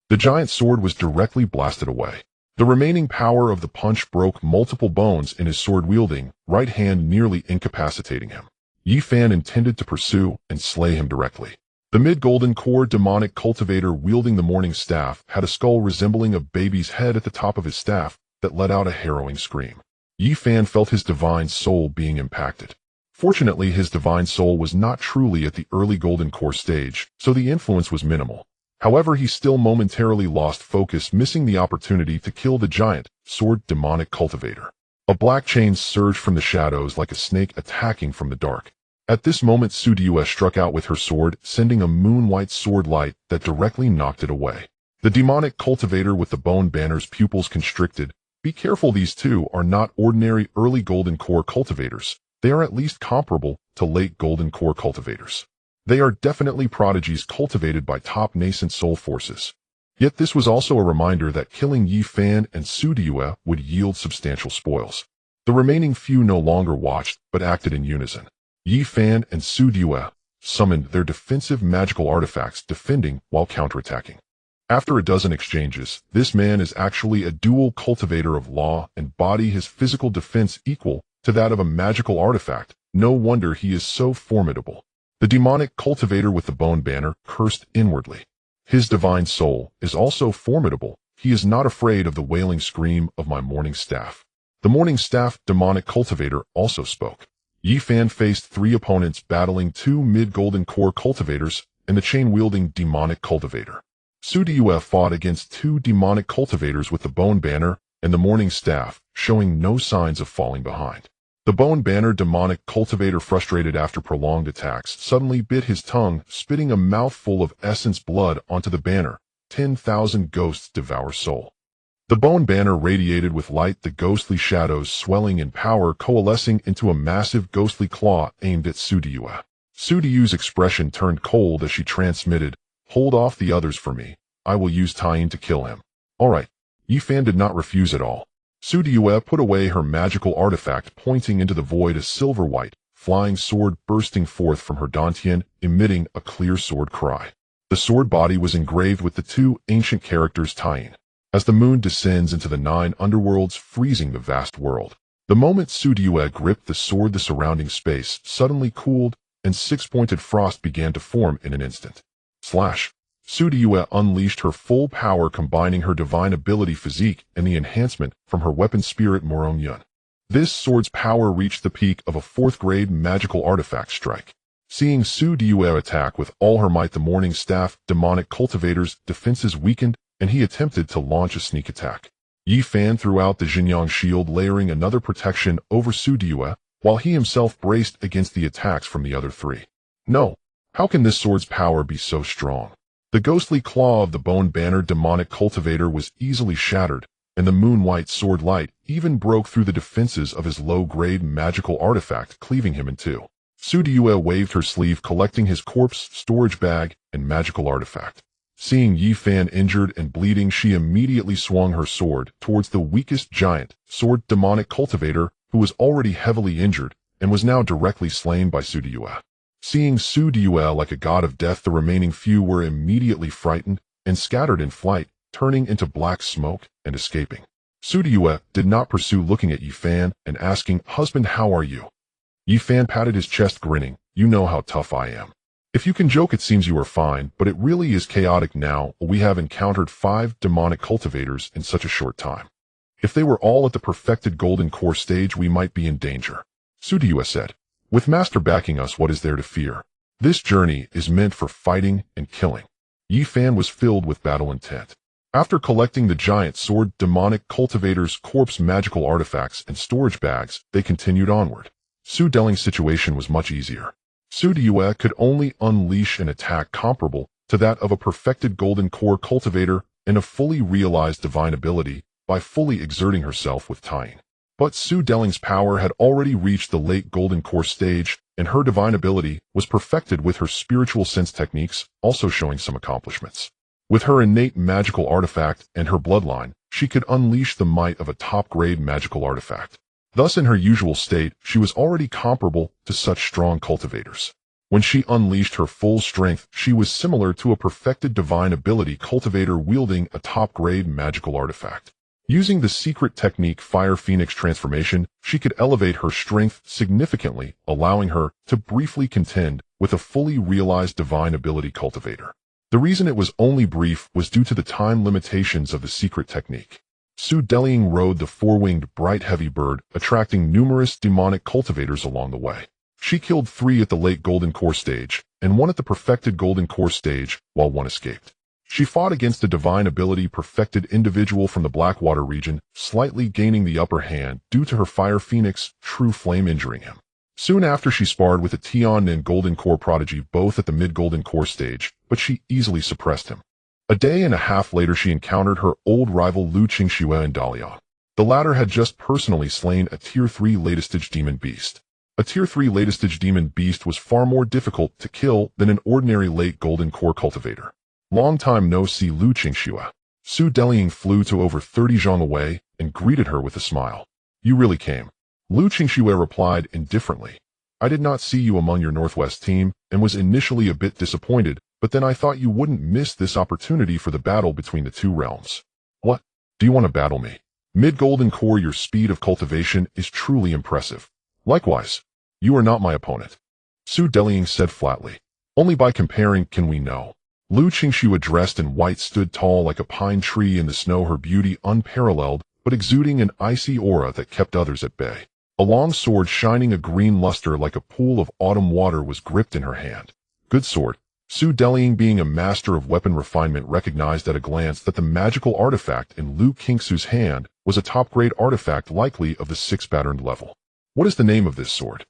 Speaker 1: The giant sword was directly blasted away. The remaining power of the punch broke multiple bones in his sword-wielding right hand, nearly incapacitating him. Yi Fan intended to pursue and slay him directly. The mid-golden core demonic cultivator wielding the morning staff had a skull resembling a baby's head at the top of his staff that let out a harrowing scream. Yi Fan felt his divine soul being impacted. Fortunately, his divine soul was not truly at the early golden core stage, so the influence was minimal. However, he still momentarily lost focus, missing the opportunity to kill the giant sword demonic cultivator. A black chain surged from the shadows like a snake attacking from the dark. At this moment, Su Diyue struck out with her sword, sending a moon-white sword light that directly knocked it away. The demonic cultivator with the bone banner's pupils constricted. Be careful, these 2 are not ordinary early golden core cultivators. They are at least comparable to late golden core cultivators. They are definitely prodigies cultivated by top nascent soul forces. Yet this was also a reminder that killing Yi Fan and Su Diyue would yield substantial spoils. The remaining few no longer watched, but acted in unison. Yi Fan and Su Diyue summoned their defensive magical artifacts, defending while counterattacking. After a dozen exchanges, this man is actually a dual cultivator of law and body, his physical defense equal to that of a magical artifact. No wonder he is so formidable. The demonic cultivator with the bone banner cursed inwardly. His divine soul is also formidable. He is not afraid of the wailing scream of my morning staff. The morning staff demonic cultivator also spoke. Yi Fan faced 3 opponents, battling 2 mid-golden core cultivators and the chain-wielding demonic cultivator. Su Diyue fought against 2 demonic cultivators with the bone banner and the morning staff, showing no signs of falling behind. The bone banner demonic cultivator, frustrated after prolonged attacks, suddenly bit his tongue, spitting a mouthful of essence blood onto the banner. 10,000 ghosts devour soul. The bone banner radiated with light, the ghostly shadows swelling in power, coalescing into a massive ghostly claw aimed at Su Diyue. Su Diyue's expression turned cold as she transmitted, "Hold off the others for me. I will use Tying to kill him. Alright. Yifan did not refuse at all. Su Diyue put away her magical artifact, pointing into the void, a silver-white, flying sword bursting forth from her dantian, emitting a clear sword cry. The sword body was engraved with the two ancient characters Tying. As the moon descends into the 9 underworlds, freezing the vast world. The moment Su Diyue gripped the sword, the surrounding space suddenly cooled, and 6-pointed frost began to form in an instant. Slash. Su Diyue unleashed her full power, combining her divine ability physique and the enhancement from her weapon spirit Morong Yun. This sword's power reached the peak of a 4th-grade magical artifact strike. Seeing Su Diyue attack with all her might, the Morning Staff demonic cultivator's defenses weakened, and he attempted to launch a sneak attack. Yifan threw out the Jinyang shield, layering another protection over Su Diyue, while he himself braced against the attacks from the other 3. No. How can this sword's power be so strong? The ghostly claw of the bone-bannered demonic cultivator was easily shattered, and the moon-white sword light even broke through the defenses of his low-grade magical artifact, cleaving him in two. Su Diyue waved her sleeve, collecting his corpse, storage bag, and magical artifact. Seeing Yifan injured and bleeding, she immediately swung her sword towards the weakest giant sword demonic cultivator, who was already heavily injured and was now directly slain by Su Diyue. Seeing Su Diyue like a god of death, the remaining few were immediately frightened and scattered in flight, turning into black smoke and escaping. Su Diyue did not pursue, looking at Yifan and asking, "Husband, how are you?" Yifan patted his chest, grinning, "You know how tough I am. If you can joke, it seems you are fine, but it really is chaotic now. We have encountered 5 demonic cultivators in such a short time. If they were all at the perfected golden core stage, we might be in danger." Su Diyue said, "With Master backing us, what is there to fear? This journey is meant for fighting and killing." Yifan was filled with battle intent. After collecting the giant sword demonic cultivator's corpse, magical artifacts, and storage bags, they continued onward. Su Deling's situation was much easier. Su Diyue could only unleash an attack comparable to that of a perfected golden core cultivator and a fully realized divine ability by fully exerting herself with Tying. But Su Deling's power had already reached the late golden core stage, and her divine ability was perfected with her spiritual sense techniques, also showing some accomplishments. With her innate magical artifact and her bloodline, she could unleash the might of a top-grade magical artifact. Thus, in her usual state, she was already comparable to such strong cultivators. When she unleashed her full strength, she was similar to a perfected divine ability cultivator wielding a top-grade magical artifact. Using the secret technique Fire Phoenix Transformation, she could elevate her strength significantly, allowing her to briefly contend with a fully realized divine ability cultivator. The reason it was only brief was due to the time limitations of the secret technique. Su Deling rode the 4-winged bright heavy bird, attracting numerous demonic cultivators along the way. She killed 3 at the late golden core stage, and 1 at the perfected golden core stage, while 1 escaped. She fought against a divine ability perfected individual from the Blackwater region, slightly gaining the upper hand due to her Fire Phoenix True Flame injuring him. Soon after, she sparred with a Tiannin golden core prodigy, both at the mid-golden core stage, but she easily suppressed him. A day and a half later, she encountered her old rival Lu Qingxue in Dalian. The latter had just personally slain a Tier 3 latest-stage demon beast. A Tier 3 latest-stage demon beast was far more difficult to kill than an ordinary late golden core cultivator. Long time no see, Lu Qingxue. Su Deling flew to over 30 zhang away and greeted her with a smile. "You really came." Lu Qingxue replied indifferently. "I did not see you among your Northwest team and was initially a bit disappointed, but then I thought you wouldn't miss this opportunity for the battle between the 2 realms." "What? Do you want to battle me?" "Mid-golden core, your speed of cultivation is truly impressive." "Likewise. You are not my opponent," Su Deling said flatly. "Only by comparing can we know." Lu Qingxue, dressed in white, stood tall like a pine tree in the snow, her beauty unparalleled, but exuding an icy aura that kept others at bay. A long sword shining a green luster like a pool of autumn water was gripped in her hand. Good sword. Su Deling, being a master of weapon refinement, recognized at a glance that the magical artifact in Lu Qingxue's hand was a top-grade artifact, likely of the 6-patterned level. "What is the name of this sword?"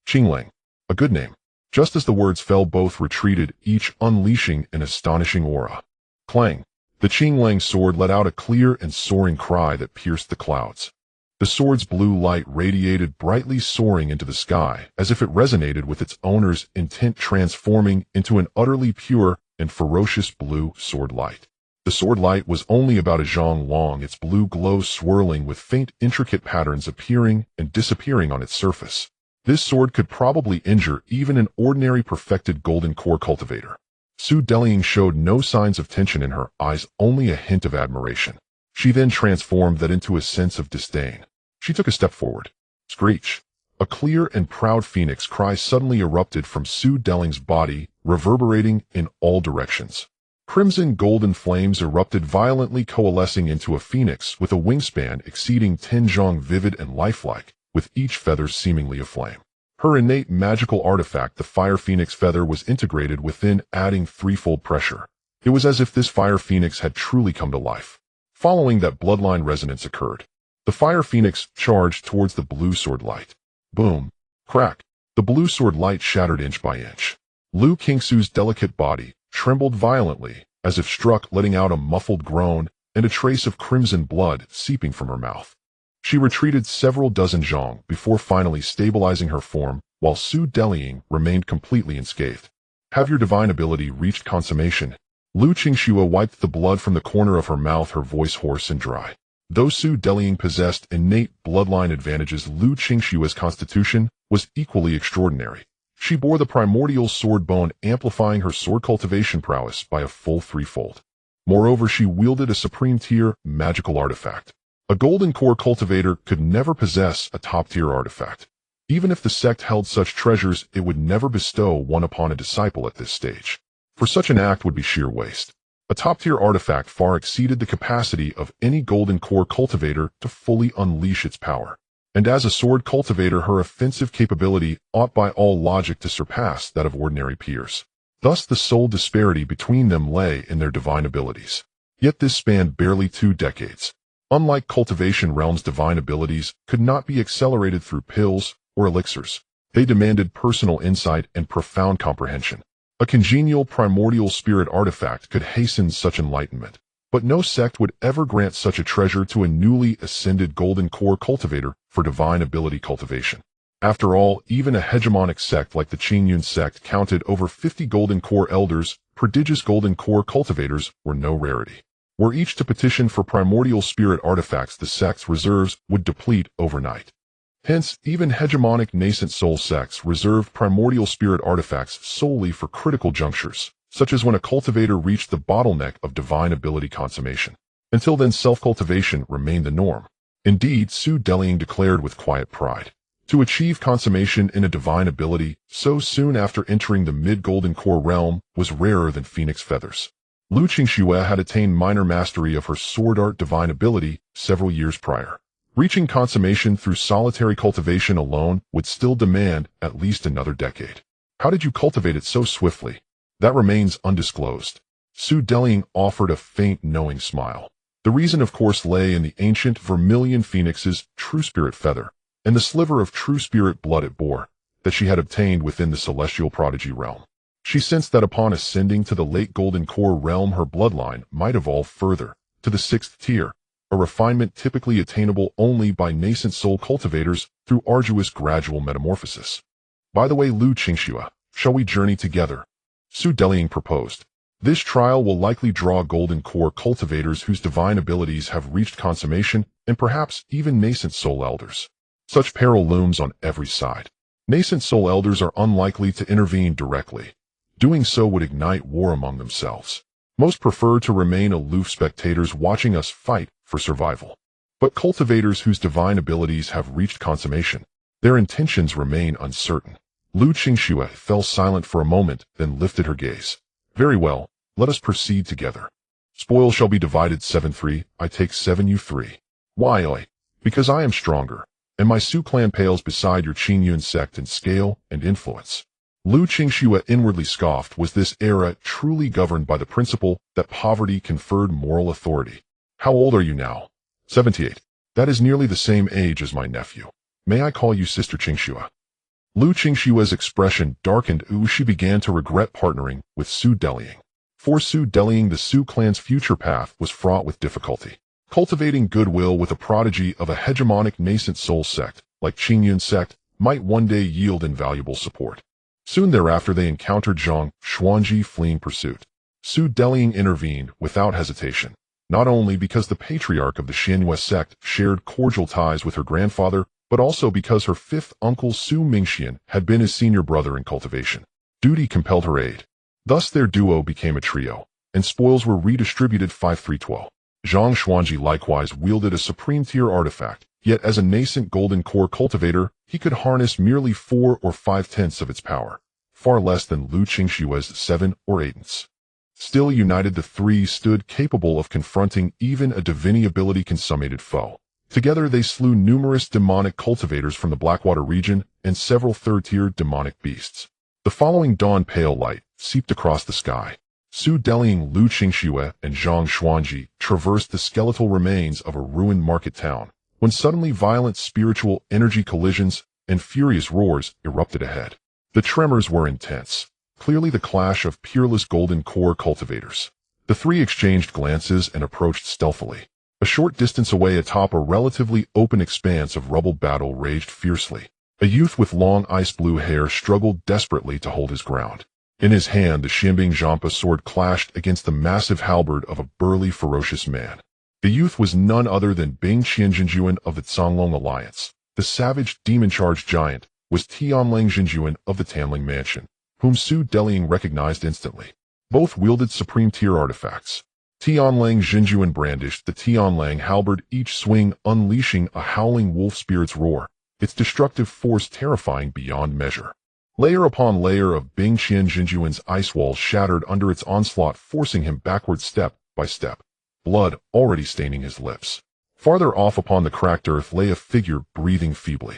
Speaker 1: "Qinglang." "A good name." Just as the words fell, both retreated, each unleashing an astonishing aura. Clang! The Qinglang sword let out a clear and soaring cry that pierced the clouds. The sword's blue light radiated brightly, soaring into the sky, as if it resonated with its owner's intent, transforming into an utterly pure and ferocious blue sword light. The sword light was only about a zhang long, its blue glow swirling with faint intricate patterns appearing and disappearing on its surface. This sword could probably injure even an ordinary perfected golden core cultivator. Su Delying showed no signs of tension in her eyes, only a hint of admiration. She then transformed that into a sense of disdain. She took a step forward. Screech! A clear and proud phoenix cry suddenly erupted from Su Delying's body, reverberating in all directions. Crimson golden flames erupted violently, coalescing into a phoenix with a wingspan exceeding 10 zhang, vivid and lifelike, with each feather seemingly aflame. Her innate magical artifact, the Fire Phoenix feather, was integrated within, adding threefold pressure. It was as if this Fire Phoenix had truly come to life. Following that, bloodline resonance occurred. The Fire Phoenix charged towards the blue sword light. Boom! Crack! The blue sword light shattered inch by inch. Lu Qingsu's delicate body trembled violently, as if struck, letting out a muffled groan and a trace of crimson blood seeping from her mouth. She retreated several dozen zhang before finally stabilizing her form, while Su Delying remained completely unscathed. Have your divine ability reached consummation? Lu Qingxue wiped the blood from the corner of her mouth, her voice hoarse and dry. Though Su Delying possessed innate bloodline advantages, Lu Qingxue's constitution was equally extraordinary. She bore the primordial sword bone, amplifying her sword cultivation prowess by a full threefold. Moreover, she wielded a supreme-tier magical artifact. A golden core cultivator could never possess a top-tier artifact. Even if the sect held such treasures, it would never bestow one upon a disciple at this stage. For such an act would be sheer waste. A top-tier artifact far exceeded the capacity of any golden core cultivator to fully unleash its power. And as a sword cultivator, her offensive capability ought by all logic to surpass that of ordinary peers. Thus the sole disparity between them lay in their divine abilities. Yet this spanned barely 2 decades. Unlike Cultivation Realm's divine abilities could not be accelerated through pills or elixirs. They demanded personal insight and profound comprehension. A congenial primordial spirit artifact could hasten such enlightenment, but no sect would ever grant such a treasure to a newly ascended golden core cultivator for divine ability cultivation. After all, even a hegemonic sect like the Qingyun sect counted over 50 golden core elders. Prodigious golden core cultivators were no rarity. Were each to petition for primordial spirit artifacts, the sect's reserves would deplete overnight. Hence, even hegemonic nascent soul sects reserved primordial spirit artifacts solely for critical junctures, such as when a cultivator reached the bottleneck of divine ability consummation. Until then, self-cultivation remained the norm. Indeed, Su Delying declared with quiet pride, to achieve consummation in a divine ability so soon after entering the mid-golden core realm was rarer than phoenix feathers. Lu Qingxue had attained minor mastery of her sword art divine ability several years prior. Reaching consummation through solitary cultivation alone would still demand at least another decade. How did you cultivate it so swiftly? That remains undisclosed. Su Delying offered a faint, knowing smile. The reason, of course, lay in the ancient vermilion phoenix's true spirit feather, and the sliver of true spirit blood it bore, that she had obtained within the celestial prodigy realm. She sensed that upon ascending to the late golden core realm, her bloodline might evolve further, to the 6th tier, a refinement typically attainable only by nascent soul cultivators through arduous gradual metamorphosis. By the way, Lu Qingxue, shall we journey together? Su Delying proposed. This trial will likely draw golden core cultivators whose divine abilities have reached consummation, and perhaps even nascent soul elders. Such peril looms on every side. Nascent soul elders are unlikely to intervene directly. Doing so would ignite war among themselves. Most prefer to remain aloof spectators watching us fight for survival. But cultivators whose divine abilities have reached consummation, their intentions remain uncertain. Lu Qingxue fell silent for a moment, then lifted her gaze. Very well, let us proceed together. Spoil shall be divided 7-3, I take 7, you 3. Why, oi? Because I am stronger, and my Su clan pales beside your Qingyun sect in scale and influence. Lu Qingxue inwardly scoffed. Was this era truly governed by the principle that poverty conferred moral authority? How old are you now? 78. That is nearly the same age as my nephew. May I call you Sister Qingxue? Lu Qingxue's expression darkened as she began to regret partnering with Su Delying. For Su Delying, the Su clan's future path was fraught with difficulty. Cultivating goodwill with a prodigy of a hegemonic nascent soul sect, like Qingyun sect, might one day yield invaluable support. Soon thereafter they encountered Zhang Xuanji fleeing pursuit. Su Delying intervened without hesitation, not only because the patriarch of the Xianyue sect shared cordial ties with her grandfather, but also because her fifth uncle Su Mingxian had been his senior brother in cultivation. Duty compelled her aid. Thus their duo became a trio, and spoils were redistributed 5-3-12. Zhang Xuanji likewise wielded a supreme-tier artifact, yet as a nascent golden core cultivator, he could harness merely 4 or 5/10 of its power, far less than Lu Qingshue's 7 or 8. Still united, the three stood capable of confronting even a divinity ability consummated foe. Together they slew numerous demonic cultivators from the Blackwater region and several third-tier demonic beasts. The following dawn pale light seeped across the sky. Su Delying, Lu Qingxue, and Zhang Xuanji traversed the skeletal remains of a ruined market town, when suddenly violent spiritual energy collisions and furious roars erupted ahead. The tremors were intense, clearly the clash of peerless golden core cultivators. The three exchanged glances and approached stealthily. A short distance away atop a relatively open expanse of rubble, battle raged fiercely. A youth with long ice-blue hair struggled desperately to hold his ground. In his hand, the Xianbing Zhampa sword clashed against the massive halberd of a burly, ferocious man. The youth was none other than Bing Qianjinjuan of the Canglong Alliance. The savage, demon-charged giant was Tianlang Jinjuan of the Tanling Mansion, whom Su Delying recognized instantly. Both wielded supreme-tier artifacts. Tianlang Jinjuan brandished the Tianlang halberd, each swing unleashing a howling wolf spirit's roar, its destructive force terrifying beyond measure. Layer upon layer of Bing Qianjinjuan's ice walls shattered under its onslaught, forcing him backward step by step, blood already staining his lips. Farther off upon the cracked earth lay a figure breathing feebly.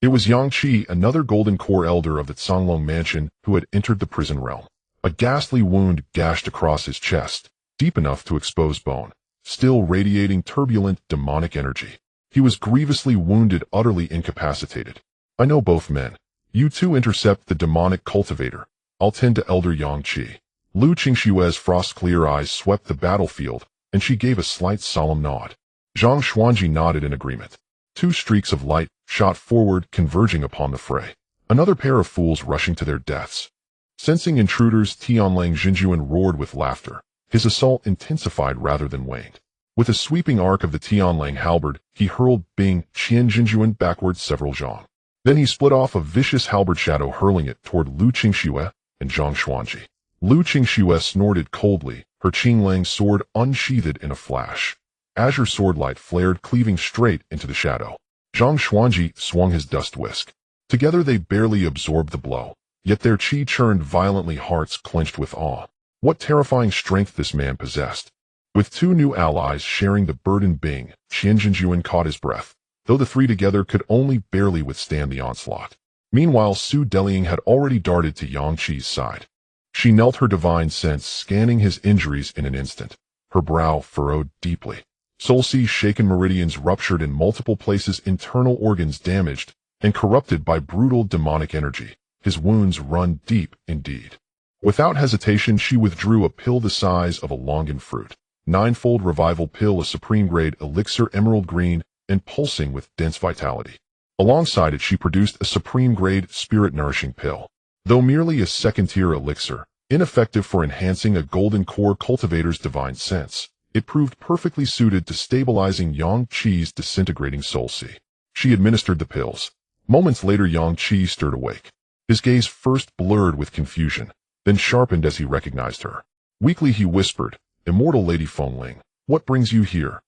Speaker 1: It was Yang Qi, another golden core elder of the Canglong Mansion, who had entered the prison realm. A ghastly wound gashed across his chest, deep enough to expose bone, still radiating turbulent demonic energy. He was grievously wounded, utterly incapacitated. I know both men. You two intercept the demonic cultivator. I'll tend to Elder Yang Qi. Lu Qingshue's frost-clear eyes swept the battlefield, and she gave a slight solemn nod. Zhang Xuanji nodded in agreement. Two streaks of light shot forward, converging upon the fray. Another pair of fools rushing to their deaths. Sensing intruders, Tianlang Jinjuan roared with laughter. His assault intensified rather than waned. With a sweeping arc of the Tianlang halberd, he hurled Bing Qianjinjuan backward several zhang. Then he split off a vicious halberd shadow, hurling it toward Lu Qingxue and Zhang Xuanji. Lu Qingxue snorted coldly, her Qinglang sword unsheathed in a flash. Azure swordlight flared, cleaving straight into the shadow. Zhang Xuanji swung his dust whisk. Together they barely absorbed the blow, yet their chi churned violently, hearts clenched with awe. What terrifying strength this man possessed. With two new allies sharing the burden, Bing Qianjinjuan caught his breath, though the three together could only barely withstand the onslaught. Meanwhile, Su Delying had already darted to Yang Qi's side. She knelt, her divine sense scanning his injuries in an instant, her brow furrowed deeply. Soul-C's shaken meridians ruptured in multiple places, internal organs damaged and corrupted by brutal demonic energy. His wounds run deep indeed. Without hesitation, she withdrew a pill the size of a longan fruit. Ninefold revival pill, a supreme-grade elixir, emerald green and pulsing with dense vitality. Alongside it, she produced a supreme-grade spirit-nourishing pill. Though merely a second-tier elixir, ineffective for enhancing a golden core cultivator's divine sense, it proved perfectly suited to stabilizing Yang Qi's disintegrating Soul-C. She administered the pills. Moments later, Yang Qi stirred awake. His gaze first blurred with confusion, then sharpened as he recognized her. Weakly he whispered, "Immortal Lady Fengling, what brings you here?"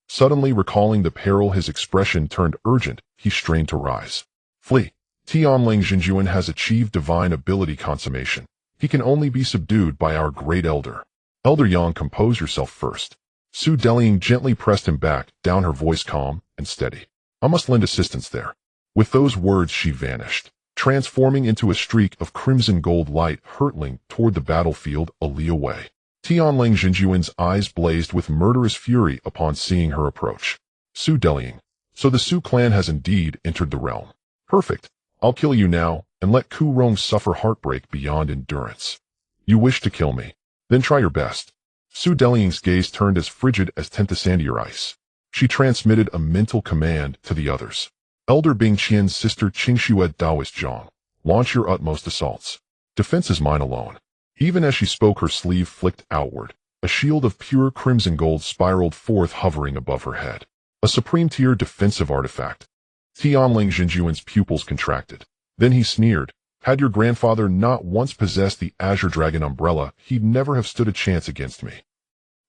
Speaker 1: Suddenly recalling the peril, his expression turned urgent. He strained to rise. "Flee. Tianlang Jinjuan has achieved divine ability consummation. He can only be subdued by our great elder." "Elder Yang, compose yourself first." Su Delying gently pressed him back, down, her voice calm and steady. "I must lend assistance there." With those words she vanished, transforming into a streak of crimson gold light hurtling toward the battlefield a li away. Tianlang Jinjuan's eyes blazed with murderous fury upon seeing her approach. "Su Delying, so the Su clan has indeed entered the realm. Perfect. I'll kill you now, and let Ku Rong suffer heartbreak beyond endurance. You wish to kill me? Then try your best." Su Delying's gaze turned as frigid as Tentasandier ice. She transmitted a mental command to the others. "Elder Bing Qian's sister Qingxue Daoist Zhang, launch your utmost assaults. Defense is mine alone." Even as she spoke, her sleeve flicked outward. A shield of pure crimson gold spiraled forth, hovering above her head. A supreme-tier defensive artifact. Tianling Jinjuan's pupils contracted. Then he sneered. Had your grandfather not once possessed the Azure Dragon umbrella, he'd never have stood a chance against me.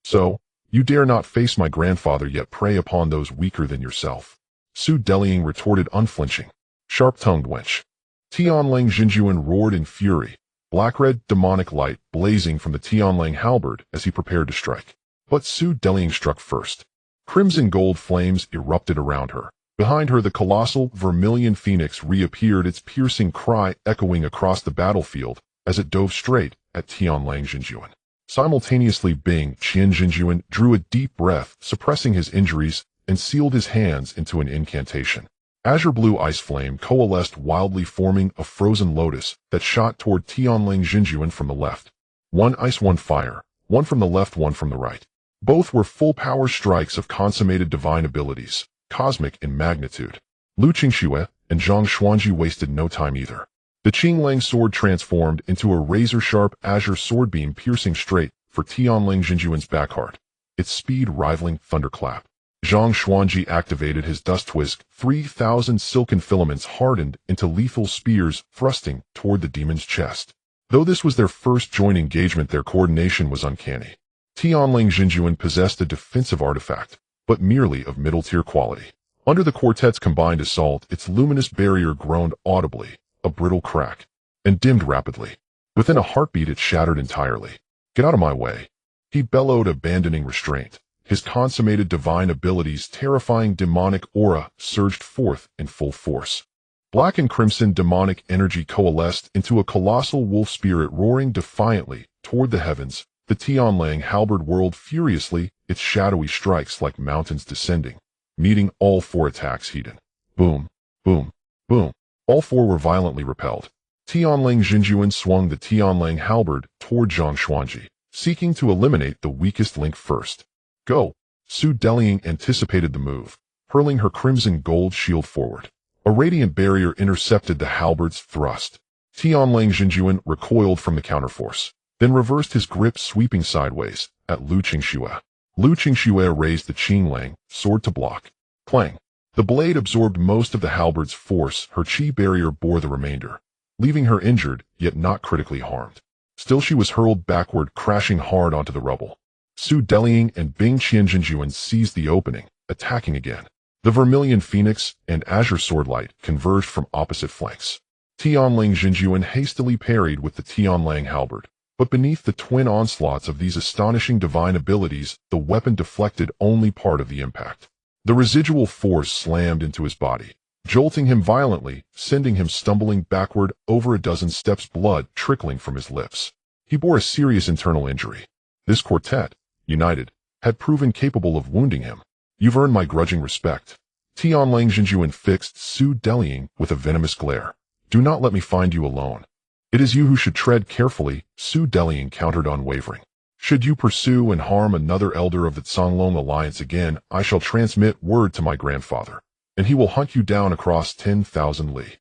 Speaker 1: So, you dare not face my grandfather, yet prey upon those weaker than yourself. Su Delying retorted, unflinching. Sharp-tongued wench. Tianling Jinjuan roared in fury, black-red demonic light blazing from the Tianling halberd as he prepared to strike. But Su Delying struck first. Crimson gold flames erupted around her. Behind her, the colossal vermilion phoenix reappeared, its piercing cry echoing across the battlefield as it dove straight at Tianling Jinjuan. Simultaneously, Bing Qian Jinjuan drew a deep breath, suppressing his injuries, and sealed his hands into an incantation. Azure blue ice flame coalesced wildly, forming a frozen lotus that shot toward Tianling Jinjuan from the left. One ice, one fire, one from the left, one from the right. Both were full-power strikes of consummated divine abilities, cosmic in magnitude. Lu Qingxue and Zhang Xuanji wasted no time either. The Qinglang sword transformed into a razor-sharp azure sword beam piercing straight for Tianling Jinjuan's back heart, its speed rivaling thunderclap. Zhang Xuanji activated his dust twist. 3,000 silken filaments hardened into lethal spears, thrusting toward the demon's chest. Though this was their first joint engagement, their coordination was uncanny. Tianling Jinjuan possessed a defensive artifact, but merely of middle-tier quality. Under the quartet's combined assault, its luminous barrier groaned audibly, a brittle crack, and dimmed rapidly. Within a heartbeat, it shattered entirely. Get out of my way, he bellowed, abandoning restraint. His consummated divine abilities' terrifying demonic aura surged forth in full force. Black and crimson demonic energy coalesced into a colossal wolf spirit roaring defiantly toward the heavens. The Tianlang halberd whirled furiously, its shadowy strikes like mountains descending, meeting all four attacks heated. Boom, boom, boom. All four were violently repelled. Tianling Jinjuan swung the Tianlang halberd toward Zhang Xuanji, seeking to eliminate the weakest link first. Go! Su Delying anticipated the move, hurling her crimson gold shield forward. A radiant barrier intercepted the halberd's thrust. Tianling Jinjuan recoiled from the counterforce, then reversed his grip, sweeping sideways at Lu Qingxue. Lu Qingxue raised the Qinglang sword to block. Clang! The blade absorbed most of the halberd's force. Her chi barrier bore the remainder, leaving her injured, yet not critically harmed. Still, she was hurled backward, crashing hard onto the rubble. Su Delying and Bing Qian Jinjuan seized the opening, attacking again. The Vermilion Phoenix and Azure Swordlight converged from opposite flanks. Tianling Jinjuan hastily parried with the Tianlang halberd, but beneath the twin onslaughts of these astonishing divine abilities, the weapon deflected only part of the impact. The residual force slammed into his body, jolting him violently, sending him stumbling backward over a dozen steps, blood trickling from his lips. He bore a serious internal injury. This quartet, united, had proven capable of wounding him. You've earned my grudging respect. Tianling Jinjuan fixed Su Delying with a venomous glare. Do not let me find you alone. It is you who should tread carefully, Su Delying countered, unwavering. Should you pursue and harm another elder of the Canglong Alliance again, I shall transmit word to my grandfather, and he will hunt you down across 10,000 li.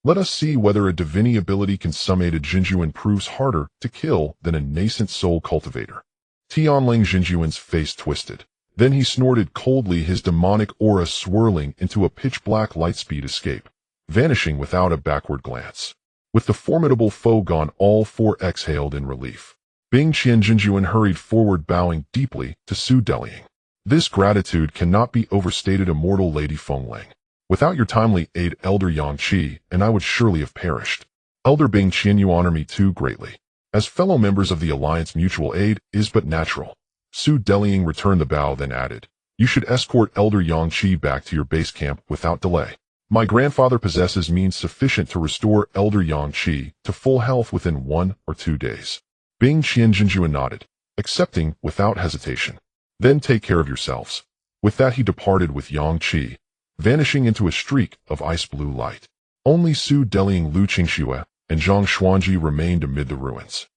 Speaker 1: Let us see whether a divinity ability consummated Jinjuan proves harder to kill than a nascent soul cultivator. Tianling Jinjuan's face twisted. Then he snorted coldly, his demonic aura swirling into a pitch-black lightspeed escape, vanishing without a backward glance. With the formidable foe gone, all four exhaled in relief. Bing Qian Jinjuan hurried forward, bowing deeply to Su Delying. This gratitude cannot be overstated, Immortal Lady Fengling. Without your timely aid, Elder Yang Qi and I would surely have perished. Elder Bing Qian, you honor me too greatly. As fellow members of the Alliance, mutual aid is but natural. Su Delying returned the bow, then added, you should escort Elder Yang Qi back to your base camp without delay. My grandfather possesses means sufficient to restore Elder Yang Qi to full health within 1 or 2 days. Bing Qian Jinjuan nodded, accepting without hesitation. Then take care of yourselves. With that he departed with Yang Qi, vanishing into a streak of ice-blue light. Only Su Delying, Lu Qingxue, and Zhang Xuanji remained amid the ruins.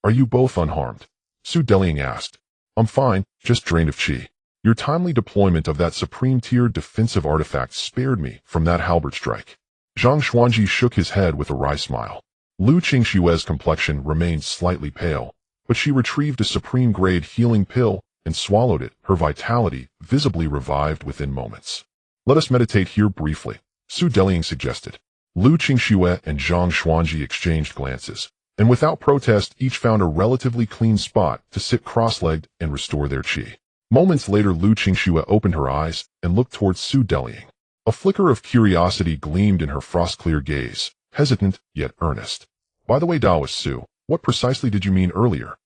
Speaker 1: Are you both unharmed? Su Delying asked. I'm fine, just drained of chi. Your timely deployment of that supreme-tier defensive artifact spared me from that halberd strike. Zhang Xuanji shook his head with a wry smile. Lu Qingshue's complexion remained slightly pale, but she retrieved a supreme-grade healing pill and swallowed it, her vitality visibly revived within moments. Let us meditate here briefly, Su Delying suggested. Lu Qingxue and Zhang Xuanji exchanged glances, and without protest each found a relatively clean spot to sit cross-legged and restore their qi. Moments later Lu Qingxue opened her eyes and looked towards Su Delying. A flicker of curiosity gleamed in her frost-clear gaze, hesitant yet earnest. By the way, Taoist Su, what precisely did you mean earlier?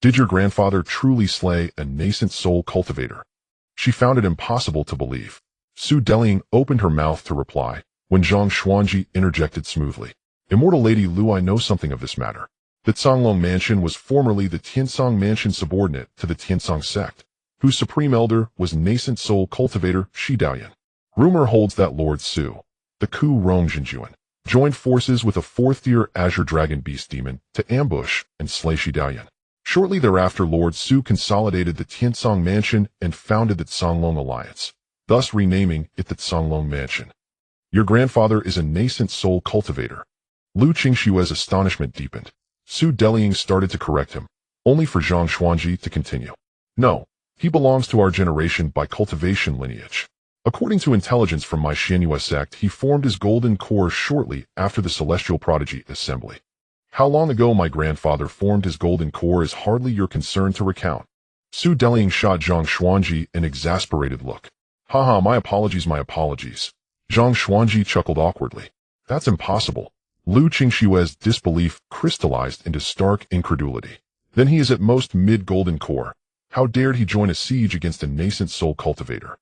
Speaker 1: Did your grandfather truly slay a nascent soul cultivator? She found it impossible to believe. Su Delying opened her mouth to reply, when Zhang Xuanji interjected smoothly. Immortal Lady Lu, I know something of this matter. The Canglong Mansion was formerly the Tiansong Mansion subordinate to the Tiansong sect, whose supreme elder was nascent soul cultivator Shi Daoyan. Rumor holds that Lord Su, the Ku Rong Jinjuan, joined forces with a fourth-tier Azure Dragon Beast Demon to ambush and slay Shi Daoyan. Shortly thereafter Lord Su consolidated the Tiansong Mansion and founded the Canglong Alliance, thus renaming it the Canglong Mansion. Your grandfather is a nascent soul cultivator. Lu Qingshue's astonishment deepened. Su Delying started to correct him, only for Zhang Xuanji to continue. No, he belongs to our generation by cultivation lineage. According to intelligence from my Xianyue sect, he formed his golden core shortly after the Celestial Prodigy Assembly. How long ago my grandfather formed his golden core is hardly your concern to recount. Su Delying shot Zhang Xuanji an exasperated look. Haha, my apologies, my apologies. Zhang Xuanji chuckled awkwardly. That's impossible. Lu Qingshue's disbelief crystallized into stark incredulity. Then he is at most mid-golden core. How dared he join a siege against a nascent soul cultivator?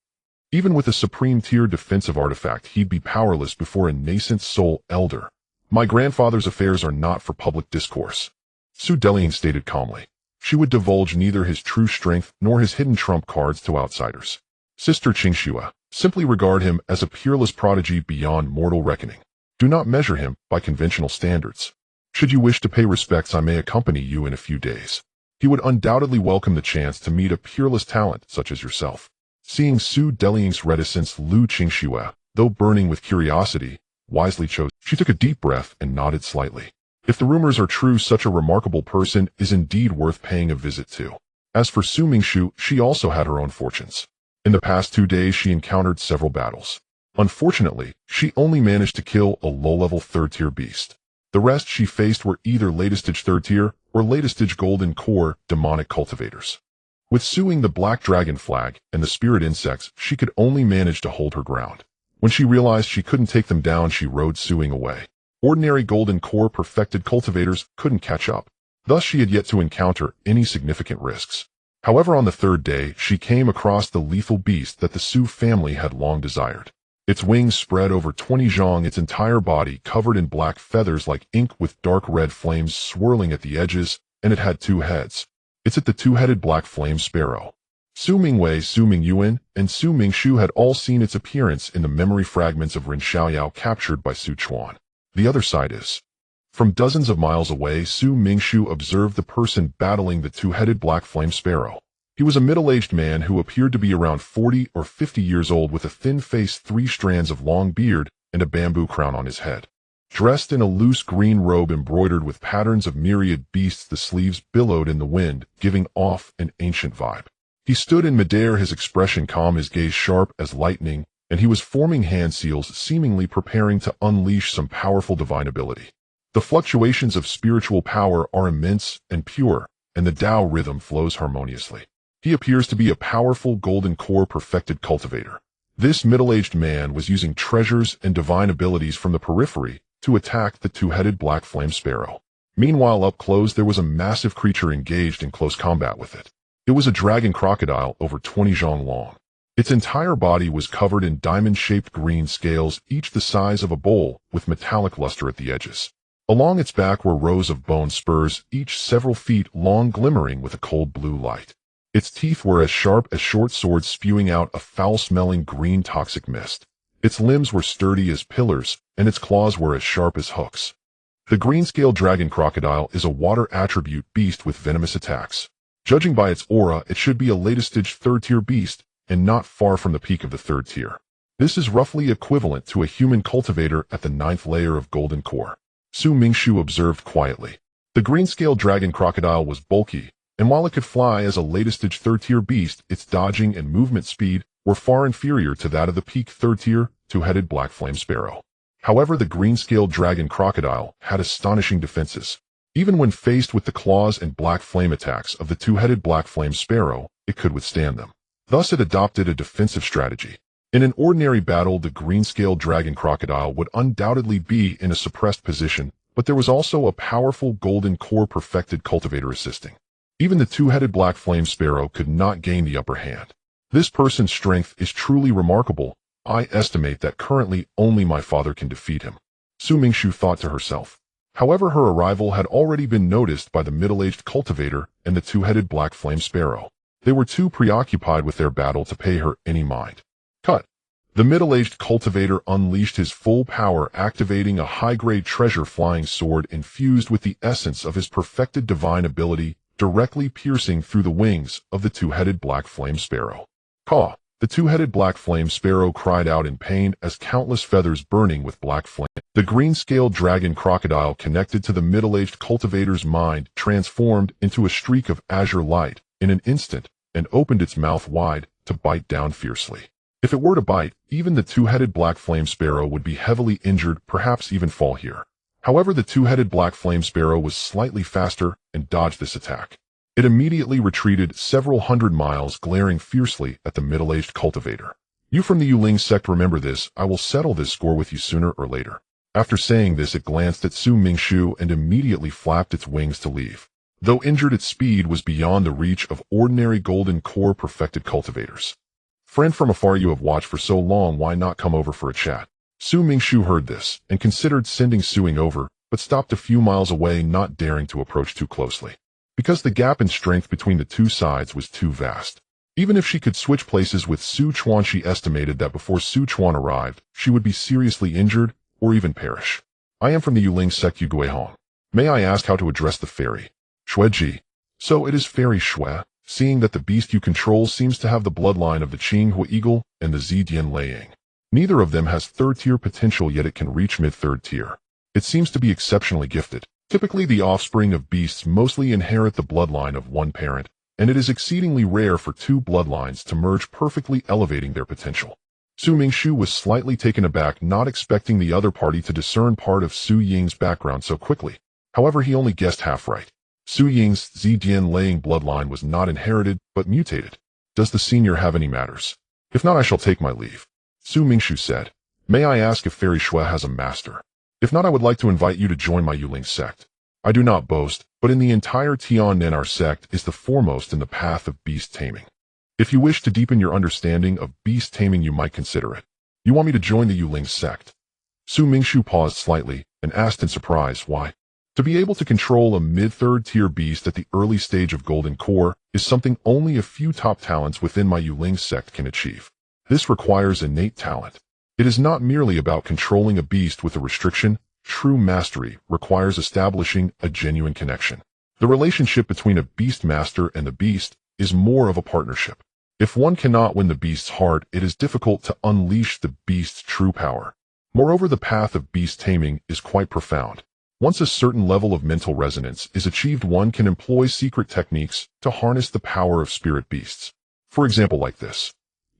Speaker 1: Even with a supreme-tier defensive artifact, he'd be powerless before a nascent soul elder. My grandfather's affairs are not for public discourse. Su Delying stated calmly. She would divulge neither his true strength nor his hidden trump cards to outsiders. Sister Qingxue, simply regard him as a peerless prodigy beyond mortal reckoning. Do not measure him by conventional standards. Should you wish to pay respects, I may accompany you in a few days. He would undoubtedly welcome the chance to meet a peerless talent such as yourself. Seeing Su Delying's reticence, Lu Qingshuo, though burning with curiosity, wisely chose. She took a deep breath and nodded slightly. If the rumors are true, such a remarkable person is indeed worth paying a visit to. As for Su Mingshu, she also had her own fortunes. In the past 2 days she encountered several battles. Unfortunately, she only managed to kill a low-level third-tier beast. The rest she faced were either latest-stage third-tier or latest-stage golden core demonic cultivators. With suing the black dragon flag and the spirit insects, she could only manage to hold her ground. When she realized she couldn't take them down, she rode suing away. Ordinary golden core perfected cultivators couldn't catch up. Thus she had yet to encounter any significant risks. However, on the third day, she came across the lethal beast that the Su family had long desired. Its wings spread over 20 zhang, its entire body covered in black feathers like ink with dark red flames swirling at the edges, and it had 2 heads. It's the two-headed black flame sparrow. Su Mingwei, Su Mingyuan, and Su Mingshu had all seen its appearance in the memory fragments of Ren Xiaoyao captured by Su Chuan. The other side is. From dozens of miles away, Su Mingshu observed the person battling the two-headed black flame sparrow. He was a middle-aged man who appeared to be around 40 or 50 years old, with a thin face, 3 strands of long beard, and a bamboo crown on his head. Dressed in a loose green robe embroidered with patterns of myriad beasts, the sleeves billowed in the wind, giving off an ancient vibe. He stood in midair, his expression calm, his gaze sharp as lightning, and he was forming hand seals, seemingly preparing to unleash some powerful divine ability. The fluctuations of spiritual power are immense and pure, and the Tao rhythm flows harmoniously. He appears to be a powerful golden core perfected cultivator. This middle-aged man was using treasures and divine abilities from the periphery to attack the two-headed black flame sparrow. Meanwhile, up close there was a massive creature engaged in close combat with it. It was a dragon crocodile over 20 zhang long. Its entire body was covered in diamond-shaped green scales, each the size of a bowl, with metallic luster at the edges. Along its back were rows of bone spurs, each several feet long, glimmering with a cold blue light. Its teeth were as sharp as short swords, spewing out a foul-smelling green toxic mist. Its limbs were sturdy as pillars, and its claws were as sharp as hooks. The green-scaled dragon crocodile is a water attribute beast with venomous attacks. Judging by its aura, it should be a latest-stage third-tier beast, and not far from the peak of the third tier. This is roughly equivalent to a human cultivator at the 9th layer of golden core. Su Mingshu observed quietly. The green-scale dragon crocodile was bulky, and while it could fly as a late-stage third-tier beast, its dodging and movement speed were far inferior to that of the peak third-tier, two-headed black flame sparrow. However, the green-scale dragon crocodile had astonishing defenses. Even when faced with the claws and black flame attacks of the two-headed black flame sparrow, it could withstand them. Thus, it adopted a defensive strategy. In an ordinary battle, the green-scale dragon crocodile would undoubtedly be in a suppressed position, but there was also a powerful golden core perfected cultivator assisting. Even the two-headed black flame sparrow could not gain the upper hand. This person's strength is truly remarkable. I estimate that currently only my father can defeat him, Su Mingshu thought to herself. However, her arrival had already been noticed by the middle-aged cultivator and the two-headed black flame sparrow. They were too preoccupied with their battle to pay her any mind. Cut. The middle-aged cultivator unleashed his full power, activating a high-grade treasure flying sword infused with the essence of his perfected divine ability, directly piercing through the wings of the two-headed black flame sparrow. Caw! The two-headed black flame sparrow cried out in pain as countless feathers burning with black flame. The green-scaled dragon crocodile connected to the middle-aged cultivator's mind transformed into a streak of azure light in an instant and opened its mouth wide to bite down fiercely. If it were to bite, even the two-headed black flame sparrow would be heavily injured, perhaps even fall here. However, the two-headed black flame sparrow was slightly faster and dodged this attack. It immediately retreated several hundred miles, glaring fiercely at the middle-aged cultivator. You from the Yuling sect remember this. I will settle this score with you sooner or later. After saying this, it glanced at Su Mingshu and immediately flapped its wings to leave. Though injured, its speed was beyond the reach of ordinary golden core perfected cultivators. Friend from afar, you have watched for so long, why not come over for a chat? Su Mingshu heard this and considered sending Suing over, but stopped a few miles away, not daring to approach too closely. Because the gap in strength between the two sides was too vast. Even if she could switch places with Su Chuan, she estimated that before Su Chuan arrived, she would be seriously injured or even perish. I am from the Yuling sect Yuguihong. May I ask how to address the fairy? Shueji. So it is Fairy Shue. Seeing that the beast you control seems to have the bloodline of the Qinghua eagle and the Zidian Laying. Neither of them has third-tier potential, yet it can reach mid-third tier. It seems to be exceptionally gifted. Typically, the offspring of beasts mostly inherit the bloodline of one parent, and it is exceedingly rare for two bloodlines to merge perfectly, elevating their potential. Su Mingshu was slightly taken aback, not expecting the other party to discern part of Su Ying's background so quickly. However, he only guessed half right. Su Ying's Zidian Laying bloodline was not inherited, but mutated. Does the senior have any matters? If not, I shall take my leave. Su Mingshu said. May I ask if Fairy Shue has a master? If not, I would like to invite you to join my Yuling sect. I do not boast, but in the entire Tiannan our sect is the foremost in the path of beast taming. If you wish to deepen your understanding of beast taming, you might consider it. You want me to join the Yuling sect? Su Mingshu paused slightly and asked in surprise, why? To be able to control a mid-third tier beast at the early stage of Golden Core is something only a few top talents within my Yuling sect can achieve. This requires innate talent. It is not merely about controlling a beast with a restriction. True mastery requires establishing a genuine connection. The relationship between a beast master and the beast is more of a partnership. If one cannot win the beast's heart, it is difficult to unleash the beast's true power. Moreover, the path of beast taming is quite profound. Once a certain level of mental resonance is achieved, one can employ secret techniques to harness the power of spirit beasts. For example, like this.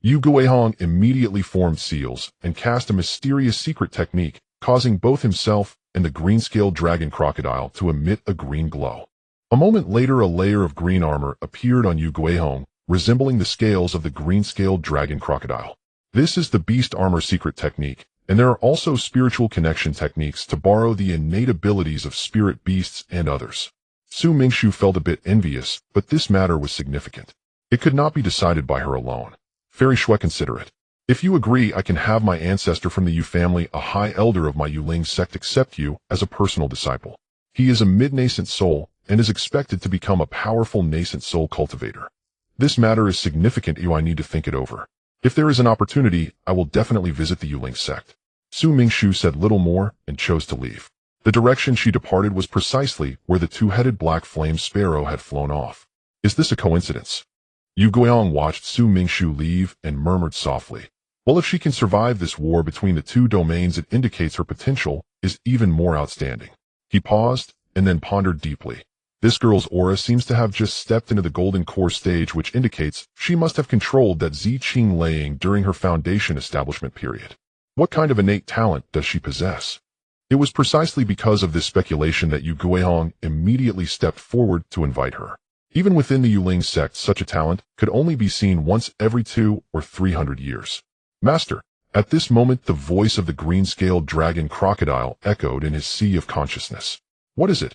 Speaker 1: Yu Guihong immediately formed seals and cast a mysterious secret technique, causing both himself and the green-scaled dragon crocodile to emit a green glow. A moment later, a layer of green armor appeared on Yu Guihong, resembling the scales of the green-scaled dragon crocodile. This is the beast armor secret technique, and there are also spiritual connection techniques to borrow the innate abilities of spirit beasts and others. Su Mingshu felt a bit envious, but this matter was significant. It could not be decided by her alone. Fairy Shue, consider it. If you agree, I can have my ancestor from the Yu family, a high elder of my Yuling sect, accept you as a personal disciple. He is a mid-nascent soul and is expected to become a powerful nascent soul cultivator. This matter is significant. I need to think it over. If there is an opportunity, I will definitely visit the Yuling sect. Su Mingshu said little more and chose to leave. The direction she departed was precisely where the two-headed black flame sparrow had flown off. Is this a coincidence? Yu Guihong watched Su Mingshu leave and murmured softly. Well, if she can survive this war between the two domains, it indicates her potential is even more outstanding. He paused, and then pondered deeply. This girl's aura seems to have just stepped into the golden core stage, which indicates she must have controlled that Ziqing laying during her foundation establishment period. What kind of innate talent does she possess? It was precisely because of this speculation that Yu Guihong immediately stepped forward to invite her. Even within the Yuling sect, such a talent could only be seen once every 200 or 300 years. Master, at this moment the voice of the green-scaled dragon crocodile echoed in his sea of consciousness. What is it?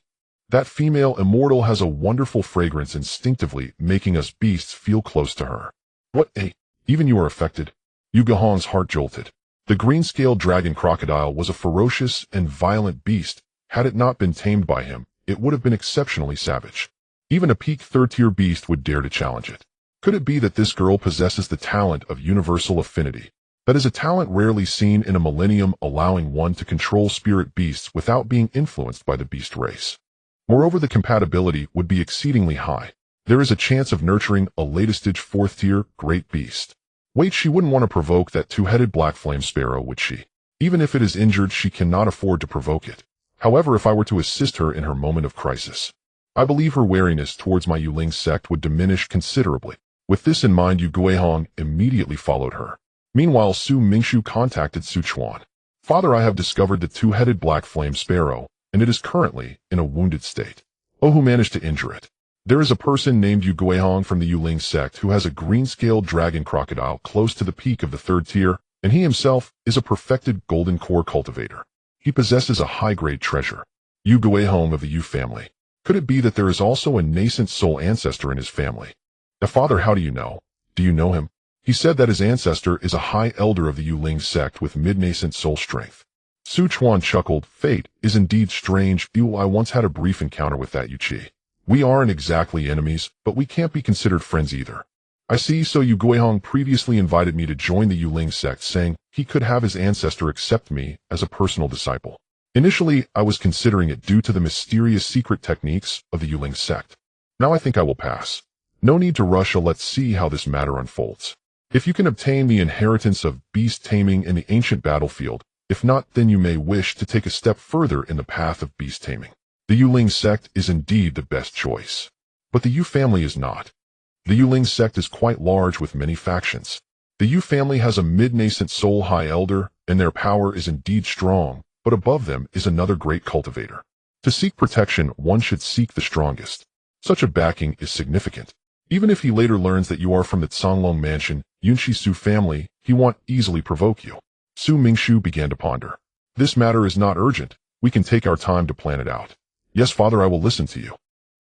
Speaker 1: That female immortal has a wonderful fragrance, instinctively making us beasts feel close to her. What, even you are affected? Yu Guihong's heart jolted. The green-scaled dragon crocodile was a ferocious and violent beast. Had it not been tamed by him, it would have been exceptionally savage. Even a peak third-tier beast would dare to challenge it. Could it be that this girl possesses the talent of universal affinity? That is a talent rarely seen in a millennium, allowing one to control spirit beasts without being influenced by the beast race. Moreover, the compatibility would be exceedingly high. There is a chance of nurturing a latest-stage fourth-tier great beast. Wait, she wouldn't want to provoke that two-headed black flame sparrow, would she? Even if it is injured, she cannot afford to provoke it. However, if I were to assist her in her moment of crisis, I believe her wariness towards my Yuling sect would diminish considerably. With this in mind, Yu Guihong immediately followed her. Meanwhile, Su Mingshu contacted Su Chuan. Father, I have discovered the two-headed black flame sparrow, and it is currently in a wounded state. Oh, who managed to injure it? There is a person named Yu Guihong from the Yuling sect who has a green-scaled dragon crocodile close to the peak of the third tier, and he himself is a perfected golden core cultivator. He possesses a high-grade treasure. Yu Guihong of the Yu family. Could it be that there is also a nascent soul ancestor in his family? Now, Father, how do you know? Do you know him? He said that his ancestor is a high elder of the Yuling sect with mid-nascent soul strength. Su Chuan chuckled. Fate is indeed strange. I once had a brief encounter with that Yuqi. We aren't exactly enemies, but we can't be considered friends either. I see, so Yu Guihong previously invited me to join the Yuling sect, saying he could have his ancestor accept me as a personal disciple. Initially, I was considering it due to the mysterious secret techniques of the Yuling sect. Now I think I will pass. No need to rush, let's see how this matter unfolds. If you can obtain the inheritance of beast taming in the ancient battlefield, if not, then you may wish to take a step further in the path of beast taming. The Yuling sect is indeed the best choice. But the Yu family is not. The Yuling sect is quite large with many factions. The Yu family has a mid-nascent soul high elder, and their power is indeed strong. But above them is another great cultivator. To seek protection, one should seek the strongest. Such a backing is significant. Even if he later learns that you are from the Songlong mansion, Yunshi Su family, he won't easily provoke you. Su Mingshu began to ponder. This matter is not urgent. We can take our time to plan it out. Yes, Father, I will listen to you.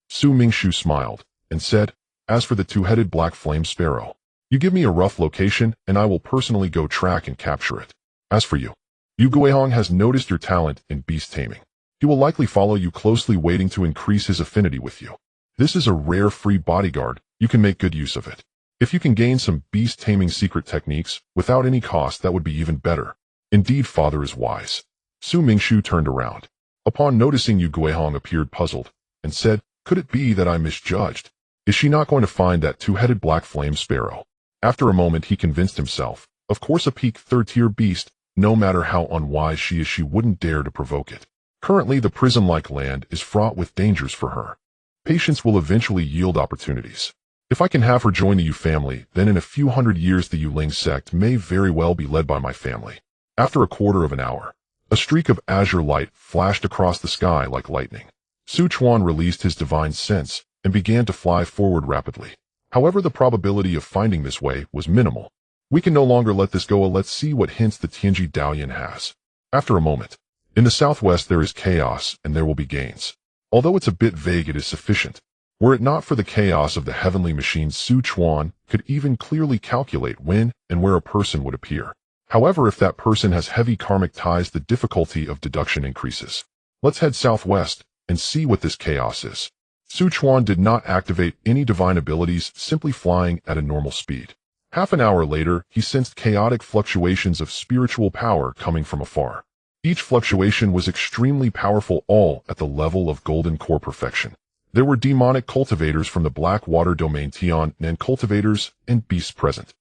Speaker 1: Su Mingshu smiled and said, as for the two-headed black flame sparrow, you give me a rough location and I will personally go track and capture it. As for you, Yu Guihong has noticed your talent in beast taming. He will likely follow you closely, waiting to increase his affinity with you. This is a rare free bodyguard. You can make good use of it. If you can gain some beast taming secret techniques without any cost, that would be even better. Indeed, Father is wise. Su Mingshu turned around. Upon noticing Yu Guihong appeared puzzled, and said, could it be that I misjudged? Is she not going to find that two-headed black flame sparrow? After a moment he convinced himself, of course a peak third-tier beast, no matter how unwise she is, she wouldn't dare to provoke it. Currently the prison-like land is fraught with dangers for her. Patience will eventually yield opportunities. If I can have her join the Yu family, then in a few hundred years the Yuling sect may very well be led by my family. After a quarter of an hour, a streak of azure light flashed across the sky like lightning. Su Chuan released his divine sense and began to fly forward rapidly. However, the probability of finding this way was minimal. We can no longer let this go. Let's see what hints the Tianji Daoyan has. After a moment, in the southwest there is chaos and there will be gains. Although it's a bit vague, it is sufficient. Were it not for the chaos of the heavenly machine, Su Chuan could even clearly calculate when and where a person would appear. However, if that person has heavy karmic ties, the difficulty of deduction increases. Let's head southwest and see what this chaos is. Su Chuan did not activate any divine abilities, simply flying at a normal speed. Half an hour later, he sensed chaotic fluctuations of spiritual power coming from afar. Each fluctuation was extremely powerful, all at the level of golden core perfection. There were demonic cultivators from the black water domain Tian and cultivators and beasts present.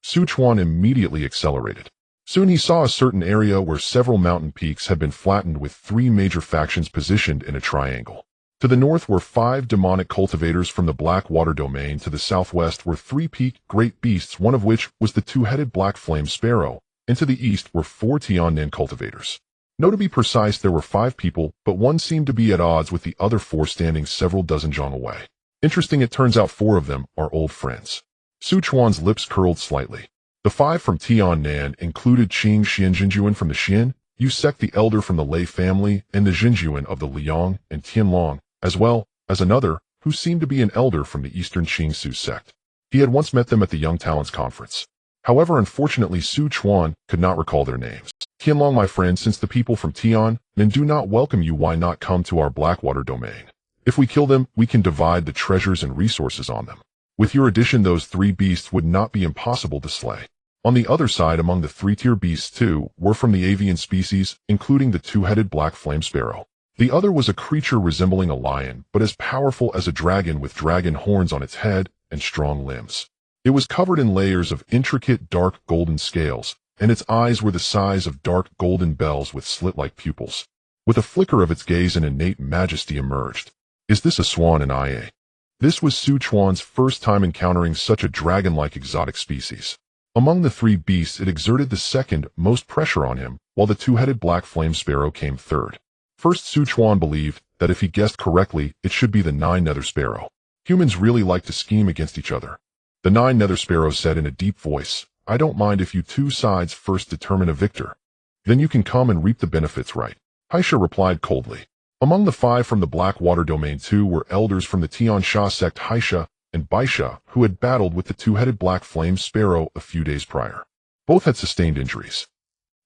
Speaker 1: Su Chuan immediately accelerated. Soon he saw a certain area where several mountain peaks had been flattened with three major factions positioned in a triangle. To the north were 5 demonic cultivators from the Blackwater domain. To the southwest were 3 peaked great beasts, one of which was the two-headed black flame sparrow, and to the east were 4 Tian cultivators. No, to be precise, there were 5 people, but one seemed to be at odds with the other 4 standing several dozen zhang away. Interesting, it turns out 4 of them are old friends. Su Chuan's lips curled slightly. The 5 from Tiannan included Qing Xian Jinjuan from the Xian, Yu Sek the elder from the Lei family, and the Jinjuan of the Liang and Tianlong, as well as another who seemed to be an elder from the Eastern Qing Su sect. He had once met them at the Young Talents Conference. However, unfortunately, Su Chuan could not recall their names. Tianlong, my friend, since the people from Tian Nan do not welcome you, why not come to our Blackwater domain? If we kill them, we can divide the treasures and resources on them. With your addition, those 3 beasts would not be impossible to slay. On the other side, among the 3-tier beasts too, were from the avian species, including the two-headed black flame sparrow. The other was a creature resembling a lion, but as powerful as a dragon, with dragon horns on its head and strong limbs. It was covered in layers of intricate dark golden scales, and its eyes were the size of dark golden bells with slit-like pupils. With a flicker of its gaze, an innate majesty emerged. Is this a swan in IA? This was Su Chuan's first time encountering such a dragon-like exotic species. Among the 3 beasts, it exerted the second most pressure on him, while the two-headed black flame sparrow came third. First, Su Chuan believed that if he guessed correctly, it should be the 9 nether sparrow. Humans really like to scheme against each other. The 9 nether sparrow said in a deep voice, I don't mind if you 2 sides first determine a victor. Then you can come and reap the benefits, right? Haisha replied coldly. Among the 5 from the Blackwater domain too were elders from the Tian Sha sect, Haisha and Baisha, who had battled with the two-headed black flame sparrow a few days prior. Both had sustained injuries.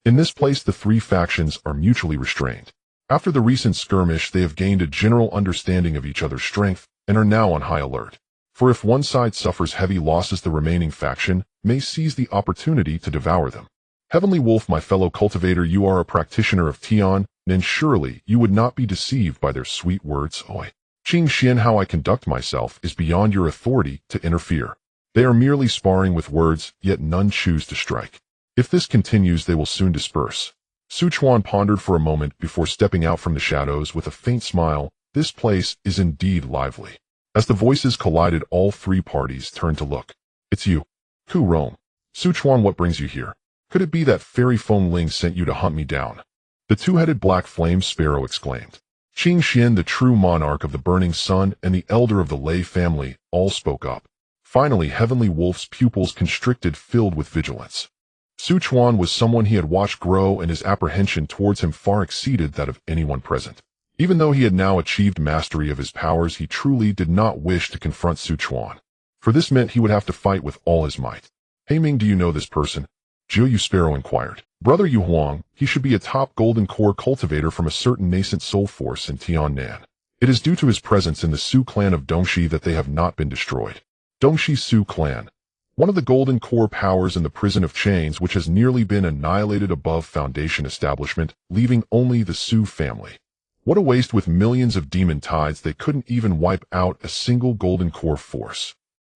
Speaker 1: In this place, the 3 factions are mutually restrained. After the recent skirmish, they have gained a general understanding of each other's strength and are now on high alert. For if one side suffers heavy losses, the remaining faction may seize the opportunity to devour them. Heavenly Wolf, my fellow cultivator, you are a practitioner of Tian, and surely you would not be deceived by their sweet words. Oi. Qing Xian, how I conduct myself is beyond your authority to interfere. They are merely sparring with words, yet none choose to strike. If this continues, they will soon disperse. Su Chuan pondered for a moment before stepping out from the shadows with a faint smile. This place is indeed lively. As the voices collided, all 3 parties turned to look. It's you. Ku Rome. Su Chuan, what brings you here? Could it be that fairy Feng Ling sent you to hunt me down? The two-headed black flame sparrow exclaimed. Qing Xian, the true monarch of the burning sun and the elder of the Lei family, all spoke up. Finally, Heavenly Wolf's pupils constricted, filled with vigilance. Su Chuan was someone he had watched grow, and his apprehension towards him far exceeded that of anyone present. Even though he had now achieved mastery of his powers, he truly did not wish to confront Su Chuan. For this meant he would have to fight with all his might. Hey Ming, do you know this person? Jiu Yu Sparrow inquired. Brother Yu Huang, he should be a top golden core cultivator from a certain nascent soul force in Tiannan. It is due to his presence in the Su clan of Dongxi that they have not been destroyed. Dongxi Su clan. One of the golden core powers in the prison of chains, which has nearly been annihilated above foundation establishment, leaving only the Su family. What a waste! With millions of demon tides, they couldn't even wipe out a single golden core force.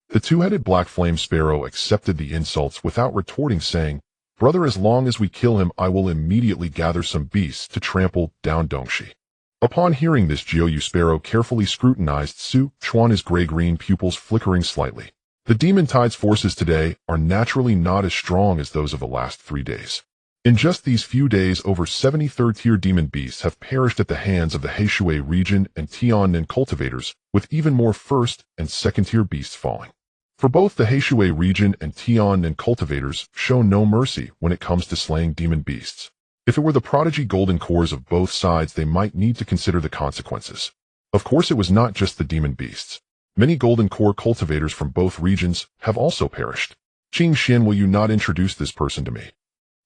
Speaker 1: The two-headed black flame sparrow accepted the insults without retorting, saying, Brother, as long as we kill him, I will immediately gather some beasts to trample down Dongxi. Upon hearing this, Jiu Yu Sparrow carefully scrutinized Su Chuan, his gray-green pupils flickering slightly. The demon tide's forces today are naturally not as strong as those of the last 3 days. In just these few days, over 70 third-tier demon beasts have perished at the hands of the Heishui region and Tiannan cultivators, with even more first- and second-tier beasts falling. For both the Heishui region and Tiannan cultivators show no mercy when it comes to slaying demon beasts. If it were the prodigy golden cores of both sides, they might need to consider the consequences. Of course, it was not just the demon beasts. Many golden core cultivators from both regions have also perished. Qing Xian, will you not introduce this person to me?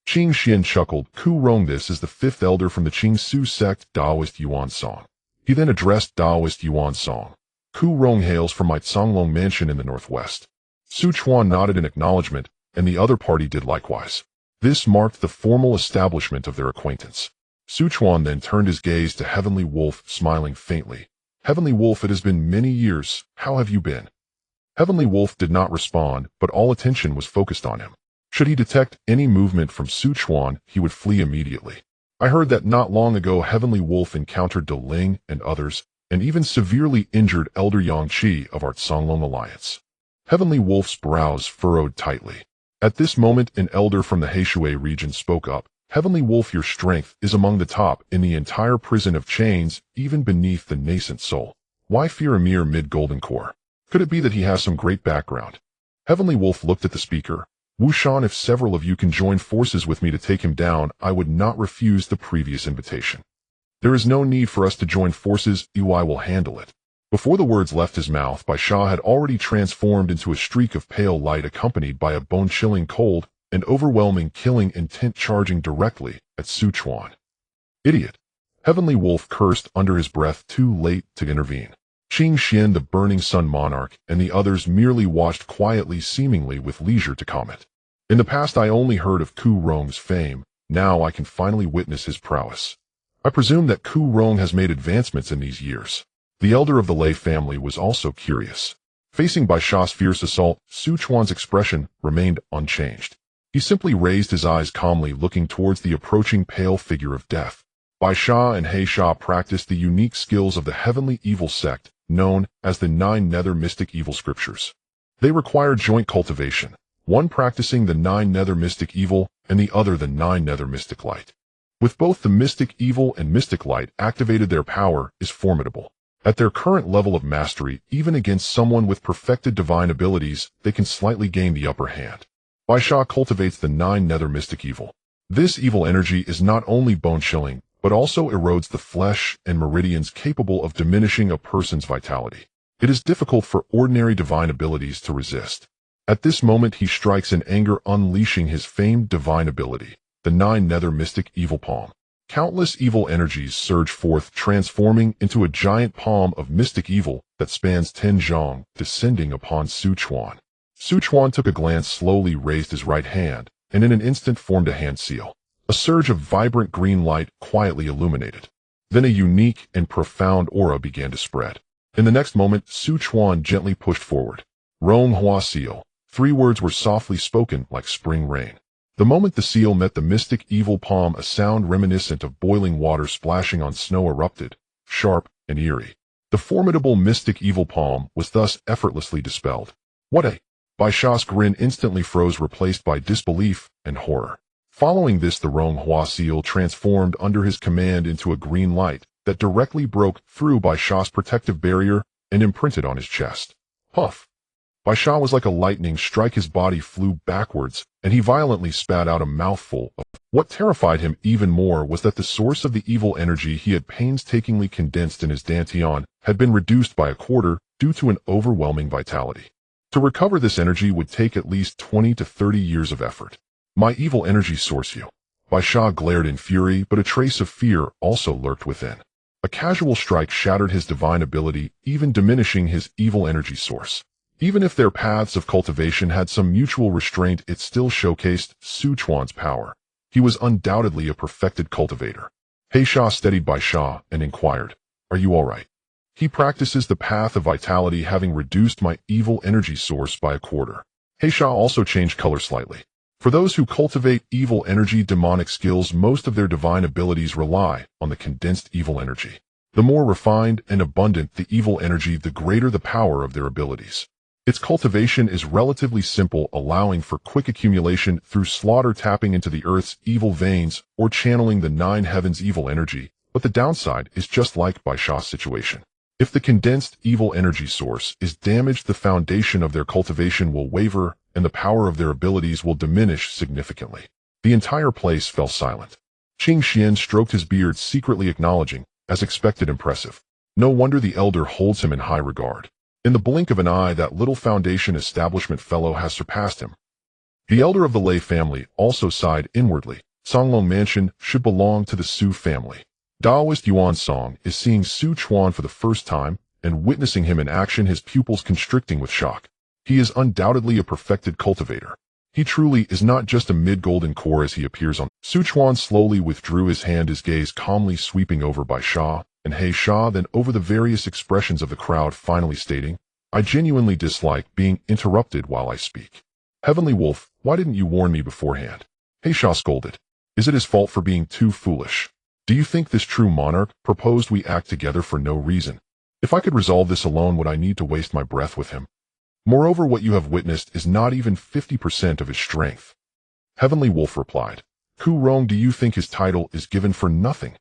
Speaker 1: Qing Xian chuckled. Ku Rong, this is the 5th elder from the Qing Su sect, Daoist Yuan Song. He then addressed Daoist Yuan Song. Ku Rong hails from my Zonglong mansion in the northwest. Su Chuan nodded in acknowledgement, and the other party did likewise. This marked the formal establishment of their acquaintance. Su Chuan then turned his gaze to Heavenly Wolf, smiling faintly. Heavenly Wolf, it has been many years. How have you been? Heavenly Wolf did not respond, but all attention was focused on him. Should he detect any movement from Chuan, he would flee immediately. I heard that not long ago Heavenly Wolf encountered De Ling and others, and even severely injured Elder Yang Qi of our Songlong Alliance. Heavenly Wolf's brows furrowed tightly. At this moment an elder from the Heishui region spoke up. Heavenly Wolf, your strength is among the top in the entire prison of chains, even beneath the nascent soul. Why fear a mere mid-golden core? Could it be that he has some great background? Heavenly Wolf looked at the speaker. Wu Shan, if several of you can join forces with me to take him down, I would not refuse the previous invitation. There is no need for us to join forces, UI will handle it. Before the words left his mouth, Bai Sha had already transformed into a streak of pale light accompanied by a bone-chilling cold and overwhelming killing intent charging directly at Chuan. Idiot! Heavenly Wolf cursed under his breath, too late to intervene. Qing Xian, the Burning Sun Monarch, and the others merely watched quietly, seemingly with leisure to comment. In the past I only heard of Ku Rong's fame, now I can finally witness his prowess. I presume that Ku Rong has made advancements in these years. The elder of the Lei family was also curious. Facing Bai Sha's fierce assault, Chuan's expression remained unchanged. He simply raised his eyes calmly, looking towards the approaching pale figure of death. Bai Sha and He Sha practiced the unique skills of the heavenly evil sect, known as the 9 Nether Mystic Evil Scriptures. They required joint cultivation, one practicing the 9 Nether Mystic Evil and the other the 9 Nether Mystic Light. With both the Mystic Evil and Mystic Light activated, their power is formidable. At their current level of mastery, even against someone with perfected divine abilities, they can slightly gain the upper hand. Bai Sha cultivates the 9 Nether Mystic Evil. This evil energy is not only bone-chilling, but also erodes the flesh and meridians, capable of diminishing a person's vitality. It is difficult for ordinary divine abilities to resist. At this moment he strikes in anger, unleashing his famed divine ability, the 9 Nether Mystic Evil Palm. Countless evil energies surge forth, transforming into a giant palm of mystic evil that spans 10 zhong, descending upon Chuan. Chuan took a glance, slowly raised his right hand, and in an instant formed a hand seal. A surge of vibrant green light quietly illuminated. Then a unique and profound aura began to spread. In the next moment, Chuan gently pushed forward. Rong Hua Seal. 3 words were softly spoken like spring rain. The moment the seal met the mystic evil palm, a sound reminiscent of boiling water splashing on snow erupted, sharp and eerie. The formidable mystic evil palm was thus effortlessly dispelled. What a... Bai Sha's grin instantly froze, replaced by disbelief and horror. Following this, the Rong Hua seal transformed under his command into a green light that directly broke through Bai Sha's protective barrier and imprinted on his chest. Puff! Bai Sha was like a lightning strike. His body flew backwards, and he violently spat out a mouthful of... What terrified him even more was that the source of the evil energy he had painstakingly condensed in his dantian had been reduced by a quarter due to an overwhelming vitality. To recover this energy would take at least 20 to 30 years of effort. My evil energy source, you. Bai Sha glared in fury, but a trace of fear also lurked within. A casual strike shattered his divine ability, even diminishing his evil energy source. Even if their paths of cultivation had some mutual restraint, it still showcased Chuan's power. He was undoubtedly a perfected cultivator. He Sha steadied Bai Sha and inquired, "Are you all right?" He practices the path of vitality, having reduced my evil energy source by a quarter. He Sha also changed color slightly. For those who cultivate evil energy demonic skills, most of their divine abilities rely on the condensed evil energy. The more refined and abundant the evil energy, the greater the power of their abilities. Its cultivation is relatively simple, allowing for quick accumulation through slaughter, tapping into the earth's evil veins, or channeling the 9 heavens' evil energy, but the downside is just like Bai Sha's situation. If the condensed evil energy source is damaged, the foundation of their cultivation will waver, and the power of their abilities will diminish significantly. The entire place fell silent. Qing Xian stroked his beard, secretly acknowledging, as expected, impressive. No wonder the elder holds him in high regard. In the blink of an eye, that little foundation establishment fellow has surpassed him. The elder of the Lei family also sighed inwardly. Songlong Mansion should belong to the Su family. Daoist Yuan Song is seeing Chuan for the first time, and witnessing him in action, his pupils constricting with shock. He is undoubtedly a perfected cultivator. He truly is not just a mid-golden core as he appears on. Chuan slowly withdrew his hand, his gaze calmly sweeping over Bai Sha and He Sha, then over the various expressions of the crowd, finally stating, "I genuinely dislike being interrupted while I speak. Heavenly Wolf, Why didn't you warn me beforehand? He Sha scolded. Is it his fault for being too foolish? Do you think this true monarch proposed we act together for no reason? If I could resolve this alone, would I need to waste my breath with him? Moreover, what you have witnessed is not even 50% of his strength. Heavenly Wolf replied. Ku Rong, do you think his title is given for nothing?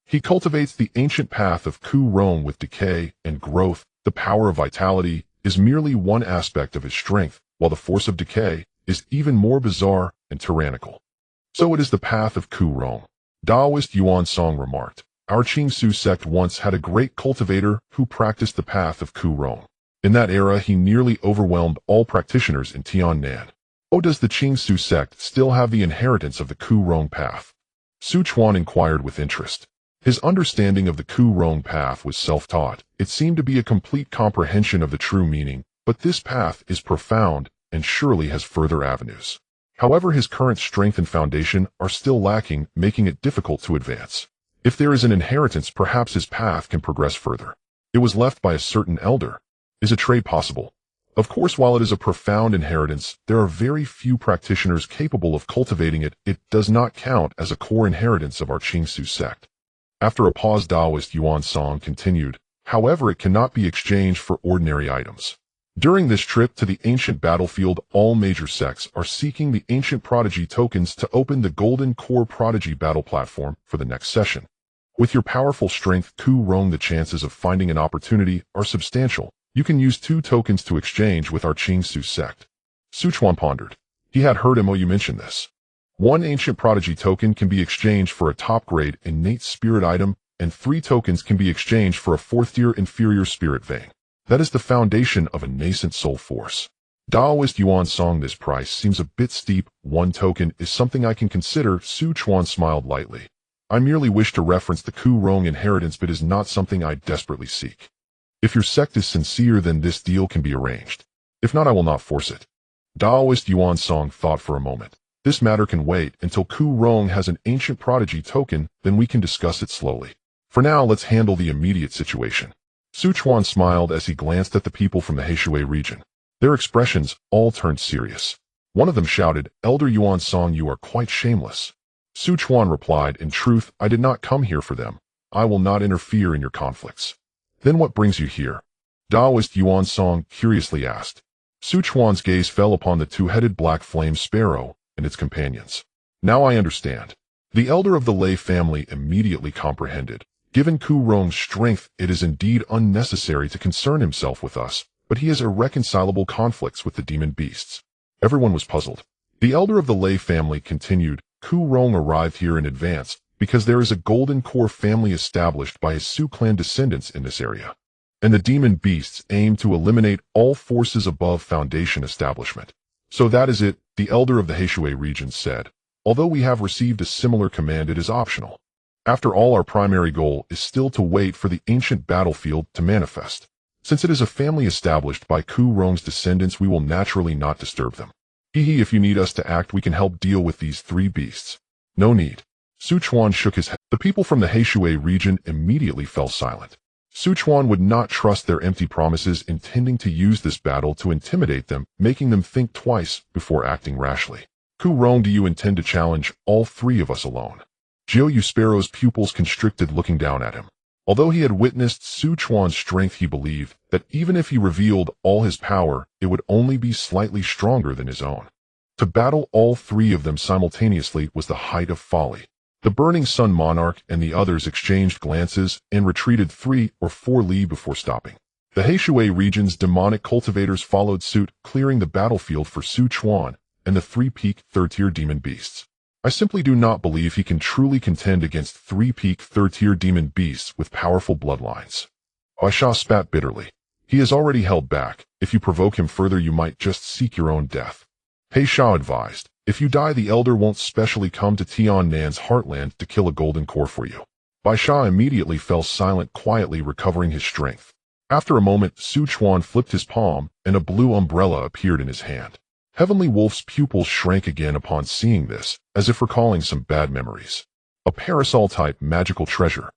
Speaker 1: He cultivates the ancient path of Ku Rong with decay and growth. The power of vitality is merely one aspect of his strength, while the force of decay is even more bizarre and tyrannical. So it is the path of Ku Rong. Taoist Yuan Song remarked. Our Qingsu sect once had a great cultivator who practiced the path of Ku Rong. In that era, he nearly overwhelmed all practitioners in Tiannan. Oh, does the Qingsu sect still have the inheritance of the Ku Rong path? Su Chuan inquired with interest. His understanding of the Ku Rong path was self-taught. It seemed to be a complete comprehension of the true meaning, but this path is profound and surely has further avenues. However, his current strength and foundation are still lacking, making it difficult to advance. If there is an inheritance, perhaps his path can progress further. It was left by a certain elder. Is a trade possible? Of course, while it is a profound inheritance, there are very few practitioners capable of cultivating it. It does not count as a core inheritance of our Qingsu sect. After a pause, Taoist Yuan Song continued, however, it cannot be exchanged for ordinary items. During this trip to the ancient battlefield, all major sects are seeking the ancient prodigy tokens to open the golden core prodigy battle platform for the next session. With your powerful strength, Ku Rong, the chances of finding an opportunity are substantial. You can use 2 tokens to exchange with our Qingsu sect. Su Chuan pondered. He had heard Mo mention this. 1 ancient prodigy token can be exchanged for a top-grade innate spirit item, and 3 tokens can be exchanged for a 4th-tier inferior spirit vein. That is the foundation of a nascent soul force. Taoist Yuan Song, this price seems a bit steep. 1 token is something I can consider. Su Chuan smiled lightly. I merely wish to reference the Ku Rong inheritance, but is not something I desperately seek. If your sect is sincere, then this deal can be arranged. If not, I will not force it. Taoist Yuan Song thought for a moment. This matter can wait until Ku Rong has an ancient prodigy token, then we can discuss it slowly. For now, let's handle the immediate situation. Su Chuan smiled as he glanced at the people from the Heishui region. Their expressions all turned serious. One of them shouted, Elder Yuan Song, you are quite shameless. Su Chuan replied, in truth, I did not come here for them. I will not interfere in your conflicts. Then what brings you here? Taoist Yuan Song curiously asked. Su Chuan's gaze fell upon the 2-headed black flame sparrow and its companions. Now I understand. The elder of the Lei family immediately comprehended. Given Ku Rong's strength, it is indeed unnecessary to concern himself with us, but he has irreconcilable conflicts with the demon beasts. Everyone was puzzled. The elder of the Lei family continued, Ku Rong arrived here in advance because there is a golden core family established by his Su clan descendants in this area. And the demon beasts aim to eliminate all forces above foundation establishment. So that is it, the elder of the Heishui region said. Although we have received a similar command, it is optional. After all, our primary goal is still to wait for the ancient battlefield to manifest. Since it is a family established by Ku Rong's descendants, we will naturally not disturb them. If you need us to act, we can help deal with these 3 beasts. No need. Su Chuan shook his head. The people from the Heishui region immediately fell silent. Su Chuan would not trust their empty promises, intending to use this battle to intimidate them, making them think twice before acting rashly. Ku Rong, do you intend to challenge all 3 of us alone? Jiu Yu Sparrow's pupils constricted, looking down at him. Although he had witnessed Su Chuan's strength, he believed that even if he revealed all his power, it would only be slightly stronger than his own. To battle all 3 of them simultaneously was the height of folly. The Burning Sun Monarch and the others exchanged glances and retreated 3 or 4 li before stopping. The Heishui region's demonic cultivators followed suit, clearing the battlefield for Su Chuan and the 3-peak 3rd-tier demon beasts. I simply do not believe he can truly contend against 3-peak 3rd-tier demon beasts with powerful bloodlines. Baisha spat bitterly. He has already held back. If you provoke him further, you might just seek your own death. He Sha advised. If you die, the elder won't specially come to Tiannan's heartland to kill a golden core for you. Baisha immediately fell silent, quietly recovering his strength. After a moment, Su Chuan flipped his palm, and a blue umbrella appeared in his hand. Heavenly Wolf's pupils shrank again upon seeing this, as if recalling some bad memories. A parasol-type magical treasure.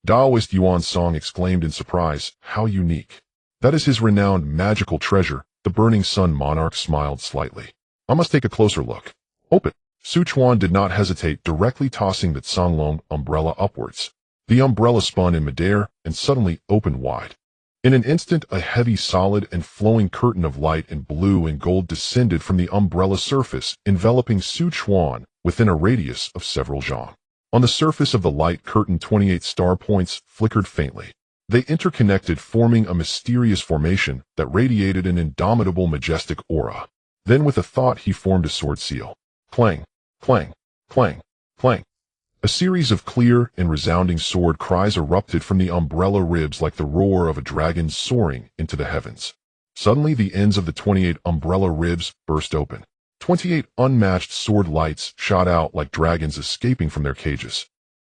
Speaker 1: Taoist Yuan Song exclaimed in surprise, how unique. That is his renowned magical treasure. The Burning Sun Monarch smiled slightly. I must take a closer look. Open. Chuan did not hesitate, directly tossing the Tsunglong umbrella upwards. The umbrella spun in midair and suddenly opened wide. In an instant, a heavy, solid, and flowing curtain of light in blue and gold descended from the umbrella surface, enveloping Chuan within a radius of several zhang. On the surface of the light curtain, 28 star points flickered faintly. They interconnected, forming a mysterious formation that radiated an indomitable, majestic aura. Then, with a thought, he formed a sword seal. Clang, clang, clang, clang. A series of clear and resounding sword cries erupted from the umbrella ribs like the roar of a dragon soaring into the heavens. Suddenly, the ends of the 28 umbrella ribs burst open. 28 unmatched sword lights shot out like dragons escaping from their cages.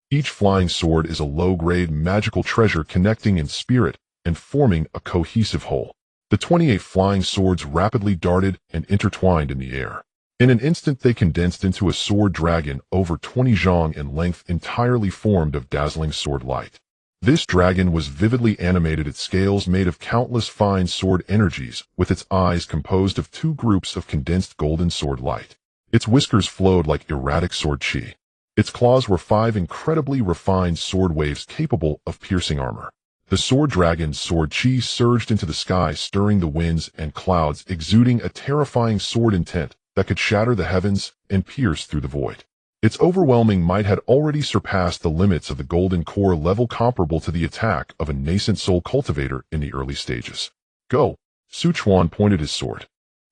Speaker 1: Each flying sword is a low-grade magical treasure, connecting in spirit and forming a cohesive whole. The 28 flying swords rapidly darted and intertwined in the air. In an instant, they condensed into a sword dragon over 20 zhang in length, entirely formed of dazzling sword light. This dragon was vividly animated, its scales made of countless fine sword energies, with its eyes composed of 2 groups of condensed golden sword light. Its whiskers flowed like erratic sword chi. Its claws were 5 incredibly refined sword waves capable of piercing armor. The sword dragon's sword chi surged into the sky, stirring the winds and clouds, exuding a terrifying sword intent that could shatter the heavens and pierce through the void. Its overwhelming might had already surpassed the limits of the golden core level, comparable to the attack of a nascent soul cultivator in the early stages. Go! Chuan pointed his sword.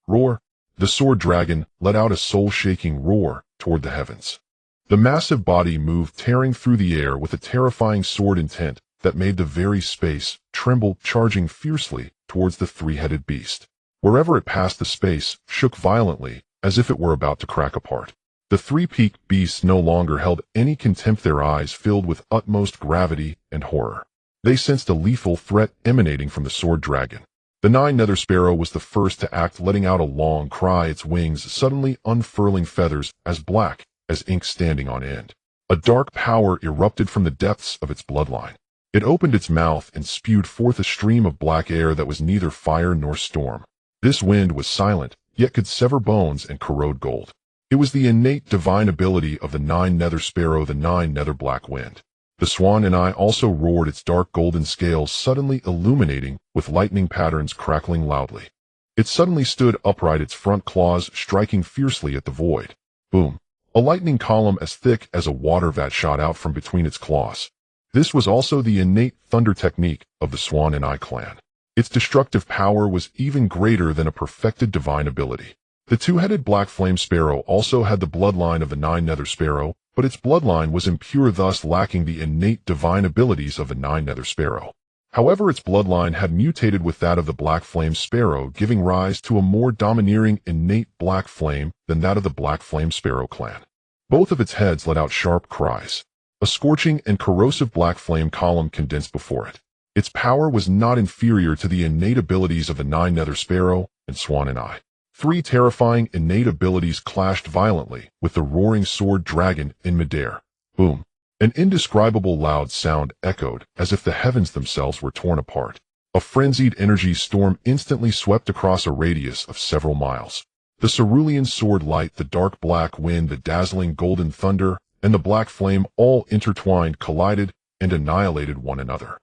Speaker 1: Roar! The sword dragon let out a soul-shaking roar toward the heavens. The massive body moved, tearing through the air with a terrifying sword intent that made the very space tremble, charging fiercely towards the 3-headed beast. Wherever it passed, the space shook violently, as if it were about to crack apart. The 3-peaked beasts no longer held any contempt, their eyes filled with utmost gravity and horror. They sensed a lethal threat emanating from the sword dragon. The 9 nether sparrow was the first to act, letting out a long cry, its wings suddenly unfurling, feathers as black as ink standing on end. A dark power erupted from the depths of its bloodline. It opened its mouth and spewed forth a stream of black air that was neither fire nor storm. This wind was silent, yet could sever bones and corrode gold. It was the innate divine ability of the 9 nether sparrow, the 9 nether black wind. The swan and I also roared, its dark golden scales suddenly illuminating with lightning patterns crackling loudly. It suddenly stood upright, its front claws striking fiercely at the void. Boom! A lightning column as thick as a water vat shot out from between its claws. This was also the innate thunder technique of the Swan and I clan. Its destructive power was even greater than a perfected divine ability. The 2-headed black flame sparrow also had the bloodline of the 9 nether sparrow, but its bloodline was impure, thus lacking the innate divine abilities of the 9 nether sparrow. However, its bloodline had mutated with that of the black flame sparrow, giving rise to a more domineering innate black flame than that of the black flame sparrow clan. Both of its heads let out sharp cries. A scorching and corrosive black flame column condensed before it. Its power was not inferior to the innate abilities of the 9 nether sparrow and Swan and I. 3 terrifying innate abilities clashed violently with the roaring sword dragon in midair. Boom! An indescribable loud sound echoed as if the heavens themselves were torn apart. A frenzied energy storm instantly swept across a radius of several miles. The cerulean sword light, the dark black wind, the dazzling golden thunder, and the black flame all intertwined, collided, and annihilated one another.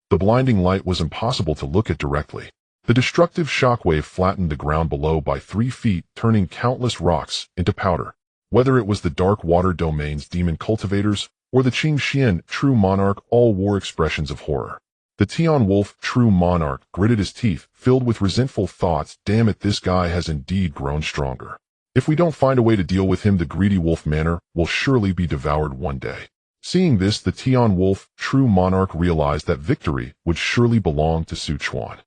Speaker 1: The blinding light was impossible to look at directly. The destructive shockwave flattened the ground below by 3 feet, turning countless rocks into powder. Whether it was the Dark Water Domain's demon cultivators or the Qing Xian true monarch, all wore expressions of horror. The Tian Wolf true monarch gritted his teeth, filled with resentful thoughts. Damn it, this guy has indeed grown stronger. If we don't find a way to deal with him, the greedy wolf manor will surely be devoured one day. Seeing this, the Tian Wolf true monarch realized that victory would surely belong to Chuan.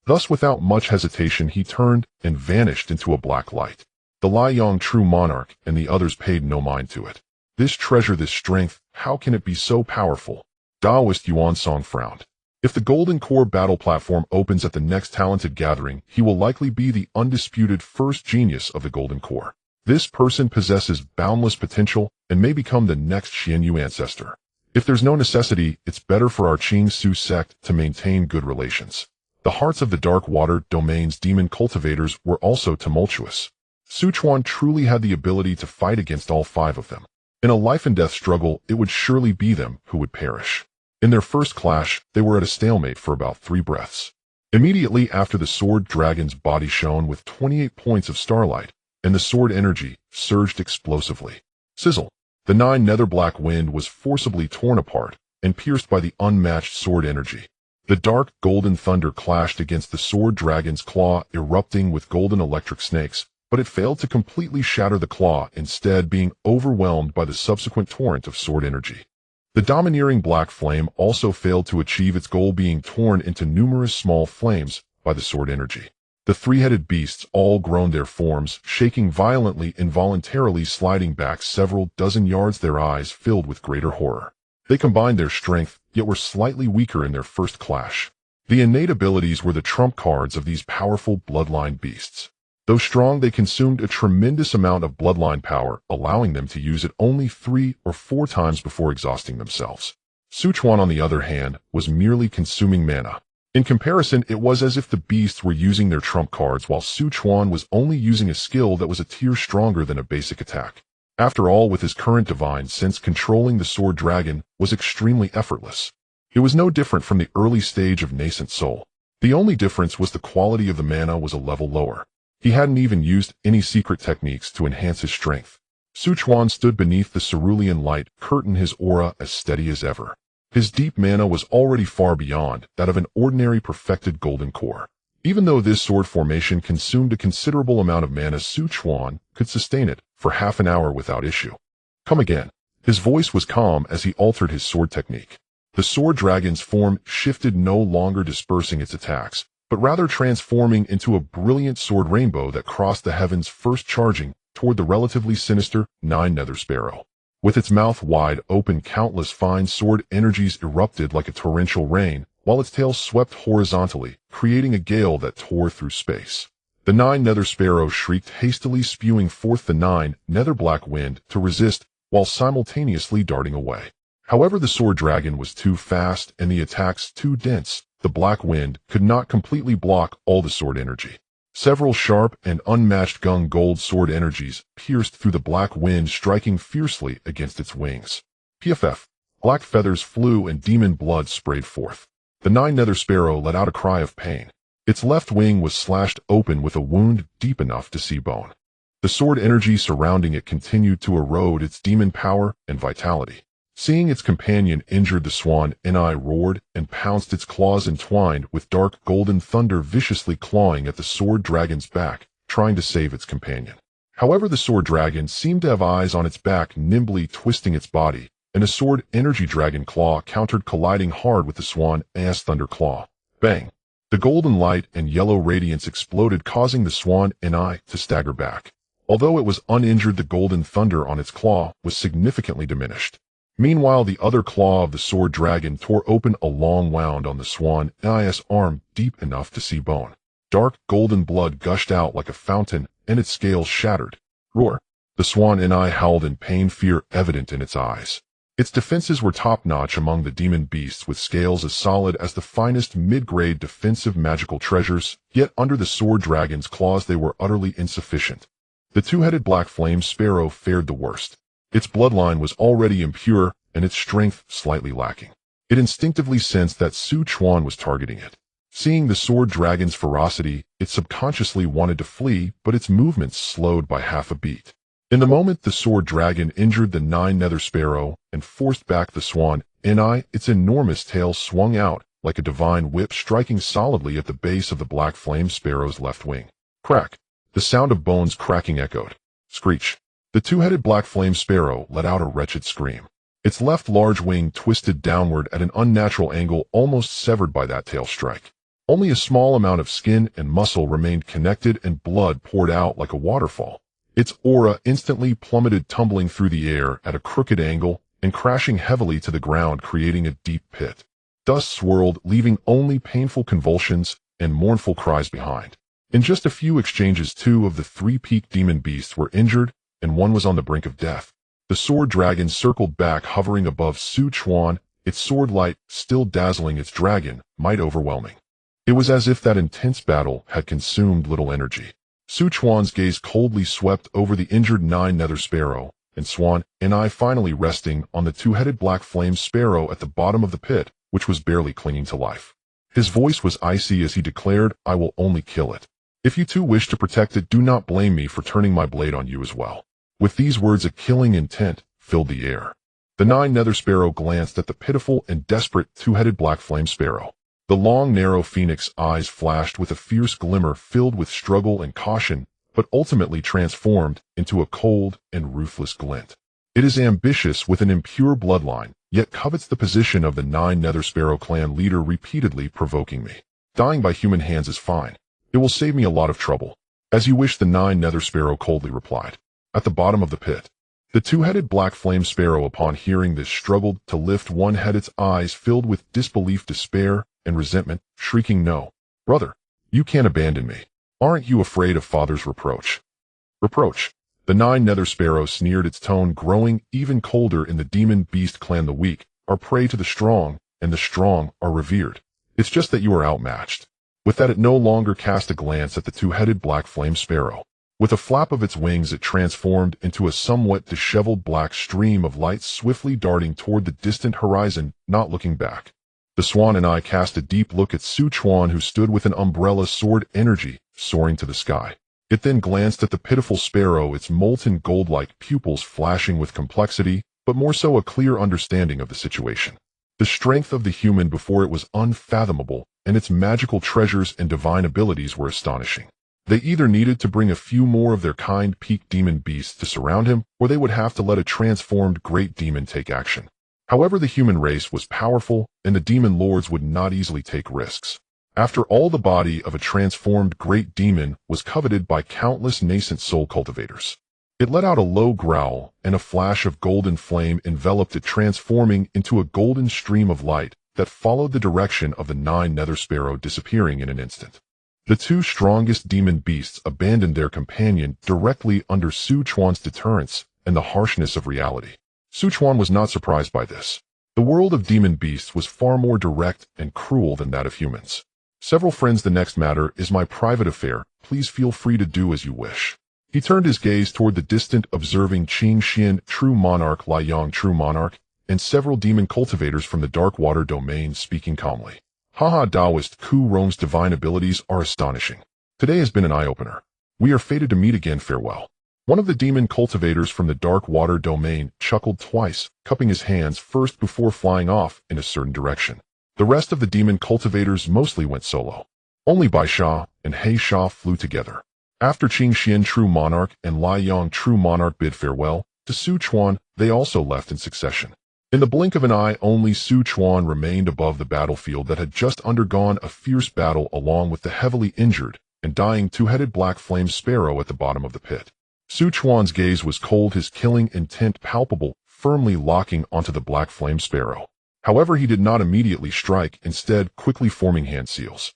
Speaker 1: Thus, without much hesitation, he turned and vanished into a black light. The Liang true monarch and the others paid no mind to it. This treasure, this strength, how can it be so powerful? Daoist Yuan Song frowned. If the Golden Core battle platform opens at the next talented gathering, he will likely be the undisputed first genius of the Golden Core. This person possesses boundless potential and may become the next Xianyu ancestor. If there's no necessity, it's better for our Qing Su sect to maintain good relations. The hearts of the Dark Water Domain's demon cultivators were also tumultuous. Chuan truly had the ability to fight against all five of them. In a life-and-death struggle, it would surely be them who would perish. In their first clash, they were at a stalemate for about 3 breaths. Immediately after, the sword dragon's body shone with 28 points of starlight, and the sword energy surged explosively. Sizzle! The 9 nether black wind was forcibly torn apart and pierced by the unmatched sword energy. The dark golden thunder clashed against the sword dragon's claw, erupting with golden electric snakes, but it failed to completely shatter the claw, instead being overwhelmed by the subsequent torrent of sword energy. The domineering black flame also failed to achieve its goal, being torn into numerous small flames by the sword energy. The 3-headed beasts all groaned their forms, shaking violently, involuntarily sliding back several dozen yards, their eyes filled with greater horror. They combined their strength, yet were slightly weaker in their first clash. The innate abilities were the trump cards of these powerful bloodline beasts. Though strong, they consumed a tremendous amount of bloodline power, allowing them to use it only 3 or 4 times before exhausting themselves. Chuan, on the other hand, was merely consuming mana. In comparison, it was as if the beasts were using their trump cards, while Chuan was only using a skill that was a tier stronger than a basic attack. After all, with his current divine sense, controlling the sword dragon was extremely effortless. It was no different from the early stage of nascent soul. The only difference was the quality of the mana was a level lower. He hadn't even used any secret techniques to enhance his strength. Chuan stood beneath the cerulean light curtain, his aura as steady as ever. His deep mana was already far beyond that of an ordinary perfected golden core. Even though this sword formation consumed a considerable amount of mana, Chuan could sustain it for half an hour without issue. Come again. His voice was calm as he altered his sword technique. The sword dragon's form shifted, no longer dispersing its attacks, but rather transforming into a brilliant sword rainbow that crossed the heavens, first charging toward the relatively sinister 9 nether sparrow. With its mouth wide open, countless fine sword energies erupted like a torrential rain, while its tail swept horizontally, creating a gale that tore through space. The 9 nether sparrow shrieked, hastily spewing forth the 9 nether black wind to resist, while simultaneously darting away. However, the sword dragon was too fast and the attacks too dense. The black wind could not completely block all the sword energy. Several sharp and unmatched gung gold sword energies pierced through the black wind, striking fiercely against its wings. PFF. Black feathers flew and demon blood sprayed forth. The 9 nether sparrow let out a cry of pain. Its left wing was slashed open with a wound deep enough to see bone. The sword energy surrounding it continued to erode its demon power and vitality. Seeing its companion injured, the swan roared and pounced, its claws entwined with dark golden thunder, viciously clawing at the sword dragon's back, trying to save its companion. However, the sword dragon seemed to have eyes on its back, nimbly twisting its body, and a sword energy dragon claw countered, colliding hard with the swan's thunder claw. Bang! The golden light and yellow radiance exploded, causing the swan to stagger back. Although it was uninjured, the golden thunder on its claw was significantly diminished. Meanwhile, the other claw of the sword dragon tore open a long wound on the swan's arm, deep enough to see bone. Dark golden blood gushed out like a fountain, and its scales shattered. Roar! The swan howled in pain, fear evident in its eyes. Its defenses were top-notch among the demon beasts, with scales as solid as the finest mid-grade defensive magical treasures, yet under the sword dragon's claws they were utterly insufficient. The 2-headed black flame sparrow fared the worst. Its bloodline was already impure, and its strength slightly lacking. It instinctively sensed that Chuan was targeting it. Seeing the sword dragon's ferocity, it subconsciously wanted to flee, but its movements slowed by half a beat. In the moment the sword dragon injured the 9 nether sparrow and forced back the swan, its enormous tail swung out like a divine whip, striking solidly at the base of the black flame sparrow's left wing. Crack! The sound of bones cracking echoed. Screech! The 2-headed black flame sparrow let out a wretched scream. Its left large wing twisted downward at an unnatural angle, almost severed by that tail strike. Only a small amount of skin and muscle remained connected, and blood poured out like a waterfall. Its aura instantly plummeted, tumbling through the air at a crooked angle and crashing heavily to the ground, creating a deep pit. Dust swirled, leaving only painful convulsions and mournful cries behind. In just a few exchanges, 2 of the 3 peak demon beasts were injured, and 1 was on the brink of death. The sword dragon circled back, hovering above Chuan, its sword light still dazzling its dragon might overwhelming. It was as if that intense battle had consumed little energy. Chuan's gaze coldly swept over the injured 9 nether sparrow, and Chuan and I finally resting on the 2-headed black flame sparrow at the bottom of the pit, which was barely clinging to life. His voice was icy as he declared, "I will only kill it. If you too wish to protect it, do not blame me for turning my blade on you as well." With these words, a killing intent filled the air. The 9 nether sparrow glanced at the pitiful and desperate 2-headed black flame sparrow. The long, narrow phoenix eyes flashed with a fierce glimmer filled with struggle and caution, but ultimately transformed into a cold and ruthless glint. It is ambitious with an impure bloodline, yet covets the position of the 9 nether sparrow clan leader, repeatedly provoking me. Dying by human hands is fine. It will save me a lot of trouble. As you wish, the 9 nether sparrow coldly replied. At the bottom of the pit, the 2-headed black flame sparrow, upon hearing this, struggled to lift one head, its eyes filled with disbelief, despair, and resentment, shrieking, "No, brother, you can't abandon me. Aren't you afraid of father's reproach?" Reproach. The 9 nether sparrow sneered, its tone growing even colder. In the demon beast clan, the weak are prey to the strong, and the strong are revered. It's just that you are outmatched. With that, it no longer cast a glance at the 2-headed black flame sparrow. With a flap of its wings, it transformed into a somewhat disheveled black stream of light, swiftly darting toward the distant horizon, not looking back. The Chuan and I cast a deep look at Chuan, who stood with an umbrella sword energy soaring to the sky. It then glanced at the pitiful sparrow, its molten gold-like pupils flashing with complexity, but more so a clear understanding of the situation. The strength of the human before it was unfathomable, and its magical treasures and divine abilities were astonishing. They either needed to bring a few more of their kind peak demon beasts to surround him, or they would have to let a transformed great demon take action. However, the human race was powerful, and the demon lords would not easily take risks. After all, the body of a transformed great demon was coveted by countless nascent soul cultivators. It let out a low growl, and a flash of golden flame enveloped it, transforming into a golden stream of light that followed the direction of the 9 nether sparrow, disappearing in an instant. The 2 strongest demon beasts abandoned their companion directly under Chuan's deterrence and the harshness of reality. Chuan was not surprised by this. The world of demon beasts was far more direct and cruel than that of humans. "Several friends, the next matter is my private affair. Please feel free to do as you wish." He turned his gaze toward the distant observing Qing Xian, true monarch, Lai Yang, true monarch, and several demon cultivators from the dark water domain, speaking calmly. "Haha, Taoist Ku Rong's divine abilities are astonishing. Today has been an eye-opener. We are fated to meet again. Farewell." One of the demon cultivators from the dark water domain chuckled twice, cupping his hands first before flying off in a certain direction. The rest of the demon cultivators mostly went solo. Only Bai Sha and Hei Sha flew together. After Qing Xian, true monarch, and Lai Yang, true monarch, bid farewell to Chuan, they also left in succession. In the blink of an eye, only Chuan remained above the battlefield that had just undergone a fierce battle, along with the heavily injured and dying 2-headed black flame sparrow at the bottom of the pit. Chuan's gaze was cold, his killing intent palpable, firmly locking onto the black flame sparrow. However, he did not immediately strike, instead quickly forming hand seals.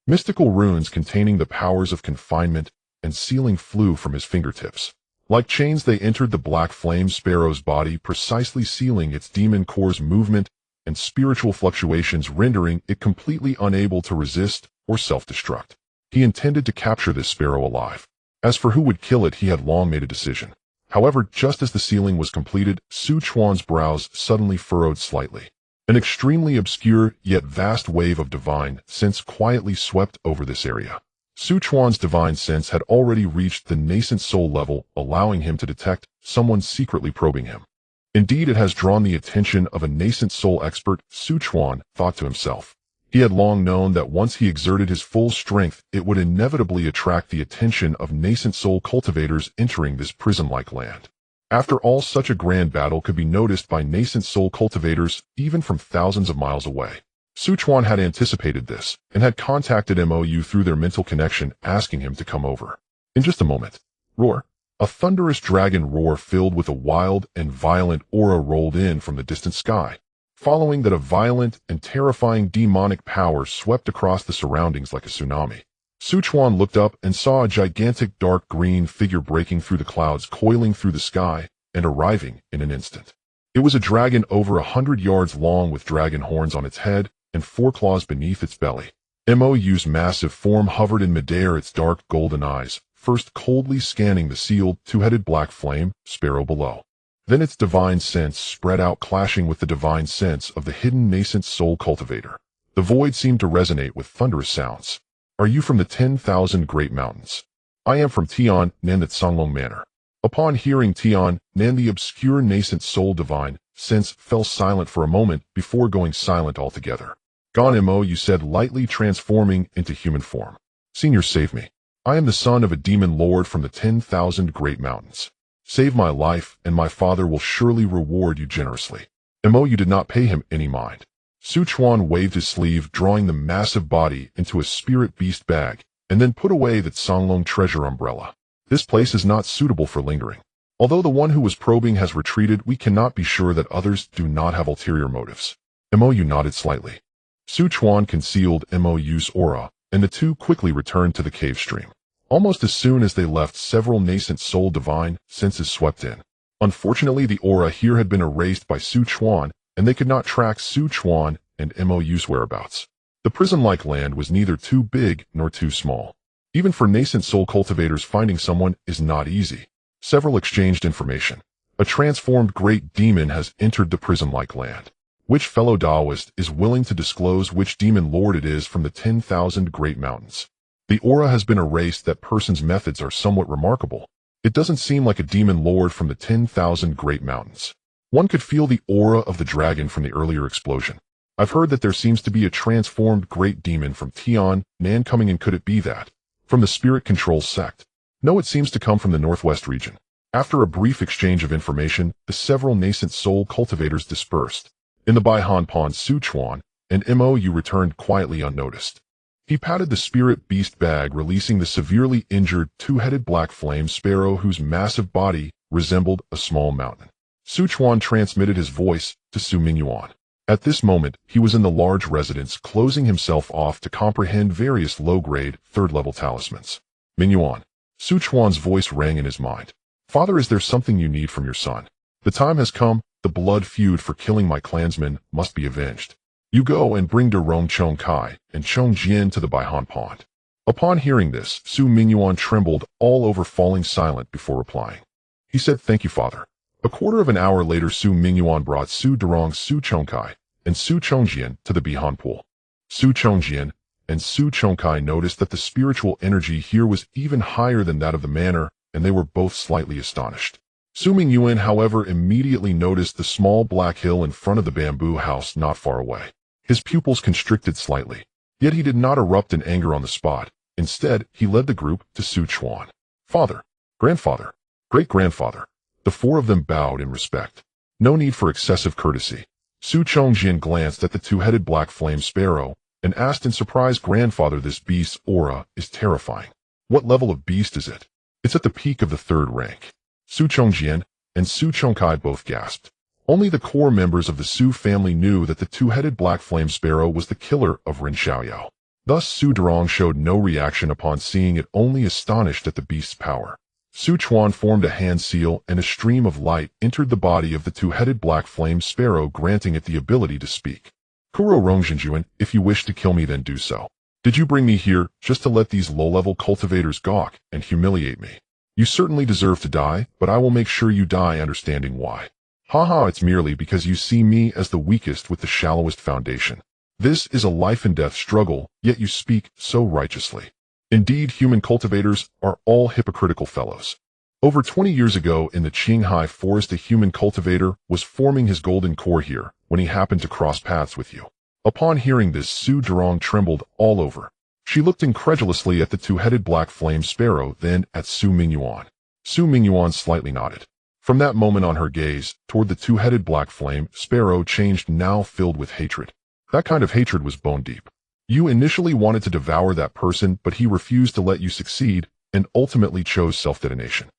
Speaker 1: Mystical runes containing the powers of confinement and sealing flew from his fingertips. Like chains, they entered the black flame sparrow's body, precisely sealing its demon core's movement and spiritual fluctuations, rendering it completely unable to resist or self-destruct. He intended to capture this sparrow alive. As for who would kill it, he had long made a decision. However, just as the sealing was completed, Chuan's brows suddenly furrowed slightly. An extremely obscure yet vast wave of divine sense quietly swept over this area. Chuan's divine sense had already reached the nascent soul level, allowing him to detect someone secretly probing him. Indeed, it has drawn the attention of a nascent soul expert, Chuan thought to himself. He had long known that once he exerted his full strength, it would inevitably attract the attention of nascent soul cultivators entering this prison-like land. After all, such a grand battle could be noticed by nascent soul cultivators even from thousands of miles away. Chuan had anticipated this, and had contacted Mou through their mental connection, asking him to come over. In just a moment, roar! A thunderous dragon roar filled with a wild and violent aura rolled in from the distant sky. Following that, a violent and terrifying demonic power swept across the surroundings like a tsunami. Chuan looked up and saw a gigantic dark green figure breaking through the clouds, coiling through the sky, and arriving in an instant. It was a dragon over 100 yards long, with dragon horns on its head and 4 claws beneath its belly. Mou's massive form hovered in midair, its dark golden eyes first coldly scanning the sealed, two-headed black flame sparrow below. Then its divine sense spread out, clashing with the divine sense of the hidden nascent soul cultivator. The void seemed to resonate with thunderous sounds. Are you from the 10,000 Great Mountains? I am from Tian Nan, that Songlong Manor. Upon hearing Tian Nan, the obscure nascent soul divine sense fell silent for a moment before going silent altogether. Gon Mo, you said, lightly transforming into human form. Senior, save me. I am the son of a demon lord from the 10,000 Great Mountains. Save my life, and my father will surely reward you generously. Mo, you did not pay him any mind. Su Chuan waved his sleeve, drawing the massive body into a spirit beast bag, and then put away that Songlong treasure umbrella. This place is not suitable for lingering. Although the one who was probing has retreated, we cannot be sure that others do not have ulterior motives. Mou nodded slightly. Su Chuan concealed Mou's aura, and the two quickly returned to the cave stream. Almost as soon as they left, several nascent soul divine senses swept in. Unfortunately, the aura here had been erased by Su Chuan, and they could not track Su Chuan and Mou's whereabouts. The prison-like land was neither too big nor too small. Even for nascent soul cultivators, finding someone is not easy. Several exchanged information. A transformed great demon has entered the prison-like land. Which fellow Taoist is willing to disclose which demon lord it is from the 10,000 Great Mountains? The aura has been erased. That person's methods are somewhat remarkable. It doesn't seem like a demon lord from the 10,000 Great Mountains. One could feel the aura of the dragon from the earlier explosion. I've heard that there seems to be a transformed great demon from Tian Nan coming in. Could it be that? From the spirit control sect? No, it seems to come from the northwest region. After a brief exchange of information, the several nascent soul cultivators dispersed. In the Baihan Pond, Su Chuan and Mou returned quietly unnoticed. He patted the spirit beast bag, releasing the severely injured two-headed black flame sparrow whose massive body resembled a small mountain. Su Chuan transmitted his voice to Su Mingyuan. At this moment, he was in the large residence, closing himself off to comprehend various low-grade, third-level talismans. Mingyuan. Su Chuan's voice rang in his mind. Father, is there something you need from your son? The time has come. The blood feud for killing my clansmen must be avenged. You go and bring Derong Chong Kai and Chong Jian to the Baihan Pond. Upon hearing this, Su Mingyuan trembled all over, falling silent before replying. He said, "Thank you, father." A quarter of an hour later, Su Mingyuan brought Su Derong, Su Chong Kai, and Su Chongjian to the Baihan pool. Su Chongjian and Su Chong Kai noticed that the spiritual energy here was even higher than that of the manor, and they were both slightly astonished. Su Mingyuan, however, immediately noticed the small black hill in front of the bamboo house not far away. His pupils constricted slightly, yet he did not erupt in anger on the spot. Instead, he led the group to Su Chuan. Father, grandfather, great-grandfather. The four of them bowed in respect. No need for excessive courtesy. Su Chongjian glanced at the two-headed black flame sparrow and asked in surprise, "Grandfather, this beast's aura is terrifying. What level of beast is it?" "It's at the peak of the 3rd rank." Su Chongjian and Su Chongkai both gasped. Only the core members of the Su family knew that the two-headed black flame sparrow was the killer of Ren Xiaoyao. Thus Su Derong showed no reaction upon seeing it, only astonished at the beast's power. Su Chuan formed a hand seal, and a stream of light entered the body of the two-headed black flame sparrow, granting it the ability to speak. "Kuro Rongzhenjuan, if you wish to kill me, then do so. Did you bring me here just to let these low-level cultivators gawk and humiliate me? You certainly deserve to die, but I will make sure you die understanding why. Haha, it's merely because you see me as the weakest with the shallowest foundation. This is a life-and-death struggle, yet you speak so righteously. Indeed, human cultivators are all hypocritical fellows. Over 20 years ago in the Qinghai forest, a human cultivator was forming his golden core here when he happened to cross paths with you." Upon hearing this, Su Derong trembled all over. She looked incredulously at the two-headed black flame sparrow, then at Su Mingyuan. Su Mingyuan slightly nodded. From that moment on, her gaze toward the two-headed black flame sparrow changed, now filled with hatred. That kind of hatred was bone deep. You initially wanted to devour that person, but he refused to let you succeed and ultimately chose self-detonation.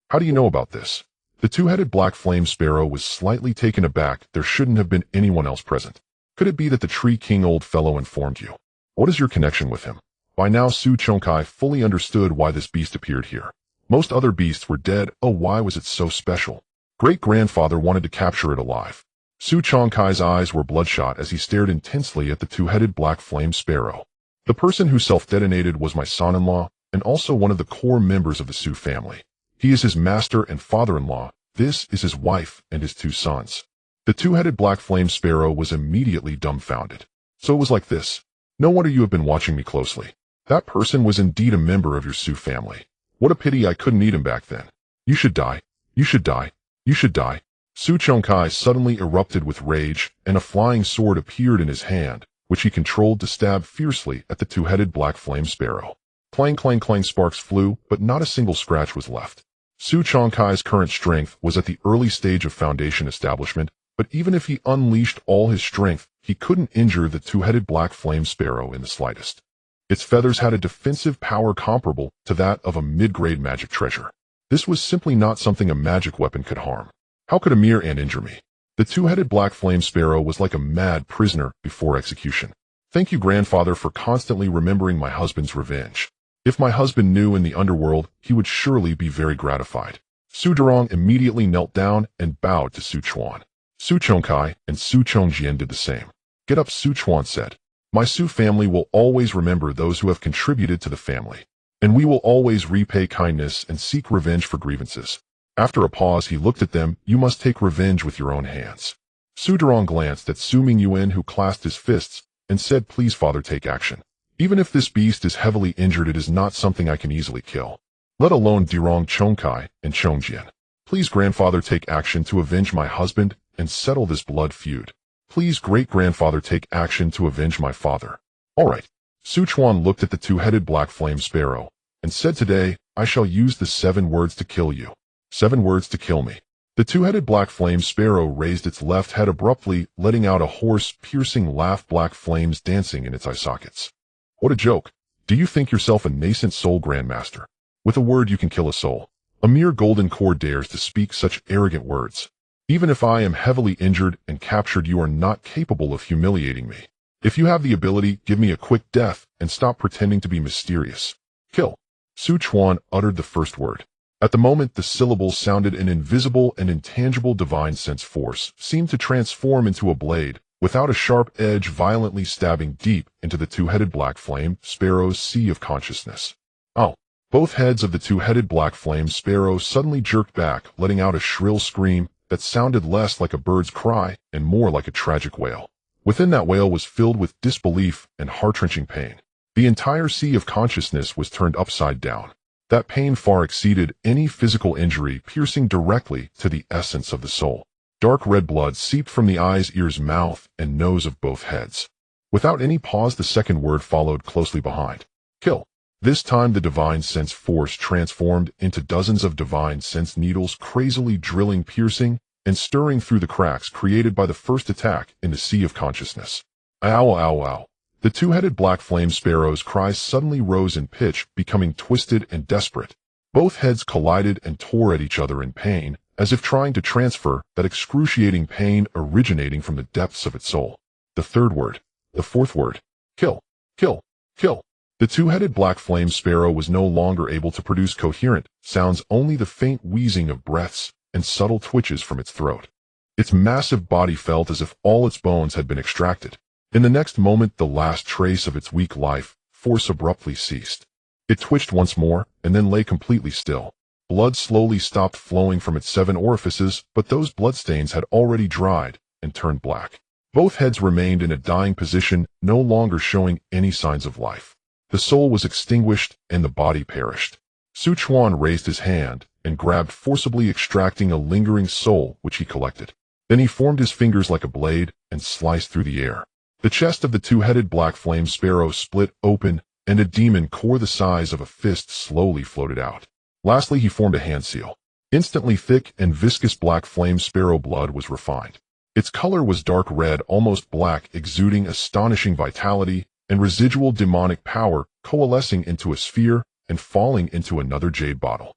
Speaker 1: How do you know about this? The two-headed black flame sparrow was slightly taken aback. There shouldn't have been anyone else present. Could it be that the Tree King old fellow informed you? What is your connection with him? By now, Su Chongkai fully understood why this beast appeared here. Most other beasts were dead. Oh, why was it so special? Great-grandfather wanted to capture it alive. Su Chongkai's eyes were bloodshot as he stared intensely at the two-headed black flame sparrow. The person who self-detonated was my son-in-law. and also one of the core members of the Su family. He is his master and father-in-law. This is his wife and his 2 sons. The 2-headed black flame sparrow was immediately dumbfounded. So it was like this. No wonder you have been watching me closely. That person was indeed a member of your Su family. What a pity I couldn't eat him back then. You should die. You should die. You should die. Su Chongkai suddenly erupted with rage, and a flying sword appeared in his hand, which he controlled to stab fiercely at the 2-headed black flame sparrow. Clang clang clang, sparks flew, but not a single scratch was left. Su Chongkai's current strength was at the early stage of foundation establishment, but even if he unleashed all his strength, he couldn't injure the 2-headed black flame sparrow in the slightest. Its feathers had a defensive power comparable to that of a mid-grade magic treasure. This was simply not something a magic weapon could harm. How could a mere ant injure me? The 2-headed black flame sparrow was like a mad prisoner before execution. Thank you, grandfather, for constantly remembering my husband's revenge. If my husband knew in the underworld, he would surely be very gratified. Su Durong immediately knelt down and bowed to Su Chuan. Su Chongkai and Su Chongjian did the same. Get up, Su Chuan said. My Su family will always remember those who have contributed to the family, and we will always repay kindness and seek revenge for grievances. After a pause, he looked at them. You must take revenge with your own hands. Su Durong glanced at Su Mingyuan, who clasped his fists, and said, Please, father, take action. Even if this beast is heavily injured, it is not something I can easily kill. Let alone Durong Chongkai and Chongjian. Please, grandfather, take action to avenge my husband and settle this blood feud. Please, great-grandfather, take action to avenge my father. All right. Su Chuan looked at the 2-headed black flame sparrow and said, Today, I shall use the 7 words to kill you. 7 words to kill me. The 2-headed black flame sparrow raised its left head abruptly, letting out a hoarse, piercing laugh, black flames dancing in its eye sockets. What a joke. Do you think yourself a nascent soul grandmaster? With a word you can kill a soul. A mere golden core dares to speak such arrogant words. Even if I am heavily injured and captured, you are not capable of humiliating me. If you have the ability, give me a quick death and stop pretending to be mysterious. Kill. Su Chuan uttered the first word. At the moment the syllables sounded, an invisible and intangible divine sense force seemed to transform into a blade, without a sharp edge, violently stabbing deep into the 2-headed black flame sparrow's sea of consciousness. Oh! Both heads of the 2-headed black flame sparrow suddenly jerked back, letting out a shrill scream that sounded less like a bird's cry and more like a tragic wail. Within that wail was filled with disbelief and heart-wrenching pain. The entire sea of consciousness was turned upside down. That pain far exceeded any physical injury, piercing directly to the essence of the soul. Dark red blood seeped from the eyes, ears, mouth, and nose of both heads. Without any pause, the second word followed closely behind. Kill. This time the divine sense force transformed into dozens of divine sense needles, crazily drilling, piercing, and stirring through the cracks created by the first attack in the sea of consciousness. Ow, ow, ow. The 2-headed black flame sparrow's cries suddenly rose in pitch, becoming twisted and desperate. Both heads collided and tore at each other in pain, as if trying to transfer that excruciating pain originating from the depths of its soul. The third word. The fourth word. Kill. Kill. Kill. The 2-headed black flame sparrow was no longer able to produce coherent sounds, only the faint wheezing of breaths and subtle twitches from its throat. Its massive body felt as if all its bones had been extracted. In the next moment, the last trace of its weak life force abruptly ceased. It twitched once more, and then lay completely still. Blood slowly stopped flowing from its 7 orifices, but those bloodstains had already dried and turned black. Both heads remained in a dying position, no longer showing any signs of life. The soul was extinguished, and the body perished. Su Chuan raised his hand and grabbed, forcibly extracting a lingering soul which he collected. Then he formed his fingers like a blade and sliced through the air. The chest of the 2-headed black flame sparrow split open, and a demon core the size of a fist slowly floated out. Lastly, he formed a hand seal. Instantly, thick and viscous black flame sparrow blood was refined. Its color was dark red, almost black, exuding astonishing vitality and residual demonic power, coalescing into a sphere and falling into another jade bottle.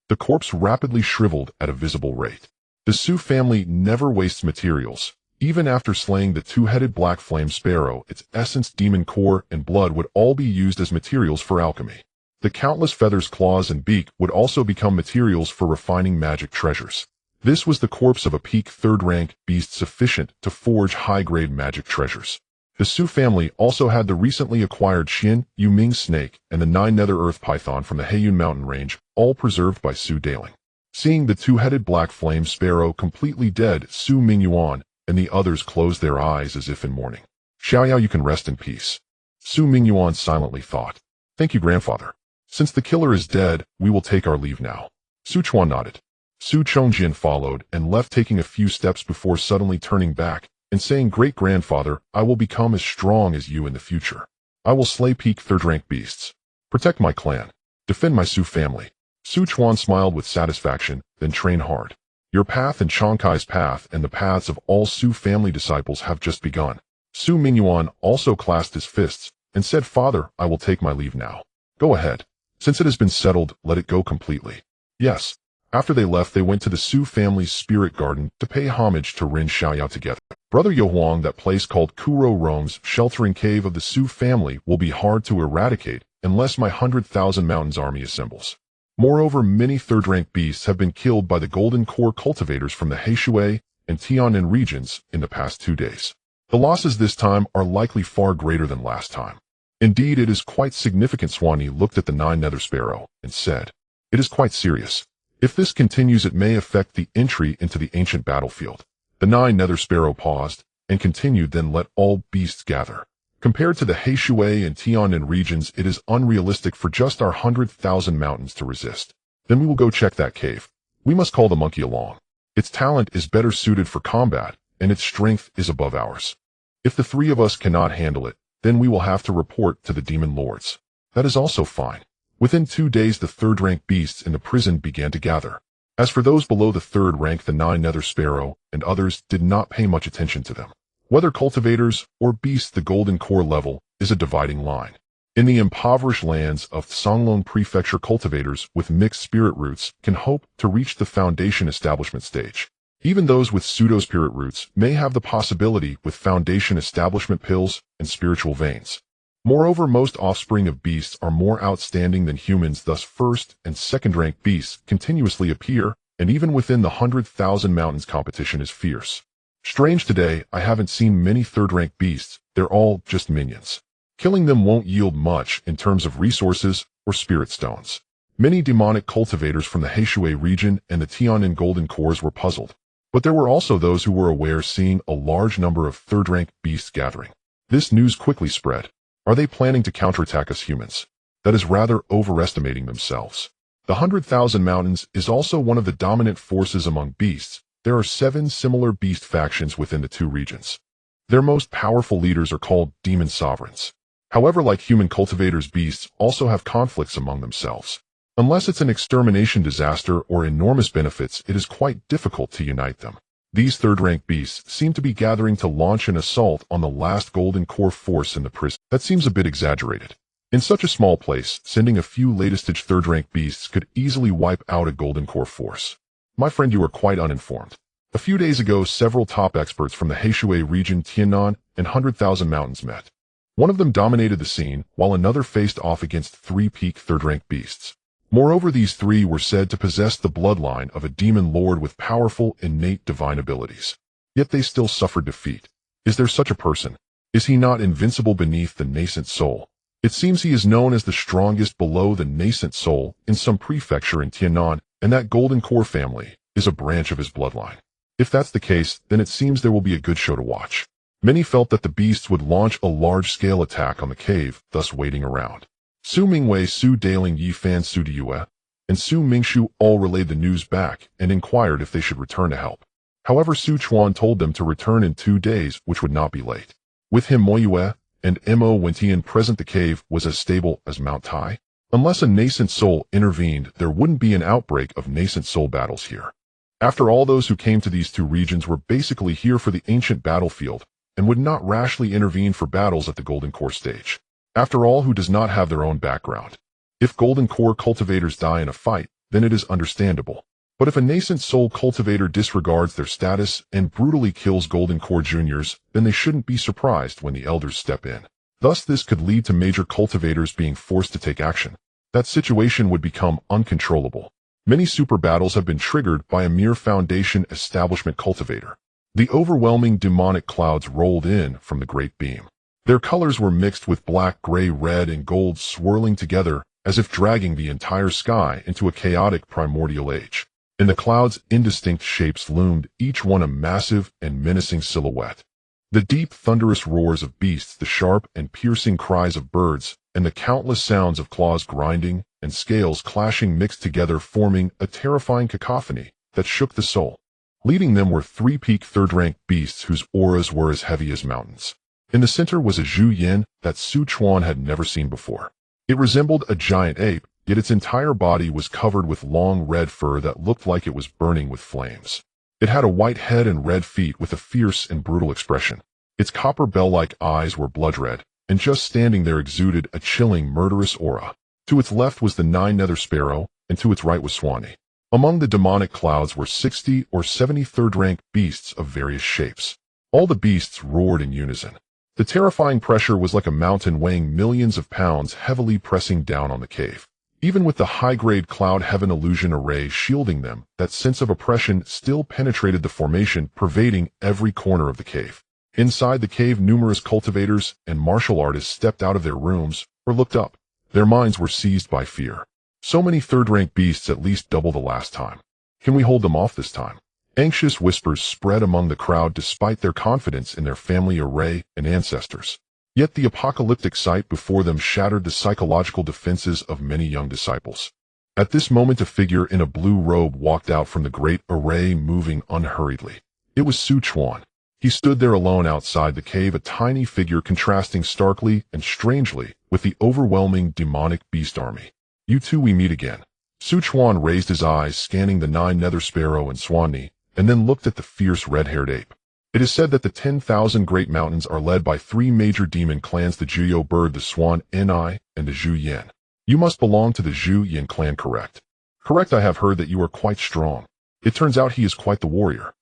Speaker 1: The corpse rapidly shriveled at a visible rate. The Su family never wastes materials. Even after slaying the 2-headed black flame sparrow, its essence, demon core, and blood would all be used as materials for alchemy. The countless feathers, claws, and beak would also become materials for refining magic treasures. This was the corpse of a peak 3rd-rank beast, sufficient to forge high-grade magic treasures. The Su family also had the recently acquired Xian Yuming snake and the 9 nether earth python from the Heiyun mountain range, all preserved by Su Daling. Seeing the 2-headed black flame sparrow completely dead, Su Mingyuan and the others closed their eyes as if in mourning. Xiaoyao, you can rest in peace. Su Mingyuan silently thought. Thank you, grandfather. Since the killer is dead, we will take our leave now. Su Chuan nodded. Su Chongjin followed and left, taking a few steps before suddenly turning back and saying, Great-grandfather, I will become as strong as you in the future. I will slay peak 3rd-rank beasts. Protect my clan. Defend my Su family. Su Chuan smiled with satisfaction, then train hard. Your path and Changkai's path and the paths of all Su family disciples have just begun. Su Mingyuan also clasped his fists and said, Father, I will take my leave now. Go ahead. Since it has been settled, let it go completely. Yes. After they left, they went to the Su family's spirit garden to pay homage to Rin Xiaoyao together. Brother Yohuang, that place called Kuro Rome's sheltering cave of the Su family will be hard to eradicate unless my 100,000 mountains army assembles. Moreover, many 3rd-rank beasts have been killed by the golden core cultivators from the Heishui and Tianan regions in the past 2 days. The losses this time are likely far greater than last time. Indeed, it is quite significant. Swanee looked at the 9 nether sparrow and said, It is quite serious. If this continues, it may affect the entry into the ancient battlefield. The 9 nether sparrow paused and continued, then let all beasts gather. Compared to the Heishui and Tianan regions, it is unrealistic for just our 100,000 mountains to resist. Then we will go check that cave. We must call the monkey along. Its talent is better suited for combat, and its strength is above ours. If the 3 of us cannot handle it, then we will have to report to the demon lords. That is also fine. Within 2 days, the 3rd-rank beasts in the prison began to gather. As for those below the 3rd rank, the 9 nether sparrow and others did not pay much attention to them. Whether cultivators or beasts, the golden core level is a dividing line. In the impoverished lands of Songlong Prefecture, cultivators with mixed spirit roots can hope to reach the foundation establishment stage. Even those with pseudo-spirit roots may have the possibility with foundation establishment pills and spiritual veins. Moreover, most offspring of beasts are more outstanding than humans, thus 1st and 2nd-rank beasts continuously appear, and even within the 100,000 mountains competition is fierce. Strange, today I haven't seen many 3rd-rank beasts, they're all just minions. Killing them won't yield much in terms of resources or spirit stones. Many demonic cultivators from the Heishui region and the Tianan golden cores were puzzled. But there were also those who were aware, seeing a large number of 3rd-rank beasts gathering. This news quickly spread. Are they planning to counterattack us humans? That is rather overestimating themselves. The 100,000 mountains is also one of the dominant forces among beasts. There are 7 similar beast factions within the 2 regions. Their most powerful leaders are called demon sovereigns. However, like human cultivators, beasts also have conflicts among themselves. Unless it's an extermination disaster or enormous benefits, it is quite difficult to unite them. These 3rd-rank beasts seem to be gathering to launch an assault on the last golden core force in the prison. That seems a bit exaggerated. In such a small place, sending a few latest-stage 3rd-rank beasts could easily wipe out a golden core force. My friend, you are quite uninformed. A few days ago, several top experts from the Heishui region, Tianan, and 100,000 mountains met. One of them dominated the scene, while another faced off against 3 peak 3rd-rank beasts. Moreover, these 3 were said to possess the bloodline of a demon lord with powerful, innate divine abilities. Yet they still suffered defeat. Is there such a person? Is he not invincible beneath the nascent soul? It seems he is known as the strongest below the nascent soul in some prefecture in Tianan, and that golden core family is a branch of his bloodline. If that's the case, then it seems there will be a good show to watch. Many felt that the beasts would launch a large-scale attack on the cave, thus waiting around. Su Mingwei, Su Daling, Yifan, Su Diyue, and Su Mingshu all relayed the news back and inquired if they should return to help. However, Su Chuan told them to return in 2 days, which would not be late. With him, Moyue and Mo Wentian present, the cave was as stable as Mount Tai. Unless a nascent soul intervened, there wouldn't be an outbreak of nascent soul battles here. After all, those who came to these 2 regions were basically here for the ancient battlefield and would not rashly intervene for battles at the golden core stage. After all, who does not have their own background? If golden core cultivators die in a fight, then it is understandable. But if a nascent soul cultivator disregards their status and brutally kills golden core juniors, then they shouldn't be surprised when the elders step in. Thus, this could lead to major cultivators being forced to take action. That situation would become uncontrollable. Many super battles have been triggered by a mere foundation establishment cultivator. The overwhelming demonic clouds rolled in from the Great Beam. Their colors were mixed with black, gray, red, and gold, swirling together as if dragging the entire sky into a chaotic primordial age. In the clouds, indistinct shapes loomed, each one a massive and menacing silhouette. The deep, thunderous roars of beasts, the sharp and piercing cries of birds, and the countless sounds of claws grinding and scales clashing mixed together, forming a terrifying cacophony that shook the soul. Leading them were three-peak third-rank beasts whose auras were as heavy as mountains. In the center was a Zhu Yin that Chuan had never seen before. It resembled a giant ape, yet its entire body was covered with long red fur that looked like it was burning with flames. It had a white head and red feet with a fierce and brutal expression. Its copper bell-like eyes were blood red, and just standing there exuded a chilling, murderous aura. To its left was the Nine Nether Sparrow, and to its right was Swanee. Among the demonic clouds were 60 or 70 third-rank beasts of various shapes. All the beasts roared in unison. The terrifying pressure was like a mountain weighing millions of pounds heavily pressing down on the cave. Even with the high-grade cloud heaven illusion array shielding them, that sense of oppression still penetrated the formation, pervading every corner of the cave. Inside the cave, numerous cultivators and martial artists stepped out of their rooms or looked up. Their minds were seized by fear. So many third-rank beasts, at least double the last time. Can we hold them off this time? Anxious whispers spread among the crowd despite their confidence in their family array and ancestors. Yet the apocalyptic sight before them shattered the psychological defenses of many young disciples. At this moment, a figure in a blue robe walked out from the great array, moving unhurriedly. It was Chuan. He stood there alone outside the cave, a tiny figure contrasting starkly and strangely with the overwhelming demonic beast army. "You two, we meet again." Chuan raised his eyes, scanning the Nine Nether Sparrow and Swanee, and then looked at the fierce red-haired ape. It is said that the 10,000 Great Mountains are led by three major demon clans, the Jiuyou bird, the Swan Ni, and the Zhu Yin. You must belong to the Zhu Yin clan, correct? Correct, I have heard that you are quite strong. It turns out he is quite the warrior.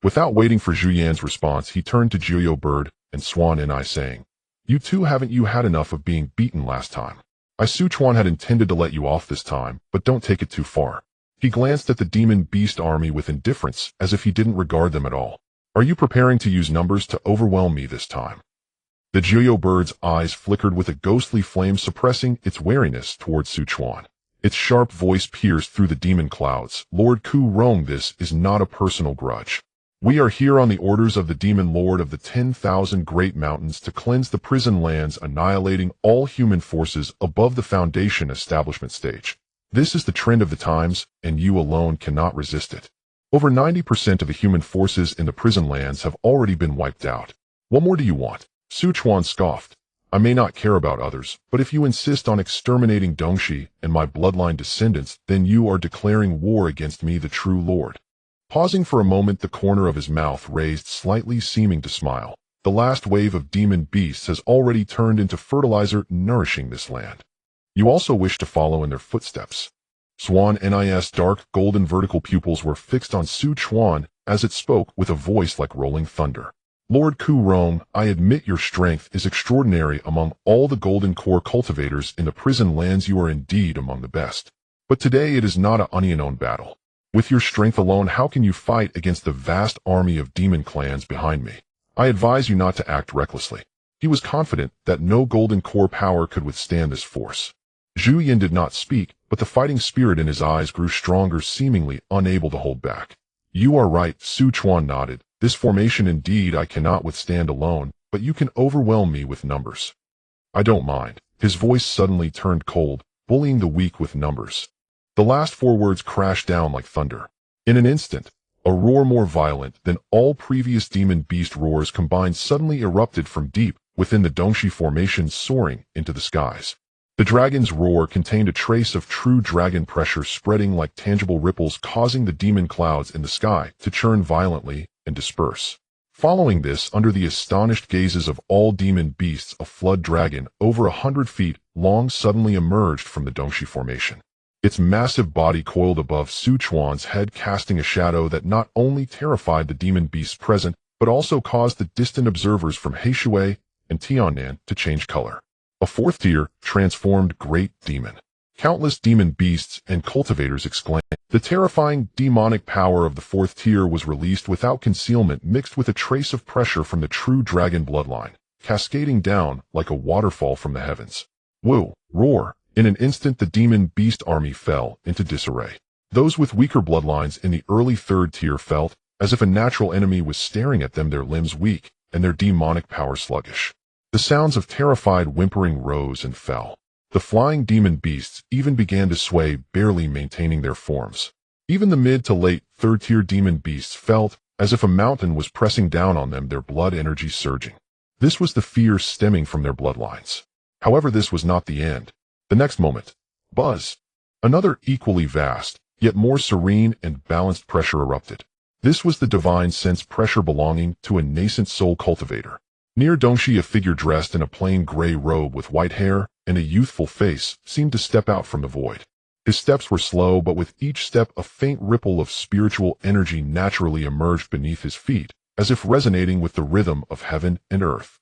Speaker 1: Without waiting for Zhu Yan's response, he turned to Jiuyou bird and Swan Ni, saying, "You two, haven't you had enough of being beaten last time? Chuan had intended to let you off this time, but don't take it too far." He glanced at the demon beast army with indifference, as if he didn't regard them at all. "Are you preparing to use numbers to overwhelm me this time?" The Jiuyou bird's eyes flickered with a ghostly flame, suppressing its wariness towards Chuan. Its sharp voice pierced through the demon clouds. "Lord Ku Rong, this is not a personal grudge. We are here on the orders of the demon lord of the 10,000 Great Mountains to cleanse the prison lands, annihilating all human forces above the foundation establishment stage. This is the trend of the times, and you alone cannot resist it. Over 90% of the human forces in the prison lands have already been wiped out. What more do you want?" Chuan scoffed. "I may not care about others, but if you insist on exterminating Dongxi and my bloodline descendants, then you are declaring war against me, the true lord." Pausing for a moment, the corner of his mouth raised slightly, seeming to smile. "The last wave of demon beasts has already turned into fertilizer, nourishing this land. You also wish to follow in their footsteps." Swan Ni's dark, golden vertical pupils were fixed on Chuan as it spoke with a voice like rolling thunder. "Lord Ku Rong, I admit your strength is extraordinary. Among all the golden core cultivators in the prison lands, you are indeed among the best. But today it is not an unknown battle. With your strength alone, how can you fight against the vast army of demon clans behind me? I advise you not to act recklessly." He was confident that no golden core power could withstand this force. Zhu Yin did not speak, but the fighting spirit in his eyes grew stronger, seemingly unable to hold back. "You are right," Chuan nodded. "This formation indeed I cannot withstand alone, but you can overwhelm me with numbers." "I don't mind." His voice suddenly turned cold, bullying the weak with numbers. The last four words crashed down like thunder. In an instant, a roar more violent than all previous demon beast roars combined suddenly erupted from deep within the Dongxi formation, soaring into the skies. The dragon's roar contained a trace of true dragon pressure, spreading like tangible ripples, causing the demon clouds in the sky to churn violently and disperse. Following this, under the astonished gazes of all demon beasts, a flood dragon over 100 feet long suddenly emerged from the Dongxi formation. Its massive body coiled above Chuan's head, casting a shadow that not only terrified the demon beasts present, but also caused the distant observers from Heishui and Tiannan to change color. A fourth tier, transformed great demon. Countless demon beasts and cultivators exclaimed. The terrifying demonic power of the fourth tier was released without concealment, mixed with a trace of pressure from the true dragon bloodline. cascading down like a waterfall from the heavens. Woo! Roar! In an instant the demon beast army fell into disarray. Those with weaker bloodlines in the early third tier felt as if a natural enemy was staring at them, their limbs weak and their demonic power sluggish. The sounds of terrified whimpering rose and fell. The flying demon beasts even began to sway, barely maintaining their forms. Even the mid to late third-tier demon beasts felt as if a mountain was pressing down on them, their blood energy surging. This was the fear stemming from their bloodlines. However, this was not the end. The next moment, buzz. Another equally vast, yet more serene and balanced pressure erupted. This was the divine sense pressure belonging to a nascent soul cultivator. Near Dongshi, a figure dressed in a plain gray robe with white hair and a youthful face seemed to step out from the void. His steps were slow, but with each step a faint ripple of spiritual energy naturally emerged beneath his feet, as if resonating with the rhythm of heaven and earth.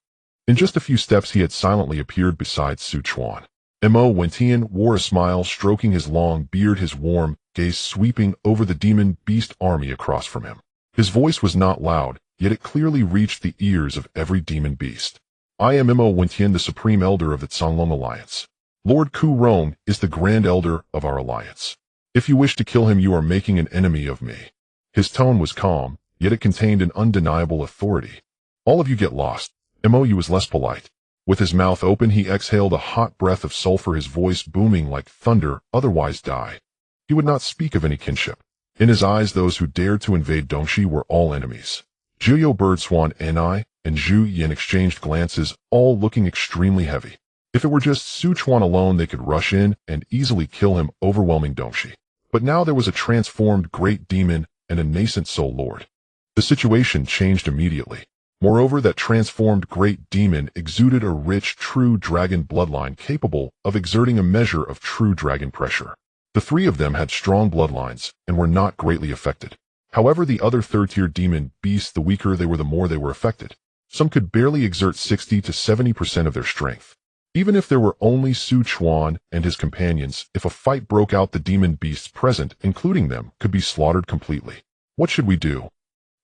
Speaker 1: In just a few steps he had silently appeared beside Su Chuan. Mo wore a smile, stroking his long beard, his warm gaze sweeping over the demon beast army across from him. His voice was not loud, yet it clearly reached the ears of every demon beast. I am Mo, the Supreme Elder of the Songlong Alliance. Lord Ku Rong is the Grand Elder of our alliance. If you wish to kill him, you are making an enemy of me. His tone was calm, yet it contained an undeniable authority. All of you get lost. Mo was less polite. With his mouth open, he exhaled a hot breath of sulfur, his voice booming like thunder, otherwise die. He would not speak of any kinship. In his eyes, those who dared to invade Dongshi were all enemies. Jiuyo Bird Swan Ni and Zhu Yin exchanged glances, all looking extremely heavy. If it were just Su Chuan alone, they could rush in and easily kill him, overwhelming Dongshi. But now there was a transformed great demon and a nascent soul lord. The situation changed immediately. Moreover, that transformed great demon exuded a rich, true dragon bloodline capable of exerting a measure of true dragon pressure. The three of them had strong bloodlines and were not greatly affected. However, the other third-tier demon beasts, the weaker they were, the more they were affected. Some could barely exert 60 to 70% of their strength. Even if there were only Su Chuan and his companions, if a fight broke out, the demon beasts present, including them, could be slaughtered completely. What should we do?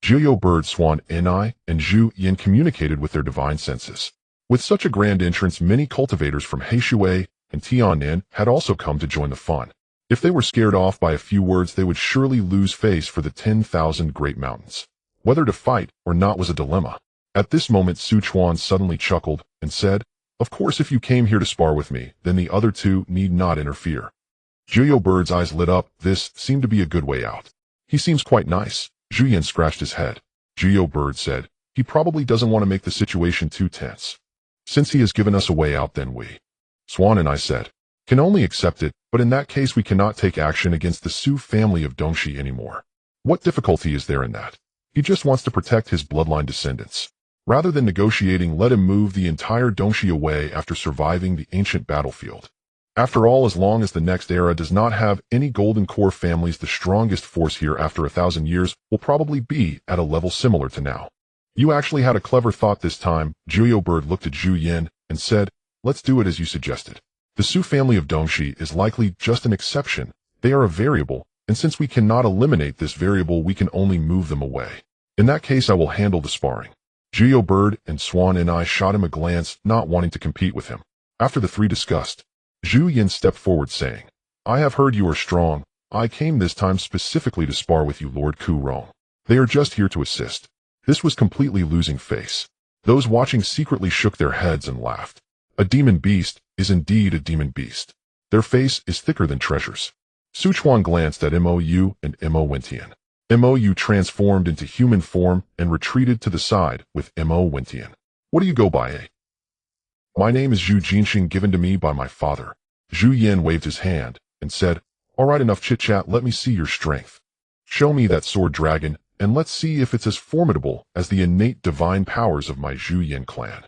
Speaker 1: Jiuyo Bird Swan Ni and Zhu Yin communicated with their divine senses. With such a grand entrance, many cultivators from Heishui and Tianan had also come to join the fun. If they were scared off by a few words, they would surely lose face for the 10,000 great mountains. Whether to fight or not was a dilemma. At this moment, Su Chuan suddenly chuckled and said, "Of course, if you came here to spar with me, then the other two need not interfere." Jiuyo Bird's eyes lit up. This seemed to be a good way out. He seems quite nice. Zhu Yin scratched his head. Jiuyo Bird said, "He probably doesn't want to make the situation too tense. Since he has given us a way out, then we." Swan and I said, "Can only accept it, but in that case we cannot take action against the Su family of Dongshi anymore. What difficulty is there in that? He just wants to protect his bloodline descendants. Rather than negotiating, let him move the entire Dongshi away after surviving the ancient battlefield. After all, as long as the next era does not have any golden core families, the strongest force here after 1,000 years will probably be at a level similar to now." "You actually had a clever thought this time." Jiuyo Bird looked at Zhu Yin and said, "Let's do it as you suggested. The Su family of Dongshi is likely just an exception. They are a variable, and since we cannot eliminate this variable, we can only move them away. In that case, I will handle the sparring." Jiuyo Bird and Swan and I shot him a glance, not wanting to compete with him. After the three discussed, Zhu Yin stepped forward saying, "I have heard you are strong. I came this time specifically to spar with you, Lord Ku Rong. They are just here to assist." This was completely losing face. Those watching secretly shook their heads and laughed. A demon beast is indeed a demon beast. Their face is thicker than treasures. Su Chuan glanced at Mou and Mo Wentian. Mou transformed into human form and retreated to the side with Mo Wentian. "What do you go by, eh?" "My name is Zhu Jinxing, given to me by my father." Zhu Yin waved his hand and said, "All right, enough chit-chat, let me see your strength. Show me that sword dragon, and let's see if it's as formidable as the innate divine powers of my Zhu Yin clan."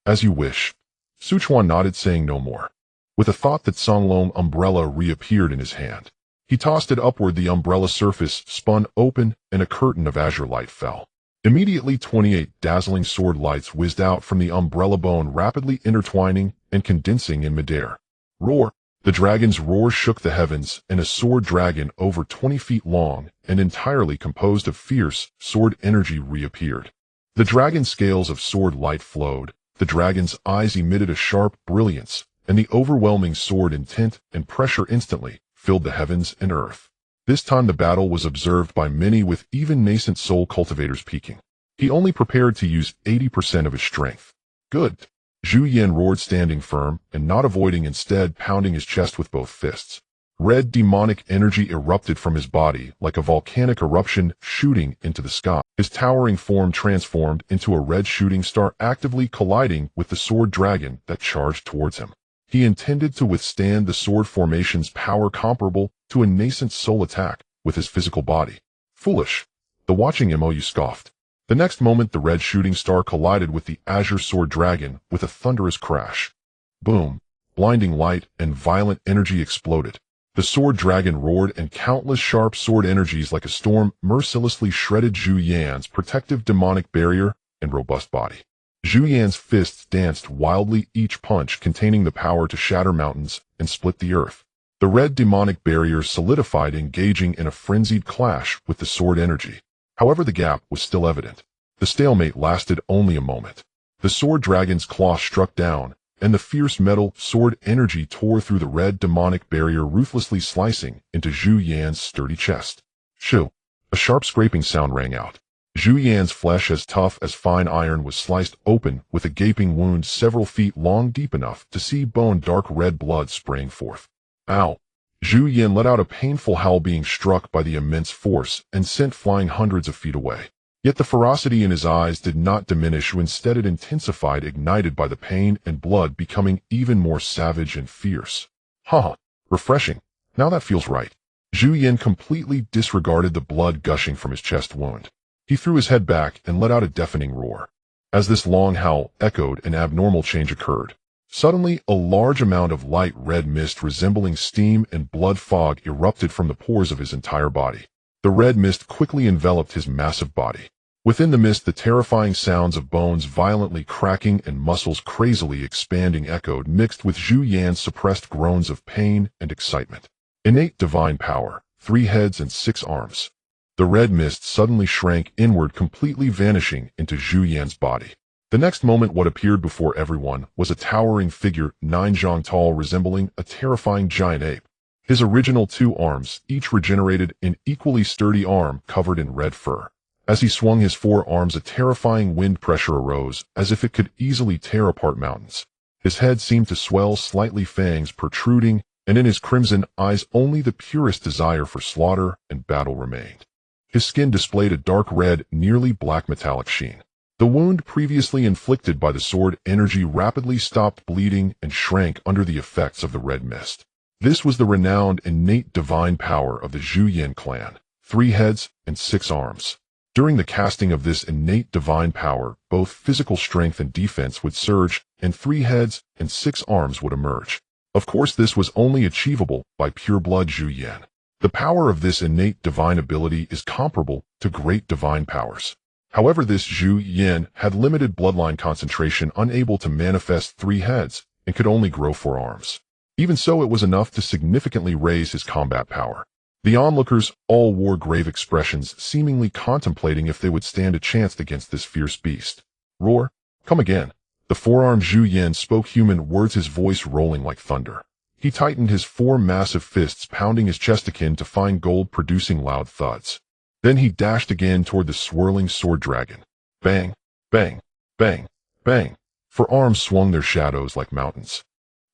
Speaker 1: "As you wish." Su Chuan nodded, saying no more. With a thought, that Songlong umbrella reappeared in his hand. He tossed it upward, the umbrella surface spun open, and a curtain of azure light fell. Immediately 28 dazzling sword lights whizzed out from the umbrella bone, rapidly intertwining and condensing in midair. Roar! The dragon's roar shook the heavens, and a sword dragon over 20 feet long and entirely composed of fierce sword energy reappeared. The dragon scales of sword light flowed The dragon's eyes emitted a sharp brilliance, and the overwhelming sword intent and pressure instantly filled the heavens and earth. This time the battle was observed by many, with even nascent soul cultivators peeking. He only prepared to use 80% of his strength. Good. Zhu Yan roared, standing firm and not avoiding, instead pounding his chest with both fists. Red demonic energy erupted from his body like a volcanic eruption shooting into the sky. His towering form transformed into a red shooting star, actively colliding with the sword dragon that charged towards him. He intended to withstand the sword formation's power, comparable to a nascent soul attack, with his physical body. Foolish. The watching Mou scoffed. The next moment the red shooting star collided with the azure sword dragon with a thunderous crash. Boom. Blinding light and violent energy exploded. The sword dragon roared, and countless sharp sword energies like a storm mercilessly shredded Zhu Yan's protective demonic barrier and robust body. Zhu Yan's fists danced wildly, each punch containing the power to shatter mountains and split the earth. The red demonic barrier solidified, engaging in a frenzied clash with the sword energy. However, the gap was still evident. The stalemate lasted only a moment. The sword dragon's claw struck down, and the fierce metal sword energy tore through the red demonic barrier, ruthlessly slicing into Zhu Yan's sturdy chest. Shoo! A sharp scraping sound rang out. Zhu Yan's flesh, as tough as fine iron, was sliced open with a gaping wound several feet long, deep enough to see bone, dark red blood spraying forth. Ow! Zhu Yan let out a painful howl, being struck by the immense force and sent flying hundreds of feet away. Yet the ferocity in his eyes did not diminish. Instead, it intensified, ignited by the pain and blood, becoming even more savage and fierce. Haha, refreshing. Now that feels right. Zhu Yan completely disregarded the blood gushing from his chest wound. He threw his head back and let out a deafening roar. As this long howl echoed, an abnormal change occurred. Suddenly, a large amount of light red mist resembling steam and blood fog erupted from the pores of his entire body. The red mist quickly enveloped his massive body. Within the mist, the terrifying sounds of bones violently cracking and muscles crazily expanding echoed, mixed with Zhu Yan's suppressed groans of pain and excitement. Innate divine power, 3 heads and 6 arms. The red mist suddenly shrank inward, completely vanishing into Zhu Yan's body. The next moment, what appeared before everyone was a towering figure 9 zhang tall, resembling a terrifying giant ape. His original 2 arms, each regenerated an equally sturdy arm covered in red fur. As he swung his 4 arms, a terrifying wind pressure arose, as if it could easily tear apart mountains. His head seemed to swell slightly, fangs protruding, and in his crimson eyes only the purest desire for slaughter and battle remained. His skin displayed a dark red, nearly black metallic sheen. The wound previously inflicted by the sword energy rapidly stopped bleeding and shrank under the effects of the red mist. This was the renowned innate divine power of the Zhu Yan clan, 3 heads and 6 arms. During the casting of this innate divine power, both physical strength and defense would surge, and 3 heads and 6 arms would emerge. Of course, this was only achievable by pure-blood Zhu Yan. The power of this innate divine ability is comparable to great divine powers. However, this Zhu Yan had limited bloodline concentration, unable to manifest 3 heads, and could only grow 4 arms. Even so, it was enough to significantly raise his combat power. The onlookers all wore grave expressions, seemingly contemplating if they would stand a chance against this fierce beast. Roar, come again. The 4-armed Zhu Yan spoke human words, his voice rolling like thunder. He tightened his 4 massive fists, pounding his chest akin to fine gold, producing loud thuds. Then he dashed again toward the swirling sword dragon. Bang, bang, bang, bang. 4 arms swung their shadows like mountains.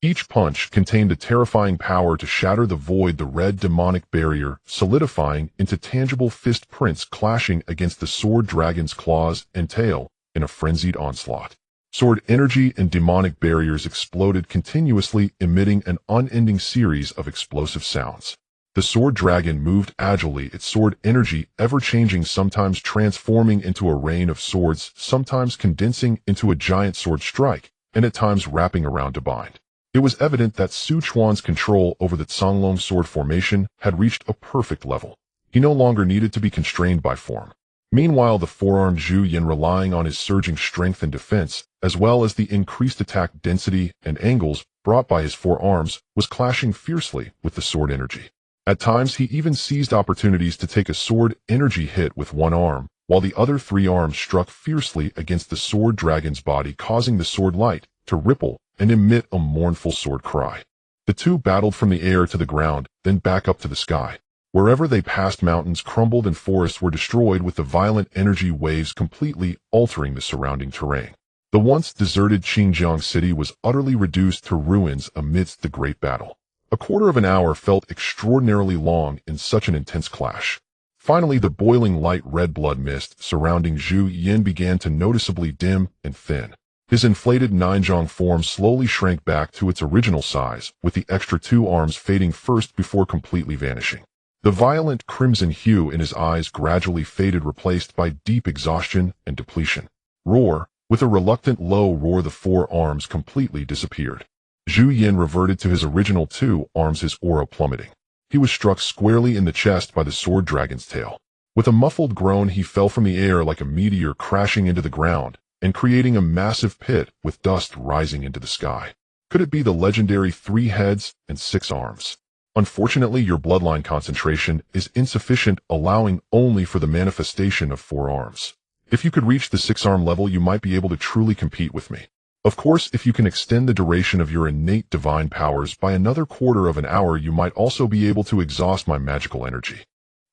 Speaker 1: Each punch contained a terrifying power to shatter the void, the red demonic barrier solidifying into tangible fist prints, clashing against the sword dragon's claws and tail in a frenzied onslaught. Sword energy and demonic barriers exploded continuously, emitting an unending series of explosive sounds. The sword dragon moved agilely, its sword energy ever-changing, sometimes transforming into a rain of swords, sometimes condensing into a giant sword strike, and at times wrapping around to bind. It was evident that Chuan's control over the Songlong sword formation had reached a perfect level. He no longer needed to be constrained by form. Meanwhile, the 4-armed Zhu Yan, relying on his surging strength and defense, as well as the increased attack density and angles brought by his 4 arms, was clashing fiercely with the sword energy. At times, he even seized opportunities to take a sword energy hit with 1 arm, while the other 3 arms struck fiercely against the sword dragon's body, causing the sword light to ripple and emit a mournful sword cry. The 2 battled from the air to the ground, then back up to the sky. Wherever they passed, mountains crumbled and forests were destroyed, with the violent energy waves completely altering the surrounding terrain. The once deserted Xinjiang city was utterly reduced to ruins amidst the great battle. A quarter of an hour felt extraordinarily long in such an intense clash. Finally, the boiling light red blood mist surrounding Zhu Yin began to noticeably dim and thin. His inflated Ninjong form slowly shrank back to its original size, with the extra 2 arms fading first before completely vanishing. The violent crimson hue in his eyes gradually faded, replaced by deep exhaustion and depletion. Roar! With a reluctant low roar, the 4 arms completely disappeared. Zhu Yin reverted to his original 2 arms, his aura plummeting. He was struck squarely in the chest by the sword dragon's tail. With a muffled groan, he fell from the air like a meteor, crashing into the ground and creating a massive pit with dust rising into the sky. Could it be the legendary 3 heads and 6 arms? Unfortunately, your bloodline concentration is insufficient, allowing only for the manifestation of 4 arms. If you could reach the 6-arm level, you might be able to truly compete with me. Of course, if you can extend the duration of your innate divine powers by another quarter of an hour, you might also be able to exhaust my magical energy.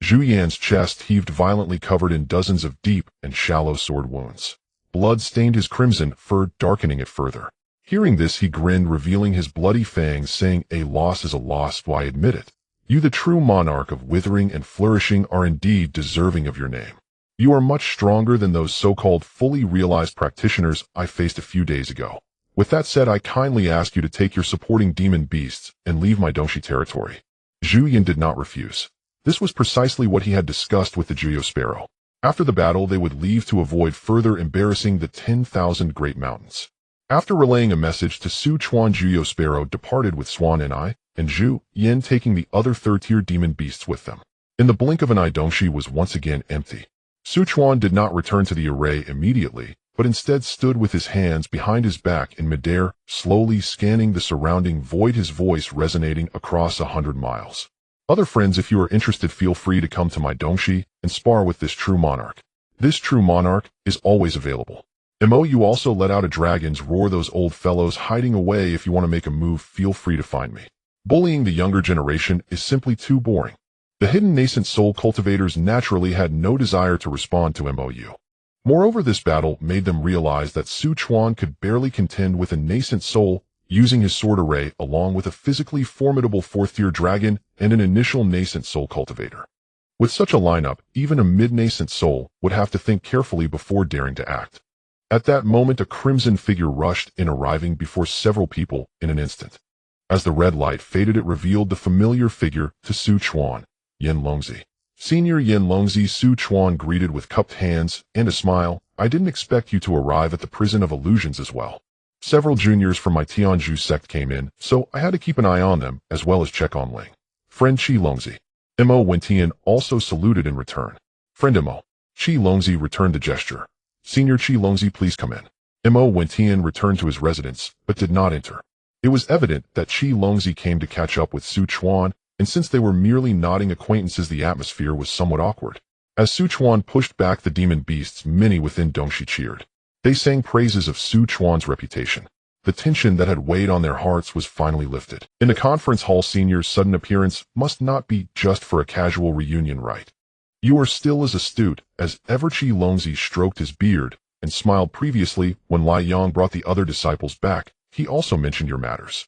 Speaker 1: Zhu Yan's chest heaved violently, covered in dozens of deep and shallow sword wounds. Blood stained his crimson fur, darkening it further. Hearing this, he grinned, revealing his bloody fangs, saying, "A loss is a loss, why admit it? You, the true monarch of withering and flourishing, are indeed deserving of your name. You are much stronger than those so-called fully realized practitioners I faced a few days ago. With that said, I kindly ask you to take your supporting demon beasts and leave my Dongxi territory." Zhu Yin did not refuse. This was precisely what he had discussed with the Juyo Sparrow. After the battle, they would leave to avoid further embarrassing the 10,000 Great Mountains. After relaying a message to Su Chuan, Juyo Sparrow departed with Swan and I, and Zhu Yin taking the other 3rd-tier demon beasts with them. In the blink of an eye, Dongxi was once again empty. Su Chuan did not return to the array immediately, but instead stood with his hands behind his back in midair, slowly scanning the surrounding void, his voice resonating across 100 miles. Other friends, if you are interested, feel free to come to my Dongxi and spar with this true monarch. This true monarch is always available. You also let out a dragon's roar. Those old fellows hiding away, if you want to make a move, feel free to find me. Bullying the younger generation is simply too boring. The hidden nascent soul cultivators naturally had no desire to respond to MOU. Moreover, this battle made them realize that Su Chuan could barely contend with a nascent soul using his sword array, along with a physically formidable 4th-tier dragon and an initial nascent soul cultivator. With such a lineup, even a mid-nascent soul would have to think carefully before daring to act. At that moment, a crimson figure rushed in, arriving before several people in an instant. As the red light faded, it revealed the familiar figure to Su Chuan, Yin Longzi. Senior Yin Longzi. Su Chuan greeted with cupped hands and a smile. "I didn't expect you to arrive at the prison of illusions as well. Several juniors from my Tianzhu sect came in, so I had to keep an eye on them, as well as check on Ling. Friend Qi Longzi." Mo Wentian also saluted in return. "Friend Mo." Qi Longzi returned the gesture. "Senior Qi Longzi, please come in." Mo Wentian returned to his residence, but did not enter. It was evident that Qi Longzi came to catch up with Su Chuan, and since they were merely nodding acquaintances, the atmosphere was somewhat awkward. As Su Chuan pushed back the demon beasts, many within Dongxi cheered. They sang praises of Su Chuan's reputation. The tension that had weighed on their hearts was finally lifted. In the conference hall, Senior's sudden appearance must not be just for a casual reunion, right? "You are still as astute as ever." Qi Longzi stroked his beard and smiled. "Previously, when Lai Yang brought the other disciples back, he also mentioned your matters.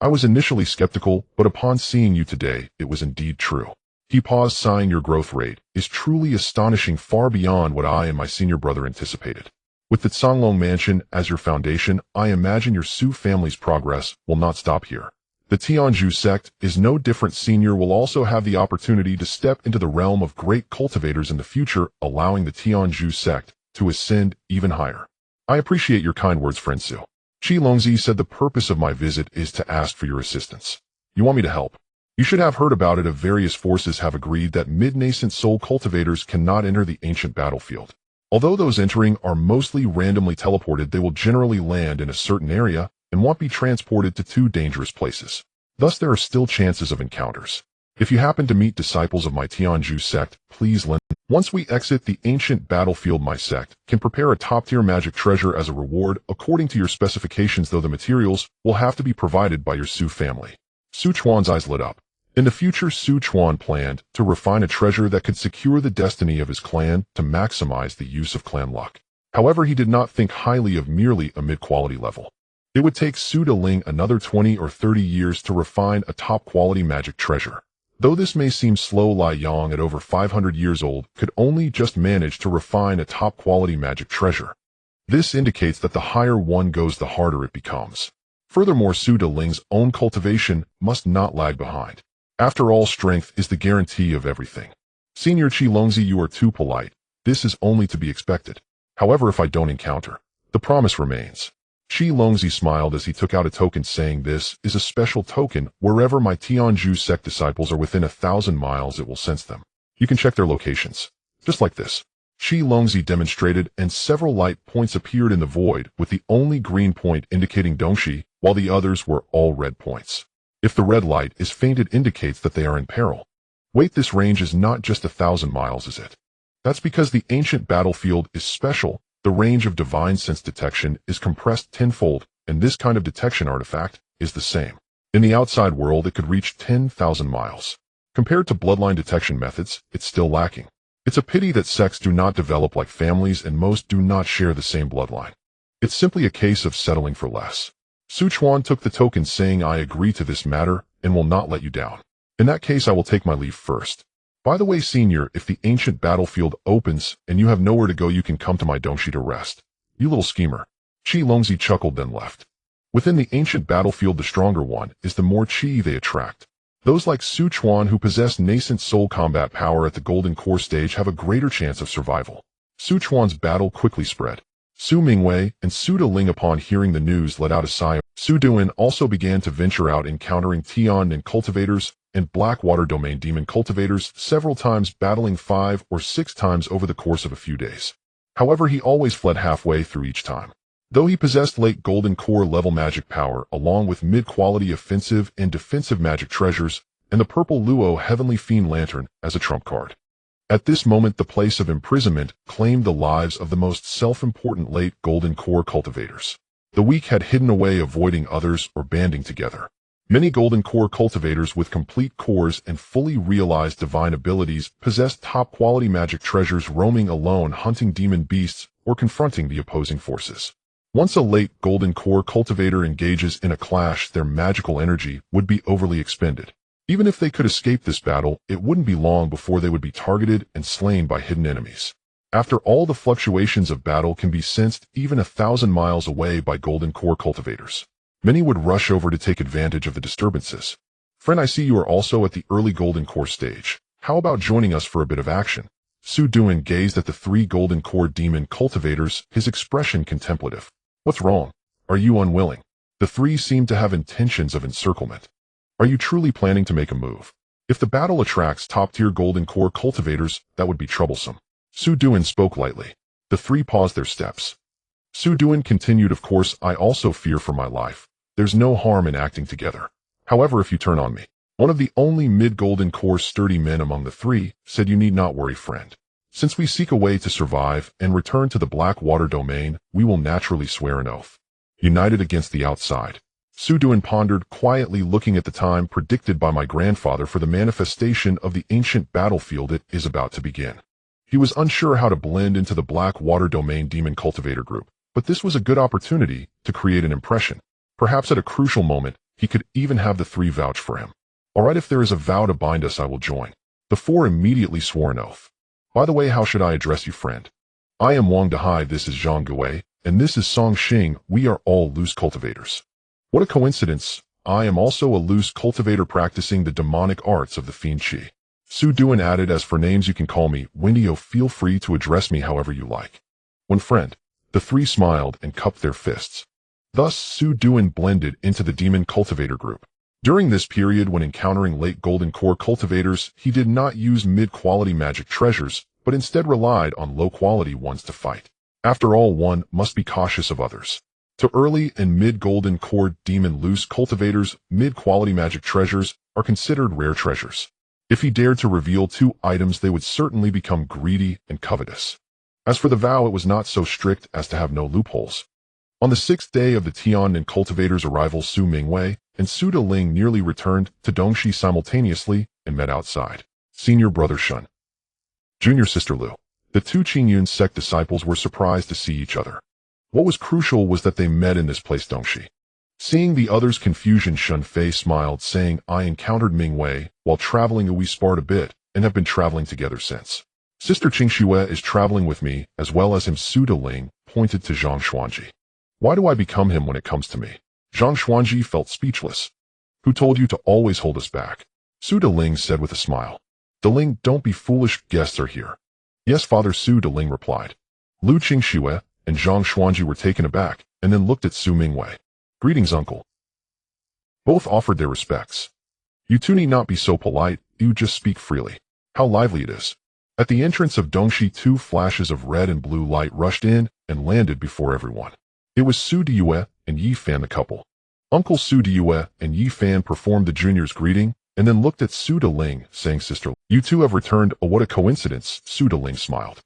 Speaker 1: I was initially skeptical, but upon seeing you today, it was indeed true." He paused, sighing. "Your growth rate is truly astonishing, far beyond what I and my senior brother anticipated. With the Canglong Mansion as your foundation, I imagine your Su family's progress will not stop here. The Tianzhu sect is no different. Senior will also have the opportunity to step into the realm of great cultivators in the future, allowing the Tianzhu sect to ascend even higher." "I appreciate your kind words, friend Su." Qi Longzi said, "The purpose of my visit is to ask for your assistance. You want me to help? You should have heard about it. Various forces have agreed that mid-nascent soul cultivators cannot enter the ancient battlefield. Although those entering are mostly randomly teleported, they will generally land in a certain area and won't be transported to too dangerous places. Thus, there are still chances of encounters. If you happen to meet disciples of my Tianju sect, please lend. Once we exit the ancient battlefield, my sect can prepare a top-tier magic treasure as a reward according to your specifications, though the materials will have to be provided by your Su family. Su Chuan's eyes lit up. In the future, Su Chuan planned to refine a treasure that could secure the destiny of his clan to maximize the use of clan luck. However, he did not think highly of merely a mid-quality level. It would take Su Ling another 20 or 30 years to refine a top-quality magic treasure. Though this may seem slow, Lai Yang, at over 500 years old, could only just manage to refine a top-quality magic treasure. This indicates that the higher one goes, the harder it becomes. Furthermore, Su Ling's own cultivation must not lag behind. After all, strength is the guarantee of everything. Senior Qi Longzi, you are too polite. This is only to be expected. However, if I don't encounter, the promise remains. Qi Longzi smiled as he took out a token, saying, "This is a special token. Wherever my Tianju sect disciples are within 1,000 miles, it will sense them. You can check their locations." Just like this. Qi Longzi demonstrated, and several light points appeared in the void, with the only green point indicating Dongxi, while the others were all red points. If the red light is faint, it indicates that they are in peril. Wait, this range is not just 1,000 miles, is it? That's because the ancient battlefield is special. The range of divine sense detection is compressed tenfold, and this kind of detection artifact is the same. In the outside world, it could reach 10,000 miles. Compared to bloodline detection methods, it's still lacking. It's a pity that sects do not develop like families, and most do not share the same bloodline. It's simply a case of settling for less. Su Chuan took the token, saying, "I agree to this matter and will not let you down. In that case, I will take my leave first. By the way, Senior, if the ancient battlefield opens and you have nowhere to go, you can come to my Dongxi to rest." "You little schemer." Qi Longzi chuckled, then left. Within the ancient battlefield, the stronger one is the more qi they attract. Those like Su Chuan who possess nascent soul combat power at the golden core stage have a greater chance of survival. Su Chuan's battle quickly spread. Su Mingwei and Su Ling, upon hearing the news, let out a sigh. Su Duan also began to venture out, encountering Tian and cultivators and Blackwater domain demon cultivators several times, battling 5 or 6 times over the course of a few days. However, he always fled halfway through each time. Though he possessed late golden core level magic power, along with mid-quality offensive and defensive magic treasures, and the purple Luo Heavenly Fiend Lantern as a trump card. At this moment, the place of imprisonment claimed the lives of the most self-important late golden core cultivators. The weak had hidden away, avoiding others or banding together. Many golden core cultivators with complete cores and fully realized divine abilities possessed top-quality magic treasures, roaming alone, hunting demon beasts, or confronting the opposing forces. Once a late golden core cultivator engages in a clash, their magical energy would be overly expended. Even if they could escape this battle, it wouldn't be long before they would be targeted and slain by hidden enemies. After all, the fluctuations of battle can be sensed even 1,000 miles away by golden core cultivators. Many would rush over to take advantage of the disturbances. "Friend, I see you are also at the early golden core stage. How about joining us for a bit of action?" Su Duan gazed at the 3 golden core demon cultivators, his expression contemplative. "What's wrong? Are you unwilling?" The 3 seemed to have intentions of encirclement. "Are you truly planning to make a move? If the battle attracts top-tier golden core cultivators, that would be troublesome." Su Duan spoke lightly. The 3 paused their steps. Su Duan continued, "Of course, I also fear for my life. There's no harm in acting together. However, if you turn on me." One of the only mid-golden core sturdy men among the 3 said, "You need not worry, friend. Since we seek a way to survive and return to the Blackwater domain, we will naturally swear an oath. United against the outside." Su Duan pondered, quietly looking at the time predicted by my grandfather for the manifestation of the ancient battlefield. It is about to begin. He was unsure how to blend into the Blackwater domain demon cultivator group, but this was a good opportunity to create an impression. Perhaps at a crucial moment, he could even have the 3 vouch for him. "All right, if there is a vow to bind us, I will join." The 4 immediately swore an oath. "By the way, how should I address you, friend?" "I am Wang Dehai, this is Zhang Gui, and this is Song Xing. We are all loose cultivators." "What a coincidence. I am also a loose cultivator practicing the demonic arts of the Fiend Qi." Su Duan added, "As for names, you can call me Wendio. Feel free to address me however you like." "One friend." The 3 smiled and cupped their fists. Thus, Su Duan blended into the demon cultivator group. During this period, when encountering late golden core cultivators, he did not use mid-quality magic treasures, but instead relied on low-quality ones to fight. After all, one must be cautious of others. To early and mid-golden core demon loose cultivators, mid-quality magic treasures are considered rare treasures. If he dared to reveal 2 items, they would certainly become greedy and covetous. As for the vow, it was not so strict as to have no loopholes. On the 6th day of the Tian and cultivator's arrival, Su Mingwei and Su Deling nearly returned to Dongxi simultaneously and met outside. Senior brother Shun, junior sister Lu. The 2 Qingyun sect disciples were surprised to see each other. What was crucial was that they met in this place Dongxi. Seeing the other's confusion, Shun Fei smiled, saying, I encountered Mingwei while traveling. We sparred a bit and have been traveling together since. Sister Qingxue is traveling with me, as well as him. Su Deling pointed to Zhang Xuanji. Why do I become him when it comes to me? Zhang Xuanji felt speechless. Who told you to always hold us back? Su Deling said with a smile. Deling, don't be foolish, guests are here. Yes, father, Su Deling replied. Lu Qingxue and Zhang Xuanji were taken aback, and then looked at Su Mingwei. Greetings, uncle. Both offered their respects. You two need not be so polite, you just speak freely. How lively it is. At the entrance of Dongxi, 2 flashes of red and blue light rushed in and landed before everyone. It was Su Diyue and Yi Fan, the couple. Uncle Su Diyue and Yi Fan performed the junior's greeting, and then looked at Su Deling, saying, Sister, you two have returned. Oh, what a coincidence, Su Deling smiled.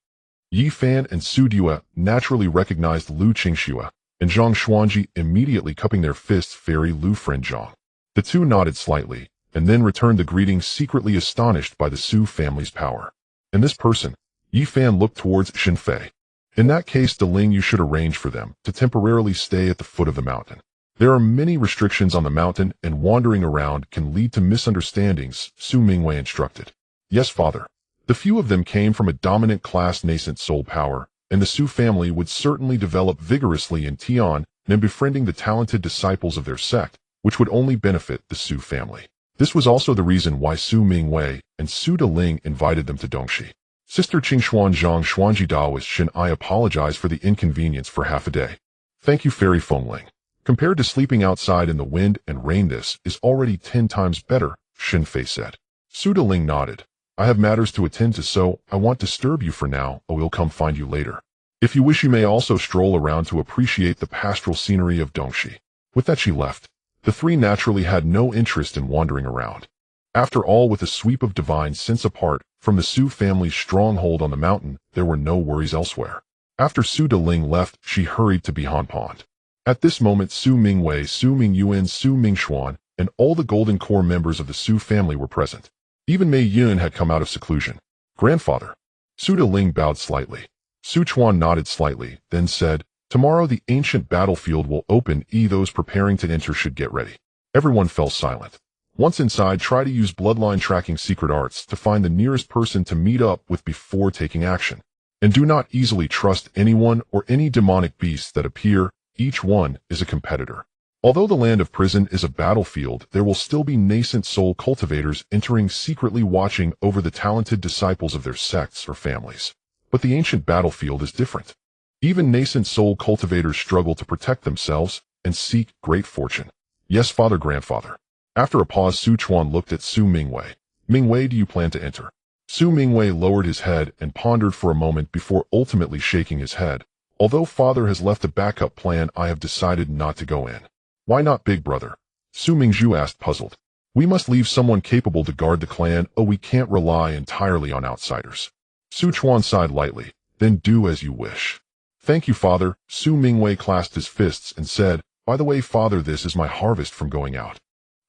Speaker 1: Yi Fan and Su Diyue naturally recognized Lu Qingxue, and Zhang Xuanji immediately cupping their fists. Fairy Lu, friend Zhang. The 2 nodded slightly, and then returned the greeting, secretly astonished by the Su family's power. And this person? Yi Fan looked towards Shin Fei. In that case, Deling, you should arrange for them to temporarily stay at the foot of the mountain. There are many restrictions on the mountain, and wandering around can lead to misunderstandings, Su Mingwei instructed. Yes, father. The few of them came from a dominant class, nascent soul power, and the Su family would certainly develop vigorously in Tian and in befriending the talented disciples of their sect, which would only benefit the Su family. This was also the reason why Su Mingwei and Su Deling invited them to Dongxi. Sister Qingxuan Zhang Xuanji Daoist Shin, I apologize for the inconvenience for half a day. Thank you, Fairy Fengling. Compared to sleeping outside in the wind and rain, this is already 10 times better, Shin Fei said. Su Deling nodded. I have matters to attend to, so I won't disturb you for now. I will come find you later. If you wish, you may also stroll around to appreciate the pastoral scenery of Dongxi. With that, she left. The 3 naturally had no interest in wandering around. After all, with a sweep of divine sense apart from the Su family's stronghold on the mountain, there were no worries elsewhere. After Su Deling left, she hurried to Bihan Pond. At this moment, Su Mingwei, Su Mingyuan, Su Mingxuan, and all the Golden Core members of the Su family were present. Even Mei Yun had come out of seclusion. Grandfather. Su Deling bowed slightly. Su Chuan nodded slightly, then said, Tomorrow the ancient battlefield will open. Those preparing to enter should get ready. Everyone fell silent. Once inside, try to use bloodline tracking secret arts to find the nearest person to meet up with before taking action. And do not easily trust anyone or any demonic beasts that appear. Each one is a competitor. Although the land of prison is a battlefield, there will still be nascent soul cultivators entering secretly, watching over the talented disciples of their sects or families. But the ancient battlefield is different. Even nascent soul cultivators struggle to protect themselves and seek great fortune. Yes, father, grandfather. After a pause, Su Chuan looked at Su Mingwei. Mingwei, do you plan to enter? Su Mingwei lowered his head and pondered for a moment before ultimately shaking his head. Although father has left a backup plan, I have decided not to go in. Why not, big brother? Su Mingzhu asked, puzzled. We must leave someone capable to guard the clan. Oh, we can't rely entirely on outsiders. Su Chuan sighed lightly. Then do as you wish. Thank you, father. Su Mingwei clasped his fists and said, By the way, father, this is my harvest from going out.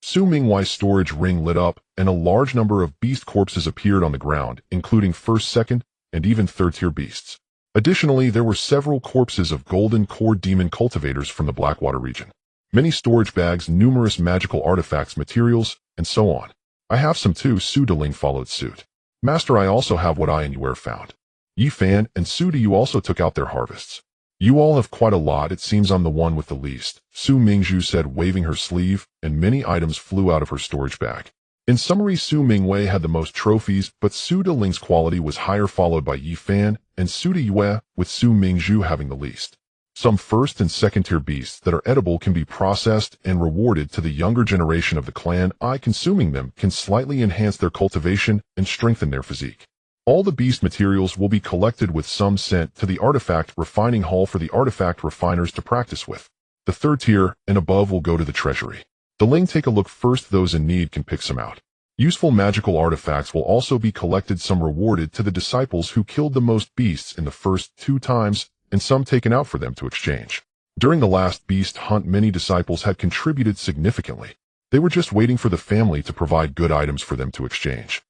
Speaker 1: Su Mingwei's storage ring lit up, and a large number of beast corpses appeared on the ground, including first, second, and even third-tier beasts. Additionally, there were several corpses of golden core demon cultivators from the Blackwater region. Many storage bags, numerous magical artifacts, materials, and so on. I have some too, Su Deling followed suit. Master, I also have what I and Yuer found. Yi Fan and Su Diyu also took out their harvests. You all have quite a lot. It seems I'm the one with the least, Su Mingzhu said, waving her sleeve, and many items flew out of her storage bag. In summary, Su Mingwei had the most trophies, but Su Deling's quality was higher, followed by Yi Fan and Su Diyue, with Su Mingzhu having the least. Some first and second tier beasts that are edible can be processed and rewarded to the younger generation of the clan. Consuming them can slightly enhance their cultivation and strengthen their physique. All the beast materials will be collected with some sent to the artifact refining hall for the artifact refiners to practice with. The third tier and above will go to the treasury. Deling, take a look first. Those in need can pick some out. Useful magical artifacts will also be collected, some rewarded to the disciples who killed the most beasts in the first 2 times, and some taken out for them to exchange. During the last beast hunt, many disciples had contributed significantly. They were just waiting for the family to provide good items for them to exchange.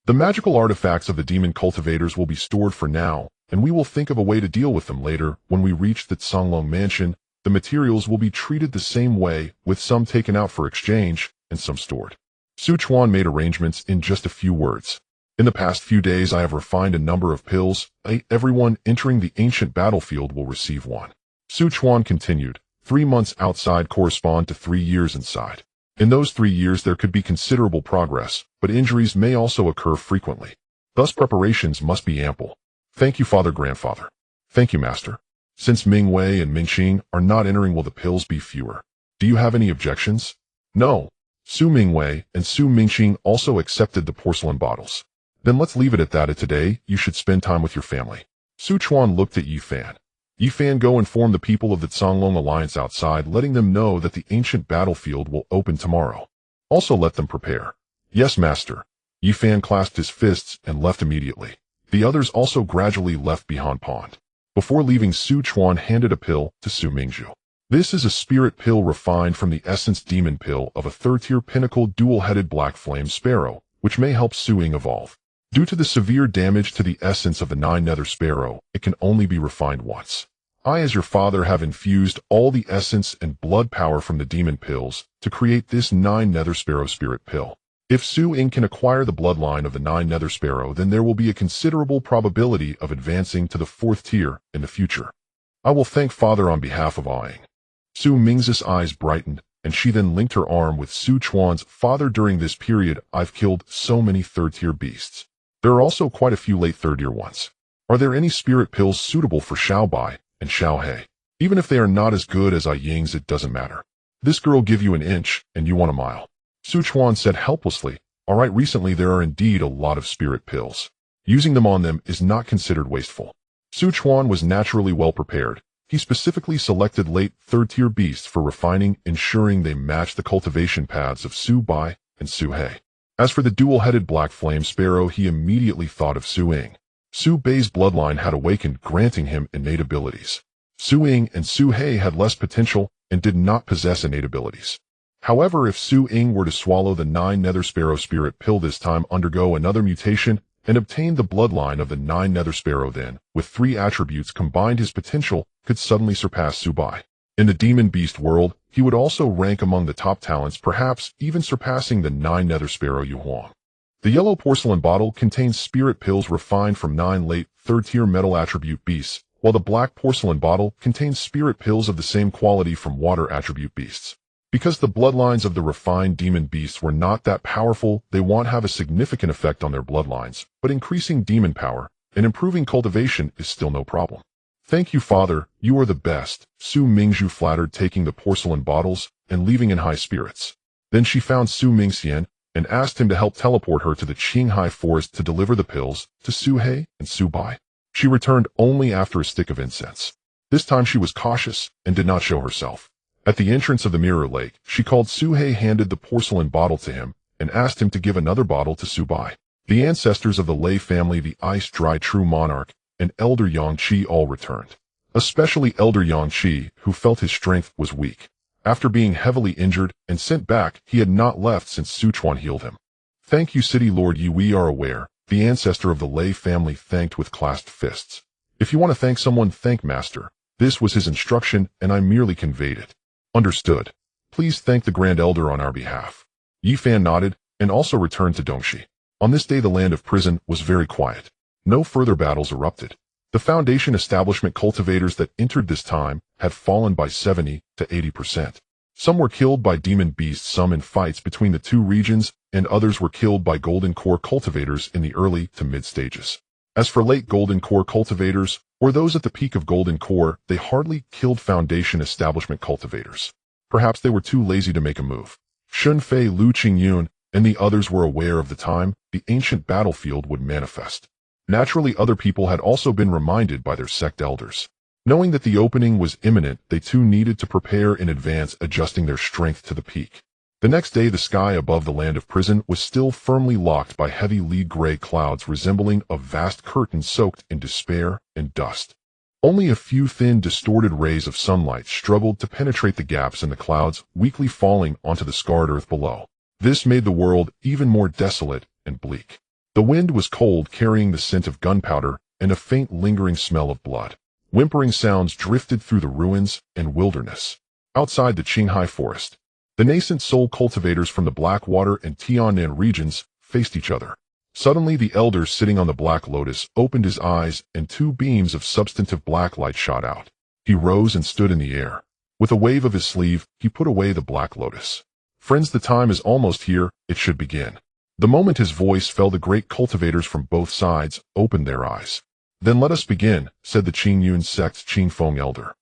Speaker 1: The magical artifacts of the demon cultivators will be stored for now, and we will think of a way to deal with them later. When we reach the Songlong mansion, the materials will be treated the same way, with some taken out for exchange and some stored. Chuan made arrangements in just a few words. In the past few days I have refined a number of pills. Everyone entering the ancient battlefield will receive one. Chuan continued. 3 months outside correspond to 3 years inside. In those 3 years there could be considerable progress, but injuries may also occur frequently. Thus preparations must be ample. Thank you, Father Grandfather. Thank you, Master. Since Ming Wei and Mingqing are not entering, will the pills be fewer? Do you have any objections? No. Su Mingwei and Su Mingqing also accepted the porcelain bottles. Then let's leave it at that. Today, you should spend time with your family. Chuan looked at Yifan. Yifan, go inform the people of the Songlong Alliance outside, letting them know that the ancient battlefield will open tomorrow. Also let them prepare. Yes, Master. Yifan clasped his fists and left immediately. The others also gradually left behind pond. Before leaving, Chuan handed a pill to Su Mingzhu. This is a spirit pill refined from the essence demon pill of a 3rd-tier pinnacle dual-headed black flame sparrow, which may help Suing evolve. Due to the severe damage to the essence of the 9 nether sparrow, it can only be refined once. I, as your father, have infused all the essence and blood power from the demon pills to create this 9 nether sparrow spirit pill. If Suing can acquire the bloodline of the 9 nether sparrow, then there will be a considerable probability of advancing to the 4th tier in the future. I will thank Father on behalf of Aang. Su Ming's eyes brightened, and she then linked her arm with Chuan's. Father, during this period, I've killed so many 3rd-tier beasts. There are also quite a few late 3rd-tier ones. Are there any spirit pills suitable for Xiaobai and Xiaohe? Even if they are not as good as Ying's, it doesn't matter. This girl give you an inch, and you want a mile. Chuan said helplessly. All right, recently there are indeed a lot of spirit pills. Using them on them is not considered wasteful. Chuan was naturally well prepared. He specifically selected late 3rd-tier beasts for refining, ensuring they match the cultivation paths of Su Bai and Su He. As for the dual-headed black flame sparrow, he immediately thought of Suing. Su Bai's bloodline had awakened, granting him innate abilities. Suing and Su He had less potential and did not possess innate abilities. However, if Suing were to swallow the 9 nether sparrow spirit pill this time, undergo another mutation, and obtain the bloodline of the 9 nether sparrow, then, with 3 attributes combined, his potential could suddenly surpass Su Bai. In the demon beast world, he would also rank among the top talents, perhaps even surpassing the 9 nether sparrow Yu Huang. The yellow porcelain bottle contains spirit pills refined from 9 late 3rd-tier metal attribute beasts, while the black porcelain bottle contains spirit pills of the same quality from water attribute beasts. Because the bloodlines of the refined demon beasts were not that powerful, they won't have a significant effect on their bloodlines, but increasing demon power and improving cultivation is still no problem. Thank you, Father, you are the best, Su Mingzhu flattered, taking the porcelain bottles and leaving in high spirits. Then she found Su Mingxian and asked him to help teleport her to the Qinghai forest to deliver the pills to Su He and Su Bai. She returned only after a stick of incense. This time she was cautious and did not show herself. At the entrance of the Mirror Lake, she called Su He, handed the porcelain bottle to him, and asked him to give another bottle to Su Bai. The ancestors of the Lei family, the ice-dry true monarch, and Elder Yang Qi all returned. Especially Elder Yang Qi, who felt his strength was weak. After being heavily injured and sent back, he had not left since Chuan healed him. Thank you, City Lord Yi, we are aware, the ancestor of the Lei family thanked with clasped fists. If you want to thank someone, thank Master. This was his instruction, and I merely conveyed it. Understood. Please thank the Grand Elder on our behalf. Yifan nodded, and also returned to Dongxi. On this day the land of prison was very quiet. No further battles erupted. The Foundation establishment cultivators that entered this time had fallen by 70 to 80%. Some were killed by demon beasts, some in fights between the 2 regions, and others were killed by Golden Core cultivators in the early to mid stages. As for late Golden Core cultivators, or those at the peak of Golden Core, they hardly killed Foundation establishment cultivators. Perhaps they were too lazy to make a move. Shun Fei, Lu Qingyun, and the others were aware of the time the ancient battlefield would manifest. Naturally, other people had also been reminded by their sect elders. Knowing that the opening was imminent, they too needed to prepare in advance, adjusting their strength to the peak. The next day the sky above the land of prison was still firmly locked by heavy lead-gray clouds resembling a vast curtain soaked in despair and dust. Only a few thin, distorted rays of sunlight struggled to penetrate the gaps in the clouds, weakly falling onto the scarred earth below. This made the world even more desolate and bleak. The wind was cold, carrying the scent of gunpowder and a faint lingering smell of blood. Whimpering sounds drifted through the ruins and wilderness. Outside the Qinghai forest, the nascent soul cultivators from the Blackwater and Tiannan regions faced each other. Suddenly the elder sitting on the black lotus opened his eyes and two beams of substantive black light shot out. He rose and stood in the air. With a wave of his sleeve, he put away the black lotus. Friends, the time is almost here, it should begin. The moment his voice fell, the great cultivators from both sides opened their eyes. Then let us begin, said the Qingyun sect's Qingfeng elder.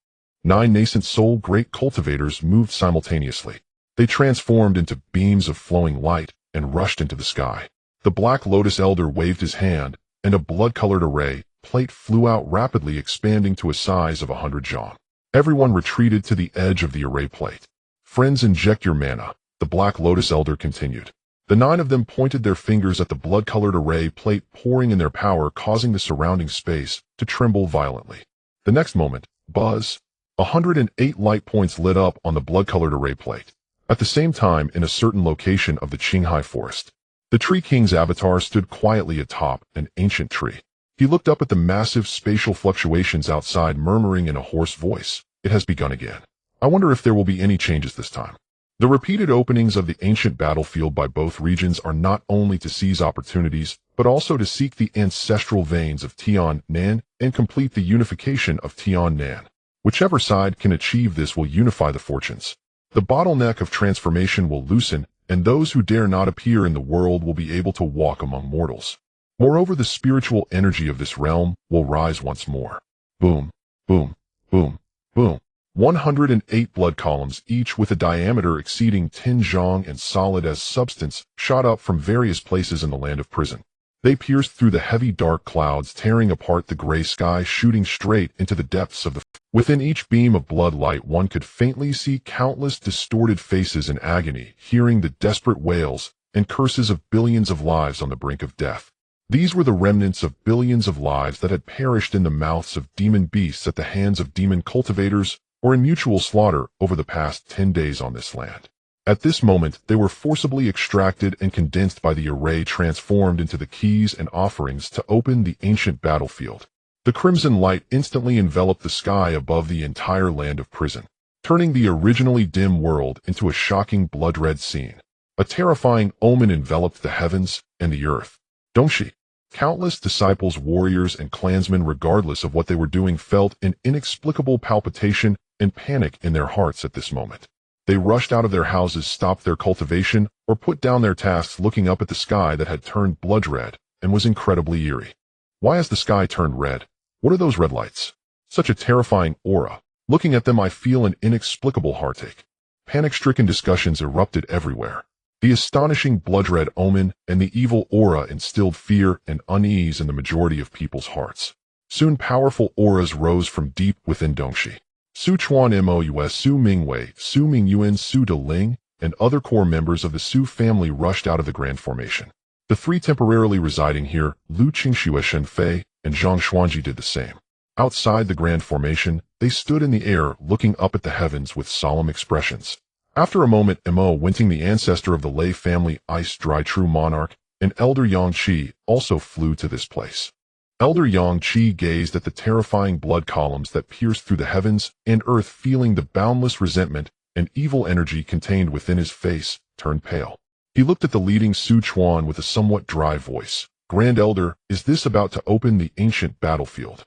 Speaker 1: 9 nascent soul great cultivators moved simultaneously. They transformed into beams of flowing light and rushed into the sky. The Black Lotus elder waved his hand, and a blood-colored array plate flew out, rapidly expanding to a size of 100 zhang. Everyone retreated to the edge of the array plate. Friends, inject your mana, the Black Lotus elder continued. The 9 of them pointed their fingers at the blood-colored array plate, pouring in their power, causing the surrounding space to tremble violently. The next moment, buzz! 108 light points lit up on the blood-colored array plate. At the same time, in a certain location of the Qinghai forest, the Tree King's avatar stood quietly atop an ancient tree. He looked up at the massive spatial fluctuations outside, murmuring in a hoarse voice, "It has begun again. I wonder if there will be any changes this time." The repeated openings of the ancient battlefield by both regions are not only to seize opportunities, but also to seek the ancestral veins of Tiannan and complete the unification of Tiannan. Whichever side can achieve this will unify the fortunes. The bottleneck of transformation will loosen, and those who dare not appear in the world will be able to walk among mortals. Moreover, the spiritual energy of this realm will rise once more. Boom, boom, boom, boom. 108 blood columns, each with a diameter exceeding 10 zhang and solid as substance, shot up from various places in the land of prison. They pierced through the heavy dark clouds, tearing apart the gray sky, shooting straight into the depths of the... Within each beam of blood light, one could faintly see countless distorted faces in agony, hearing the desperate wails and curses of billions of lives on the brink of death. These were the remnants of billions of lives that had perished in the mouths of demon beasts at the hands of demon cultivators, or in mutual slaughter over the past 10 days on this land. At this moment, they were forcibly extracted and condensed by the array, transformed into the keys and offerings to open the ancient battlefield. The crimson light instantly enveloped the sky above the entire land of prison, turning the originally dim world into a shocking blood-red scene. A terrifying omen enveloped the heavens and the earth. Dongshi. Countless disciples, warriors, and clansmen, regardless of what they were doing, felt an inexplicable palpitation and panic in their hearts at this moment. They rushed out of their houses, stopped their cultivation, or put down their tasks, looking up at the sky that had turned blood red and was incredibly eerie. Why has the sky turned red? What are those red lights? Such a terrifying aura. Looking at them, I feel an inexplicable heartache. Panic-stricken discussions erupted everywhere. The astonishing blood-red omen and the evil aura instilled fear and unease in the majority of people's hearts. Soon powerful auras rose from deep within Dongshi. Su Chuan Mous, Su Mingwei, Su Mingyuan, Su Deling, and other core members of the Su family rushed out of the Grand Formation. The 3 temporarily residing here, Lu Qingxue, Shenfei, and Zhang Xuanji, did the same. Outside the Grand Formation, they stood in the air, looking up at the heavens with solemn expressions. After a moment, Mo Winting, the ancestor of the Lei family, Ice Dry True Monarch, and Elder Yang Qi, also flew to this place. Elder Yang Qi gazed at the terrifying blood columns that pierced through the heavens and earth, feeling the boundless resentment and evil energy contained within his face, turned pale. He looked at the leading Su Chuan with a somewhat dry voice. "Grand Elder, is this about to open the ancient battlefield?"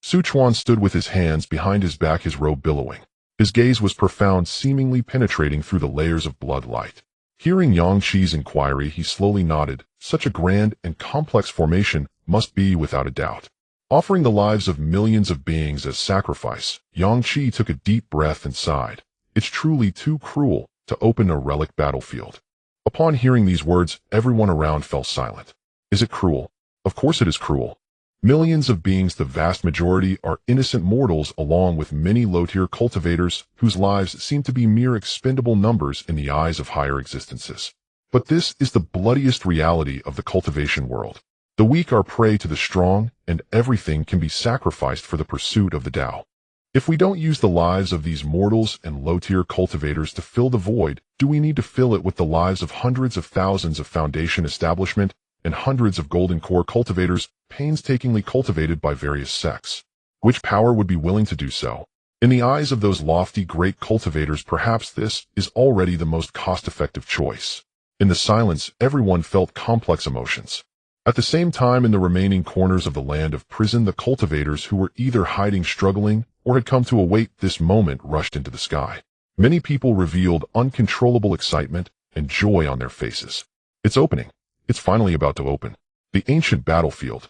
Speaker 1: Su Chuan stood with his hands behind his back, his robe billowing. His gaze was profound, seemingly penetrating through the layers of blood light. Hearing Yang Qi's inquiry, he slowly nodded. Such a grand and complex formation must be, without a doubt, offering the lives of millions of beings as sacrifice. Yang Qi took a deep breath and sighed. It's truly too cruel to open a relic battlefield. Upon hearing these words, everyone around fell silent. Is it cruel? Of course it is cruel. Millions of beings, the vast majority, are innocent mortals, along with many low-tier cultivators whose lives seem to be mere expendable numbers in the eyes of higher existences. But this is the bloodiest reality of the cultivation world. The weak are prey to the strong, and everything can be sacrificed for the pursuit of the Tao. If we don't use the lives of these mortals and low-tier cultivators to fill the void, do we need to fill it with the lives of hundreds of thousands of Foundation establishment and hundreds of golden core cultivators painstakingly cultivated by various sects? Which power would be willing to do so? In the eyes of those lofty great cultivators, perhaps this is already the most cost-effective choice. In the silence, everyone felt complex emotions. At the same time, in the remaining corners of the land of prison, the cultivators who were either hiding, struggling, or had come to await this moment rushed into the sky. Many people revealed uncontrollable excitement and joy on their faces. It's opening. It's finally about to open. The ancient battlefield.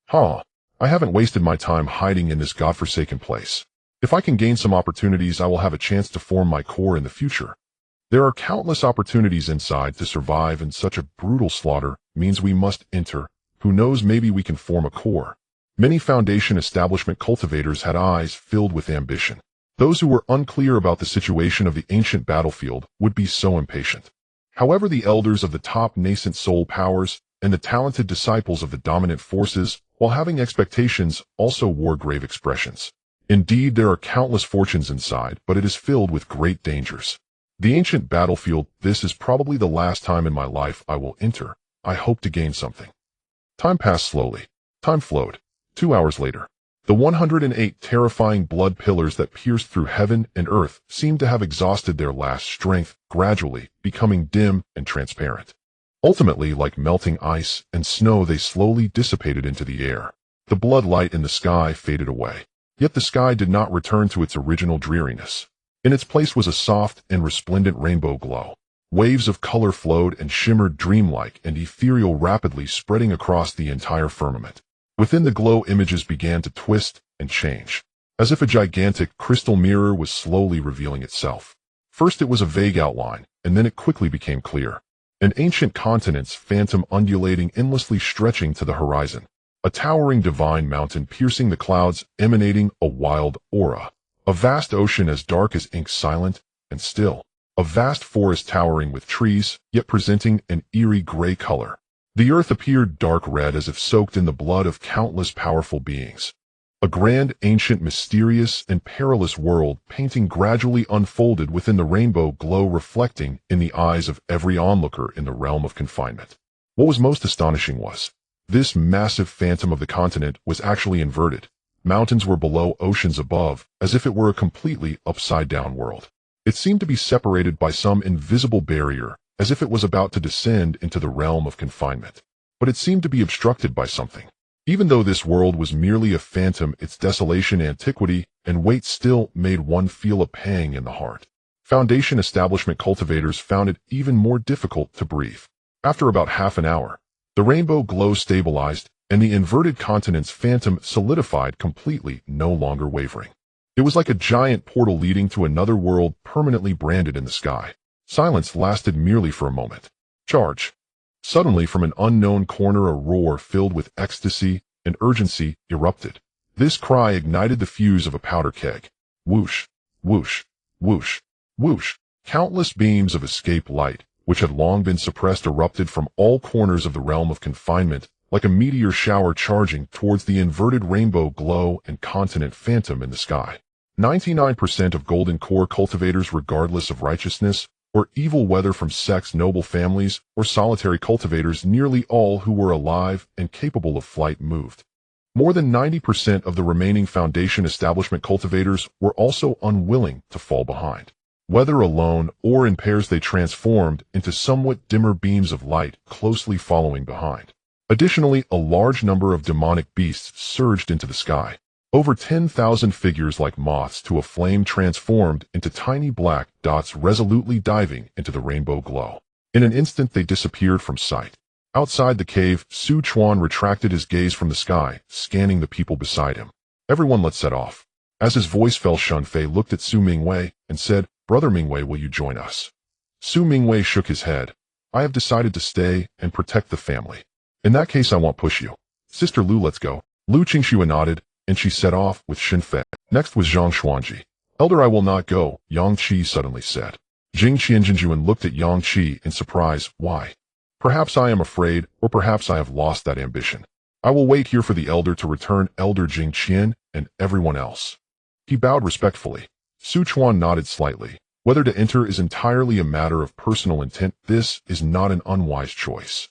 Speaker 1: I haven't wasted my time hiding in this godforsaken place. If I can gain some opportunities, I will have a chance to form my core in the future. There are countless opportunities inside. To survive in such a brutal slaughter means we must enter. Who knows, maybe we can form a core. Many Foundation establishment cultivators had eyes filled with ambition. Those who were unclear about the situation of the ancient battlefield would be so impatient. However, the elders of the top nascent soul powers and the talented disciples of the dominant forces, while having expectations, also wore grave expressions. Indeed, there are countless fortunes inside, but it is filled with great dangers. The ancient battlefield, this is probably the last time in my life I will enter. I hope to gain something. Time passed slowly. Time flowed. 2 hours later. The 108 terrifying blood pillars that pierced through heaven and earth seemed to have exhausted their last strength, gradually becoming dim and transparent. Ultimately, like melting ice and snow, they slowly dissipated into the air. The blood light in the sky faded away. Yet the sky did not return to its original dreariness. In its place was a soft and resplendent rainbow glow. Waves of color flowed and shimmered dreamlike and ethereal, rapidly spreading across the entire firmament. Within the glow, images began to twist and change, as if a gigantic crystal mirror was slowly revealing itself. First it was a vague outline, and then it quickly became clear. An ancient continent's phantom undulating, endlessly stretching to the horizon. A towering divine mountain piercing the clouds, emanating a wild aura. A vast ocean as dark as ink, silent and still. A vast forest towering with trees, yet presenting an eerie gray color. The earth appeared dark red, as if soaked in the blood of countless powerful beings. A grand, ancient, mysterious, and perilous world painting gradually unfolded within the rainbow glow, reflecting in the eyes of every onlooker in the realm of confinement. What was most astonishing was, this massive phantom of the continent was actually inverted. Mountains were below, oceans above, as if it were a completely upside-down world. It seemed to be separated by some invisible barrier, as if it was about to descend into the realm of confinement. But it seemed to be obstructed by something. Even though this world was merely a phantom, its desolation, antiquity, and weight still made one feel a pang in the heart. Foundation establishment cultivators found it even more difficult to breathe. After about half an hour, the rainbow glow stabilized, and the inverted continent's phantom solidified completely, no longer wavering. It was like a giant portal leading to another world, permanently branded in the sky. Silence lasted merely for a moment. Charge! Suddenly, from an unknown corner, a roar filled with ecstasy and urgency erupted. This cry ignited the fuse of a powder keg. Whoosh! Whoosh! Whoosh! Whoosh! Countless beams of escape light, which had long been suppressed, erupted from all corners of the realm of confinement, like a meteor shower charging towards the inverted rainbow glow and continent phantom in the sky. 99% of golden core cultivators, regardless of righteousness or evil, whether from sects, noble families, or solitary cultivators, nearly all who were alive and capable of flight, moved. More than 90% of the remaining Foundation establishment cultivators were also unwilling to fall behind. Whether alone or in pairs, they transformed into somewhat dimmer beams of light, closely following behind. Additionally, a large number of demonic beasts surged into the sky. Over 10,000 figures like moths to a flame transformed into tiny black dots, resolutely diving into the rainbow glow. In an instant they disappeared from sight. Outside the cave, Chuan retracted his gaze from the sky, scanning the people beside him. Everyone, let's set off. As his voice fell, Shunfei looked at Su Mingwei and said, "Brother Mingwei, will you join us?" Su Mingwei shook his head. "I have decided to stay and protect the family. In that case, I won't push you. Sister Lu, let's go." Lu Qingxue nodded, and she set off with Xin Fei. Next was Zhang Xuanji. Elder, I will not go, Yang Qi suddenly said. Jing Qianjinjuan looked at Yang Qi in surprise. Why? Perhaps I am afraid, or perhaps I have lost that ambition. I will wait here for the elder to return, Elder Jing Qian, and everyone else. He bowed respectfully. Su Chuan nodded slightly. Whether to enter is entirely a matter of personal intent. This is not an unwise choice.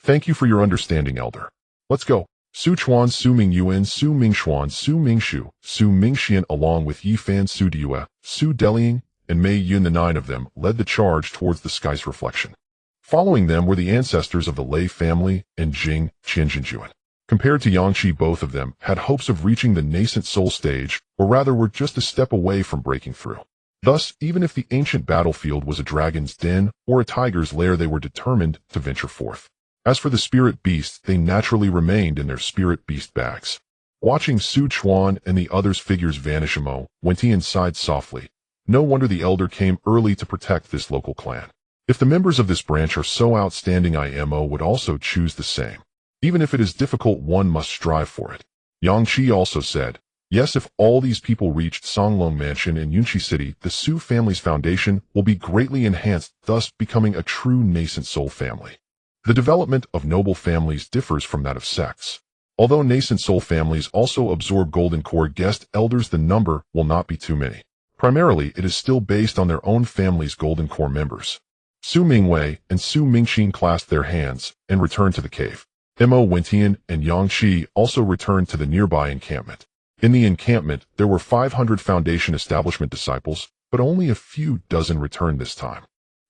Speaker 1: Thank you for your understanding, Elder. Let's go. Su Chuan, Su Mingyuan, Su Mingxuan, Su Mingshu, Su Mingxian along with Yifan Su Diyue, Su Delying, and Mei Yun, the 9 of them, led the charge towards the sky's reflection. Following them were the ancestors of the Lei family and Jing Qianjinjuan. Compared to Yangqi, both of them had hopes of reaching the nascent soul stage, or rather were just a step away from breaking through. Thus, even if the ancient battlefield was a dragon's den or a tiger's lair, they were determined to venture forth. As for the spirit beasts, they naturally remained in their spirit beast bags. Watching Su Chuan and the others' figures vanish, Imo Wentian sighed softly. No wonder the elder came early to protect this local clan. If the members of this branch are so outstanding, Imo would also choose the same. Even if it is difficult, one must strive for it. Yang Qi also said, yes, if all these people reached Songlong Mansion in Yunqi City, the Su family's foundation will be greatly enhanced, thus becoming a true nascent soul family. The development of noble families differs from that of sects. Although nascent soul families also absorb golden core guest elders, the number will not be too many. Primarily, it is still based on their own family's golden core members. Su Mingwei and Su Mingxin clasped their hands and returned to the cave. Imo Wentian and Yang Qi also returned to the nearby encampment. In the encampment, there were 500 Foundation Establishment disciples, but only a few dozen returned this time.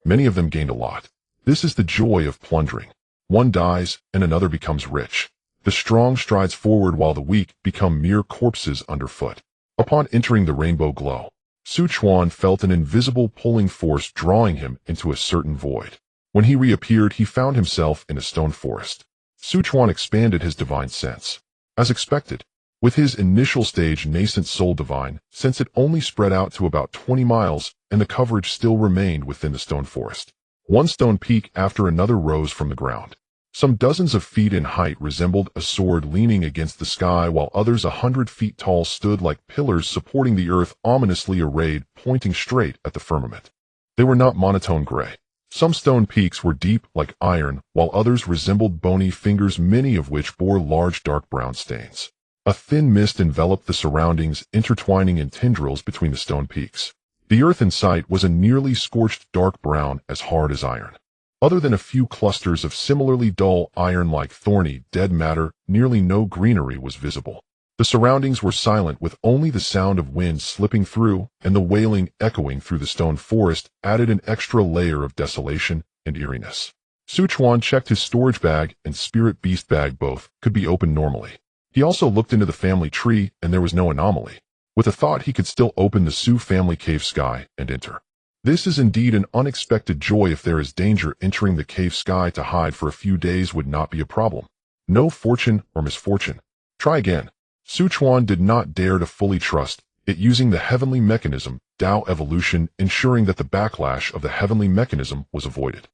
Speaker 1: Many of them gained a lot. This is the joy of plundering. One dies, and another becomes rich. The strong strides forward while the weak become mere corpses underfoot. Upon entering the rainbow glow, Su Chuan felt an invisible pulling force drawing him into a certain void. When he reappeared, he found himself in a stone forest. Su Chuan expanded his divine sense. As expected, with his initial stage nascent soul divine sense, it only spread out to about 20 miles, and the coverage still remained within the stone forest. One stone peak after another rose from the ground. Some dozens of feet in height resembled a sword leaning against the sky, while others 100 feet tall stood like pillars supporting the earth, ominously arrayed, pointing straight at the firmament. They were not monotone gray. Some stone peaks were deep like iron, while others resembled bony fingers, many of which bore large dark brown stains. A thin mist enveloped the surroundings, intertwining in tendrils between the stone peaks. The earth in sight was a nearly scorched dark brown, as hard as iron. Other than a few clusters of similarly dull iron-like thorny, dead matter, nearly no greenery was visible. The surroundings were silent, with only the sound of wind slipping through, and the wailing echoing through the stone forest added an extra layer of desolation and eeriness. Su Chuan checked his storage bag and spirit beast bag. Both could be opened normally. He also looked into the family tree, and there was no anomaly. With a thought, he could still open the Su family cave sky and enter. This is indeed an unexpected joy. If there is danger, entering the cave sky to hide for a few days would not be a problem. No fortune or misfortune. Try again. Su Chuan did not dare to fully trust it, using the heavenly mechanism, Tao evolution, ensuring that the backlash of the heavenly mechanism was avoided.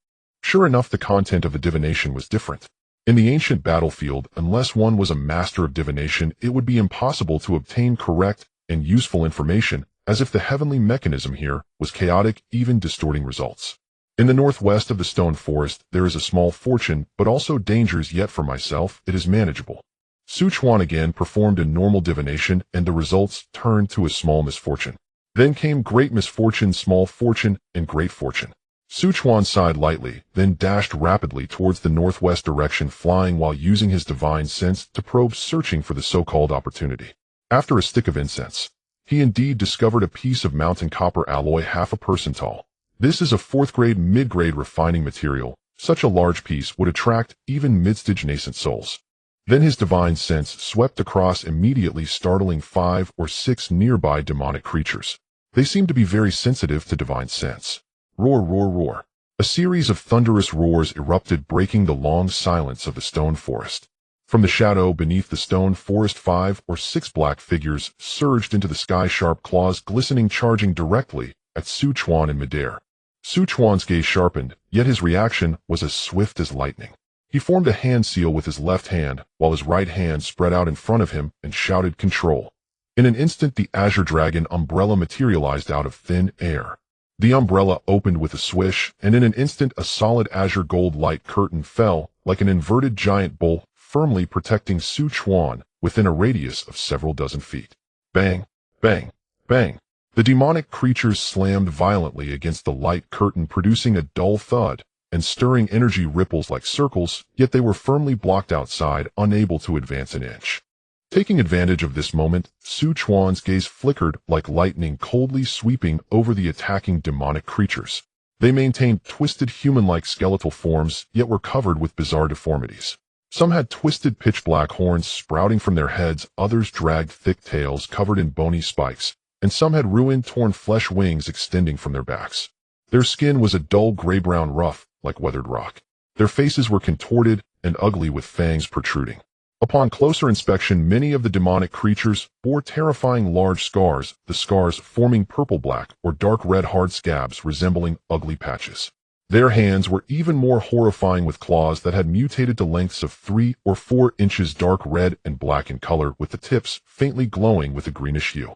Speaker 1: Sure enough, the content of the divination was different. In the ancient battlefield, unless one was a master of divination, it would be impossible to obtain correct and useful information, as if the heavenly mechanism here was chaotic, even distorting results. In the northwest of the stone forest, there is a small fortune, but also dangers, yet for myself, it is manageable. Su Chuan again performed a normal divination, and the results turned to a small misfortune. Then came great misfortune, small fortune, and great fortune. Su Chuan sighed lightly, then dashed rapidly towards the northwest direction, flying while using his divine sense to probe, searching for the so-called opportunity. After a stick of incense, he indeed discovered a piece of mountain copper alloy half a person tall. This is a 4th grade mid-grade refining material. Such a large piece would attract even mid-stage nascent souls. Then his divine sense swept across, immediately startling 5 or 6 nearby demonic creatures. They seemed to be very sensitive to divine sense. Roar, roar, roar. A series of thunderous roars erupted, breaking the long silence of the stone forest. From the shadow beneath the stone forest, 5 or 6 black figures surged into the sky, sharp claws glistening, charging directly at Su Chuan in midair. Su Chuan's gaze sharpened, yet his reaction was as swift as lightning. He formed a hand seal with his left hand, while his right hand spread out in front of him and shouted control. In an instant, the Azure Dragon umbrella materialized out of thin air. The umbrella opened with a swish, and in an instant a solid azure gold light curtain fell, like an inverted giant bowl, firmly protecting Su Chuan within a radius of several dozen feet. Bang, bang, bang. The demonic creatures slammed violently against the light curtain, producing a dull thud and stirring energy ripples like circles, yet they were firmly blocked outside, unable to advance an inch. Taking advantage of this moment, Su Chuan's gaze flickered like lightning, coldly sweeping over the attacking demonic creatures. They maintained twisted human-like skeletal forms, yet were covered with bizarre deformities. Some had twisted pitch-black horns sprouting from their heads, others dragged thick tails covered in bony spikes, and some had ruined, torn flesh wings extending from their backs. Their skin was a dull gray-brown rough, like weathered rock. Their faces were contorted and ugly with fangs protruding. Upon closer inspection, many of the demonic creatures bore terrifying large scars, the scars forming purple-black or dark red hard scabs resembling ugly patches. Their hands were even more horrifying, with claws that had mutated to lengths of 3 or 4 inches, dark red and black in color, with the tips faintly glowing with a greenish hue.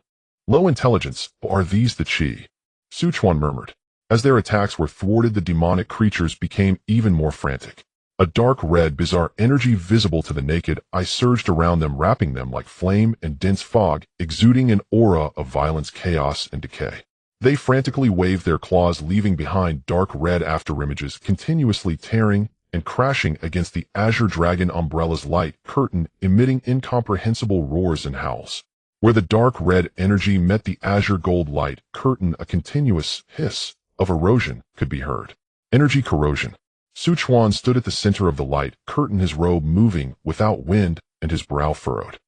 Speaker 1: Low intelligence, are these the Qi? Su Chuan murmured. As their attacks were thwarted, the demonic creatures became even more frantic. A dark red, bizarre energy visible to the naked eye surged around them, wrapping them like flame and dense fog, exuding an aura of violence, chaos, and decay. They frantically waved their claws, leaving behind dark red afterimages, continuously tearing and crashing against the Azure Dragon umbrella's light curtain, emitting incomprehensible roars and howls. Where the dark red energy met the azure gold light curtain, a continuous hiss of erosion could be heard. Energy corrosion. Su Chuan stood at the center of the light curtain, his robe moving without wind and his brow furrowed.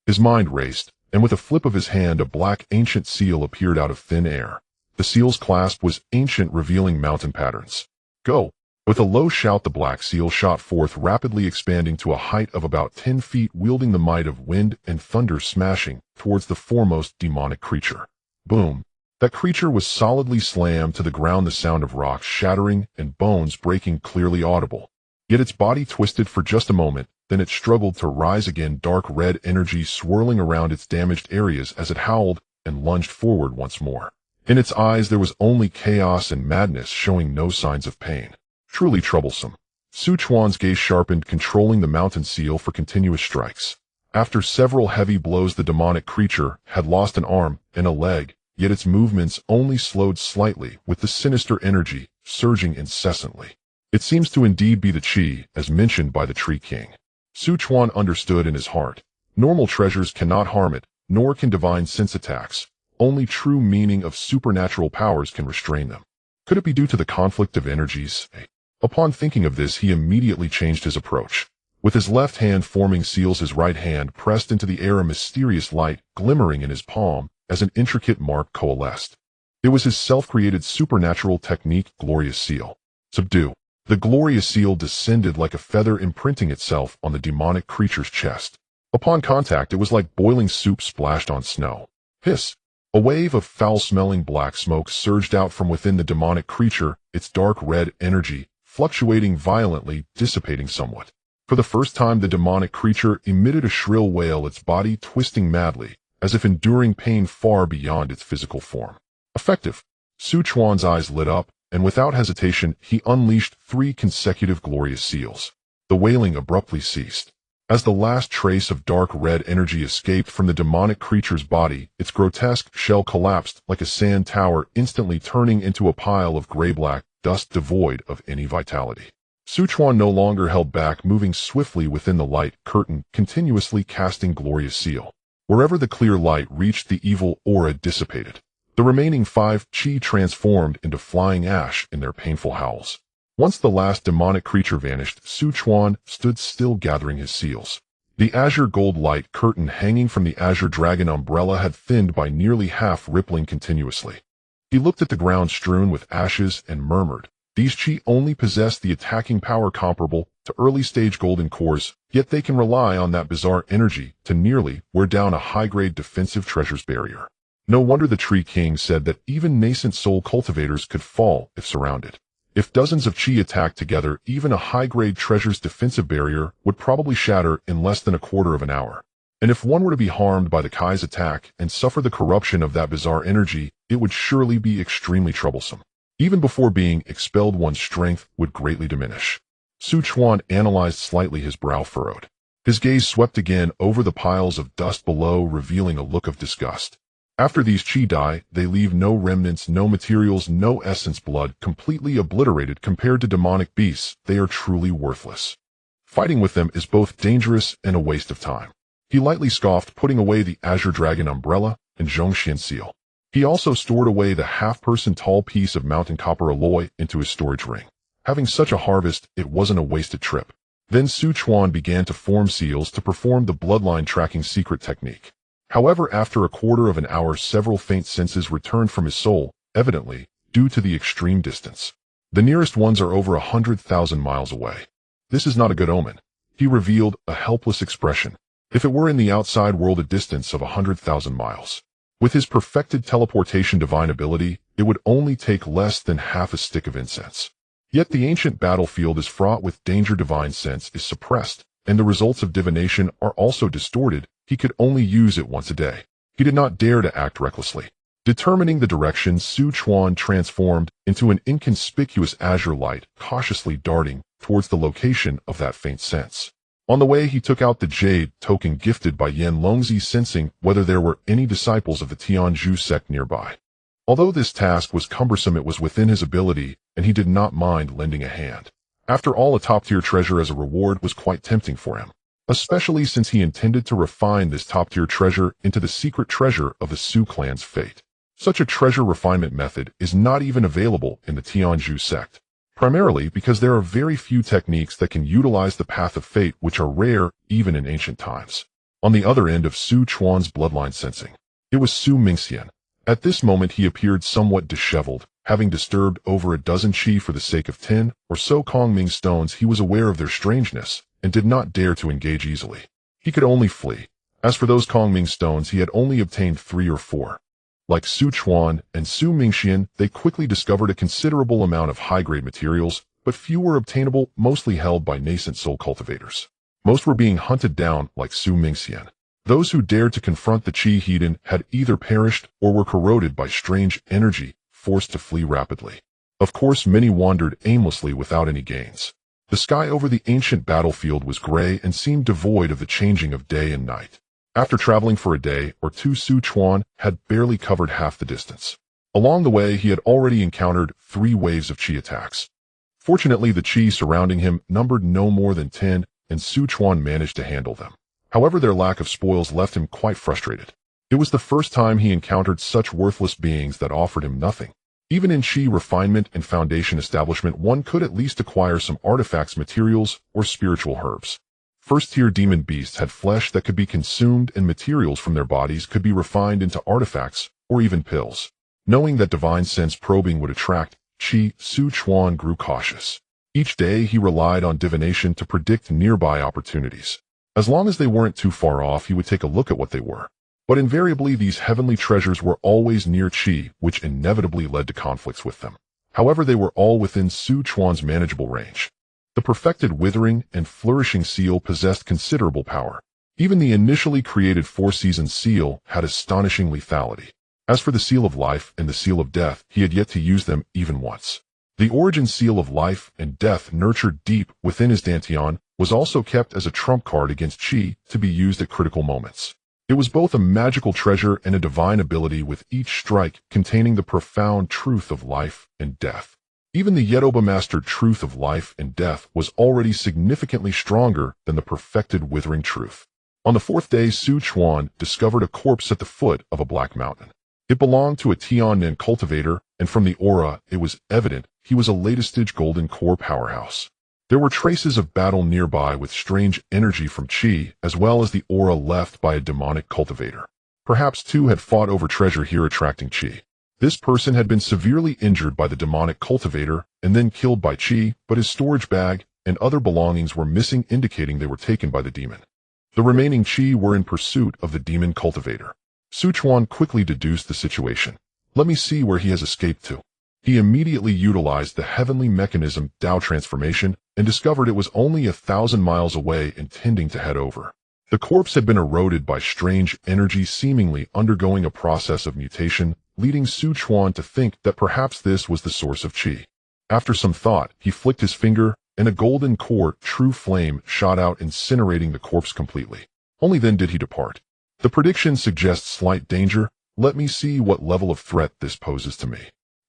Speaker 1: His mind raced, and with a flip of his hand a black ancient seal appeared out of thin air. The seal's clasp was ancient, revealing mountain patterns. Go! With a low shout, the black seal shot forth, rapidly expanding to a height of about 10 feet, wielding the might of wind and thunder, smashing towards the foremost demonic creature. Boom! That creature was solidly slammed to the ground, the sound of rocks shattering and bones breaking clearly audible. Yet its body twisted for just a moment, then it struggled to rise again, dark red energy swirling around its damaged areas as it howled and lunged forward once more. In its eyes there was only chaos and madness, showing no signs of pain. Truly troublesome. Su Chuan's gaze sharpened, controlling the mountain seal for continuous strikes. After several heavy blows, the demonic creature had lost an arm and a leg, yet its movements only slowed slightly, with the sinister energy surging incessantly. It seems to indeed be the Qi, as mentioned by the Tree King. Su Chuan understood in his heart. Normal treasures cannot harm it, nor can divine sense attacks. Only true meaning of supernatural powers can restrain them. Could it be due to the conflict of energies? Upon thinking of this, he immediately changed his approach. With his left hand forming seals, his right hand pressed into the air, a mysterious light glimmering in his palm as an intricate mark coalesced. It was his self-created supernatural technique, Glorious Seal. Subdue. The Glorious Seal descended like a feather, imprinting itself on the demonic creature's chest. Upon contact, it was like boiling soup splashed on snow. Hiss! A wave of foul-smelling black smoke surged out from within the demonic creature, its dark red energy fluctuating violently, dissipating somewhat. For the first time, the demonic creature emitted a shrill wail, its body twisting madly, as if enduring pain far beyond its physical form. Effective. Su Chuan's eyes lit up, and without hesitation, he unleashed 3 consecutive Glorious Seals. The wailing abruptly ceased. As the last trace of dark red energy escaped from the demonic creature's body, its grotesque shell collapsed like a sand tower, instantly turning into a pile of gray-black dust devoid of any vitality. Su Chuan no longer held back, moving swiftly within the light curtain, continuously casting Glorious Seal. Wherever the clear light reached, the evil aura dissipated. The remaining 5 Qi transformed into flying ash in their painful howls. Once the last demonic creature vanished, Su Chuan stood still, gathering his seals. The azure gold light curtain hanging from the Azure Dragon umbrella had thinned by nearly half, rippling continuously. He looked at the ground strewn with ashes and murmured, "These Qi only possess the attacking power comparable to early-stage golden cores, yet they can rely on that bizarre energy to nearly wear down a high-grade defensive treasures barrier." No wonder the Tree King said that even nascent soul cultivators could fall if surrounded. If dozens of Qi attacked together, even a high-grade treasure's defensive barrier would probably shatter in less than a quarter of an hour. And if one were to be harmed by the Kai's attack and suffer the corruption of that bizarre energy, it would surely be extremely troublesome. Even before being expelled, one's strength would greatly diminish. Chuan analyzed slightly, his brow furrowed. His gaze swept again over the piles of dust below, revealing a look of disgust. After these Qi die, they leave no remnants, no materials, no essence, blood, completely obliterated. Compared to demonic beasts, they are truly worthless. Fighting with them is both dangerous and a waste of time. He lightly scoffed, putting away the Azure Dragon umbrella and Zhongxian seal. He also stored away the half-person tall piece of mountain copper alloy into his storage ring. Having such a harvest, it wasn't a wasted trip. Then Chuan began to form seals to perform the bloodline tracking secret technique. However, after a quarter of an hour, several faint senses returned from his soul, evidently due to the extreme distance. The nearest ones are over 100,000 miles away. This is not a good omen. He revealed a helpless expression. If it were in the outside world, a distance of 100,000 miles. With his perfected teleportation divine ability, it would only take less than half a stick of incense. Yet the ancient battlefield is fraught with danger. Divine sense is suppressed, and the results of divination are also distorted. He could only use it once a day. He did not dare to act recklessly. Determining the direction, Chuan transformed into an inconspicuous azure light, cautiously darting towards the location of that faint sense. On the way, he took out the jade token gifted by Yan Longzi, sensing whether there were any disciples of the Tianzhu sect nearby. Although this task was cumbersome, it was within his ability, and he did not mind lending a hand. After all, a top-tier treasure as a reward was quite tempting for him, especially since he intended to refine this top-tier treasure into the secret treasure of the Su clan's fate. Such a treasure refinement method is not even available in the Tianzhu sect, primarily because there are very few techniques that can utilize the path of fate, which are rare even in ancient times. On the other end of Chuan's bloodline sensing, it was Su Mingxian. At this moment he appeared somewhat disheveled. Having disturbed over a dozen Qi for the sake of 10 or so Kongming stones, he was aware of their strangeness and did not dare to engage easily. He could only flee. As for those Kongming stones, he had only obtained 3 or 4. Like Chuan and Su Mingxian, they quickly discovered a considerable amount of high-grade materials, but few were obtainable, mostly held by nascent soul cultivators. Most were being hunted down like Su Mingxian. Those who dared to confront the Qi heathen had either perished or were corroded by strange energy, forced to flee rapidly. Of course, many wandered aimlessly without any gains. The sky over the ancient battlefield was gray and seemed devoid of the changing of day and night. After traveling for a day or two, Chuan had barely covered half the distance. Along the way, he had already encountered 3 waves of Qi attacks. Fortunately, the Qi surrounding him numbered no more than 10, and Chuan managed to handle them. However, their lack of spoils left him quite frustrated. It was the first time he encountered such worthless beings that offered him nothing. Even in Qi refinement and foundation establishment, one could at least acquire some artifacts, materials, or spiritual herbs. First-tier demon beasts had flesh that could be consumed, and materials from their bodies could be refined into artifacts or even pills. Knowing that divine sense probing would attract Qi, Chuan grew cautious. Each day he relied on divination to predict nearby opportunities. As long as they weren't too far off, he would take a look at what they were. But invariably, these heavenly treasures were always near Qi, which inevitably led to conflicts with them. However, they were all within Chuan's manageable range. The perfected withering and flourishing seal possessed considerable power. Even the initially created 4-season seal had astonishing lethality. As for the seal of life and the seal of death, he had yet to use them even once. The origin seal of life and death, nurtured deep within his dantian, was also kept as a trump card against Qi to be used at critical moments. It was both a magical treasure and a divine ability, with each strike containing the profound truth of life and death. Even the Yedoba-mastered truth of life and death was already significantly stronger than the perfected withering truth. On the 4th day, Chuan discovered a corpse at the foot of a black mountain. It belonged to a Tiannan cultivator, and from the aura, it was evident he was a latest-stage golden core powerhouse. There were traces of battle nearby with strange energy from Qi, as well as the aura left by a demonic cultivator. Perhaps 2 had fought over treasure here, attracting Qi. This person had been severely injured by the demonic cultivator and then killed by Qi, but his storage bag and other belongings were missing, indicating they were taken by the demon. The remaining Qi were in pursuit of the demon cultivator. Chuan quickly deduced the situation. Let me see where he has escaped to. He immediately utilized the heavenly mechanism Tao transformation and discovered it was only 1,000 miles away, intending to head over. The corpse had been eroded by strange energy, seemingly undergoing a process of mutation, leading Chuan to think that perhaps this was the source of qi. After some thought, he flicked his finger, and a golden core true flame shot out, incinerating the corpse completely. Only then did he depart. The prediction suggests slight danger. Let me see what level of threat this poses to me.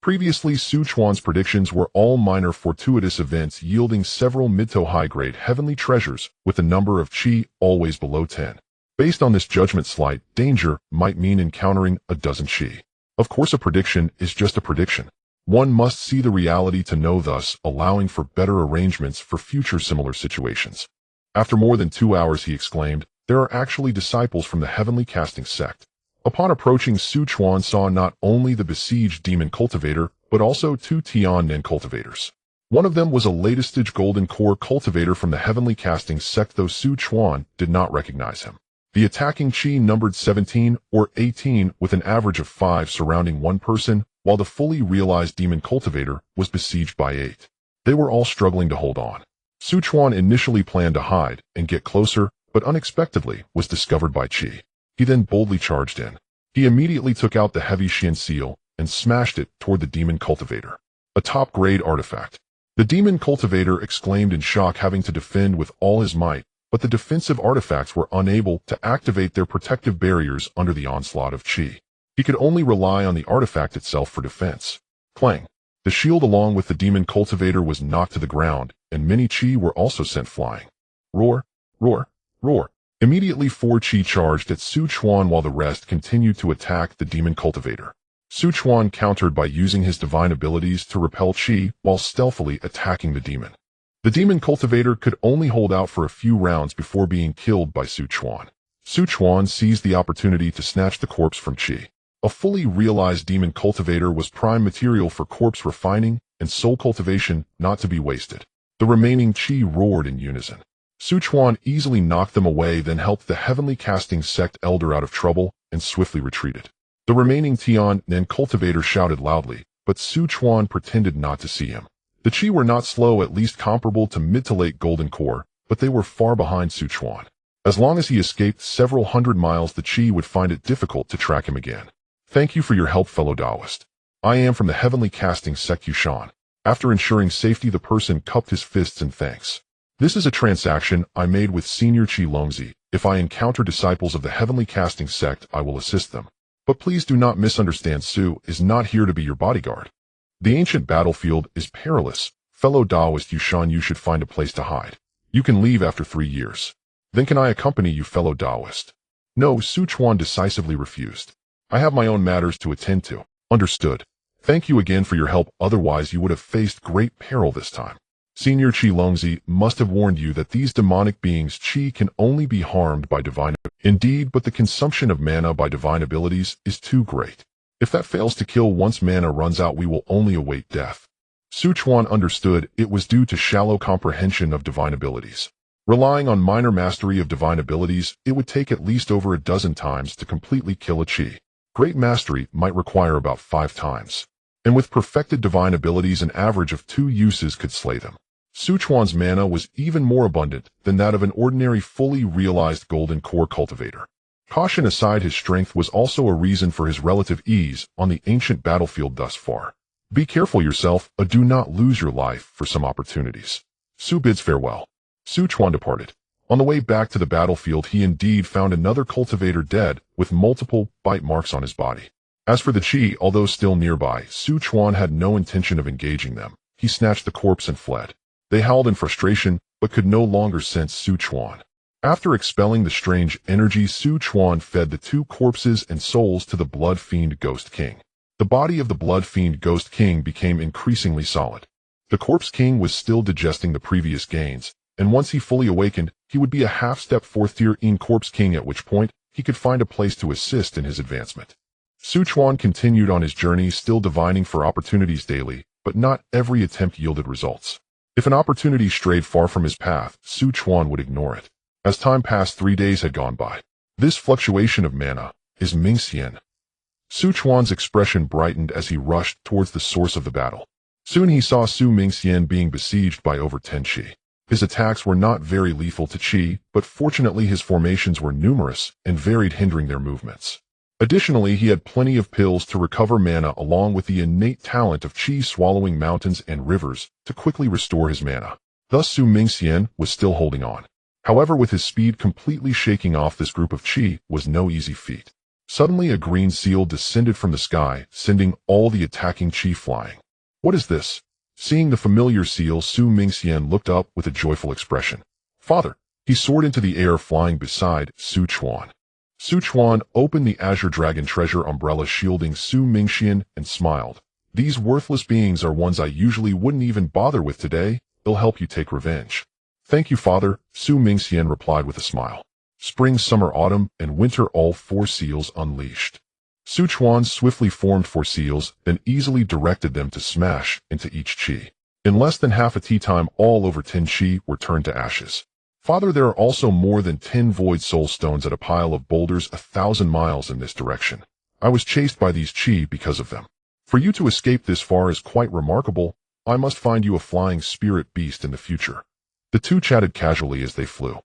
Speaker 1: Previously, Chuan's predictions were all minor fortuitous events, yielding several mid to high-grade heavenly treasures with a number of qi always below 10. Based on this judgment, slight danger might mean encountering a dozen qi. Of course, a prediction is just a prediction. One must see the reality to know, thus allowing for better arrangements for future similar situations. After more than 2 hours, he exclaimed, "There are actually disciples from the heavenly casting sect." Upon approaching, Chuan saw not only the besieged demon cultivator, but also 2 tenant cultivators. One of them was a latest-stage golden core cultivator from the heavenly casting sect, though Chuan did not recognize him. The attacking qi numbered 17 or 18, with an average of 5 surrounding one person, while the fully realized demon cultivator was besieged by 8. They were all struggling to hold on. Chuan initially planned to hide and get closer, but unexpectedly was discovered by qi. He then boldly charged in. He immediately took out the heavy Xian seal and smashed it toward the demon cultivator. A top-grade artifact. The demon cultivator exclaimed in shock, having to defend with all his might, but the defensive artifacts were unable to activate their protective barriers under the onslaught of qi. He could only rely on the artifact itself for defense. Clang! The shield along with the demon cultivator was knocked to the ground, and many qi were also sent flying. Roar! Roar! Roar! Immediately 4 qi charged at Chuan while the rest continued to attack the demon cultivator. Chuan countered by using his divine abilities to repel qi while stealthily attacking the demon. The demon cultivator could only hold out for a few rounds before being killed by Chuan. Chuan seized the opportunity to snatch the corpse from qi. A fully realized demon cultivator was prime material for corpse refining and soul cultivation, not to be wasted. The remaining qi roared in unison. Chuan easily knocked them away, then helped the heavenly casting sect elder out of trouble and swiftly retreated. The remaining tenant cultivator shouted loudly, but Chuan pretended not to see him. The qi were not slow, at least comparable to mid to late golden core, but they were far behind Chuan. As long as he escaped several hundred miles, the qi would find it difficult to track him again. Thank you for your help, fellow Taoist. I am from the heavenly casting sect Chuan. After ensuring safety, the person cupped his fists in thanks. This is a transaction I made with Senior Qi Longzi. If I encounter disciples of the heavenly casting sect, I will assist them. But please do not misunderstand, Su is not here to be your bodyguard. The ancient battlefield is perilous. Fellow Taoist Yushan, you should find a place to hide. You can leave after 3 years. Then can I accompany you, fellow Taoist? No, Chuan decisively refused. I have my own matters to attend to. Understood. Thank you again for your help, otherwise you would have faced great peril this time. Senior Qi Longzi must have warned you that these demonic beings' qi can only be harmed by divine. Indeed, but the consumption of mana by divine abilities is too great. If that fails to kill once mana runs out, we will only await death. Chuan understood it was due to shallow comprehension of divine abilities. Relying on minor mastery of divine abilities, it would take at least over a dozen times to completely kill a qi. Great mastery might require about 5 times. And with perfected divine abilities, an average of 2 uses could slay them. Chuan's mana was even more abundant than that of an ordinary fully realized golden core cultivator. Caution aside, his strength was also a reason for his relative ease on the ancient battlefield thus far. Be careful yourself, do not lose your life for some opportunities. Su bids farewell. Chuan departed. On the way back to the battlefield, he indeed found another cultivator dead, with multiple bite marks on his body. As for the qi, although still nearby, Chuan had no intention of engaging them. He snatched the corpse and fled. They howled in frustration, but could no longer sense Chuan. After expelling the strange energy, Chuan fed the 2 corpses and souls to the Blood Fiend Ghost King. The body of the Blood Fiend Ghost King became increasingly solid. The Corpse King was still digesting the previous gains, and once he fully awakened, he would be a half-step 4th-tier Corpse King, at which point he could find a place to assist in his advancement. Chuan continued on his journey, still divining for opportunities daily, but not every attempt yielded results. If an opportunity strayed far from his path, Chuan would ignore it. As time passed, 3 days had gone by. This fluctuation of mana is Mingxian. Su Chuan's expression brightened as he rushed towards the source of the battle. Soon he saw Su Mingxian being besieged by over 10 qi. His attacks were not very lethal to qi, but fortunately his formations were numerous and varied, hindering their movements. Additionally, he had plenty of pills to recover mana along with the innate talent of qi swallowing mountains and rivers to quickly restore his mana. Thus Su Mingxian was still holding on. However, with his speed completely shaking off this group of qi was no easy feat. Suddenly a green seal descended from the sky, sending all the attacking qi flying. What is this? Seeing the familiar seal, Su Mingxian looked up with a joyful expression. Father! He soared into the air, flying beside Su Chuan. Su Chuan opened the Azure Dragon treasure umbrella shielding Su Mingxian and smiled. These worthless beings are ones I usually wouldn't even bother with today. They'll help you take revenge. Thank you, Father, Su Mingxian replied with a smile. Spring, summer, autumn, and winter, all 4 seals unleashed. Su Chuan swiftly formed 4 seals, then easily directed them to smash into each qi. In less than half a tea time, all over 10 qi were turned to ashes. Father, there are also more than 10 void soul stones at a pile of boulders 1,000 miles in this direction. I was chased by these qi because of them. For you to escape this far is quite remarkable. I must find you a flying spirit beast in the future. The two chatted casually as they flew.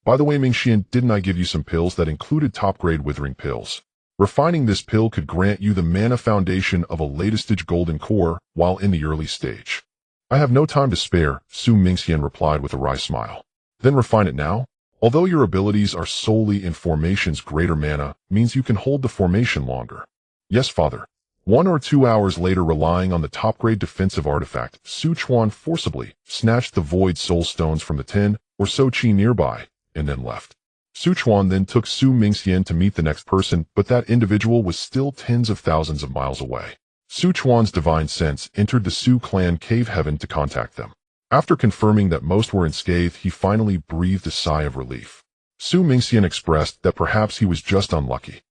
Speaker 1: By the way, Mingxian, didn't I give you some pills that included top-grade withering pills? Refining this pill could grant you the mana foundation of a latest-stage golden core while in the early stage. I have no time to spare, Su Mingxian replied with a wry smile. Then refine it now? Although your abilities are solely in formation's greater mana, means you can hold the formation longer. Yes, Father. 1 or 2 hours later, relying on the top-grade defensive artifact, Su Chuan forcibly snatched the void soul stones from the 10 or so qi nearby, and then left. Su Chuan then took Su Mingxian to meet the next person, but that individual was still tens of thousands of miles away. Su Chuan's divine sense entered the Su clan cave heaven to contact them. After confirming that most were unscathed, he finally breathed a sigh of relief. Su Mingxian expressed that perhaps he was just unlucky.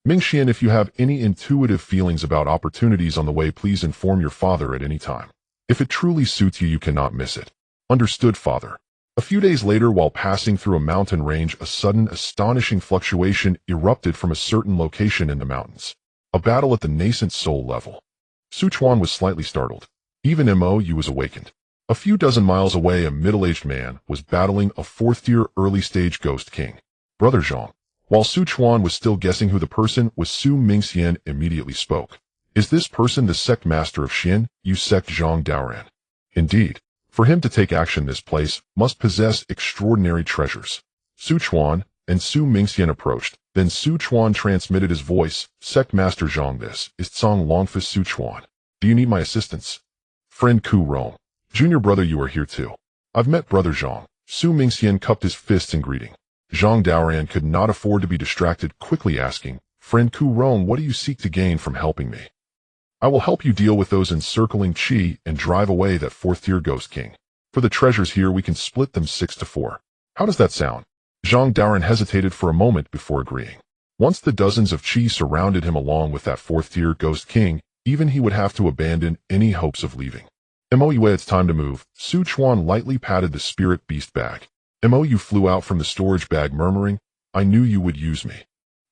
Speaker 1: Mingxian, if you have any intuitive feelings about opportunities on the way, please inform your father at any time. If it truly suits you, you cannot miss it. Understood, Father. A few days later, while passing through a mountain range, a sudden, astonishing fluctuation erupted from a certain location in the mountains. A battle at the nascent soul level. Su Chuan was slightly startled. Even Mo was awakened. A few dozen miles away, a middle-aged man was battling a 4th-tier early-stage ghost king, Brother Zhang. While Su Chuan was still guessing who the person was, Su Mingxian immediately spoke. Is this person the sect master of Xin, you sect Zhang Daoran? Indeed. For him to take action, this place must possess extraordinary treasures. Su Chuan and Su Mingxian approached. Then Su Chuan transmitted his voice. Sect Master Zhang, this is Tsang Longfus Su Chuan. Do you need my assistance? Friend Ku Rome. Junior brother, you are here too. I've met Brother Zhang. Su Mingxian cupped his fists in greeting. Zhang Daoran could not afford to be distracted, quickly asking, Friend Ku Rome, what do you seek to gain from helping me? I will help you deal with those encircling qi and drive away that 4th-tier ghost king. For the treasures here, we can split them 6 to 4. How does that sound? Zhang Daoran hesitated for a moment before agreeing. Once the dozens of qi surrounded him along with that 4th-tier ghost king, even he would have to abandon any hopes of leaving. Mou, it's time to move. Su Chuan lightly patted the spirit beast bag. Mou flew out from the storage bag murmuring, I knew you would use me.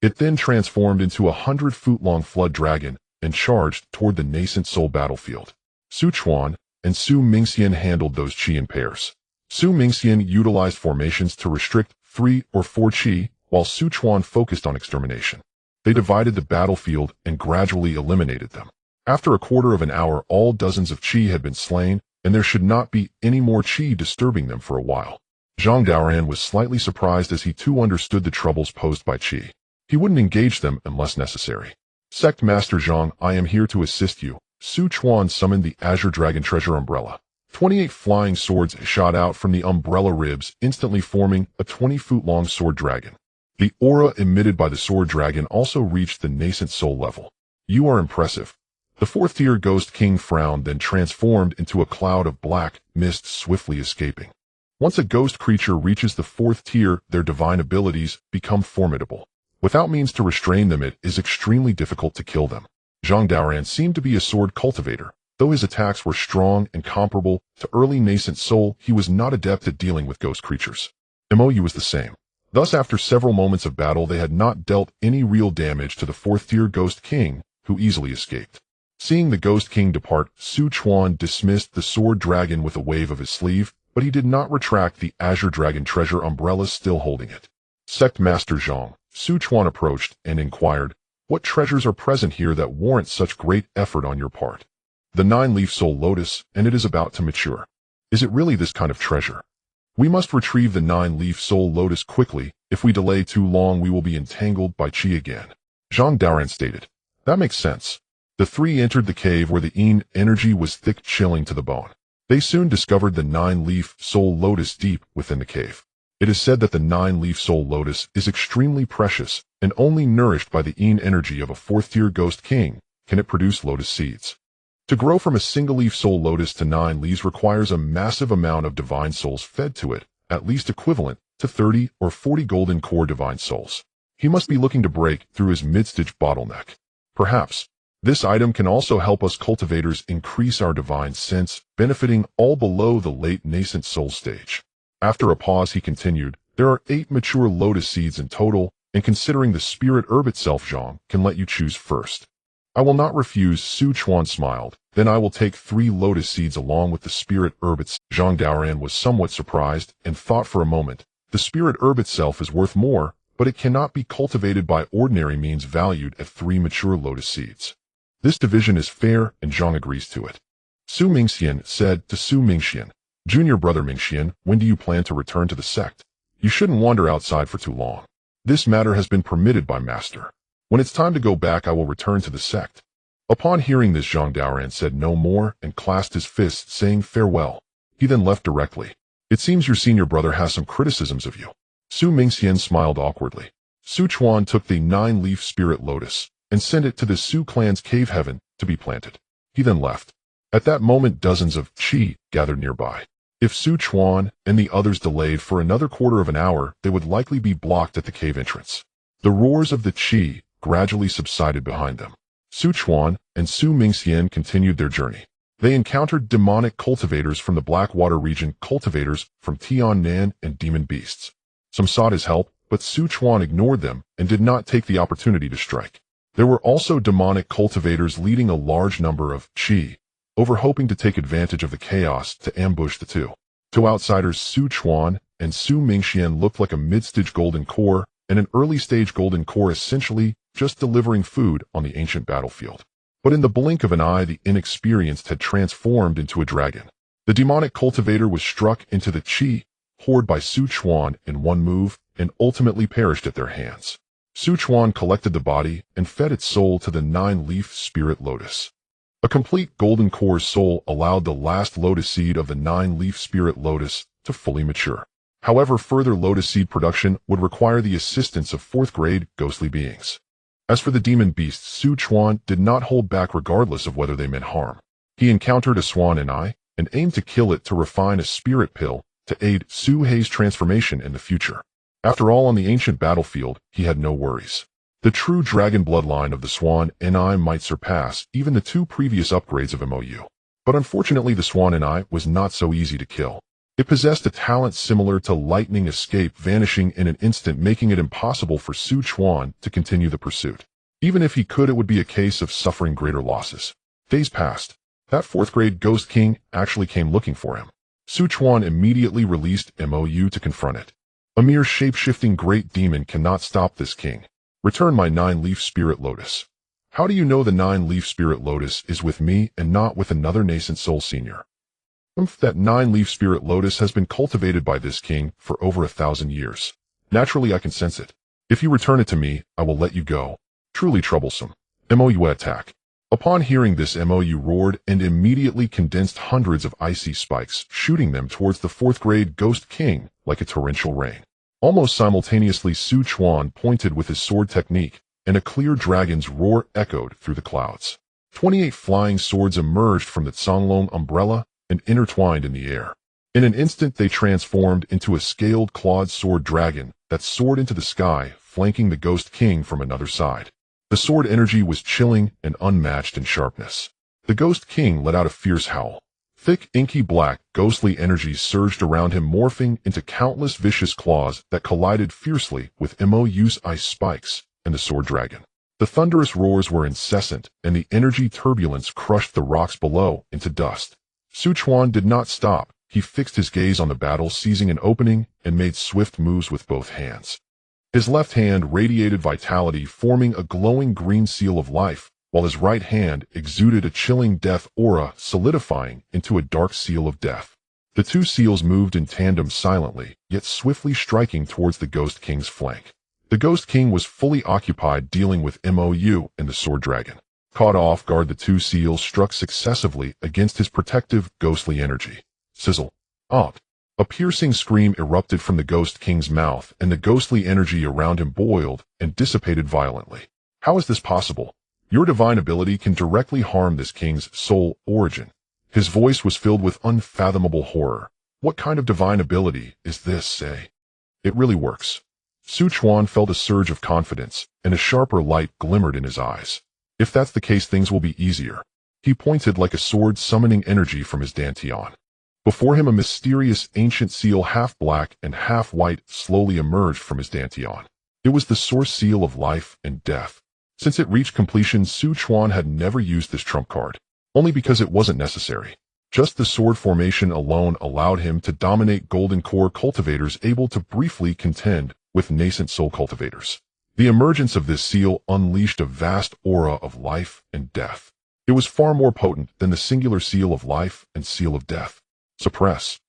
Speaker 1: It then transformed into a 100-foot-long flood dragon and charged toward the nascent soul battlefield. Su Chuan and Su Mingxian handled those qi in pairs. Su Mingxian utilized formations to restrict 3 or 4 qi, while Su Chuan focused on extermination. They divided the battlefield and gradually eliminated them. After a quarter of an hour, all dozens of qi had been slain, and there should not be any more qi disturbing them for a while. Zhang Daoran was slightly surprised as he too understood the troubles posed by qi. He wouldn't engage them unless necessary. Sect Master Zhang, I am here to assist you. Su Chuan summoned the Azure Dragon treasure umbrella. 28 flying swords shot out from the umbrella ribs, instantly forming a 20-foot-long sword dragon. The aura emitted by the sword dragon also reached the nascent soul level. You are impressive. The 4th-tier ghost king frowned, then transformed into a cloud of black mist, swiftly escaping. Once a ghost creature reaches the 4th tier, their divine abilities become formidable. Without means to restrain them, it is extremely difficult to kill them. Zhang Daoran seemed to be a sword cultivator. Though his attacks were strong and comparable to early nascent soul, he was not adept at dealing with ghost creatures. Mou was the same. Thus, after several moments of battle, they had not dealt any real damage to the 4th-tier ghost king, who easily escaped. Seeing the Ghost King depart, Chuan dismissed the sword dragon with a wave of his sleeve, but he did not retract the Azure Dragon treasure umbrella, still holding it. Sect Master Zhang, Chuan approached and inquired, "What treasures are present here that warrant such great effort on your part?" "The 9-leaf soul lotus, and it is about to mature." "Is it really this kind of treasure?" "We must retrieve the 9-leaf soul lotus quickly. If we delay too long, we will be entangled by qi again," Zhang Daoran stated. "That makes sense." The three entered the cave where the Yin energy was thick, chilling to the bone. They soon discovered the 9-leaf soul lotus deep within the cave. It is said that the 9-leaf soul lotus is extremely precious, and only nourished by the Yin energy of a 4th-tier Ghost King can it produce lotus seeds. To grow from a single-leaf soul lotus to 9 leaves requires a massive amount of divine souls fed to it, at least equivalent to 30 or 40 golden core divine souls. He must be looking to break through his mid-stage bottleneck. Perhaps this item can also help us cultivators increase our divine sense, benefiting all below the late nascent soul stage. After a pause, he continued, "There are 8 mature lotus seeds in total, and considering the spirit herb itself, Zhang can let you choose first." "I will not refuse," Chuan smiled. "Then I will take 3 lotus seeds along with the spirit herb itself." Zhang Daoran was somewhat surprised and thought for a moment. The spirit herb itself is worth more, but it cannot be cultivated by ordinary means, valued at 3 mature lotus seeds. This division is fair, and Zhang agrees to it. Su Mingxian said to Su Mingxian, "Junior brother Mingxian, when do you plan to return to the sect? You shouldn't wander outside for too long. This matter has been permitted by Master. When it's time to go back, I will return to the sect." Upon hearing this, Zhang Daoran said no more and clasped his fists, saying farewell. He then left directly. "It seems your senior brother has some criticisms of you." Su Mingxian smiled awkwardly. Chuan took the 9-leaf spirit lotus and sent it to the Su clan's cave heaven to be planted. He then left. At that moment, dozens of qi gathered nearby. If Chuan and the others delayed for another quarter of an hour, they would likely be blocked at the cave entrance. The roars of the qi gradually subsided behind them. Chuan and Su Mingxian continued their journey. They encountered demonic cultivators from the Blackwater region, cultivators from Tiannan, and demon beasts. Some sought his help, but Chuan ignored them and did not take the opportunity to strike. There were also demonic cultivators leading a large number of qi, over hoping to take advantage of the chaos to ambush the two. To outsiders, Chuan and Su Mingxian looked like a mid-stage golden core and an early-stage golden core, essentially just delivering food on the ancient battlefield. But in the blink of an eye, the inexperienced had transformed into a dragon. The demonic cultivator was struck into the qi poured by Chuan in one move and ultimately perished at their hands. Chuan collected the body and fed its soul to the 9-leaf spirit lotus. A complete golden core soul allowed the last lotus seed of the 9-leaf spirit lotus to fully mature. However, further lotus seed production would require the assistance of 4th-grade ghostly beings. As for the demon beasts, Chuan did not hold back regardless of whether they meant harm. He encountered a swan and eye and aimed to kill it to refine a spirit pill to aid Su Hei's transformation in the future. After all, on the ancient battlefield, he had no worries. The true dragon bloodline of the Swan and I might surpass even the 2 previous upgrades of MOU. But unfortunately, the Swan and I was not so easy to kill. It possessed a talent similar to lightning escape, vanishing in an instant, making it impossible for Chuan to continue the pursuit. Even if he could, it would be a case of suffering greater losses. Days passed. That 4th-grade Ghost King actually came looking for him. Chuan immediately released MOU to confront it. "A mere shape-shifting great demon cannot stop this king. Return my 9-leaf spirit lotus." "How do you know the 9-leaf spirit lotus is with me and not with another nascent soul senior?" "That 9-leaf spirit lotus has been cultivated by this king for over 1,000 years. Naturally, I can sense it. If you return it to me, I will let you go." Truly troublesome. MOU attack. Upon hearing this, MOU roared and immediately condensed hundreds of icy spikes, shooting them towards the 4th-grade Ghost King like a torrential rain. Almost simultaneously, Chuan pointed with his sword technique, and a clear dragon's roar echoed through the clouds. 28 flying swords emerged from the Songlong umbrella and intertwined in the air. In an instant, they transformed into a scaled clawed sword dragon that soared into the sky, flanking the Ghost King from another side. The sword energy was chilling and unmatched in sharpness. The Ghost King let out a fierce howl. Thick, inky black, ghostly energies surged around him, morphing into countless vicious claws that collided fiercely with MOU's ice spikes and the sword dragon. The thunderous roars were incessant, and the energy turbulence crushed the rocks below into dust. Chuan did not stop. He fixed his gaze on the battle, seizing an opening, and made swift moves with both hands. His left hand radiated vitality, forming a glowing green seal of life, while his right hand exuded a chilling death aura, solidifying into a dark seal of death. The two seals moved in tandem silently, yet swiftly striking towards the Ghost King's flank. The Ghost King was fully occupied dealing with Mou and the Sword Dragon. Caught off guard, the two seals struck successively against his protective, ghostly energy. Sizzle. Out. A piercing scream erupted from the Ghost King's mouth, and the ghostly energy around him boiled and dissipated violently. How is this possible? Your divine ability can directly harm this king's soul origin. His voice was filled with unfathomable horror. What kind of divine ability is this, say? It really works. Chuan felt a surge of confidence, and a sharper light glimmered in his eyes. If that's the case, things will be easier. He pointed like a sword, summoning energy from his dantian. Before him, a mysterious ancient seal, half black and half white, slowly emerged from his dantian. It was the source seal of life and death. Since it reached completion, Chuan had never used this trump card, only because it wasn't necessary. Just the sword formation alone allowed him to dominate golden core cultivators, able to briefly contend with nascent soul cultivators. The emergence of this seal unleashed a vast aura of life and death. It was far more potent than the singular seal of life and seal of death. Suppress.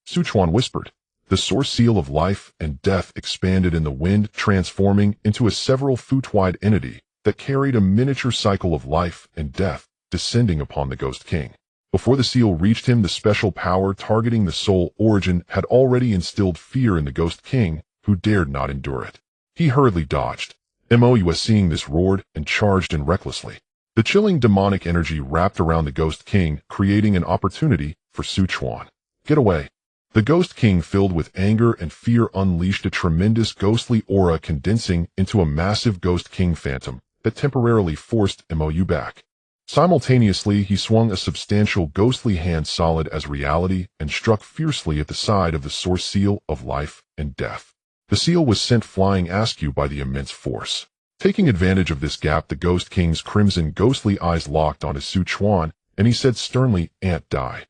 Speaker 1: Chuan whispered. The source seal of life and death expanded in the wind, transforming into a several-foot-wide entity that carried a miniature cycle of life and death, descending upon the Ghost King. Before the seal reached him, the special power targeting the soul origin had already instilled fear in the Ghost King, who dared not endure it. He hurriedly dodged. Mou, seeing this, roared and charged in recklessly. The chilling demonic energy wrapped around the Ghost King, creating an opportunity for Chuan. Get away. The Ghost King, filled with anger and fear, unleashed a tremendous ghostly aura, condensing into a massive Ghost King phantom that temporarily forced Mou back. Simultaneously, he swung a substantial ghostly hand, solid as reality, and struck fiercely at the side of the source seal of life and death. The seal was sent flying askew by the immense force. Taking advantage of this gap, the Ghost King's crimson ghostly eyes locked onto Chuan, and he said sternly, "Ant die.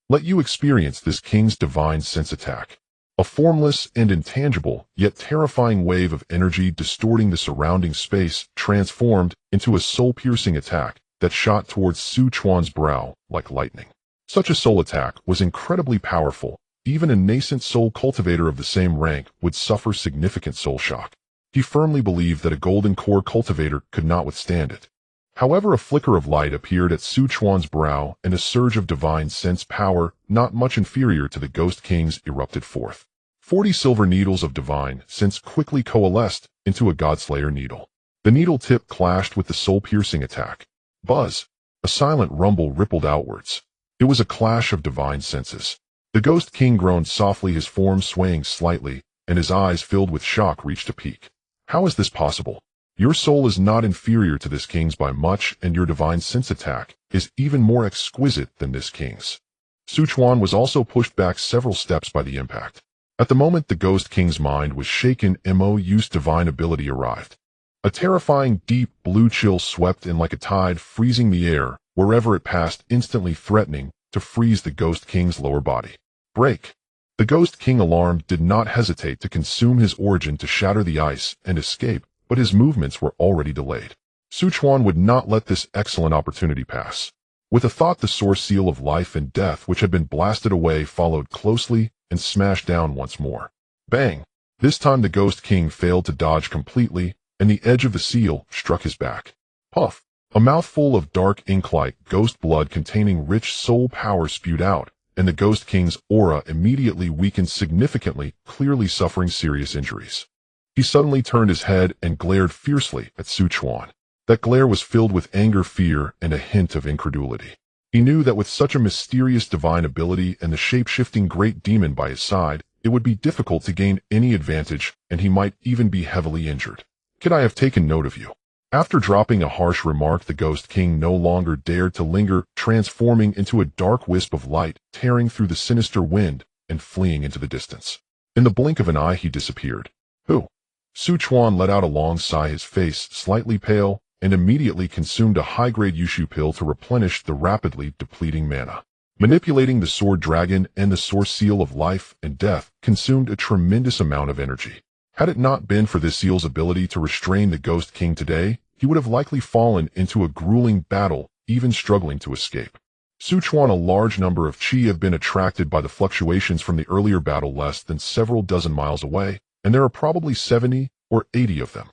Speaker 1: Let you experience this king's divine sense attack." A formless and intangible, yet terrifying wave of energy distorting the surrounding space transformed into a soul-piercing attack that shot towards Chuan's brow like lightning. Such a soul attack was incredibly powerful. Even a nascent soul cultivator of the same rank would suffer significant soul shock. He firmly believed that a golden core cultivator could not withstand it. However, a flicker of light appeared at Chuan's brow, and a surge of divine sense power, not much inferior to the Ghost King's, erupted forth. 40 silver needles of divine sense quickly coalesced into a Godslayer needle. The needle tip clashed with the soul-piercing attack. Buzz! A silent rumble rippled outwards. It was a clash of divine senses. The Ghost King groaned softly, his form swaying slightly, and his eyes, filled with shock, reached a peak. How is this possible? Your soul is not inferior to this king's by much, and your divine sense attack is even more exquisite than this king's. Chuan was also pushed back several steps by the impact. At the moment the Ghost King's mind was shaken, Mou's divine ability arrived. A terrifying deep blue chill swept in like a tide, freezing the air wherever it passed, instantly threatening to freeze the Ghost King's lower body. Break! The Ghost King, alarmed, did not hesitate to consume his origin to shatter the ice and escape, but his movements were already delayed. Chuan would not let this excellent opportunity pass. With a thought, the source seal of life and death, which had been blasted away, followed closely and smashed down once more. Bang! This time the Ghost King failed to dodge completely, and the edge of the seal struck his back. Puff! A mouthful of dark ink-like ghost blood containing rich soul power spewed out, and the Ghost King's aura immediately weakened significantly, clearly suffering serious injuries. He suddenly turned his head and glared fiercely at Chuan. That glare was filled with anger, fear, and a hint of incredulity. He knew that with such a mysterious divine ability and the shape-shifting great demon by his side, it would be difficult to gain any advantage, and he might even be heavily injured. "Could I have taken note of you?" After dropping a harsh remark, the Ghost King no longer dared to linger, transforming into a dark wisp of light, tearing through the sinister wind and fleeing into the distance. In the blink of an eye, he disappeared. Who? Chuan let out a long sigh, his face slightly pale, and immediately consumed a high-grade Yushu pill to replenish the rapidly depleting mana. Manipulating the sword dragon and the source seal of life and death consumed a tremendous amount of energy. Had it not been for this seal's ability to restrain the Ghost King today, he would have likely fallen into a grueling battle, even struggling to escape. Chuan, a large number of chi have been attracted by the fluctuations from the earlier battle less than several dozen miles away, and there are probably 70 or 80 of them.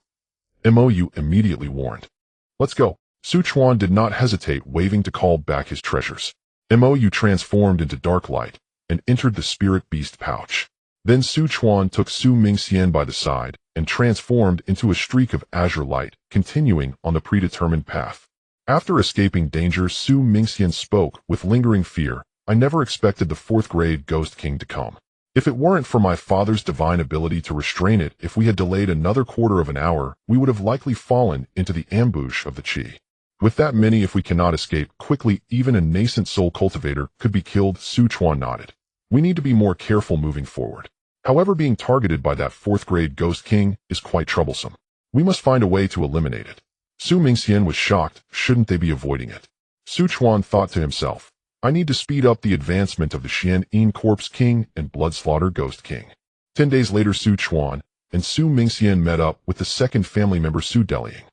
Speaker 1: Mou immediately warned. Let's go. Chuan did not hesitate, waving to call back his treasures. Mou transformed into dark light and entered the spirit beast pouch. Then Chuan took Su Mingxian by the side and transformed into a streak of azure light, continuing on the predetermined path. After escaping danger, Su Mingxian spoke with lingering fear. I never expected the 4th grade Ghost King to come. If it weren't for my father's divine ability to restrain it, if we had delayed another quarter of an hour, we would have likely fallen into the ambush of the Qi. With that many, if we cannot escape quickly, even a nascent soul cultivator could be killed. Chuan nodded. We need to be more careful moving forward. However, being targeted by that 4th grade Ghost King is quite troublesome. We must find a way to eliminate it. Su Mingxian was shocked. Shouldn't they be avoiding it? Chuan thought to himself. I need to speed up the advancement of the Xian Yin Corpse King and Blood Slaughter Ghost King. 10 days later, Chuan and Su Mingxian met up with the second family member, Su Delying.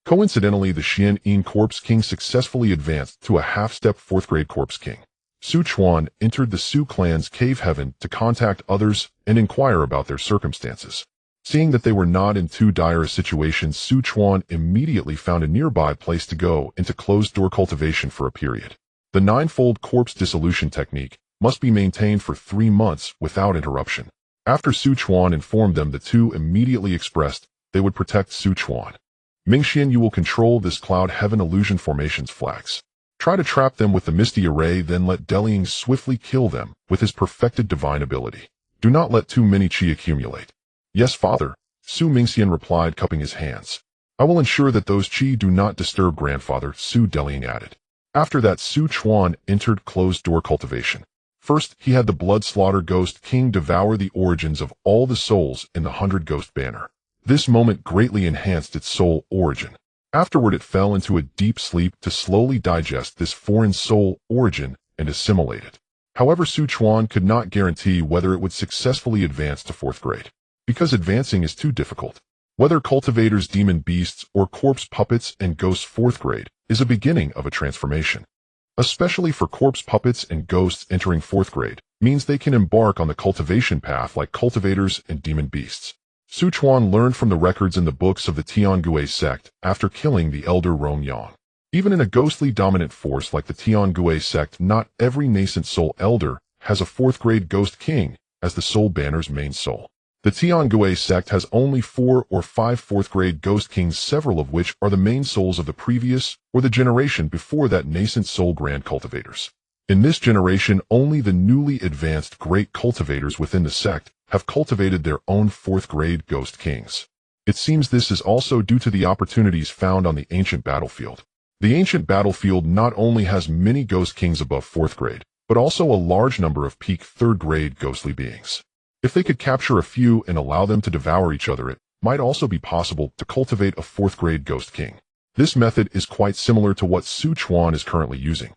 Speaker 1: Coincidentally, the Xian Yin Corpse King successfully advanced to a half-step 4th grade Corpse King. Chuan entered the Su clan's cave heaven to contact others and inquire about their circumstances. Seeing that they were not in too dire a situation, Chuan immediately found a nearby place to go into closed-door cultivation for a period. The 9-fold corpse dissolution technique must be maintained for 3 months without interruption. After Chuan informed them, the two immediately expressed they would protect Chuan. Mingxian, you will control this cloud heaven illusion formation's flags. Try to trap them with the misty array, then let Delying swiftly kill them with his perfected divine ability. Do not let too many chi accumulate. Yes, father, Su Mingxian replied, cupping his hands. I will ensure that those chi do not disturb grandfather, Su Delying added. After that, Chuan entered closed-door cultivation. First, he had the Blood Slaughter Ghost King devour the origins of all the souls in the 100 Ghost banner. This moment greatly enhanced its soul origin. Afterward, it fell into a deep sleep to slowly digest this foreign soul origin and assimilate it. However, Chuan could not guarantee whether it would successfully advance to 4th grade. Because advancing is too difficult. Whether cultivators, demon beasts, or corpse puppets and ghosts, 4th grade is a beginning of a transformation. Especially for corpse puppets and ghosts, entering 4th grade means they can embark on the cultivation path like cultivators and demon beasts. Chuan learned from the records in the books of the Tiangui sect after killing the elder Rong Yang. Even in a ghostly dominant force like the Tiangui sect, not every nascent soul elder has a 4th grade Ghost King as the soul banner's main soul. The Tiangui sect has only 4 or 5 4th grade Ghost Kings, several of which are the main souls of the previous or the generation before that nascent soul grand cultivators. In this generation, only the newly advanced great cultivators within the sect have cultivated their own 4th grade Ghost Kings. It seems this is also due to the opportunities found on the ancient battlefield. The ancient battlefield not only has many Ghost Kings above 4th grade, but also a large number of peak 3rd grade ghostly beings. If they could capture a few and allow them to devour each other, it might also be possible to cultivate a 4th grade Ghost King. This method is quite similar to what Chuan is currently using.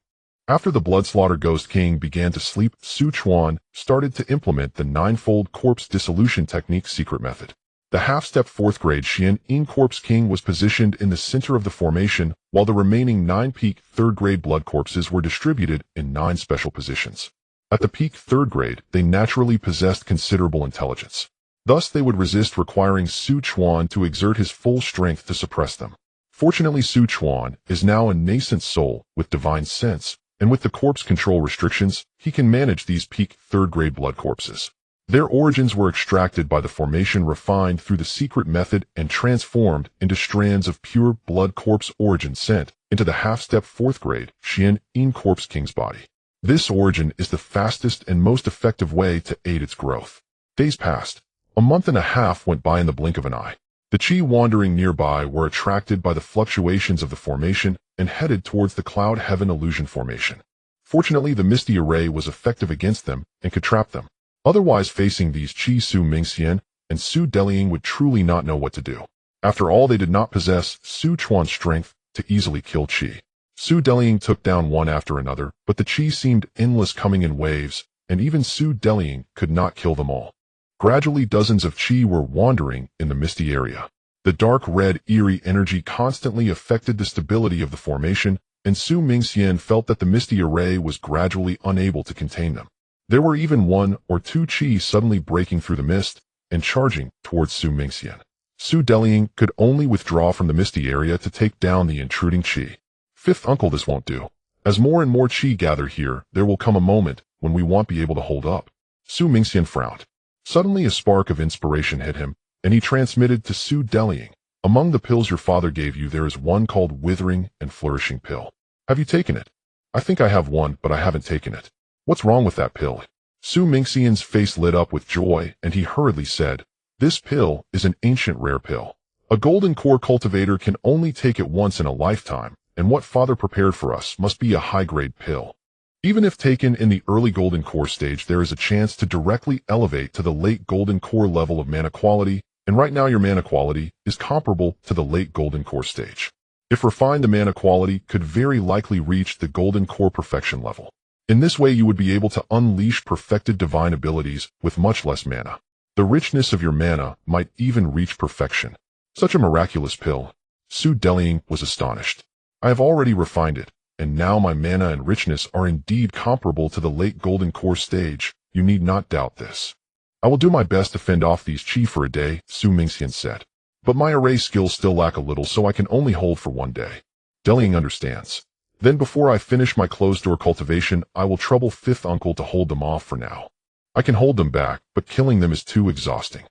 Speaker 1: After the Blood Slaughter Ghost King began to sleep, Chuan started to implement the 9-fold corpse dissolution technique secret method. The half-step 4th grade Xian Yin Corpse King was positioned in the center of the formation, while the remaining 9 peak 3rd grade blood corpses were distributed in 9 special positions. At the peak 3rd grade, they naturally possessed considerable intelligence. Thus, they would resist, requiring Chuan to exert his full strength to suppress them. Fortunately, Chuan is now a nascent soul with divine sense, and with the corpse control restrictions, he can manage these peak 3rd grade blood corpses. Their origins were extracted by the formation, refined through the secret method, and transformed into strands of pure blood corpse origin sent into the half-step 4th grade Xian Yin Corpse King's body. This origin is the fastest and most effective way to aid its growth. Days passed. A month and a half went by in the blink of an eye. The Qi wandering nearby were attracted by the fluctuations of the formation and headed towards the cloud heaven illusion formation. Fortunately, the misty array was effective against them and could trap them. Otherwise, facing these Qi, Su Mingxian and Su Delying would truly not know what to do. After all, they did not possess Su Chuan's strength to easily kill Qi. Su Delying took down one after another, but the Qi seemed endless, coming in waves, and even Su Delying could not kill them all. Gradually, dozens of Qi were wandering in the misty area. The dark red, eerie energy constantly affected the stability of the formation, and Su Mingxian felt that the misty array was gradually unable to contain them. There were even one or two Qi suddenly breaking through the mist and charging towards Su Mingxian. Su Delying could only withdraw from the misty area to take down the intruding Qi. Fifth uncle, this won't do. As more and more Qi gather here, there will come a moment when we won't be able to hold up. Su Mingxian frowned. Suddenly a spark of inspiration hit him, and he transmitted to Su Delying. Among the pills your father gave you, there is one called Withering and Flourishing Pill. Have you taken it? I think I have one, but I haven't taken it. What's wrong with that pill? Su Mingxian's face lit up with joy, and he hurriedly said, this pill is an ancient rare pill. A golden core cultivator can only take it once in a lifetime, and what father prepared for us must be a high-grade pill. Even if taken in the early golden core stage, there is a chance to directly elevate to the late golden core level of mana quality, and right now your mana quality is comparable to the late golden core stage. If refined, the mana quality could very likely reach the golden core perfection level. In this way, you would be able to unleash perfected divine abilities with much less mana. The richness of your mana might even reach perfection. Such a miraculous pill. Su Delying was astonished. I have already refined it, and now my mana and richness are indeed comparable to the late golden core stage. You need not doubt this. I will do my best to fend off these Qi for a day, Su Mingxian said. But my array skills still lack a little, so I can only hold for one day. Delying understands. Then before I finish my closed-door cultivation, I will trouble fifth uncle to hold them off for now. I can hold them back, but killing them is too exhausting.